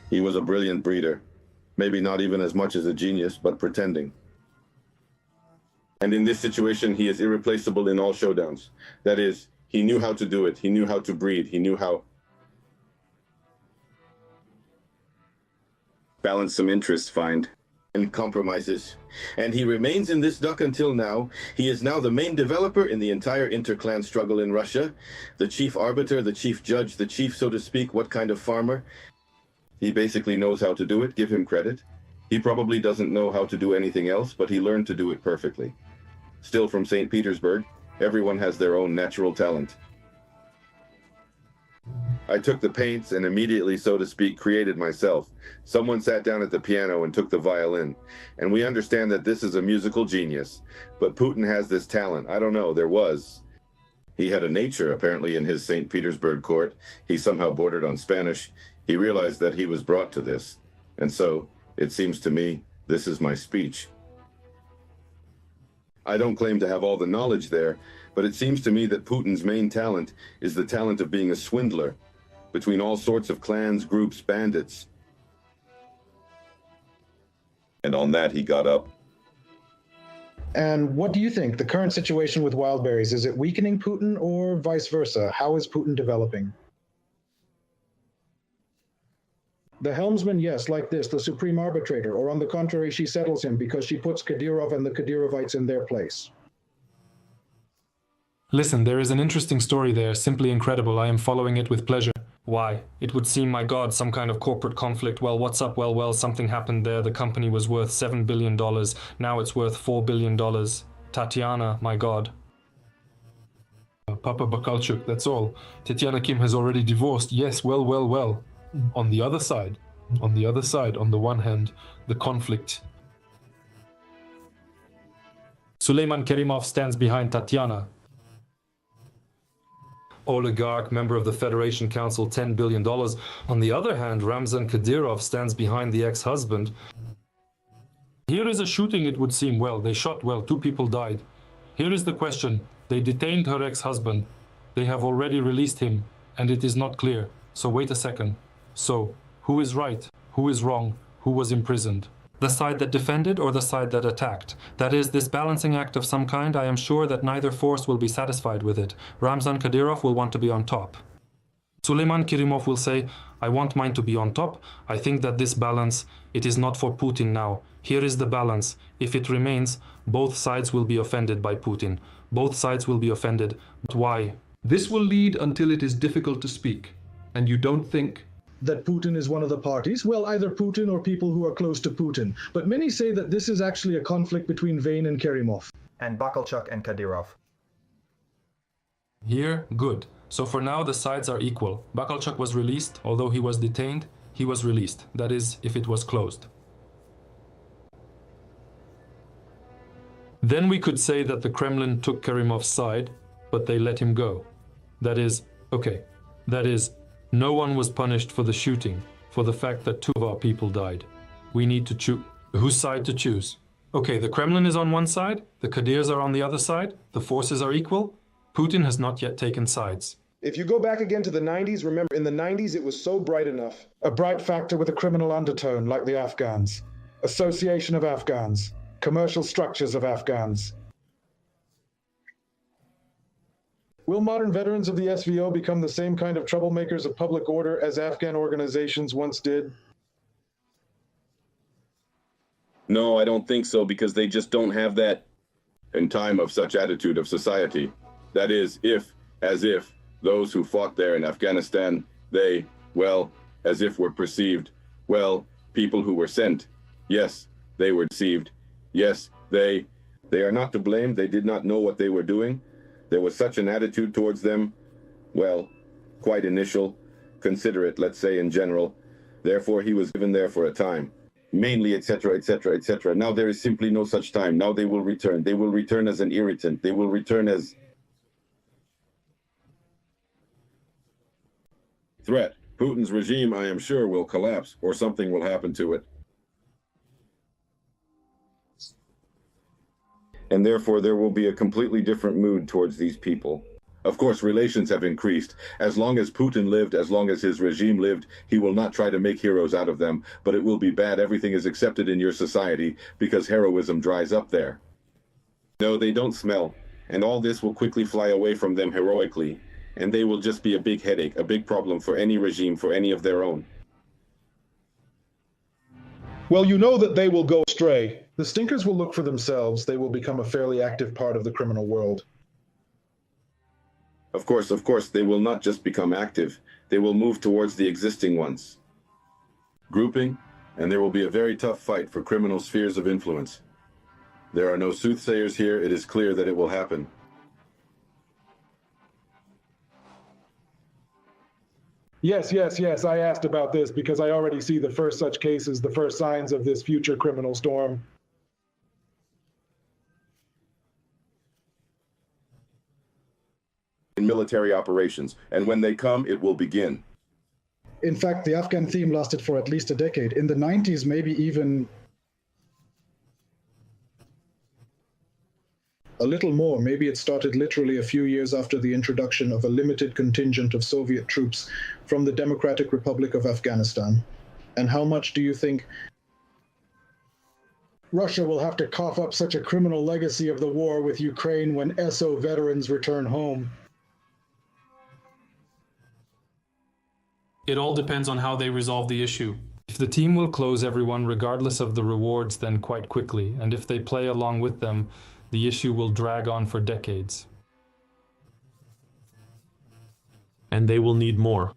He was a brilliant breeder. Maybe not even as much as a genius, but pretending. And in this situation, he is irreplaceable in all showdowns. That is, he knew how to do it. He knew how to breed. He knew how balance some interests, find and compromises. And he remains in this duck until now. He is now the main developer in the entire interclan struggle in Russia. The chief arbiter, the chief judge, the chief, so to speak, what kind of farmer. He basically knows how to do it, give him credit. He probably doesn't know how to do anything else, but he learned to do it perfectly. Still from St. Petersburg, everyone has their own natural talent. I took the paints and immediately, so to speak, created myself. Someone sat down at the piano and took the violin. And we understand that this is a musical genius. But Putin has this talent. I don't know, there was. He had a nature, apparently, in his St. Petersburg court. He somehow bordered on Spanish. He realized that he was brought to this. And so, it seems to me, this is my speech. I don't claim to have all the knowledge there, but it seems to me that Putin's main talent is the talent of being a swindler between all sorts of clans, groups, bandits. And on that, he got up. And what do you think? The current situation with Wildberries, is it weakening Putin or vice versa? How is Putin developing? The helmsman, yes, like this, the supreme arbitrator, or on the contrary, she settles him because she puts Kadyrov and the Kadyrovites in their place. Listen, there is an interesting story there, simply incredible. I am following it with pleasure. Why? It would seem, my God, some kind of corporate conflict. Well, what's up? Well, something happened there. The company was worth $7 billion. Now it's worth $4 billion. Tatiana, my God. Papa Bakalchuk, that's all. Tetiana Kim has already divorced. Yes, well. On the other side, on the one hand, the conflict. Suleiman Kerimov stands behind Tatiana. Oligarch, member of the Federation Council, $10 billion. On the other hand, Ramzan Kadyrov stands behind the ex-husband. Here is a shooting, it would seem. Well, they shot well, 2 people died. Here is the question. They detained her ex-husband. They have already released him, and it is not clear. So wait a second. So, who is right? Who is wrong? Who was imprisoned? The side that defended or the side that attacked? That is, this balancing act of some kind, I am sure that neither force will be satisfied with it. Ramzan Kadyrov will want to be on top. Suleiman Kerimov will say, I want mine to be on top. I think that this balance, it is not for Putin now. Here is the balance. If it remains, both sides will be offended by Putin. Both sides will be offended. But why? This will lead until it is difficult to speak. And you don't think that Putin is one of the parties? Well, either Putin or people who are close to Putin. But many say that this is actually a conflict between Vane and Kerimov. And Bakalchuk and Kadyrov. Here, good. So for now, the sides are equal. Bakalchuk was released, although he was detained, he was released. That is, if it was closed. Then we could say that the Kremlin took Kerimov's side, but they let him go. That is, okay. That is, no one was punished for the shooting, for the fact that 2 of our people died. We need to choose. Whose side to choose? Okay, the Kremlin is on one side, the Kadyrs are on the other side, the forces are equal. Putin has not yet taken sides. If you go back again to the 90s, remember, in the 90s it was so bright enough. A bright factor with a criminal undertone, like the Afghans. Association of Afghans. Commercial structures of Afghans. Will modern veterans of the SVO become the same kind of troublemakers of public order as Afghan organizations once did? No, I don't think so, because they just don't have that in time of such attitude of society. That is, as if those who fought there in Afghanistan, they, well, as if were perceived, well, people who were sent. Yes, they were deceived. Yes, they are not to blame. They did not know what they were doing. There was such an attitude towards them, well, quite initial, considerate, let's say, in general. Therefore, he was given there for a time, mainly, etc., etc., etc. Now there is simply no such time. Now they will return. They will return as an irritant. They will return as threat. Putin's regime, I am sure, will collapse, or something will happen to it. And therefore there will be a completely different mood towards these people. Of course, relations have increased. As long as Putin lived, as long as his regime lived, he will not try to make heroes out of them, but it will be bad. Everything is accepted in your society because heroism dries up there. No, they don't smell, and all this will quickly fly away from them heroically, and they will just be a big headache, a big problem for any regime, for any of their own. Well, you know that they will go astray. The stinkers will look for themselves. They will become a fairly active part of the criminal world. Of course, they will not just become active. They will move towards the existing ones. Grouping, and there will be a very tough fight for criminal spheres of influence. There are no soothsayers here. It is clear that it will happen. Yes, I asked about this because I already see the first such cases, the first signs of this future criminal storm. In military operations, and when they come, it will begin. In fact, the Afghan theme lasted for at least a decade. In the 90s, maybe even a little more. Maybe it started literally a few years after the introduction of a limited contingent of Soviet troops from the Democratic Republic of Afghanistan. And how much do you think Russia will have to cough up such a criminal legacy of the war with Ukraine when SO veterans return home? It all depends on how they resolve the issue. If the team will close everyone regardless of the rewards, then quite quickly, and if they play along with them, the issue will drag on for decades. And they will need more.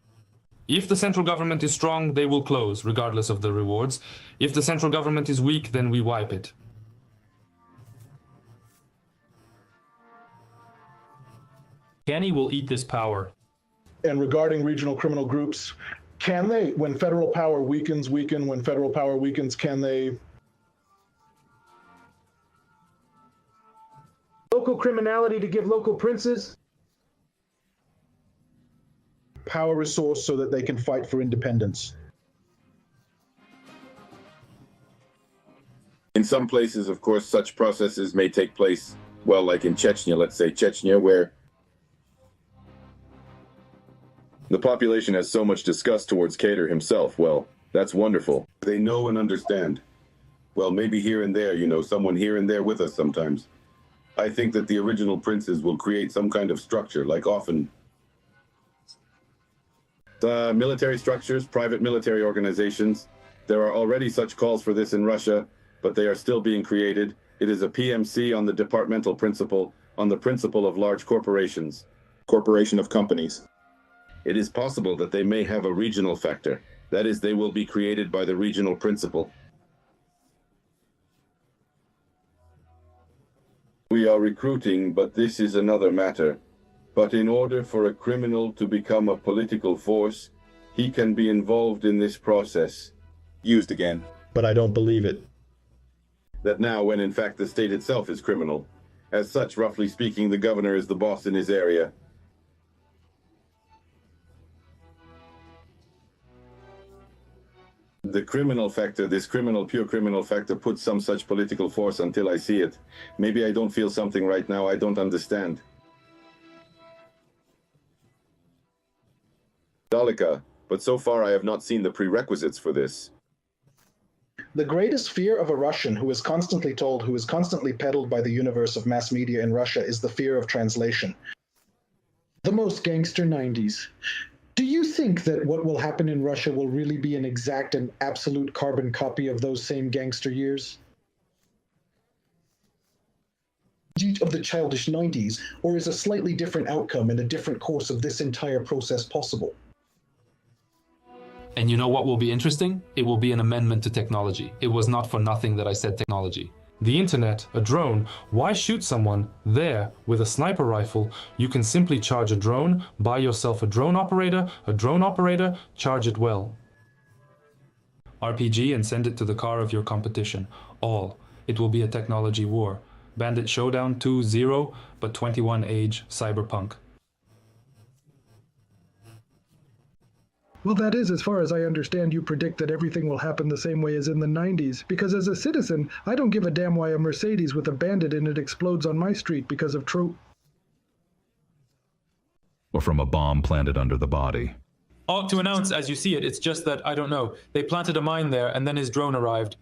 If the central government is strong, they will close, regardless of the rewards. If the central government is weak, then we wipe it. Canny will eat this power. And regarding regional criminal groups, can they, when federal power weakens, weaken? When federal power weakens, can they? Local criminality to give local princes? Power resource so that they can fight for independence. In some places, of course, such processes may take place, well, like in Chechnya, let's say Chechnya, where the population has so much disgust towards Kader himself. Well, that's wonderful. They know and understand. Well, maybe here and there, someone here and there with us sometimes. I think that the original princes will create some kind of structure, like often military structures, private military organizations. There are already such calls for this in Russia, but they are still being created. It is a PMC on the departmental principle, on the principle of large corporations. Corporation of companies. It is possible that they may have a regional factor. That is, they will be created by the regional principle. We are recruiting, but this is another matter. But in order for a criminal to become a political force, he can be involved in this process. Used again, but I don't believe it. That now, when in fact the state itself is criminal. As such, roughly speaking, the governor is the boss in his area. The criminal factor, this pure criminal factor, puts some such political force until I see it. Maybe I don't feel something right now, I don't understand. Daleka, but so far I have not seen the prerequisites for this. The greatest fear of a Russian who is constantly told, who is constantly peddled by the universe of mass media in Russia, is the fear of translation. The most gangster 90s. Do you think that what will happen in Russia will really be an exact and absolute carbon copy of those same gangster years? Of the childish 90s, or is a slightly different outcome and a different course of this entire process possible? And you know what will be interesting? It will be an amendment to technology. It was not for nothing that I said technology. The internet, a drone, why shoot someone there with a sniper rifle? You can simply charge a drone, buy yourself a drone operator, charge it well. RPG and send it to the car of your competition. All. It will be a technology war. Bandit Showdown 2.0, but 21 age cyberpunk. Well, that is, as far as I understand, you predict that everything will happen the same way as in the 90s, because as a citizen, I don't give a damn why a Mercedes with a bandit in it explodes on my street because of or from a bomb planted under the body. Oh, to announce as you see it, it's just that, I don't know, they planted a mine there and then his drone arrived.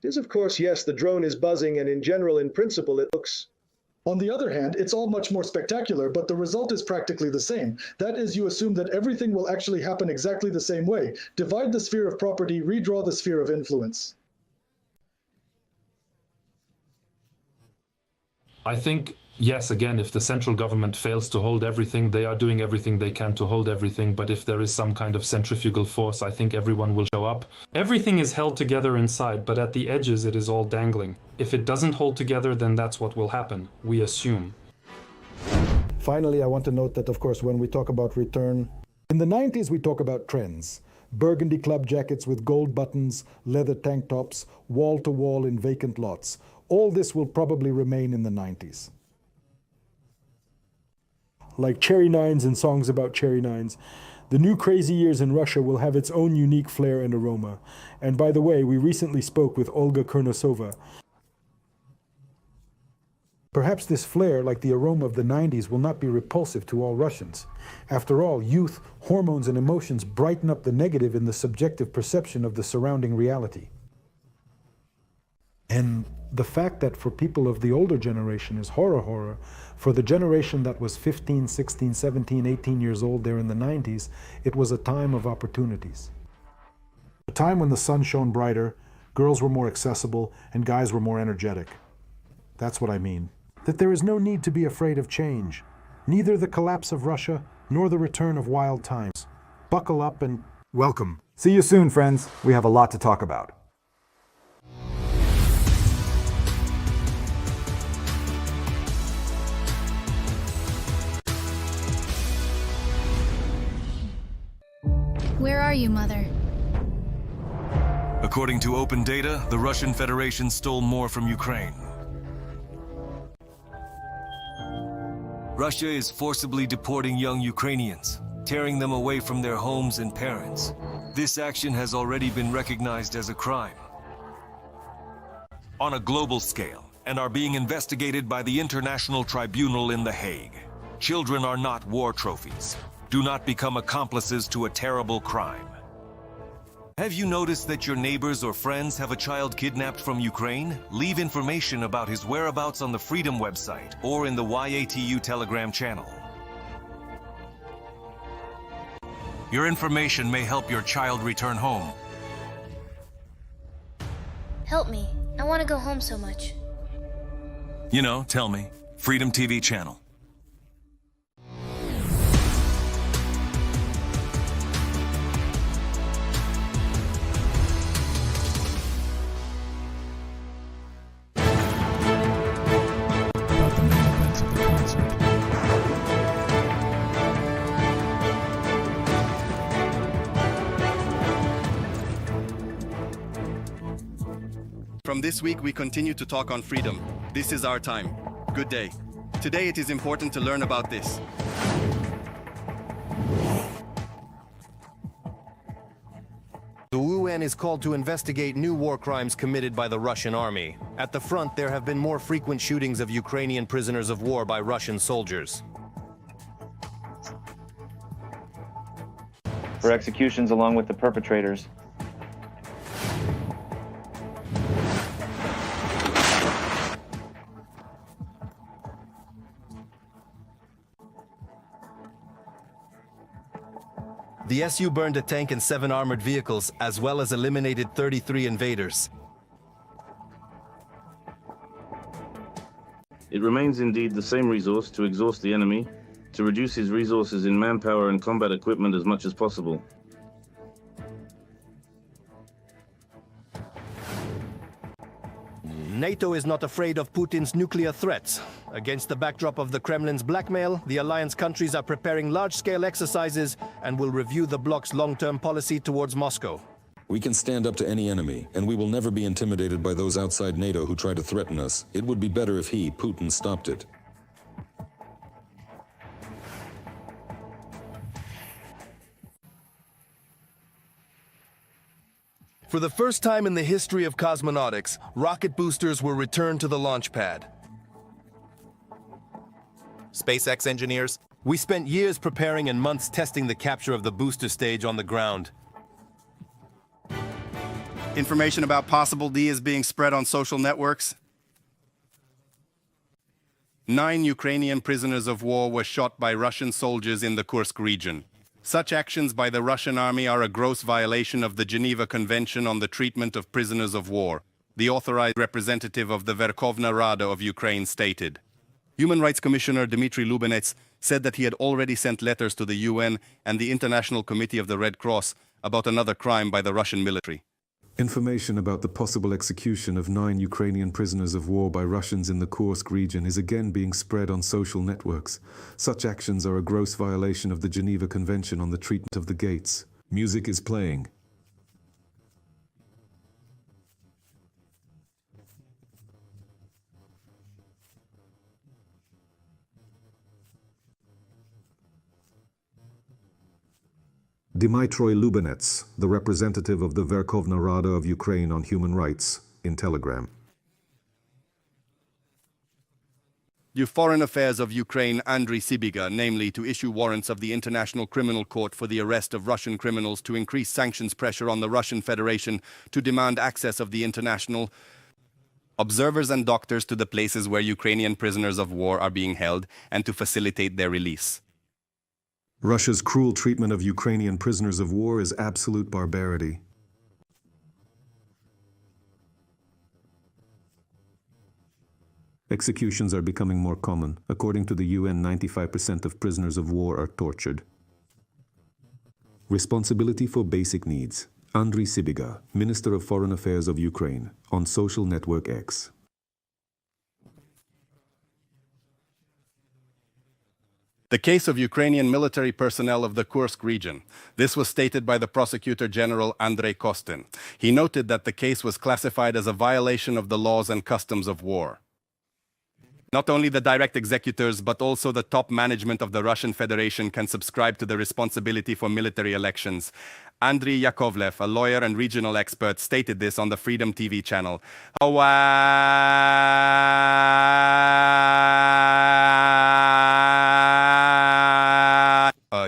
It is, of course, yes, the drone is buzzing, and in general, in principle, it looks... On the other hand, it's all much more spectacular, but the result is practically the same. That is, you assume that everything will actually happen exactly the same way. Divide the sphere of property, redraw the sphere of influence. I think, yes, again, if the central government fails to hold everything, they are doing everything they can to hold everything, but if there is some kind of centrifugal force, I think everyone will show up. Everything is held together inside, but at the edges it is all dangling. If it doesn't hold together, then that's what will happen, we assume. Finally, I want to note that, of course, when we talk about return, in the 90s we talk about trends. Burgundy club jackets with gold buttons, leather tank tops, wall-to-wall in vacant lots. All this will probably remain in the 90s. Like Cherry Nines and songs about Cherry Nines, the new crazy years in Russia will have its own unique flair and aroma. And by the way, we recently spoke with Olga Kurnosova. Perhaps this flair, like the aroma of the 90s, will not be repulsive to all Russians. After all, youth, hormones, and emotions brighten up the negative in the subjective perception of the surrounding reality. And the fact that for people of the older generation is horror, for the generation that was 15, 16, 17, 18 years old there in the 90s, it was a time of opportunities. A time when the sun shone brighter, girls were more accessible, and guys were more energetic. That's what I mean. That there is no need to be afraid of change. Neither the collapse of Russia, nor the return of wild times. Buckle up and welcome. See you soon, friends. We have a lot to talk about. Where are you, Mother? According to open data, the Russian Federation stole more from Ukraine. Russia is forcibly deporting young Ukrainians, tearing them away from their homes and parents. This action has already been recognized as a crime on a global scale and are being investigated by the International Tribunal in The Hague. Children are not war trophies. Do not become accomplices to a terrible crime. Have you noticed that your neighbors or friends have a child kidnapped from Ukraine? Leave information about his whereabouts on the Freedom website or in the UATV Telegram channel. Your information may help your child return home. Help me. I want to go home so much. You know, tell me. Freedom TV channel. About the main events of the concert. From this week, we continue to talk on freedom. This is our time. Good day. Today, it is important to learn about this. The UN is called to investigate new war crimes committed by the Russian army. At the front, there have been more frequent shootings of Ukrainian prisoners of war by Russian soldiers. For executions along with the perpetrators. The SU burned a tank and 7 armored vehicles, as well as eliminated 33 invaders. It remains indeed the same resource to exhaust the enemy, to reduce his resources in manpower and combat equipment as much as possible. NATO is not afraid of Putin's nuclear threats. Against the backdrop of the Kremlin's blackmail, the alliance countries are preparing large-scale exercises and will review the bloc's long-term policy towards Moscow. We can stand up to any enemy, and we will never be intimidated by those outside NATO who try to threaten us. It would be better if he, Putin, stopped it. For the first time in the history of cosmonautics, rocket boosters were returned to the launch pad. SpaceX engineers, we spent years preparing and months testing the capture of the booster stage on the ground. information about possible D is being spread on social networks. 9 Ukrainian prisoners of war were shot by Russian soldiers in the Kursk region. Such actions by the Russian army are a gross violation of the Geneva Convention on the Treatment of Prisoners of War, the authorized representative of the Verkhovna Rada of Ukraine stated. Human Rights Commissioner Dmitry Lubinets said that he had already sent letters to the UN and the International Committee of the Red Cross about another crime by the Russian military. Information about the possible execution of 9 Ukrainian prisoners of war by Russians in the Kursk region is again being spread on social networks. Such actions are a gross violation of the Geneva Convention on the Treatment of the Gates. Music is playing. Dmitry Lubinets, the representative of the Verkhovna Rada of Ukraine on Human Rights, in Telegram. Your Foreign Affairs of Ukraine Andriy Sybiga, namely to issue warrants of the International Criminal Court for the arrest of Russian criminals to increase sanctions pressure on the Russian Federation to demand access of the international observers and doctors to the places where Ukrainian prisoners of war are being held and to facilitate their release. Russia's cruel treatment of Ukrainian prisoners of war is absolute barbarity. Executions are becoming more common. According to the UN, 95% of prisoners of war are tortured. Responsibility for basic needs. Andriy Sybiga, Minister of Foreign Affairs of Ukraine, on social network X. The case of Ukrainian military personnel of the Kursk region. This was stated by the Prosecutor General Andrei Kostin. He noted that the case was classified as a violation of the laws and customs of war. Not only the direct executors, but also the top management of the Russian Federation can subscribe to the responsibility for military elections. Andriy Yakovlev, a lawyer and regional expert, stated this on the Freedom TV channel.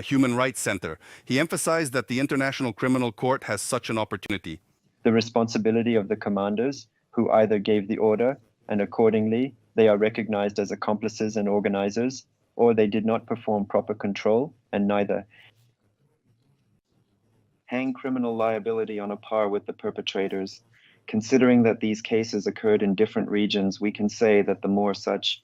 Human Rights Center. He emphasized that the International Criminal Court has such an opportunity. The responsibility of the commanders who either gave the order and accordingly they are recognized as accomplices and organizers, or they did not perform proper control and neither. Hang criminal liability on a par with the perpetrators. Considering that these cases occurred in different regions, we can say that the more such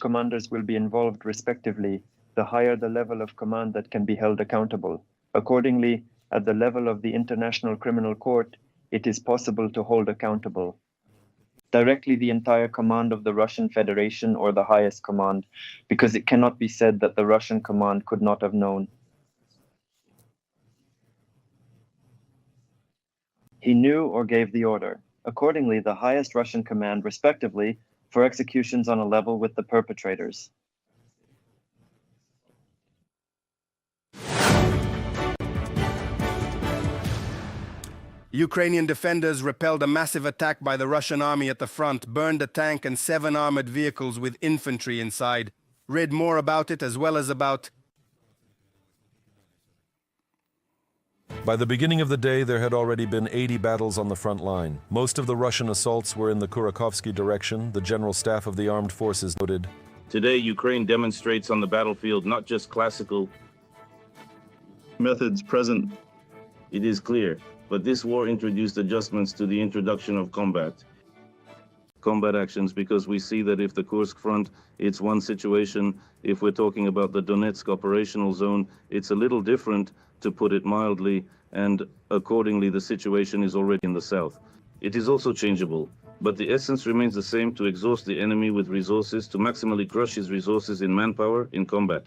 commanders will be involved respectively, the higher the level of command that can be held accountable. Accordingly, at the level of the International Criminal Court, it is possible to hold accountable directly the entire command of the Russian Federation or the highest command, because it cannot be said that the Russian command could not have known. He knew or gave the order. Accordingly, the highest Russian command, respectively, for executions on a level with the perpetrators. Ukrainian defenders repelled a massive attack by the Russian army at the front, burned a tank and 7 armored vehicles with infantry inside. Read more about it as well as about... By the beginning of the day, there had already been 80 battles on the front line. Most of the Russian assaults were in the Kurakovsky direction, the General Staff of the Armed Forces noted. Today, Ukraine demonstrates on the battlefield not just classical methods present, it is clear, but this war introduced adjustments to the introduction of combat actions, because we see that if the Kursk front, it's one situation. If we're talking about the Donetsk operational zone, it's a little different, to put it mildly, and accordingly the situation is already in the south. It is also changeable, but the essence remains the same: to exhaust the enemy with resources, to maximally crush his resources in manpower, in combat.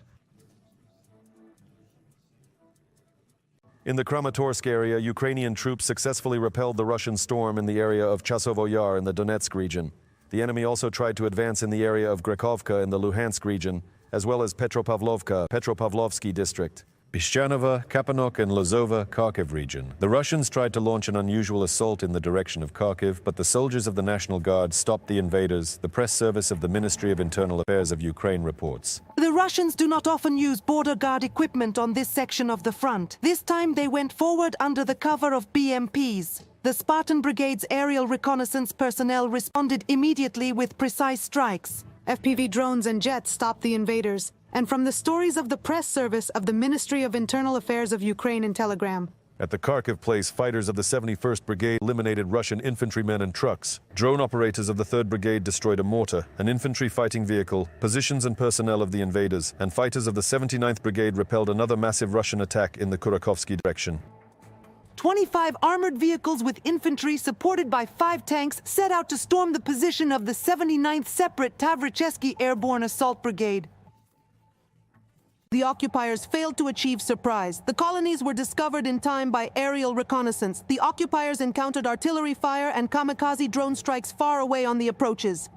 In the Kramatorsk area, Ukrainian troops successfully repelled the Russian storm in the area of Chasovo Yar in the Donetsk region. The enemy also tried to advance in the area of Grekovka in the Luhansk region, as well as Petropavlovsky district. Pishchanova, Kapanok, and Lozova, Kharkiv region. The Russians tried to launch an unusual assault in the direction of Kharkiv, but the soldiers of the National Guard stopped the invaders, the press service of the Ministry of Internal Affairs of Ukraine reports. The Russians do not often use border guard equipment on this section of the front. This time they went forward under the cover of BMPs. The Spartan Brigade's aerial reconnaissance personnel responded immediately with precise strikes. FPV drones and jets stopped the invaders. And from the stories of the press service of the Ministry of Internal Affairs of Ukraine in Telegram. At the Kharkiv place, fighters of the 71st Brigade eliminated Russian infantrymen and trucks. Drone operators of the 3rd Brigade destroyed a mortar, an infantry fighting vehicle, positions and personnel of the invaders, and fighters of the 79th Brigade repelled another massive Russian attack in the Kurakovsky direction. 25 armored vehicles with infantry supported by 5 tanks set out to storm the position of the 79th Separate Tavrichesky Airborne Assault Brigade. The occupiers failed to achieve surprise. The colonies were discovered in time by aerial reconnaissance. The occupiers encountered artillery fire and kamikaze drone strikes far away on the approaches.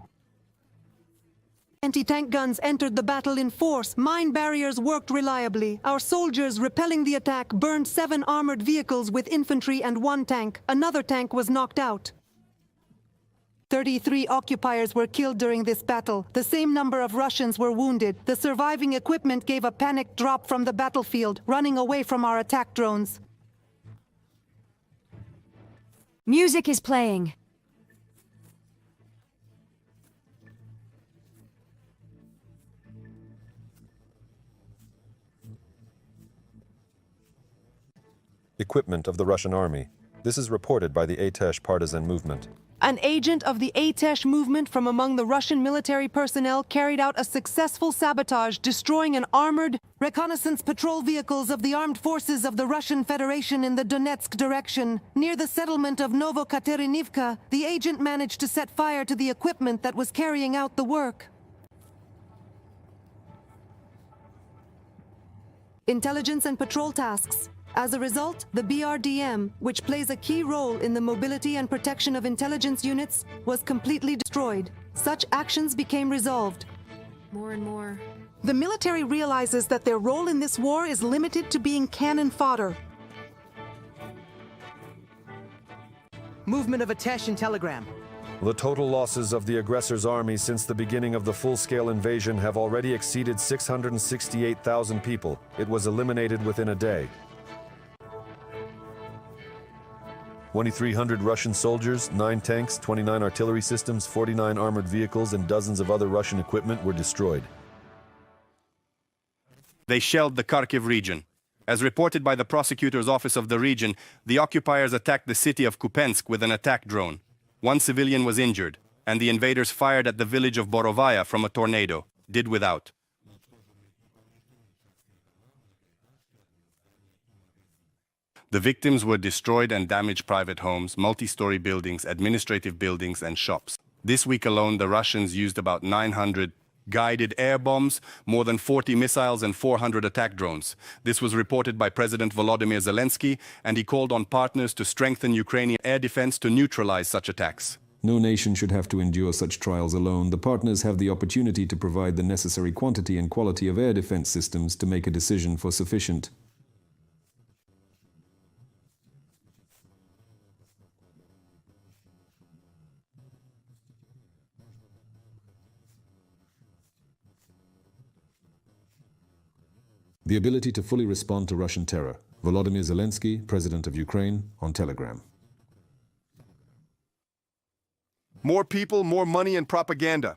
Anti-tank guns entered the battle in force. Mine barriers worked reliably. Our soldiers, repelling the attack, burned 7 armored vehicles with infantry and 1 tank. Another tank was knocked out. 33 occupiers were killed during this battle. The same number of Russians were wounded. The surviving equipment gave a panicked drop from the battlefield, running away from our attack drones. Music is playing. Equipment of the Russian army. This is reported by the Atesh partisan movement. An agent of the Atesh movement from among the Russian military personnel carried out a successful sabotage, destroying an armored reconnaissance patrol vehicles of the armed forces of the Russian Federation in the Donetsk direction. Near the settlement of Novokaterinivka, the agent managed to set fire to the equipment that was carrying out the work. intelligence and patrol tasks. As a result, the BRDM, which plays a key role in the mobility and protection of intelligence units, was completely destroyed. Such actions became resolved. More and more. The military realizes that their role in this war is limited to being cannon fodder. Movement of Atesh in Telegram. The total losses of the aggressor's army since the beginning of the full-scale invasion have already exceeded 668,000 people. It was eliminated within a day. 2,300 Russian soldiers, 9 tanks, 29 artillery systems, 49 armored vehicles, and dozens of other Russian equipment were destroyed. They shelled the Kharkiv region. As reported by the prosecutor's office of the region, the occupiers attacked the city of Kupensk with an attack drone. 1 civilian was injured, and the invaders fired at the village of Borovaya from a tornado. Did without. The victims were destroyed and damaged private homes, multi-story buildings, administrative buildings, and shops. This week alone, the Russians used about 900 guided air bombs, more than 40 missiles, and 400 attack drones. This was reported by President Volodymyr Zelensky, and he called on partners to strengthen Ukrainian air defense to neutralize such attacks. No nation should have to endure such trials alone. The partners have the opportunity to provide the necessary quantity and quality of air defense systems to make a decision for sufficient. The ability to fully respond to Russian terror. Volodymyr Zelensky, President of Ukraine, on Telegram. More people, more money, and propaganda.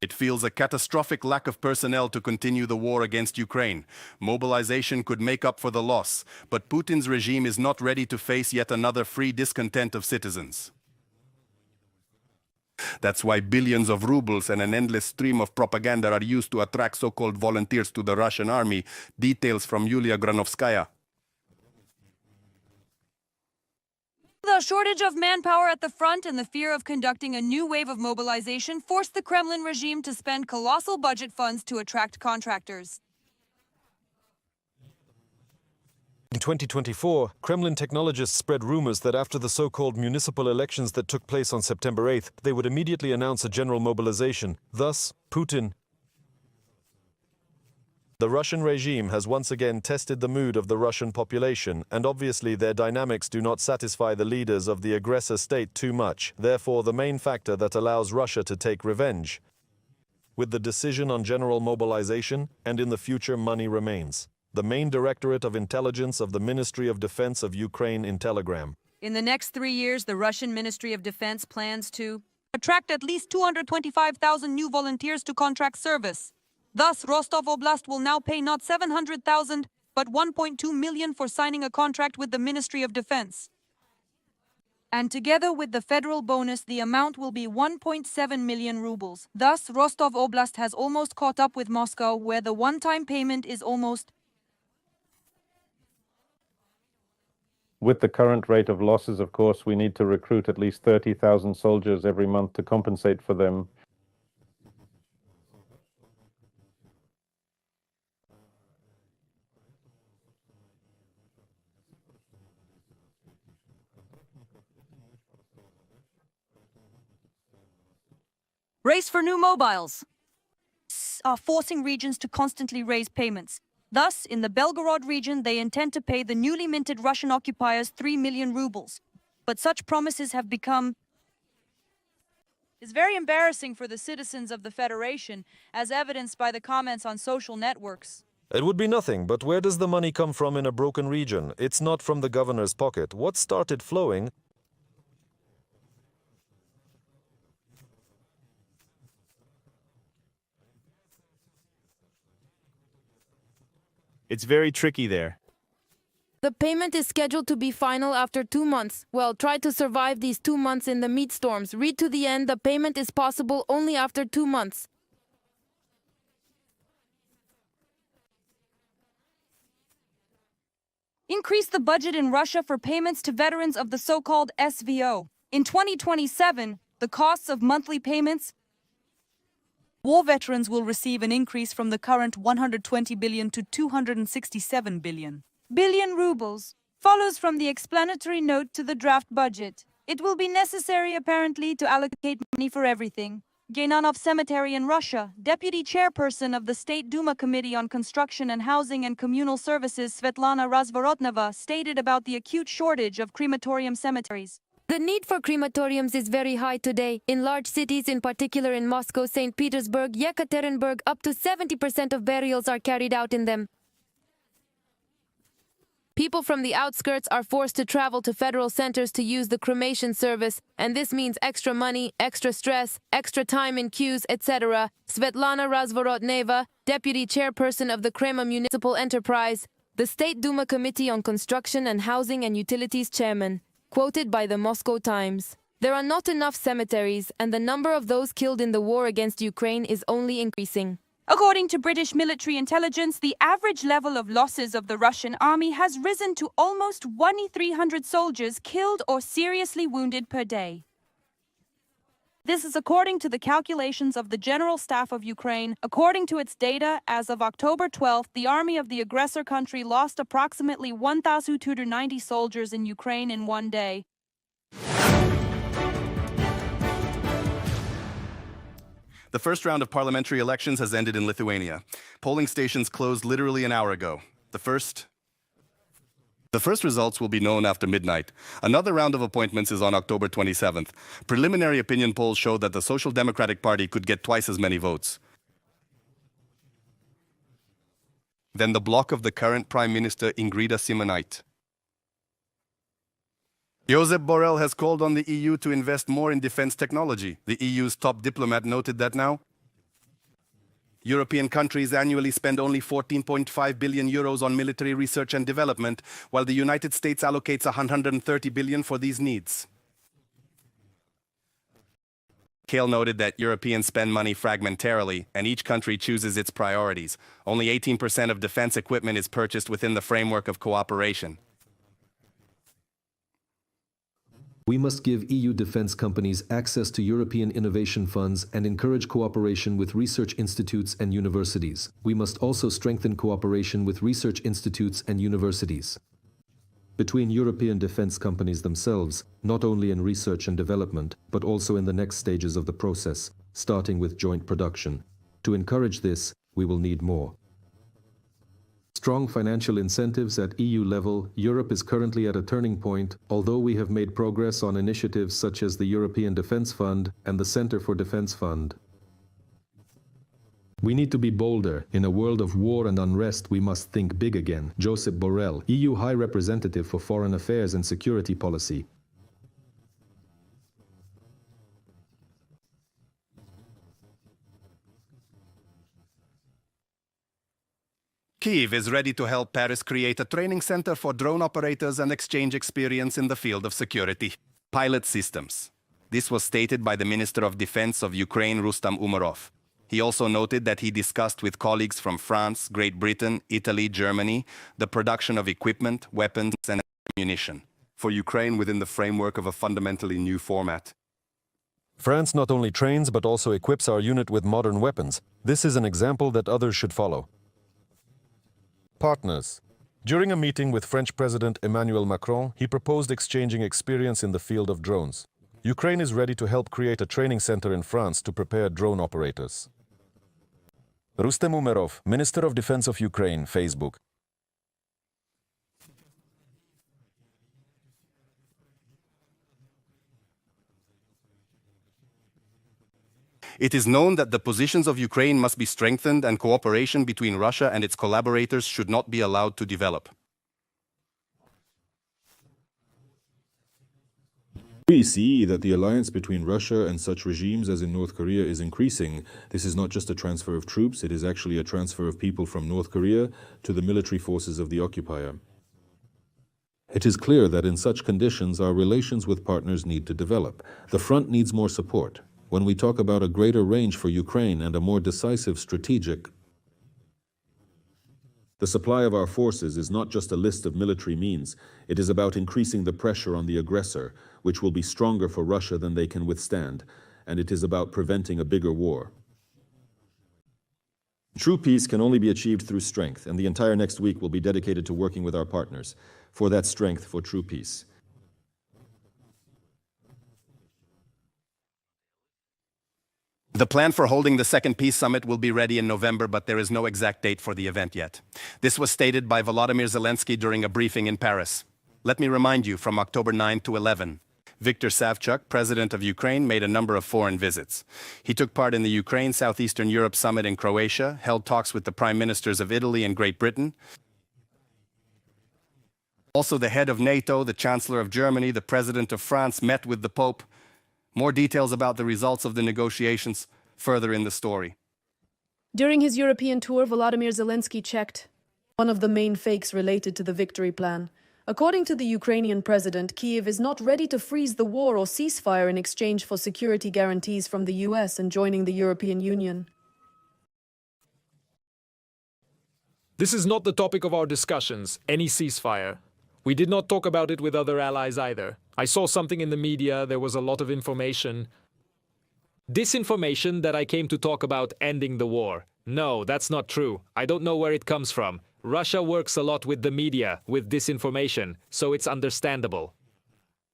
It feels a catastrophic lack of personnel to continue the war against Ukraine. Mobilization could make up for the loss, but Putin's regime is not ready to face yet another free discontent of citizens. That's why billions of rubles and an endless stream of propaganda are used to attract so-called volunteers to the Russian army. Details from Yulia Granovskaya. The shortage of manpower at the front and the fear of conducting a new wave of mobilization forced the Kremlin regime to spend colossal budget funds to attract contractors. In 2024, Kremlin technologists spread rumors that after the so-called municipal elections that took place on September 8th, they would immediately announce a general mobilization. Thus, Putin. The Russian regime has once again tested the mood of the Russian population, and obviously their dynamics do not satisfy the leaders of the aggressor state too much, therefore the main factor that allows Russia to take revenge. With the decision on general mobilization, and in the future money remains. The main Directorate of Intelligence of the Ministry of Defense of Ukraine in Telegram. In the next 3 years, the Russian Ministry of Defense plans to attract at least 225,000 new volunteers to contract service. Thus, Rostov Oblast will now pay not 700,000, but 1.2 million for signing a contract with the Ministry of Defense. And together with the federal bonus, the amount will be 1.7 million rubles. Thus, Rostov Oblast has almost caught up with Moscow, where the one-time payment is almost. With the current rate of losses, of course, we need to recruit at least 30,000 soldiers every month to compensate for them. Race for new mobiles are forcing regions to constantly raise payments. Thus, in the Belgorod region, they intend to pay the newly minted Russian occupiers 3 million rubles. But such promises have become. It's very embarrassing for the citizens of the Federation, as evidenced by the comments on social networks. It would be nothing, but where does the money come from in a broken region? It's not from the governor's pocket. What started flowing? It's very tricky there. The payment is scheduled to be final after 2 months. Well, try to survive these 2 months in the meat storms. Read to the end. The payment is possible only after 2 months. Increase the budget in Russia for payments to veterans of the so-called SVO. In 2027, the costs of monthly payments War veterans will receive an increase from the current 120 billion to 267 billion rubles. Follows from the explanatory note to the draft budget. It will be necessary, apparently, to allocate money for everything. Gainanov Cemetery in Russia, Deputy Chairperson of the State Duma Committee on Construction and Housing and Communal Services Svetlana Razvorotnova stated about the acute shortage of crematorium cemeteries. The need for crematoriums is very high today. In large cities, in particular in Moscow, St. Petersburg, Yekaterinburg, up to 70% of burials are carried out in them. People from the outskirts are forced to travel to federal centers to use the cremation service, and this means extra money, extra stress, extra time in queues, etc. Svetlana Razvorotneva, Deputy Chairperson of the Krema Municipal Enterprise, the State Duma Committee on Construction and Housing and Utilities Chairman, quoted by the Moscow Times. There are not enough cemeteries, and the number of those killed in the war against Ukraine is only increasing. According to British military intelligence, the average level of losses of the Russian army has risen to almost 1,300 soldiers killed or seriously wounded per day. This is according to the calculations of the General Staff of Ukraine. According to its data, as of October 12th, the army of the aggressor country lost approximately 1,290 soldiers in Ukraine in one day. The first round of parliamentary elections has ended in Lithuania. Polling stations closed literally an hour ago. The first results will be known after midnight. Another round of appointments is on October 27th. Preliminary opinion polls show that the Social Democratic Party could get twice as many votes. Then the bloc of the current Prime Minister Ingrida Simonite. Josep Borrell has called on the EU to invest more in defense technology. The EU's top diplomat noted that now European countries annually spend only 14.5 billion euros on military research and development, while the United States allocates 130 billion for these needs. Kale noted that Europeans spend money fragmentarily, and each country chooses its priorities. Only 18% of defense equipment is purchased within the framework of cooperation. We must give EU defense companies access to European innovation funds and encourage cooperation with research institutes and universities. We must also strengthen cooperation with research institutes and universities between European defense companies themselves, not only in research and development, but also in the next stages of the process, starting with joint production. To encourage this, we will need more strong financial incentives at EU level. Europe is currently at a turning point, although we have made progress on initiatives such as the European Defence Fund and the Centre for Defence Fund. We need to be bolder. In a world of war and unrest, we must think big again. Josep Borrell, EU High Representative for Foreign Affairs and Security Policy. Kyiv is ready to help Paris create a training center for drone operators and exchange experience in the field of security. Pilot systems. This was stated by the Minister of Defense of Ukraine, Rustam Umerov. He also noted that he discussed with colleagues from France, Great Britain, Italy, Germany, the production of equipment, weapons, and ammunition for Ukraine within the framework of a fundamentally new format. France not only trains but also equips our unit with modern weapons. This is an example that others should follow. Partners. During a meeting with French President Emmanuel Macron, he proposed exchanging experience in the field of drones. Ukraine is ready to help create a training center in France to prepare drone operators. Rustem Umerov, Minister of Defense of Ukraine, Facebook. It is known that the positions of Ukraine must be strengthened and cooperation between Russia and its collaborators should not be allowed to develop. We see that the alliance between Russia and such regimes as in North Korea is increasing. This is not just a transfer of troops, it is actually a transfer of people from North Korea to the military forces of the occupier. It is clear that in such conditions our relations with partners need to develop. The front needs more support. When we talk about a greater range for Ukraine and a more decisive strategic, the supply of our forces is not just a list of military means. It is about increasing the pressure on the aggressor, which will be stronger for Russia than they can withstand, and it is about preventing a bigger war. True peace can only be achieved through strength, and the entire next week will be dedicated to working with our partners for that strength for true peace. The plan for holding the second peace summit will be ready in November, but there is no exact date for the event yet. This was stated by Volodymyr Zelensky during a briefing in Paris. Let me remind you, from October 9 to 11, Viktor Savchuk, president of Ukraine, made a number of foreign visits. He took part in the Ukraine-Southeastern Europe summit in Croatia, held talks with the prime ministers of Italy and Great Britain. Also, the head of NATO, the Chancellor of Germany, the President of France met with the Pope. More details about the results of the negotiations further in the story. During his European tour, Volodymyr Zelensky checked one of the main fakes related to the victory plan. According to the Ukrainian president, Kyiv is not ready to freeze the war or ceasefire in exchange for security guarantees from the US and joining the European Union. This is not the topic of our discussions, any ceasefire. We did not talk about it with other allies either. I saw something in the media, there was a lot of information. Disinformation that I came to talk about ending the war. No, that's not true. I don't know where it comes from. Russia works a lot with the media, with disinformation, so it's understandable.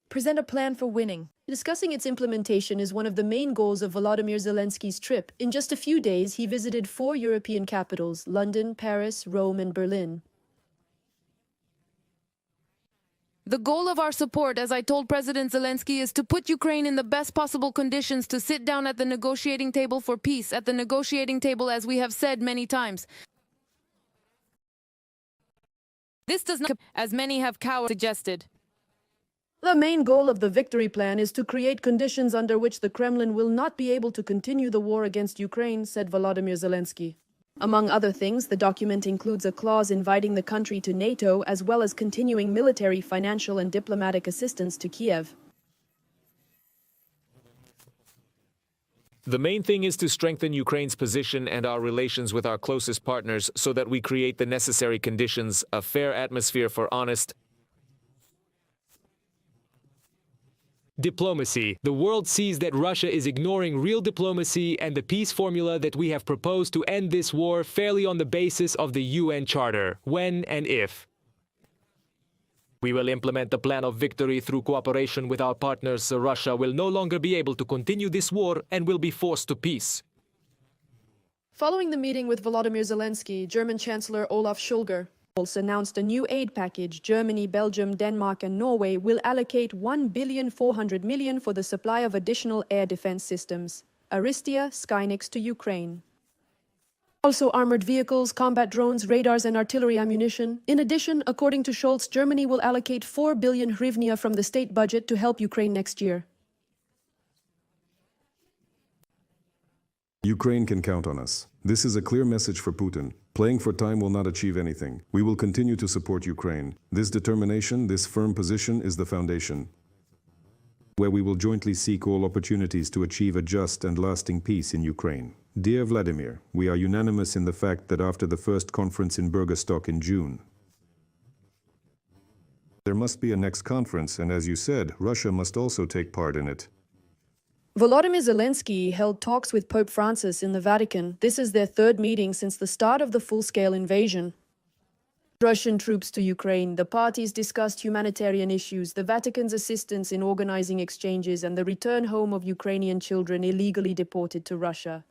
Present a plan for winning. Discussing its implementation is one of the main goals of Volodymyr Zelensky's trip. In just a few days, he visited 4 European capitals: London, Paris, Rome, and Berlin. The goal of our support, as I told President Zelensky, is to put Ukraine in the best possible conditions to sit down at the negotiating table for peace, at the negotiating table, as we have said many times. This does not, as many have suggested. The main goal of the victory plan is to create conditions under which the Kremlin will not be able to continue the war against Ukraine, said Volodymyr Zelensky. Among other things, the document includes a clause inviting the country to NATO, as well as continuing military, financial, and diplomatic assistance to Kiev. The main thing is to strengthen Ukraine's position and our relations with our closest partners so that we create the necessary conditions, a fair atmosphere for honest diplomacy. The world sees that Russia is ignoring real diplomacy and the peace formula that we have proposed to end this war fairly on the basis of the UN Charter, when and if we will implement the plan of victory through cooperation with our partners. Russia will no longer be able to continue this war and will be forced to peace. Following the meeting with Volodymyr Zelensky, German Chancellor Olaf Scholz announced a new aid package. Germany, Belgium, Denmark, and Norway will allocate $1.4 billion for the supply of additional air defense systems, Aristia, Skynix, to Ukraine. Also armored vehicles, combat drones, radars, and artillery ammunition. In addition, according to Scholz, Germany will allocate 4 billion hryvnia from the state budget to help Ukraine next year. Ukraine can count on us. This is a clear message for Putin. Playing for time will not achieve anything. We will continue to support Ukraine. This determination, this firm position is the foundation, where we will jointly seek all opportunities to achieve a just and lasting peace in Ukraine. Dear Vladimir, we are unanimous in the fact that after the first conference in Bergestock in June, there must be a next conference, and as you said, Russia must also take part in it. Volodymyr Zelensky held talks with Pope Francis in the Vatican. This is their 3rd meeting since the start of the full-scale invasion. Russian troops to Ukraine. The parties discussed humanitarian issues, the Vatican's assistance in organizing exchanges, and the return home of Ukrainian children illegally deported to Russia.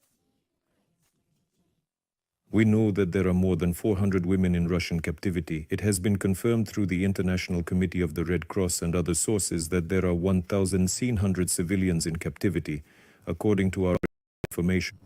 We know that there are more than 400 women in Russian captivity. It has been confirmed through the International Committee of the Red Cross and other sources that there are 1,600 civilians in captivity, according to our information.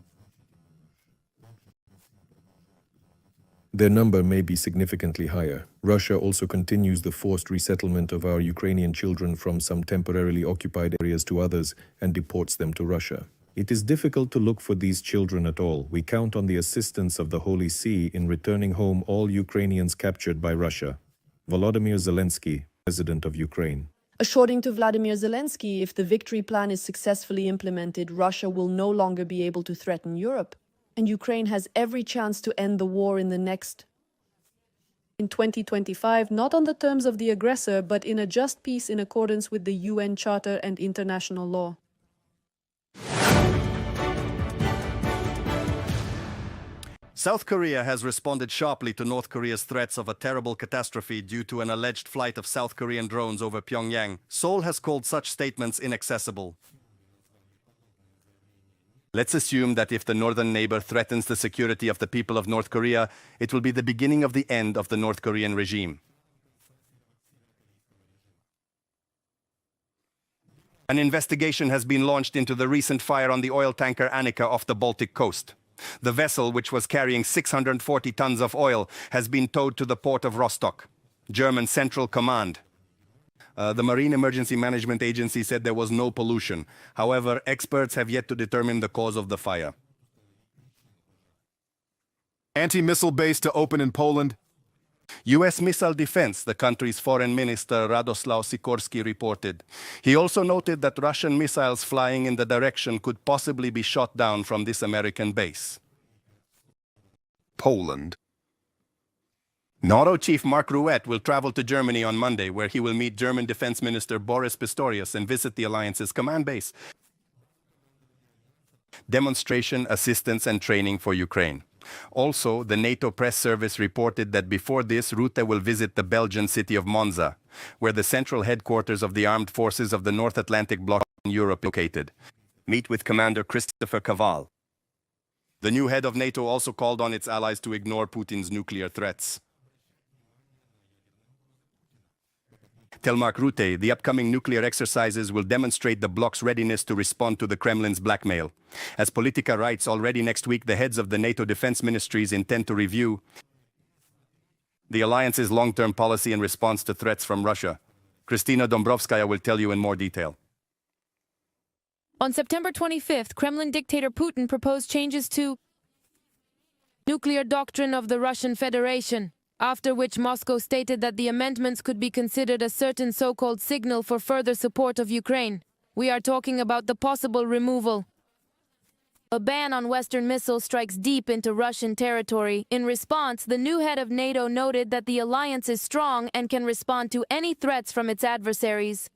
Their number may be significantly higher. Russia also continues the forced resettlement of our Ukrainian children from some temporarily occupied areas to others and deports them to Russia. It is difficult to look for these children at all. We count on the assistance of the Holy See in returning home all Ukrainians captured by Russia. Volodymyr Zelensky, President of Ukraine. According to Vladimir Zelensky, if the victory plan is successfully implemented, Russia will no longer be able to threaten Europe, and Ukraine has every chance to end the war in 2025, not on the terms of the aggressor, but in a just peace in accordance with the UN Charter and international law. South Korea has responded sharply to North Korea's threats of a terrible catastrophe due to an alleged flight of South Korean drones over Pyongyang. Seoul has called such statements inaccessible. Let's assume that if the northern neighbor threatens the security of the people of North Korea, it will be the beginning of the end of the North Korean regime. An investigation has been launched into the recent fire on the oil tanker Annika off the Baltic coast. The vessel, which was carrying 640 tons of oil, has been towed to the port of Rostock. German Central Command. The Marine Emergency Management Agency said there was no pollution. However, experts have yet to determine the cause of the fire. Anti-missile base to open in Poland. U.S. missile defense, the country's foreign minister Radoslaw Sikorski reported. He also noted that Russian missiles flying in the direction could possibly be shot down from this American base. Poland. NATO chief Mark Rutte will travel to Germany on Monday, where he will meet German Defense Minister Boris Pistorius and visit the alliance's command base. Demonstration, assistance and training for Ukraine. Also, the NATO press service reported that before this, Rutte will visit the Belgian city of Monza, where the central headquarters of the armed forces of the North Atlantic Bloc in Europe located. Meet with Commander Christopher Caval. The new head of NATO also called on its allies to ignore Putin's nuclear threats. Tell Mark Rutte, the upcoming nuclear exercises will demonstrate the bloc's readiness to respond to the Kremlin's blackmail. As Politica writes, already next week the heads of the NATO defense ministries intend to review the alliance's long-term policy in response to threats from Russia. Kristina Dombrovskaya will tell you in more detail. On September 25th, Kremlin dictator Putin proposed changes to nuclear doctrine of the Russian Federation, after which Moscow stated that the amendments could be considered a certain so-called signal for further support of Ukraine. We are talking about the possible removal. A ban on Western missiles strikes deep into Russian territory. In response, the new head of NATO noted that the alliance is strong and can respond to any threats from its adversaries.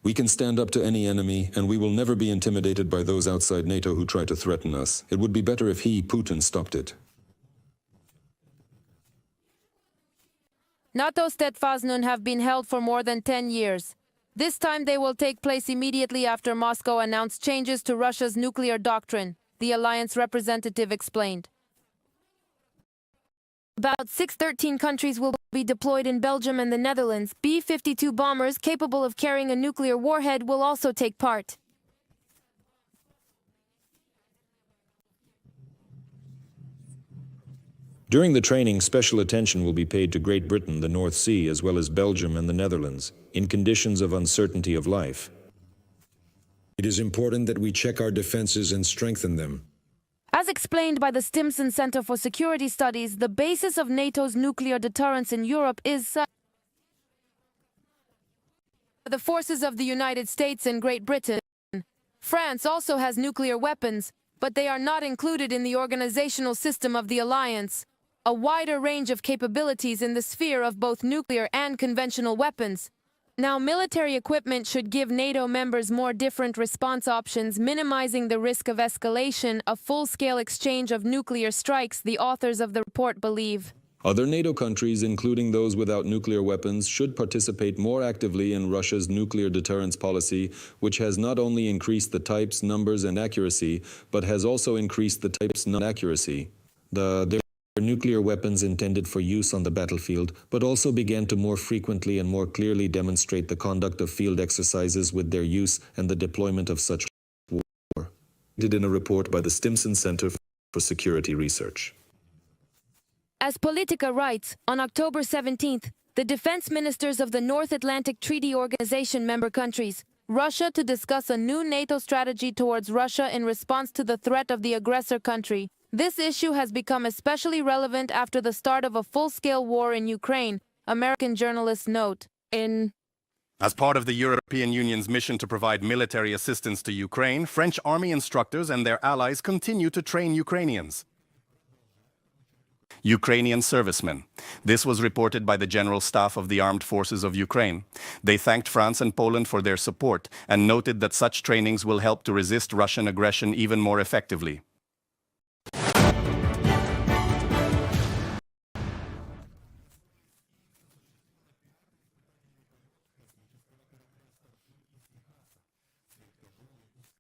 We can stand up to any enemy, and we will never be intimidated by those outside NATO who try to threaten us. It would be better if he, Putin, stopped it. NATO Stedfaznun have been held for more than 10 years. This time they will take place immediately after Moscow announced changes to Russia's nuclear doctrine, the alliance representative explained. About 613 countries will be deployed in Belgium and the Netherlands. B-52 bombers capable of carrying a nuclear warhead will also take part. During the training, special attention will be paid to Great Britain, the North Sea, as well as Belgium and the Netherlands, in conditions of uncertainty of life. It is important that we check our defenses and strengthen them. As explained by the Stimson Center for Security Studies, the basis of NATO's nuclear deterrence in Europe is the forces of the United States and Great Britain. France also has nuclear weapons, but they are not included in the organizational system of the alliance. A wider range of capabilities in the sphere of both nuclear and conventional weapons. Now, military equipment should give NATO members more different response options, minimizing the risk of escalation, a full-scale exchange of nuclear strikes, the authors of the report believe. Other NATO countries, including those without nuclear weapons, should participate more actively in Russia's nuclear deterrence policy, which has not only increased the types, numbers, and accuracy, but has also increased the types and accuracy. There are nuclear weapons intended for use on the battlefield, but also began to more frequently and more clearly demonstrate the conduct of field exercises with their use and the deployment of such war. In a report by the Stimson Center for Security Research. As Politica writes, on October 17th, the defense ministers of the North Atlantic Treaty Organization member countries, Russia to discuss a new NATO strategy towards Russia in response to the threat of the aggressor country. This issue has become especially relevant after the start of a full-scale war in Ukraine, American journalists note. As part of the European Union's mission to provide military assistance to Ukraine, French army instructors and their allies continue to train Ukrainians. Ukrainian servicemen. This was reported by the General Staff of the Armed Forces of Ukraine. They thanked France and Poland for their support and noted that such trainings will help to resist Russian aggression even more effectively.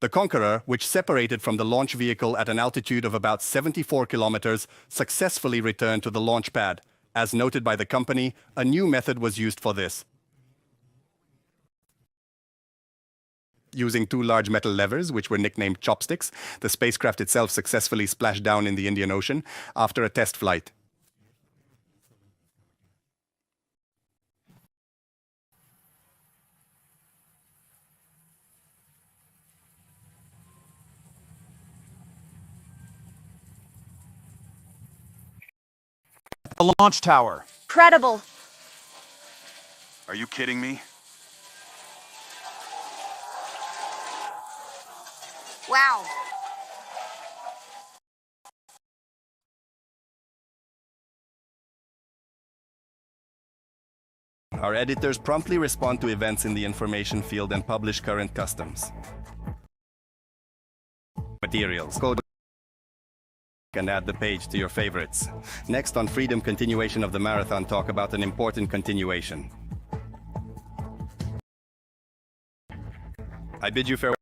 The Conqueror, which separated from the launch vehicle at an altitude of about 74 kilometers, successfully returned to the launch pad. As noted by the company, a new method was used for this. Using two large metal levers, which were nicknamed chopsticks, the spacecraft itself successfully splashed down in the Indian Ocean after a test flight. The launch tower. Incredible. Are you kidding me? Wow. Our editors promptly respond to events in the information field and publish current customs. Materials. Code and add the page to your favorites. Next on Freedom, continuation of the marathon, talk about an important continuation. I bid you farewell.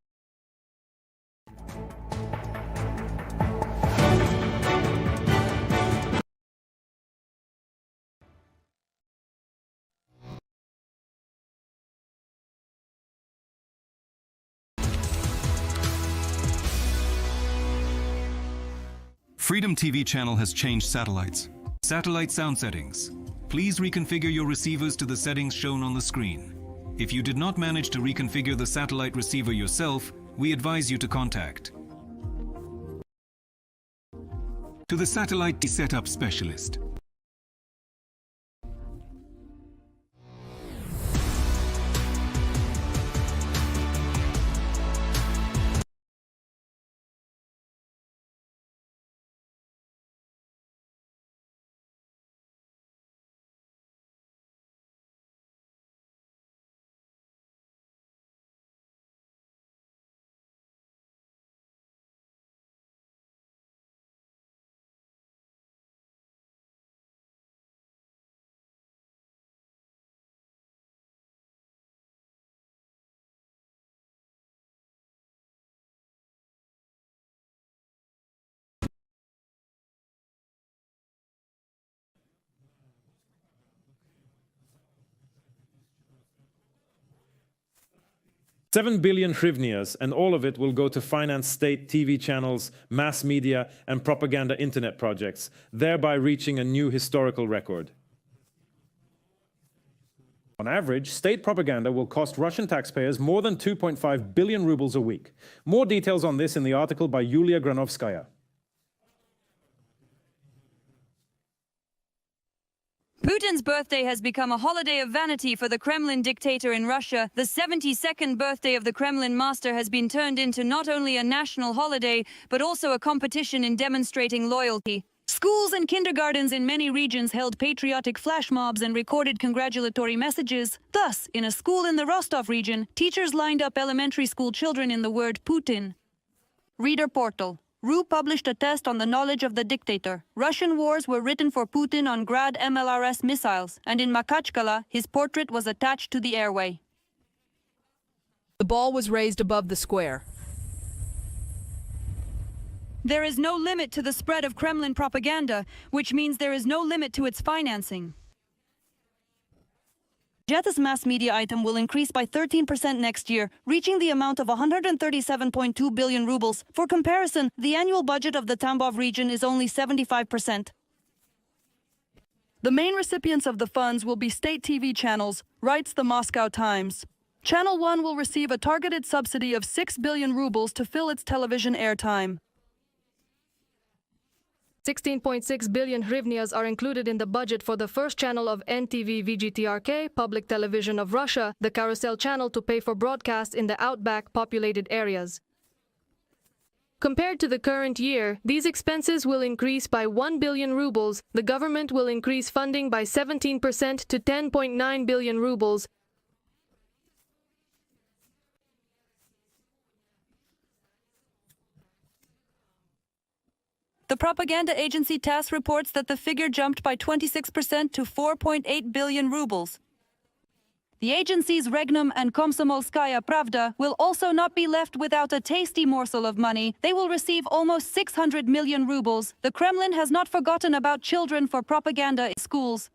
Freedom TV channel has changed satellites. Satellite sound settings. Please reconfigure your receivers to the settings shown on the screen. If you did not manage to reconfigure the satellite receiver yourself, we advise you to contact the satellite setup specialist. $7 billion hryvnias, and all of it will go to finance state TV channels, mass media, and propaganda internet projects, thereby reaching a new historical record. On average, state propaganda will cost Russian taxpayers more than 2.5 billion rubles a week. More details on this in the article by Yulia Granovskaya. Putin's birthday has become a holiday of vanity for the Kremlin dictator in Russia. The 72nd birthday of the Kremlin master has been turned into not only a national holiday, but also a competition in demonstrating loyalty. Schools and kindergartens in many regions held patriotic flash mobs and recorded congratulatory messages. Thus, in a school in the Rostov region, teachers lined up elementary school children in the word Putin. Reader Portal. RU published a test on the knowledge of the dictator. Russian wars were written for Putin on Grad MLRS missiles, and in Makhachkala, his portrait was attached to the airway. The ball was raised above the square. There is no limit to the spread of Kremlin propaganda, which means there is no limit to its financing. Jeta's mass media item will increase by 13% next year, reaching the amount of 137.2 billion rubles. For comparison, the annual budget of the Tambov region is only 75%. The main recipients of the funds will be state TV channels, writes the Moscow Times. Channel 1 will receive a targeted subsidy of 6 billion rubles to fill its television airtime. 16.6 billion hryvnias are included in the budget for the first channel of NTV VGTRK, Public Television of Russia, the Carousel channel to pay for broadcast in the outback populated areas. Compared to the current year, these expenses will increase by 1 billion rubles. The government will increase funding by 17% to 10.9 billion rubles. The propaganda agency TASS reports that the figure jumped by 26% to 4.8 billion rubles. The agencies Regnum and Komsomolskaya Pravda will also not be left without a tasty morsel of money. They will receive almost 600 million rubles. The Kremlin has not forgotten about children for propaganda in schools.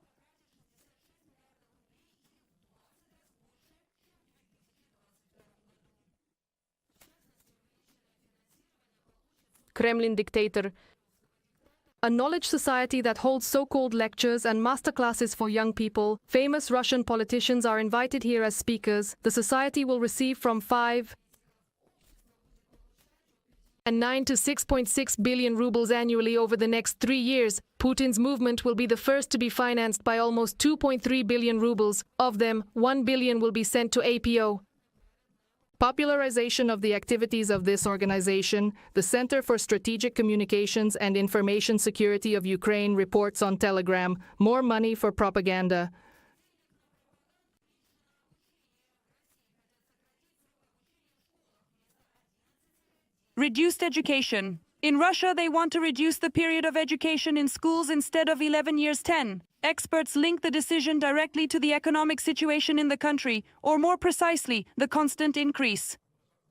Kremlin dictator. A knowledge society that holds so-called lectures and masterclasses for young people. Famous Russian politicians are invited here as speakers. The society will receive from 5 and 9 to 6.6 billion rubles annually over the next 3 years. Putin's movement will be the first to be financed by almost 2.3 billion rubles. Of them, 1 billion will be sent to APO. Popularization of the activities of this organization, the Center for Strategic Communications and Information Security of Ukraine reports on Telegram, more money for propaganda. Reduced education. In Russia, they want to reduce the period of education in schools instead of 11 years 10. Experts link the decision directly to the economic situation in the country, or more precisely, the constant increase.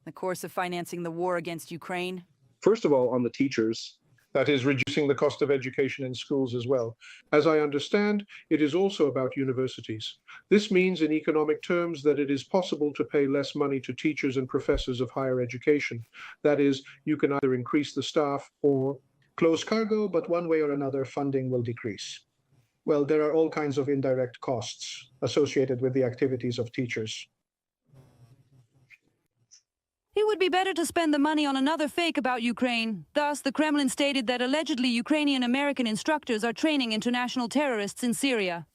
The course of financing the war against Ukraine? First of all, on the teachers, that is reducing the cost of education in schools as well. As I understand, it is also about universities. This means in economic terms that it is possible to pay less money to teachers and professors of higher education. That is, you can either increase the staff or close cargo, but one way or another, funding will decrease. Well, there are all kinds of indirect costs associated with the activities of teachers. It would be better to spend the money on another fake about Ukraine. Thus, the Kremlin stated that allegedly Ukrainian-American instructors are training international terrorists in Syria.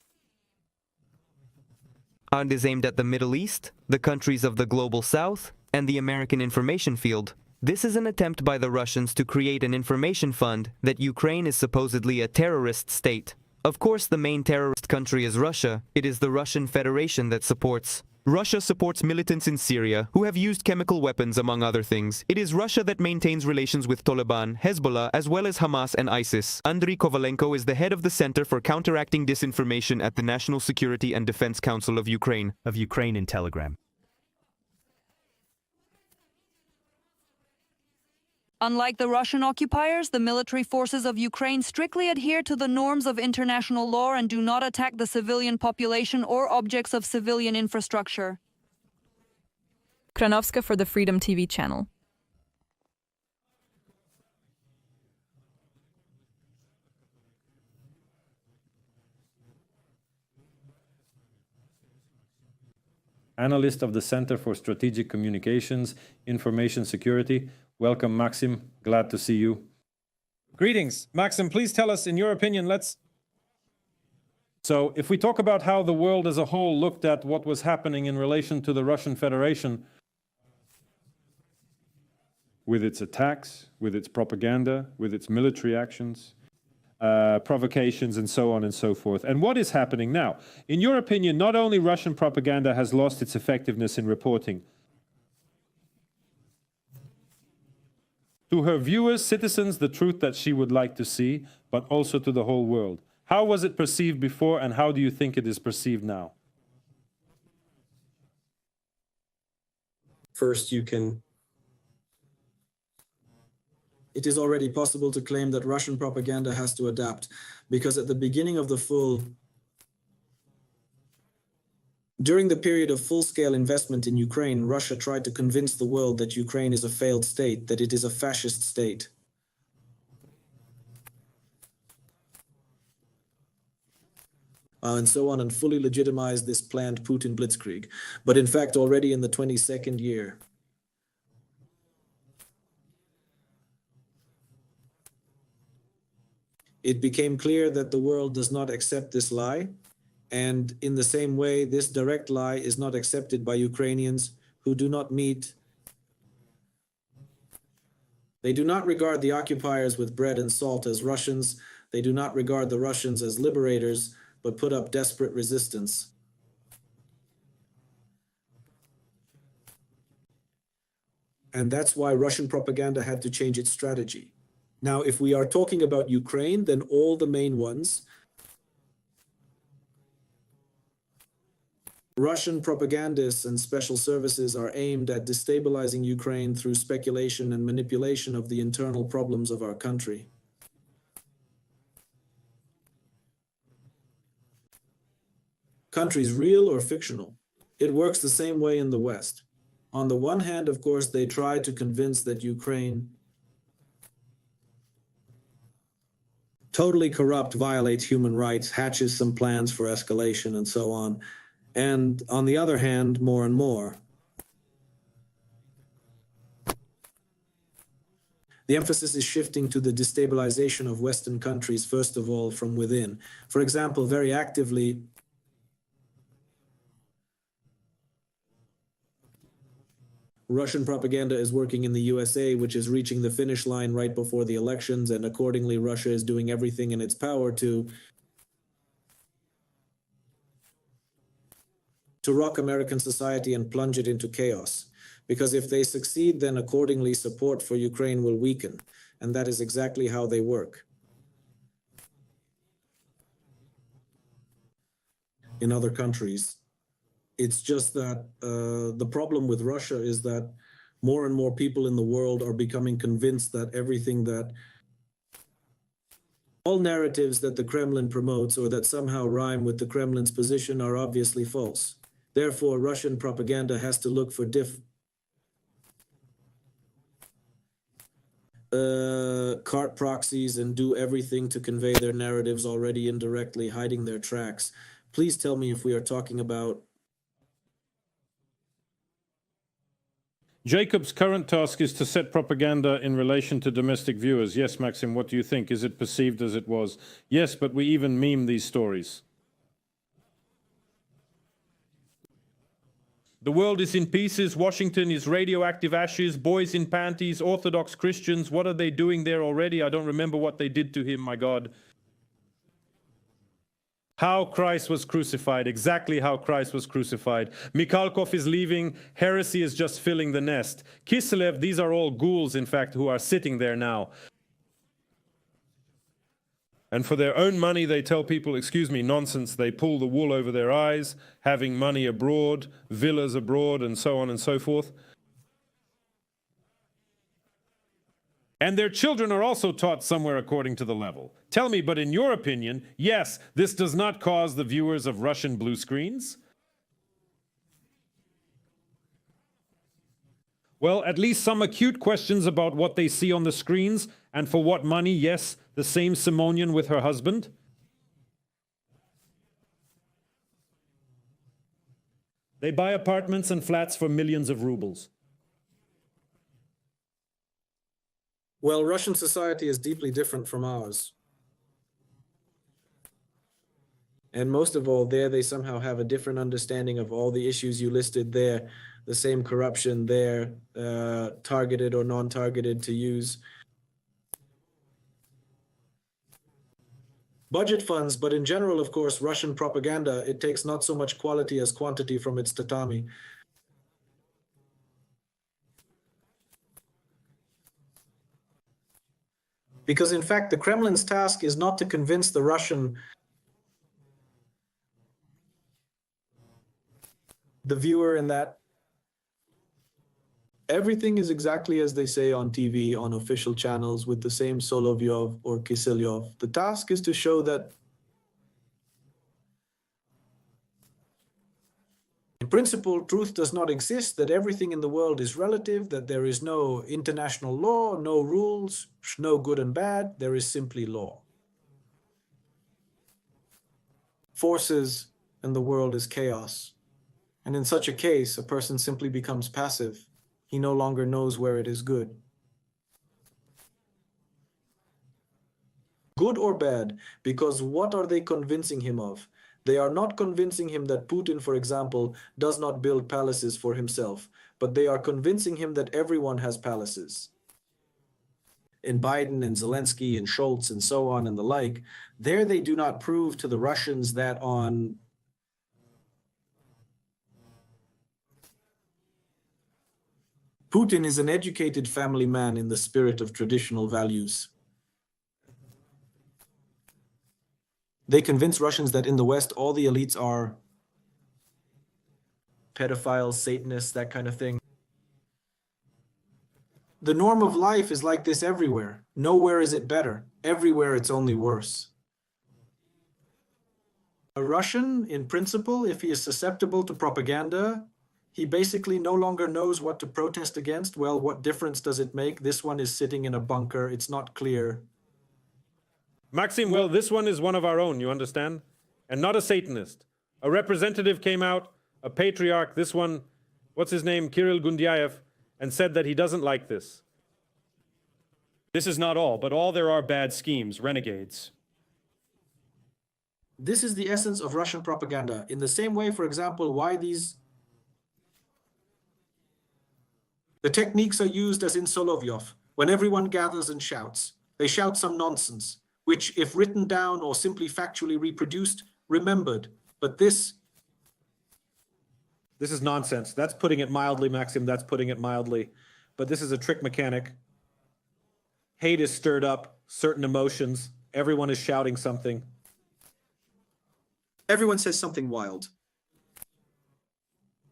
And is aimed at the Middle East, the countries of the Global South, and the American information field. This is an attempt by the Russians to create an information fund that Ukraine is supposedly a terrorist state. Of course, the main terrorist country is Russia. It is the Russian Federation that supports. Russia supports militants in Syria who have used chemical weapons, among other things. It is Russia that maintains relations with Taliban, Hezbollah, as well as Hamas and ISIS. Andriy Kovalenko is the head of the Center for Counteracting Disinformation at the National Security and Defense Council of Ukraine. In Telegram. Unlike the Russian occupiers, the military forces of Ukraine strictly adhere to the norms of international law and do not attack the civilian population or objects of civilian infrastructure. Kranovska for the Freedom TV channel. Analyst of the Center for Strategic Communications, Information Security. Welcome, Maxim. Glad to see you. Greetings. Maxim, please tell us, in your opinion, So, if we talk about how the world as a whole looked at what was happening in relation to the Russian Federation, with its attacks, with its propaganda, with its military actions, provocations, and so on and so forth. And what is happening now? In your opinion, not only Russian propaganda has lost its effectiveness in reporting to her viewers, citizens, the truth that she would like to see, but also to the whole world. How was it perceived before, and how do you think it is perceived now? First, it is already possible to claim that Russian propaganda has to adapt, because at the beginning of during the period of full-scale investment in Ukraine, Russia tried to convince the world that Ukraine is a failed state, that it is a fascist state. And so on, and fully legitimized this planned Putin blitzkrieg. But in fact, already in the 22nd year, it became clear that the world does not accept this lie. And in the same way, this direct lie is not accepted by Ukrainians who do not meet. They do not regard the occupiers with bread and salt as Russians. They do not regard the Russians as liberators, but put up desperate resistance. And that's why Russian propaganda had to change its strategy. Now, if we are talking about Ukraine, then all the main ones, Russian propagandists and special services are aimed at destabilizing Ukraine through speculation and manipulation of the internal problems of our country. Countries, real or fictional. It works the same way in the West. On the one hand, of course, they try to convince that Ukraine totally corrupt, violates human rights, hatches some plans for escalation, and so on. And on the other hand, more and more, the emphasis is shifting to the destabilization of Western countries, first of all, from within. For example, very actively, Russian propaganda is working in the USA, which is reaching the finish line right before the elections, and accordingly, Russia is doing everything in its power to rock American society and plunge it into chaos. Because if they succeed, then accordingly, support for Ukraine will weaken. And that is exactly how they work. In other countries, it's just that the problem with Russia is that more and more people in the world are becoming convinced that everything that all narratives that the Kremlin promotes or that somehow rhyme with the Kremlin's position are obviously false. Therefore, Russian propaganda has to look for cart proxies and do everything to convey their narratives already indirectly, hiding their tracks. Please tell me if we are talking about Jacob's current task is to set propaganda in relation to domestic viewers. Yes, Maxim, what do you think? Is it perceived as it was? Yes, but we even meme these stories. The world is in pieces. Washington is radioactive ashes. Boys in panties. Orthodox Christians. What are they doing there already? I don't remember what they did to him, my God. How Christ was crucified. Exactly how Christ was crucified. Mikhalkov is leaving. Heresy is just filling the nest. Kiselev, these are all ghouls, in fact, who are sitting there now. And for their own money, they tell people, excuse me, nonsense. They pull the wool over their eyes, having money abroad, villas abroad, and so on and so forth. And their children are also taught somewhere according to the level. Tell me, but in your opinion, yes, this does not cause the viewers of Russian blue screens? Well, at least some acute questions about what they see on the screens and for what money. Yes, the same Simonian with her husband. They buy apartments and flats for millions of rubles. Well, Russian society is deeply different from ours. And most of all, there they somehow have a different understanding of all the issues you listed there. The same corruption there, targeted or non-targeted, to use budget funds. But in general, of course, Russian propaganda, it takes not so much quality as quantity from its tatami. Because in fact, the Kremlin's task is not to convince the viewer in that everything is exactly as they say on TV, on official channels, with the same Solovyov or Kiselyov. The task is to show that in principle, truth does not exist, that everything in the world is relative, that there is no international law, no rules, no good and bad, there is simply law. Forces and the world is chaos. And in such a case, a person simply becomes passive. He no longer knows where it is good. Good or bad, because what are they convincing him of? They are not convincing him that Putin, for example, does not build palaces for himself, but they are convincing him that everyone has palaces. In Biden and Zelensky and Scholz and so on and the like, there they do not prove to the Russians that on Putin is an educated family man in the spirit of traditional values. They convince Russians that in the West, all the elites are pedophiles, Satanists, that kind of thing. The norm of life is like this everywhere. Nowhere is it better. Everywhere it's only worse. A Russian, in principle, if he is susceptible to propaganda, he basically no longer knows what to protest against. Well, what difference does it make? This one is sitting in a bunker. It's not clear. Maxim, well, this one is one of our own, you understand? And not a Satanist. A representative came out, a patriarch, this one, what's his name, Kirill Gundyaev, and said that he doesn't like this. This is not all, but all there are bad schemes, renegades. This is the essence of Russian propaganda. In the same way, for example, why the techniques are used as in Solovyov, when everyone gathers and shouts. They shout some nonsense, which, if written down or simply factually reproduced, remembered. But this is nonsense. That's putting it mildly, Maxim. That's putting it mildly. But this is a trick mechanic. Hate is stirred up, certain emotions. Everyone is shouting something. Everyone says something wild.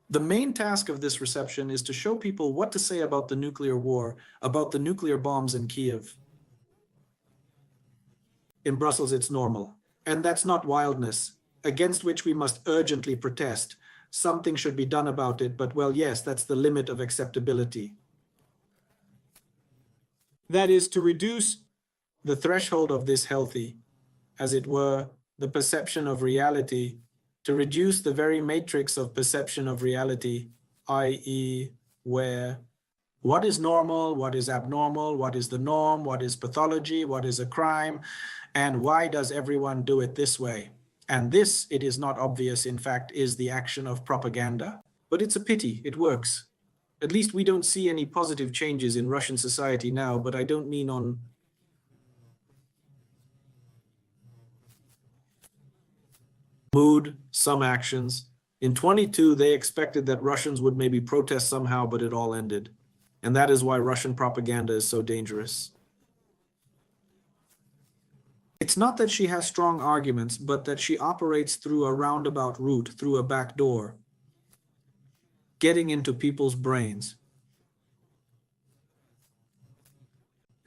The main task of this reception is to show people what to say about the nuclear war, about the nuclear bombs in Kiev. In Brussels, it's normal. And that's not wildness, against which we must urgently protest. Something should be done about it, but well, yes, that's the limit of acceptability. That is to reduce the threshold of this healthy, as it were, the perception of reality, to reduce the very matrix of perception of reality, i.e., where what is normal, what is abnormal, what is the norm, what is pathology, what is a crime, and why does everyone do it this way? And this, it is not obvious, in fact, is the action of propaganda. But it's a pity, it works. At least we don't see any positive changes in Russian society now, but I don't mean on mood, some actions. In 22, they expected that Russians would maybe protest somehow, but it all ended. And that is why Russian propaganda is so dangerous. It's not that she has strong arguments, but that she operates through a roundabout route, through a back door, getting into people's brains,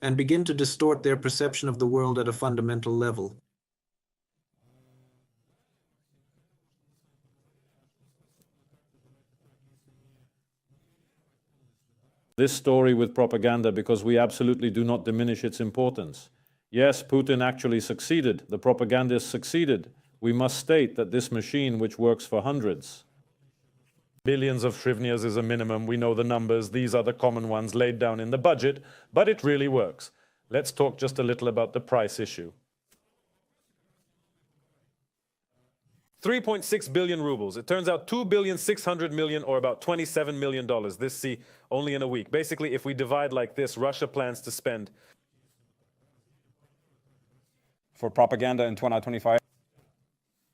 and begin to distort their perception of the world at a fundamental level. This story with propaganda, because we absolutely do not diminish its importance. Yes, Putin actually succeeded. The propagandists succeeded. We must state that this machine, which works for hundreds, billions of hryvnias is a minimum. We know the numbers. These are the common ones laid down in the budget, but it really works. Let's talk just a little about the price issue. 3.6 billion rubles. It turns out 2,600,000,000 or about $27 million. This, only in a week. Basically, if we divide like this, Russia plans to spend For propaganda in 2025.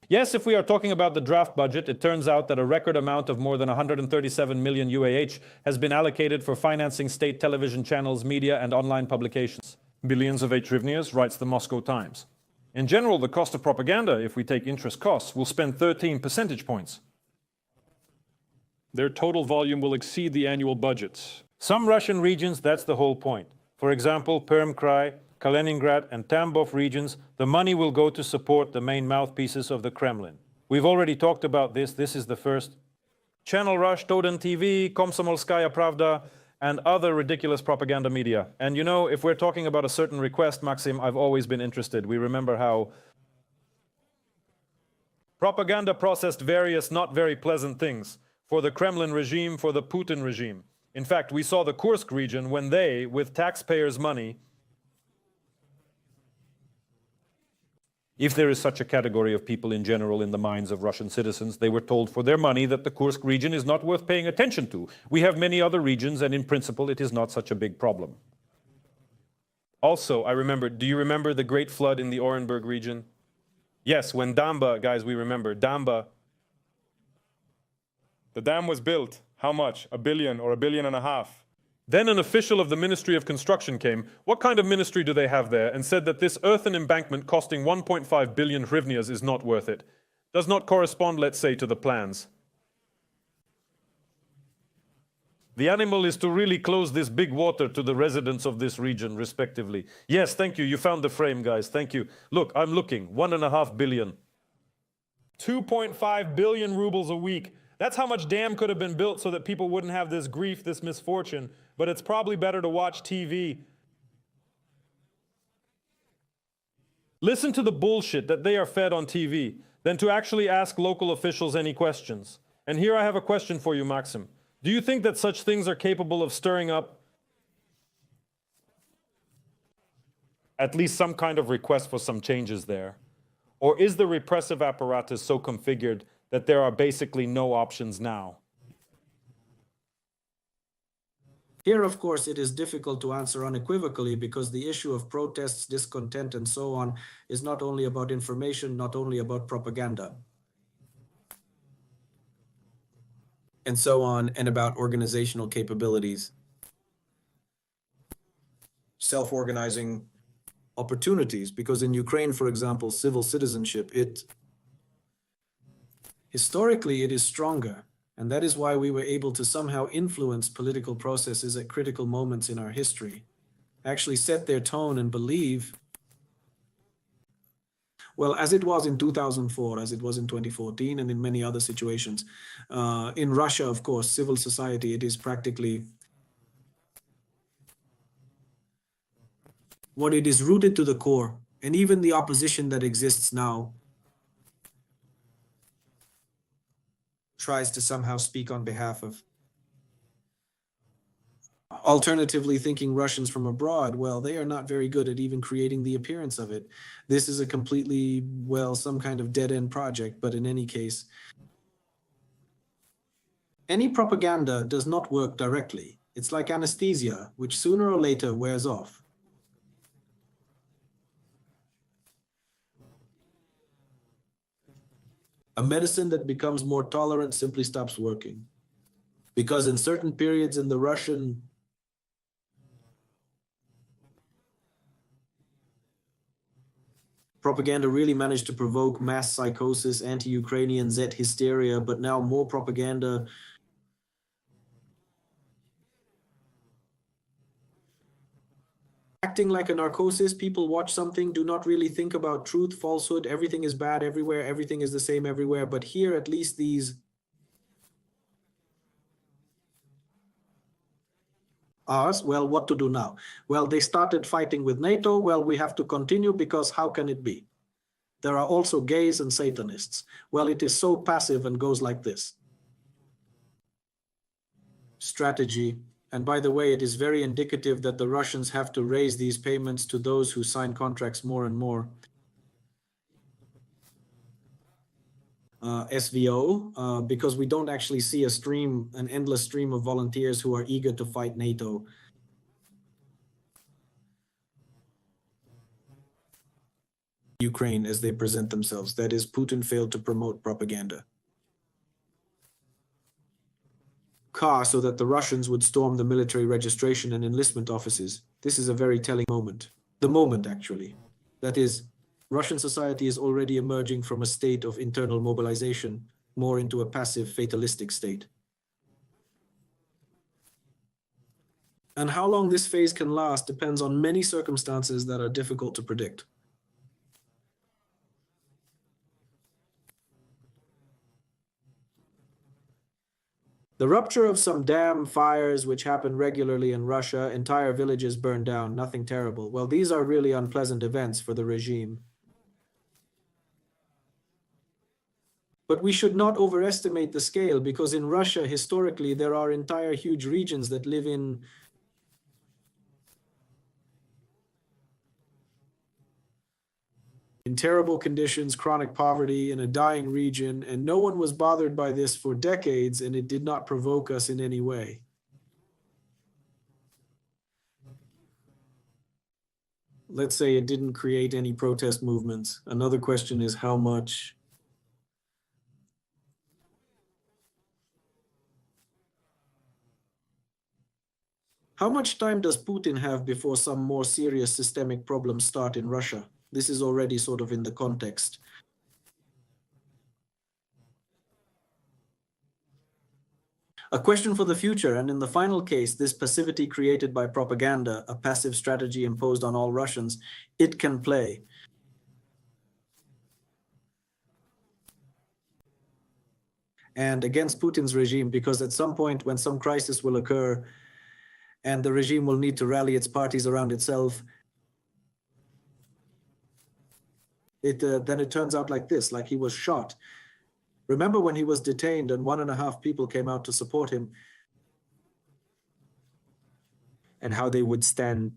Yes, if we are talking about the draft budget, it turns out that a record amount of more than 137 million UAH has been allocated for financing state television channels, media, and online publications. Billions of hryvnias, writes the Moscow Times. In general, the cost of propaganda, if we take interest costs, will spend 13 percentage points. Their total volume will exceed the annual budgets. Some Russian regions, that's the whole point. For example, Perm Krai, Kaliningrad, and Tambov regions, the money will go to support the main mouthpieces of the Kremlin. We've already talked about this. This is the first. Channel Rush, Toden TV, Komsomolskaya Pravda, and other ridiculous propaganda media. And you know, if we're talking about a certain request, Maxim, I've always been interested. We remember how propaganda processed various not very pleasant things for the Kremlin regime, for the Putin regime. In fact, we saw the Kursk region when they, with taxpayers' money, if there is such a category of people in general in the minds of Russian citizens, they were told for their money that the Kursk region is not worth paying attention to. We have many other regions, and in principle, it is not such a big problem. Also, I remember, do you remember the great flood in the Orenburg region? Yes, when Damba, guys, we remember, Damba, the dam was built. How much? $1 billion or $1.5 billion. Then an official of the Ministry of Construction came. What kind of ministry do they have there? And said that this earthen embankment costing 1.5 billion hryvnias is not worth it. Does not correspond, let's say, to the plans. The animal is to really close this big water to the residents of this region, respectively. Yes, thank you. You found the frame, guys. Thank you. Look, I'm looking. 1.5 billion. 2.5 billion rubles a week. That's how much dam could have been built so that people wouldn't have this grief, this misfortune. But it's probably better to watch TV. Listen to the bullshit that they are fed on TV than to actually ask local officials any questions. And here I have a question for you, Maxim. Do you think that such things are capable of stirring up at least some kind of request for some changes there? Or is the repressive apparatus so configured that there are basically no options now? Here, of course, it is difficult to answer unequivocally because the issue of protests, discontent, and so on is not only about information, not only about propaganda. And so on, and about organizational capabilities, self-organizing opportunities, because in Ukraine, for example, civil citizenship, historically it is stronger. And that is why we were able to somehow influence political processes at critical moments in our history, actually set their tone and believe, well, as it was in 2004, as it was in 2014, and in many other situations. In Russia, of course, civil society, it is practically what it is rooted to the core. And even the opposition that exists now tries to somehow speak on behalf of alternatively thinking Russians from abroad. Well, they are not very good at even creating the appearance of it. This is a completely, well, some kind of dead-end project, but in any case, any propaganda does not work directly. It's like anesthesia, which sooner or later wears off. A medicine that becomes more tolerant simply stops working. Because in certain periods in the Russian propaganda really managed to provoke mass psychosis, anti-Ukrainian Z hysteria, but now more propaganda acting like a narcosis. People watch something, do not really think about truth, falsehood, everything is bad everywhere, everything is the same everywhere. But here, at least these ours, well, what to do now? Well, they started fighting with NATO. Well, we have to continue because how can it be? There are also gays and Satanists. Well, it is so passive and goes like this. Strategy. And by the way, it is very indicative that the Russians have to raise these payments to those who sign contracts more and more. SVO, because we don't actually see an endless stream of volunteers who are eager to fight NATO. Ukraine as they present themselves. That is, Putin failed to promote propaganda. So that the Russians would storm the military registration and enlistment offices. This is a very telling moment. The moment, actually. That is, Russian society is already emerging from a state of internal mobilization, more into a passive, fatalistic state. And how long this phase can last depends on many circumstances that are difficult to predict. The rupture of some dam fires, which happen regularly in Russia, entire villages burned down, nothing terrible. Well, these are really unpleasant events for the regime. But we should not overestimate the scale, because in Russia, historically, there are entire huge regions that live in terrible conditions, chronic poverty, in a dying region, and no one was bothered by this for decades, and it did not provoke us in any way. Let's say it didn't create any protest movements. Another question is how much. How much time does Putin have before some more serious systemic problems start in Russia? This is already sort of in the context. A question for the future, and in the final case, this passivity created by propaganda, a passive strategy imposed on all Russians, it can play. And against Putin's regime, because at some point when some crisis will occur and the regime will need to rally its parties around itself, then it turns out like this, like he was shot. Remember when he was detained and 1.5 people came out to support him? And how they would stand.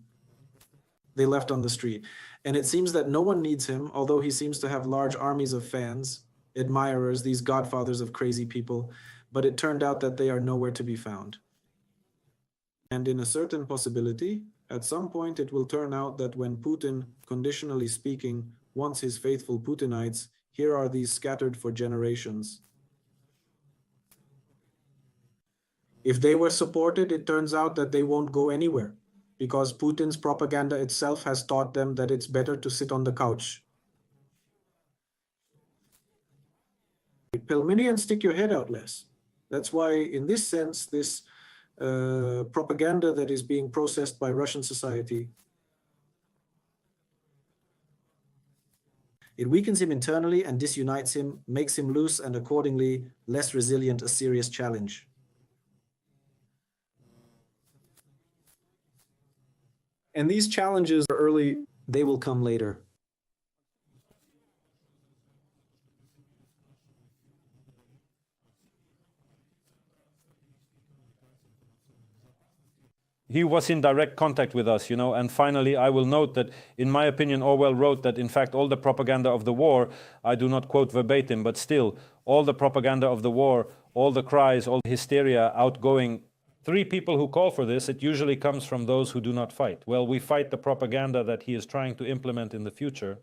They left on the street. And it seems that no one needs him, although he seems to have large armies of fans, admirers, these godfathers of crazy people. But it turned out that they are nowhere to be found. And in a certain possibility, at some point it will turn out that when Putin, conditionally speaking, wants his faithful Putinites, here are these scattered for generations. If they were supported, it turns out that they won't go anywhere, because Putin's propaganda itself has taught them that it's better to sit on the couch. Pelmini and stick your head out less. That's why, in this sense, this propaganda that is being processed by Russian society, it weakens him internally and disunites him, makes him loose and accordingly less resilient, a serious challenge. And these challenges are early, they will come later. He was in direct contact with us, and finally I will note that, in my opinion, Orwell wrote that, in fact, all the propaganda of the war, I do not quote verbatim, but still, all the propaganda of the war, all the cries, all the hysteria outgoing, 3 people who call for this, it usually comes from those who do not fight. Well, we fight the propaganda that he is trying to implement in the future.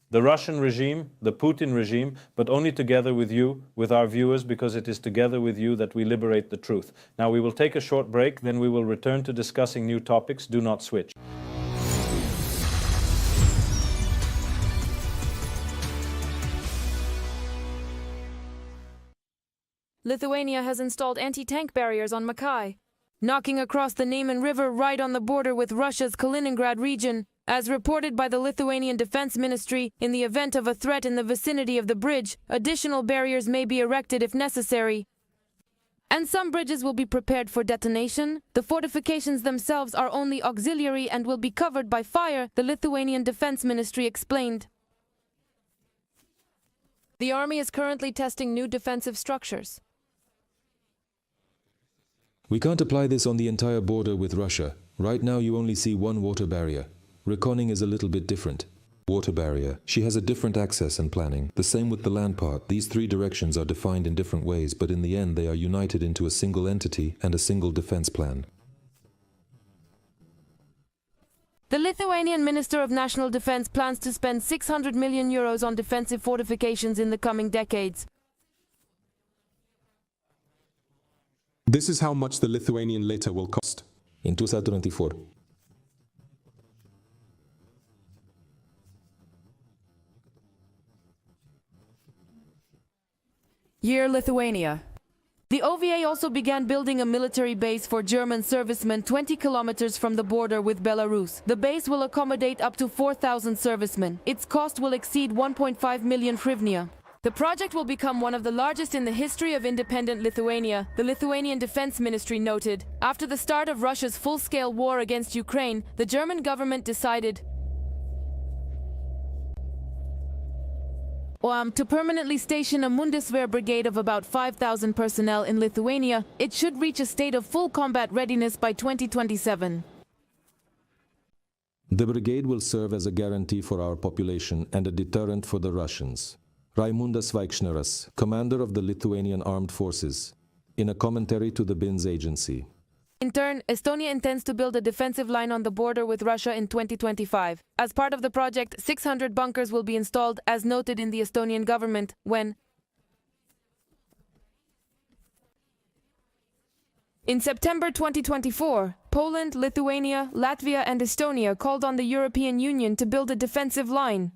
The Russian regime, the Putin regime, but only together with you, with our viewers, because it is together with you that we liberate the truth. Now we will take a short break, then we will return to discussing new topics. Do not switch. Lithuania has installed anti-tank barriers on Makai, knocking across the Neman River right on the border with Russia's Kaliningrad region. As reported by the Lithuanian Defense Ministry, in the event of a threat in the vicinity of the bridge, additional barriers may be erected if necessary. And some bridges will be prepared for detonation. The fortifications themselves are only auxiliary and will be covered by fire, the Lithuanian Defense Ministry explained. The army is currently testing new defensive structures. We can't apply this on the entire border with Russia. Right now you only see one water barrier. Reconning is a little bit different. Water barrier. She has a different access and planning. The same with the land part. These 3 directions are defined in different ways, but in the end they are united into a single entity and a single defense plan. The Lithuanian Minister of National Defense plans to spend 600 million euros on defensive fortifications in the coming decades. This is how much the Lithuanian lita will cost. In 2024. Year Lithuania. The OVA also began building a military base for German servicemen 20 kilometers from the border with Belarus. The base will accommodate up to 4,000 servicemen. Its cost will exceed 1.5 million hryvnia. The project will become one of the largest in the history of independent Lithuania, the Lithuanian Defense Ministry noted. After the start of Russia's full-scale war against Ukraine, the German government decided to permanently station a Bundeswehr brigade of about 5,000 personnel in Lithuania. It should reach a state of full combat readiness by 2027. The brigade will serve as a guarantee for our population and a deterrent for the Russians. Raimundas Vaikšneras, commander of the Lithuanian Armed Forces, in a commentary to the BINS agency. In turn, Estonia intends to build a defensive line on the border with Russia in 2025. As part of the project, 600 bunkers will be installed, as noted in the Estonian government, when in September 2024, Poland, Lithuania, Latvia and Estonia called on the European Union to build a defensive line.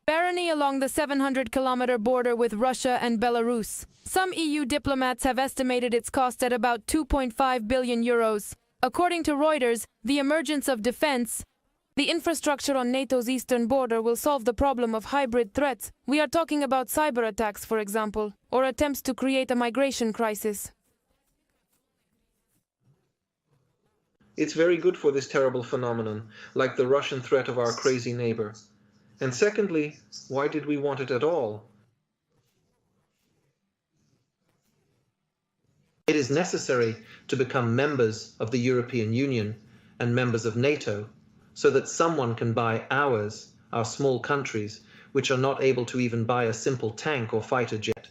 barony along the 700-kilometer border with Russia and Belarus. Some EU diplomats have estimated its cost at about 2.5 billion euros. According to Reuters, the emergence of defense, the infrastructure on NATO's eastern border will solve the problem of hybrid threats. We are talking about cyber attacks, for example, or attempts to create a migration crisis. It's very good for this terrible phenomenon, like the Russian threat of our crazy neighbor. And secondly, why did we want it at all? It is necessary to become members of the European Union and members of NATO, so that someone can buy ours, our small countries, which are not able to even buy a simple tank or fighter jet,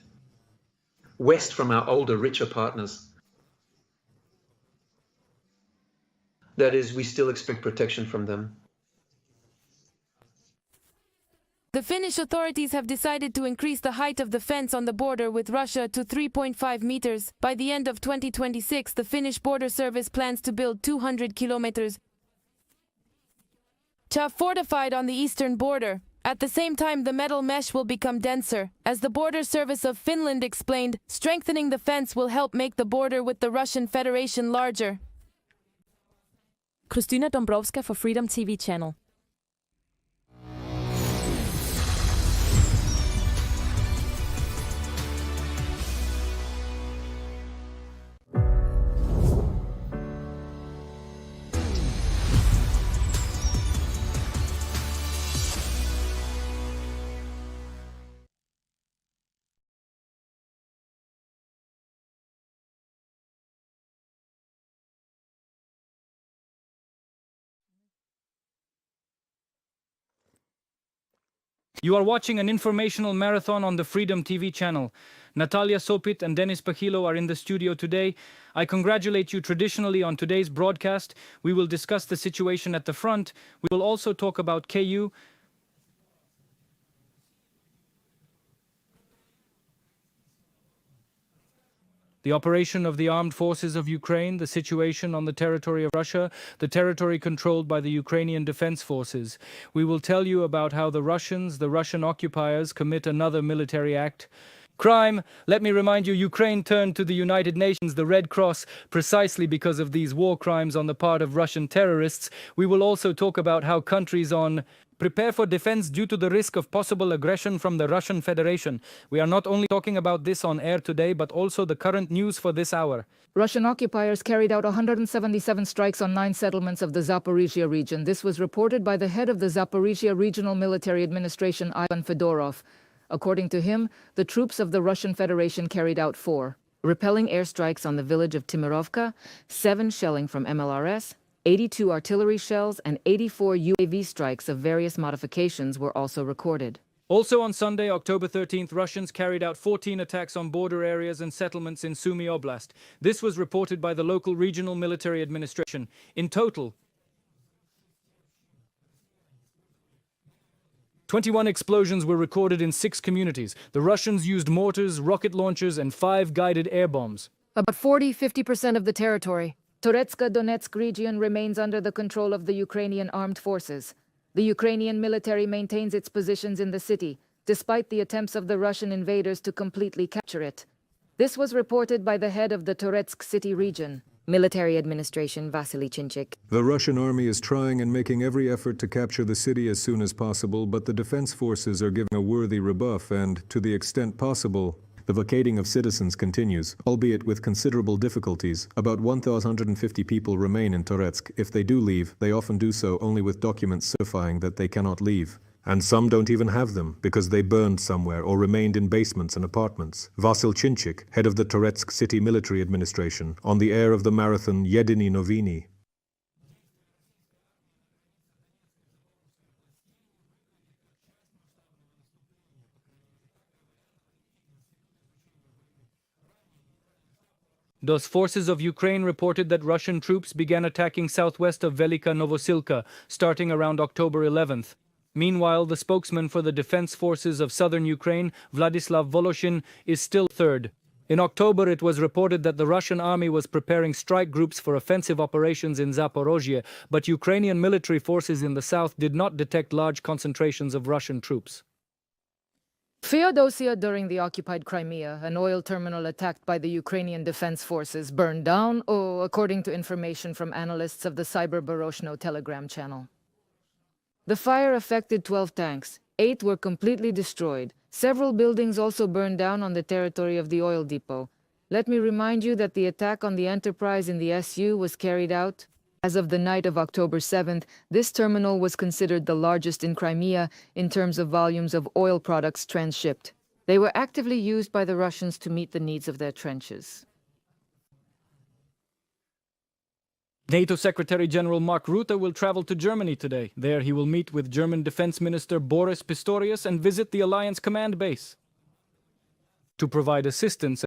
west from our older, richer partners. That is, we still expect protection from them. The Finnish authorities have decided to increase the height of the fence on the border with Russia to 3.5 meters. By the end of 2026, the Finnish border service plans to build 200 kilometers fortified on the eastern border. At the same time, the metal mesh will become denser. As the border service of Finland explained, strengthening the fence will help make the border with the Russian Federation larger. Christina Dombrovska for Freedom TV Channel. You are watching an informational marathon on the Freedom TV channel. Natalia Sopit and Denis Pachilo are in the studio today. I congratulate you traditionally on today's broadcast. We will discuss the situation at the front. We will also talk about KU. The operation of the armed forces of Ukraine, the situation on the territory of Russia, the territory controlled by the Ukrainian Defense Forces. We will tell you about how the Russians, the Russian occupiers, commit another military act. Crime. Let me remind you, Ukraine turned to the United Nations, the Red Cross, precisely because of these war crimes on the part of Russian terrorists. We will also talk about how countries on prepare for defense due to the risk of possible aggression from the Russian Federation. We are not only talking about this on air today, but also the current news for this hour. Russian occupiers carried out 177 strikes on 9 settlements of the Zaporizhia region. This was reported by the head of the Zaporizhia Regional Military Administration, Ivan Fedorov. According to him, the troops of the Russian Federation carried out 4 repelling airstrikes on the village of Timirovka, 7 shelling from MLRS, 82 artillery shells and 84 UAV strikes of various modifications were also recorded. Also on Sunday, October 13th, Russians carried out 14 attacks on border areas and settlements in Sumy Oblast. This was reported by the local regional military administration. In total, 21 explosions were recorded in 6 communities. The Russians used mortars, rocket launchers, and 5 guided air bombs. About 40-50% of the territory. Toretsk-Donetsk region remains under the control of the Ukrainian armed forces. The Ukrainian military maintains its positions in the city, despite the attempts of the Russian invaders to completely capture it. This was reported by the head of the Toretsk city region, Military Administration Vasily Chinchik. The Russian army is trying and making every effort to capture the city as soon as possible, but the defense forces are giving a worthy rebuff and, to the extent possible, the vacating of citizens continues, albeit with considerable difficulties. About 1,150 people remain in Toretsk. If they do leave, they often do so only with documents certifying that they cannot leave. And some don't even have them, because they burned somewhere or remained in basements and apartments. Vasil Chinchik, head of the Toretsk City Military Administration, on the air of the marathon Yedini Novini. Those forces of Ukraine reported that Russian troops began attacking southwest of Velika Novosilka, starting around October 11th. Meanwhile, the spokesman for the defense forces of southern Ukraine, Vladislav Voloshin, is still third. In October, it was reported that the Russian army was preparing strike groups for offensive operations in Zaporozhye, but Ukrainian military forces in the south did not detect large concentrations of Russian troops. Feodosia during the occupied Crimea, an oil terminal attacked by the Ukrainian Defense Forces, burned down, according to information from analysts of the Cyber Baroshno Telegram channel. The fire affected 12 tanks. 8 were completely destroyed. Several buildings also burned down on the territory of the oil depot. Let me remind you that the attack on the Enterprise in the SU was carried out. As of the night of October 7th, this terminal was considered the largest in Crimea in terms of volumes of oil products transshipped. They were actively used by the Russians to meet the needs of their trenches. NATO Secretary General Mark Rutte will travel to Germany today. There he will meet with German Defense Minister Boris Pistorius and visit the Alliance Command Base to provide assistance